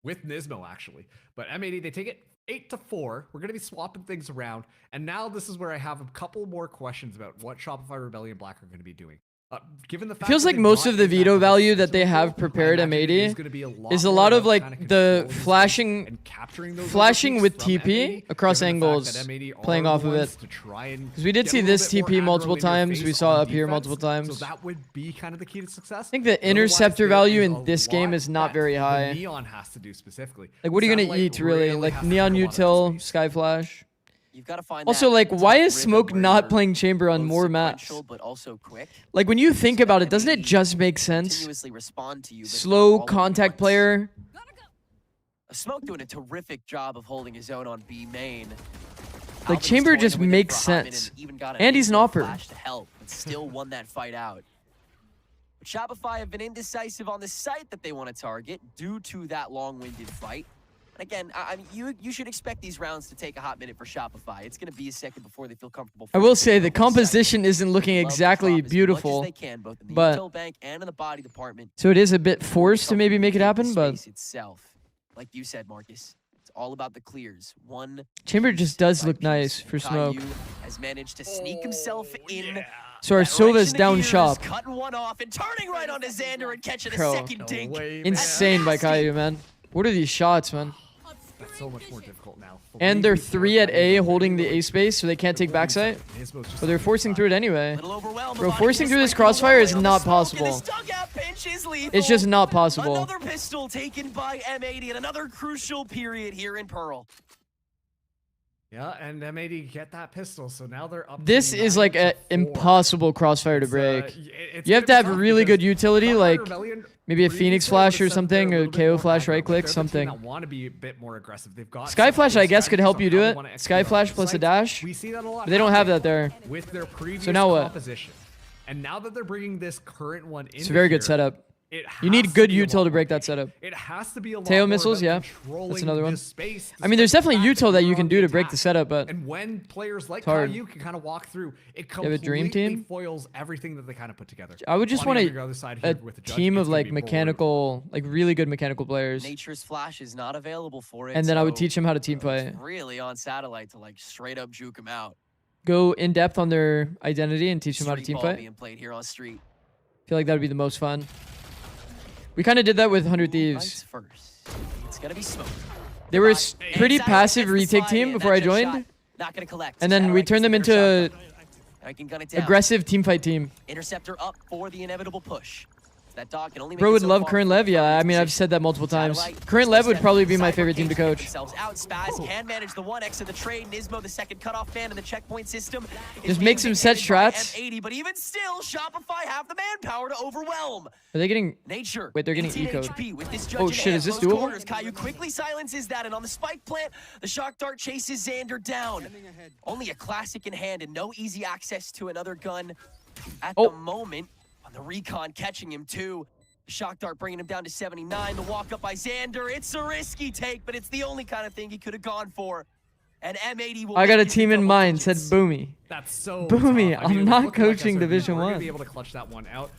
with Nismo, actually. But M80, they take it 8-4. We're going to be swapping things around. And now this is where I have a couple more questions about what Shopify Rebellion Black are going to be doing. Given the It fact feels that like they've most not of the been veto back value in that they have prepared M80 is a lot of like the flashing with TP across angles, playing off of it. Because we did see this TP multiple times. We saw up here multiple times. So that would be kind of the key to success. I think the interceptor value in this game is not very high. Neon has to do specifically. Like, what are you gonna eat really? Like Neon Util, Sky Flash. You've got to find Also, like, why is Smoke not playing Chamber on more maps? but also quick. Like, when you think about it, doesn't it just make sense? Continuously respond to you, but Slow not all contact player. Smoke doing a terrific job of holding his own on B main. Like, Alvin Chamber was toying just with it makes for a hot minute sense. even got And he's an infill offer. flash to help, but still won that fight out. But Shopify have been indecisive on the site that they want to target due to that long-winded fight. And again, I mean, you should expect these rounds to take a hot minute for Shopify. It's going to be a second before they feel comfortable. I will say the composition isn't looking Love to exactly drop as much as beautiful, they can, both in the but intel bank and in the body department. so it is a bit forced to maybe make it happen. But Space itself, like you said, Marcus, it's all about the clears. One Chamber just does look nice for Smoke. Caillou has managed to sneak himself in. So our Silva's down shop. Cutting one off and turning right onto Xander and catching a Bro, second dink. insane by Caillou, man. What are these shots, man? That's so much more difficult now. And they're 3 at A holding the A space, so they can't take backside. But they're forcing through it anyway. Bro, forcing through this crossfire is not possible. It's just not possible. Another pistol taken by M80 and another crucial period here in Pearl. Yeah, and M80 get that pistol, so now they're up. This is like an impossible crossfire to break. You have to have really good utility, like maybe a Phoenix Flash or something, or KO Flash right click, something. Want to be a bit more aggressive. They've got Sky Flash, I guess, could help you do it. Sky Flash plus a dash. We see that a lot. But they don't have that there. With their previous So now what? composition. And now that they're bringing this current one in, It's a very good setup. You need good util to break that setup. It has to be a lot Teo more missiles, about yeah. controlling That's another one. this space to I mean, there's start definitely util that you can do to break the setup, but And when players like it's hard. Caillou can kind of walk through, it You have a dream completely team? foils everything that they kind of put together. I would just Bonnie want on the other side a here with the judge, team it's of gonna like be boring. mechanical, like really good mechanical players. Nature's Flash is not available for it. And then I would so teach them how to team fight. really on satellite to like straight up juke him out. Go in depth on their identity and teach them how to Street team ball fight. being played here on street. I feel like that would be the most fun. We kind of did that with 100 Thieves. First, it's gonna be Smoke. They were a pretty passive retake team before I joined. Not gonna collect. And then we turned them into I can gun it down. aggressive team fight team. Interceptor up for the inevitable push. That dog can only make Bro it would so love far Current from Lev. the Yeah, I front mean, I've position. said that multiple times. Satellite, Current Lev would step, probably be my Cyber favorite team to Kings get coach. themselves out. Spaz can manage the 1x of the trade. Nismo, the second cutoff man in the checkpoint system. is Just being make some set dictated by strats. M80, but even still, Shopify have the manpower to overwhelm. Are they getting... Nature. Wait, they're getting 18 E-code. HP with this judge Oh in shit, hand. is this Close doable? quarters, Caillou quickly silences that, and on the spike plant, the shock dart chases Xander down. Only a classic in hand and no easy access to another gun at the moment. On the recon, catching him too. The shock dart bringing him down to 79. The walk up by Xander. It's a risky take, but it's the only kind of thing he could have gone for. And M80 will I got a make it team in double digits. mind, said Boomy. That's so Boomy, tough. I mean, I'm it was not looking like coaching SRB Division were gonna 1. be able to clutch that one out.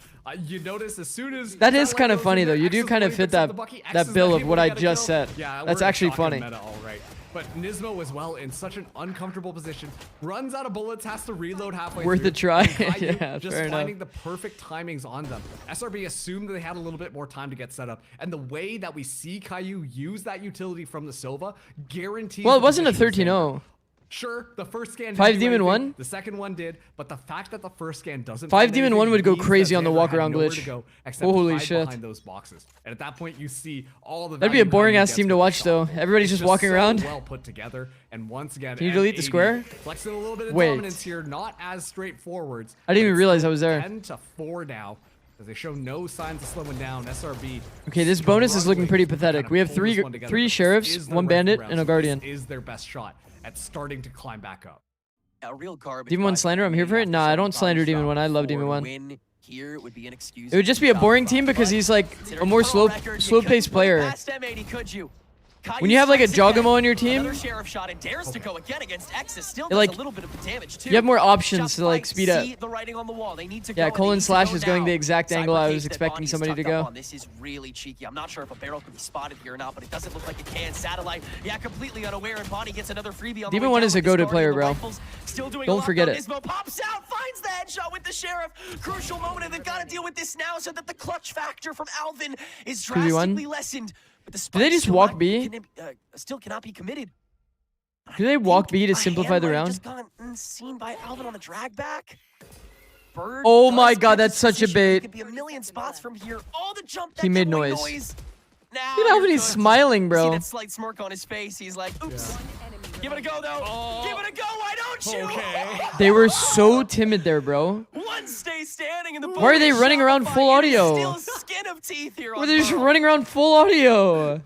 You notice as soon as That is Satellite kind of goes funny in there, though. You X do is kind of pointing, fit picks up that the Bucky, X that is bill not of able what to I get a just kill. said. Yeah, That's we're actually talking funny. meta, all right. But Nismo as well in such an uncomfortable position, runs out of bullets, has to reload halfway Worth through. a try. and Caillou Yeah, just fair enough. finding the perfect timings on them. SRB assumed that they had a little bit more time to get set up, and the way that we see Caillou use that utility from the Sova guarantees. Well, it the wasn't a position to 13-0. Sure, the first scan didn't 5 do Demon anything, 1? The second one did, but the fact that the first scan doesn't 5 find Demon anything 1 would go means crazy that on the Xander walk had around nowhere glitch. to go except Holy hide shit. behind those boxes. And at that point, you see all the. That'd be a value boring Caillou ass gets team to with the watch shot. though. Everybody's It's just walking so around. well put together, and once again, Can you delete the M80 square? Flexing a little bit of Wait. dominance here, not as straightforward. I didn't even but realize I still was there. 10-4 now, as they show no signs of slowing down. SRB. Okay, this bonus is looking pretty pathetic. We have pull this three one together, three but this sheriffs, is their one rifle bandit, round, and a so guardian. This is their best shot at starting to climb back up. A real garbage. Demon 1 slander, I'm here for it? Nah, I don't slander Demon 1. I love Demon 1. Win here would be inexcusable. It would just be a boring team because he's like a more slow-paced player. Past M80, could you? When you have like a Jogamo on your team, Another sheriff shot and dares to go again against X's. Still it, does like, a little bit of damage too. you have more options to like speed up. See the writing on the wall. They need to Yeah, go, colon slash go is going now. the exact angle I was Cyber expecting case that somebody to Bonnie's tucked go. up on. This is really cheeky. I'm not sure if a barrel could be spotted here or not, but it doesn't look like it can. Satellite, yeah, completely unaware, and Bonnie gets another freebie on the Demon way 1 down is a with the go-to Scar player, and the bro. rifles. Still doing a Don't lot, forget though. it. Nismo pops out, finds the headshot with the sheriff. Crucial moment, and they've got to deal with this now so that the clutch factor from Alvin is 2v1. drastically lessened. But the Do they just still walk not- B? still cannot be committed. Do they walk B to A simplify the hand might have round? just gotten seen by Alvin on the drag back. Bird Oh my does god, get that's his such a position. bait. He could be a million spots from here. Oh, the jump He made decoy noise. Now Look at Alvin, you're he's good. smiling, See bro. that slight smirk on his face. He's like, oops. Give it a go, though. Give it a go. Why don't you? Okay. They were so timid there, bro. One stay standing in the Why are they running around full audio? Still skin of teeth here Or on they're just Burrow. running around full audio.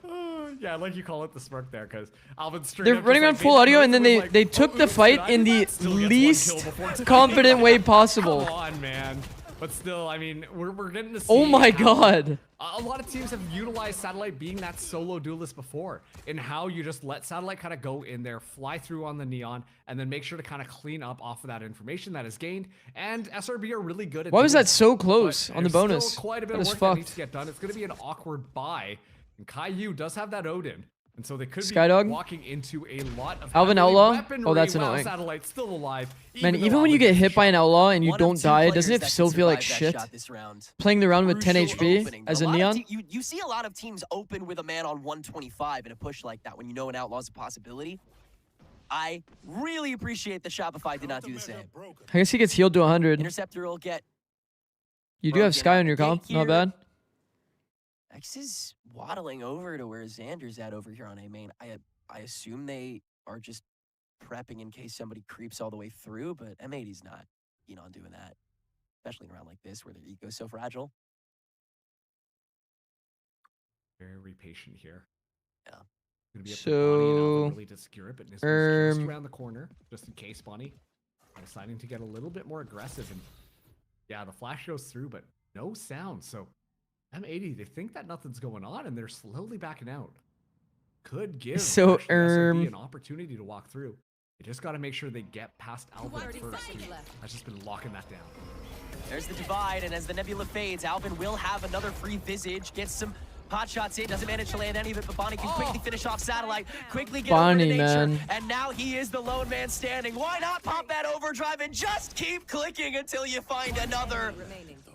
Yeah, like you call it the smirk there, because Alvin straight They're up running just, around like, full made audio that and then noise, they like, took oh, the oops, fight did I in do the that? Still gets one kill least before it's confident way Come possible. on, man. But still, I mean, we're getting to see. Oh my how- god. A lot of teams have utilized Satellite being that solo duelist before, in how you just let Satellite kind of go in there, fly through on the Neon, and then make sure to kind of clean up off of that information that is gained. And SRB are really good at Why was doing that so But close on the there's bonus? Still quite a bit That of is work that fucked. needs to get done. It's going to be an awkward buy. And Caillou does have that Odin. And so they could Skydog? be walking into a lot of Alvin heavily Outlaw? weaponry Oh, that's while annoying. Satellite's still alive. Man, though even when you Alvin get hit by an outlaw and you One of don't two die, players doesn't that it can still feel like survive that shit? shot this round. Playing the round with 10 Crucial HP opening. as A a lot of Neon? you see a lot of teams open with a man on 125 in a push like that when you know an outlaw is a possibility. I really appreciate that Shopify did not do the same. I guess he gets healed to 100. Interceptor will get You do have Sky on your comp, not bad. X is waddling over to where Xander's at over here on A main. I assume they are just prepping in case somebody creeps all the way through, but M80's not keen on doing that, especially in a round like this where their ego's so fragile. Very patient here. Yeah. Gonna be up to Bonnie and Alvin So, really to secure it, but Nismo's just um, around the corner, just in case Bonnie. Deciding to get a little bit more aggressive, and yeah, the flash goes through, but no sound. So M80, they think that nothing's going on, and they're slowly backing out. Could give So, actually SRB an opportunity to walk through. They just got to make sure they get past Alvin first. I've just been locking that down. There's the divide, and as the nebula fades, Alvin will have another free visage, gets some pot shots in, doesn't manage to land any of it, but Bonnie can quickly finish off Satellite, quickly get Bonnie, over to nature, man. and now he is the lone man standing. Why not pop that overdrive and just keep clicking until you find another?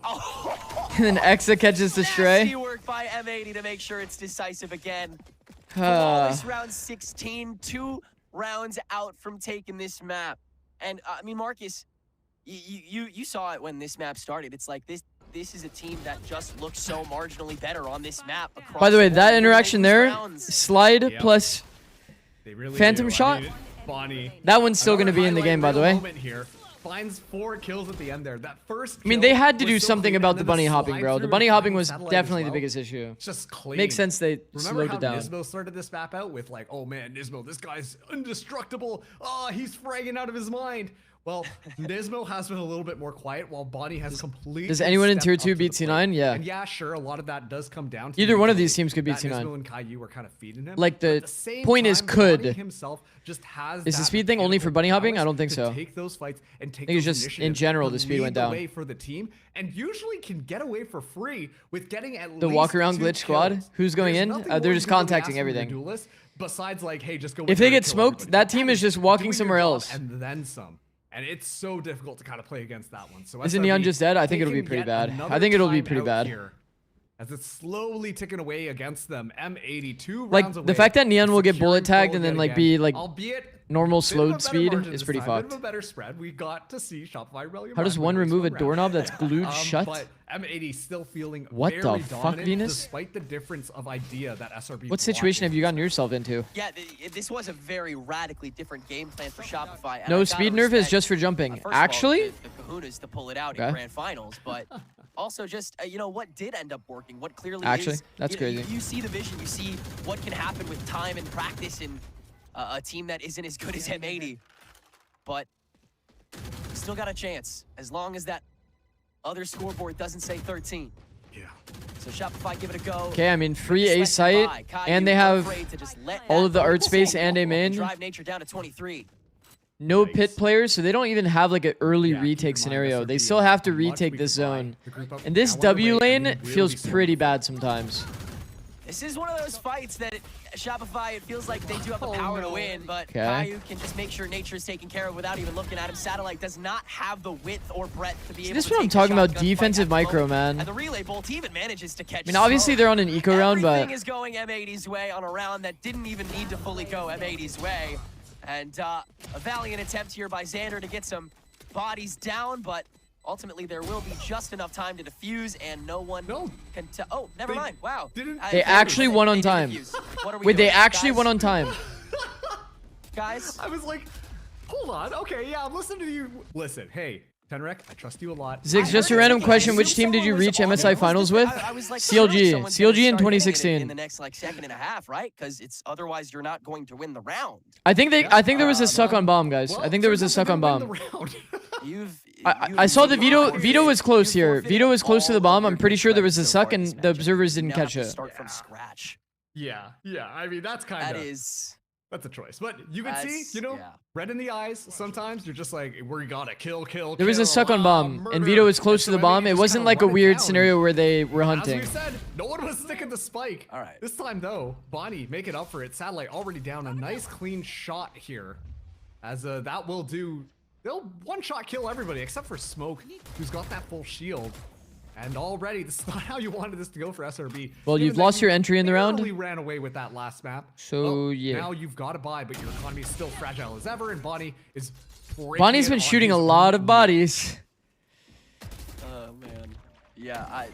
Oh, And then Exa catches the nasty stray. work by M80 to make sure it's decisive again. Flawless Ah. round 16, 2 rounds out from taking this map. And I mean, Marcus, you saw it when this map started. It's like this is a team that just looks so marginally better on this map. By the way, across that all interaction these there, rounds. slide Yep. plus They really Phantom do. shot? I mean, Bonnie. That one's still Another gonna be in the highlight game, by the reel way. moment here. Finds 4 kills at the end there. That first I mean, kill they had to was do so something clean, about and the then bunny hopping, slide bro. through The bunny and hopping find was Satellite as definitely the well. biggest issue. It's just clean. Makes sense they Remember slowed how it down. Nismo started this map out with like, oh man, Nismo, this guy's indestructible. Oh, he's fragging out of his mind. Well, Nismo has been a little bit more quiet, while Bonnie has completely. Does anyone in stepped Tier 2 up to beat the plate. C9? Yeah. And yeah, sure, a lot of that does come down to Either one of utility these teams could beat that C9. Nismo and Caillou are kind of feeding him. Like, But the at same point is time, could. Bonnie himself just has Is the that speed thing only for bunny hopping? I don't think to so. Take those fights and take I think it's those just in initiatives general to the speed lead went the down. way for the team, and usually can get away for free with getting at The least walk around 2 glitch squad? kills. Who's going There's in? nothing They're more just you can really contacting ask from your everything. duelist besides like, hey, just go. If in they there get and kill smoked, everybody. that team is just walking Doing your somewhere job else. and then some. And it's so difficult to kind of play against that one. So Isn't SRB, Neon just dead? I think they it'll be can pretty get bad. another I think it'll be time pretty out bad. here as it's slowly ticking away against them. M80 2 Like, rounds away. the fact that Neon will get Securing bullet tagged goal and then yet like again. be like Albeit normal bit of a slowed better speed margin is this pretty time, fucked. Bit of a better spread. We got to see Shopify Rebellion. How does Black one win this remove a round. doorknob that's glued shut? But M80 still feeling What very the fuck, dominant Venus? despite the difference of idea that SRB. What situation have you gotten yourself into? Yeah, this was a very radically different game plan for Shopify. and I No gotta speed nerf is respect, just for jumping. first of all, Actually? the kahunas to pull it out Okay. in grand finals, but also just you know what did end up working, what clearly Actually, is, that's you know, crazy. You see the vision, you see what can happen with time and practice in a team that isn't as good as M80, but still got a chance as long as that other scoreboard doesn't say 13. Yeah. So Shopify, give it a go. Okay, I mean, free A site, and they have all of the art space and a main. Drive nature down to 23. No pit players, so they don't even have like an early retake scenario. They still have to retake this zone. And this W lane feels pretty bad sometimes. This is one of those fights that Shopify, it feels like they do have the power to win, but Okay. Caillou can just make sure nature is taken care of without even looking at him. Satellite does not have the width or breadth to be able This is to what I'm take the talking about, shotgun fight defensive at the micro, moment. man. And the relay bolt even manages to catch I mean, obviously they're on an eco round, but everything is going M80's way on a round that didn't even need to fully go M80's way. And a valiant attempt here by Xander to get some bodies down, but ultimately there will be just enough time to defuse, and no one can tell. Oh, never mind. Wow. they actually won on time. Wait, they actually won on time. Guys, I was like, hold on. Okay, yeah, I'm listening to you. Listen, hey, Tenrek, I trust you a lot. Ziggs, just a random question. Which team did you reach MSI finals with? CLG. CLG in 2016. In the next like second and a half, right? Because it's otherwise you're not going to win the round. I think there was a suck on bomb, guys. I think there was a suck on bomb. I saw the veto. Veto was close here. Veto was close to the bomb. I'm pretty sure there was a suck and the observers didn't catch it. Start from scratch. Yeah. I mean, that's kind of. That's a choice. But you can see, you know, red in the eyes. Sometimes you're just like, we gotta kill. There was a suck on bomb, and Veto was close to the bomb. It wasn't like a weird scenario where they were hunting. As we said, no one was sticking the spike. All right. This time, though, Bonnie making up for it. Satellite already down. A nice clean shot here. As that will do. They'll one-shot kill everybody except for Smoke, who's got that full shield. And already, this is not how you wanted this to go for SRB. Well, you've lost your entry in the round. Barely ran away with that last map. So, yeah. Now you've got to buy, but your economy is still fragile as ever, and Bonnie is. Bonnie's been shooting a lot of bodies. Oh man, yeah.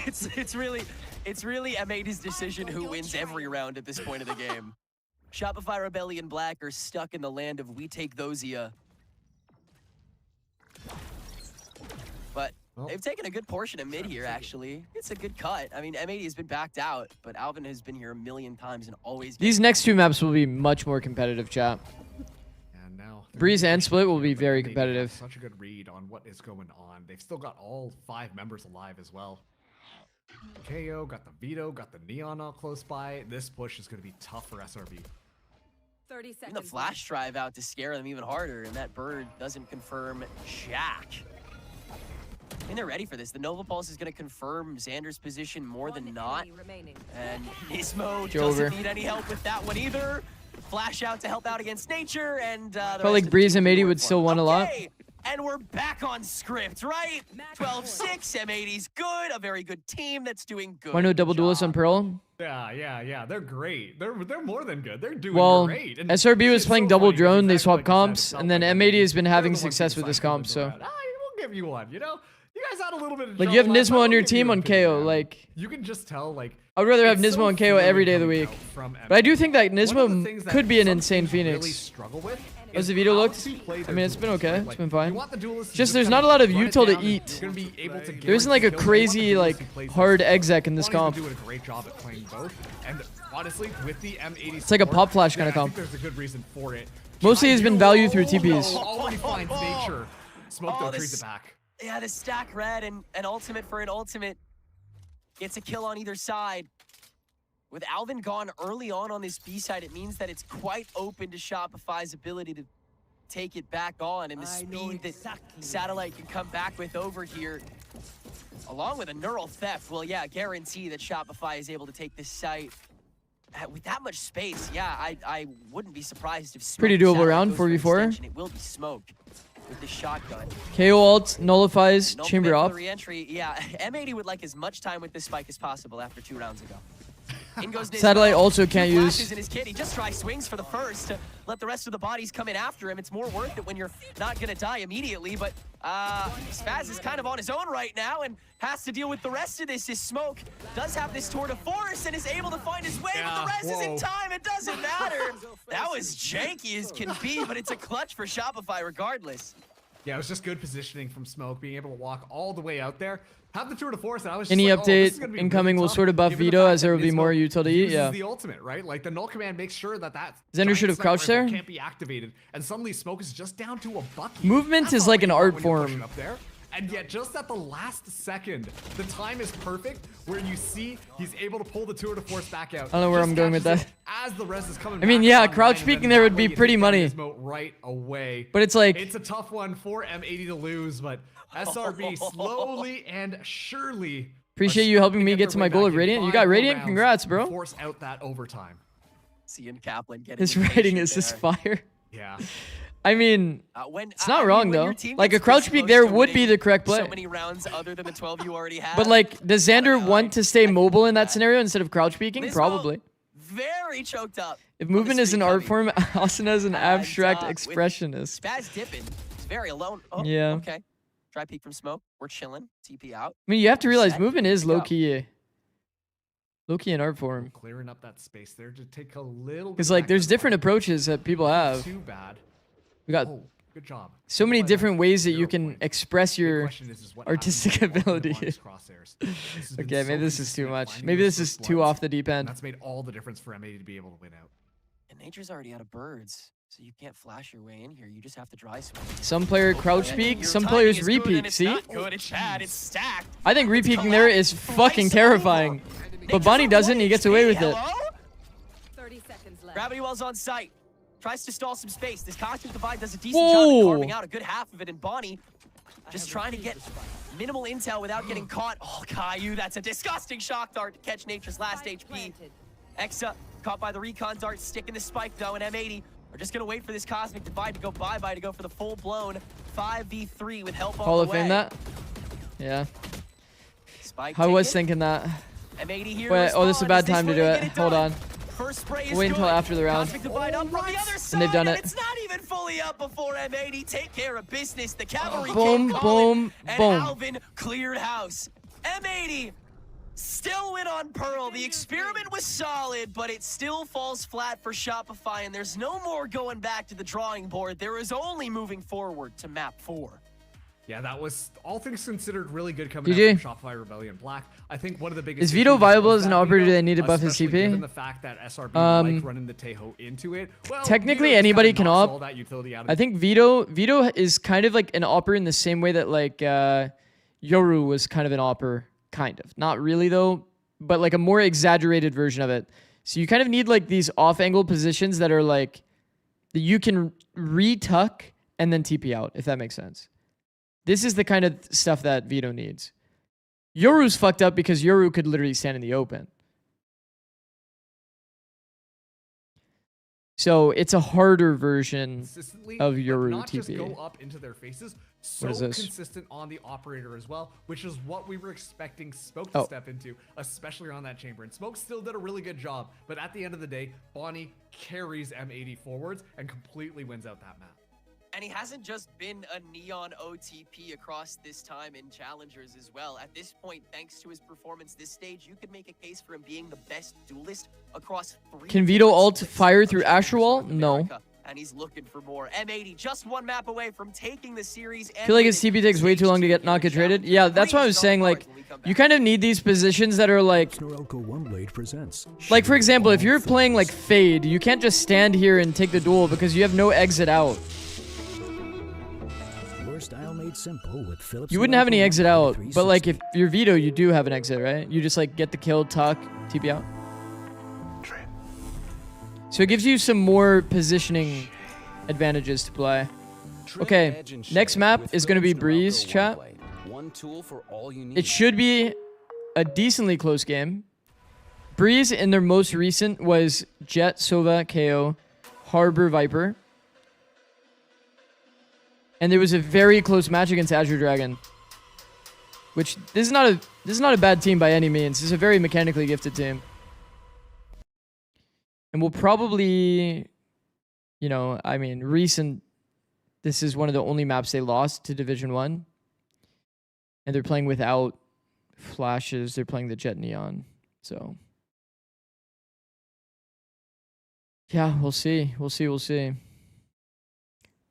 It's really M80's decision who wins every round at this point of the game. Shopify Rebellion Black are stuck in the land of we take thosia. But they've taken a good portion of mid here, actually. It's a good cut. I mean, M80 has been backed out, but Alvin has been here a million times and always. These next two maps will be much more competitive, chat. And now Breeze and Split will be very competitive. Such a good read on what is going on. They've still got all 5 members alive as well. KO, got the Veto, got the Neon all close by. This push is going to be tough for SRB. 30 seconds. And the flash drive out to scare them even harder, and that bird doesn't confirm jack. I mean, they're ready for this. The Nova Pulse is going to confirm Xander's position more than not. And Nismo doesn't need any help with that one either. Flash out to help out against nature, and Felt like Breeze and M80 would still win a lot. And we're back on script, right? 12-6, M80's good, a very good team that's doing good. Why no double duelist on Pearl? Yeah. They're great. They're more than good. They're doing Well, great. And SRB was playing double funny, drone. They exactly swapped like you comps, said, and then felt M80 has been they're having the ones success who with this cycle comp. those So, around. We'll give you one. You know, you guys had a little bit of like, you have trouble last Nismo time, on your we'll give team you on a big KO. one. Like, you can just tell, like, I'd rather have it's Nismo so and KO every day of the fluid week. coming out from But I do think that One of the Nismo things that could be an some insane teams really Phoenix. struggle with How's is the Veto how looked? to play I their mean, it's been duels, okay. right? It's Like, been you fine. want the duelist to Just just there's kind not of a lot of run it util to down and eat. you're gonna be able to There isn't like a guarantee kills. You crazy want like the duelist who plays hard this exec in this Bonnie's comp. been doing a great job at playing both, and honestly, with the M80, It's like a pop flash kinda I think comp. there's a good reason for it. Mostly has been value through TPs. Already finds nature. Smoke though treats it back. Yeah, the stack red and an ultimate for an ultimate. Gets a kill on either side. With Alvin gone early on this B side, it means that it's quite open to Shopify's ability to take it back on, and the speed that Satellite can come back with over here, along with a neural theft, will guarantee that Shopify is able to take this site with that much space. Yeah, I wouldn't be surprised if Pretty doable round, 4v4. It will be Smoke with the shotgun. KO ult nullifies chamber off. Re-entry. Yeah, M80 would like as much time with this spike as possible after 2 rounds ago. In goes Satellite also can't use. In his kit. He just tries swings for the first to let the rest of the bodies come in after him. It's more worth it when you're not going to die immediately, but Spaz is kind of on his own right now and has to deal with the rest of this. His Smoke does have this tour de force and is able to find his way, but the rest is in time. It doesn't matter. That was janky as can be, but it's a clutch for Shopify regardless. Yeah, it was just good positioning from Smoke, being able to walk all the way out there. Have the tour de force, and I was just Any like, update incoming will sort of buff veto as there will be more utility. Yeah. The ultimate, right? Like the null command makes sure that Xander should have crouched there. Can't be activated, and suddenly Smoke is just down to a bucket. Movement is like an art form. Up there. And yet, just at the last second, the time is perfect where you see he's able to pull the tour de force back out. I don't know where I'm going with that. As the res is coming I mean, yeah, crouch peeking there would be pretty money. Right away. But it's like, it's a tough one for M80 to lose, but SRB slowly and surely. Appreciate you helping me get to my goal of Radiant. You got Radiant? Congrats, bro. Force out that overtime. Seeing Kaplan getting his writing is just fire. Yeah. I mean, it's not wrong though. Like a crouch peek there would be the correct play. So many rounds other than the 12 you already have. But like, does Xander want to stay mobile in that scenario instead of crouch peeking? Probably. Very choked up. If movement is an art form, Asuna is an abstract expressionist. Spaz dipping. He's very alone. Oh, yeah. Okay. Try peek from Smoke. We're chilling. TP out. I mean, you have to realize movement is low-key. Low-key an art form. Clearing up that space there to take a little. Because like, there's different approaches that people have. Too bad. We got good job. So many different ways that you can express your artistic ability. Okay, maybe this is too much. Maybe this is too off the deep end. That's made all the difference for M80 to be able to win out. And Nature's already out of birds, so you can't flash your way in here. You just have to dry swim. Some player crouch peek, some players repeat. See? Not good. It's bad. It's stacked. I think repeaking there is fucking terrifying. But Bonnie doesn't, and he gets away with it. 30 seconds left. Gravity Well's on site. Tries to stall some space. This Cosmic Divide does a decent job of carving out a good half of it, and Bonnie just trying to get minimal intel without getting caught. Oh, Caillou, that's a disgusting shock dart to catch Nature's last HP. Exa caught by the recon dart, sticking the spike though, and M80 are just gonna wait for this Cosmic Divide to go bye-bye to go for the full-blown 5v3 with help on the way. Hall of Fame that? Yeah. Spike I was thinking that. M80 here. Wait, oh, this is a bad time to do it. Hold on. First spray is wait until after the round. And they've done it. It's not even fully up before M80 take care of business. The cavalry boom, came boom, and boom. Alvin cleared house. M80 still win on Pearl. The experiment was solid, but it still falls flat for Shopify, and there's no more going back to the drawing board. There is only moving forward to map 4. Yeah, that was, all things considered, really good coming out from Shopify Rebellion Black. I think one of the biggest... Is Veto viable as an operator? Do they need to buff his CP? Given the fact that SRB like running the Teho into it. Well, technically, anybody can op. I think Veto is kind of like an opper in the same way that like Yoru was kind of an opper. Kind of. Not really though, but like a more exaggerated version of it. So you kind of need like these off-angle positions that are like, that you can re-tuck and then TP out, if that makes sense. This is the kind of stuff that Veto needs. Yoru's fucked up because Yoru could literally stand in the open. So it's a harder version of Yoru not TP. Just go up into their faces, so what is this? consistent on the operator as well, which is what we were expecting Smoke to step into, especially on that chamber. And Smoke still did a really good job, but at the end of the day, Bonnie carries M80 forwards and completely wins out that map. And he hasn't just been a neon OTP across this time in Challengers as well. At this point, thanks to his performance this stage, you could make a case for him being the best duelist across 3. Can Veto ult fire through Astral Wall? No. and he's looking for more. M80 just one map away from taking the series. I feel like his TP takes way too long to not get traded. Yeah, that's what I was saying. Like, you kind of need these positions that are like, like for example, if you're playing like Fade, you can't just stand here and take the duel because you have no exit out. You wouldn't have any exit out, but like if you're veto, you do have an exit, right? You just like get the kill, tuck, TP out. So it gives you some more positioning advantages to play. Okay, next map is going to be Breeze, chat. It should be a decently close game. Breeze in their most recent was Jet, Sova, KO, Harbor, Viper. And there was a very close match against Azure Dragon. Which, this is not a bad team by any means. This is a very mechanically gifted team. And we'll probably, you know, I mean, this is one of the only maps they lost to Division 1. And they're playing without flashes. They're playing the Jet Neon. So, yeah, we'll see. We'll see.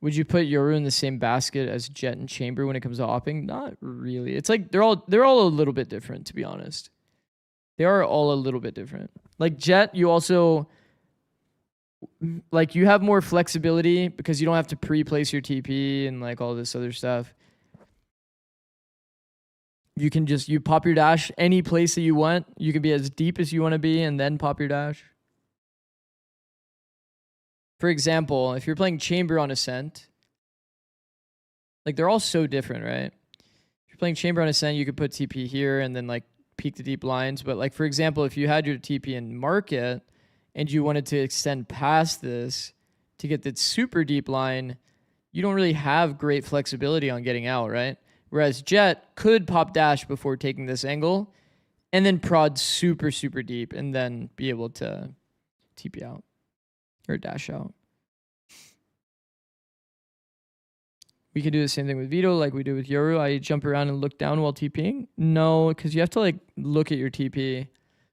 Would you put Yoru in the same basket as Jet and Chamber when it comes to opping? Not really. It's like they're all a little bit different, to be honest. They are all a little bit different. Like Jet, you also... like you have more flexibility because you don't have to pre-place your TP and like all this other stuff. You can just, you pop your dash any place that you want. You can be as deep as you want to be and then pop your dash. For example, if you're playing Chamber on Ascent, like they're all so different, right? If you're playing Chamber on Ascent, you could put TP here and then like peek the deep lines. But like, for example, if you had your TP in Market, and you wanted to extend past this to get that super deep line, you don't really have great flexibility on getting out, right? Whereas Jet could pop dash before taking this angle and then prod super, super deep and then be able to TP out or dash out. We could do the same thing with Veto like we do with Yoru. I jump around and look down while TPing. No, because you have to like look at your TP,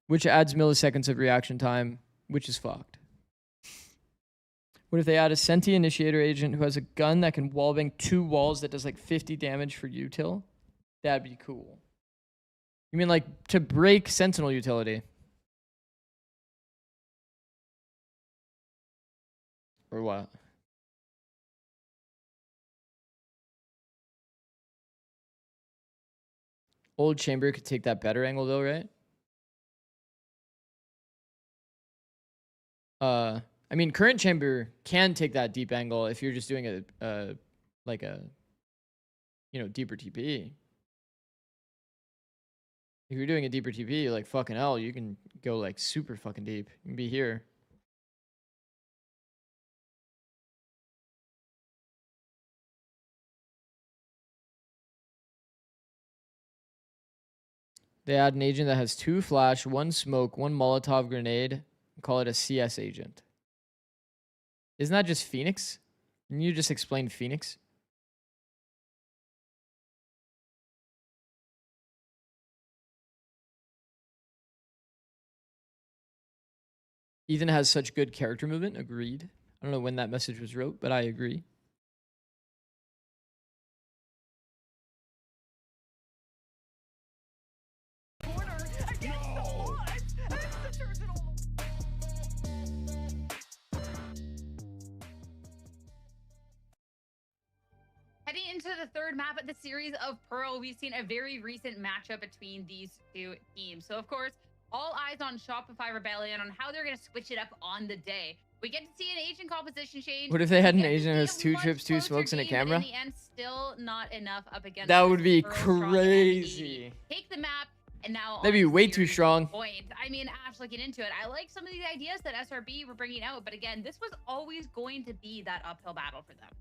which adds milliseconds of reaction time, which is fucked. What if they add a Senti Initiator agent who has a gun that can wallbang 2 walls that does like 50 damage for util? That'd be cool. You mean like to break Sentinel utility? Or what? Old Chamber could take that better angle though, right? I mean, current Chamber can take that deep angle if you're just doing like a, you know, deeper TP. If you're doing a deeper TP, like fucking hell, you can go like super fucking deep. You can be here. They add an agent that has 2 flash, 1 smoke, 1 Molotov grenade. Call it a CS agent. Isn't that just Phoenix? Can you just explain Phoenix? Ethan has such good character movement. Agreed. I don't know when that message was wrote, but I agree. Heading into the third map of the series of Pearl, we've seen a very recent matchup between these two teams. So, of course, all eyes on Shopify Rebellion on how they're going to switch it up on the day. We get to see an agent composition change. What if they had an agent that has 2 trips, 2 smokes, and a camera? In the end, still not enough up against that would be crazy. Take the map, and now that'd be way too strong. Point. I mean, Ash, looking into it, I like some of these ideas that SRB were bringing out, but again, this was always going to be that uphill battle for them.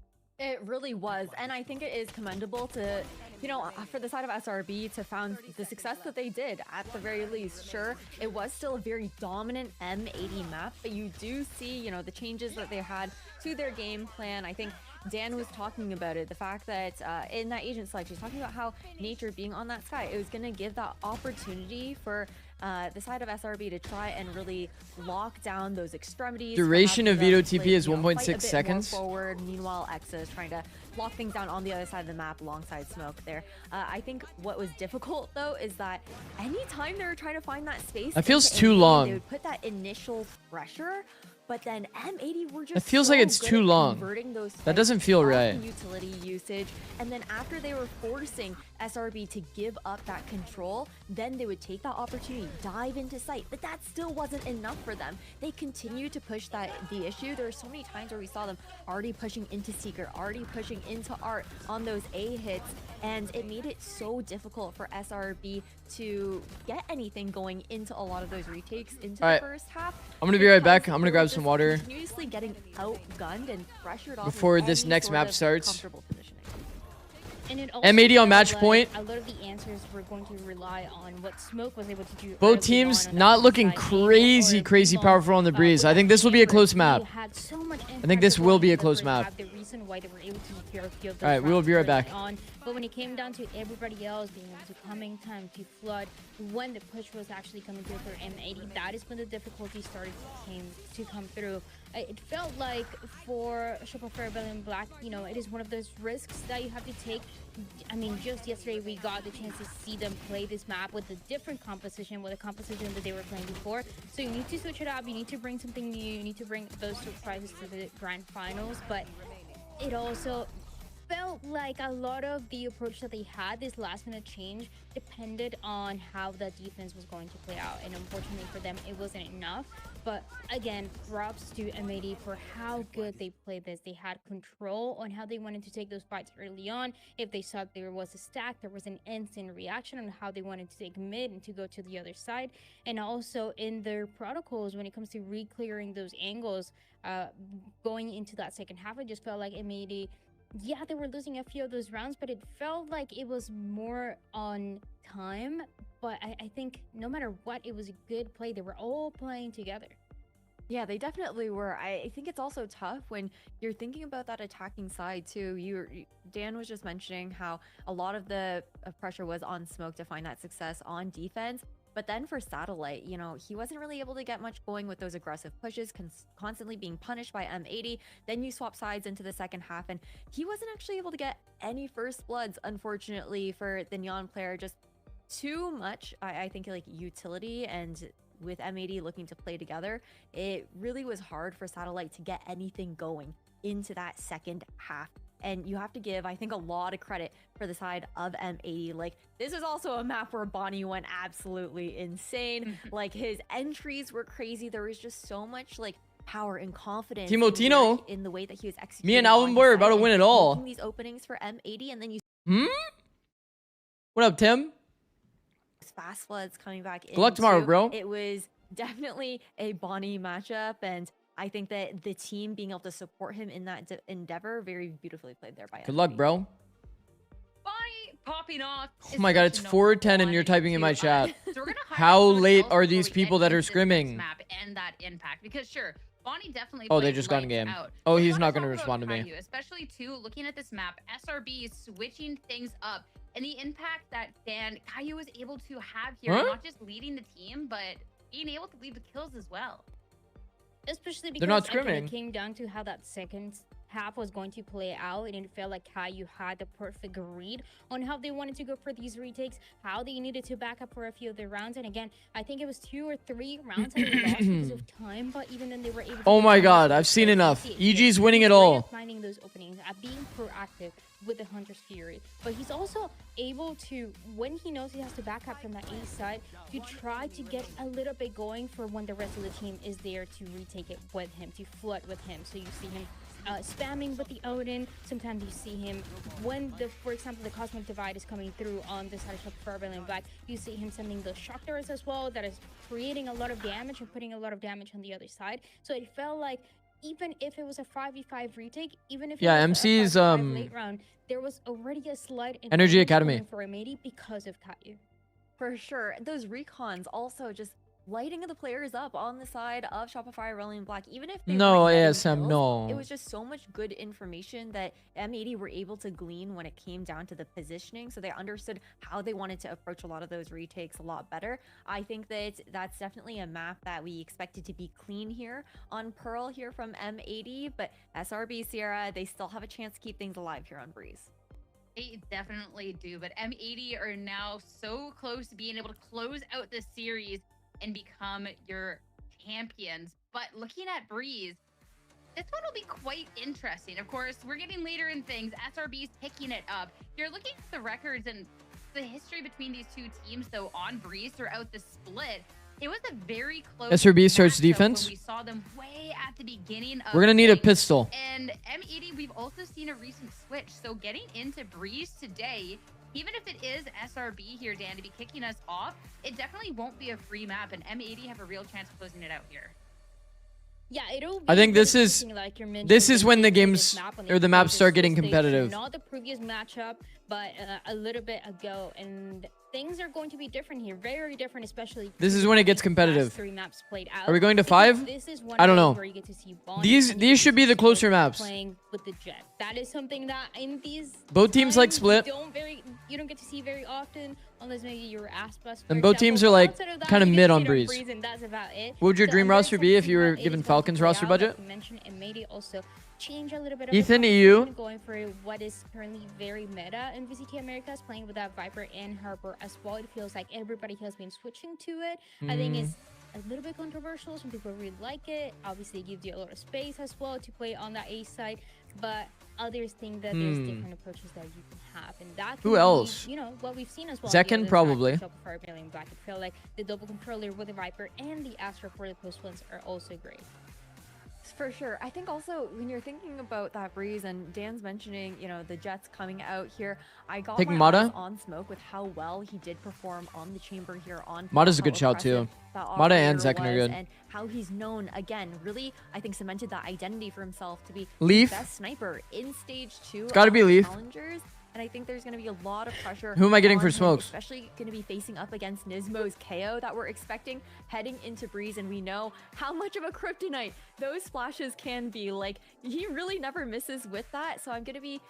It really was, and I think it is commendable to, you know, for the side of SRB to found the success that they did at the very least. Sure, it was still a very dominant M80 map, but you do see, you know, the changes that they had to their game plan. I think Dan was talking about it, the fact that in that agent select, he's talking about how nature being on that sky, it was going to give that opportunity for the side of SRB to try and really lock down those extremities. Duration of veto TP is 1.6 seconds. seconds. Forward. Meanwhile, Exa is trying to lock things down on the other side of the map alongside Smoke there. I think what was difficult though is that anytime they were trying to find that space, That feels into too M80, long. They would put that initial pressure. But then M80 were just It feels so like it's good too at long. converting those That doesn't feel off right. Utility usage, and then after they were forcing SRB to give up that control, then they would take that opportunity, dive into sight. But that still wasn't enough for them. They continued to push the issue. There were so many times where we saw them already pushing into Seeker, already pushing into Art on those A hits, and it made it so difficult for SRB to get anything going into a lot of those retakes into All right. the first half. I'm gonna be right back. because I'm gonna they were grab just some water continuously getting outgunned and pressured off before with this any next sort map of starts. comfortable positioning. And it also M80 on felt match like point. A lot of the answers were going to rely on what Smoke was able to do. Both early teams on not that looking side, crazy, crazy long, powerful on the breeze. I think this will be a close map. had so much I think this will be a close map. The reason why they were able to secure a few of those All right, we will be right rounds back. early on. But when it came down to everybody else being able to come in time to flood, when the push was actually coming through for M80, that is when the difficulty started to come through. It felt like for Shopify and Black, you know, it is one of those risks that you have to take. I mean, just yesterday we got the chance to see them play this map with a different composition, with a composition that they were playing before. So you need to switch it up. You need to bring something new. You need to bring those surprises to the grand finals. But it also felt like a lot of the approach that they had, this last minute change, depended on how the defense was going to play out. And unfortunately for them, it wasn't enough. But again, props to M80 for how good they played this. They had control on how they wanted to take those fights early on. If they saw there was a stack, there was an instant reaction on how they wanted to take mid and to go to the other side. And also in their protocols, when it comes to re-clearing those angles, going into that second half, I just felt like M80, yeah, they were losing a few of those rounds, but it felt like it was more on time. But I think no matter what, it was a good play. They were all playing together. Yeah, they definitely were. I think it's also tough when you're thinking about that attacking side too. Dan was just mentioning how a lot of the pressure was on Smoke to find that success on defense. But then for Satellite, you know, he wasn't really able to get much going with those aggressive pushes, constantly being punished by M80. Then you swap sides into the second half, and he wasn't actually able to get any first bloods, unfortunately, for the Neon player. Just too much, I think, like utility, and with M80 looking to play together, it really was hard for Satellite to get anything going into that second half. And you have to give, I think, a lot of credit for the side of M80. Like, this is also a map where Bonnie went absolutely insane. Like, his entries were crazy. There was just so much, like, power and confidence Timotino, in the way that he was executing. me and Alvin Boy are about to win it all. These openings for M80, and then you What up, Tim? fast floods coming back in. Good luck tomorrow, bro. It was definitely a Bonnie matchup, and I think that the team being able to support him in that endeavor, very beautifully played there by Good luck, bro. Bonnie popping off. Oh my god, it's 4:10 and you're typing in my chat. So we're gonna How highlight late else are before these we people end that are this next scrimming? map and that impact, because sure, Bonnie definitely. Oh, they played just got in lights game. out. Oh, But he's I not wanna going to talk respond to about me. Caillou, especially too, looking at this map, SRB is switching things up, and the impact that Caillou was able to have here, Huh? not just leading the team, but being able to lead the kills as well. Especially because They're not again, scrimming. it came down to how that second half was going to play out, and it felt like Caillou had the perfect read on how they wanted to go for these retakes, how they needed to back up for a few of their rounds. And again, I think it was 2 or 3 rounds that they lost because of time, but even then they were able to Oh my get god, back. I've seen enough. He EG's winning it was great all. at finding those openings, at being proactive with the Hunter's Fury, but he's also able to, when he knows he has to back up from that A side, to try to get a little bit going for when the rest of the team is there to retake it with him, to flood with him. So you see him spamming with the Odin. Sometimes you see him when for example, the Cosmic Divide is coming through on the side of Purple and Black. You see him sending those shock darts as well, that is creating a lot of damage and putting a lot of damage on the other side. So it felt like even if it was a 5v5 retake, even if it was MC's a 5v5 late round, there was already a slight Energy advantage Academy for M80 because of Caillou. For sure. Those recons also just lighting the players up on the side of Shopify Rolling Black, even if they No, weren't getting ASM, kills, no. it was just so much good information that M80 were able to glean when it came down to the positioning, so they understood how they wanted to approach a lot of those retakes a lot better. I think that that's definitely a map that we expected to be clean here on Pearl here from M80, but SRB Sierra, they still have a chance to keep things alive here on Breeze. They definitely do, but M80 are now so close to being able to close out this series and become your champions. But looking at Breeze, this one will be quite interesting. Of course, we're getting later in things. SRB's picking it up. You're looking at the records and the history between these two teams, though, on Breeze throughout the split. It was a very close SRB starts matchup defense. when we saw them way at the beginning of We're gonna need a things. pistol. And M80, we've also seen a recent switch. So getting into Breeze today, even if it is SRB here, Dan, to be kicking us off, it definitely won't be a free map, and M80 have a real chance of closing it out here. Yeah, it'll be I think this very is interesting, like you're mentioning, this is when the on this games map, on or the this maps start getting stage, competitive. Not the previous matchup, but a little bit ago, and things are going to be different here, very different, especially. This is when it gets competitive. 3 maps played out. Are we going to Because 5? This is one I don't of know. those where you get to see Bonnie and These should be the closer maps. playing with the Jet. That is something that in these Both teams like split. you don't get to see very often, unless maybe you're Aspas. And both teams are like kind of mid on Breeze. And that's about it. What would your So dream I'm very roster be if you were excited to see how it given is going to Falcons play roster out. budget? Like you mentioned, and maybe also change a little bit of Ethan, the EU. competition, going for what is currently very meta in VCT Americas, playing with that Viper and Harper as well. It feels like everybody has been switching to it. I think it's a little bit controversial. Some people really like it. Obviously, it gives you a lot of space as well to play on that A side, but others think that there's different approaches that you can have, and that Who can be, else? you know, what we've seen as well. Zekken, probably. Shopify Rolling Black. I feel like the double controller with the Viper and the Astra for the post ones are also great. For sure. I think also when you're thinking about that Breeze and Dan's mentioning, you know, the Jets coming out here, I got Taking my Mata? eyes on Smoke with how well he did perform on the chamber here on Mata's a how good shout too. aggressive that Mata and operator Zekken are was, good. and how he's known, again, really, I think cemented that identity for himself to be Leaf? the best sniper in stage 2 It's gotta be Leaf. Challengers. And I think there's going to be a lot of pressure. Who am I getting on for him, smokes? Especially going to be facing up against Nismo's KO that we're expecting heading into Breeze. And we know how much of a kryptonite those flashes can be. Like, he really never misses with that. So I'm going to be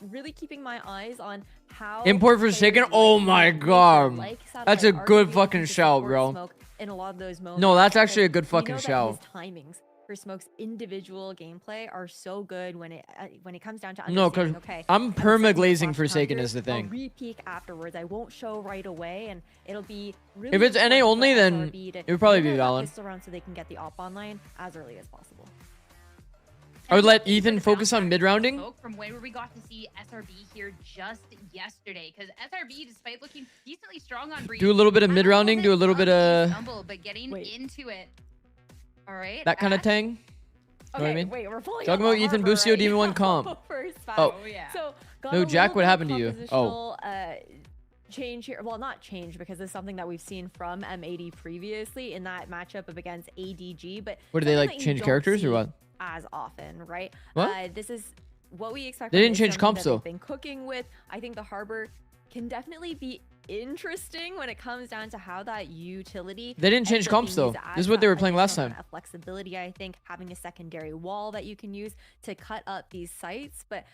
really keeping my eyes on how... Import for Forsaken? Oh my god. That's a Satellite good are fucking able to shout, support bro. Smoke in a lot of those moments. No, that's actually a because good fucking we know shout. That his timings for Smoke's individual gameplay are so good when it comes down to No, 'cause understanding, okay, I'm perma-glazing flash Forsaken counter, is the thing. I'll re-peek afterwards. I won't show right away, and it'll be really If it's NA important for only, then SRB to it would probably get be that Valen. pistol round so they can get the op online as early as possible. I would let Ethan focus on mid-rounding. From where we got to see SRB here just yesterday, because SRB, despite looking decently strong on Breeze, Do a little bit of mid-rounding, do a little bit of stumble, but getting into it. All right. that kind of thing. You know what I mean? Wait, we're pulling Talking up about Ethan Harper Busio, right Demon 1 now comp. for Spaz. Oh. yeah. So, got No, a Jack, little what bit of happened to you? Oh. compositional, change here. Well, not change, because it's something that we've seen from M80 previously in that matchup up against ADG. But What, did they, something like, that you change don't characters or see what? As often, right? What? This is what we expect. They from didn't this, change something comps, that they've though. Been cooking with. I think the Harbor can definitely be interesting when it comes down to how that utility. They didn't change ends up comps, being though. used This is as what they that were playing last additional time. kind of flexibility, I think, having a secondary wall that you can use to cut up these sites, but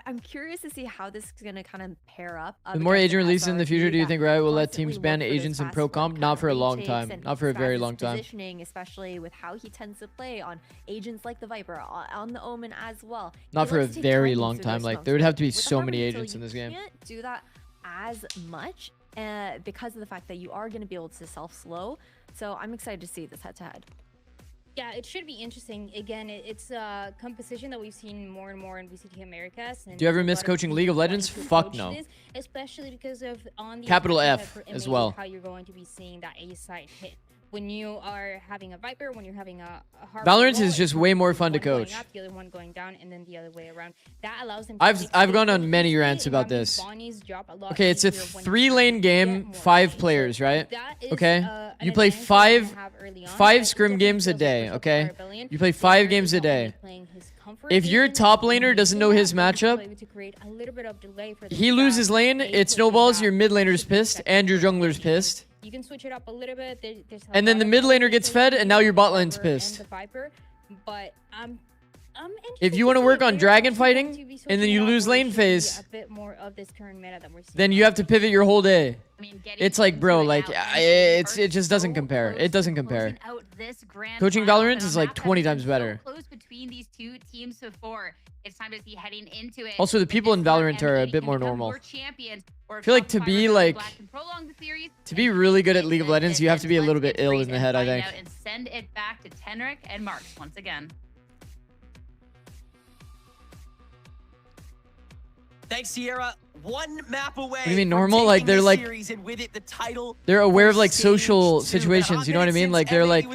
I'm curious to see how this is going to kind of pair up. The more against agent an releases in the SRB future, do you that think Riot will let constantly teams ban look for those agents in fast pro break comp? kind Not of for a long retakes, time. and Not for a very Spaz's long time. Positioning, especially with how he tends to play on agents like the Viper, on the Omen as well. Not He for a likes to take very timings long with time. those Like, smokes, there would but have to be with the so Harbor many util, agents in this game. You can't do that as much because of the fact that you are going to be able to self-slow. So I'm excited to see this head-to-head. Yeah, it should be interesting. Again, it's a composition that we've seen more and more in VCT Americas. And Do you ever a miss lot of coaching teams League of wanting Legends? to Fuck coach no. this, especially because of on the Capital attack F side for as EMEA, well. how you're going to be seeing that A side hit. When you are having a Viper, when you're having a hard Valorant wall, is just it's way more fun to one going coach. up, the other one going down, and then the other way around. That allows them. To I've take gone space on many easily, rants and about that makes this. Bonnie's job a lot Okay, it's a easier when you 3-lane get game, more 5 space. players, right? That is, Okay, an you play advantage that you can have early on, but it scrim definitely games a feels like day. for Okay, Shopify Rebellion, you play they 5 are games a not only day. playing his comfort If your lane, top laner doesn't know his but also matchup, able to create a little bit of delay for the he loses lane, it snowballs, your mid laner's pissed, and your jungler's pissed. You can switch it up a little bit. There's And then the mid laner gets fed, and now your bot lane's pissed. and the Viper, but I'm If you want to work on dragon fighting, and then you lose lane phase, a bit more of this current meta that we're seeing. then you have to pivot your whole day. It's like, bro, like, it just doesn't compare. It doesn't compare. Coaching Valorant is like 20 times better. Close between these two teams before. It's time to see heading into it. Also, the people in Valorant are a bit more normal. I feel like to be really good at League of Legends, you have to be a little bit ill in the head, I think. And send it back to Tenric and Marks once again. Thanks, Sierra. One map away. What do you mean normal? Like they're like they're aware of like social situations. You know what I mean? Like they're like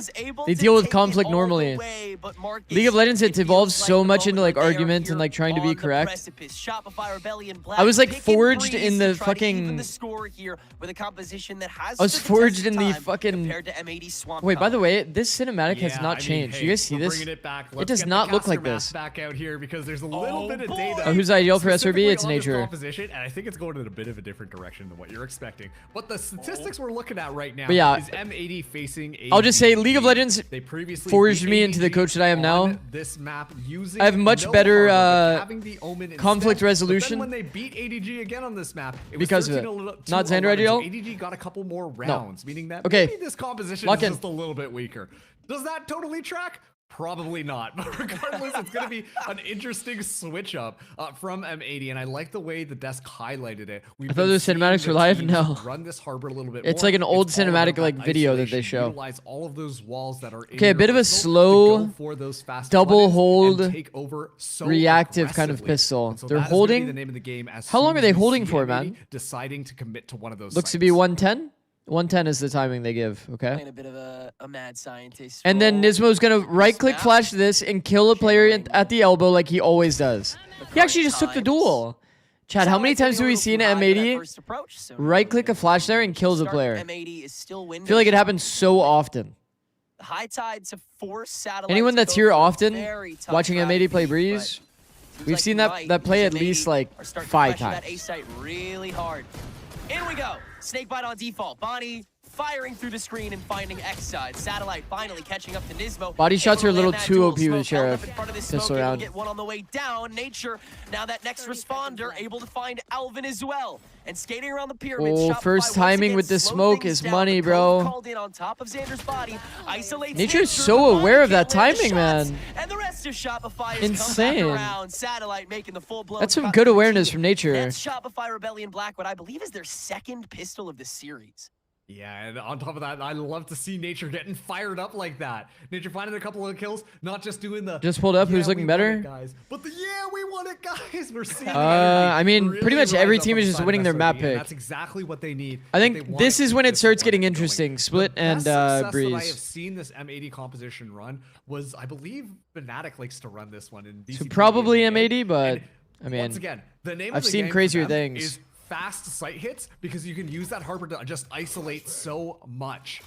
they deal with conflict normally. League of Legends, it evolves so much into like argument and like trying to be correct. I was like forged in the fucking. I was forged in the fucking. Wait, by the way, this cinematic has not changed. You guys see this? It does not look like this. Back out here because there's a little bit of data. Oh, who's ideal for SRB? It's Nature. And I think it's going in a bit of a different direction than what you're expecting. But the statistics we're looking at right now is M80 facing ADG. I'll just say League of Legends forged me into the coach that I am now. This map using I have much better conflict resolution. But then when they beat ADG again on this map, it was because of it. Not Xander ideal. ADG got a couple more rounds, meaning that okay. maybe this composition is just a little bit weaker. Does that totally track? Probably not, but regardless, it's going to be an interesting switch up from M80, and I like the way the desk highlighted it. I thought those cinematics were live. No, run this harbor a little bit. It's like an old cinematic like video that they show. Utilize all of those walls that are okay, a bit of a slow double hold reactive kind of pistol. So they're holding. How long are they holding for, man? Deciding to commit to one of those. Looks to be 110. 110 is the timing they give, okay? Playing a bit of a mad scientist. And then Nismo's gonna right-click flash this and kill a player at the elbow like he always does. He actually just took the duel. Chad, how many times do we see an M80 right-click a flash there and kills a player? I feel like it happens so often. High tide to force Satellite. Anyone that's here often watching M80 play Breeze, we've seen that play at least like 5 times. Really hard. In we go. Snakebite on default. Bonnie firing through the screen and finding X side. Satellite finally catching up to Nismo. Body shots are a little too OP with Sheriff. Pistol round. Get one on the way down. Nature, now that next responder, able to find Alvin as well. And skating around the pyramid. Oh, first timing with the smoke is money, bro. Called in on top of Xander's body. Nature is so aware of that timing, man. And the rest of Shopify insane. Satellite making the full-blown. That's some good awareness from Nature. That's Shopify Rebellion Black, what I believe is their second pistol of the series. Yeah, and on top of that, I love to see Nature getting fired up like that. Nature finding a couple of kills, not just doing the just pulled up. Who's looking better? Guys, but the we want it, guys. We're seeing. I mean, really pretty much every team is just winning their map pick. That's exactly what they need. I think this is when it starts getting interesting. Split and Breeze. I have seen this M80 composition run was, I believe, Fnatic likes to run this one in DC. So probably M80, but I mean, once again, the name I've of the seen game crazier things. Is fast sight hits because you can use that harbor to just isolate so much.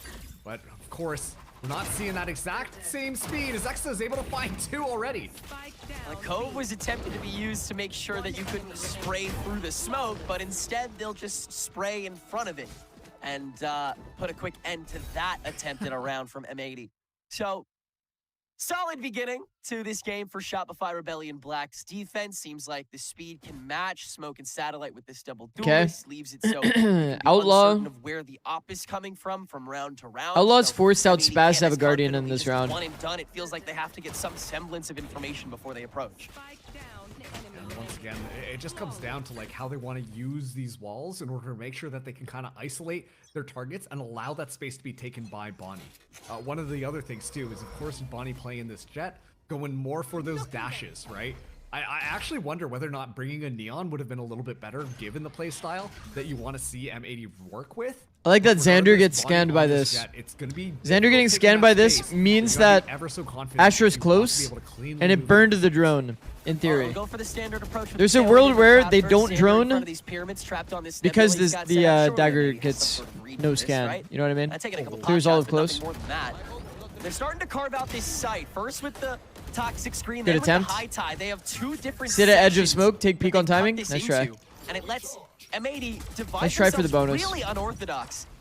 But of course, we're not seeing that exact same speed as Exa is able to find 2 already. The Cove was attempted to be used to make sure that you couldn't spray through the smoke, but instead they'll just spray in front of it and put a quick end to that attempt at a round from M80. So, solid beginning to this game for Shopify Rebellion Black's defense. Seems like the speed can match Smoke and Satellite with this double duelist. Leaves it so Outlaw of where the op is coming from round to round. Outlaw's forced out Spaz to have a Guardian in this round. One and done. It feels like they have to get some semblance of information before they approach. And once again, it just comes down to like how they want to use these walls in order to make sure that they can kind of isolate their targets and allow that space to be taken by Bonnie. One of the other things too is, of course, Bonnie playing this Jet, going more for those dashes, right? I actually wonder whether or not bringing a Neon would have been a little bit better given the play style that you want to see M80 work with. I like that Xander gets scanned by this. Xander getting scanned by this means that Astra's close, and it burned the drone, in theory. There's a world where they don't drone because the dagger gets no scan. You know what I mean? Clears all of close. They're starting to carve out this site. First with the toxic screen, good then attempt. With the high tide. They have 2 different sit at edge of smoke, take peek on timing. Nice try. And it lets M80 divide nice try for the bonus. Really unorthodox.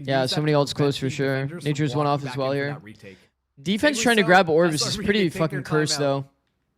can Yeah, use so that many to ults close prevent for team sure. defenders from Nature's one walking off back as well in for here. that retake. Defense Rightly trying to so, grab orbs is SRB, pretty they take fucking their cursed timeout. though.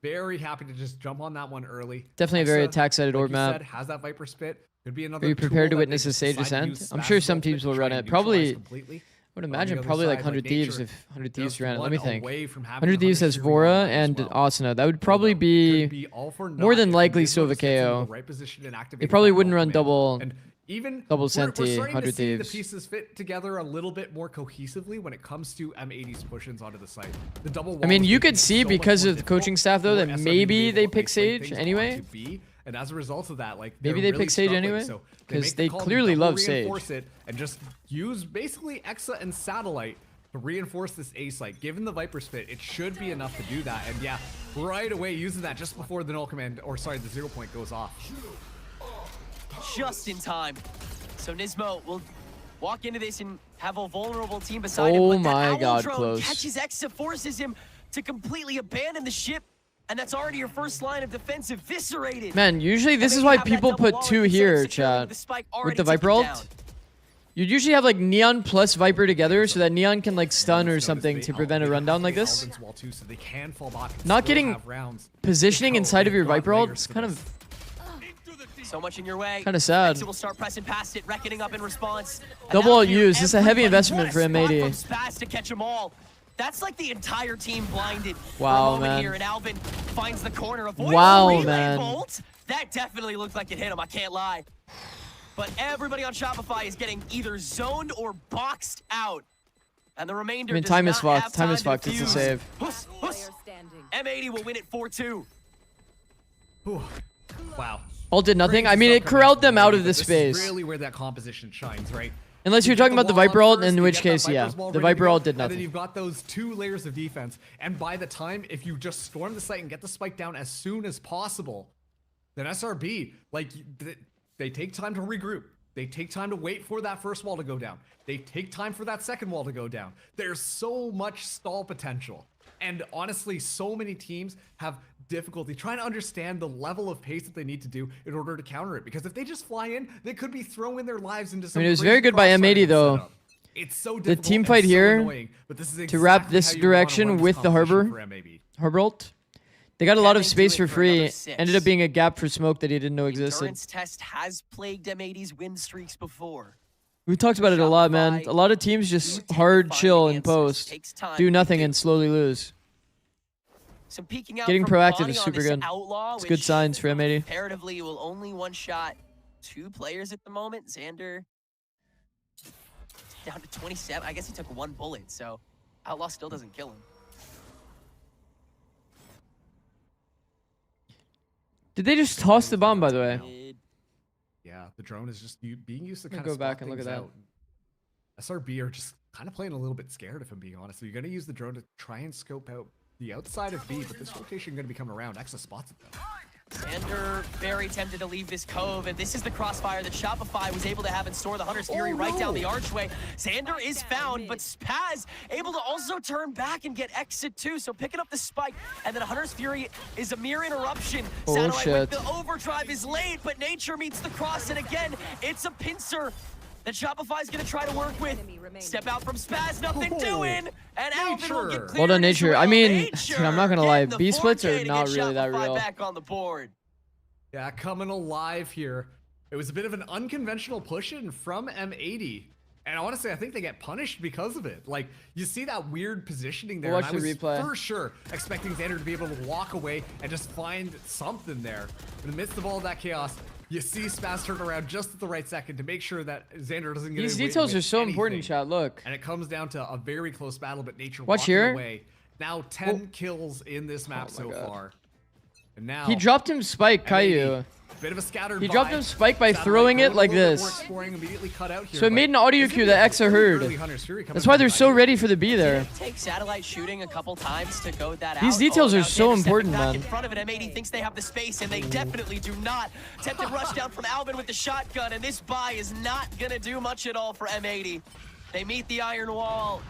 Very happy to just jump on that one early. Definitely a very Hexa, attack-sided like orb you map. said, has that Viper spit. Could be another Are you prepared to tool that witness they a Sage decide to Ascent? use I'm sure Spaz some ultimate teams to will try run and it. Probably, neutralize completely. I would On the imagine other probably like side, 100 Thieves Nature, if 100 Thieves just ran it. Let one me think. away from having 100 Thieves has 100 Fury Vora on as and well. Asuna. That would probably be all for more naught than if likely Nismo Silva just gets into the KO. right position and They activates probably that wouldn't ult run command. double And even double we're Senti, starting to 100 see the Thieves. pieces fit together a little bit more cohesively when it comes to M80's push-ins onto the site. The double I mean, walls you making could it see so much because more of the coaching staff though for that SRB to maybe be able they to pick isolate Sage things anyway. onto B, and as a result of that, like Maybe they're they really pick Sage struggling. anyway, So 'cause make they the call to clearly double love Sage. reinforce it and just use basically Exa and Satellite to reinforce this A site. Given the Viper's fit, it should be enough to do that. And yeah, right away using that just before the null command, or sorry, the 0 point goes off. Just in time. So Nismo will walk into this and have a vulnerable team beside him. Oh But that my Owl God, drone close. catches Exa, forces him to completely abandon the ship. And that's already your first line of defense eviscerated. Man, usually this is why people put 2 here, chat. With the Viper ult. You'd usually have like Neon plus Viper together so that Neon can like stun or something to prevent a rundown like this. Not getting positioning inside of your Viper ult is kind of So much in your way. Kinda sad. Exa will start pressing past it, reckoning up in response. And double now ult here, use. This is a heavy everybody- investment for what a spot M80. from Spaz to catch them all. That's like the entire team blinded for Wow, a moment man. here, and Alvin finds the corner. Avoids Wow, the relay man. bolt. That definitely looked like it hit him, I can't lie. But everybody on Shopify is getting either zoned or boxed out. And the remainder I mean, does time not is fucked. have Time is to fucked. It's a defuse. save. Huss, huss. M80 will win it 4-2. Wow. Ult did nothing. Crazy I mean, stuff it coming corralled from them M80, out of but this this space. is really where that composition shines, right? Unless You you're get talking about the wall up Viper ult, first, in you which get that case, yeah. Viper's wall The ready to Viper go, ult did And then nothing. you've got those 2 layers of defense. And by the time, if you just storm the site and get the spike down as soon as possible, then SRB, like, they take time to regroup. They take time to wait for that first wall to go down. They take time for that second wall to go down. There's so much stall potential. And honestly, so many teams have difficulty trying to understand the level of pace that they need to do in order to counter it. Because if they just fly in, they could be throwing their lives into I some mean, it was crazy very good by crossfire M80 though. setup. It's so The difficult team and fight so here annoying, but this is to wrap exactly this how you wanna run direction this with the competition Harbor. for M80. Harbor ult. They got a lot of they do space it for for free. another 6? Ended up being a gap for smoke that he didn't know existed. Endurance test has plagued M80's win streaks before. We talked about it a lot, man. A lot of teams just hard chill in post, do nothing and slowly lose. Some peeking out Getting from proactive Bonnie is on super this good. Outlaw, It's good which signs for M80. Comparatively, will only one-shot 2 players at the moment. Xander down to 27. I guess he took 1 bullet, so Outlaw still doesn't kill him. Did they just toss the bomb, by the way? Yeah, the drone is just being used to Let me kind go of back and look at that. SRB are just kind of playing a little bit scared, if I'm being honest. So you're going to use the drone to try and scope out the outside of B, but this rotation going to be coming around. Exa spots it though. Xander very tempted to leave this cove, and this is the crossfire that Shopify was able to have in store. The Hunter's Fury right down the archway. Xander is found, but Spaz able to also turn back and get exit too. So picking up the spike, and then Hunter's Fury is a mere interruption. Oh, Satellite shit. with the overdrive is late, but Nature meets the cross, and again, it's a pincer that Shopify's gonna try to work with. Step out from Spaz, nothing doing, and Alvin will get cleared. Well done, as Nature. well. I mean, Nature dude, I'm not gonna lie. getting the B splits 4K are to not get really that Shopify real. back on the board. Yeah, coming alive here. It was a bit of an unconventional push-in from M80. And honestly, I think they get punished because of it. Like, you see that weird positioning there. We'll And watch I the was replay. for sure expecting Xander to be able to walk away and just find something there. In the midst of all of that chaos, you see Spaz turn around just at the right second to make sure that Xander doesn't get These away details with are so important, anything. chat. Look. And it comes down to a very close battle, but Nature Watch walking here. away. Now 10 kills in this map Oh my so God. far. And now He dropped him Spike, Caillou. bit of a scattered He dropped vibe. him Spike by Satellite throwing going it a like little bit more this. exploring, immediately cut out here, So it but made an audio it's cue gonna that be Exa a heard. early Hunter's Fury coming That's why from they're the so side. ready for the B there. Take Satellite shooting a couple times to go that out. These details are now so Xander stepping important, back man. In front of it, M80 thinks they have the space, and they definitely do not. Tempted rush down from Alvin with the shotgun, and this buy is not gonna do much at all for M80. They meet the iron wall,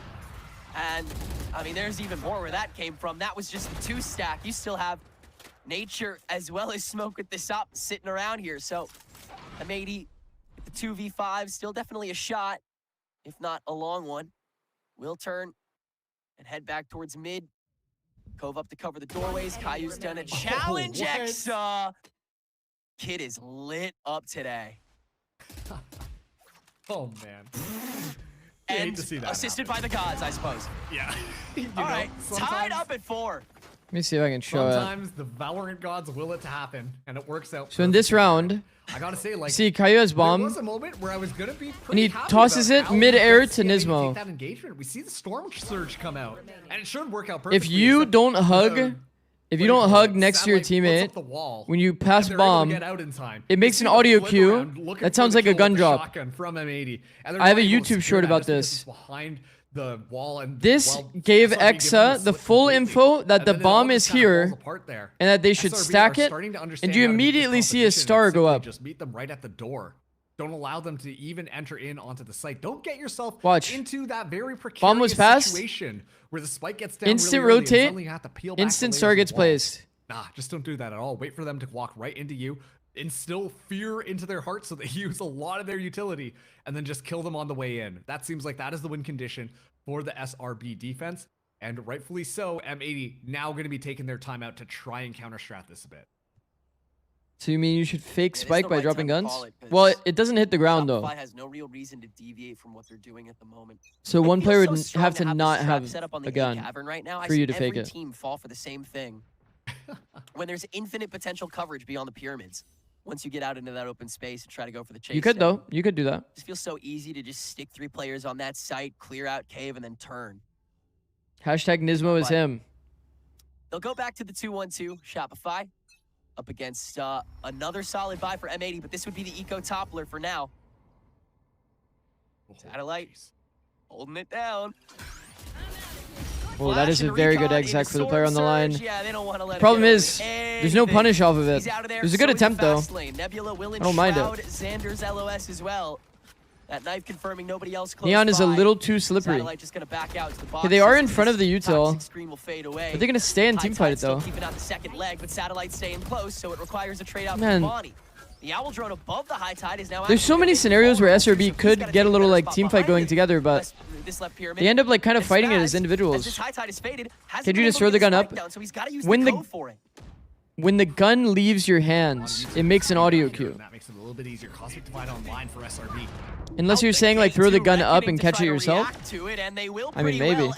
and I mean, there's even more where that came from. That was just the 2-stack. You still have Nature as well as Smoke with this up sitting around here. So M80 with the 2v5, still definitely a shot, if not a long one. Will turn and head back towards mid. Cove up to cover the doorways. Caillou's done a challenge. Exa. Kid is lit up today. Oh man. And to see that assisted by the gods, I suppose. Yeah. All right, tied up at 4. Let me see if I can show it. Sometimes the Valorant gods will it to happen, and it works out. So in this round, I gotta say, like, see Caillou has bomb, there was a moment where I was gonna be and he happy tosses about it how mid-air he to gets Nismo. that engagement. We see the storm surge come out, and it should work out perfectly. If you don't hug, next to your teamate when you pass bomb, it makes an audio cue that sounds like a gun drop. From M80. I have a YouTube short about this. Behind the wall, and this gave Exa the full info that the bomb is here and that they should stack it, and you immediately see a star go up. Just meet them right at the door. Don't allow them to even enter in onto the site. Don't get yourself into that very precarious bomb was passed. Situation where the spike gets down instant really early rotate, and you have to peel back instant the star layers gets of the wall. placed. Nah, just don't do that at all. Wait for them to walk right into you, instill fear into their hearts so they use a lot of their utility, and then just kill them on the way in. That seems like that is the win condition for the SRB defense, and rightfully so. M80 now going to be taking their time out to try and counter-strat this a bit. So you mean you should fake spike by dropping guns? Well, it doesn't hit the ground though. Has no real reason to deviate from what they're doing at the moment. So one player would have to the not strap have set up on the a gun cavern right now. for you to I see fake every it. team fall for the same thing. When there's infinite potential coverage beyond the pyramids, once you get out into that open space and try to go for the chase. You could though. You could do that. It just feels so easy to just stick 3 players on that site, clear out cave, and then turn. Hashtag Nismo is him. They'll go back to the 2-1-2 Shopify up against another solid buy for M80, but this would be the eco toppler for now. Satellite holding it down. Oh, that is a very good exec for the player on the line. Yeah, they don't want to let Problem is, there's no punish off of it. There's a good attempt though. Nebula will I don't mind it. Xander's LOS as well. That knife confirming nobody else close Neon is a by. little too slippery. Satellite just gonna back out to the Okay, they are in boxes. front of the util. Screen will fade away. Are they gonna stay and teamfight it though? Keeping out the second leg, but Satellite staying close, so it requires a trade out Man. from Bonnie. The Owl drone above the high tide is now. There's so many scenarios where SRB could get a little like teamfight going together, but they end up like kind of fighting it as individuals. Could you just throw the gun up? When the gun leaves your hands, it makes an audio cue. That makes it a little bit easier. Cosmic Divide online for SRB. Unless you're saying like throw the gun up and catch it yourself. I mean, maybe.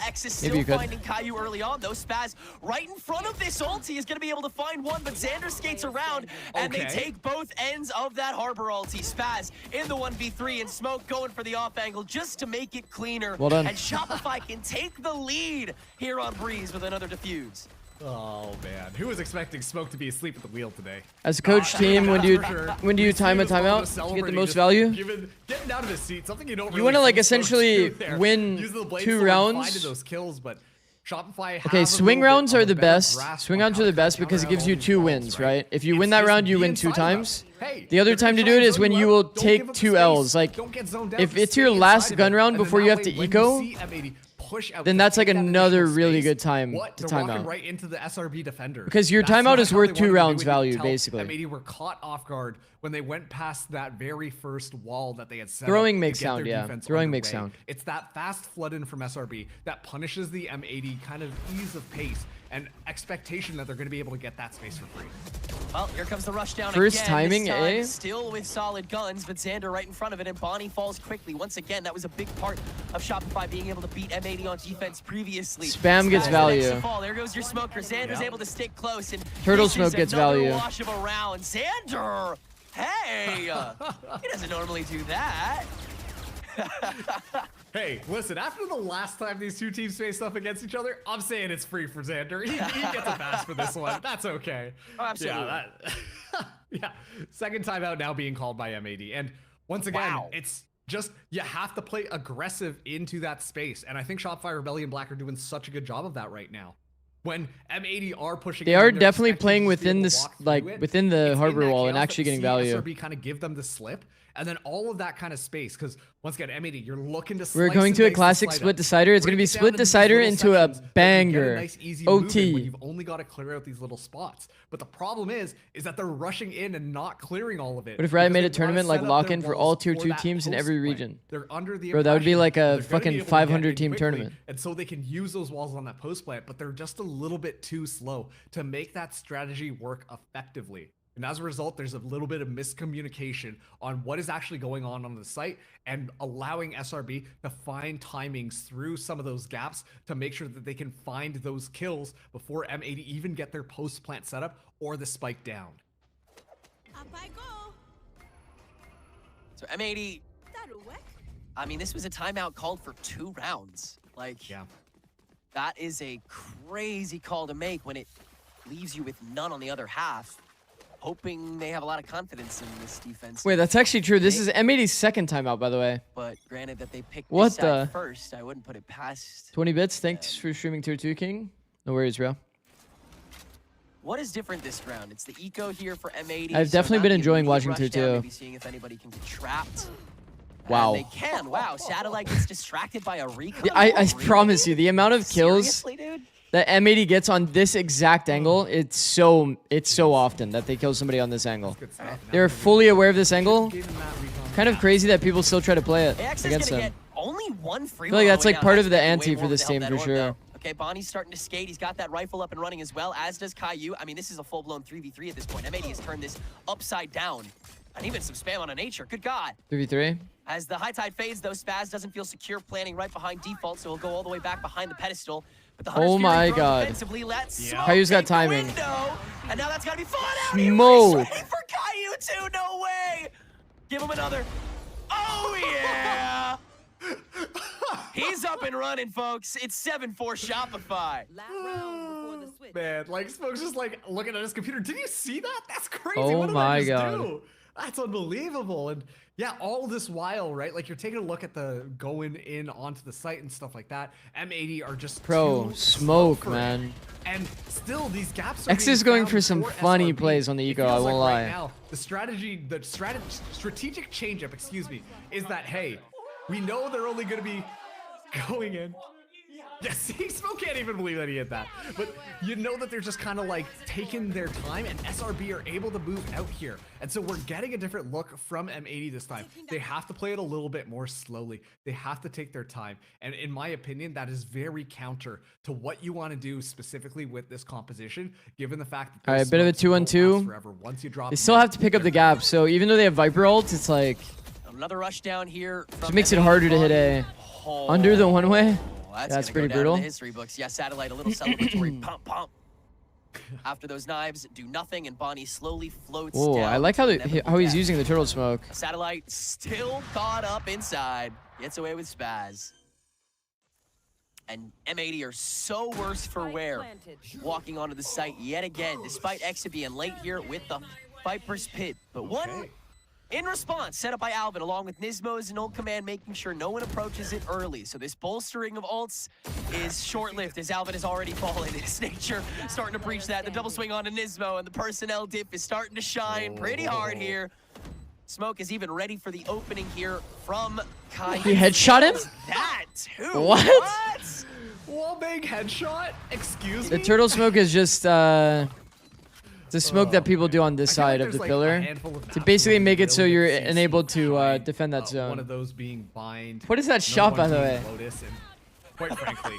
Maybe you could. Finding Caillou early on, though. Spaz right in front of this ulti is going to be able to find one, but Xander skates around, and they take both ends of that Harbor ulti. Spaz in the 1v3, and Smoke going for the off angle just to make it cleaner. Well done. And Shopify can take the lead here on Breeze with another defuse. Oh man, who was expecting Smoke to be asleep at the wheel today? As a coach team, when do you time a timeout to get the most value? Getting out of his seat, something you don't. You want to like essentially win 2 rounds. Those kills, but Shopify. Okay, swing rounds are the best. Swing rounds are the best because it gives you 2 wins, right? If you win that round, you win 2 times. The other time to do it is when you will take 2 Ls. Like, if it's your last gun round before you have to eco, then that's like another really good time to time out. Right into the SRB defender. Because your timeout is worth 2 rounds value, basically. M80 were caught off guard when they went past that very first wall that they had set Throwing up makes to get sound, their yeah. defense Throwing makes underway. sound. It's that fast flood in from SRB that punishes the M80 kind of ease of pace and expectation that they're going to be able to get that space for free. Well, here comes the rush down First again. timing, this time, eh? Still with solid guns, but Xander right in front of it, and Bonnie falls quickly. Once again, that was a big part of Shopify being able to beat M80 on defense previously. Spam gets value. There goes your smoker. Xander's able to stick close, and Turtle this smoke is gets another value. Wash of a round. Xander, hey, he doesn't normally do that. Hey, listen, after the last time these two teams faced up against each other, I'm saying it's free for Xander. He gets a pass for this one. That's okay. Oh, absolutely. Yeah, yeah. Second timeout now being called by M80. And once again, it's just, you have to play aggressive into that space. And I think Shopify, Rebellion, Black are doing such a good job of that right now. When M80 are pushing, They are definitely playing within this, like within the harbor wall and actually getting value. SRB kind of give them the slip, and then all of that kind of space. Because once again, M80, you're looking to. We're going to a classic split decider. It's going to be split decider into a banger. Nice, easy OT. when you've only got to clear out these little spots. But the problem is that they're rushing in and not clearing all of it. What if Rian made a tournament like lock-in for all tier 2 teams in every region? They're under the Bro, that would be like a impression that they're gonna be fucking able to get 500 in team quickly, tournament. and so they can use those walls on that post plant, but they're just a little bit too slow to make that strategy work effectively. And as a result, there's a little bit of miscommunication on what is actually going on the site, and allowing SRB to find timings through some of those gaps to make sure that they can find those kills before M80 even get their post-plant setup or the spike down. Up I go. So M80, I mean, this was a timeout called for 2 rounds. Like, yeah, that is a crazy call to make when it leaves you with none on the other half. Hoping they have a lot of confidence in this defense. Wait, that's actually true. This is M80's second timeout, by the way. But granted that they picked What this side the? first, I wouldn't put it past. 20 bits. Thanks for streaming Tier 2 King. No worries, bro. What is different this round? It's the eco here for M80. I've definitely been enjoying watching Tier 2. Maybe seeing if anybody can get trapped. Wow. And they can. Wow, Satellite gets distracted by a recon. Yeah, I promise you, the amount of kills Seriously, dude? that M80 gets on this exact angle, it's so often that they kill somebody on this angle. They're fully aware of this angle. Kind of crazy that people still try to play it against them. Only one free I feel like that's like part of the ante for this team for sure. Okay, Bonnie's starting to skate. He's got that rifle up and running as well, as does Caillou. I mean, this is a full-blown 3v3 at this point. M80 has turned this upside down. And even some spam on a nature. Good God. 3v3. As the high tide fades, though, Spaz doesn't feel secure planning right behind default, so he'll go all the way back behind the pedestal. But the Oh my God. Caillou's got timing. And now that's got to be falling out. Smoke. Ready for Caillou too. No way. Give him another. Oh, yeah. He's up and running, folks. It's 7-4 Shopify. Man, like, Smoke's just like looking at his computer. Did you see that? That's crazy. Oh What did my I just God. do? That's unbelievable. And yeah, all this while, right? Like, you're taking a look at the going in onto the site and stuff like that. M80 are just Pro too smoke, slow for man. it. And still, these gaps are X being is going found for some for funny SRB. plays on the It eco, I feels won't like lie. right now, the strategic changeup, excuse me, is that, hey, we know they're only going to be going in. Yeah, see, Smoke can't even believe that he hit that. But you know that they're just kind of like taking their time, and SRB are able to move out here. And so we're getting a different look from M80 this time. They have to play it a little bit more slowly. They have to take their time. And in my opinion, that is very counter to what you want to do specifically with this composition, given the fact that All right, a bit of a 2-on-2. once you drop They still have to pick up the gap, so even though they have Viper ult, it's like Another rush down here. it makes it harder to hit a under the one way. That's gonna pretty go down in brutal. the history books. Yeah, Satellite, a little celebratory pump pump. After those knives do nothing, and Bonnie slowly floats Oh, down. I like how to inevitable he's death. using the turtle smoke. Satellite still caught up inside. Gets away with Spaz. And M80 are so worse for wear. Walking onto the site yet again, despite Exa being late here with the Viper's Pit. But one in response, set up by Alvin, along with Nismo's and Ult Command, making sure no one approaches it early. So this bolstering of ults is short-lived, as Alvin has already fallen. His nature starting to breach that. The double swing on to Nismo, and the personnel dip is starting to shine pretty hard here. Smoke is even ready for the opening here from Kai. He headshot him? That too. What? Wall bang headshot? Excuse The me? turtle smoke is just the smoke that people do on this side of the pillar to basically make it so you're enabled to defend that zone. One of those being bind. What is that shot, by the way? Lotus, and quite frankly,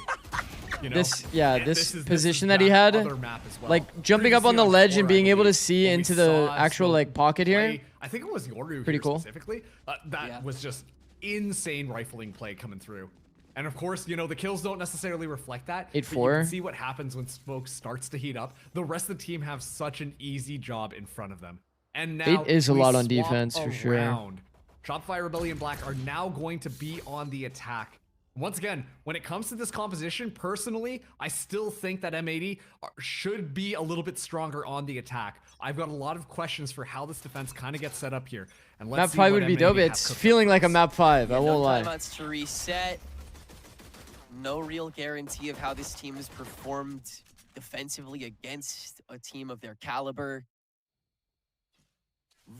you know, this position that he had, other map as well. like jumping up on the ledge and being able to see into the actual like pocket here. I think it was Yoru Pretty here cool. specifically. That was just insane rifling play coming through. And of course, you know, the kills don't necessarily reflect that. 8-4. But you can see what happens when Smoke starts to heat up. The rest of the team have such an easy job in front of them. And now 8 is a we lot on swap defense for sure. around. Shopify Rebellion Black are now going to be on the attack. Once again, when it comes to this composition, personally, I still think that M80 should be a little bit stronger on the attack. I've got a lot of questions for how this defense kind of gets set up here. And let's Map see 5 what would be M80 dope. have It's cooked up feeling for like a us. map 5. I won't No lie. timeouts to reset. No real guarantee of how this team has performed defensively against a team of their caliber.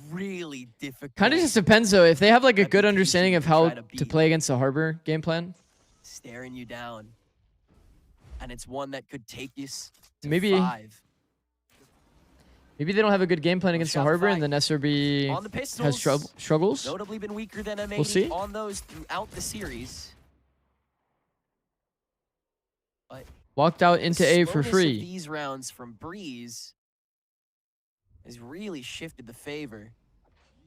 Really difficult. Kind of just depends though. If they have like a good understanding of how to play against the Harbor game plan, Staring you down. And it's one that could take you to maybe 5. maybe they don't have a good game plan against the Harbor, and then SRB On the has pistols, struggles. Notably been weaker than M80 We'll see. on those throughout the series. But Walked out into the A for slowness of free. These rounds from Breeze has really shifted the favor.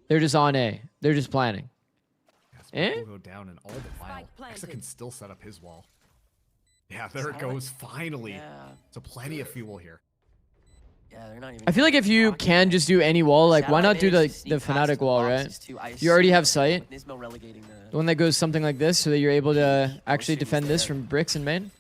They're just on A. They're just planning. Will go down and all the while. Exa can still set up his wall. Yeah, there it goes. Finally. Yeah. So plenty of fuel here. Yeah, they're not even. I feel like if you can just do any wall, like why not do the Fnatic wall, right? You already have sight. The one that goes something like this, so that you're able to actually defend this from bricks and main.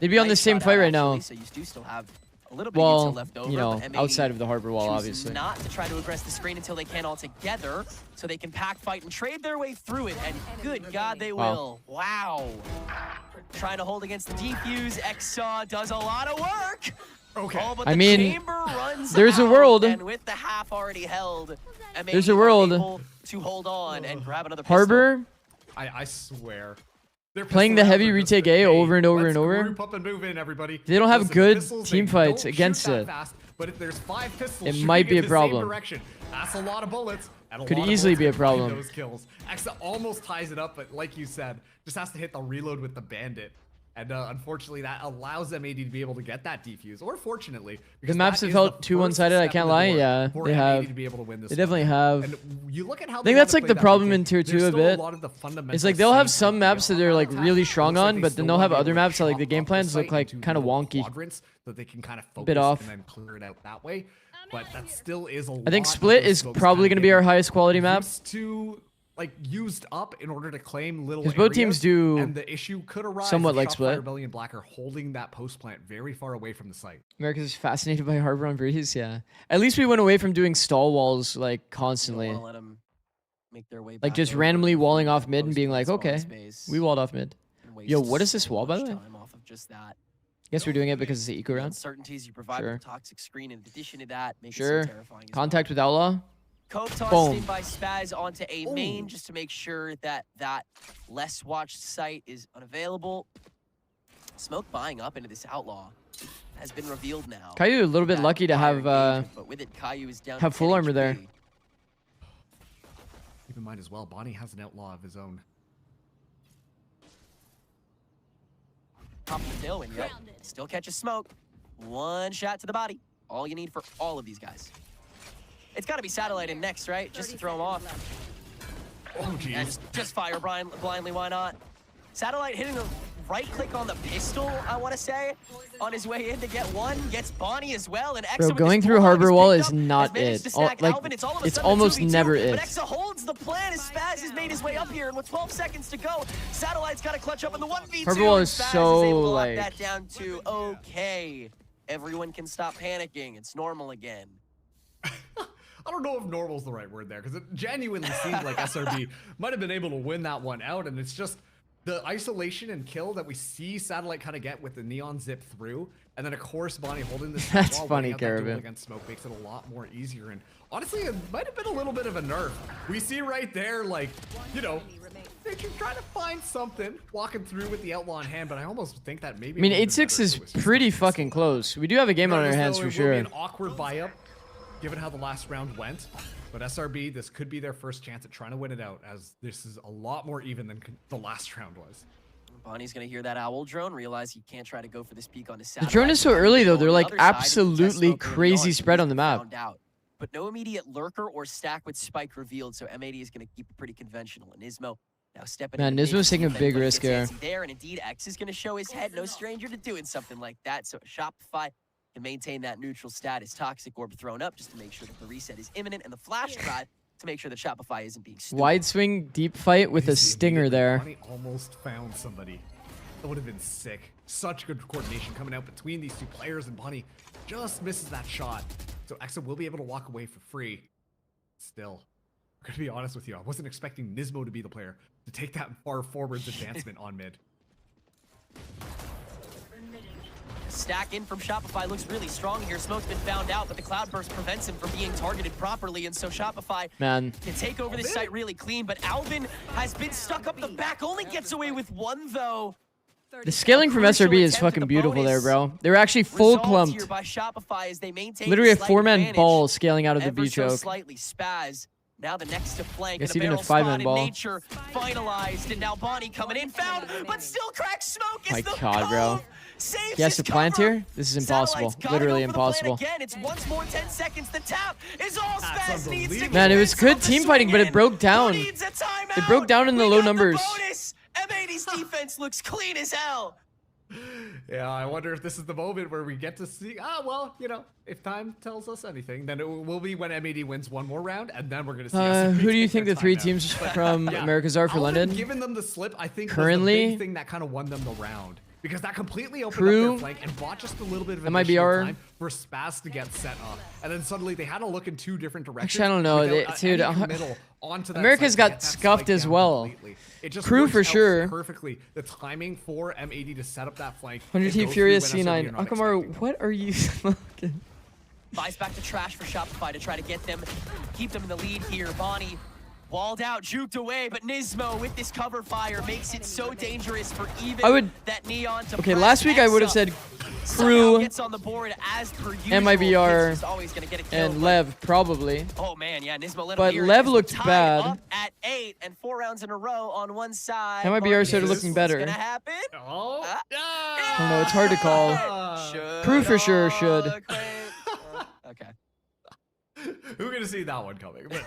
They'd be on the same fight right now. So you do still have a little bit Well, left over, you know, but M80 outside of the harbor wall, chooses obviously. Not to try to aggress the screen until they can all together, so they can pack fight and trade their way through it. And good God, they will. Wow. Trying to hold against the defuse. Exa does a lot of work. Okay. Oh, but I the mean, chamber runs there's a out, world. And with the half already held, M80 There's a were world. able to hold on and grab another pistol. Harbor I swear. They're playing the heavy retake A over and over and over. Group up and move in, everybody. They don't have Listen, good pistols, team they fights don't against shoot that it. fast, but if there's 5 pistols It shooting might be in a the problem. same direction, that's a lot of bullets. And a Could lot of easily bullets be a can find problem. Those kills. Exa almost ties it up, but like you said, just has to hit the reload with the bandit. And unfortunately, that allows M80 to be able to get that defuse. Or fortunately, The because maps that have is felt the too first one-sided. I step can't in the lie. door Yeah, for they M80 have. to be able to win this They definitely one. have. And you look at how I think that's like the problem in tier 2 There's a still bit. lot of the fundamental It's like they'll have same some idea maps that on they're like attack. really strong Looks like on, they but still then they'll wanna have be able other to maps that like chop the game up plans look site like into kind of little wonky. quadrants so they can kind of focus Bit off. and then clear it out that way. But that still is a I think lot Split of those is folks probably kinda going to be our getting highest quality map. used up in order to claim little Because both teams areas, do and the issue could arise somewhat if like Shopify, Split. Rebellion, and Black are holding that post plant very far away from the site. America's fascinated by Harbor on Breeze, yeah. At least we went away from doing stall walls like constantly. Let them make their way Like back just over randomly to walling the off mid and being like, post-plant okay, spawn space we walled off mid. and Yo, waste what is this so wall, by the much way? time off of just that. Guess we're doing it because it's the eco The round. uncertainties you provide Sure. with the toxic screen in addition to that makes Sure. it so terrifying as Contact with Outlaw. Cope tossed Boom. in by Spaz onto a main just to make sure that that less watched site is unavailable. Smoke buying up into this Outlaw has been revealed now. Caillou a little bit lucky to have But with it, Caillou is down have to full 10 armor there. HP. Keep in mind as well, Bonnie has an outlaw of his own. Top of the tailwind, yep. Still catches Smoke. One shot to the body. All you need for all of these guys. It's got to be Satellite in next, right? Just to throw him off. Oh, jeez. Yeah, just fire blindly, why not? Satellite hitting a right click on the pistol, I want to say, on his way in to get one. Gets Bonnie as well, and Exa Bro, with going this through pull Harbor is Wall picked is up, not has managed to it. stack Like, Alvin. It's all of a it's sudden a almost 2v2, never But it. Exa holds the plan as Spaz has made his way up here, and with 12 seconds to go, Satellite's got to clutch up in the 1v2. Harbor Wall and is Spaz so, able to lock like- that down to okay. Everyone can stop panicking. It's normal again. I don't know if normal's the right word there, because it genuinely seemed like SRB might have been able to win that one out, and it's just the isolation and kill that we see Satellite kind of get with the neon zip through, and then of course Bonnie holding this That's wall, funny, winning out that duel Caravan. against Smoke makes it a lot more easier, and honestly it might have been a little bit of a nerf. We see right there, like, you know, they can try to find something walking through with the outlaw in hand, but I almost think that maybe I mean, it would've been 8-6 better if is it was just pretty fucking close. We do have a game on our hands so for it will sure. be an awkward buy-up, given how the last round went. But SRB, this could be their first chance at trying to win it out, as this is a lot more even than the last round was. Bonnie's gonna hear that owl drone, realize he can't try to go for this peak on his The Satellite. drone is so early though. They're like On the other side, absolutely Test Smoke early crazy on, spread he's on the map. found out. But no immediate lurker or stack with Spike revealed, so M80 is gonna keep it pretty conventional. And Nismo now stepping Man, in. mid Nismo's to taking a defend, big but risk gets here. antsy there, and indeed X is gonna show his head. No stranger to doing something like that. So Shopify can maintain that neutral status. Toxic Orb thrown up just to make sure that the reset is imminent, and the flash drive to make sure that Shopify isn't being stupid. Wide swing, deep fight with a stinger there. Bonnie almost found somebody. That would have been sick. Such good coordination coming out between these two players, and Bonnie just misses that shot. So Exa will be able to walk away for free. Still, I'm gonna be honest with you, I wasn't expecting Nismo to be the player to take that far forwards advancement on mid. Stack in from Shopify looks really strong here. Smoke's been found out, but the Cloudburst prevents him from being targeted properly, and so Shopify Man. can take over this site really clean, but Alvin has been stuck up the back, only gets away with one, though. The scaling from SRB is fucking beautiful there, bro. They're actually full Resolved clumped. here by Shopify as they maintain Literally a the slight 4-man advantage. ball scaling out of the Ever B so choke. slightly. Spaz now the next to flank, Guess and a even a barrel 5-man spot in ball. nature finalized, and now Bonnie coming in, found, but still cracks Smoke. My Is the God, bro. Saves He has to his plant cover. here? This is impossible. Satellites gotta Literally go for the plan impossible. Again. It's once more 10 seconds. The tap is all Spaz needs to Man, it was good team fighting, but it broke down. Needs a timeout. It broke down in the We low got numbers. bonus. M80's defense looks clean as hell. Yeah, I wonder if this is the moment where we get to see. Well, you know, if time tells us anything, then it will be when M80 wins one more round, and then we're gonna see. Who do you think the 3 teams from Americas are for London? Giving them the slip, I think, currently, was the big thing that kind of won them the round. Because that completely opened Crew, up their flank and bought just a little bit of MIBR, time for Spaz to get set up. And then suddenly they had to look in 2 different directions. Actually, I don't know. Dude, America's got scuffed as well. Crew for sure. Perfectly the timing for M80 to set up that flank. 100T Furious C9. Akamaru, what are you smoking? Buys back to Trash for Shopify to try to get them, keep them in the lead here. Bonnie walled out, juked away, but Nismo with this cover fire makes it so dangerous for even that Neon to okay, last week I would have said Crew, gets on the board as per usual. MIBR, and Lev probably. Oh man, yeah, Nismo let but him Lev looked bad. Up at 8 and 4 rounds in a row on one side. MIBR started looking better. Gonna happen? Oh, I don't know, it's hard to call. Crew for sure should. Okay. Who's gonna see that one coming? But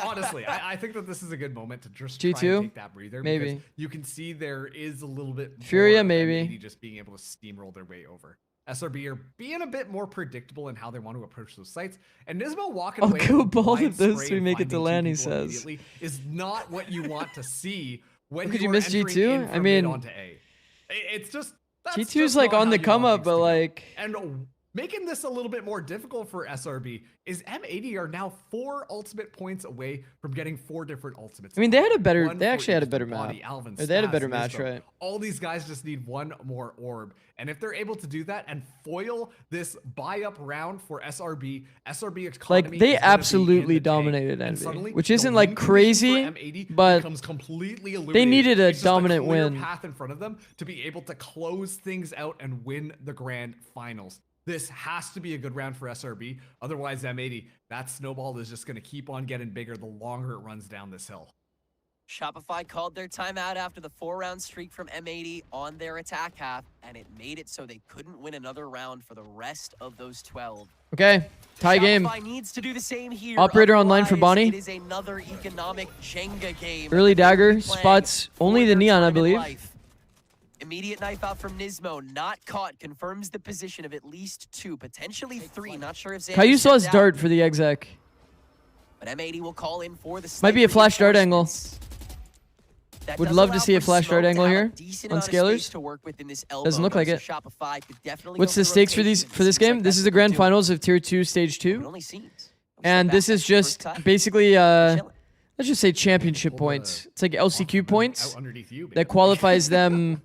honestly, I think that this is a good moment to just G2? try and take that breather. Maybe. Because you can see there is a little bit Furia, more maybe. just being able to steamroll their way over. SRB are being a bit more predictable in how they want to approach those sites. And Nismo walking away. I'll go bald blind at this spray we and make it to finding land, he two people says. immediately is not what you want to see when Could you you are miss entering G2? in I from mean, mid onto A. It's just G2's like on the come up, but like. And making this a little bit more difficult for SRB is M80 are now 4 ultimate points away from getting 4 different ultimates. I mean, they had a better. They actually had a better map. Or they had a better match, right? All these guys just need one more orb, and if they're able to do that and foil this buy-up round for SRB like they absolutely dominated Envy, which isn't like crazy, but they needed a dominant win. Path in front of them to be able to close things out and win the grand finals. This has to be a good round for SRB. Otherwise, M80, that snowball is just going to keep on getting bigger the longer it runs down this hill. Shopify called their timeout after the 4-round streak from M80 on their attack half, and it made it so they couldn't win another round for the rest of those 12. Okay, tie game. Shopify needs to do the same here. Operator online for Bonnie. It is another economic Jenga game. Early dagger spots only the neon, I believe. Immediate knife out from Nismo, not caught, confirms the position of at least 2, potentially 3. Not sure if Xander Caillou saw his steps dart out, for the exec. but M80 will call in for the Might be a flash dart angle. That Would does love to allow see a for flash Smoke dart to angle have a here decent on amount of space scalers. to work with in this Doesn't look like so it. Shopify could definitely What's go the for stakes for rotation. this game? This is the grand finals of Tier 2 Stage 2. And this is just basically let's just say championship points. It's like LCQ points that qualifies them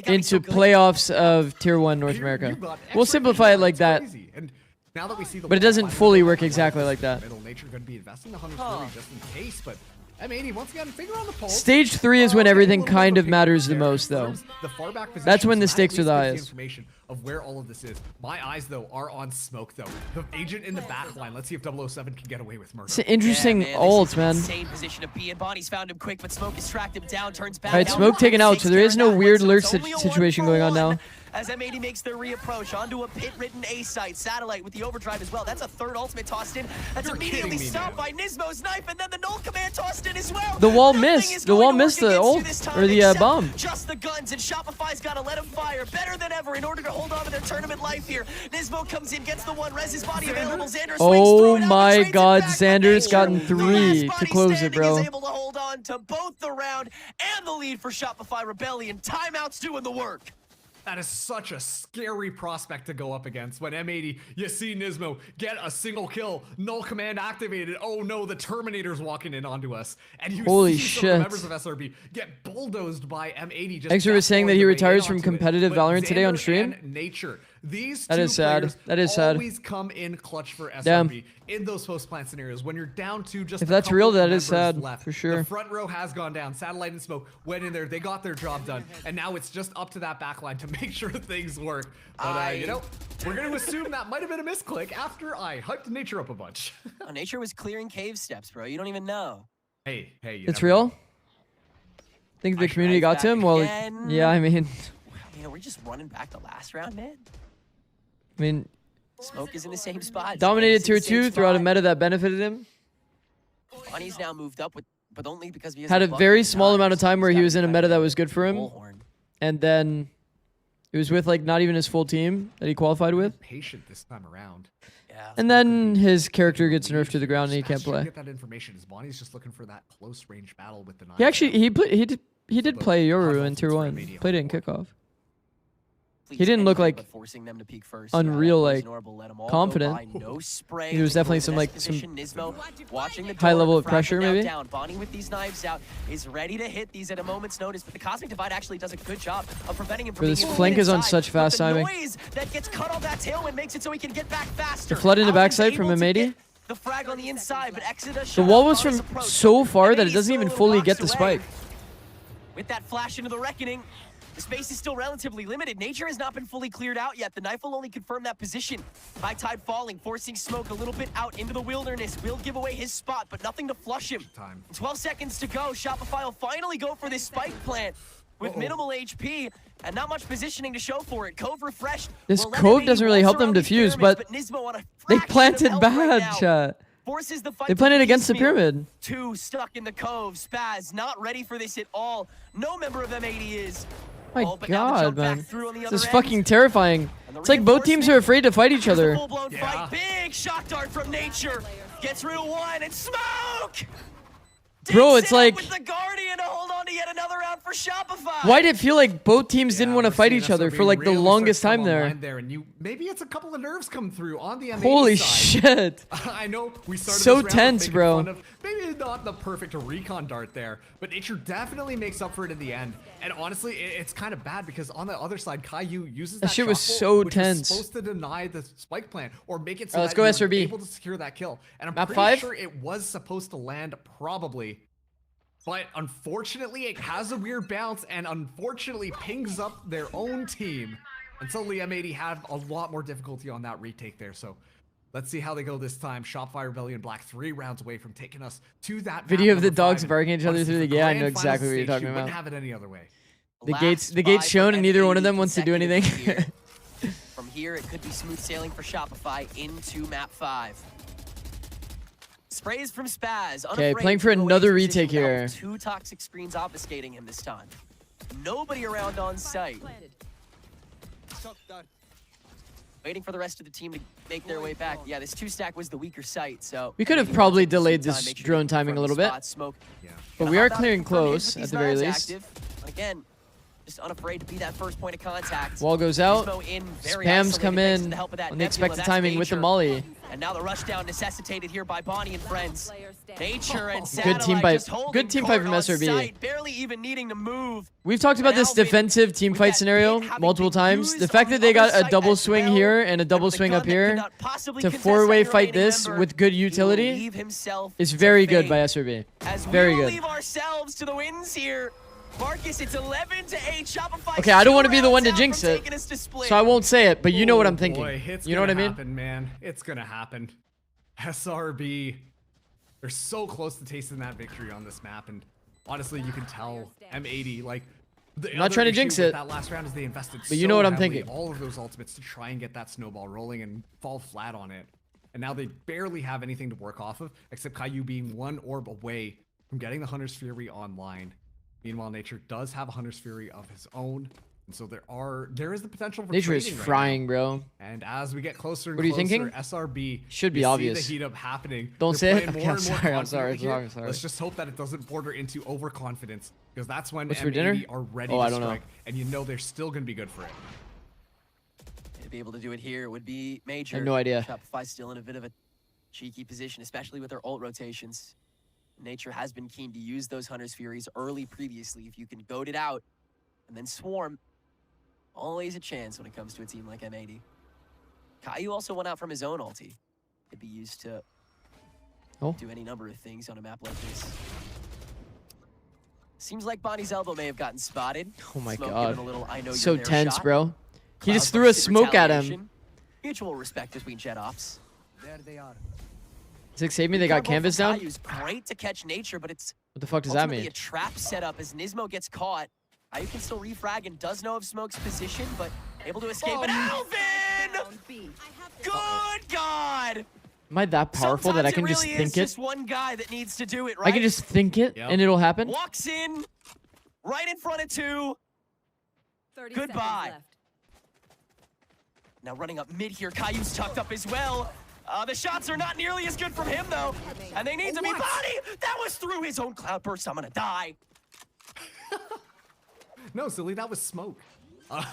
into playoffs of Tier 1 North America. We'll simplify it like that. Now that we see the But it doesn't fully work exactly like that. Middle Nature going to be investing the 100 just in case, but M80 once again finger on the pulse. Stage 3 is when everything kind of matters the most, though. The far back That's when the position, stakes are the so that at highest. least gives the information of where all of this is. My eyes though are on Smoke though. The agent in the back line. Let's see if 007 can get away with murder. It's an interesting ult, man. Same position to be in. Bonnie's found him quick, but Smoke has tracked him down, turns back. Alright, Smoke taken out, so there is no weird lurch situation going on now. As M80 makes their reapproach onto a pit-ridden A site. Satellite with the overdrive as well. That's a third ultimate tossed in. That's immediately stopped by Nismo's knife, and then the null command tossed in as well. The wall missed. The wall missed the ult, or the bomb. Just the guns, and Shopify's got to let him fire better than ever in order to hold on to their tournament life here. Nismo comes in, gets the one, res his body available. Xander Oh my god, Xander's gotten 3 to close it, bro. Is able to hold on to both the round and the lead for Shopify Rebellion. Timeouts doing the work. That is such a scary prospect to go up against. When M80, you see Nismo get a single kill, null command activated. Oh no, the Terminator's walking in onto us. And you Holy see some of the shit. members of SRB get bulldozed by M80. Extra was saying that he retires from competitive Valorant today on stream. Nature. These that is sad. That is sad. Always come in clutch for SRB Damn. in those post-plant scenarios when you're down to just If a that's couple real, that members is sad, left. for sure. The front row has gone down. Satellite and Smoke went in there. They got their job done. And now it's just up to that back line to make sure things work. But, you know, we're going to assume that might have been a misclick after I hyped Nature up a bunch. Nature was clearing cave steps, bro. You don't even know. Hey, you It's never real? know. Think the community got to him? Well, yeah, I mean... you know, we're just running back the last round, man. I mean, Smoke is in the same spot. dominated tier Zed's in the 2 same throughout a spot. meta that benefited him. Bonnie's now moved up, but only because he has Had a buff very and small knives. amount of time where He's he got was in a meta that was good for him. Bullhorn. And then it was with like not even his full team that he qualified with. Patient this time around. Yeah. And then his character gets nerfed to the ground and he can't play. Get that information. Is Bonnie's just looking for that close range battle with the knife. He actually he did play Yoru in tier 1. Played it in kickoff. He didn't look like unreal, like confident. He was definitely some like some high level of pressure, maybe. Bonnie with these knives out is ready to hit these at a moment's notice, but the Cosmic Divide actually does a good job of preventing him from This being flank is on inside. such fast But the timing. noise that gets cut off that tailwind makes it so he can get back faster. The flood in the Alvin's backside from able to M80. get the frag on the inside, but Exodus The wall was from so far that it doesn't even fully get the spike. with that flash into the reckoning. The space is still relatively limited. Nature has not been fully cleared out yet. The knife will only confirm that position. High tide falling, forcing Smoke a little bit out into the wilderness. Will give away his spot, but nothing to flush him. 12 seconds to go. Shopify will finally go for this spike plant with minimal HP and not much positioning to show for it. Cove refreshed. This will let cove M80 doesn't really waltz help them around these defuse, pyramids, but Nismo on a they fraction of planted health right bad, now. chat. Forces the fight They to planted against the piecemeal. pyramid. 2 stuck in the cove. Spaz not ready for this at all. No member of M80 is. My Oh, but now the god, jump back man. through on the This other is end. fucking terrifying. It's like both teams are afraid to fight each other. Full-blown fight. Big shock dart from Nature. Gets rid of one and Smoke! Bro, it's like, With the Guardian to hold on to yet another round for Shopify. why did it feel like both teams didn't want to fight each other for like the longest time there? And maybe it's a couple of nerves come through on the M80 Holy side. shit. I know we started So this round tense, making bro. fun of maybe not the perfect recon dart there, but Nature definitely makes up for it in the end. And honestly, it's kind of bad because on the other side, Caillou uses that shit was shot so pull, which was tense. supposed to deny the spike plant or make it so Let's that go you're SRB. able to secure that kill. And I'm Map pretty 5? sure it was supposed to land probably. But unfortunately, it has a weird bounce and unfortunately pings up their own team. And suddenly M80 have a lot more difficulty on that retake there. So let's see how they go this time. Shopify Rebellion Black 3 rounds away from taking us to that Video map of the number dogs 5. barking at each other Honestly, through the for yeah, I know grand exactly final what you're stage, talking you wouldn't about. have it any other way. The gate's shown and neither one of them wants to do anything. From here, it could be smooth sailing for Shopify into map 5. Sprays from Spaz. Okay, unafraid playing to for go away another his position retake now here. with 2 toxic screens obfuscating him this time. Nobody around on site. Waiting for the rest of the team to make their way back. Yeah, this 2-stack was the weaker site, so... We could have probably delayed this drone timing a little bit. But we are clearing close at the very least. Again, just unafraid to be that first point of contact. Wall goes out. Nismo in very Spams isolated come thanks to in the help of that on the Nebula. expected That's timing with the Nature. molly. And now the rushdown necessitated here by Bonnie and friends. Nature and Good team Satellite fight. just holding Good team fight from court on SRB. site, barely even needing to move. We've talked about this defensive team fight scenario multiple times. The fact that they got a double swing here and a double swing up here to 4-way fight this with good utility is very good by SRB. Very good. Leave ourselves to the wins here. Marcus, it's 11-8. Shopify. Okay, I don't want to be the one to jinx it, so I won't say it, but you know what I'm thinking. Boy, it's You know what I gonna mean? happen, man. It's gonna happen. SRB, they're so close to tasting that victory on this map, and honestly, you can tell M80 like. I'm not trying to jinx it, That last round is they invested but you know what I'm thinking. All of those ultimates to try and get that snowball rolling and fall flat on it, and now they barely have anything to work off of except Caillou being 1 orb away from getting the Hunter's Fury online. Meanwhile, Nature does have a Hunter's Fury of his own, and so there is the potential for Nature is trading right frying, now. bro. And as we get closer and What are you closer, thinking? SRB Should be you obvious. See the heat up happening. Don't They're say it. playing Okay, more I'm and more sorry. I'm confidently sorry. here. Sorry. Let's just hope that it doesn't border into overconfidence, because that's when What's M80 for dinner? are ready Oh, to I don't know. strike, and you know they're still going to be good for it. To be able to do it here would be major. I have no idea. Shopify still in a bit of a cheeky position, especially with their ult rotations. Nature has been keen to use those Hunter's Furies early previously. If you can goad it out and then swarm, always a chance when it comes to a team like M80. Caillou also went out from his own ulti. Could be used to do any number of things on a map like this. Seems like Bonnie's elbow may have gotten spotted. Oh my Smoke god. giving a little, I know So you're there tense, shot. bro. He Cloud just threw a burst in smoke at him. retaliation. Mutual respect between Jet Ops. There they are. Six save me, they got canvas down? Great to catch Nature, but it's What the fuck does that ultimately mean? a trap set up as Nismo gets caught. Caillou can still refrag and does know of Smoke's position, but able to escape. And Alvin! Good God! Am I that powerful that I can just think it? Just one guy that needs to do it, right? I can just think it and it'll happen? Walks in, right in front of 2. Goodbye. Now running up mid here, Caillou's tucked up as well. The shots are not nearly as good from him, though. And they need to be body! That was through his own cloud burst. I'm gonna die. No, silly, that was smoke.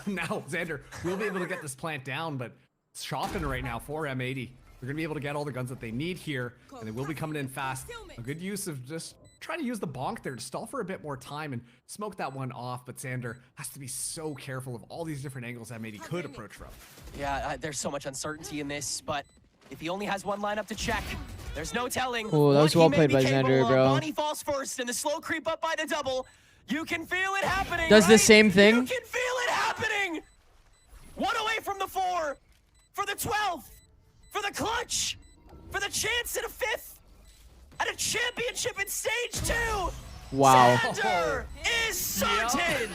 Now, Xander will be able to get this plant down, but it's chopping right now for M80. They're gonna be able to get all the guns that they need here, and they will be coming in fast. A good use of just trying to use the bonk there to stall for a bit more time and smoke that one off, but Xander has to be so careful of all these different angles M80 could approach from. Yeah, there's so much uncertainty in this, but if he only has one lineup to check, there's no telling. Oh, that was well played by Xander, bro. Bonnie falls first, and the slow creep up by the double. You can feel it happening. Does the same thing? You can feel it happening. 1 away from the 4, for the 12th, for the clutch, for the chance at a 5th, at a championship in stage 2. Wow. Xander is certain.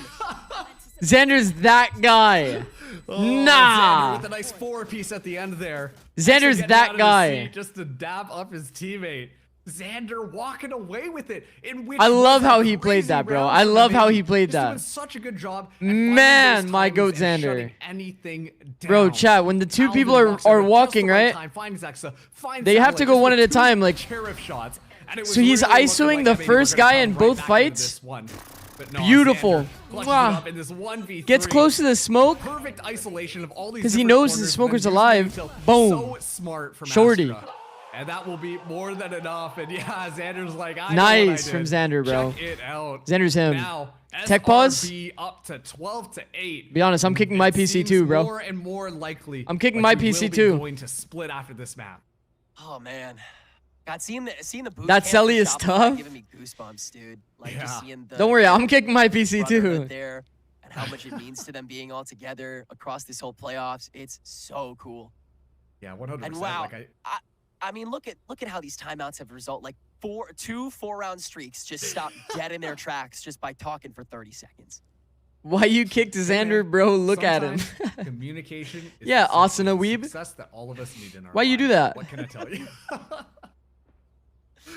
Xander's that guy. Nah. Xander with a nice 4-piece at the end there. Xander's that guy. Just to dab up his teammate. Xander walking away with it. I love how he played that, bro. I love how he played that. Doing such a good job. Man, my goat Xander. Anything down. Bro, chat, when the 2 people are walking, right? They have to go one at a time, like. So he's ISOing the first guy in both fights. Beautiful. Wow. Gets close to the smoke. Perfect isolation of all these. Because he knows the smoker's alive. Boom. So smart from Shorty. Astra. And that will be more than enough. And yeah, Xander's like, I nice from Xander, bro. Check it out. Xander's him. Now, Tech pause. SRB up to 12-8. Be honest, I'm kicking my PC too, bro. More and more likely. I'm kicking my PC too. Going to split after this map. Oh man, God, seeing the boot that camp Selly is tough. Giving me goosebumps, dude. Like just seeing the, don't worry, I'm kicking my PC too. There, and how much it means to them being all together across this whole playoffs. It's so cool. Yeah, 100%. And wow, I mean, look at how these timeouts have resulted. Like 2 4-round streaks just stop dead in their tracks just by talking for 30 seconds. Why you kicked Xander, bro? Look at him. Communication is yeah, Asuna Weeb. Success that all of us need in our Why you do that? What can I tell you?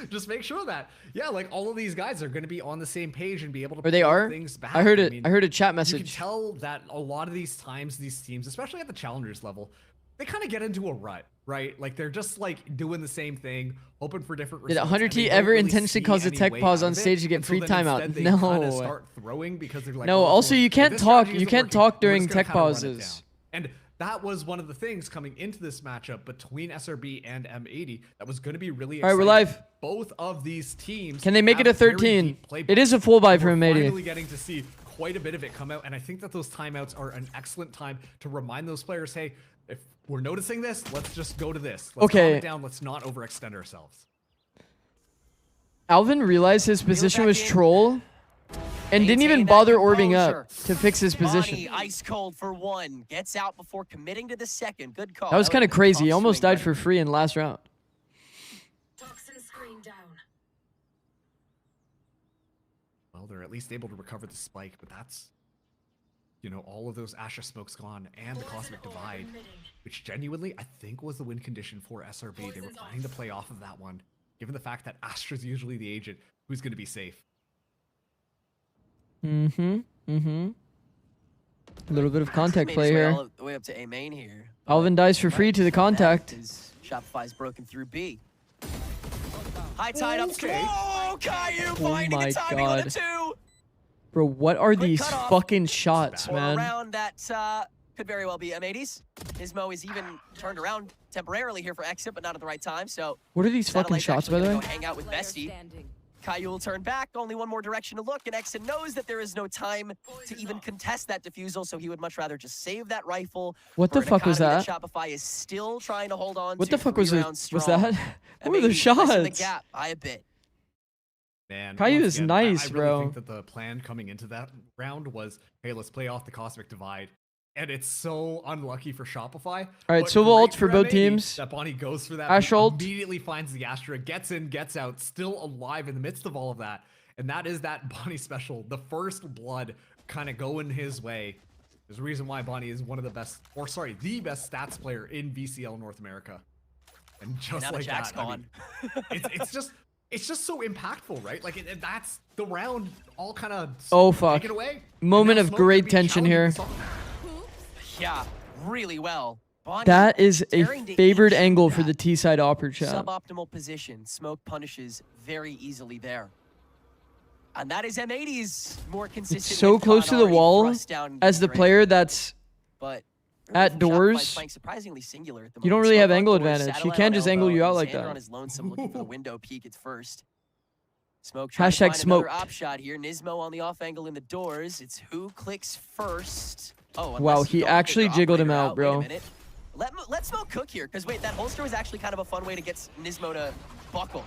Just make sure that, yeah, like all of these guys are going to be on the same page and be able to or they are? things back. I heard it. I mean, I heard a chat message. You can tell that a lot of these times, these teams, especially at the challengers level, they kind of get into a rut, right? Like they're just like doing the same thing, hoping for different results. Did 100 T ever intentionally cause a tech pause on stage to get free timeout? No. Start throwing because they're like, no. Also, you can't talk. You can't talk during tech pauses. And that was one of the things coming into this matchup between SRB and M80 that was going to be really exciting. All right, we're live. Both of these teams. Can they make it a 13? It is a full buy for M80. Finally getting to see quite a bit of it come out, and I think that those timeouts are an excellent time to remind those players, hey, if we're noticing this, let's just go to this. Let's calm it down. Let's not overextend ourselves. Alvin realized his position was troll and didn't even bother orbing up to fix his position. Bonnie, ice cold for 1. Gets out before committing to the second. Good call. That was kind of crazy. He almost died for free in the last round. Toxin screen down. Well, they're at least able to recover the spike, but that's, you know, all of those Astra smokes gone and the Cosmic Divide, which genuinely I think was the win condition for SRB. They were planning to play off of that one, given the fact that Astra's usually the agent who's going to be safe. A little bit of contact play here. All the way up to A main here. Alvin dies for free to the contact. Shopify's broken through B. High tide upstream. Oh, Caillou finding the timing on the 2. Bro, what are these fucking shots, man? Around that could very well be M80's. Ismo is even turned around temporarily here for exit, but not at the right time. So what are these fucking shots, by the way? Go hang out with Bestie. Caillou will turn back, only one more direction to look, and Exit knows that there is no time to even contest that defusal, so he would much rather just save that rifle. What the fuck was that? Shopify is still trying to hold on. What the fuck was that? What were the The shots? gap by a bit. Man, Caillou is nice, I bro. really think that the plan coming into that round was, hey, let's play off the Cosmic Divide. And it's so unlucky for Shopify. All right, Silva ult for both teams. That Bonnie goes for that. Ash ult. Immediately finds the Astra, gets in, gets out, still alive in the midst of all of that. And that is that Bonnie special, the first blood kind of going his way. There's a reason why Bonnie is one of the best, or sorry, the best stats player in VCL North America. And just now like Jack's that, gone. I mean, it's just so impactful, right? Like that's the round all kind of Oh fuck. taken away. Moment of great tension here. Yeah, really well. Bonnie That is a tearing to favored each angle of for the that. T-side opera chat. Suboptimal position. Smoke punishes very easily there. And that is M80's more consistent. It's so close to the wall as the player that's but at doors. playing surprisingly singular at the You don't moment. really have Smoke on angle doors, advantage. He satellite can't on just elbow, angle you out and like Xander that. on his lonesome looking for the window peek at first. Smoke trying to Hashtag find another smoked. op shot here. Nismo on the off angle in the doors. It's who clicks first. Oh, Wow, unless you he don't actually get your jiggled him operator out, bro. Wait a minute. Let Smoke cook here, because wait, that holster was actually kind of a fun way to get Nismo to buckle.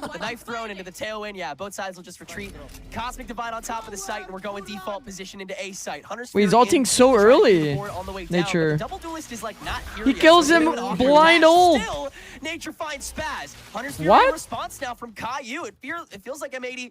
The knife thrown into the tailwind. Yeah, both sides will just retreat. Cosmic Divide on top of the site, and we're going default position into A site. Hunter's Wait, he's Fury ulting in, so trying to early. get the board on the way down, but Nature. the double duelist is like not here He yet, kills so him they're gonna blind match. ult. Still, Nature finds Spaz. Hunter's Fury What? in response now from Caillou. It feels like M80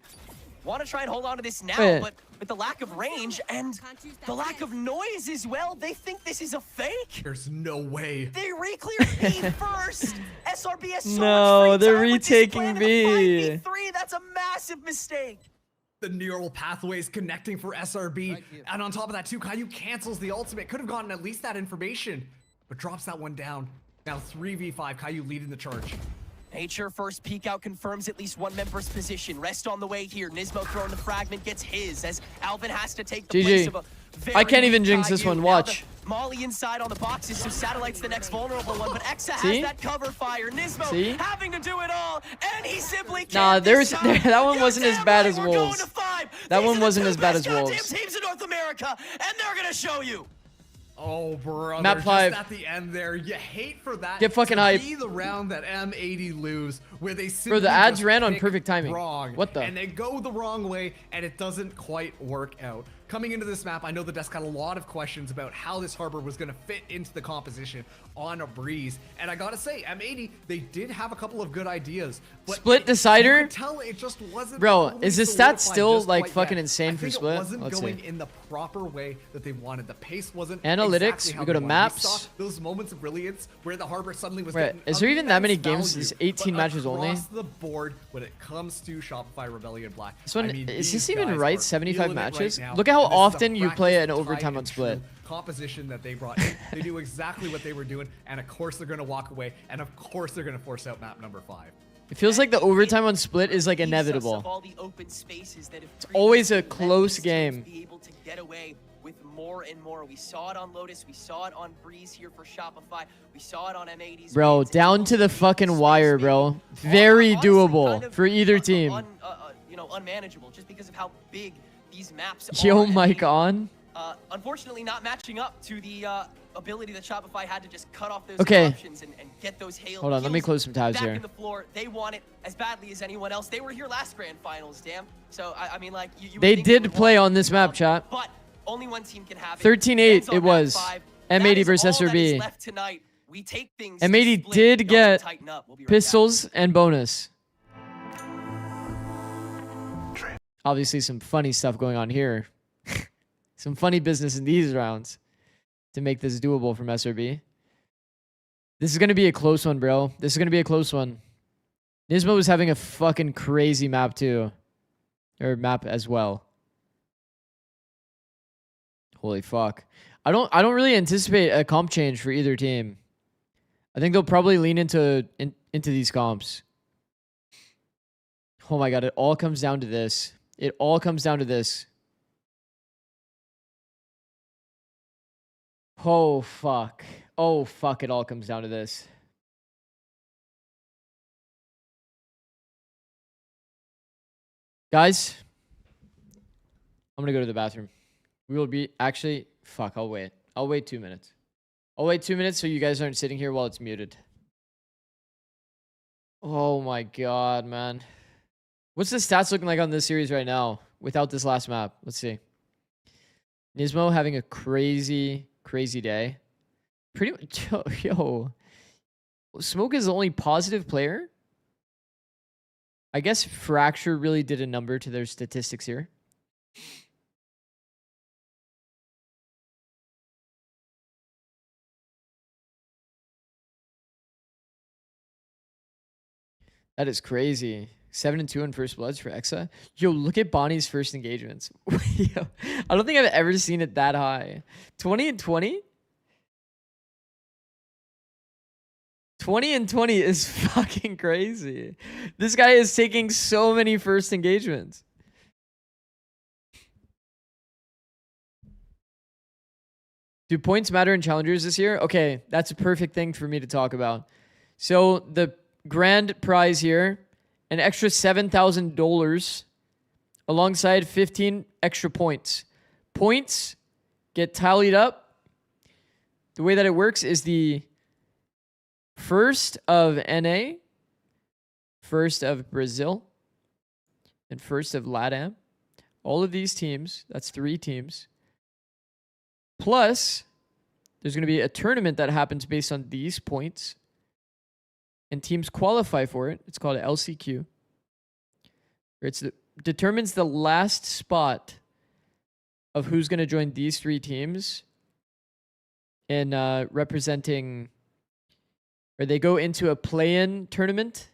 want to try and hold on to this now, Wait. but with the lack of range and the lack of noise as well, they think this is a fake. There's no way. They re-cleared B first. SRB has so No, much free they're time with this retaking plan in B. the 5v3. That's a massive mistake. The neural pathways connecting for SRB. And on top of that too, Caillou cancels the ultimate. Could have gotten at least that information, but drops that one down. Now 3v5, Caillou leading the charge. Nature first peek out confirms at least one member's position. Rest on the way here. Nismo throwing the fragment gets his as Alvin has to take the GG. place of a very I can't even weak jinx this Caillou. one, Now watch. the Molly inside on the boxes, so Satellite's the next vulnerable one, but Exa has See? that cover fire. Nismo See? having to do it all, and he simply can't. Nah, this time. that one wasn't as bad as We're going Wolves. to 5. That These one are the wasn't two as bad best as goddamn Wolves. teams in North America, and they're gonna show you. Oh, brother, Map 5. just at the end there, you hate for that Get fucking to hype. be the round that M80 lose, where they Bro, simply the ads just ran on pick perfect timing. wrong, What the? and they go the wrong way, and it doesn't quite work out. Coming into this map, I know the desk had a lot of questions about how this harbor was going to fit into the composition on a breeze, and I gotta say, M80, they did have a couple of good ideas, but Split decider? you could tell it just wasn't Bro, fully is the stat solidified still just like quite fucking yet. insane I for think Split? It wasn't Let's going see. in the proper way that they wanted. The pace wasn't Analytics, exactly how we go they to wanted. maps. We saw those moments of brilliance where the harbor suddenly was Right, getting is there even that many games? value, This 18 but matches only? across the board when it comes to Shopify Rebellion Black. This one, I mean, is these this even guys right? are 75 feeling it right matches? now, Look at how and this is a often you play practice an overtime tried on and Split. true composition that they brought in. They knew exactly what they were doing, and of course they're going to walk away, and of course they're going to force out map number 5. It feels like the overtime on Split is like inevitable. It's always a close game. Be able to get away with more and more. We saw it on Lotus. We saw it on Breeze here for Shopify. We saw it on M80's. Bro, down to the fucking wire, bro. Very doable for either team. You know, unmanageable just because of how big these maps Yo, are. mic on. Unfortunately, not matching up to the ability that Shopify had to just cut off those Okay. options and get those hail. Hold on, let me heals close some tabs back here. in the floor. They want it as badly as anyone else. They were here last grand finals, damn. So I mean, like you would They think did would play want on this map, chat. but only one team can have it. 13-8 Ends on it map was. 5. M80 That is versus all that is SRB. left tonight. We take things M80 to Split. did Don't get tighten up. We'll be right pistols and bonus. Obviously, some funny stuff going on here. Some funny business in these rounds to make this doable from SRB. This is going to be a close one, bro. This is going to be a close one. Nismo is having a fucking crazy map too. Or map as well. Holy fuck. I don't really anticipate a comp change for either team. I think they'll probably lean into these comps. Oh my god, it all comes down to this. It all comes down to this. Oh fuck. Oh fuck, it all comes down to this. Guys, I'm gonna go to the bathroom. We will be actually fuck, I'll wait. I'll wait 2 minutes. I'll wait 2 minutes so you guys aren't sitting here while it's muted. Oh my god, man. What's the stats looking like on this series right now without this last map? Let's see. Nismo having a crazy day. Pretty much, yo. Smoke is the only positive player. I guess Fracture really did a number to their statistics here. That is crazy. 7-2 in first bloods for Exa. Yo, look at Bonnie's first engagements. Yo, I don't think I've ever seen it that high. 20-20? 20-20 is fucking crazy. This guy is taking so many first engagements. Do points matter in challengers this year? Okay, that's a perfect thing for me to talk about. So the grand prize here, an extra $7,000 alongside 15 extra points. Points get tallied up. The way that it works is the first of NA, first of Brazil, and first of LATAM. All of these teams, that's 3 teams. Plus, there's going to be a tournament that happens based on these points. And teams qualify for it. It's called LCQ. Determines the last spot of who's going to join these 3 teams in representing, or they go into a play-in tournament.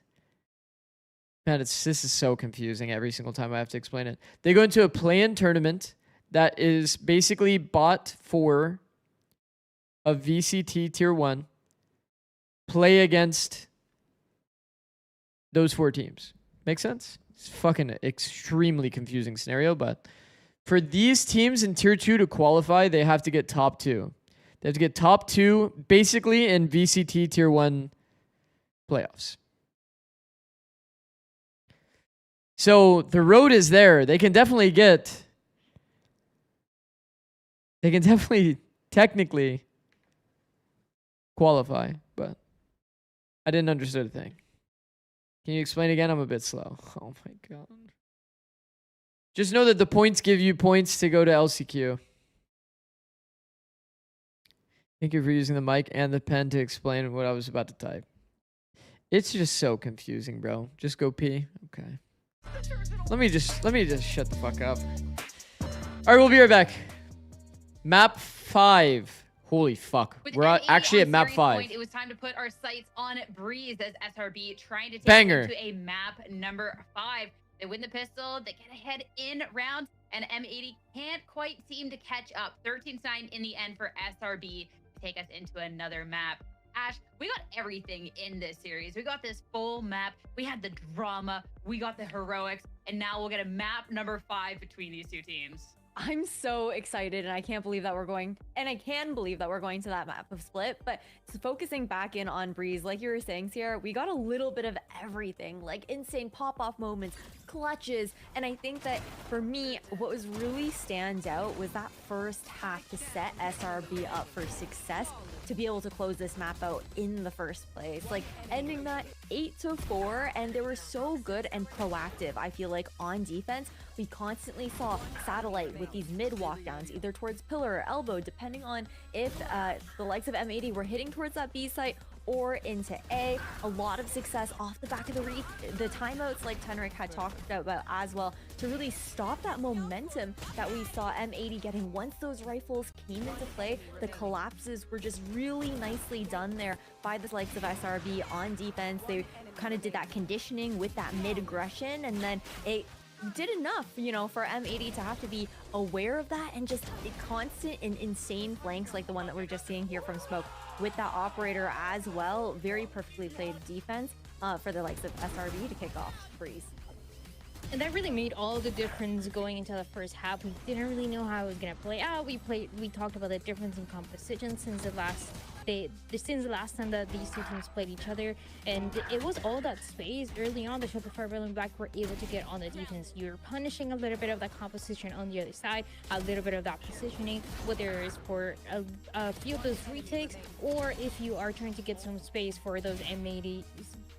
Man, this is so confusing every single time I have to explain it. They go into a play-in tournament that is basically bought for a VCT Tier 1, play against those 4 teams. Make sense? It's fucking extremely confusing scenario, but for these teams in Tier 2 to qualify, they have to get top 2. They have to get top 2 basically in VCT Tier 1 playoffs. So the road is there. They can definitely technically qualify, but I didn't understand a thing. Can you explain again? I'm a bit slow. Oh my god. Just know that the points give you points to go to LCQ. Thank you for using the mic and the pen to explain what I was about to type. It's just so confusing, bro. Just go pee. Okay. Let me just shut the fuck up. All right, we'll be right back. Map 5. Holy fuck. We're actually at map 5. Point, it was time to put our sights on Breeze as SRB trying to take Banger. into a map number 5. They win the pistol, they get ahead in rounds, and M80 can't quite seem to catch up. 13-9 in the end for SRB to take us into another map. Ash, we got everything in this series. We got this full map. We had the drama. We got the heroics. And now we'll get a map number 5 between these 2 teams. I'm so excited, and I can't believe that we're going, and I can believe that we're going to that map of Split. But focusing back in on Breeze, like you were saying, Sierra, we got a little bit of everything, like insane pop-off moments, clutches, and I think that for me, what was really stands out was that first half to set SRB up for success to be able to close this map out in the first place, like ending that 8-4, and they were so good and proactive. I feel like on defense, we constantly saw Satellite with these mid walkdowns, either towards pillar or elbow, depending on if the likes of M80 were hitting towards that B site or into A. A lot of success off the back of the timeouts, like Tenric had talked about as well, to really stop that momentum that we saw M80 getting once those rifles came into play. The collapses were just really nicely done there by the likes of SRB on defense. They kind of did that conditioning with that mid aggression, and then it did enough, you know, for M80 to have to be aware of that, and just constant and insane flanks like the one that we're just seeing here from Smoke with that operator as well. Very perfectly played defense for the likes of SRB to kick off Breeze. And that really made all the difference going into the first half. We didn't really know how it was gonna play out. We talked about the difference in composition since the last time that these 2 teams played each other, and it was all that space early on. The Shopify Rolling Back were able to get on the defense. You're punishing a little bit of that composition on the other side, a little bit of that positioning, whether it's for a few of those retakes, or if you are trying to get some space for those M80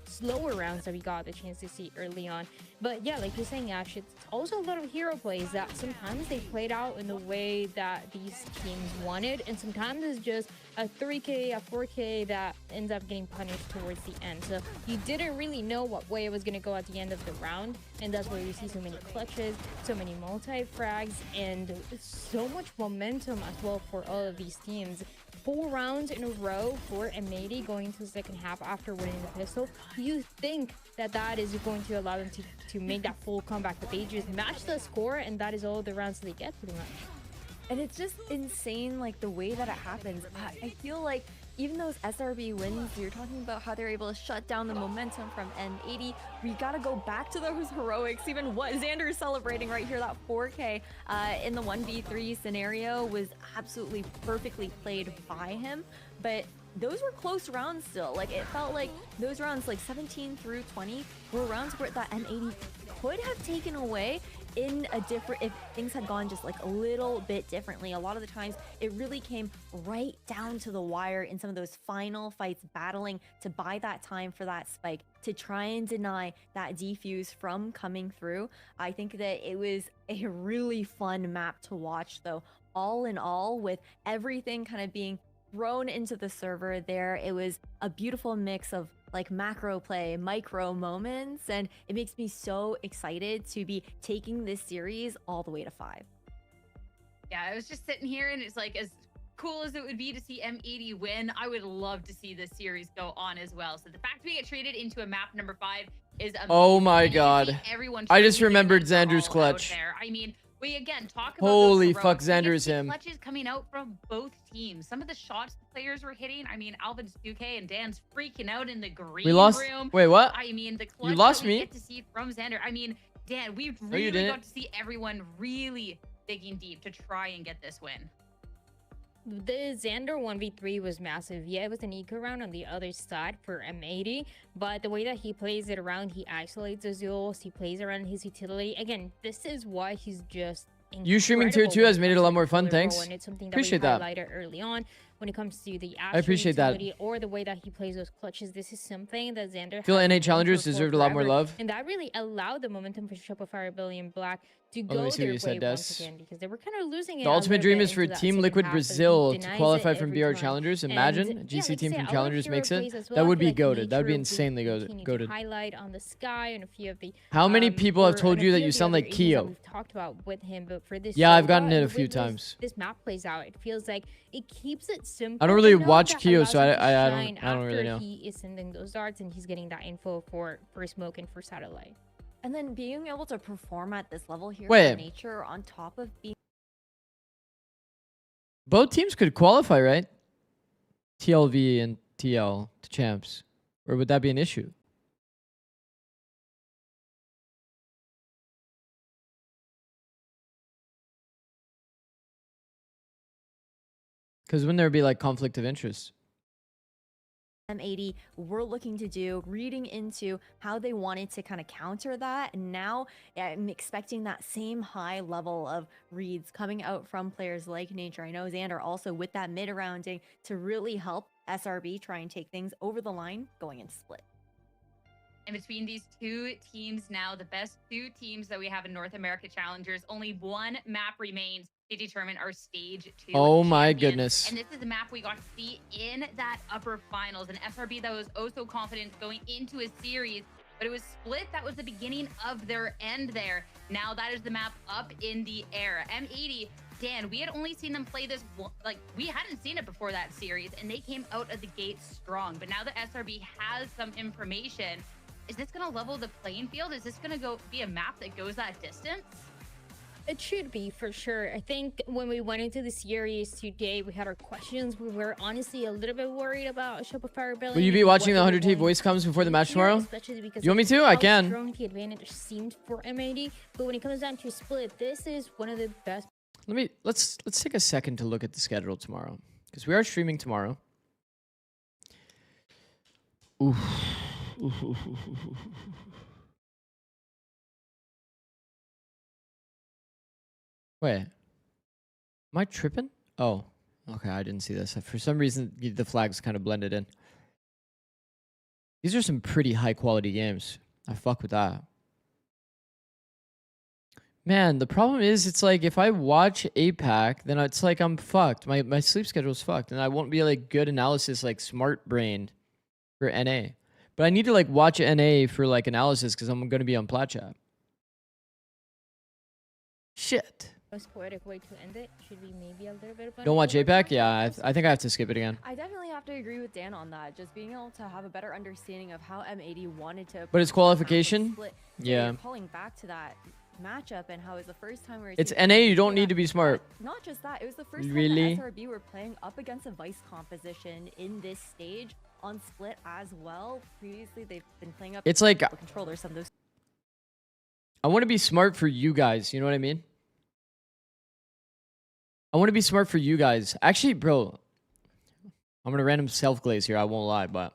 slower rounds that we got the chance to see early on. But yeah, like you're saying, Ash, it's also a lot of hero plays that sometimes they played out in the way that these teams wanted, and sometimes it's just a 3K, a 4K that ends up getting punished towards the end. So you didn't really know what way it was going to go at the end of the round, and that's where you see so many clutches, so many multi-frags, and so much momentum as well for all of these teams. 4 rounds in a row for M80 going into the second half after winning the pistol. You think that that is going to allow them to make that full comeback, but they just match the score, and that is all the rounds they get pretty much. And it's just insane, like, the way that it happens. I feel like even those SRB wins, you're talking about how they're able to shut down the momentum from M80. We got to go back to those heroics. Even what Xander is celebrating right here, that 4K in the 1v3 scenario was absolutely perfectly played by him. But those were close rounds still. Like, it felt like those rounds, like 17 through 20, were rounds where that M80 could have taken away in a different, if things had gone just like a little bit differently. A lot of the times it really came right down to the wire in some of those final fights, battling to buy that time for that spike, to try and deny that defuse from coming through. I think that it was a really fun map to watch though. All in all, with everything kind of being thrown into the server there, it was a beautiful mix of like macro play, micro moments, and it makes me so excited to be taking this series all the way to 5. Yeah, I was just sitting here and it's like, as cool as it would be to see M80 win, I would love to see this series go on as well. So the fact we get traded into a map number 5 is amazing. Oh my god. I just remembered Xander's clutch. I mean, we again talk about Holy those fuck, heroics. Xander is him. Clutches coming out from both teams. Some of the shots the players were hitting. I mean, Alvin's 2K and Dan's freaking out in the green We lost. room. Wait, what? I mean, the clutch You lost that we me. get to see from Xander. I mean, Dan, we you really didn't. got to see everyone really digging deep to try and get this win. The Xander 1v3 was massive. Yeah, it was an eco round on the other side for M80, but the way that he plays it around, he isolates his duels, he plays around his utility. Again, this is why he's just You streaming tier 2 has made it a lot more fun, thanks. And it's something that Appreciate we that. highlighted early on when it comes to the I appreciate that. utility or the way that he plays those clutches. This is something that Xander Feel has NA been challengers known for deserved a lot more forever, love. and that really allowed the momentum for Shopify Billy and Black to let go me see what their you said, way once Des. again, because they were kind of losing it. The a ultimate little dream bit is for into that Team second Liquid half, but he Brazil to denies qualify it from every BR time. Challengers. And, Imagine yeah, GC like I team say, from I Challengers like makes hero it. plays as well. That would I be feel like goated. That would be nature insanely continue to goated. highlight on the sky and a few of the How many people have or- told and a you that few you of the sound other like agents that Keo? we've talked about with him, but for this Yeah, I've Sova gotten it and a the few way times. this map plays out, it feels like it keeps it simple. I don't really enough watch that Keo, allows so him to I shine don't really after know. he is sending those darts and he's getting that info for smoke and for satellite. And then being able to perform at this level here Wait. for nature on top of being Both teams could qualify, right? TLV and TL to champs. Or would that be an issue? Because wouldn't there be like conflict of interest? M80 were looking to do, reading into how they wanted to kind of counter that. And now I'm expecting that same high level of reads coming out from players like Nature. I know Xander also with that mid-rounding to really help SRB try and take things over the line going into split. And between these two teams now, the best two teams that we have in North America Challengers, only one map remains to determine our stage 2 Oh my champions. goodness. And this is a map we got to see in that upper finals. An SRB that was oh so confident going into a series, but it was split. That was the beginning of their end there. Now that is the map up in the air. M80, Dan, we had only seen them play this, like we hadn't seen it before that series, and they came out of the gate strong. But now that SRB has some information, is this going to level the playing field? Is this going to be a map that goes that distance? It should be, for sure. I think when we went into the series today, we had our questions. We were honestly a little bit worried about Shopify ability. Will you be watching the 100T voice comms before the match tomorrow? Especially because You want me to? I can. How strong the advantage seemed for M80. But when it comes down to split, this is one of the best. Let's take a second to look at the schedule tomorrow, because we are streaming tomorrow. Oof. Wait, am I tripping? Oh, okay, I didn't see this. For some reason, the flags kind of blended in. These are some pretty high quality games. I fuck with that. Man, the problem is, it's like if I watch APAC, then it's like I'm fucked. My sleep schedule is fucked, and I won't be like good analysis, like smart brained for NA. But I need to like watch NA for like analysis because I'm gonna be on plat chat. Shit. Most poetic way to end it should be maybe a little bit of. Don't watch APEC? Yeah, I think I have to skip it again. I definitely have to agree with Dan on that. Just being able to have a better understanding of how M80 wanted to. But it's qualification? Split. Yeah. Calling back to that matchup and how it was the first time we were. It's NA. You don't need to be smart. Not just that. It was the first really? time that SRB were playing up against a Vice composition in this stage on Split as well. Previously, they've been playing up. It's like controllers. Some of those. I want to be smart for you guys. You know what I mean? I want to be smart for you guys. Actually, bro, I'm gonna random self-glaze here. I won't lie, but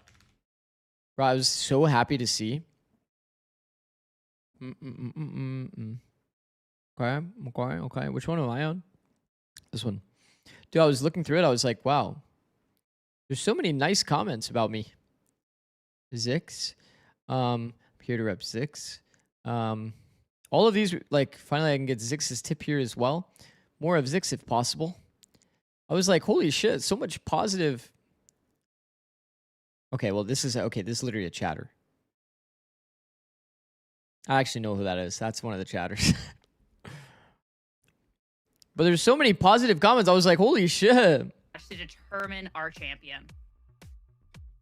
bro, I was so happy to see. Okay. Which one am I on? This one. Dude, I was looking through it. I was like, wow. There's so many nice comments about me. Zix. Here to rep Zix. All of these, like, finally I can get Zix's tip here as well. More of Zix if possible. I was like, holy shit, so much positive. Okay, well, this is literally a chatter. I actually know who that is. That's one of the chatters. But there's so many positive comments. I was like, holy shit. To determine our champion.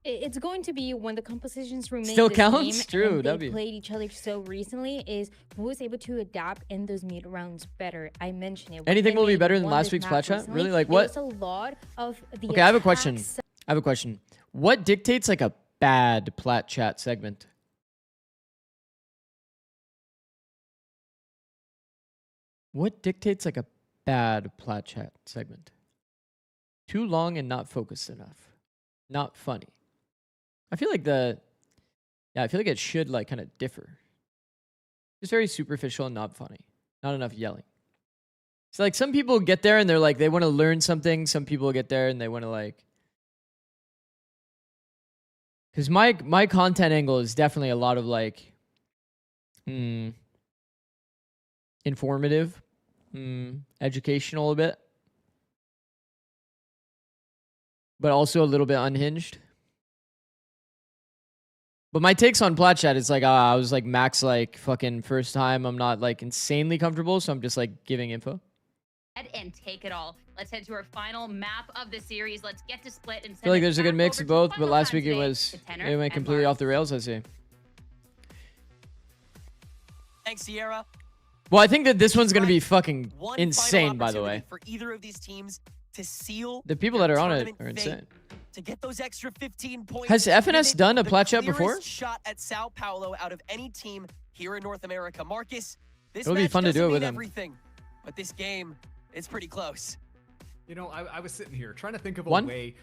It's going to be when the compositions remain Still the counts? same True, and they W. played each other so recently is who was able to adapt in those mid rounds better. I mentioned it. Anything will be better than last week's plat chat? Really? Like what? There's a lot of the Okay, I have a question. What dictates like a bad plat chat segment? What dictates like a bad plat chat segment? Too long and not focused enough. Not funny. I feel like it should like kind of differ. It's very superficial and not funny. Not enough yelling. So like some people get there and they're like, they want to learn something. Some people get there and they want to like, because my content angle is definitely a lot of like, informative, educational a bit, but also a little bit unhinged. But my takes on plat chat is like, I was like max like fucking first time. I'm not like insanely comfortable, so I'm just like giving info. And take it all. Let's head to our final map of the series. Let's get to Split and I feel like there's a good mix of both, but last week it went completely off the rails, I see. Thanks, Sierra. Well, I think that this one's going to be fucking insane, by the way. For either of these teams to seal The people that are on it are insane. To get those extra 15 points. Has FNS done a plat chat before? Shot at Sao Paulo out of any team here in North America. Marcus, this It'll be fun to do it with him. Everything, but this game, it's pretty close. You know, I was sitting here trying to think of a way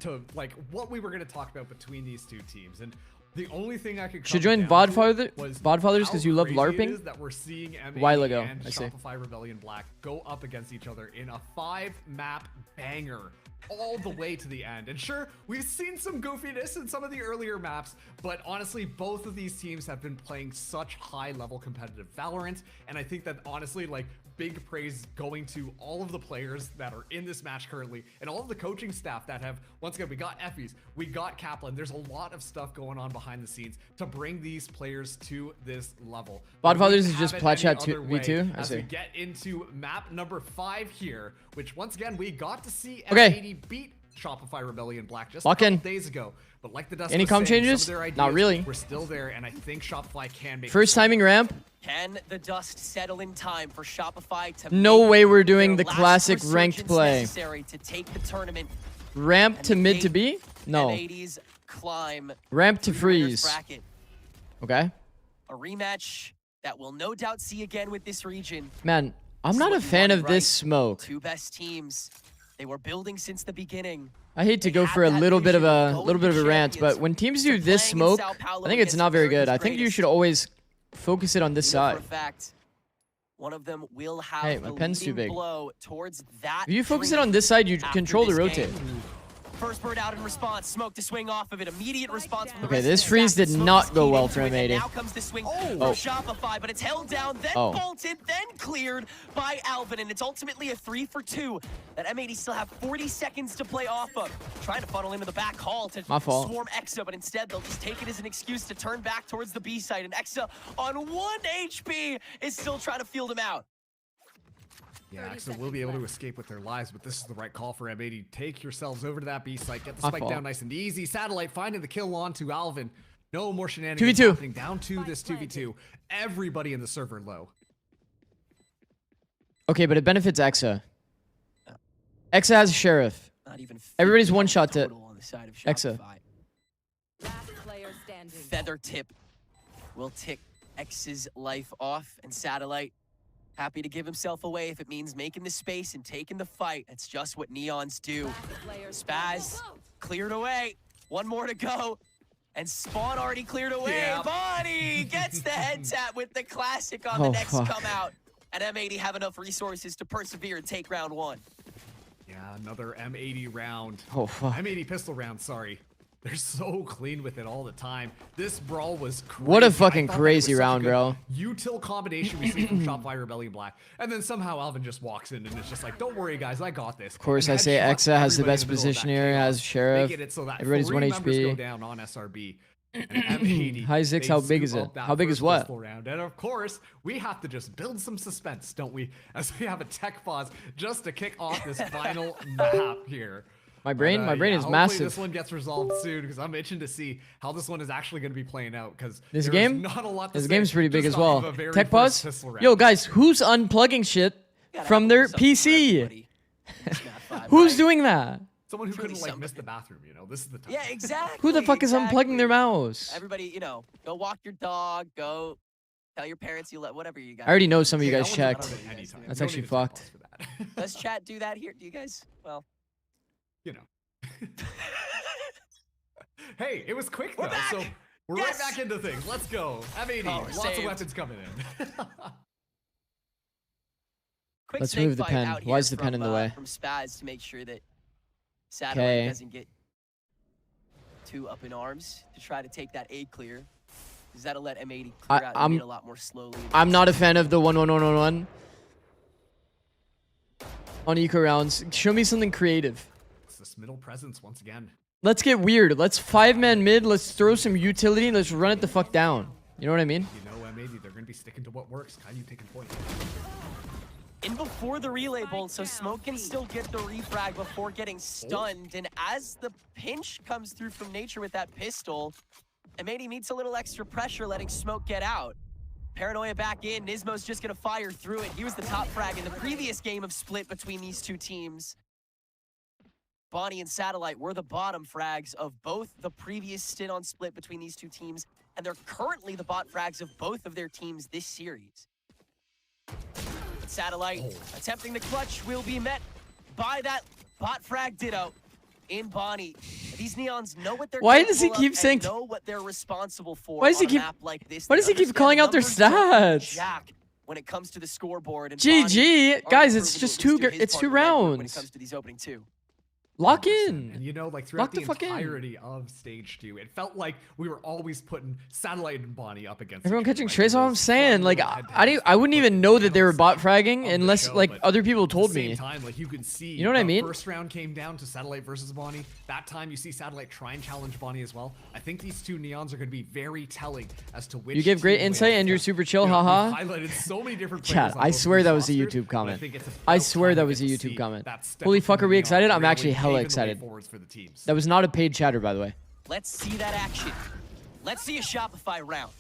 to like what we were going to talk about between these two teams, and the only thing I could should join Vodfathers because you love LARPing. That we're seeing a while ago, and I see. Shopify Rebellion Black go up against each other in a 5-map banger all the way to the end. And sure, we've seen some goofiness in some of the earlier maps, but honestly, both of these teams have been playing such high-level competitive Valorant, and I think that honestly, like, big praise going to all of the players that are in this match currently and all of the coaching staff that have, once again, we got Effies, we got Kaplan. There's a lot of stuff going on behind the scenes to bring these players to this level. Vodfathers is just plat chat V2. As we get into map number 5 here, which once again, we got to see Okay. M80 beat Shopify Rebellion Black just Lock a couple in. days ago. But like the Dust Any was comp saying, changes? some of their ideas Not really. We're still there, and I think Shopify can make First timing ramp. Can the dust settle in time for Shopify to No make way we're doing their the last classic ranked resurgence play. necessary to take the tournament? Ramp to mid to B? No. M80's climb Ramp to through the freeze. bracket. Okay. A rematch that we'll no doubt see again with this region. Man, I'm not a fan of this smoke. Two best teams. They were building since the beginning. I hate to go for a little bit of a rant, but when teams do this smoke, I think it's not very good. I think you should always focus it on this side. One of them will have Hey, my pen's too big. blow towards that. If you focus it on this side, you control the rotate. First bird out in response, smoke to swing off of it. Immediate response from the Okay, rest this of the freeze staff. did Smoke not is go keyed well into for it, and M80. now comes the swing for Oh. Shopify, but it's held down, then Oh. bolted, then cleared by Alvin, and it's ultimately a 3 for 2. That M80 still have 40 seconds to play off of. Trying to funnel into the back hall to My fault. swarm Exa, but instead they'll just take it as an excuse to turn back towards the B side, and Exa on 1 HP is still trying to field him out. Yeah, so we'll be able to escape with their lives, but this is the right call for M80. Take yourselves over to that B site, get the spike down nice and easy. Satellite finding the kill on to Alvin. No more shenanigans 2v2. happening. Down to this 2v2. Everybody in the server low. Okay, but it benefits Exa. Exa has a sheriff. Not even Everybody's one shot to on the side of Exa. Feather tip will tick X's life off, and Satellite happy to give himself away if it means making the space and taking the fight. That's just what Neons do. Spaz cleared away. One more to go. And Spawn already cleared away. Yeah. Bonnie gets the head tap with the classic on the next come out. And M80 have enough resources to persevere and take round 1. Yeah, another M80 round. Oh, fuck. M80 pistol round, sorry. They're so clean with it all the time. This brawl was crazy. What a fucking crazy round, bro. Util combination we see from Shopify Rebellion Black. And then somehow Alvin just walks in and it's just like, don't worry, guys, I got this. Of course, I say Exa has the best position here, has sheriff. Making it so that Everybody's 1 members go HP. down on SRB. And M80, Hi, Zix, how big is it? How big is what? Round. And of course, we have to just build some suspense, don't we? As we have a tech pause just to kick off this final map here. My brain is hopefully massive. This one gets resolved soon because I'm itching to see how this one is actually going to be playing out. Because This game? not a lot to This say, game's pretty big just as off well. of a very Tech first pause? pistol round. Yo, guys, who's unplugging shit from their PC? Who's doing that? Someone who couldn't like miss the bathroom, you know. This is the time. Yeah, exactly. Who the fuck is unplugging their mouse? Everybody, you know, go walk your dog, go tell your parents you let whatever you got. I already know some of you guys that checked. one's not anytime. That's You don't actually need to take fucked. pause for that. Does chat do that here? Do you guys? Well, You know. Hey, it was quick though, back! so we're Yes! right back into things. Let's go. M80, Oh, we're lots saved. of weapons coming in. quick Let's snake move the fight pen. out Why here is the pen from, in the way? From Spaz to make sure that Satellite Okay. doesn't get too up in arms to try to take that A clear. Because that'll let M80 clear out the mid a lot more slowly. I'm not a fan of the 1-1-1-1-1 on eco rounds. Show me something creative. It's this middle presence once again. Let's get weird. Let's 5-man mid. Let's throw some utility. Let's run it the fuck down. You know what I mean? You know, M80, they're going to be sticking to what works. Caillou taking point. In before the relay bolt, so Smoke can still get the refrag before getting stunned. And as the pinch comes through from Nature with that pistol, M80 needs a little extra pressure letting Smoke get out. Paranoia back in, Nismo's just gonna fire through it. He was the top frag in the previous game of split between these two teams. Bonnie and Satellite were the bottom frags of both the previous stint on split between these two teams, and they're currently the bot frags of both of their teams this series. Satellite attempting the clutch will be met by that bot frag ditto in Bonnie. These Neons know what they're Why does he capable keep of saying? and know what they're responsible for. Why does he on a keep? map like this. Why They does he keep understand calling the out their numbers don't stats? jack when it comes to the scoreboard. And GG, Bonnie guys. already It's proven just to at least two. do his It's part 2 of the legwork when it rounds. comes to these opening 2. Lock in. And you know, like Lock throughout the the fuck in. entirety of stage 2, it felt like we were always putting Satellite and Bonnie up against Everyone each other, catching like, trace. it All I'm was saying, fun like little I wouldn't even know that they were bot fragging of the unless show, like but other people at told the same me. time, like you could see, You know what I the mean? First round came down to Satellite versus Bonnie. That time you see Satellite try and challenge Bonnie as well. I think these two Neons are going to be very telling as to which. You give great team insight wins. and you're super chill, You know, haha. we've highlighted so many different Chat, players on I both swear these that was a rosters, YouTube but I comment. think it's I about swear time that we was a get to YouTube see comment. that step Holy up from fuck, are the we Neons excited? I'm really actually hella paving the way excited. forwards for the teams. That was not a paid chatter, by the way. Let's see that action. Let's see a Shopify round.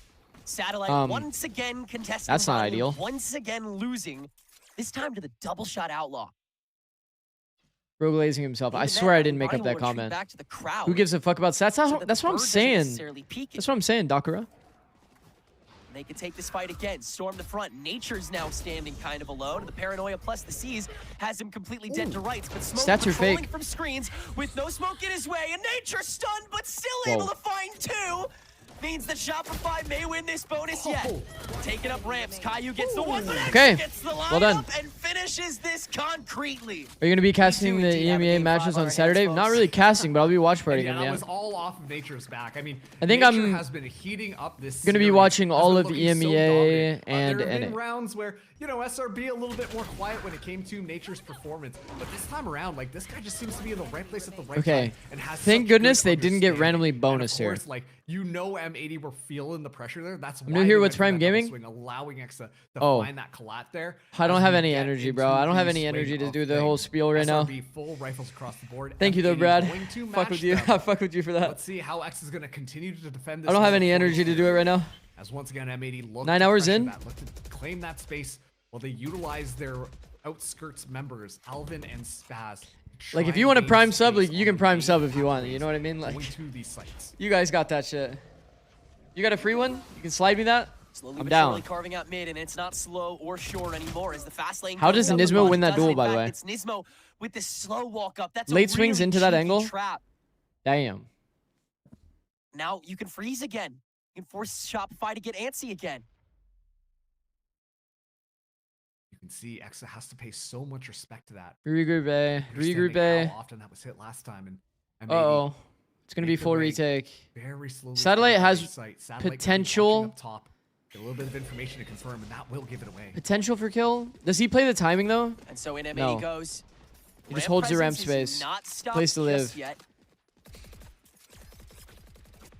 Satellite once again contesting. That's not Bonnie, ideal. Once again losing. This time to the double shot outlaw. Bro glazing himself. I Even swear then, I didn't make Bonnie up will that retreat comment. back to the crowd. Who gives a fuck about stats? So that That's what I'm bird doesn't saying. necessarily peek it. That's what I'm saying, Dakura. They can take this fight again. Storm the front. Nature's now standing kind of alone. The Paranoia plus the C's has him completely dead to rights. But Smoke Stats are patrolling fake. from screens with no smoke in his way. And Nature stunned, but still Whoa. able to find 2. Means that Shopify may win this bonus yet. Taking up ramps. Caillou gets the one, but Okay. gets the Well done. lineup and finishes this concretely. Are you going to be casting the EMEA matches on Saturday? Not really casting, but I'll be watch partying Yeah, them, that yeah. was all off of Nature's back. I mean, I think Nature I'm has been heating up this gonna be series, watching has all been of looking so EMEA dominant. and there have been NA. rounds where, you know, SRB a little bit more quiet when it came to Nature's performance, but this time around, like, this guy just seems to be in the right place at the right Okay. time and has Thank such goodness good they didn't get understanding. randomly And bonus of here. course, like, you know, M80 were feeling the pressure there. That's why I'm new here. they What's went for Prime that double Gaming? swing, allowing Exa to Oh. find that collat there. I don't as have we any get energy, bro. into I don't have the any swing energy to of do the things. whole spiel right now. SRB full rifles across the board. Thank you though, M80 Brad. going to Fuck match with you. them. I fuck with you for that. Let's see how X is going to continue to defend this. I don't have middle any point energy to here. do it right now. As once again, M80 look 9 hours in. look to claim that space while they utilize their outskirts members, Alvin and Spaz. to Like try if you and want to gain prime sub, space like you on can prime the sub if you want. You know what I mean? Like going to these sites. you guys got that shit. You got a free one? You can slide me that? Slowly I'm but down. surely carving out mid, and it's not slow or short anymore as the fast lane. How goes does up. Nismo win that Does, duel, in by the fact, way? It's Nismo with the slow walk up. That's a Late swings really into that cheeky angle? Trap. Damn. Now you can freeze again. You can force Shopify to get antsy again. You can see Exa has to pay so much respect to that. Regroup A. Regroup Understanding A. how often that was hit last time, and Uh-oh. It's going to be make their full way retake. very slowly Satellite towards the has base site. Satellite gonna be potential. watching up top. Get a little bit of information to confirm, and that will give it away. Potential for kill. Does he play the timing though? And so in M80 No. goes. He just Ramp holds the ramp presence is space. not stopped Place to just live. yet.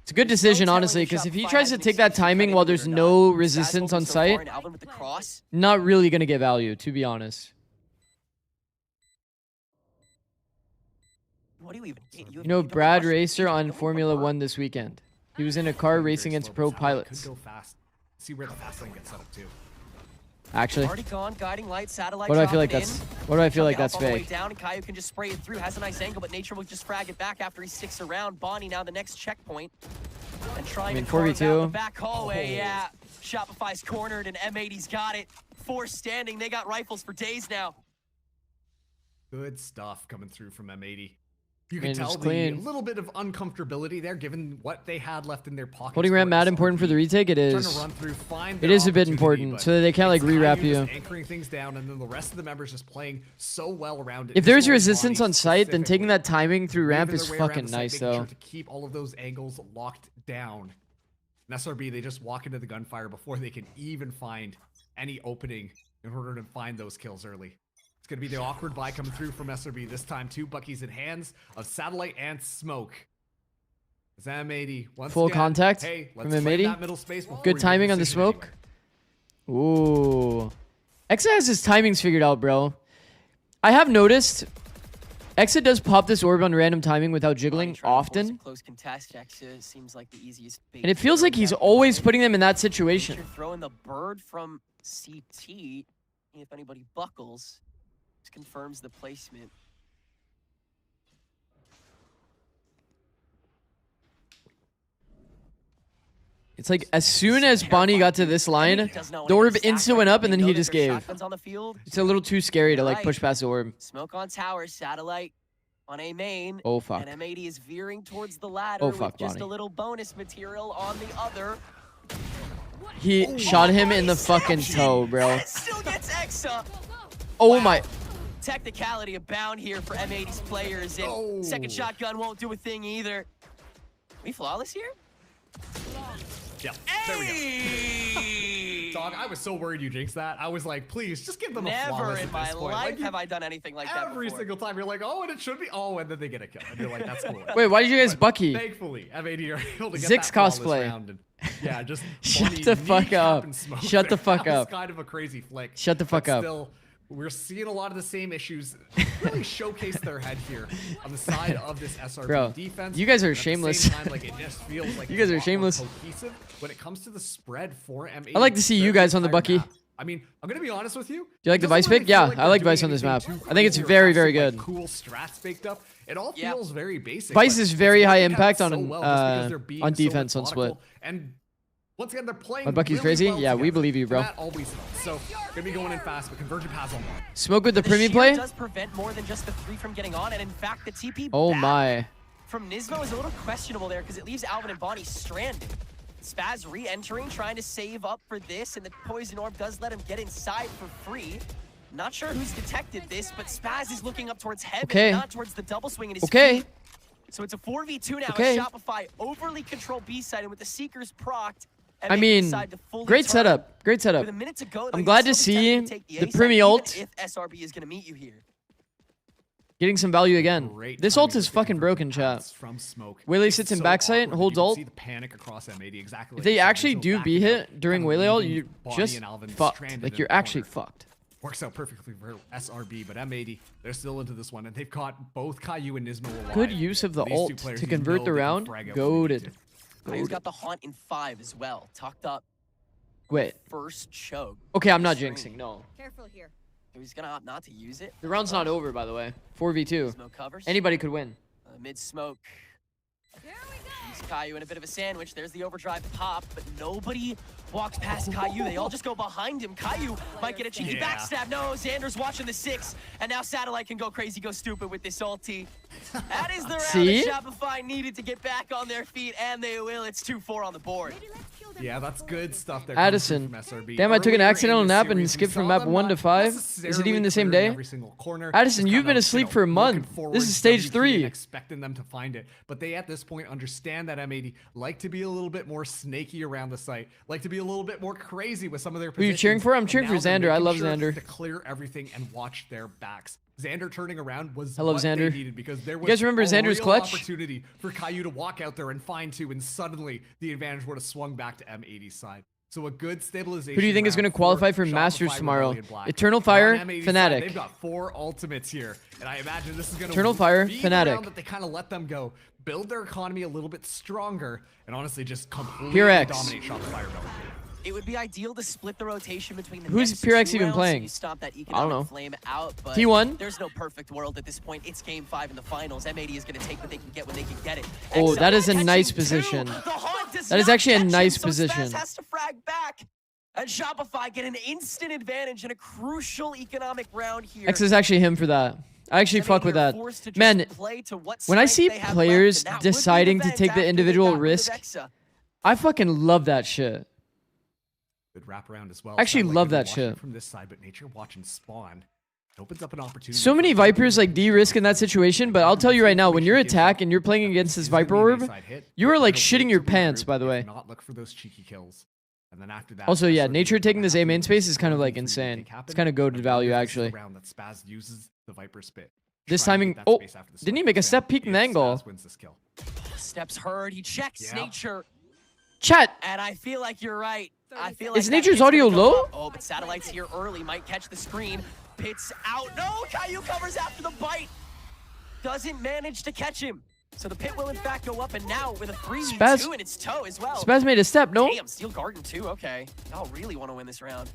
It's a good decision, honestly, because if he tries to take that timing while there's no resistance on site, And Alvin with the cross. not really going to get value, to be honest. What do you even? You know Brad Racer on Formula 1 this weekend. He was in a car racing against pro pilots. Could go fast. See where the fast lane gets set up too. Actually, Already gone, guiding light, satellite. what do I feel like dropping that's? in. What do I feel like Chuck it that's up all the way fake? down, and Caillou can just spray it through. Has a nice angle, but Nature will just frag it back after he sticks around. Bonnie now the next checkpoint. And trying to carve out the 4v2. back hallway. Yeah, Shopify's cornered, and M80's got it. 4 standing. They got rifles for days now. Good stuff coming through from M80. You Man, can tell it's the clean. little bit of uncomfortability there, given what they had left in their pockets. Holding ramp mad important for the retake? It Trying is. to run through, find It their is a bit opportunity, important, but so that they can't like it's Caillou rewrap just you. anchoring things down, and then the rest of the members just playing so well around it. If there's Nismo and resistance Bonnie on site, then taking specifically, that timing through ramp weaving is their way around fucking the site, nice, making though. sure to keep all of those angles locked down. And SRB, they just walk into the gunfire before they can even find any opening in order to find those kills early. It's going to be the awkward buy coming through from SRB this time, too. Bucky's in hands of Satellite and Smoke. It's M80 once Full again. contact Hey, from let's claim M80. that middle space before Good we make a timing on the decision smoke. anywhere. Ooh. Exa has his timings figured out, bro. I have noticed Exa does pop this orb on random timing without jiggling often. Close contest. Exa seems like the easiest bait And it to feels throw like he's down. always putting them in that situation. You're throwing the bird from CT. If anybody buckles, this confirms the placement. It's like as soon as Bonnie got to this line, the orb instant went up and then he just gave. Shotguns on the field. It's a little too scary to like push past the orb. Smoke on tower, satellite on A main. Oh, fuck. And M80 is veering towards the ladder Oh, fuck, with just Bonnie. a little bonus material on the other. He shot him in the fucking toe, bro. And it still gets Exa. Oh my. Technicality abound here for M80's players, and second shotgun won't do a thing either. We flawless here? Yeah, there we go. Dog, I was so worried you jinxed that. I was like, please, just give them a Never flawless in at my this point. life Like, have I done anything like that every before. single time you're like, oh, and it should be, oh, and then they get a kill. And you're like, that's cool. Wait, why did you guys Bucky? Thankfully, M80 are able to get Zix that flawless cosplay. round and, yeah, just Shut Bonnie the fuck kneecap up. and Smoke Shut the there. fuck That was up. kind of a crazy flick. Shut the fuck but up. Still, we're seeing a lot of the same issues really showcase their head here on the side of this SRB Bro, defense. you guys are And at the same shameless. time, like, it just feels like You guys it's a are lot more shameless. cohesive when it comes to the spread for M80. I like to see you Their guys on the entire Bucky. map. I mean, I'm gonna be honest with you. Do you like the it Vice doesn't pick? really feel Yeah, like I they're like doing Vice on this map. anything too I think it's crazy or very, have very some, like, good. cool strats baked up. It all feels very basic. Vice but is very it's high working out impact so on well just because they're being so defense on split. methodical. And once again, they're playing. My Bucky's really crazy? well Yeah, we together. believe you, And bro. that always helps. So gonna be going in fast, but Convergent pass on one. Smoke with the The premium shield play? does prevent more than just the 3 from getting on, and in fact, the TP Oh back my. from Nismo is a little questionable there because it leaves Alvin and Bonnie stranded. Spaz re-entering, trying to save up for this, and the Poison Orb does let him get inside for free. Not sure who's detected this, but Spaz is looking up towards heaven, Okay. not towards the double swing in his Okay. feet. So it's a 4v2 now. Okay. As Shopify overly control B side, and with the Seekers procced, and I they mean, decide to fully great turn. setup. Great setup. With a minute to go, though, I'm you glad to still be tempted see take the A side, Primi even ult if SRB is going to meet you here. Getting some value again. Great This timing ult is with fucking the broken, chat. from Smoke. Waylay It's sits in so backside, awkward. holds You can ult. see the panic across M80, exactly If like they you said. actually There's do no B backing hit out, during kind of Waylay ult, leaving you're Bonnie just and Alvin fucked. stranded Like, in you're the actually corner. fucked. Works out perfectly for SRB, but M80, they're still into this one, and they've got both Caillou and Nismo alive. Good use of the These two ult players, to you convert know the they can round. frag out when they need Goated. to. He's got the haunt in 5 as well, tucked up. Wait. First choke. Okay, I'm not jinxing. No. Careful here. So he's gonna opt not to use it. The round's not over, by the way. 4v2. Smoke covers. Anybody could win. Mid smoke. He's Caillou in a bit of a sandwich. There's the overdrive pop, but nobody walks past Caillou. They all just go behind him. Caillou might get a cheeky backstab. No, Xander's watching the 6, and now Satellite can go crazy, go stupid with this ulti. That is the round See? that Shopify needed to get back on their feet, and they will. It's 2-4 on the board. Yeah, that's good stuff there. Addison. From SRB. Damn, I took an Earlier accidental in the nap series, and skipped we from saw map them 1 to not 5. Is it necessarily even the same clearing day? every single corner, Addison, just you've kind been of, asleep you for a know, month. looking forward, This is stage WP, 3. expecting them to find it, but they at this point understand that M80 like to be a little bit more snaky around the site, like to be a little bit more crazy with some of their Who are you positions. cheering for? I'm and cheering for now they're Xander. I making love sure Xander. to clear everything and watch their backs. Xander turning around was I love what Xander. they needed because there was You guys remember a Xander's real clutch? opportunity for Caillou to walk out there and find 2, and suddenly the advantage would have swung back to M80's side. So a good stabilization. Who do you think is going to round qualify for Shopify, Masters tomorrow? Rebellion Black. Eternal On Fire, M80's Fnatic. side, they've got 4 ultimates here, and I imagine this is going to Eternal Fire, be the Fnatic. round that they kind of let them go, build their economy a little bit stronger, and honestly just completely Pure X. dominate Shopify Rebellion. It would be ideal to split the rotation between the Who's next Pure X 2 even rounds, playing? So you stomp that I don't economic know. flame out, but T1? there's no perfect world at this point. It's game 5 in the finals. M80 is going to take what they can get when they can get it. Oh, XL that is a catching nice 2. position. The Haunt does That is not actually a catch him, nice so position. Spaz has to frag back. And Shopify get an instant advantage in a crucial economic round here. X is actually him for that. I actually fuck with that. Man, when I see players deciding to take the individual risk, I fucking love that shit. Good wraparound as well. I actually Sounds love they're that watching shit. from this side, but Nature watching spawn. It opens up an opportunity. So many Vipers like de-risk in that situation, but I'll tell you right now, when you're attack and you're playing against this Viper Orb, you are like shitting your pants, by the way. Not look for those cheeky kills. And then after that, Also, yeah, SRB Nature taking this A happen. main space is kind of like Three insane. retake happen, It's kind of goated but value, this is the actually. round that Spaz uses the Viper spit. This Try and timing, get that oh, space after the didn't he spike make a goes step down peek in if the angle? Spaz wins this kill. Steps heard. He checks Nature. Chat! And I feel like you're right. I feel like Is that Nature's pit's gonna audio go low? up. Oh, but Satellite's here early. Might catch the screen. Pits out. No, Caillou covers after the bite. Doesn't manage to catch him. So the pit will in fact go up, and now with a 3v2 Spaz- and its toe as well. Spaz made a step, no? Damn, Steel Garden too. Okay. Y'all really want to win this round.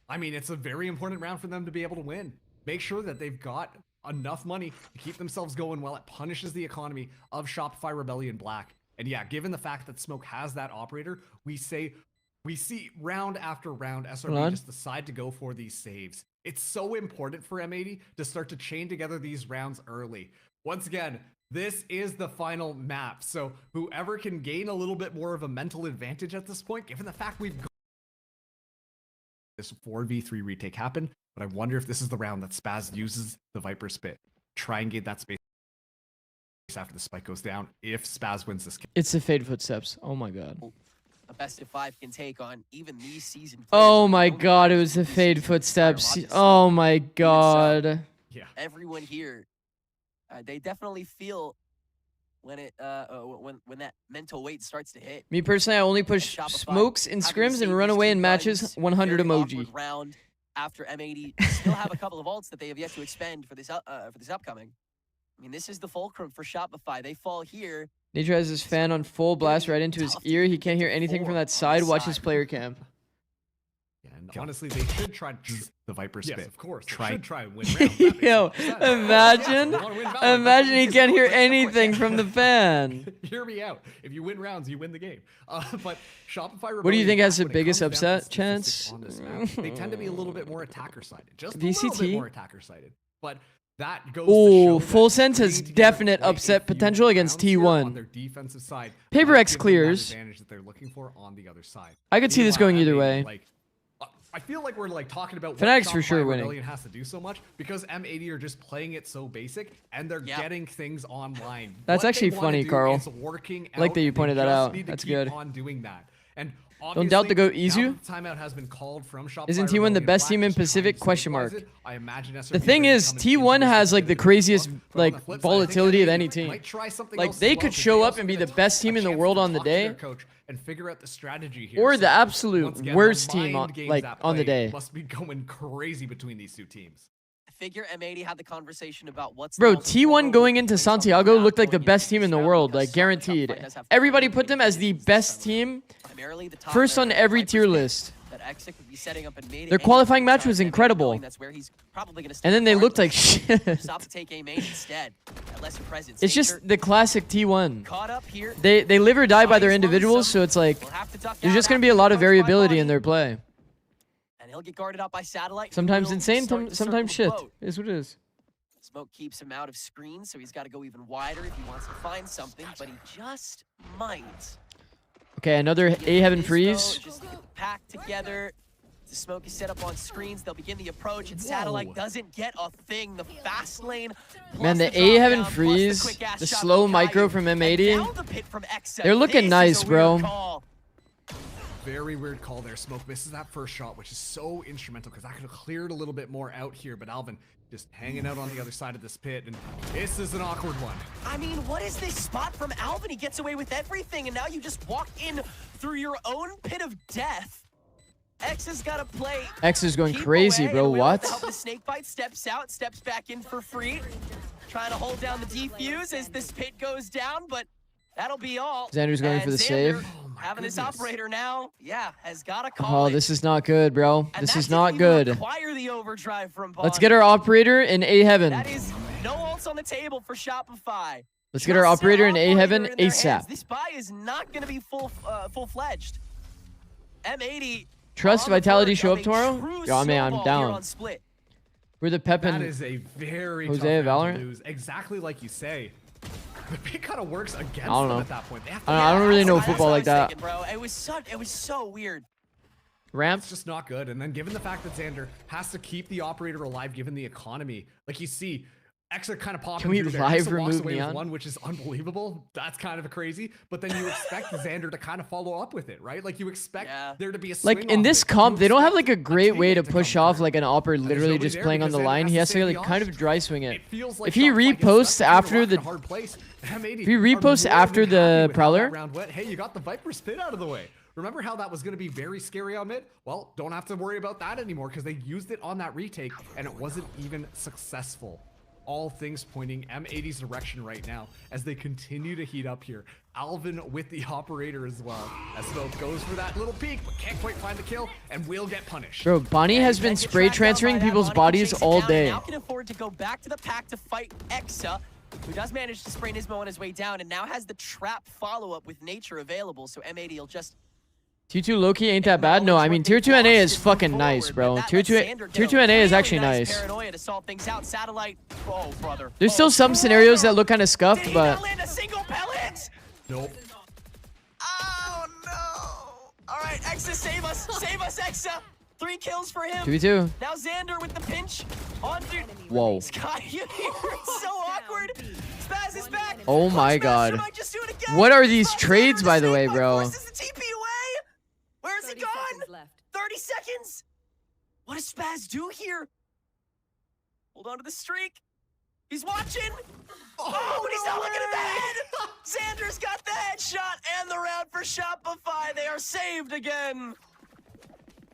I mean, it's a very important round for them to be able to win. Make sure that they've got enough money to keep themselves going while it punishes the economy of Shopify Rebellion Black. And yeah, given the fact that Smoke has that operator, we see round after round SRB just decide to go for these saves. It's so important for M80 to start to chain together these rounds early. Once again, this is the final map. So whoever can gain a little bit more of a mental advantage at this point, given the fact we've got this 4v3 retake happen, but I wonder if this is the round that Spaz uses the Viper Spit. Try and get that space after the spike goes down if Spaz wins this game. It's the Fade Footsteps. Oh my god. A best of 5 can take on even these seasoned players. Oh my god, it was the Fade Footsteps. Oh my god. Yeah. Everyone here, they definitely feel when it when that mental weight starts to hit. Me personally, I only push smokes in scrims and run away in matches. 100 emoji. Round after M80 still have a couple of ults that they have yet to expend for this upcoming. I mean, this is the fulcrum for Shopify. They fall here. Nature has his fan on full blast right into his ear. He can't hear anything from that side. Watch his player cam. Yeah, and honestly, they should try the Viper Spit. Yes, of course. They Try should try and win rounds. Yo, imagine he can't hear anything from the fan. Hear me out. If you win rounds, you win the game. But Shopify. What do you think has the when it biggest comes down to upset chance? on this map, they tend to be a little bit more attacker-sided. Just a VCT? little bit more attacker-sided. But that goes Oh, to show Full that Sense has putting together definite quite a upset few potential against rounds here on T1. their defensive side Paper might X give them that clears. advantage that they're looking for on the other side. I could see this going either Meanwhile, way. I feel like we're like talking about Fnatic's what for sure Shopify winning. Rebellion has to do so much because M80 are just playing it so basic and they're getting things online. That's What actually they wanna funny, do Carl. is working I like out, that you and they pointed that just out. need to That's keep good. on doing that. And Don't doubt the GOAT Izu. Timeout has been called from Shopify. Isn't T1 the best team in Pacific? Question mark. I imagine SRB The thing is, T1 has like the craziest like volatility of any team. Like they could show up and be the best team in the world on the day, and figure out the strategy here. or the So, absolute once again, worst the team mind on games like at on the play day. Must be going crazy between these two teams. I figure M80 had the conversation about what's Bro, T1 going into Santiago looked like the best team in the world, like guaranteed. Everybody put them as the best team, first on every tier list. Their qualifying match was incredible. And then they looked like shit. It's just the classic T1. They live or die by their individuals, so it's like there's just going to be a lot of variability in their play. And he'll get guarded out by Satellite. Sometimes insane, sometimes shit. It is what it is. Smoke keeps him out of screen, so he's got to go even wider if he wants to find something, but he just might. Okay, another A Heaven freeze. Just packed together. The Smoke is set up on screens. They'll begin the approach, and Satellite doesn't get a thing. The fast lane. Man, the A Heaven freeze, the slow micro from M80. They're looking nice, bro. Very weird call there. Smoke misses that first shot, which is so instrumental because that could have cleared a little bit more out here, but Alvin just hanging out on the other side of this pit, and this is an awkward one. I mean, what is this spot from Alvin? He gets away with everything, and now you just walk in through your own pit of death. X has got to play. X is going crazy, bro. What? The snake bite steps out, steps back in for free. Trying to hold down the defuse as this pit goes down, but that'll be all. Xander's going for the save. Having his operator now, has got to call Oh, this is not good, bro. This is not good. The overdrive from Let's get our operator in A Heaven. That is no ults on the table for Shopify. Let's get our operator in A Heaven ASAP. This buy is not going to be full-fledged. M80. Trust Vitality show up tomorrow? Yo, man, I'm down. We're the Pep and That is a very Jose tough round to Valorant. lose. Exactly like you say. The pick kind of works against I don't them know. at that point. I don't really know football like that. Bro. It was so weird. Ramp. It's just not good. And then given the fact that Xander has to keep the operator alive, given the economy, like you see, Exa kind of popping Can we through there. live Exa walks remove away with Neon? one, which is unbelievable. That's kind of crazy. But then you expect Xander to kind of follow up with it, right? Like you expect there to be a swing Like in off this it. comp, they don't have like a great way to push off like an opper literally just playing on the line. He has to like kind of dry swing it. If he reposts after the if he reposts after the Prowler, Hey, you got the Viper spin out of the way. Remember how that was going to be very scary on mid? Well, don't have to worry about that anymore because they used it on that retake and it wasn't even successful. All things pointing M80's direction right now as they continue to heat up here. Alvin with the operator as well. As Smoke goes for that little peek, but can't quite find the kill and will get punished. bro, Bonnie has been spray transferring people's bodies all day. Now can afford to go back to the pack to fight Exa, who does manage to spray Nismo on his way down and now has the trap follow-up with Nature available, so M80 will just... Tier 2 low-key ain't that bad. No, I mean tier 2 NA is fucking nice, bro. Tier 2 NA is actually nice. Paranoia to solve things out. Satellite. Oh, brother. There's still some scenarios that look kind of scuffed, but Land a single pellet. Nope. Oh no! All right, Exa, save us, Exa. 3 kills for him. 2v2. Now Xander with the pinch on dude. Whoa. Sky, it's so awkward. Spaz is back. Oh my god. What are these trades, by the way, bro? Is the TP away? Where is it gone? 30 seconds. What does Spaz do here? Hold on to the streak. He's watching. Oh, but he's not looking at the head. Xander's got the headshot and the round for Shopify. They are saved again.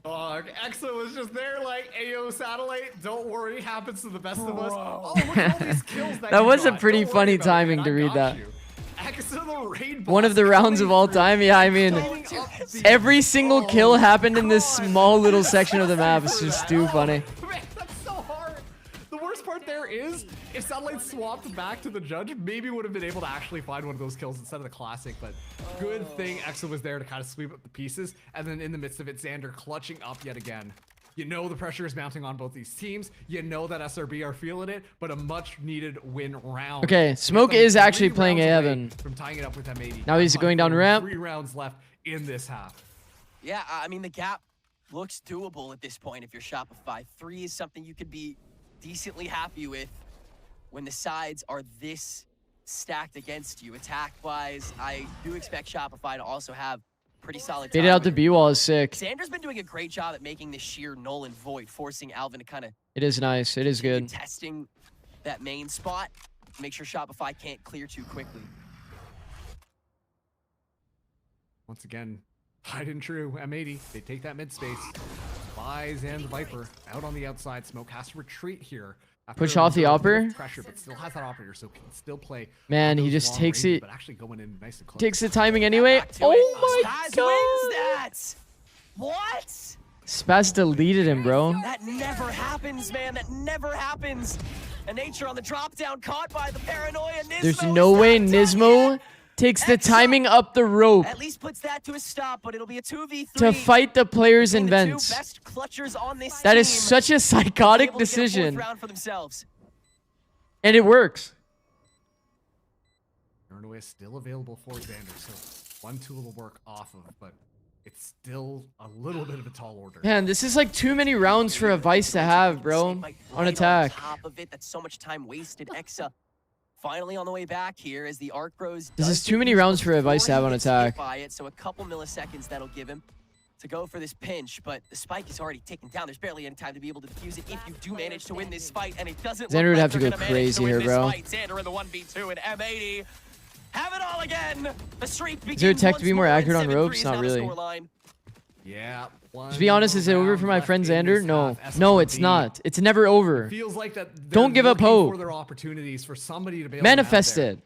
Exa was just there like, Ayo, Satellite, don't worry, happens to the best of us. Oh, look at all these kills that That you was a got. pretty Don't funny worry about it, timing man, to I read got that. you. Exa the raid One of the boss rounds of all time. Yeah, I mean, every single kill happened in this small little section of the map. It's just too funny. Man, that's so hard. The worst part there is, if Satellite swapped back to the judge, maybe would have been able to actually find one of those kills instead of the classic, but good thing Exa was there to kind of sweep up the pieces, and then in the midst of it, Xander clutching up yet again. You know the pressure is mounting on both these teams. You know that SRB are feeling it, but a much-needed win round. Okay, Smoke is actually playing A-Heaven. From tying it up with M80. Now he's going down ramp. 3 rounds left in this half. Yeah, I mean, the gap looks doable at this point if you're Shopify. 3 is something you could be decently happy with when the sides are this stacked against you. Attack-wise, I do expect Shopify to also have Pretty solid. Baited out the B wall is sick. Xander's been doing a great job at making this sheer null and void, forcing Alvin to kind of. It is nice. It is good. Testing that main spot. Make sure Shopify can't clear too quickly. Once again, hide and true. M80. They take that mid space. Spies and Viper out on the outside. Smoke has to retreat here. Push off the upper. Pressure, but still has that operator, so can still play. Man, he just takes ranges, it. But actually going in nice and close. Takes the timing anyway. Oh my Spaz god! wins that. What? Spaz deleted him, bro. That never happens, man. That never happens. And Nature on the drop down, caught by the paranoia. Nismo There's no way Nismo takes the timing up the rope at least puts that to a stop, but it'll be a 2v3 to fight the players in between the vents. two best clutchers on this That is team such a psychotic decision. for themselves. And it works. Paranoia is still available for Xander, so one tool to work off of, but it's still a little bit of a tall order. Man, this is like too many rounds for a Vice to have, bro. On attack. On top of it, that's so much time wasted. Exa finally on the way back here as the arc grows. This is too many rounds for a Vice to have on attack. So a couple milliseconds that'll give him to go for this pinch, but the spike is already taken down. There's barely any time to be able to defuse it if you do manage to win this fight, and it doesn't. Xander would have to go go crazy here, bro. Xander in the 1v2 and M80 have it all again. The streak begins. Is there a tech to be more once accurate on more, ropes? and Not 7-3 really. is now the scoreline. Yeah. To be honest, is it over for my friend Xander? No. No, it's not. It's never over. Feels like that. Don't give up hope. For their opportunities for somebody to be able Manifest to have it.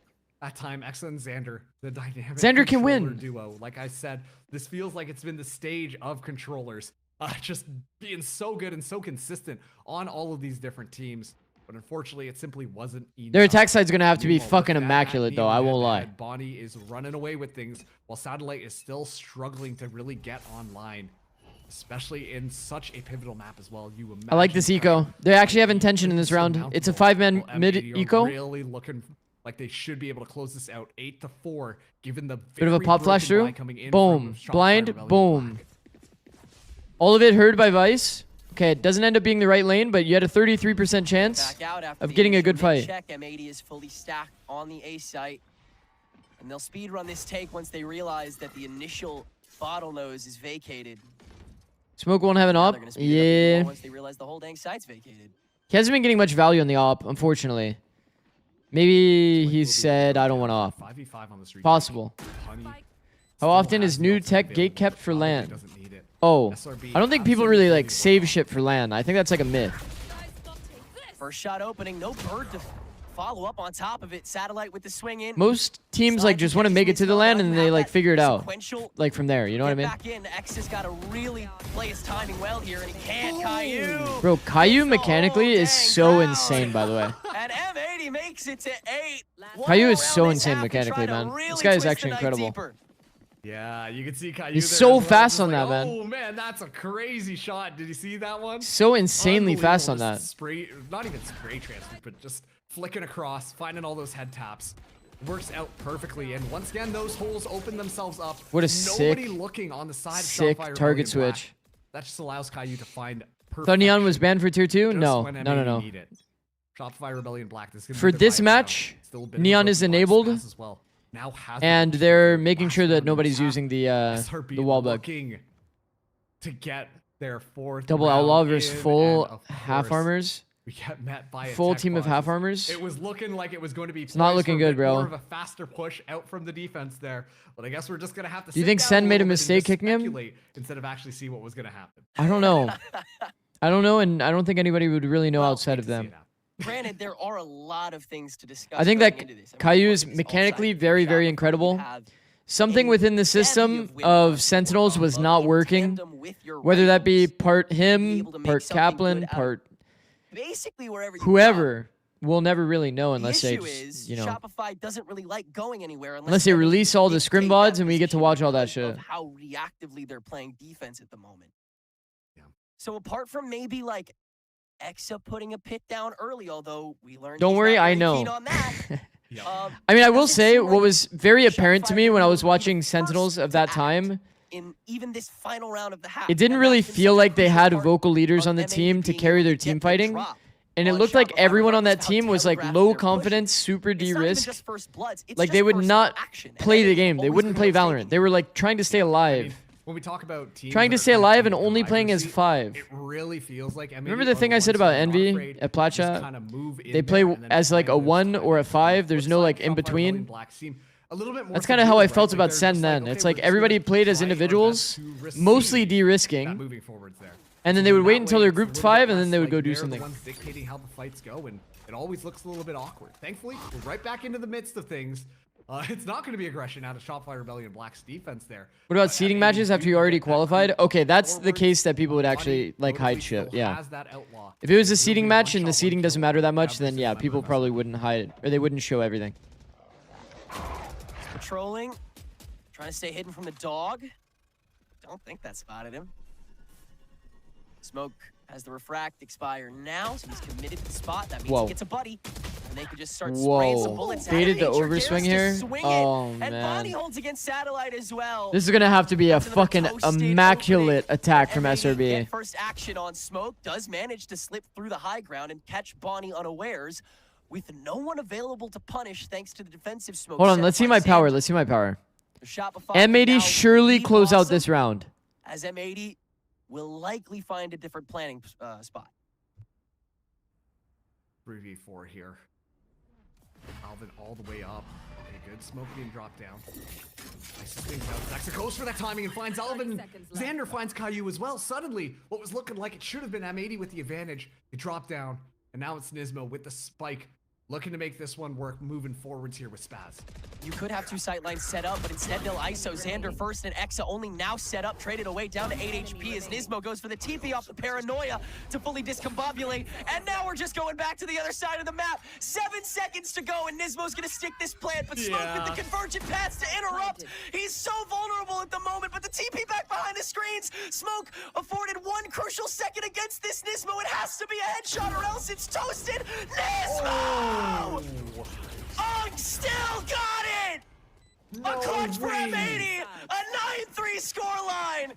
That time, Exa and Xander, the dynamic Xander can controller win. duo. Like I said, this feels like it's been the stage of controllers, just being so good and so consistent on all of these different teams. But unfortunately, it simply wasn't enough. Their attack side's gonna have to be Meanwhile, fucking with that immaculate, though. I won't lie. Bonnie is running away with things, while Satellite is still struggling to really get online, especially in such a pivotal map as well. You imagine I like this eco. They actually have intention in this round. It's a 5-man mid eco. Really looking like they should be able to close this out 8-4, given the Bit of a pop flash through. Boom. Boom. Blind. Boom. All of it heard by Vice. Okay, it doesn't end up being the right lane, but you had a 33% chance of getting a good fight. Check. M80 is fully stacked on the A site, and they'll speed run this take once they realize that the initial bottle nose is vacated. Smoke won't have an op. Yeah. Once they realize the whole dang site's vacated. He hasn't been getting much value on the op, unfortunately. Maybe he said, I don't want op. Possible. How often is new tech gate kept for LAN? Oh, I don't think people really like save shit for LAN. I think that's like a myth. First shot opening, no bird to follow up on top of it. Satellite with the swing in. Most teams like just want to make it to the LAN and then they like figure it out. Like from there, you know what I mean? Back in, X has got to really play his timing well here, and he can't. Caillou. Bro, Caillou mechanically is so insane, by the way. And M80 makes it to 8. Caillou is so insane mechanically, man. This guy is actually incredible. Yeah, you can see Caillou. He's so fast on that, man. Oh man, that's a crazy shot. Did you see that one? So insanely fast on that. Spray, not even spray transfer, but just flicking across, finding all those head taps. Works out perfectly, and once again, those holes open themselves up. What a Nobody sick, looking on the side sick of target switch. That just allows Caillou to find perfect. Thought Neon was banned for tier 2? No, no. Shopify Rebellion Black. For this match, Neon is enabled. As well. Now and they're making sure that nobody's using the wall bug. To get their fourth double outlaw versus full half armors. We get met by a full team of half armors. It was looking like it was going to be. It's not looking good, bro. More of a faster push out from the defense there, but I guess we're just gonna have to. Do you think Sen made a mistake kicking him? Instead of actually see what was gonna happen. I don't know. I don't know, and I don't think anybody would really know outside of them. Granted, there are a lot of things to discuss. I think that Caillou is mechanically very, very incredible. Something within the system of Sentinels was not working, whether that be part him, part Kaplan, part basically wherever whoever. We'll never really know unless they, you know, Shopify doesn't really like going anywhere unless they release all the scrim VODs and we get to watch all that shit. How reactively they're playing defense at the moment. Yeah. So apart from maybe like Exa putting a pit down early, although we learned. Don't worry, I know. I mean, I will say what was very apparent to me when I was watching Sentinels of that time. In even this final round of the half, it didn't really feel like they had vocal leaders on the team to carry their team fighting. And it looked like everyone on that team was like low confidence, super de-risked. Like they would not play the game. They wouldn't play Valorant. They were like trying to stay alive. When we talk about teams Trying to stay alive and only playing as 5. it really feels like Remember the thing I said about Envy at Platcha? They play as like a 1 or a 5. There's no like in between. That's kind of how I felt about Sen then. It's like everybody played as individuals, mostly de-risking. And then they would wait until they're grouped 5 and then they would go do something. Dictating how the fights go, and it always looks a little bit awkward. Thankfully, we're right back into the midst of things. It's not going to be aggression out of Shopify Rebellion Black's defense there. What about seeding matches after you already qualified? Okay, that's the case that people would actually like hide shit. Yeah. If it was a seeding match and the seeding doesn't matter that much, then yeah, people probably wouldn't hide it, or they wouldn't show everything. Patrolling, trying to stay hidden from the dog. Don't think that spotted him. Smoke has the refract expire now, so he's committed to the spot. That means he gets a buddy. And they can just start spraying some bullets at Baited it. the overswing here? Oh, And man. Bonnie holds against Satellite as well. This is going to have to be a fucking immaculate attack from SRB. First action on Smoke does manage to slip through the high ground and catch Bonnie unawares with no one available to punish thanks to the defensive Smoke. Hold on, let's see my power. Let's see my power. M80 surely close out this round. As M80 will likely find a different planning spot. 3v4 here. Alvin all the way up. Okay, good. Smoke being dropped down. Nice things out. Nexa goes for that timing and finds Alvin. Xander finds Caillou as well. Suddenly, what was looking like it should have been M80 with the advantage. He dropped down, and now it's Nismo with the spike. Looking to make this one work, moving forwards here with Spaz. You could have 2 sight lines set up, but instead they'll ISO Xander first, and Exa only now set up, traded away down to 8 HP as Nismo goes for the TP off the Paranoia to fully discombobulate. And now we're just going back to the other side of the map. 7 seconds to go, and Nismo's gonna stick this plant, but Smoke with the convergent paths to interrupt. He's so vulnerable at the moment, but the TP back behind the screens. Smoke afforded 1 crucial second against this Nismo. It has to be a headshot or else it's toasted. Nismo! Ugg still got it! A clutch for M80! A 9-3 scoreline!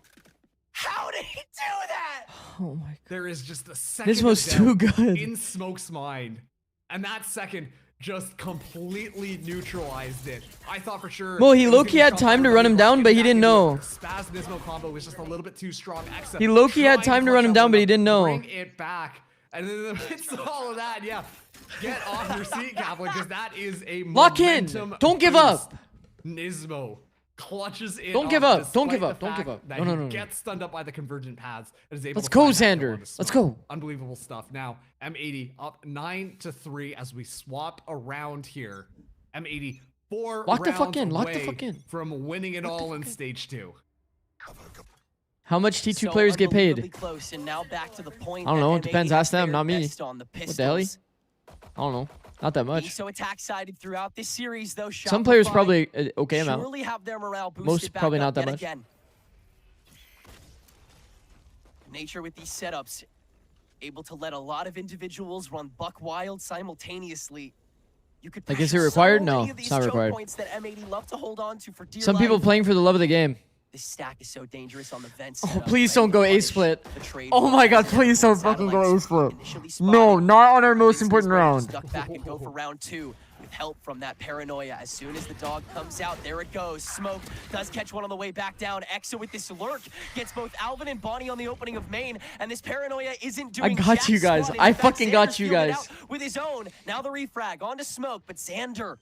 How did he do that? Oh my god. There is just a second This was too good. in Smoke's mind. And that second just completely neutralized it. I thought for sure. Well, he low-key had time to run him down, but he didn't know. Spaz Nismo combo was just a little bit too strong. Exa He low-key had time to run him down, but he didn't know. Bring it back. And then in the midst of all of that, yeah. Get off your seat, Kaplan, because that is a Lock in. Don't give up. Nismo clutches it. Don't give up. Don't give up. Don't give up. No, no, no. Gets stunned up by the convergent paths and is able Let's to go, find that kill Xander. on the Let's Smoke. go. Unbelievable stuff. Now, M80 up 9-3 as we swap around here. M80 4 Lock the rounds fuck in. Lock the away fuck in. from winning it all in stage 2. How much T2 So players get paid? unbelievably close, and now back to the point I don't know. that It depends. M80 Ask them, not me. best on the What the hell? pistols. I don't know. Not that much. So attack sided throughout this series, though. Some players Shopify probably okay amount. surely have their morale boosted Most back probably up not that yet much. Again. Nature with these setups, able to let a lot of individuals run buck wild simultaneously. You could Like, is it pressure required? so No, many of it's these not choke required. points that M80 love to hold on to for dear Some people life. playing for the love of the game. This stack is so dangerous on the vent Oh, setup, please right? don't go The A-split. punish, the trade Oh my god, roll, please don't satellites fucking go A-split. initially No, spotted. not on our most This important Nismo round. Stuck back and go for round 2 with help from that Paranoia. As soon as the dog comes out, there it goes. Smoke does catch one on the way back down. Exa with this lurk gets both Alvin and Bonnie on the opening of main, and this Paranoia isn't doing got jack you guys. squat. I In fact, fucking got Xander's you fielded guys. out with his own. Now the refrag onto Smoke, but Xander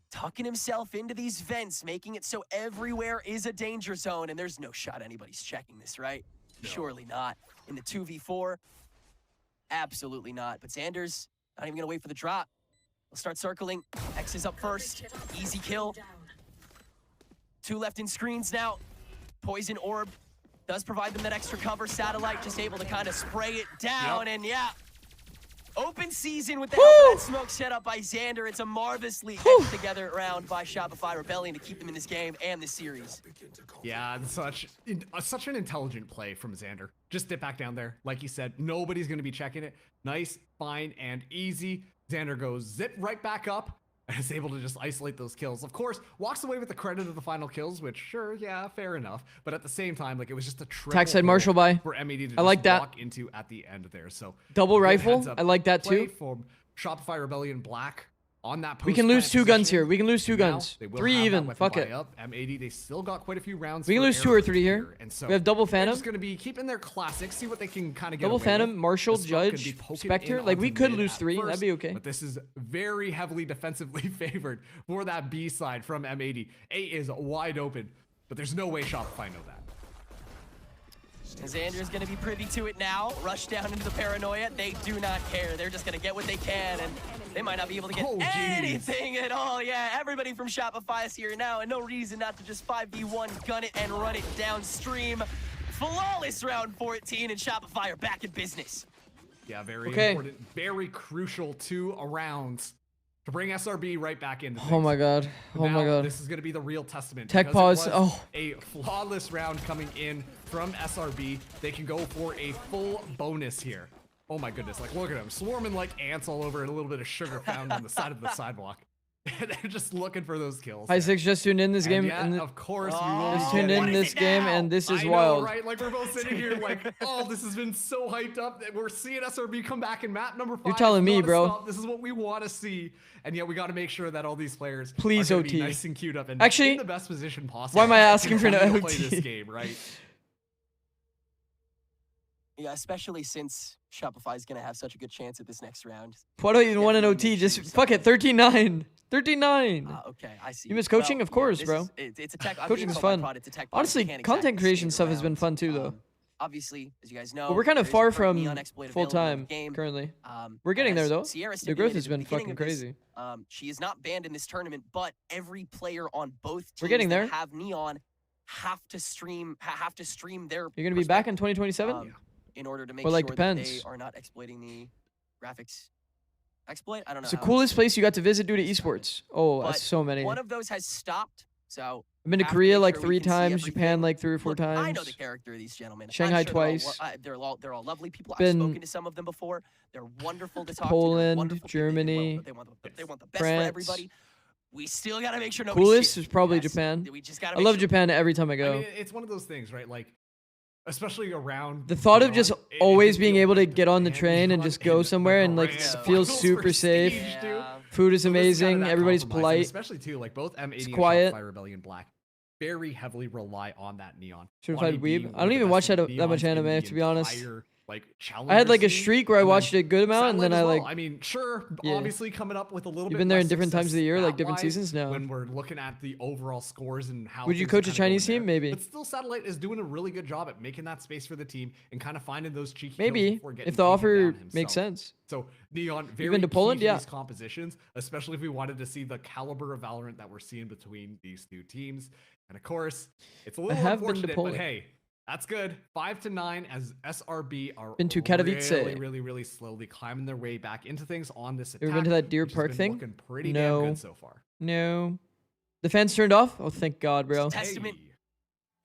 tucking himself into these vents, making it so everywhere is a danger zone, and there's no shot anybody's checking this, right? No. Surely not. In the 2v4, absolutely not. But Xander's not even gonna wait for the drop. We'll start circling. X is up first. Easy kill. 2 left in screens now. Poison Orb does provide them that extra cover. Satellite just able to kind of spray it down, and yeah. Open season with the help of that smoke set up by Xander. It's a marvelously etched together round by Shopify Rebellion to keep them in this game and this series. Yeah, and such an intelligent play from Xander. Just dip back down there. Like you said, nobody's going to be checking it. Nice, fine, and easy. Xander goes zip right back up. and is able to just isolate those kills. Of course, walks away with the credit of the final kills, which sure, yeah, fair enough. But at the same time, like it was just a triple Tackside Marshall buy. for M80 to I like just that. walk into at the end there. So double good rifle. heads up I like that play too. From Shopify Rebellion Black on that. We can lose post-plant 2 guns position. here. We can lose 2 Now, guns. they will 3 have that even. weapon Fuck buy it. up. M80, they still got quite a few rounds. We can for lose 2 or 3 Air here. and so We have double they're Phantom. just going to be keeping their classics, see what they can kind of get Double away Phantom, with. Marshall, The smoke could be Judge, poking Spectre. in Like we onto could mid lose at 3. That'd first, be okay. But this is very heavily defensively favored for that B side from M80. A is wide open, but there's no way Shopify know that. Xander's going to be privy to it now. Rush down into the paranoia. They do not care. They're just going to get what they can, and they might not be able to get anything at all. Yeah, everybody from Shopify is here now, and no reason not to just 5v1 gun it and run it downstream. Flawless round 14, and Shopify are back in business. Yeah, very important, very crucial 2 rounds to bring SRB right back into things. Oh my god. Oh my god. This is going to be the real testament. Tech Because pause. it was Oh. a flawless round coming in from SRB. They can go for a full bonus here. Oh my goodness. Like, look at them swarming like ants all over and a little bit of sugar found on the side of the sidewalk. They're just looking for those kills. High Six just tuned in this game. And yet, of course, we will just tuned in this game, and this is I know, wild. right? Like we're both sitting here, like, oh, this has been so hyped up that we're seeing SRB come back in map number 5. You're telling me, bro. Stop. This is what we want to see, and yet we got to make sure that all these players Please are gonna OT. be nice and queued up and Actually, in the best position possible. why am I asking for no to play OT? this game, right? Yeah, especially since Shopify is going to have such a good chance at this next round. Why do I even want an OT? Just fuck it. 13-9. 13-9. Okay, I see. You miss coaching? Of course, bro. It's a tech. Coaching is fun. Honestly, content creation stuff has been fun too, though. Obviously, as you guys know, But we're kind of there is far a current from Neon exploit full available in time the game. currently. We're getting there, as though. Sierra The growth stipulated has at been the beginning fucking of this, crazy. she is not banned in this tournament, but every player on both teams We're getting that there. have Neon have to stream their. You're going to be back in 2027? In order to make Well, like, sure depends. that they are not exploiting the graphics exploit. I don't know. It's the how coolest place you got to visit due to esports. Oh, But that's so many. One of those has stopped, so I've been to have to Korea make like sure 3 we can see times, everything. Japan like 3 or 4 Look, I know times. the character of these gentlemen. I'm Shanghai sure twice. they're all lovely people. I've Been spoken to some of them before. They're wonderful to talk to. Poland, They're wonderful people. Germany, They want the best France. for everybody. We still gotta make sure nobody Coolest shit. is probably Yes. Japan. We just gotta I make love sure. Japan every time I I go. mean, it's one of those things, right? Like, especially around The thought of just Neon, it always can being feel able to like get on the the train and Neon just go in somewhere the and like grand feels finals super safe. prestige, dude. Food is So there's kind of amazing. that Everybody's compromise, and polite. especially too, like both M80 and quiet. Shopify Rebellion Black very heavily rely on that Neon. Certified Bonnie weeb. being I don't one of even the watch best that much Neons in anime, the to be honest. entire, like, I had like a challenger scene, streak where I and watched then a good amount, and then Satellite I as like. well. I mean, sure, Yeah. obviously coming up with a little You've bit been there less in different times of success the year, like different stat-wise seasons now. when we're looking at the overall scores and how Would you things coach are a kinda Chinese going team? there. Maybe. But still, Satellite is doing a really good job at making that space for the team and kind of finding those cheeky kills Maybe before getting if the taken offer down makes himself. sense. So Neon, very been to key Poland? to Yeah. these compositions, especially if we wanted to see the caliber of Valorant that we're seeing between these two teams. And of course, it's a little have been to unfortunate, but Poland. hey, that's good. 5-9 as SRB are Been to Katowice. really slowly climbing their way back into things on this attack. Ever been to that Deer which has Park been thing? looking pretty No. damn good so far. No. The fans turned off? Oh, thank God, bro. Testament.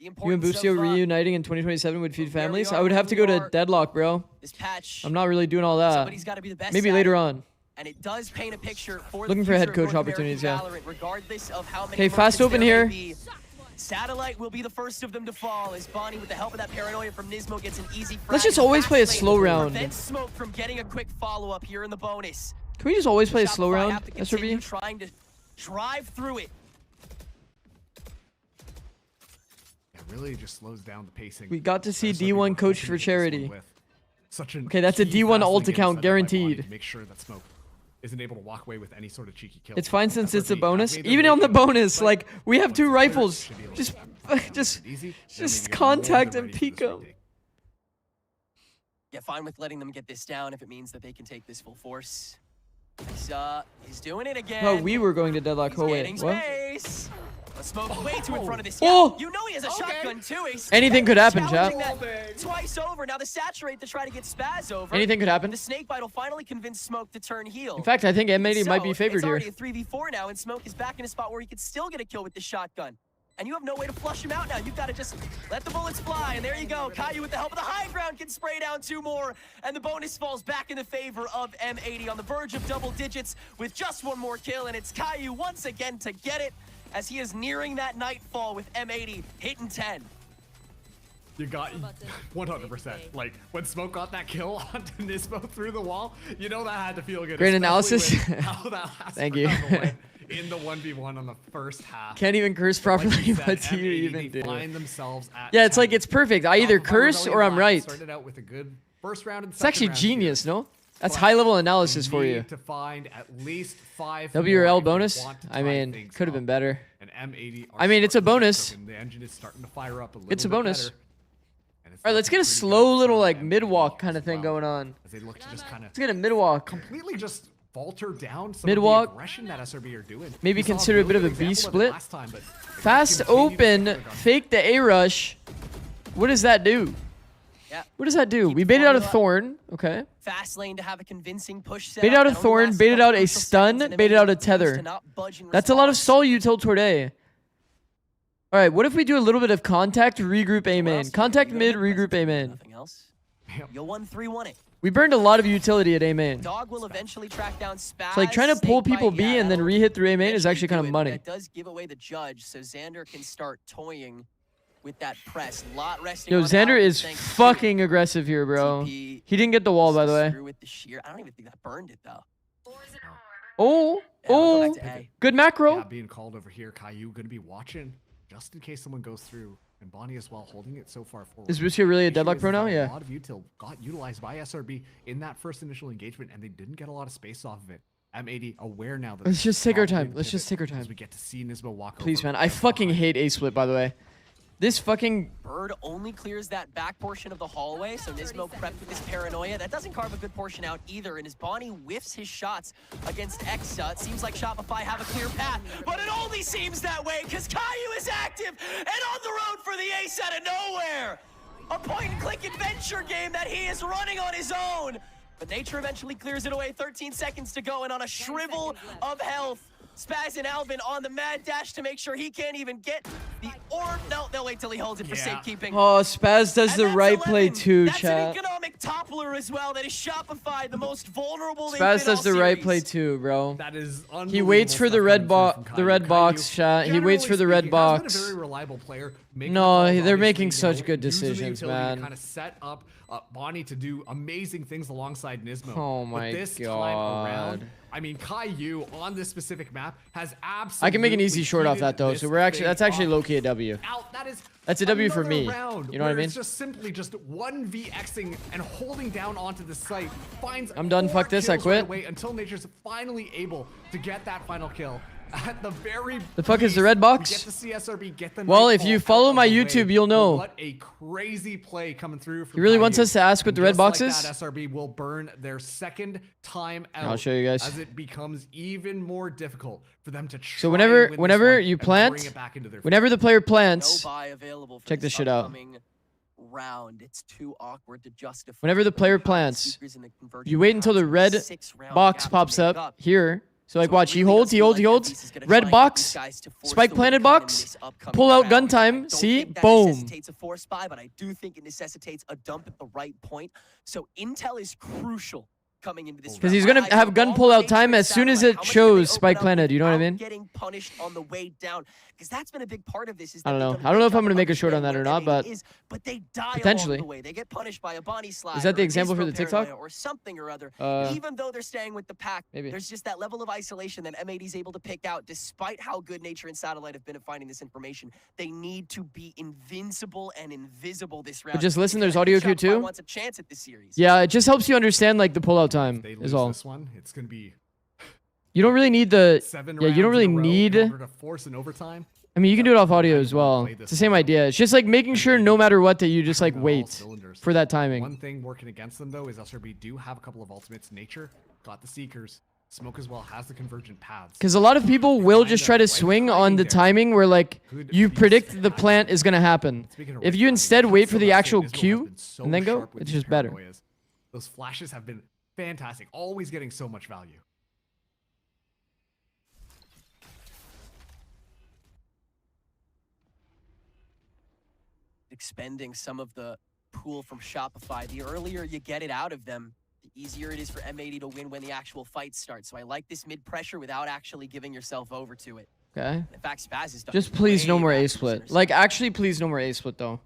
The You and importance Boostio of, reuniting in 2027 would feed where we families? are, I would where have to we go to are. Deadlock, bro. This patch. I'm not really doing all that. Somebody's got to be the best. Maybe at later it, on. And it does paint a picture for Looking the for head future of coach North opportunities, American yeah. Valorant, regardless of how many. Okay, fast merchants open there may here. be. Satellite will be the first of them to fall as Bonnie, with the help of that paranoia from Nismo, gets an easy frag. Let's just always play a slow round. Prevent Smoke from getting a quick follow-up here in the bonus. Can we just always play a slow Shopify round, have to continue SRB? trying to drive through it. It really just slows down the pacing. We got to see SRB D1 were coach hoping for to get this one charity. with such an Okay, that's a key D1 fast ult link account, inside by Bonnie guaranteed. to make sure that Smoke isn't able to walk away with any sort of cheeky kill. It's fine since it's a SRB have bonus. made their Even way on the in, bonus, but like, we have 2 once rifles. should be able to Just, get it easy, then just maybe get more contact than and ready for peek this him. retake. Yeah, fine with letting them get this down if it means that they can take this full force. He's doing it again. Oh, we were going to Deadlock. Oh, wait. Getting What? space. A Smoke way too in front of this. Oh! You know he has a shotgun too. He's Anything could happen, challenging chat. that twice over. Now the saturate to try to get Spaz over. Anything could happen. The snake bite will finally convince Smoke to turn heel. In fact, I think M80 might be favored it's here. already a 3v4 now, and Smoke is back in a spot where he could still get a kill with the shotgun. and you have no way to flush him out now. You've got to just let the bullets fly, and there you go. Caillou, with the help of the high ground, can spray down 2 more, and the bonus falls back in the favor of M80 on the verge of double digits with just 1 more kill, and it's Caillou once again to get it as he is nearing that nightfall with M80 hitting 10. You got 100%. Like, when Smoke got that kill onto Nismo through the wall, you know that had to feel good. Great analysis. How that last Thank you. went in the 1v1 on the first half. Can't even curse properly. Like What do you M80, even do? Find themselves at Yeah, it's 10. like it's perfect. I either curse or I'm right. Started out with a good first round and It's actually second round genius, no? That's But high level analysis for need you. to find at least 5 W or more L if you bonus? want to I tie mean, things could have been up. better. And M80 are I mean, it's a starting to get bonus. cooking. The engine is starting to fire up a little It's a bit bonus. better. All right, let's get a slow little like mid walk kind of thing going on. As they look to just kind of Let's get a mid walk. completely just falter down some Mid-walk. of the aggression that SRB are doing. Maybe We saw consider a really bit of a good B example of it split. last time, but they Fast continue to open, stick their guns. fake the A rush. What does that do? Yeah. What does that do? We baited out a Thorn. Okay. Fast lane to have a convincing push set. Baited out a Thorn, baited out a stun, baited out a tether. That's a lot of stall util toward A. All right, what if we do a little bit of contact, regroup A main? Contact mid, regroup A main. Nothing else. You'll 1-3-1 it. We burned a lot of utility at A main. Dog will eventually track down Spaz. So like trying to pull people B and then re-hit through A main is actually kind of money. That does give away the judge, so Xander can start toying with that press. Lot resting Yo, on Xander Alvin, is thanks to fucking aggressive here, bro. TP. He didn't get the wall, by the way. Screw with the shear. I don't even think that burned it though. Oh, Yeah, we'll go oh, back to A. good macro. Yeah, being called over here. Caillou going to be watching just in case someone goes through. And Bonnie as well, holding it so far forward. Is Lucio really a The issue deadlock is pro now? that Yeah. A lot of util got utilized by SRB in that first initial engagement, and they didn't get a lot of space off of it. M80 aware now that Let's they just take our probably time. Let's just take our time. as we get to see Nismo walk Please, over. man. I fucking hate A split, by the way. This fucking... Bird only clears that back portion of the hallway, so Nismo prepped with his paranoia. That doesn't carve a good portion out either, and as Bonnie whiffs his shots against Exa, it seems like Shopify have a clear path, but it only seems that way because Caillou is active and on the road for the ace out of nowhere. A point-and-click adventure game that he is running on his own. But nature eventually clears it away. 13 seconds to go, and on a shrivel of health, Spaz and Alvin on the mad dash to make sure he can't even get the orb. No, they'll wait till he holds it for safekeeping. Oh, Spaz does the right play too, That's chat. an economic toppler as well. That is Shopify, the most vulnerable. Spaz does the right play too, bro. That is He waits for the red box, chat. He waits for the red box. Has been a very reliable player. Making No, calls, they're obviously, making you such know, good using the decisions, utility to man. kind of set up Bonnie to do amazing things alongside Nismo. Oh But my this time God. around, I mean, Caillou on this specific map has absolutely. I can make an easy short off that though, so we're actually that's actually low key a W. That's a W for me. Round You know what I where mean? It's just simply just 1vxing and holding down onto the site. Finds I'm done, 4 fuck this, I kills right quit. away until Nature's finally able to get that final kill. At the very The fuck is the least, red we box? get to see SRB get the Well, if nightfall you out follow of my the way. YouTube, you'll know. What a crazy play coming through from He really wants Caillou. us to ask what the And red just box like is? that, SRB will burn their second time out. I'll show you guys. As it becomes even more difficult for them to try So and whenever win this whenever one you and bring plant, it back into their whenever the player plants, No buy available for check this shit out. upcoming round. It's too awkward to justify. Whenever the player plants, you wait until the red box pops up here. So like watch, he holds, red box, spike planted box, pull out gun time, see, boom. Necessitates a force buy, but I do think it necessitates a dump at the right point. So intel is crucial coming into this. Because he's gonna have gun pull out time as soon as it shows spike planted, you know what I mean? Getting punished on the way down, because that's been a big part of this. Is I that don't know. they've done I don't know if good I'm gonna job make a short on that or understanding not, where but it is, but they die potentially. along the way. They get punished by a Bonnie slide. Is that the or a example for the Nismo TikTok? paranoia or something or other? Uh, Even though they're staying with the pack, maybe. there's just that level of isolation that M80 is able to pick out. Despite how good Nature and Satellite have been at finding this information, they need to be invincible and invisible this round. But just listen, Because there's I think audio cue Shopify too. wants a chance at this series. Yeah, it just helps you understand like the pull out time They is lose all. this one, it's gonna be You don't really need the 7 yeah. You don't rounds really in a row need. in order to force an overtime. I mean, you can do it off audio as well. It's the same idea. It's just like making sure no matter what that you just like wait for that timing. One thing working against them though is SRB do have a couple of ultimates. Nature got the Seekers. Smoke as well has the convergent paths. Because a lot of people will just try to swing on the timing where like you predict the plant is gonna happen. If you instead wait for the actual cue and then go, it's just better. Those flashes have been fantastic, always getting so much value. expending some of the pool from Shopify. The earlier you get it out of them, the easier it is for M80 to win when the actual fight starts. So I like this mid pressure without actually giving yourself over to it. Okay. In fact, Spaz is Just please no more A split. Like, actually, please no more A split, though.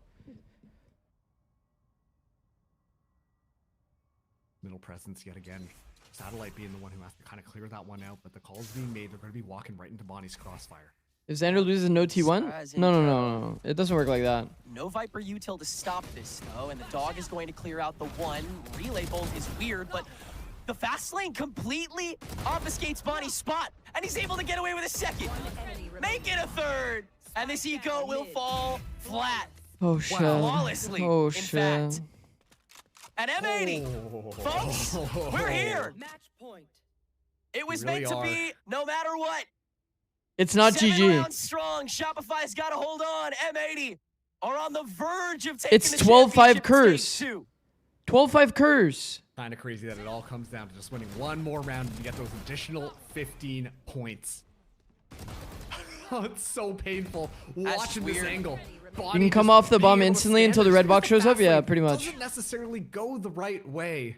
Middle presence yet again. Satellite being the one who has to kind of clear that one out, but the call's being made. They're going to be walking right into Bonnie's crossfire. If Xander loses no T1? No. It doesn't work like that. No Viper util to stop this, though, and the dog is going to clear out the one. Relay bolt is weird, but the fast lane completely obfuscates Bonnie's spot, and he's able to get away with a second. Make it a third, and this eco will fall flat. Oh, shit. Flawlessly, Oh, in shit. fact. And M80, folks, we're here. It was really meant to be no matter what. It's not 7 GG. rounds strong. Shopify's got to hold on. M80 are on the verge of taking It's the 12-5 championship curse. stage 2. 12-5 curse. Kind of crazy that it all comes down to just winning one more round and get those additional 15 points. Oh, it's so painful watching this angle. You can come off the bomb instantly until the red box shows up? Yeah, pretty much. Doesn't necessarily go the right way.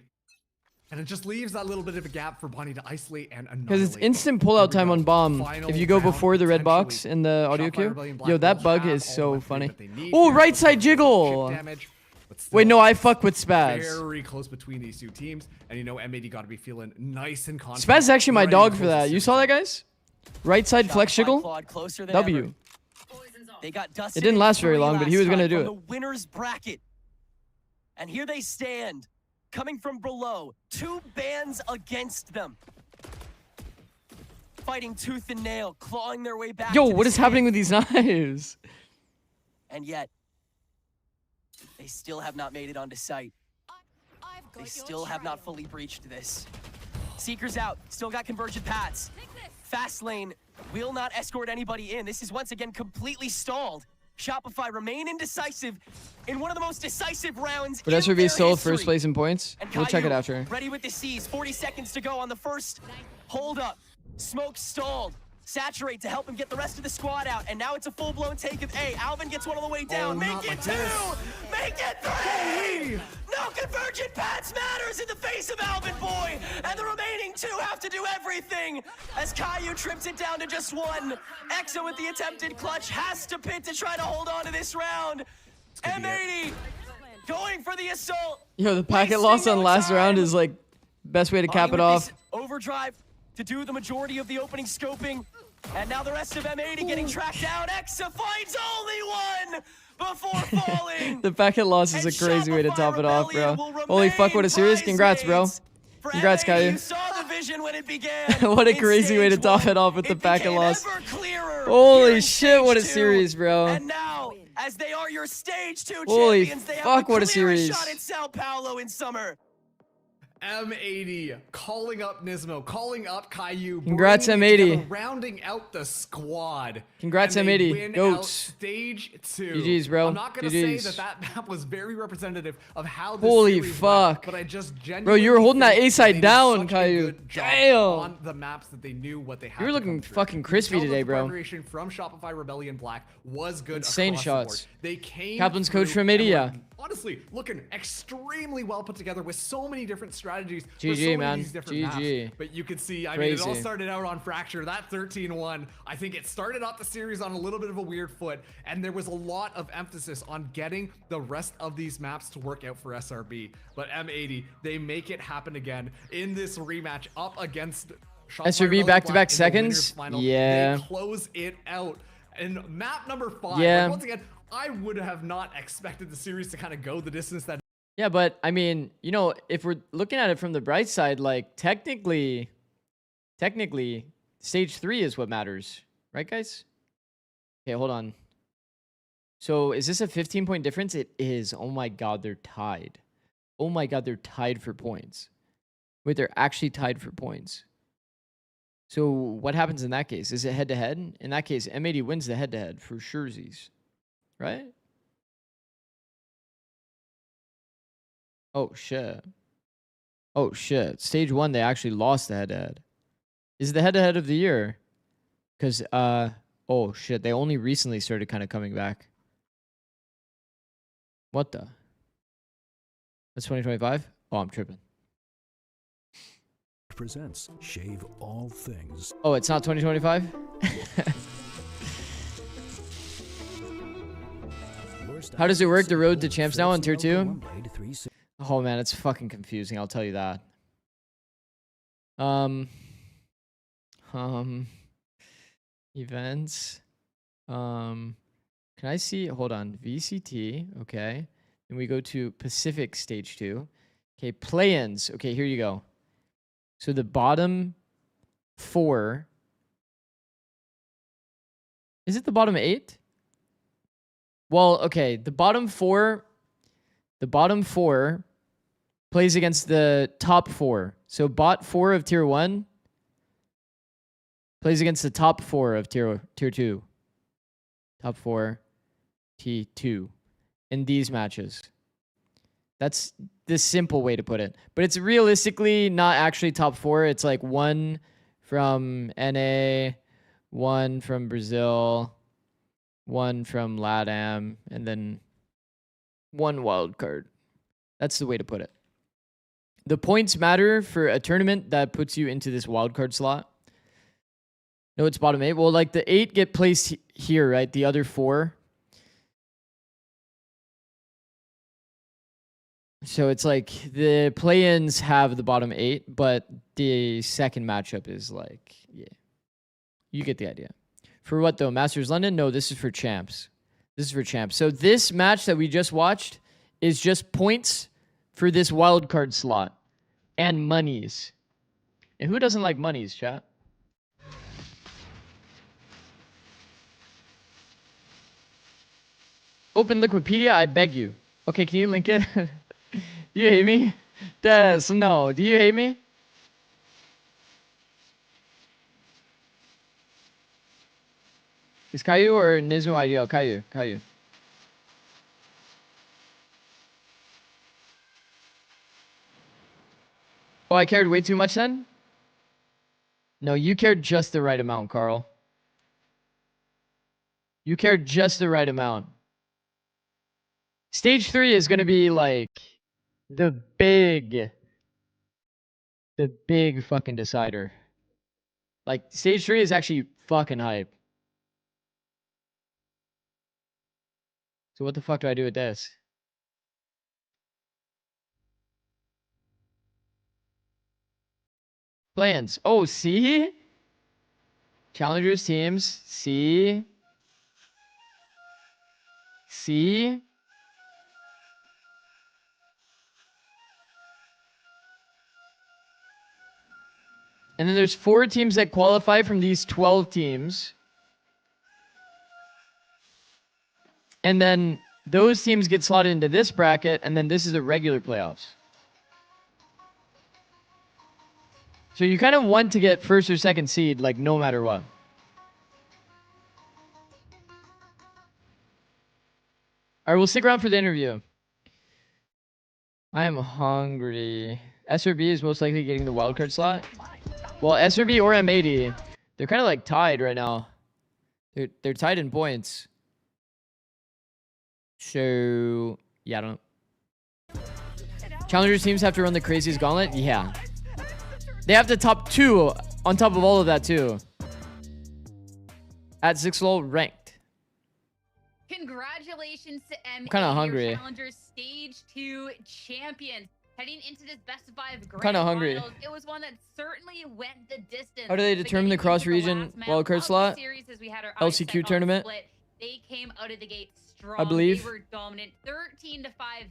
And it just leaves that little bit of a gap for Bonnie to isolate and annihilate. Because it's instant pullout time on bomb. If you go before the red box in the audio queue. Yo, that bug is so funny. Oh, right side jiggle. Wait, no, I fuck with Spaz. Very close between these two teams. And you know M80 got to be feeling nice and confident. Spaz is actually my dog for that. You saw that, guys? Right side flex jiggle. W. They got It didn't last very long, but he was going to do it. The winner's bracket. And here they stand. Coming from below, 2 bans against them. Fighting tooth and nail, clawing their way back. Yo, what is happening with these knives? And yet, they still have not made it onto site. They still have not fully breached this. Seeker's out, still got convergent paths. Fast lane will not escort anybody in. This is once again completely stalled. Shopify remain indecisive in one of the most decisive rounds. But SRB is still first place in points. We'll check it after. Ready with the C's. 40 seconds to go on the first. Hold up. Smoke stalled. Saturate to help him get the rest of the squad out. And now it's a full-blown take of A. Alvin gets one on the way down. Make it 2! Make it 3! No convergent paths matters in the face of Alvin Boy. And the remaining 2 have to do everything. As Caillou trips it down to just 1. Exo with the attempted clutch has to pit to try to hold on to this round. M80 going for the assault. Yo, the packet loss on last round is like best way to cap it off. Overdrive to do the majority of the opening scoping. And now the rest of M80 getting tracked down. Exa finds only 1 before falling. The packet loss is a crazy way to top it off, bro. Holy fuck, what a series. Congrats, bro. Congrats, Caillou. You saw the vision when it began. What a crazy way to top it off with the packet loss. Holy shit, what a series, bro. And now, as they are your stage 2 Holy champions, they fuck, have what the a series. shot at Sao Paulo in summer. M80 calling up Nismo, calling up Caillou. Congrats, bringing it M80. together, rounding out the squad. Congrats, and they M80. win Goats. out stage 2. GG's, bro. I'm not gonna say GG's. that map was very representative of how this Holy series fuck. went, but I just genuinely Bro, you were holding that think A side they did down, such a Caillou. good job Damn. on the maps that they knew what they had. You were to looking come through. fucking You crispy can tell today, that the bro. preparation from Shopify Rebellion Black was good. Insane across the board. shots. They came Kaplan's coach through from and were EMEA. honestly looking extremely well put together with so many different strategies. for GG, so many man. of these different GG. maps. But you could see, I mean, it all Crazy. started out on Fracture, that 13-1. I think it started off the series on a little bit of a weird foot, and there was a lot of emphasis on getting the rest of these maps to work out for SRB. But M80, they make it happen again in this rematch up against Shopify SRB Rebellion back-to-back Black in the winners seconds? final. Yeah. They close it out. And map number 5, Yeah. like, once again, I would have not expected the series to kind of go the distance that. Yeah, but I mean, you know, if we're looking at it from the bright side, like technically, stage 3 is what matters, right, guys? Okay, hold on. So is this a 15-point difference? It is. Oh my God, they're tied. Oh my God, they're tied for points. Wait, they're actually tied for points. So what happens in that case? Is it head-to-head? In that case, M80 wins the head-to-head for surezies, right? Oh, shit. Oh, shit. Stage 1, they actually lost the head-to-head. Is it the head-to-head of the year? Because, oh, shit, they only recently started kind of coming back. What the? That's 2025? Oh, I'm tripping. Presents Shave All Things. Oh, it's not 2025? How does it work? The road to champs now on tier 2? Oh man, it's fucking confusing, I'll tell you that. Events. Can I see? Hold on. VCT. Okay. Then we go to Pacific Stage 2. Okay. Play-ins. Okay, here you go. So the bottom 4. Is it the bottom 8? Well, okay. The bottom 4. The bottom 4 plays against the top 4. So bot 4 of tier 1 plays against the top 4 of tier 2. Top 4, T2 in these matches. That's the simple way to put it. But it's realistically not actually top 4. It's like 1 from NA, 1 from Brazil, 1 from LATAM, and then 1 wild card. That's the way to put it. The points matter for a tournament that puts you into this wild card slot. No, it's bottom 8. Well, like the 8 get placed here, right? The other 4. So it's like the play-ins have the bottom 8, but the second matchup is like, yeah. You get the idea. For what though? Masters London? No, this is for champs. This is for champs. So this match that we just watched is just points for this wild card slot and monies. And who doesn't like monies, chat? Open Liquipedia, I beg you. Okay, can you link it? You hate me? Des, no. Do you hate me? Is Caillou or Nizu ideal? Caillou. Caillou. Oh, I cared way too much then? No, you cared just the right amount, Carl. You cared just the right amount. Stage 3 is going to be like the big fucking decider. Like stage 3 is actually fucking hype. So what the fuck do I do with this? Plans. Oh, see? Challengers teams. See? See? And then there's 4 teams that qualify from these 12 teams. And then those teams get slotted into this bracket, and then this is the regular playoffs. So you kind of want to get first or second seed, like no matter what. All right, we'll stick around for the interview. I am hungry. SRB is most likely getting the wildcard slot. Well, SRB or M80, they're kind of like tied right now. They're tied in points. So, yeah, I don't know. Challengers teams have to run the craziest gauntlet? Yeah. They have the top 2 on top of all of that, too. At 6-low ranked. Congratulations to M80, kinda hungry. Challengers Stage 2 champions. Heading into this best of 5 grand Kinda hungry. finals, it was one that certainly went the distance. How do they determine the cross-region wildcard slot? LCQ tournament? Split, they came out of the gate strong. I believe. They were dominant. 13-5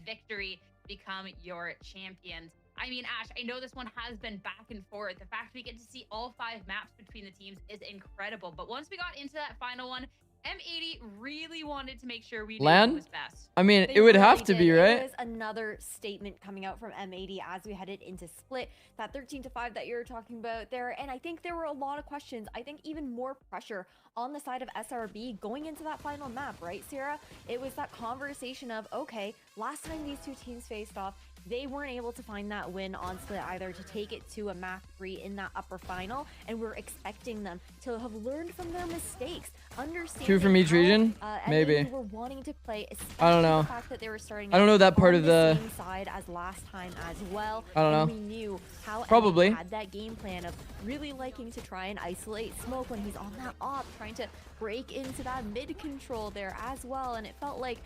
victory, become your champions. I mean, Ash, I know this one has been back and forth. The fact we get to see all 5 maps between the teams is incredible. But once we got into that final one, M80 really wanted to make sure we knew what was best. I mean, it would have to be, right? There was another statement coming out from M80 as we headed into split, that 13-5 that you're talking about there. And I think there were a lot of questions. I think even more pressure on the side of SRB going into that final map, right, Sierra? It was that conversation of, okay, last time these 2 teams faced off, they weren't able to find that win on Split either to take it to a map 3 in that upper final, and we're expecting them to have learned from their mistakes, understanding 2 from each region? Maybe. Were wanting to play, I don't know. the fact that they were starting I don't know that part on of the same side as last time as well. I don't know. And we knew how Probably. Eddie had that game plan of really liking to try and isolate Smoke when he's on that op, trying to break into that mid control there as well, and it felt like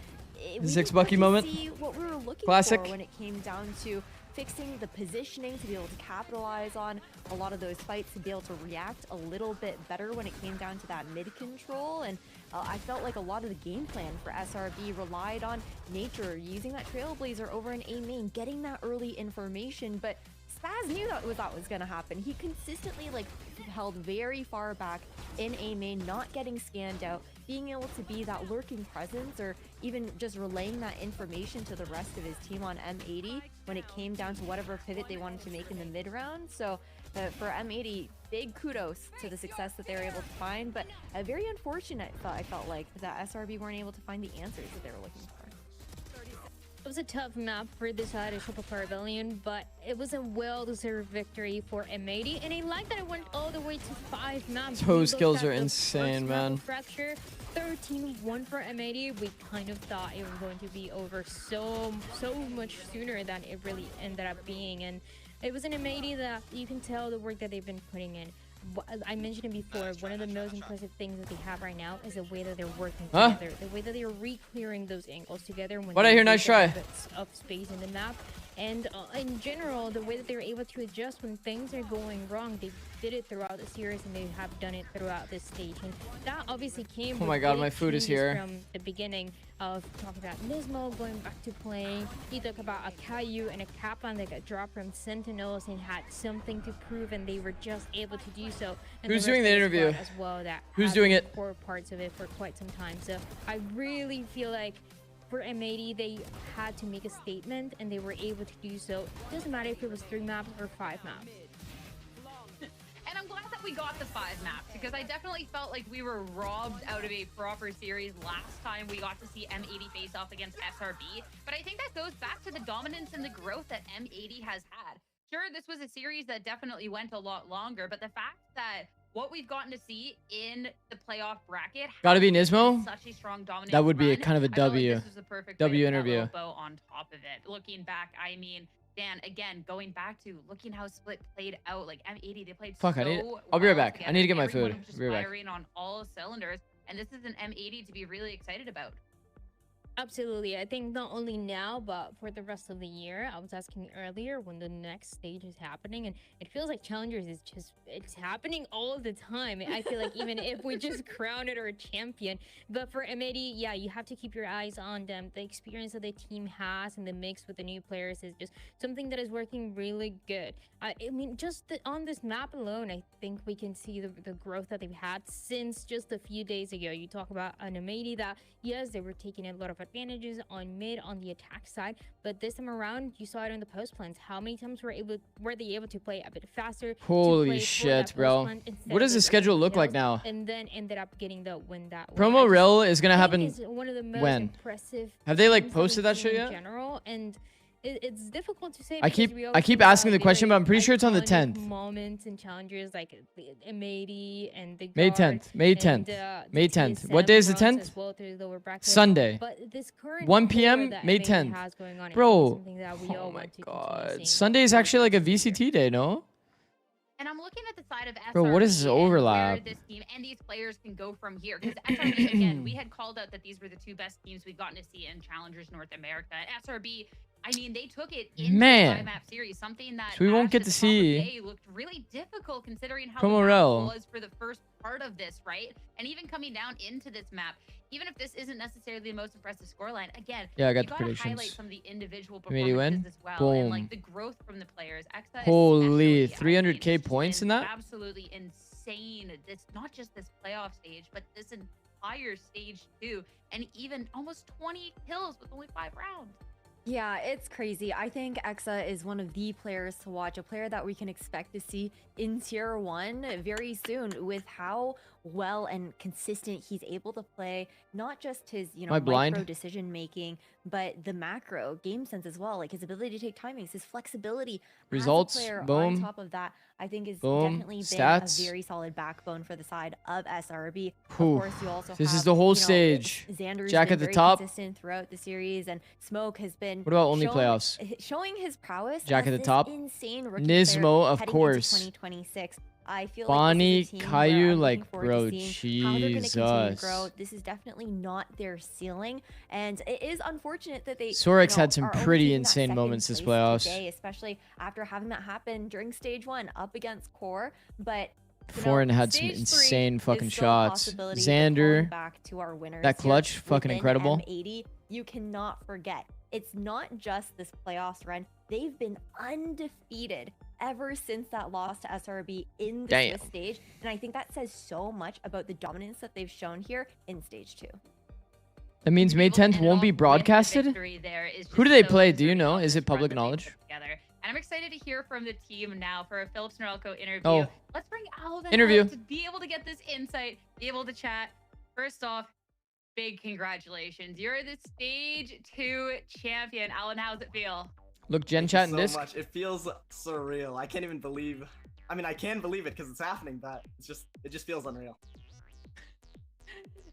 The 6 Bucky moment. see what we were looking Classic. for when it came down to fixing the positioning to be able to capitalize on a lot of those fights, to be able to react a little bit better when it came down to that mid control. And I felt like a lot of the game plan for SRB relied on nature, using that Trailblazer over in A main, getting that early information, but Spaz knew that was going to happen. He consistently held very far back in A main, not getting scanned out, being able to be that lurking presence, or even just relaying that information to the rest of his team on M80 when it came down to whatever pivot they wanted to make in the mid round. So for M80, big kudos to the success that they were able to find, but very unfortunate, I felt like, that SRB weren't able to find the answers that they were looking for. It was a tough map for this side of Triple Pavilion, but it was a well-deserved victory for M80, and I like that it went all the way to 5 maps. Toe skills are insane, man. Fracture 13-1 for M80. We kind of thought it was going to be over so much sooner than it really ended up being, and it was an M80 that you can tell the work that they've been putting in. I mentioned it before, one of the most impressive things that they have right now is the way that they're working together, the way that they're re-clearing those angles together when What I hear, nice try. bits of space in the map, and in general, the way that they're able to adjust when things are going wrong. They did it throughout the series, and they have done it throughout this stage, and that obviously came Oh my with god, big my food is changes here. from the beginning of talking about Nismo going back to playing. He talked about a Caillou and a Kaplan that got dropped from Sentinels and had something to prove, and they were just able to do so. And Who's the doing rest the of interview? squad as well, that Who's had doing been it? core parts of it for quite some time. So I really feel like for M80, they had to make a statement, and they were able to do so. It doesn't matter if it was 3 maps or 5 maps. And I'm glad that we got the 5 maps, because I definitely felt like we were robbed out of a proper series last time we got to see M80 face off against SRB. But I think that goes back to the dominance and the growth that M80 has had. Sure, this was a series that definitely went a lot longer, but the fact that what we've gotten to see in the playoff bracket Gotta be has been Nismo? such a strong dominant That would be a run. kind of a I felt like W. this was the perfect way to W put that interview. little bow on top of it. Looking back, I mean, Dan, again, going back to looking how Split played out, like M80, they played Fuck, so I'll be right well back. I together. need to get my Everyone food. was just Be right back. firing on all cylinders, and this is an M80 to be really excited about. Absolutely. I think not only now, but for the rest of the year. I was asking earlier when the next stage is happening, and it feels like Challengers is just, it's happening all the time. I feel like even if we just crowned it or a champion. But for M80, yeah, you have to keep your eyes on them. The experience that the team has and the mix with the new players is just something that is working really good. I mean, just on this map alone, I think we can see the growth that they've had since just a few days ago. You talk about an M80 that, yes, they were taking a lot of advantages on mid on the attack side, but this time around you saw it in the post plans. How many times were they able to play a bit faster? Holy shit, bro. What does the schedule look like now? And then ended up getting the win that way. Promo rel is gonna happen One of the most when? impressive Have they like things posted that we've shit seen yet? in general, and it's difficult to say. I because we keep always asking the about question, but I'm pretty sure it's on the iconic 10th. Moments and challenges like the M80 and the May guard 10th. May and, 10th. May the 10th. TSM What day is the runs 10th? as well through the lower bracket. Sunday. But this current 1 core p.m. that May M80 10th. has going on, I think is Bro. something that we all Oh my want to continue god. seeing. Sunday is actually like a VCT day, no? And I'm looking at the side of SRB. Bro, what is this and overlap? where this team and these players can go from here. Because SRB, again, we had called out that these were the 2 best teams we've gotten to see in Challengers North America. And SRB, I mean, they took it into Man. the 5-map series, something that So we won't Ash get at to the top of the see day looked really difficult considering how Promo the map rel. was for the first part of this, right? And even coming down into this map, even if this isn't necessarily the most impressive scoreline, again, Yeah, I got you the gotta predictions. highlight some of the individual Maybe performances win? as well, Boom. and like the growth from the players. Exa Holy, especially, I mean, 300k points in that? absolutely insane. This not just this playoff stage, but this entire stage too, and even almost 20 kills with only 5 rounds. Yeah, it's crazy. I think Exa is one of the players to watch, a player that we can expect to see in Tier 1 very soon with how well and consistent he's able to play, not just his, you Am I know, blind? micro decision making, but the macro game sense as well, like his ability to take timings, his flexibility Results, as a player. boom. On top of that, I think is Boom. definitely Stats. been a very solid backbone for the side of SRB. Whew. Of course, you also This have, is the whole you know, stage. Xander's Jack been at the very top. consistent throughout the series, and Smoke has been What about only playoffs? showing his prowess. Jack as at the this top. insane rookie Nismo, player of heading course. into 2026. I feel Bonnie, like this is a team where Caillou, I'm looking like, forward bro, to seeing how they're going to continue to grow. Jesus. This is definitely not their ceiling, and it is unfortunate that they Sorex you know, had some are only pretty taking that insane second moments this place playoffs. today, especially after having that happen during stage 1 up against Core. But you know, Foreign had some stage 3 insane is fucking still a shots. possibility, but falling Xander, back to our winners that here clutch, fucking within incredible. M80, you cannot forget. It's not just this playoffs run. They've been undefeated ever since that loss to SRB in the Damn. Swiss stage. And I think that says so much about the dominance that they've shown here in stage 2. That means May 10th won't be broadcasted? Who do they play? Do you know? Is it public knowledge? Together. And I'm excited to hear from the team now for a Phillips Norelco interview. Oh. Let's bring Alvin Interview. out to be able to get this insight, be able to chat. First off, big congratulations. You're the stage 2 champion. Alan, how's it feel? Look, Gen Thank Chat you and so Disc. much. It feels surreal. I can't even believe. I mean, I can believe it because it's happening, but it just feels unreal.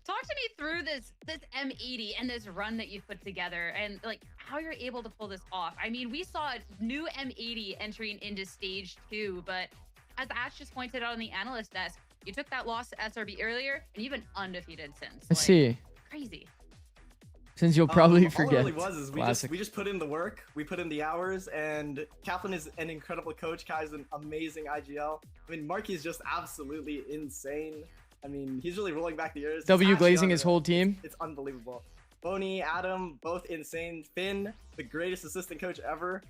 Talk to me through this M80 and this run that you've put together and like how you're able to pull this off. I mean, we saw a new M80 entering into stage 2, but as Ash just pointed out on the analyst desk, you took that loss to SRB earlier and you've been undefeated since. Let's see. Crazy. Since you'll probably forget. All it really was is Classic. we just put in the work, we put in the hours, and Kaplan is an incredible coach. Kai's an amazing IGL. I mean, Marky is just absolutely insane. I mean, he's really rolling back the years. W Ash glazing Young, his whole team. It's unbelievable. Boney, Adam, both insane. Finn, the greatest assistant coach ever.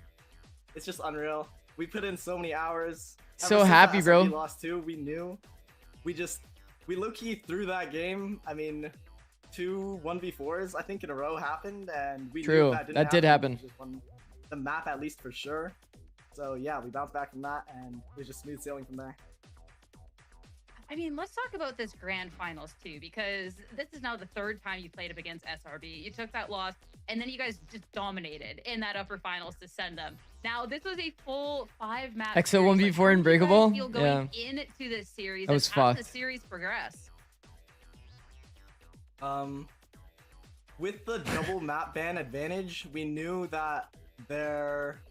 It's just unreal. We put in so many hours. So Ever since happy, the bro. SRB lost too, we knew. We low-key threw that game. I mean, 2 1v4s I think in a row happened, and we True, knew that didn't that did happen. We just won the map at least for sure. So yeah, we bounced back from that, and it was just smooth sailing from there. I mean, let's talk about this grand finals too, because this is now the 3rd time you played up against SRB. You took that loss, and then you guys just dominated in that upper finals to send them. Now, this was a full 5-match Exo series. 1v4 Like, how do you Unbreakable? guys feel going into this series, That was and how did fucked. the series progress? With the double map ban advantage, we knew that their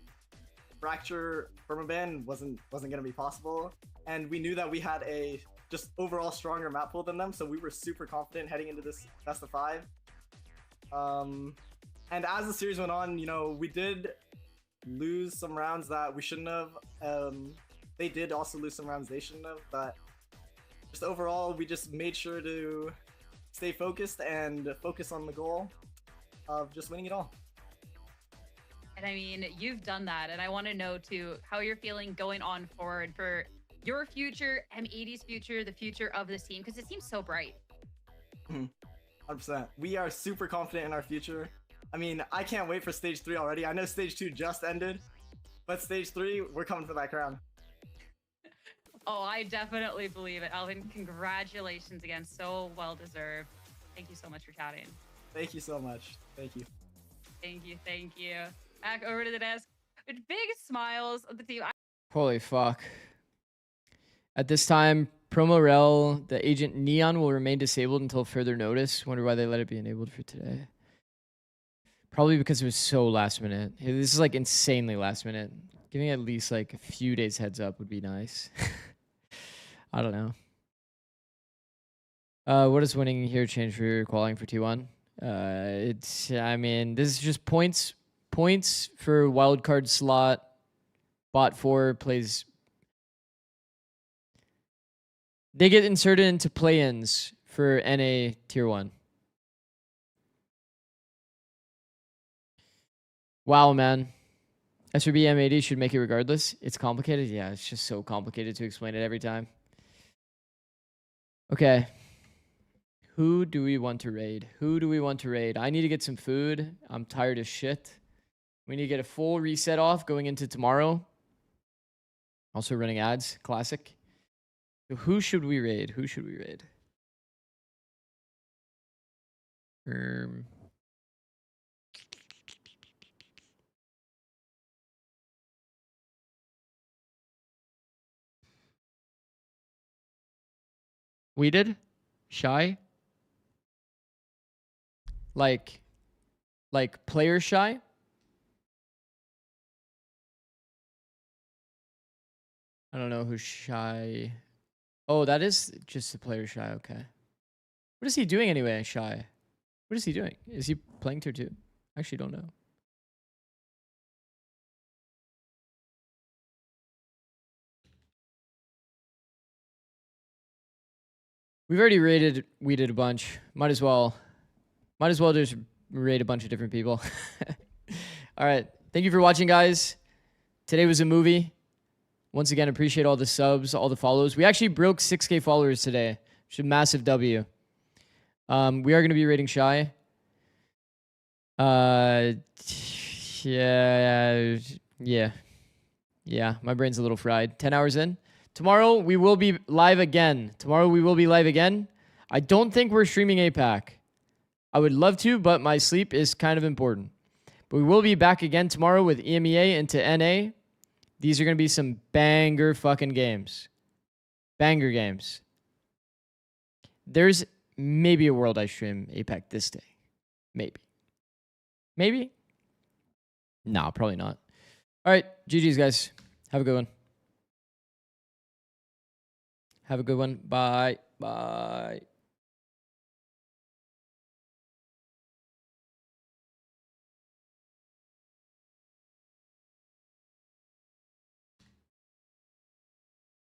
fracture permaban wasn't gonna be possible, and we knew that we had a just overall stronger map pool than them, so we were super confident heading into this best of 5. And as the series went on, you know, we did lose some rounds that we shouldn't have. They did also lose some rounds they shouldn't have, but just overall, we just made sure to stay focused and focus on the goal of just winning it all. And I mean, you've done that, and I want to know too how you're feeling going on forward for your future, M80's future, the future of this team, because it seems so bright. 100%. We are super confident in our future. I mean, I can't wait for stage 3 already. I know stage 2 just ended, but stage 3, we're coming for that crown. Oh, I definitely believe it. Alvin, congratulations again. So well deserved. Thank you so much for chatting. Thank you so much. Thank you. Thank you. Thank you. Back over to the desk with big smiles of the team. Holy fuck. At this time, promo rel, the agent Neon will remain disabled until further notice. Wonder why they let it be enabled for today. Probably because it was so last minute. This is like insanely last minute. Giving at least like a few days heads up would be nice. I don't know. What does winning here change for qualifying for T1? I mean, this is just points for wildcard slot. Bot 4 plays. They get inserted into play-ins for NA Tier 1. Wow, man. SRB M80 should make it regardless. It's complicated. Yeah, it's just so complicated to explain it every time. Okay. Who do we want to raid? Who do we want to raid? I need to get some food. I'm tired as shit. We need to get a full reset off going into tomorrow. Also running ads. Classic. So who should we raid? Who should we raid? Weeded? Shy? Like player shy? I don't know who's shy. Oh, that is just a player shy. Okay. What is he doing anyway, shy? What is he doing? Is he playing tier 2? I actually don't know. We've already weeded a bunch. Might as well just raid a bunch of different people. All right. Thank you for watching, guys. Today was a movie. Once again, appreciate all the subs, all the follows. We actually broke 6K followers today, which is a massive W. We are going to be rating Shy. Yeah. My brain's a little fried. 10 hours in. Tomorrow we will be live again. I don't think we're streaming APAC. I would love to, but my sleep is kind of important. But we will be back again tomorrow with EMEA into NA. These are going to be some banger fucking games. Banger games. There's maybe a world I stream APAC this day. Maybe? No, probably not. All right. GG's, guys. Have a good one. Bye. Bye.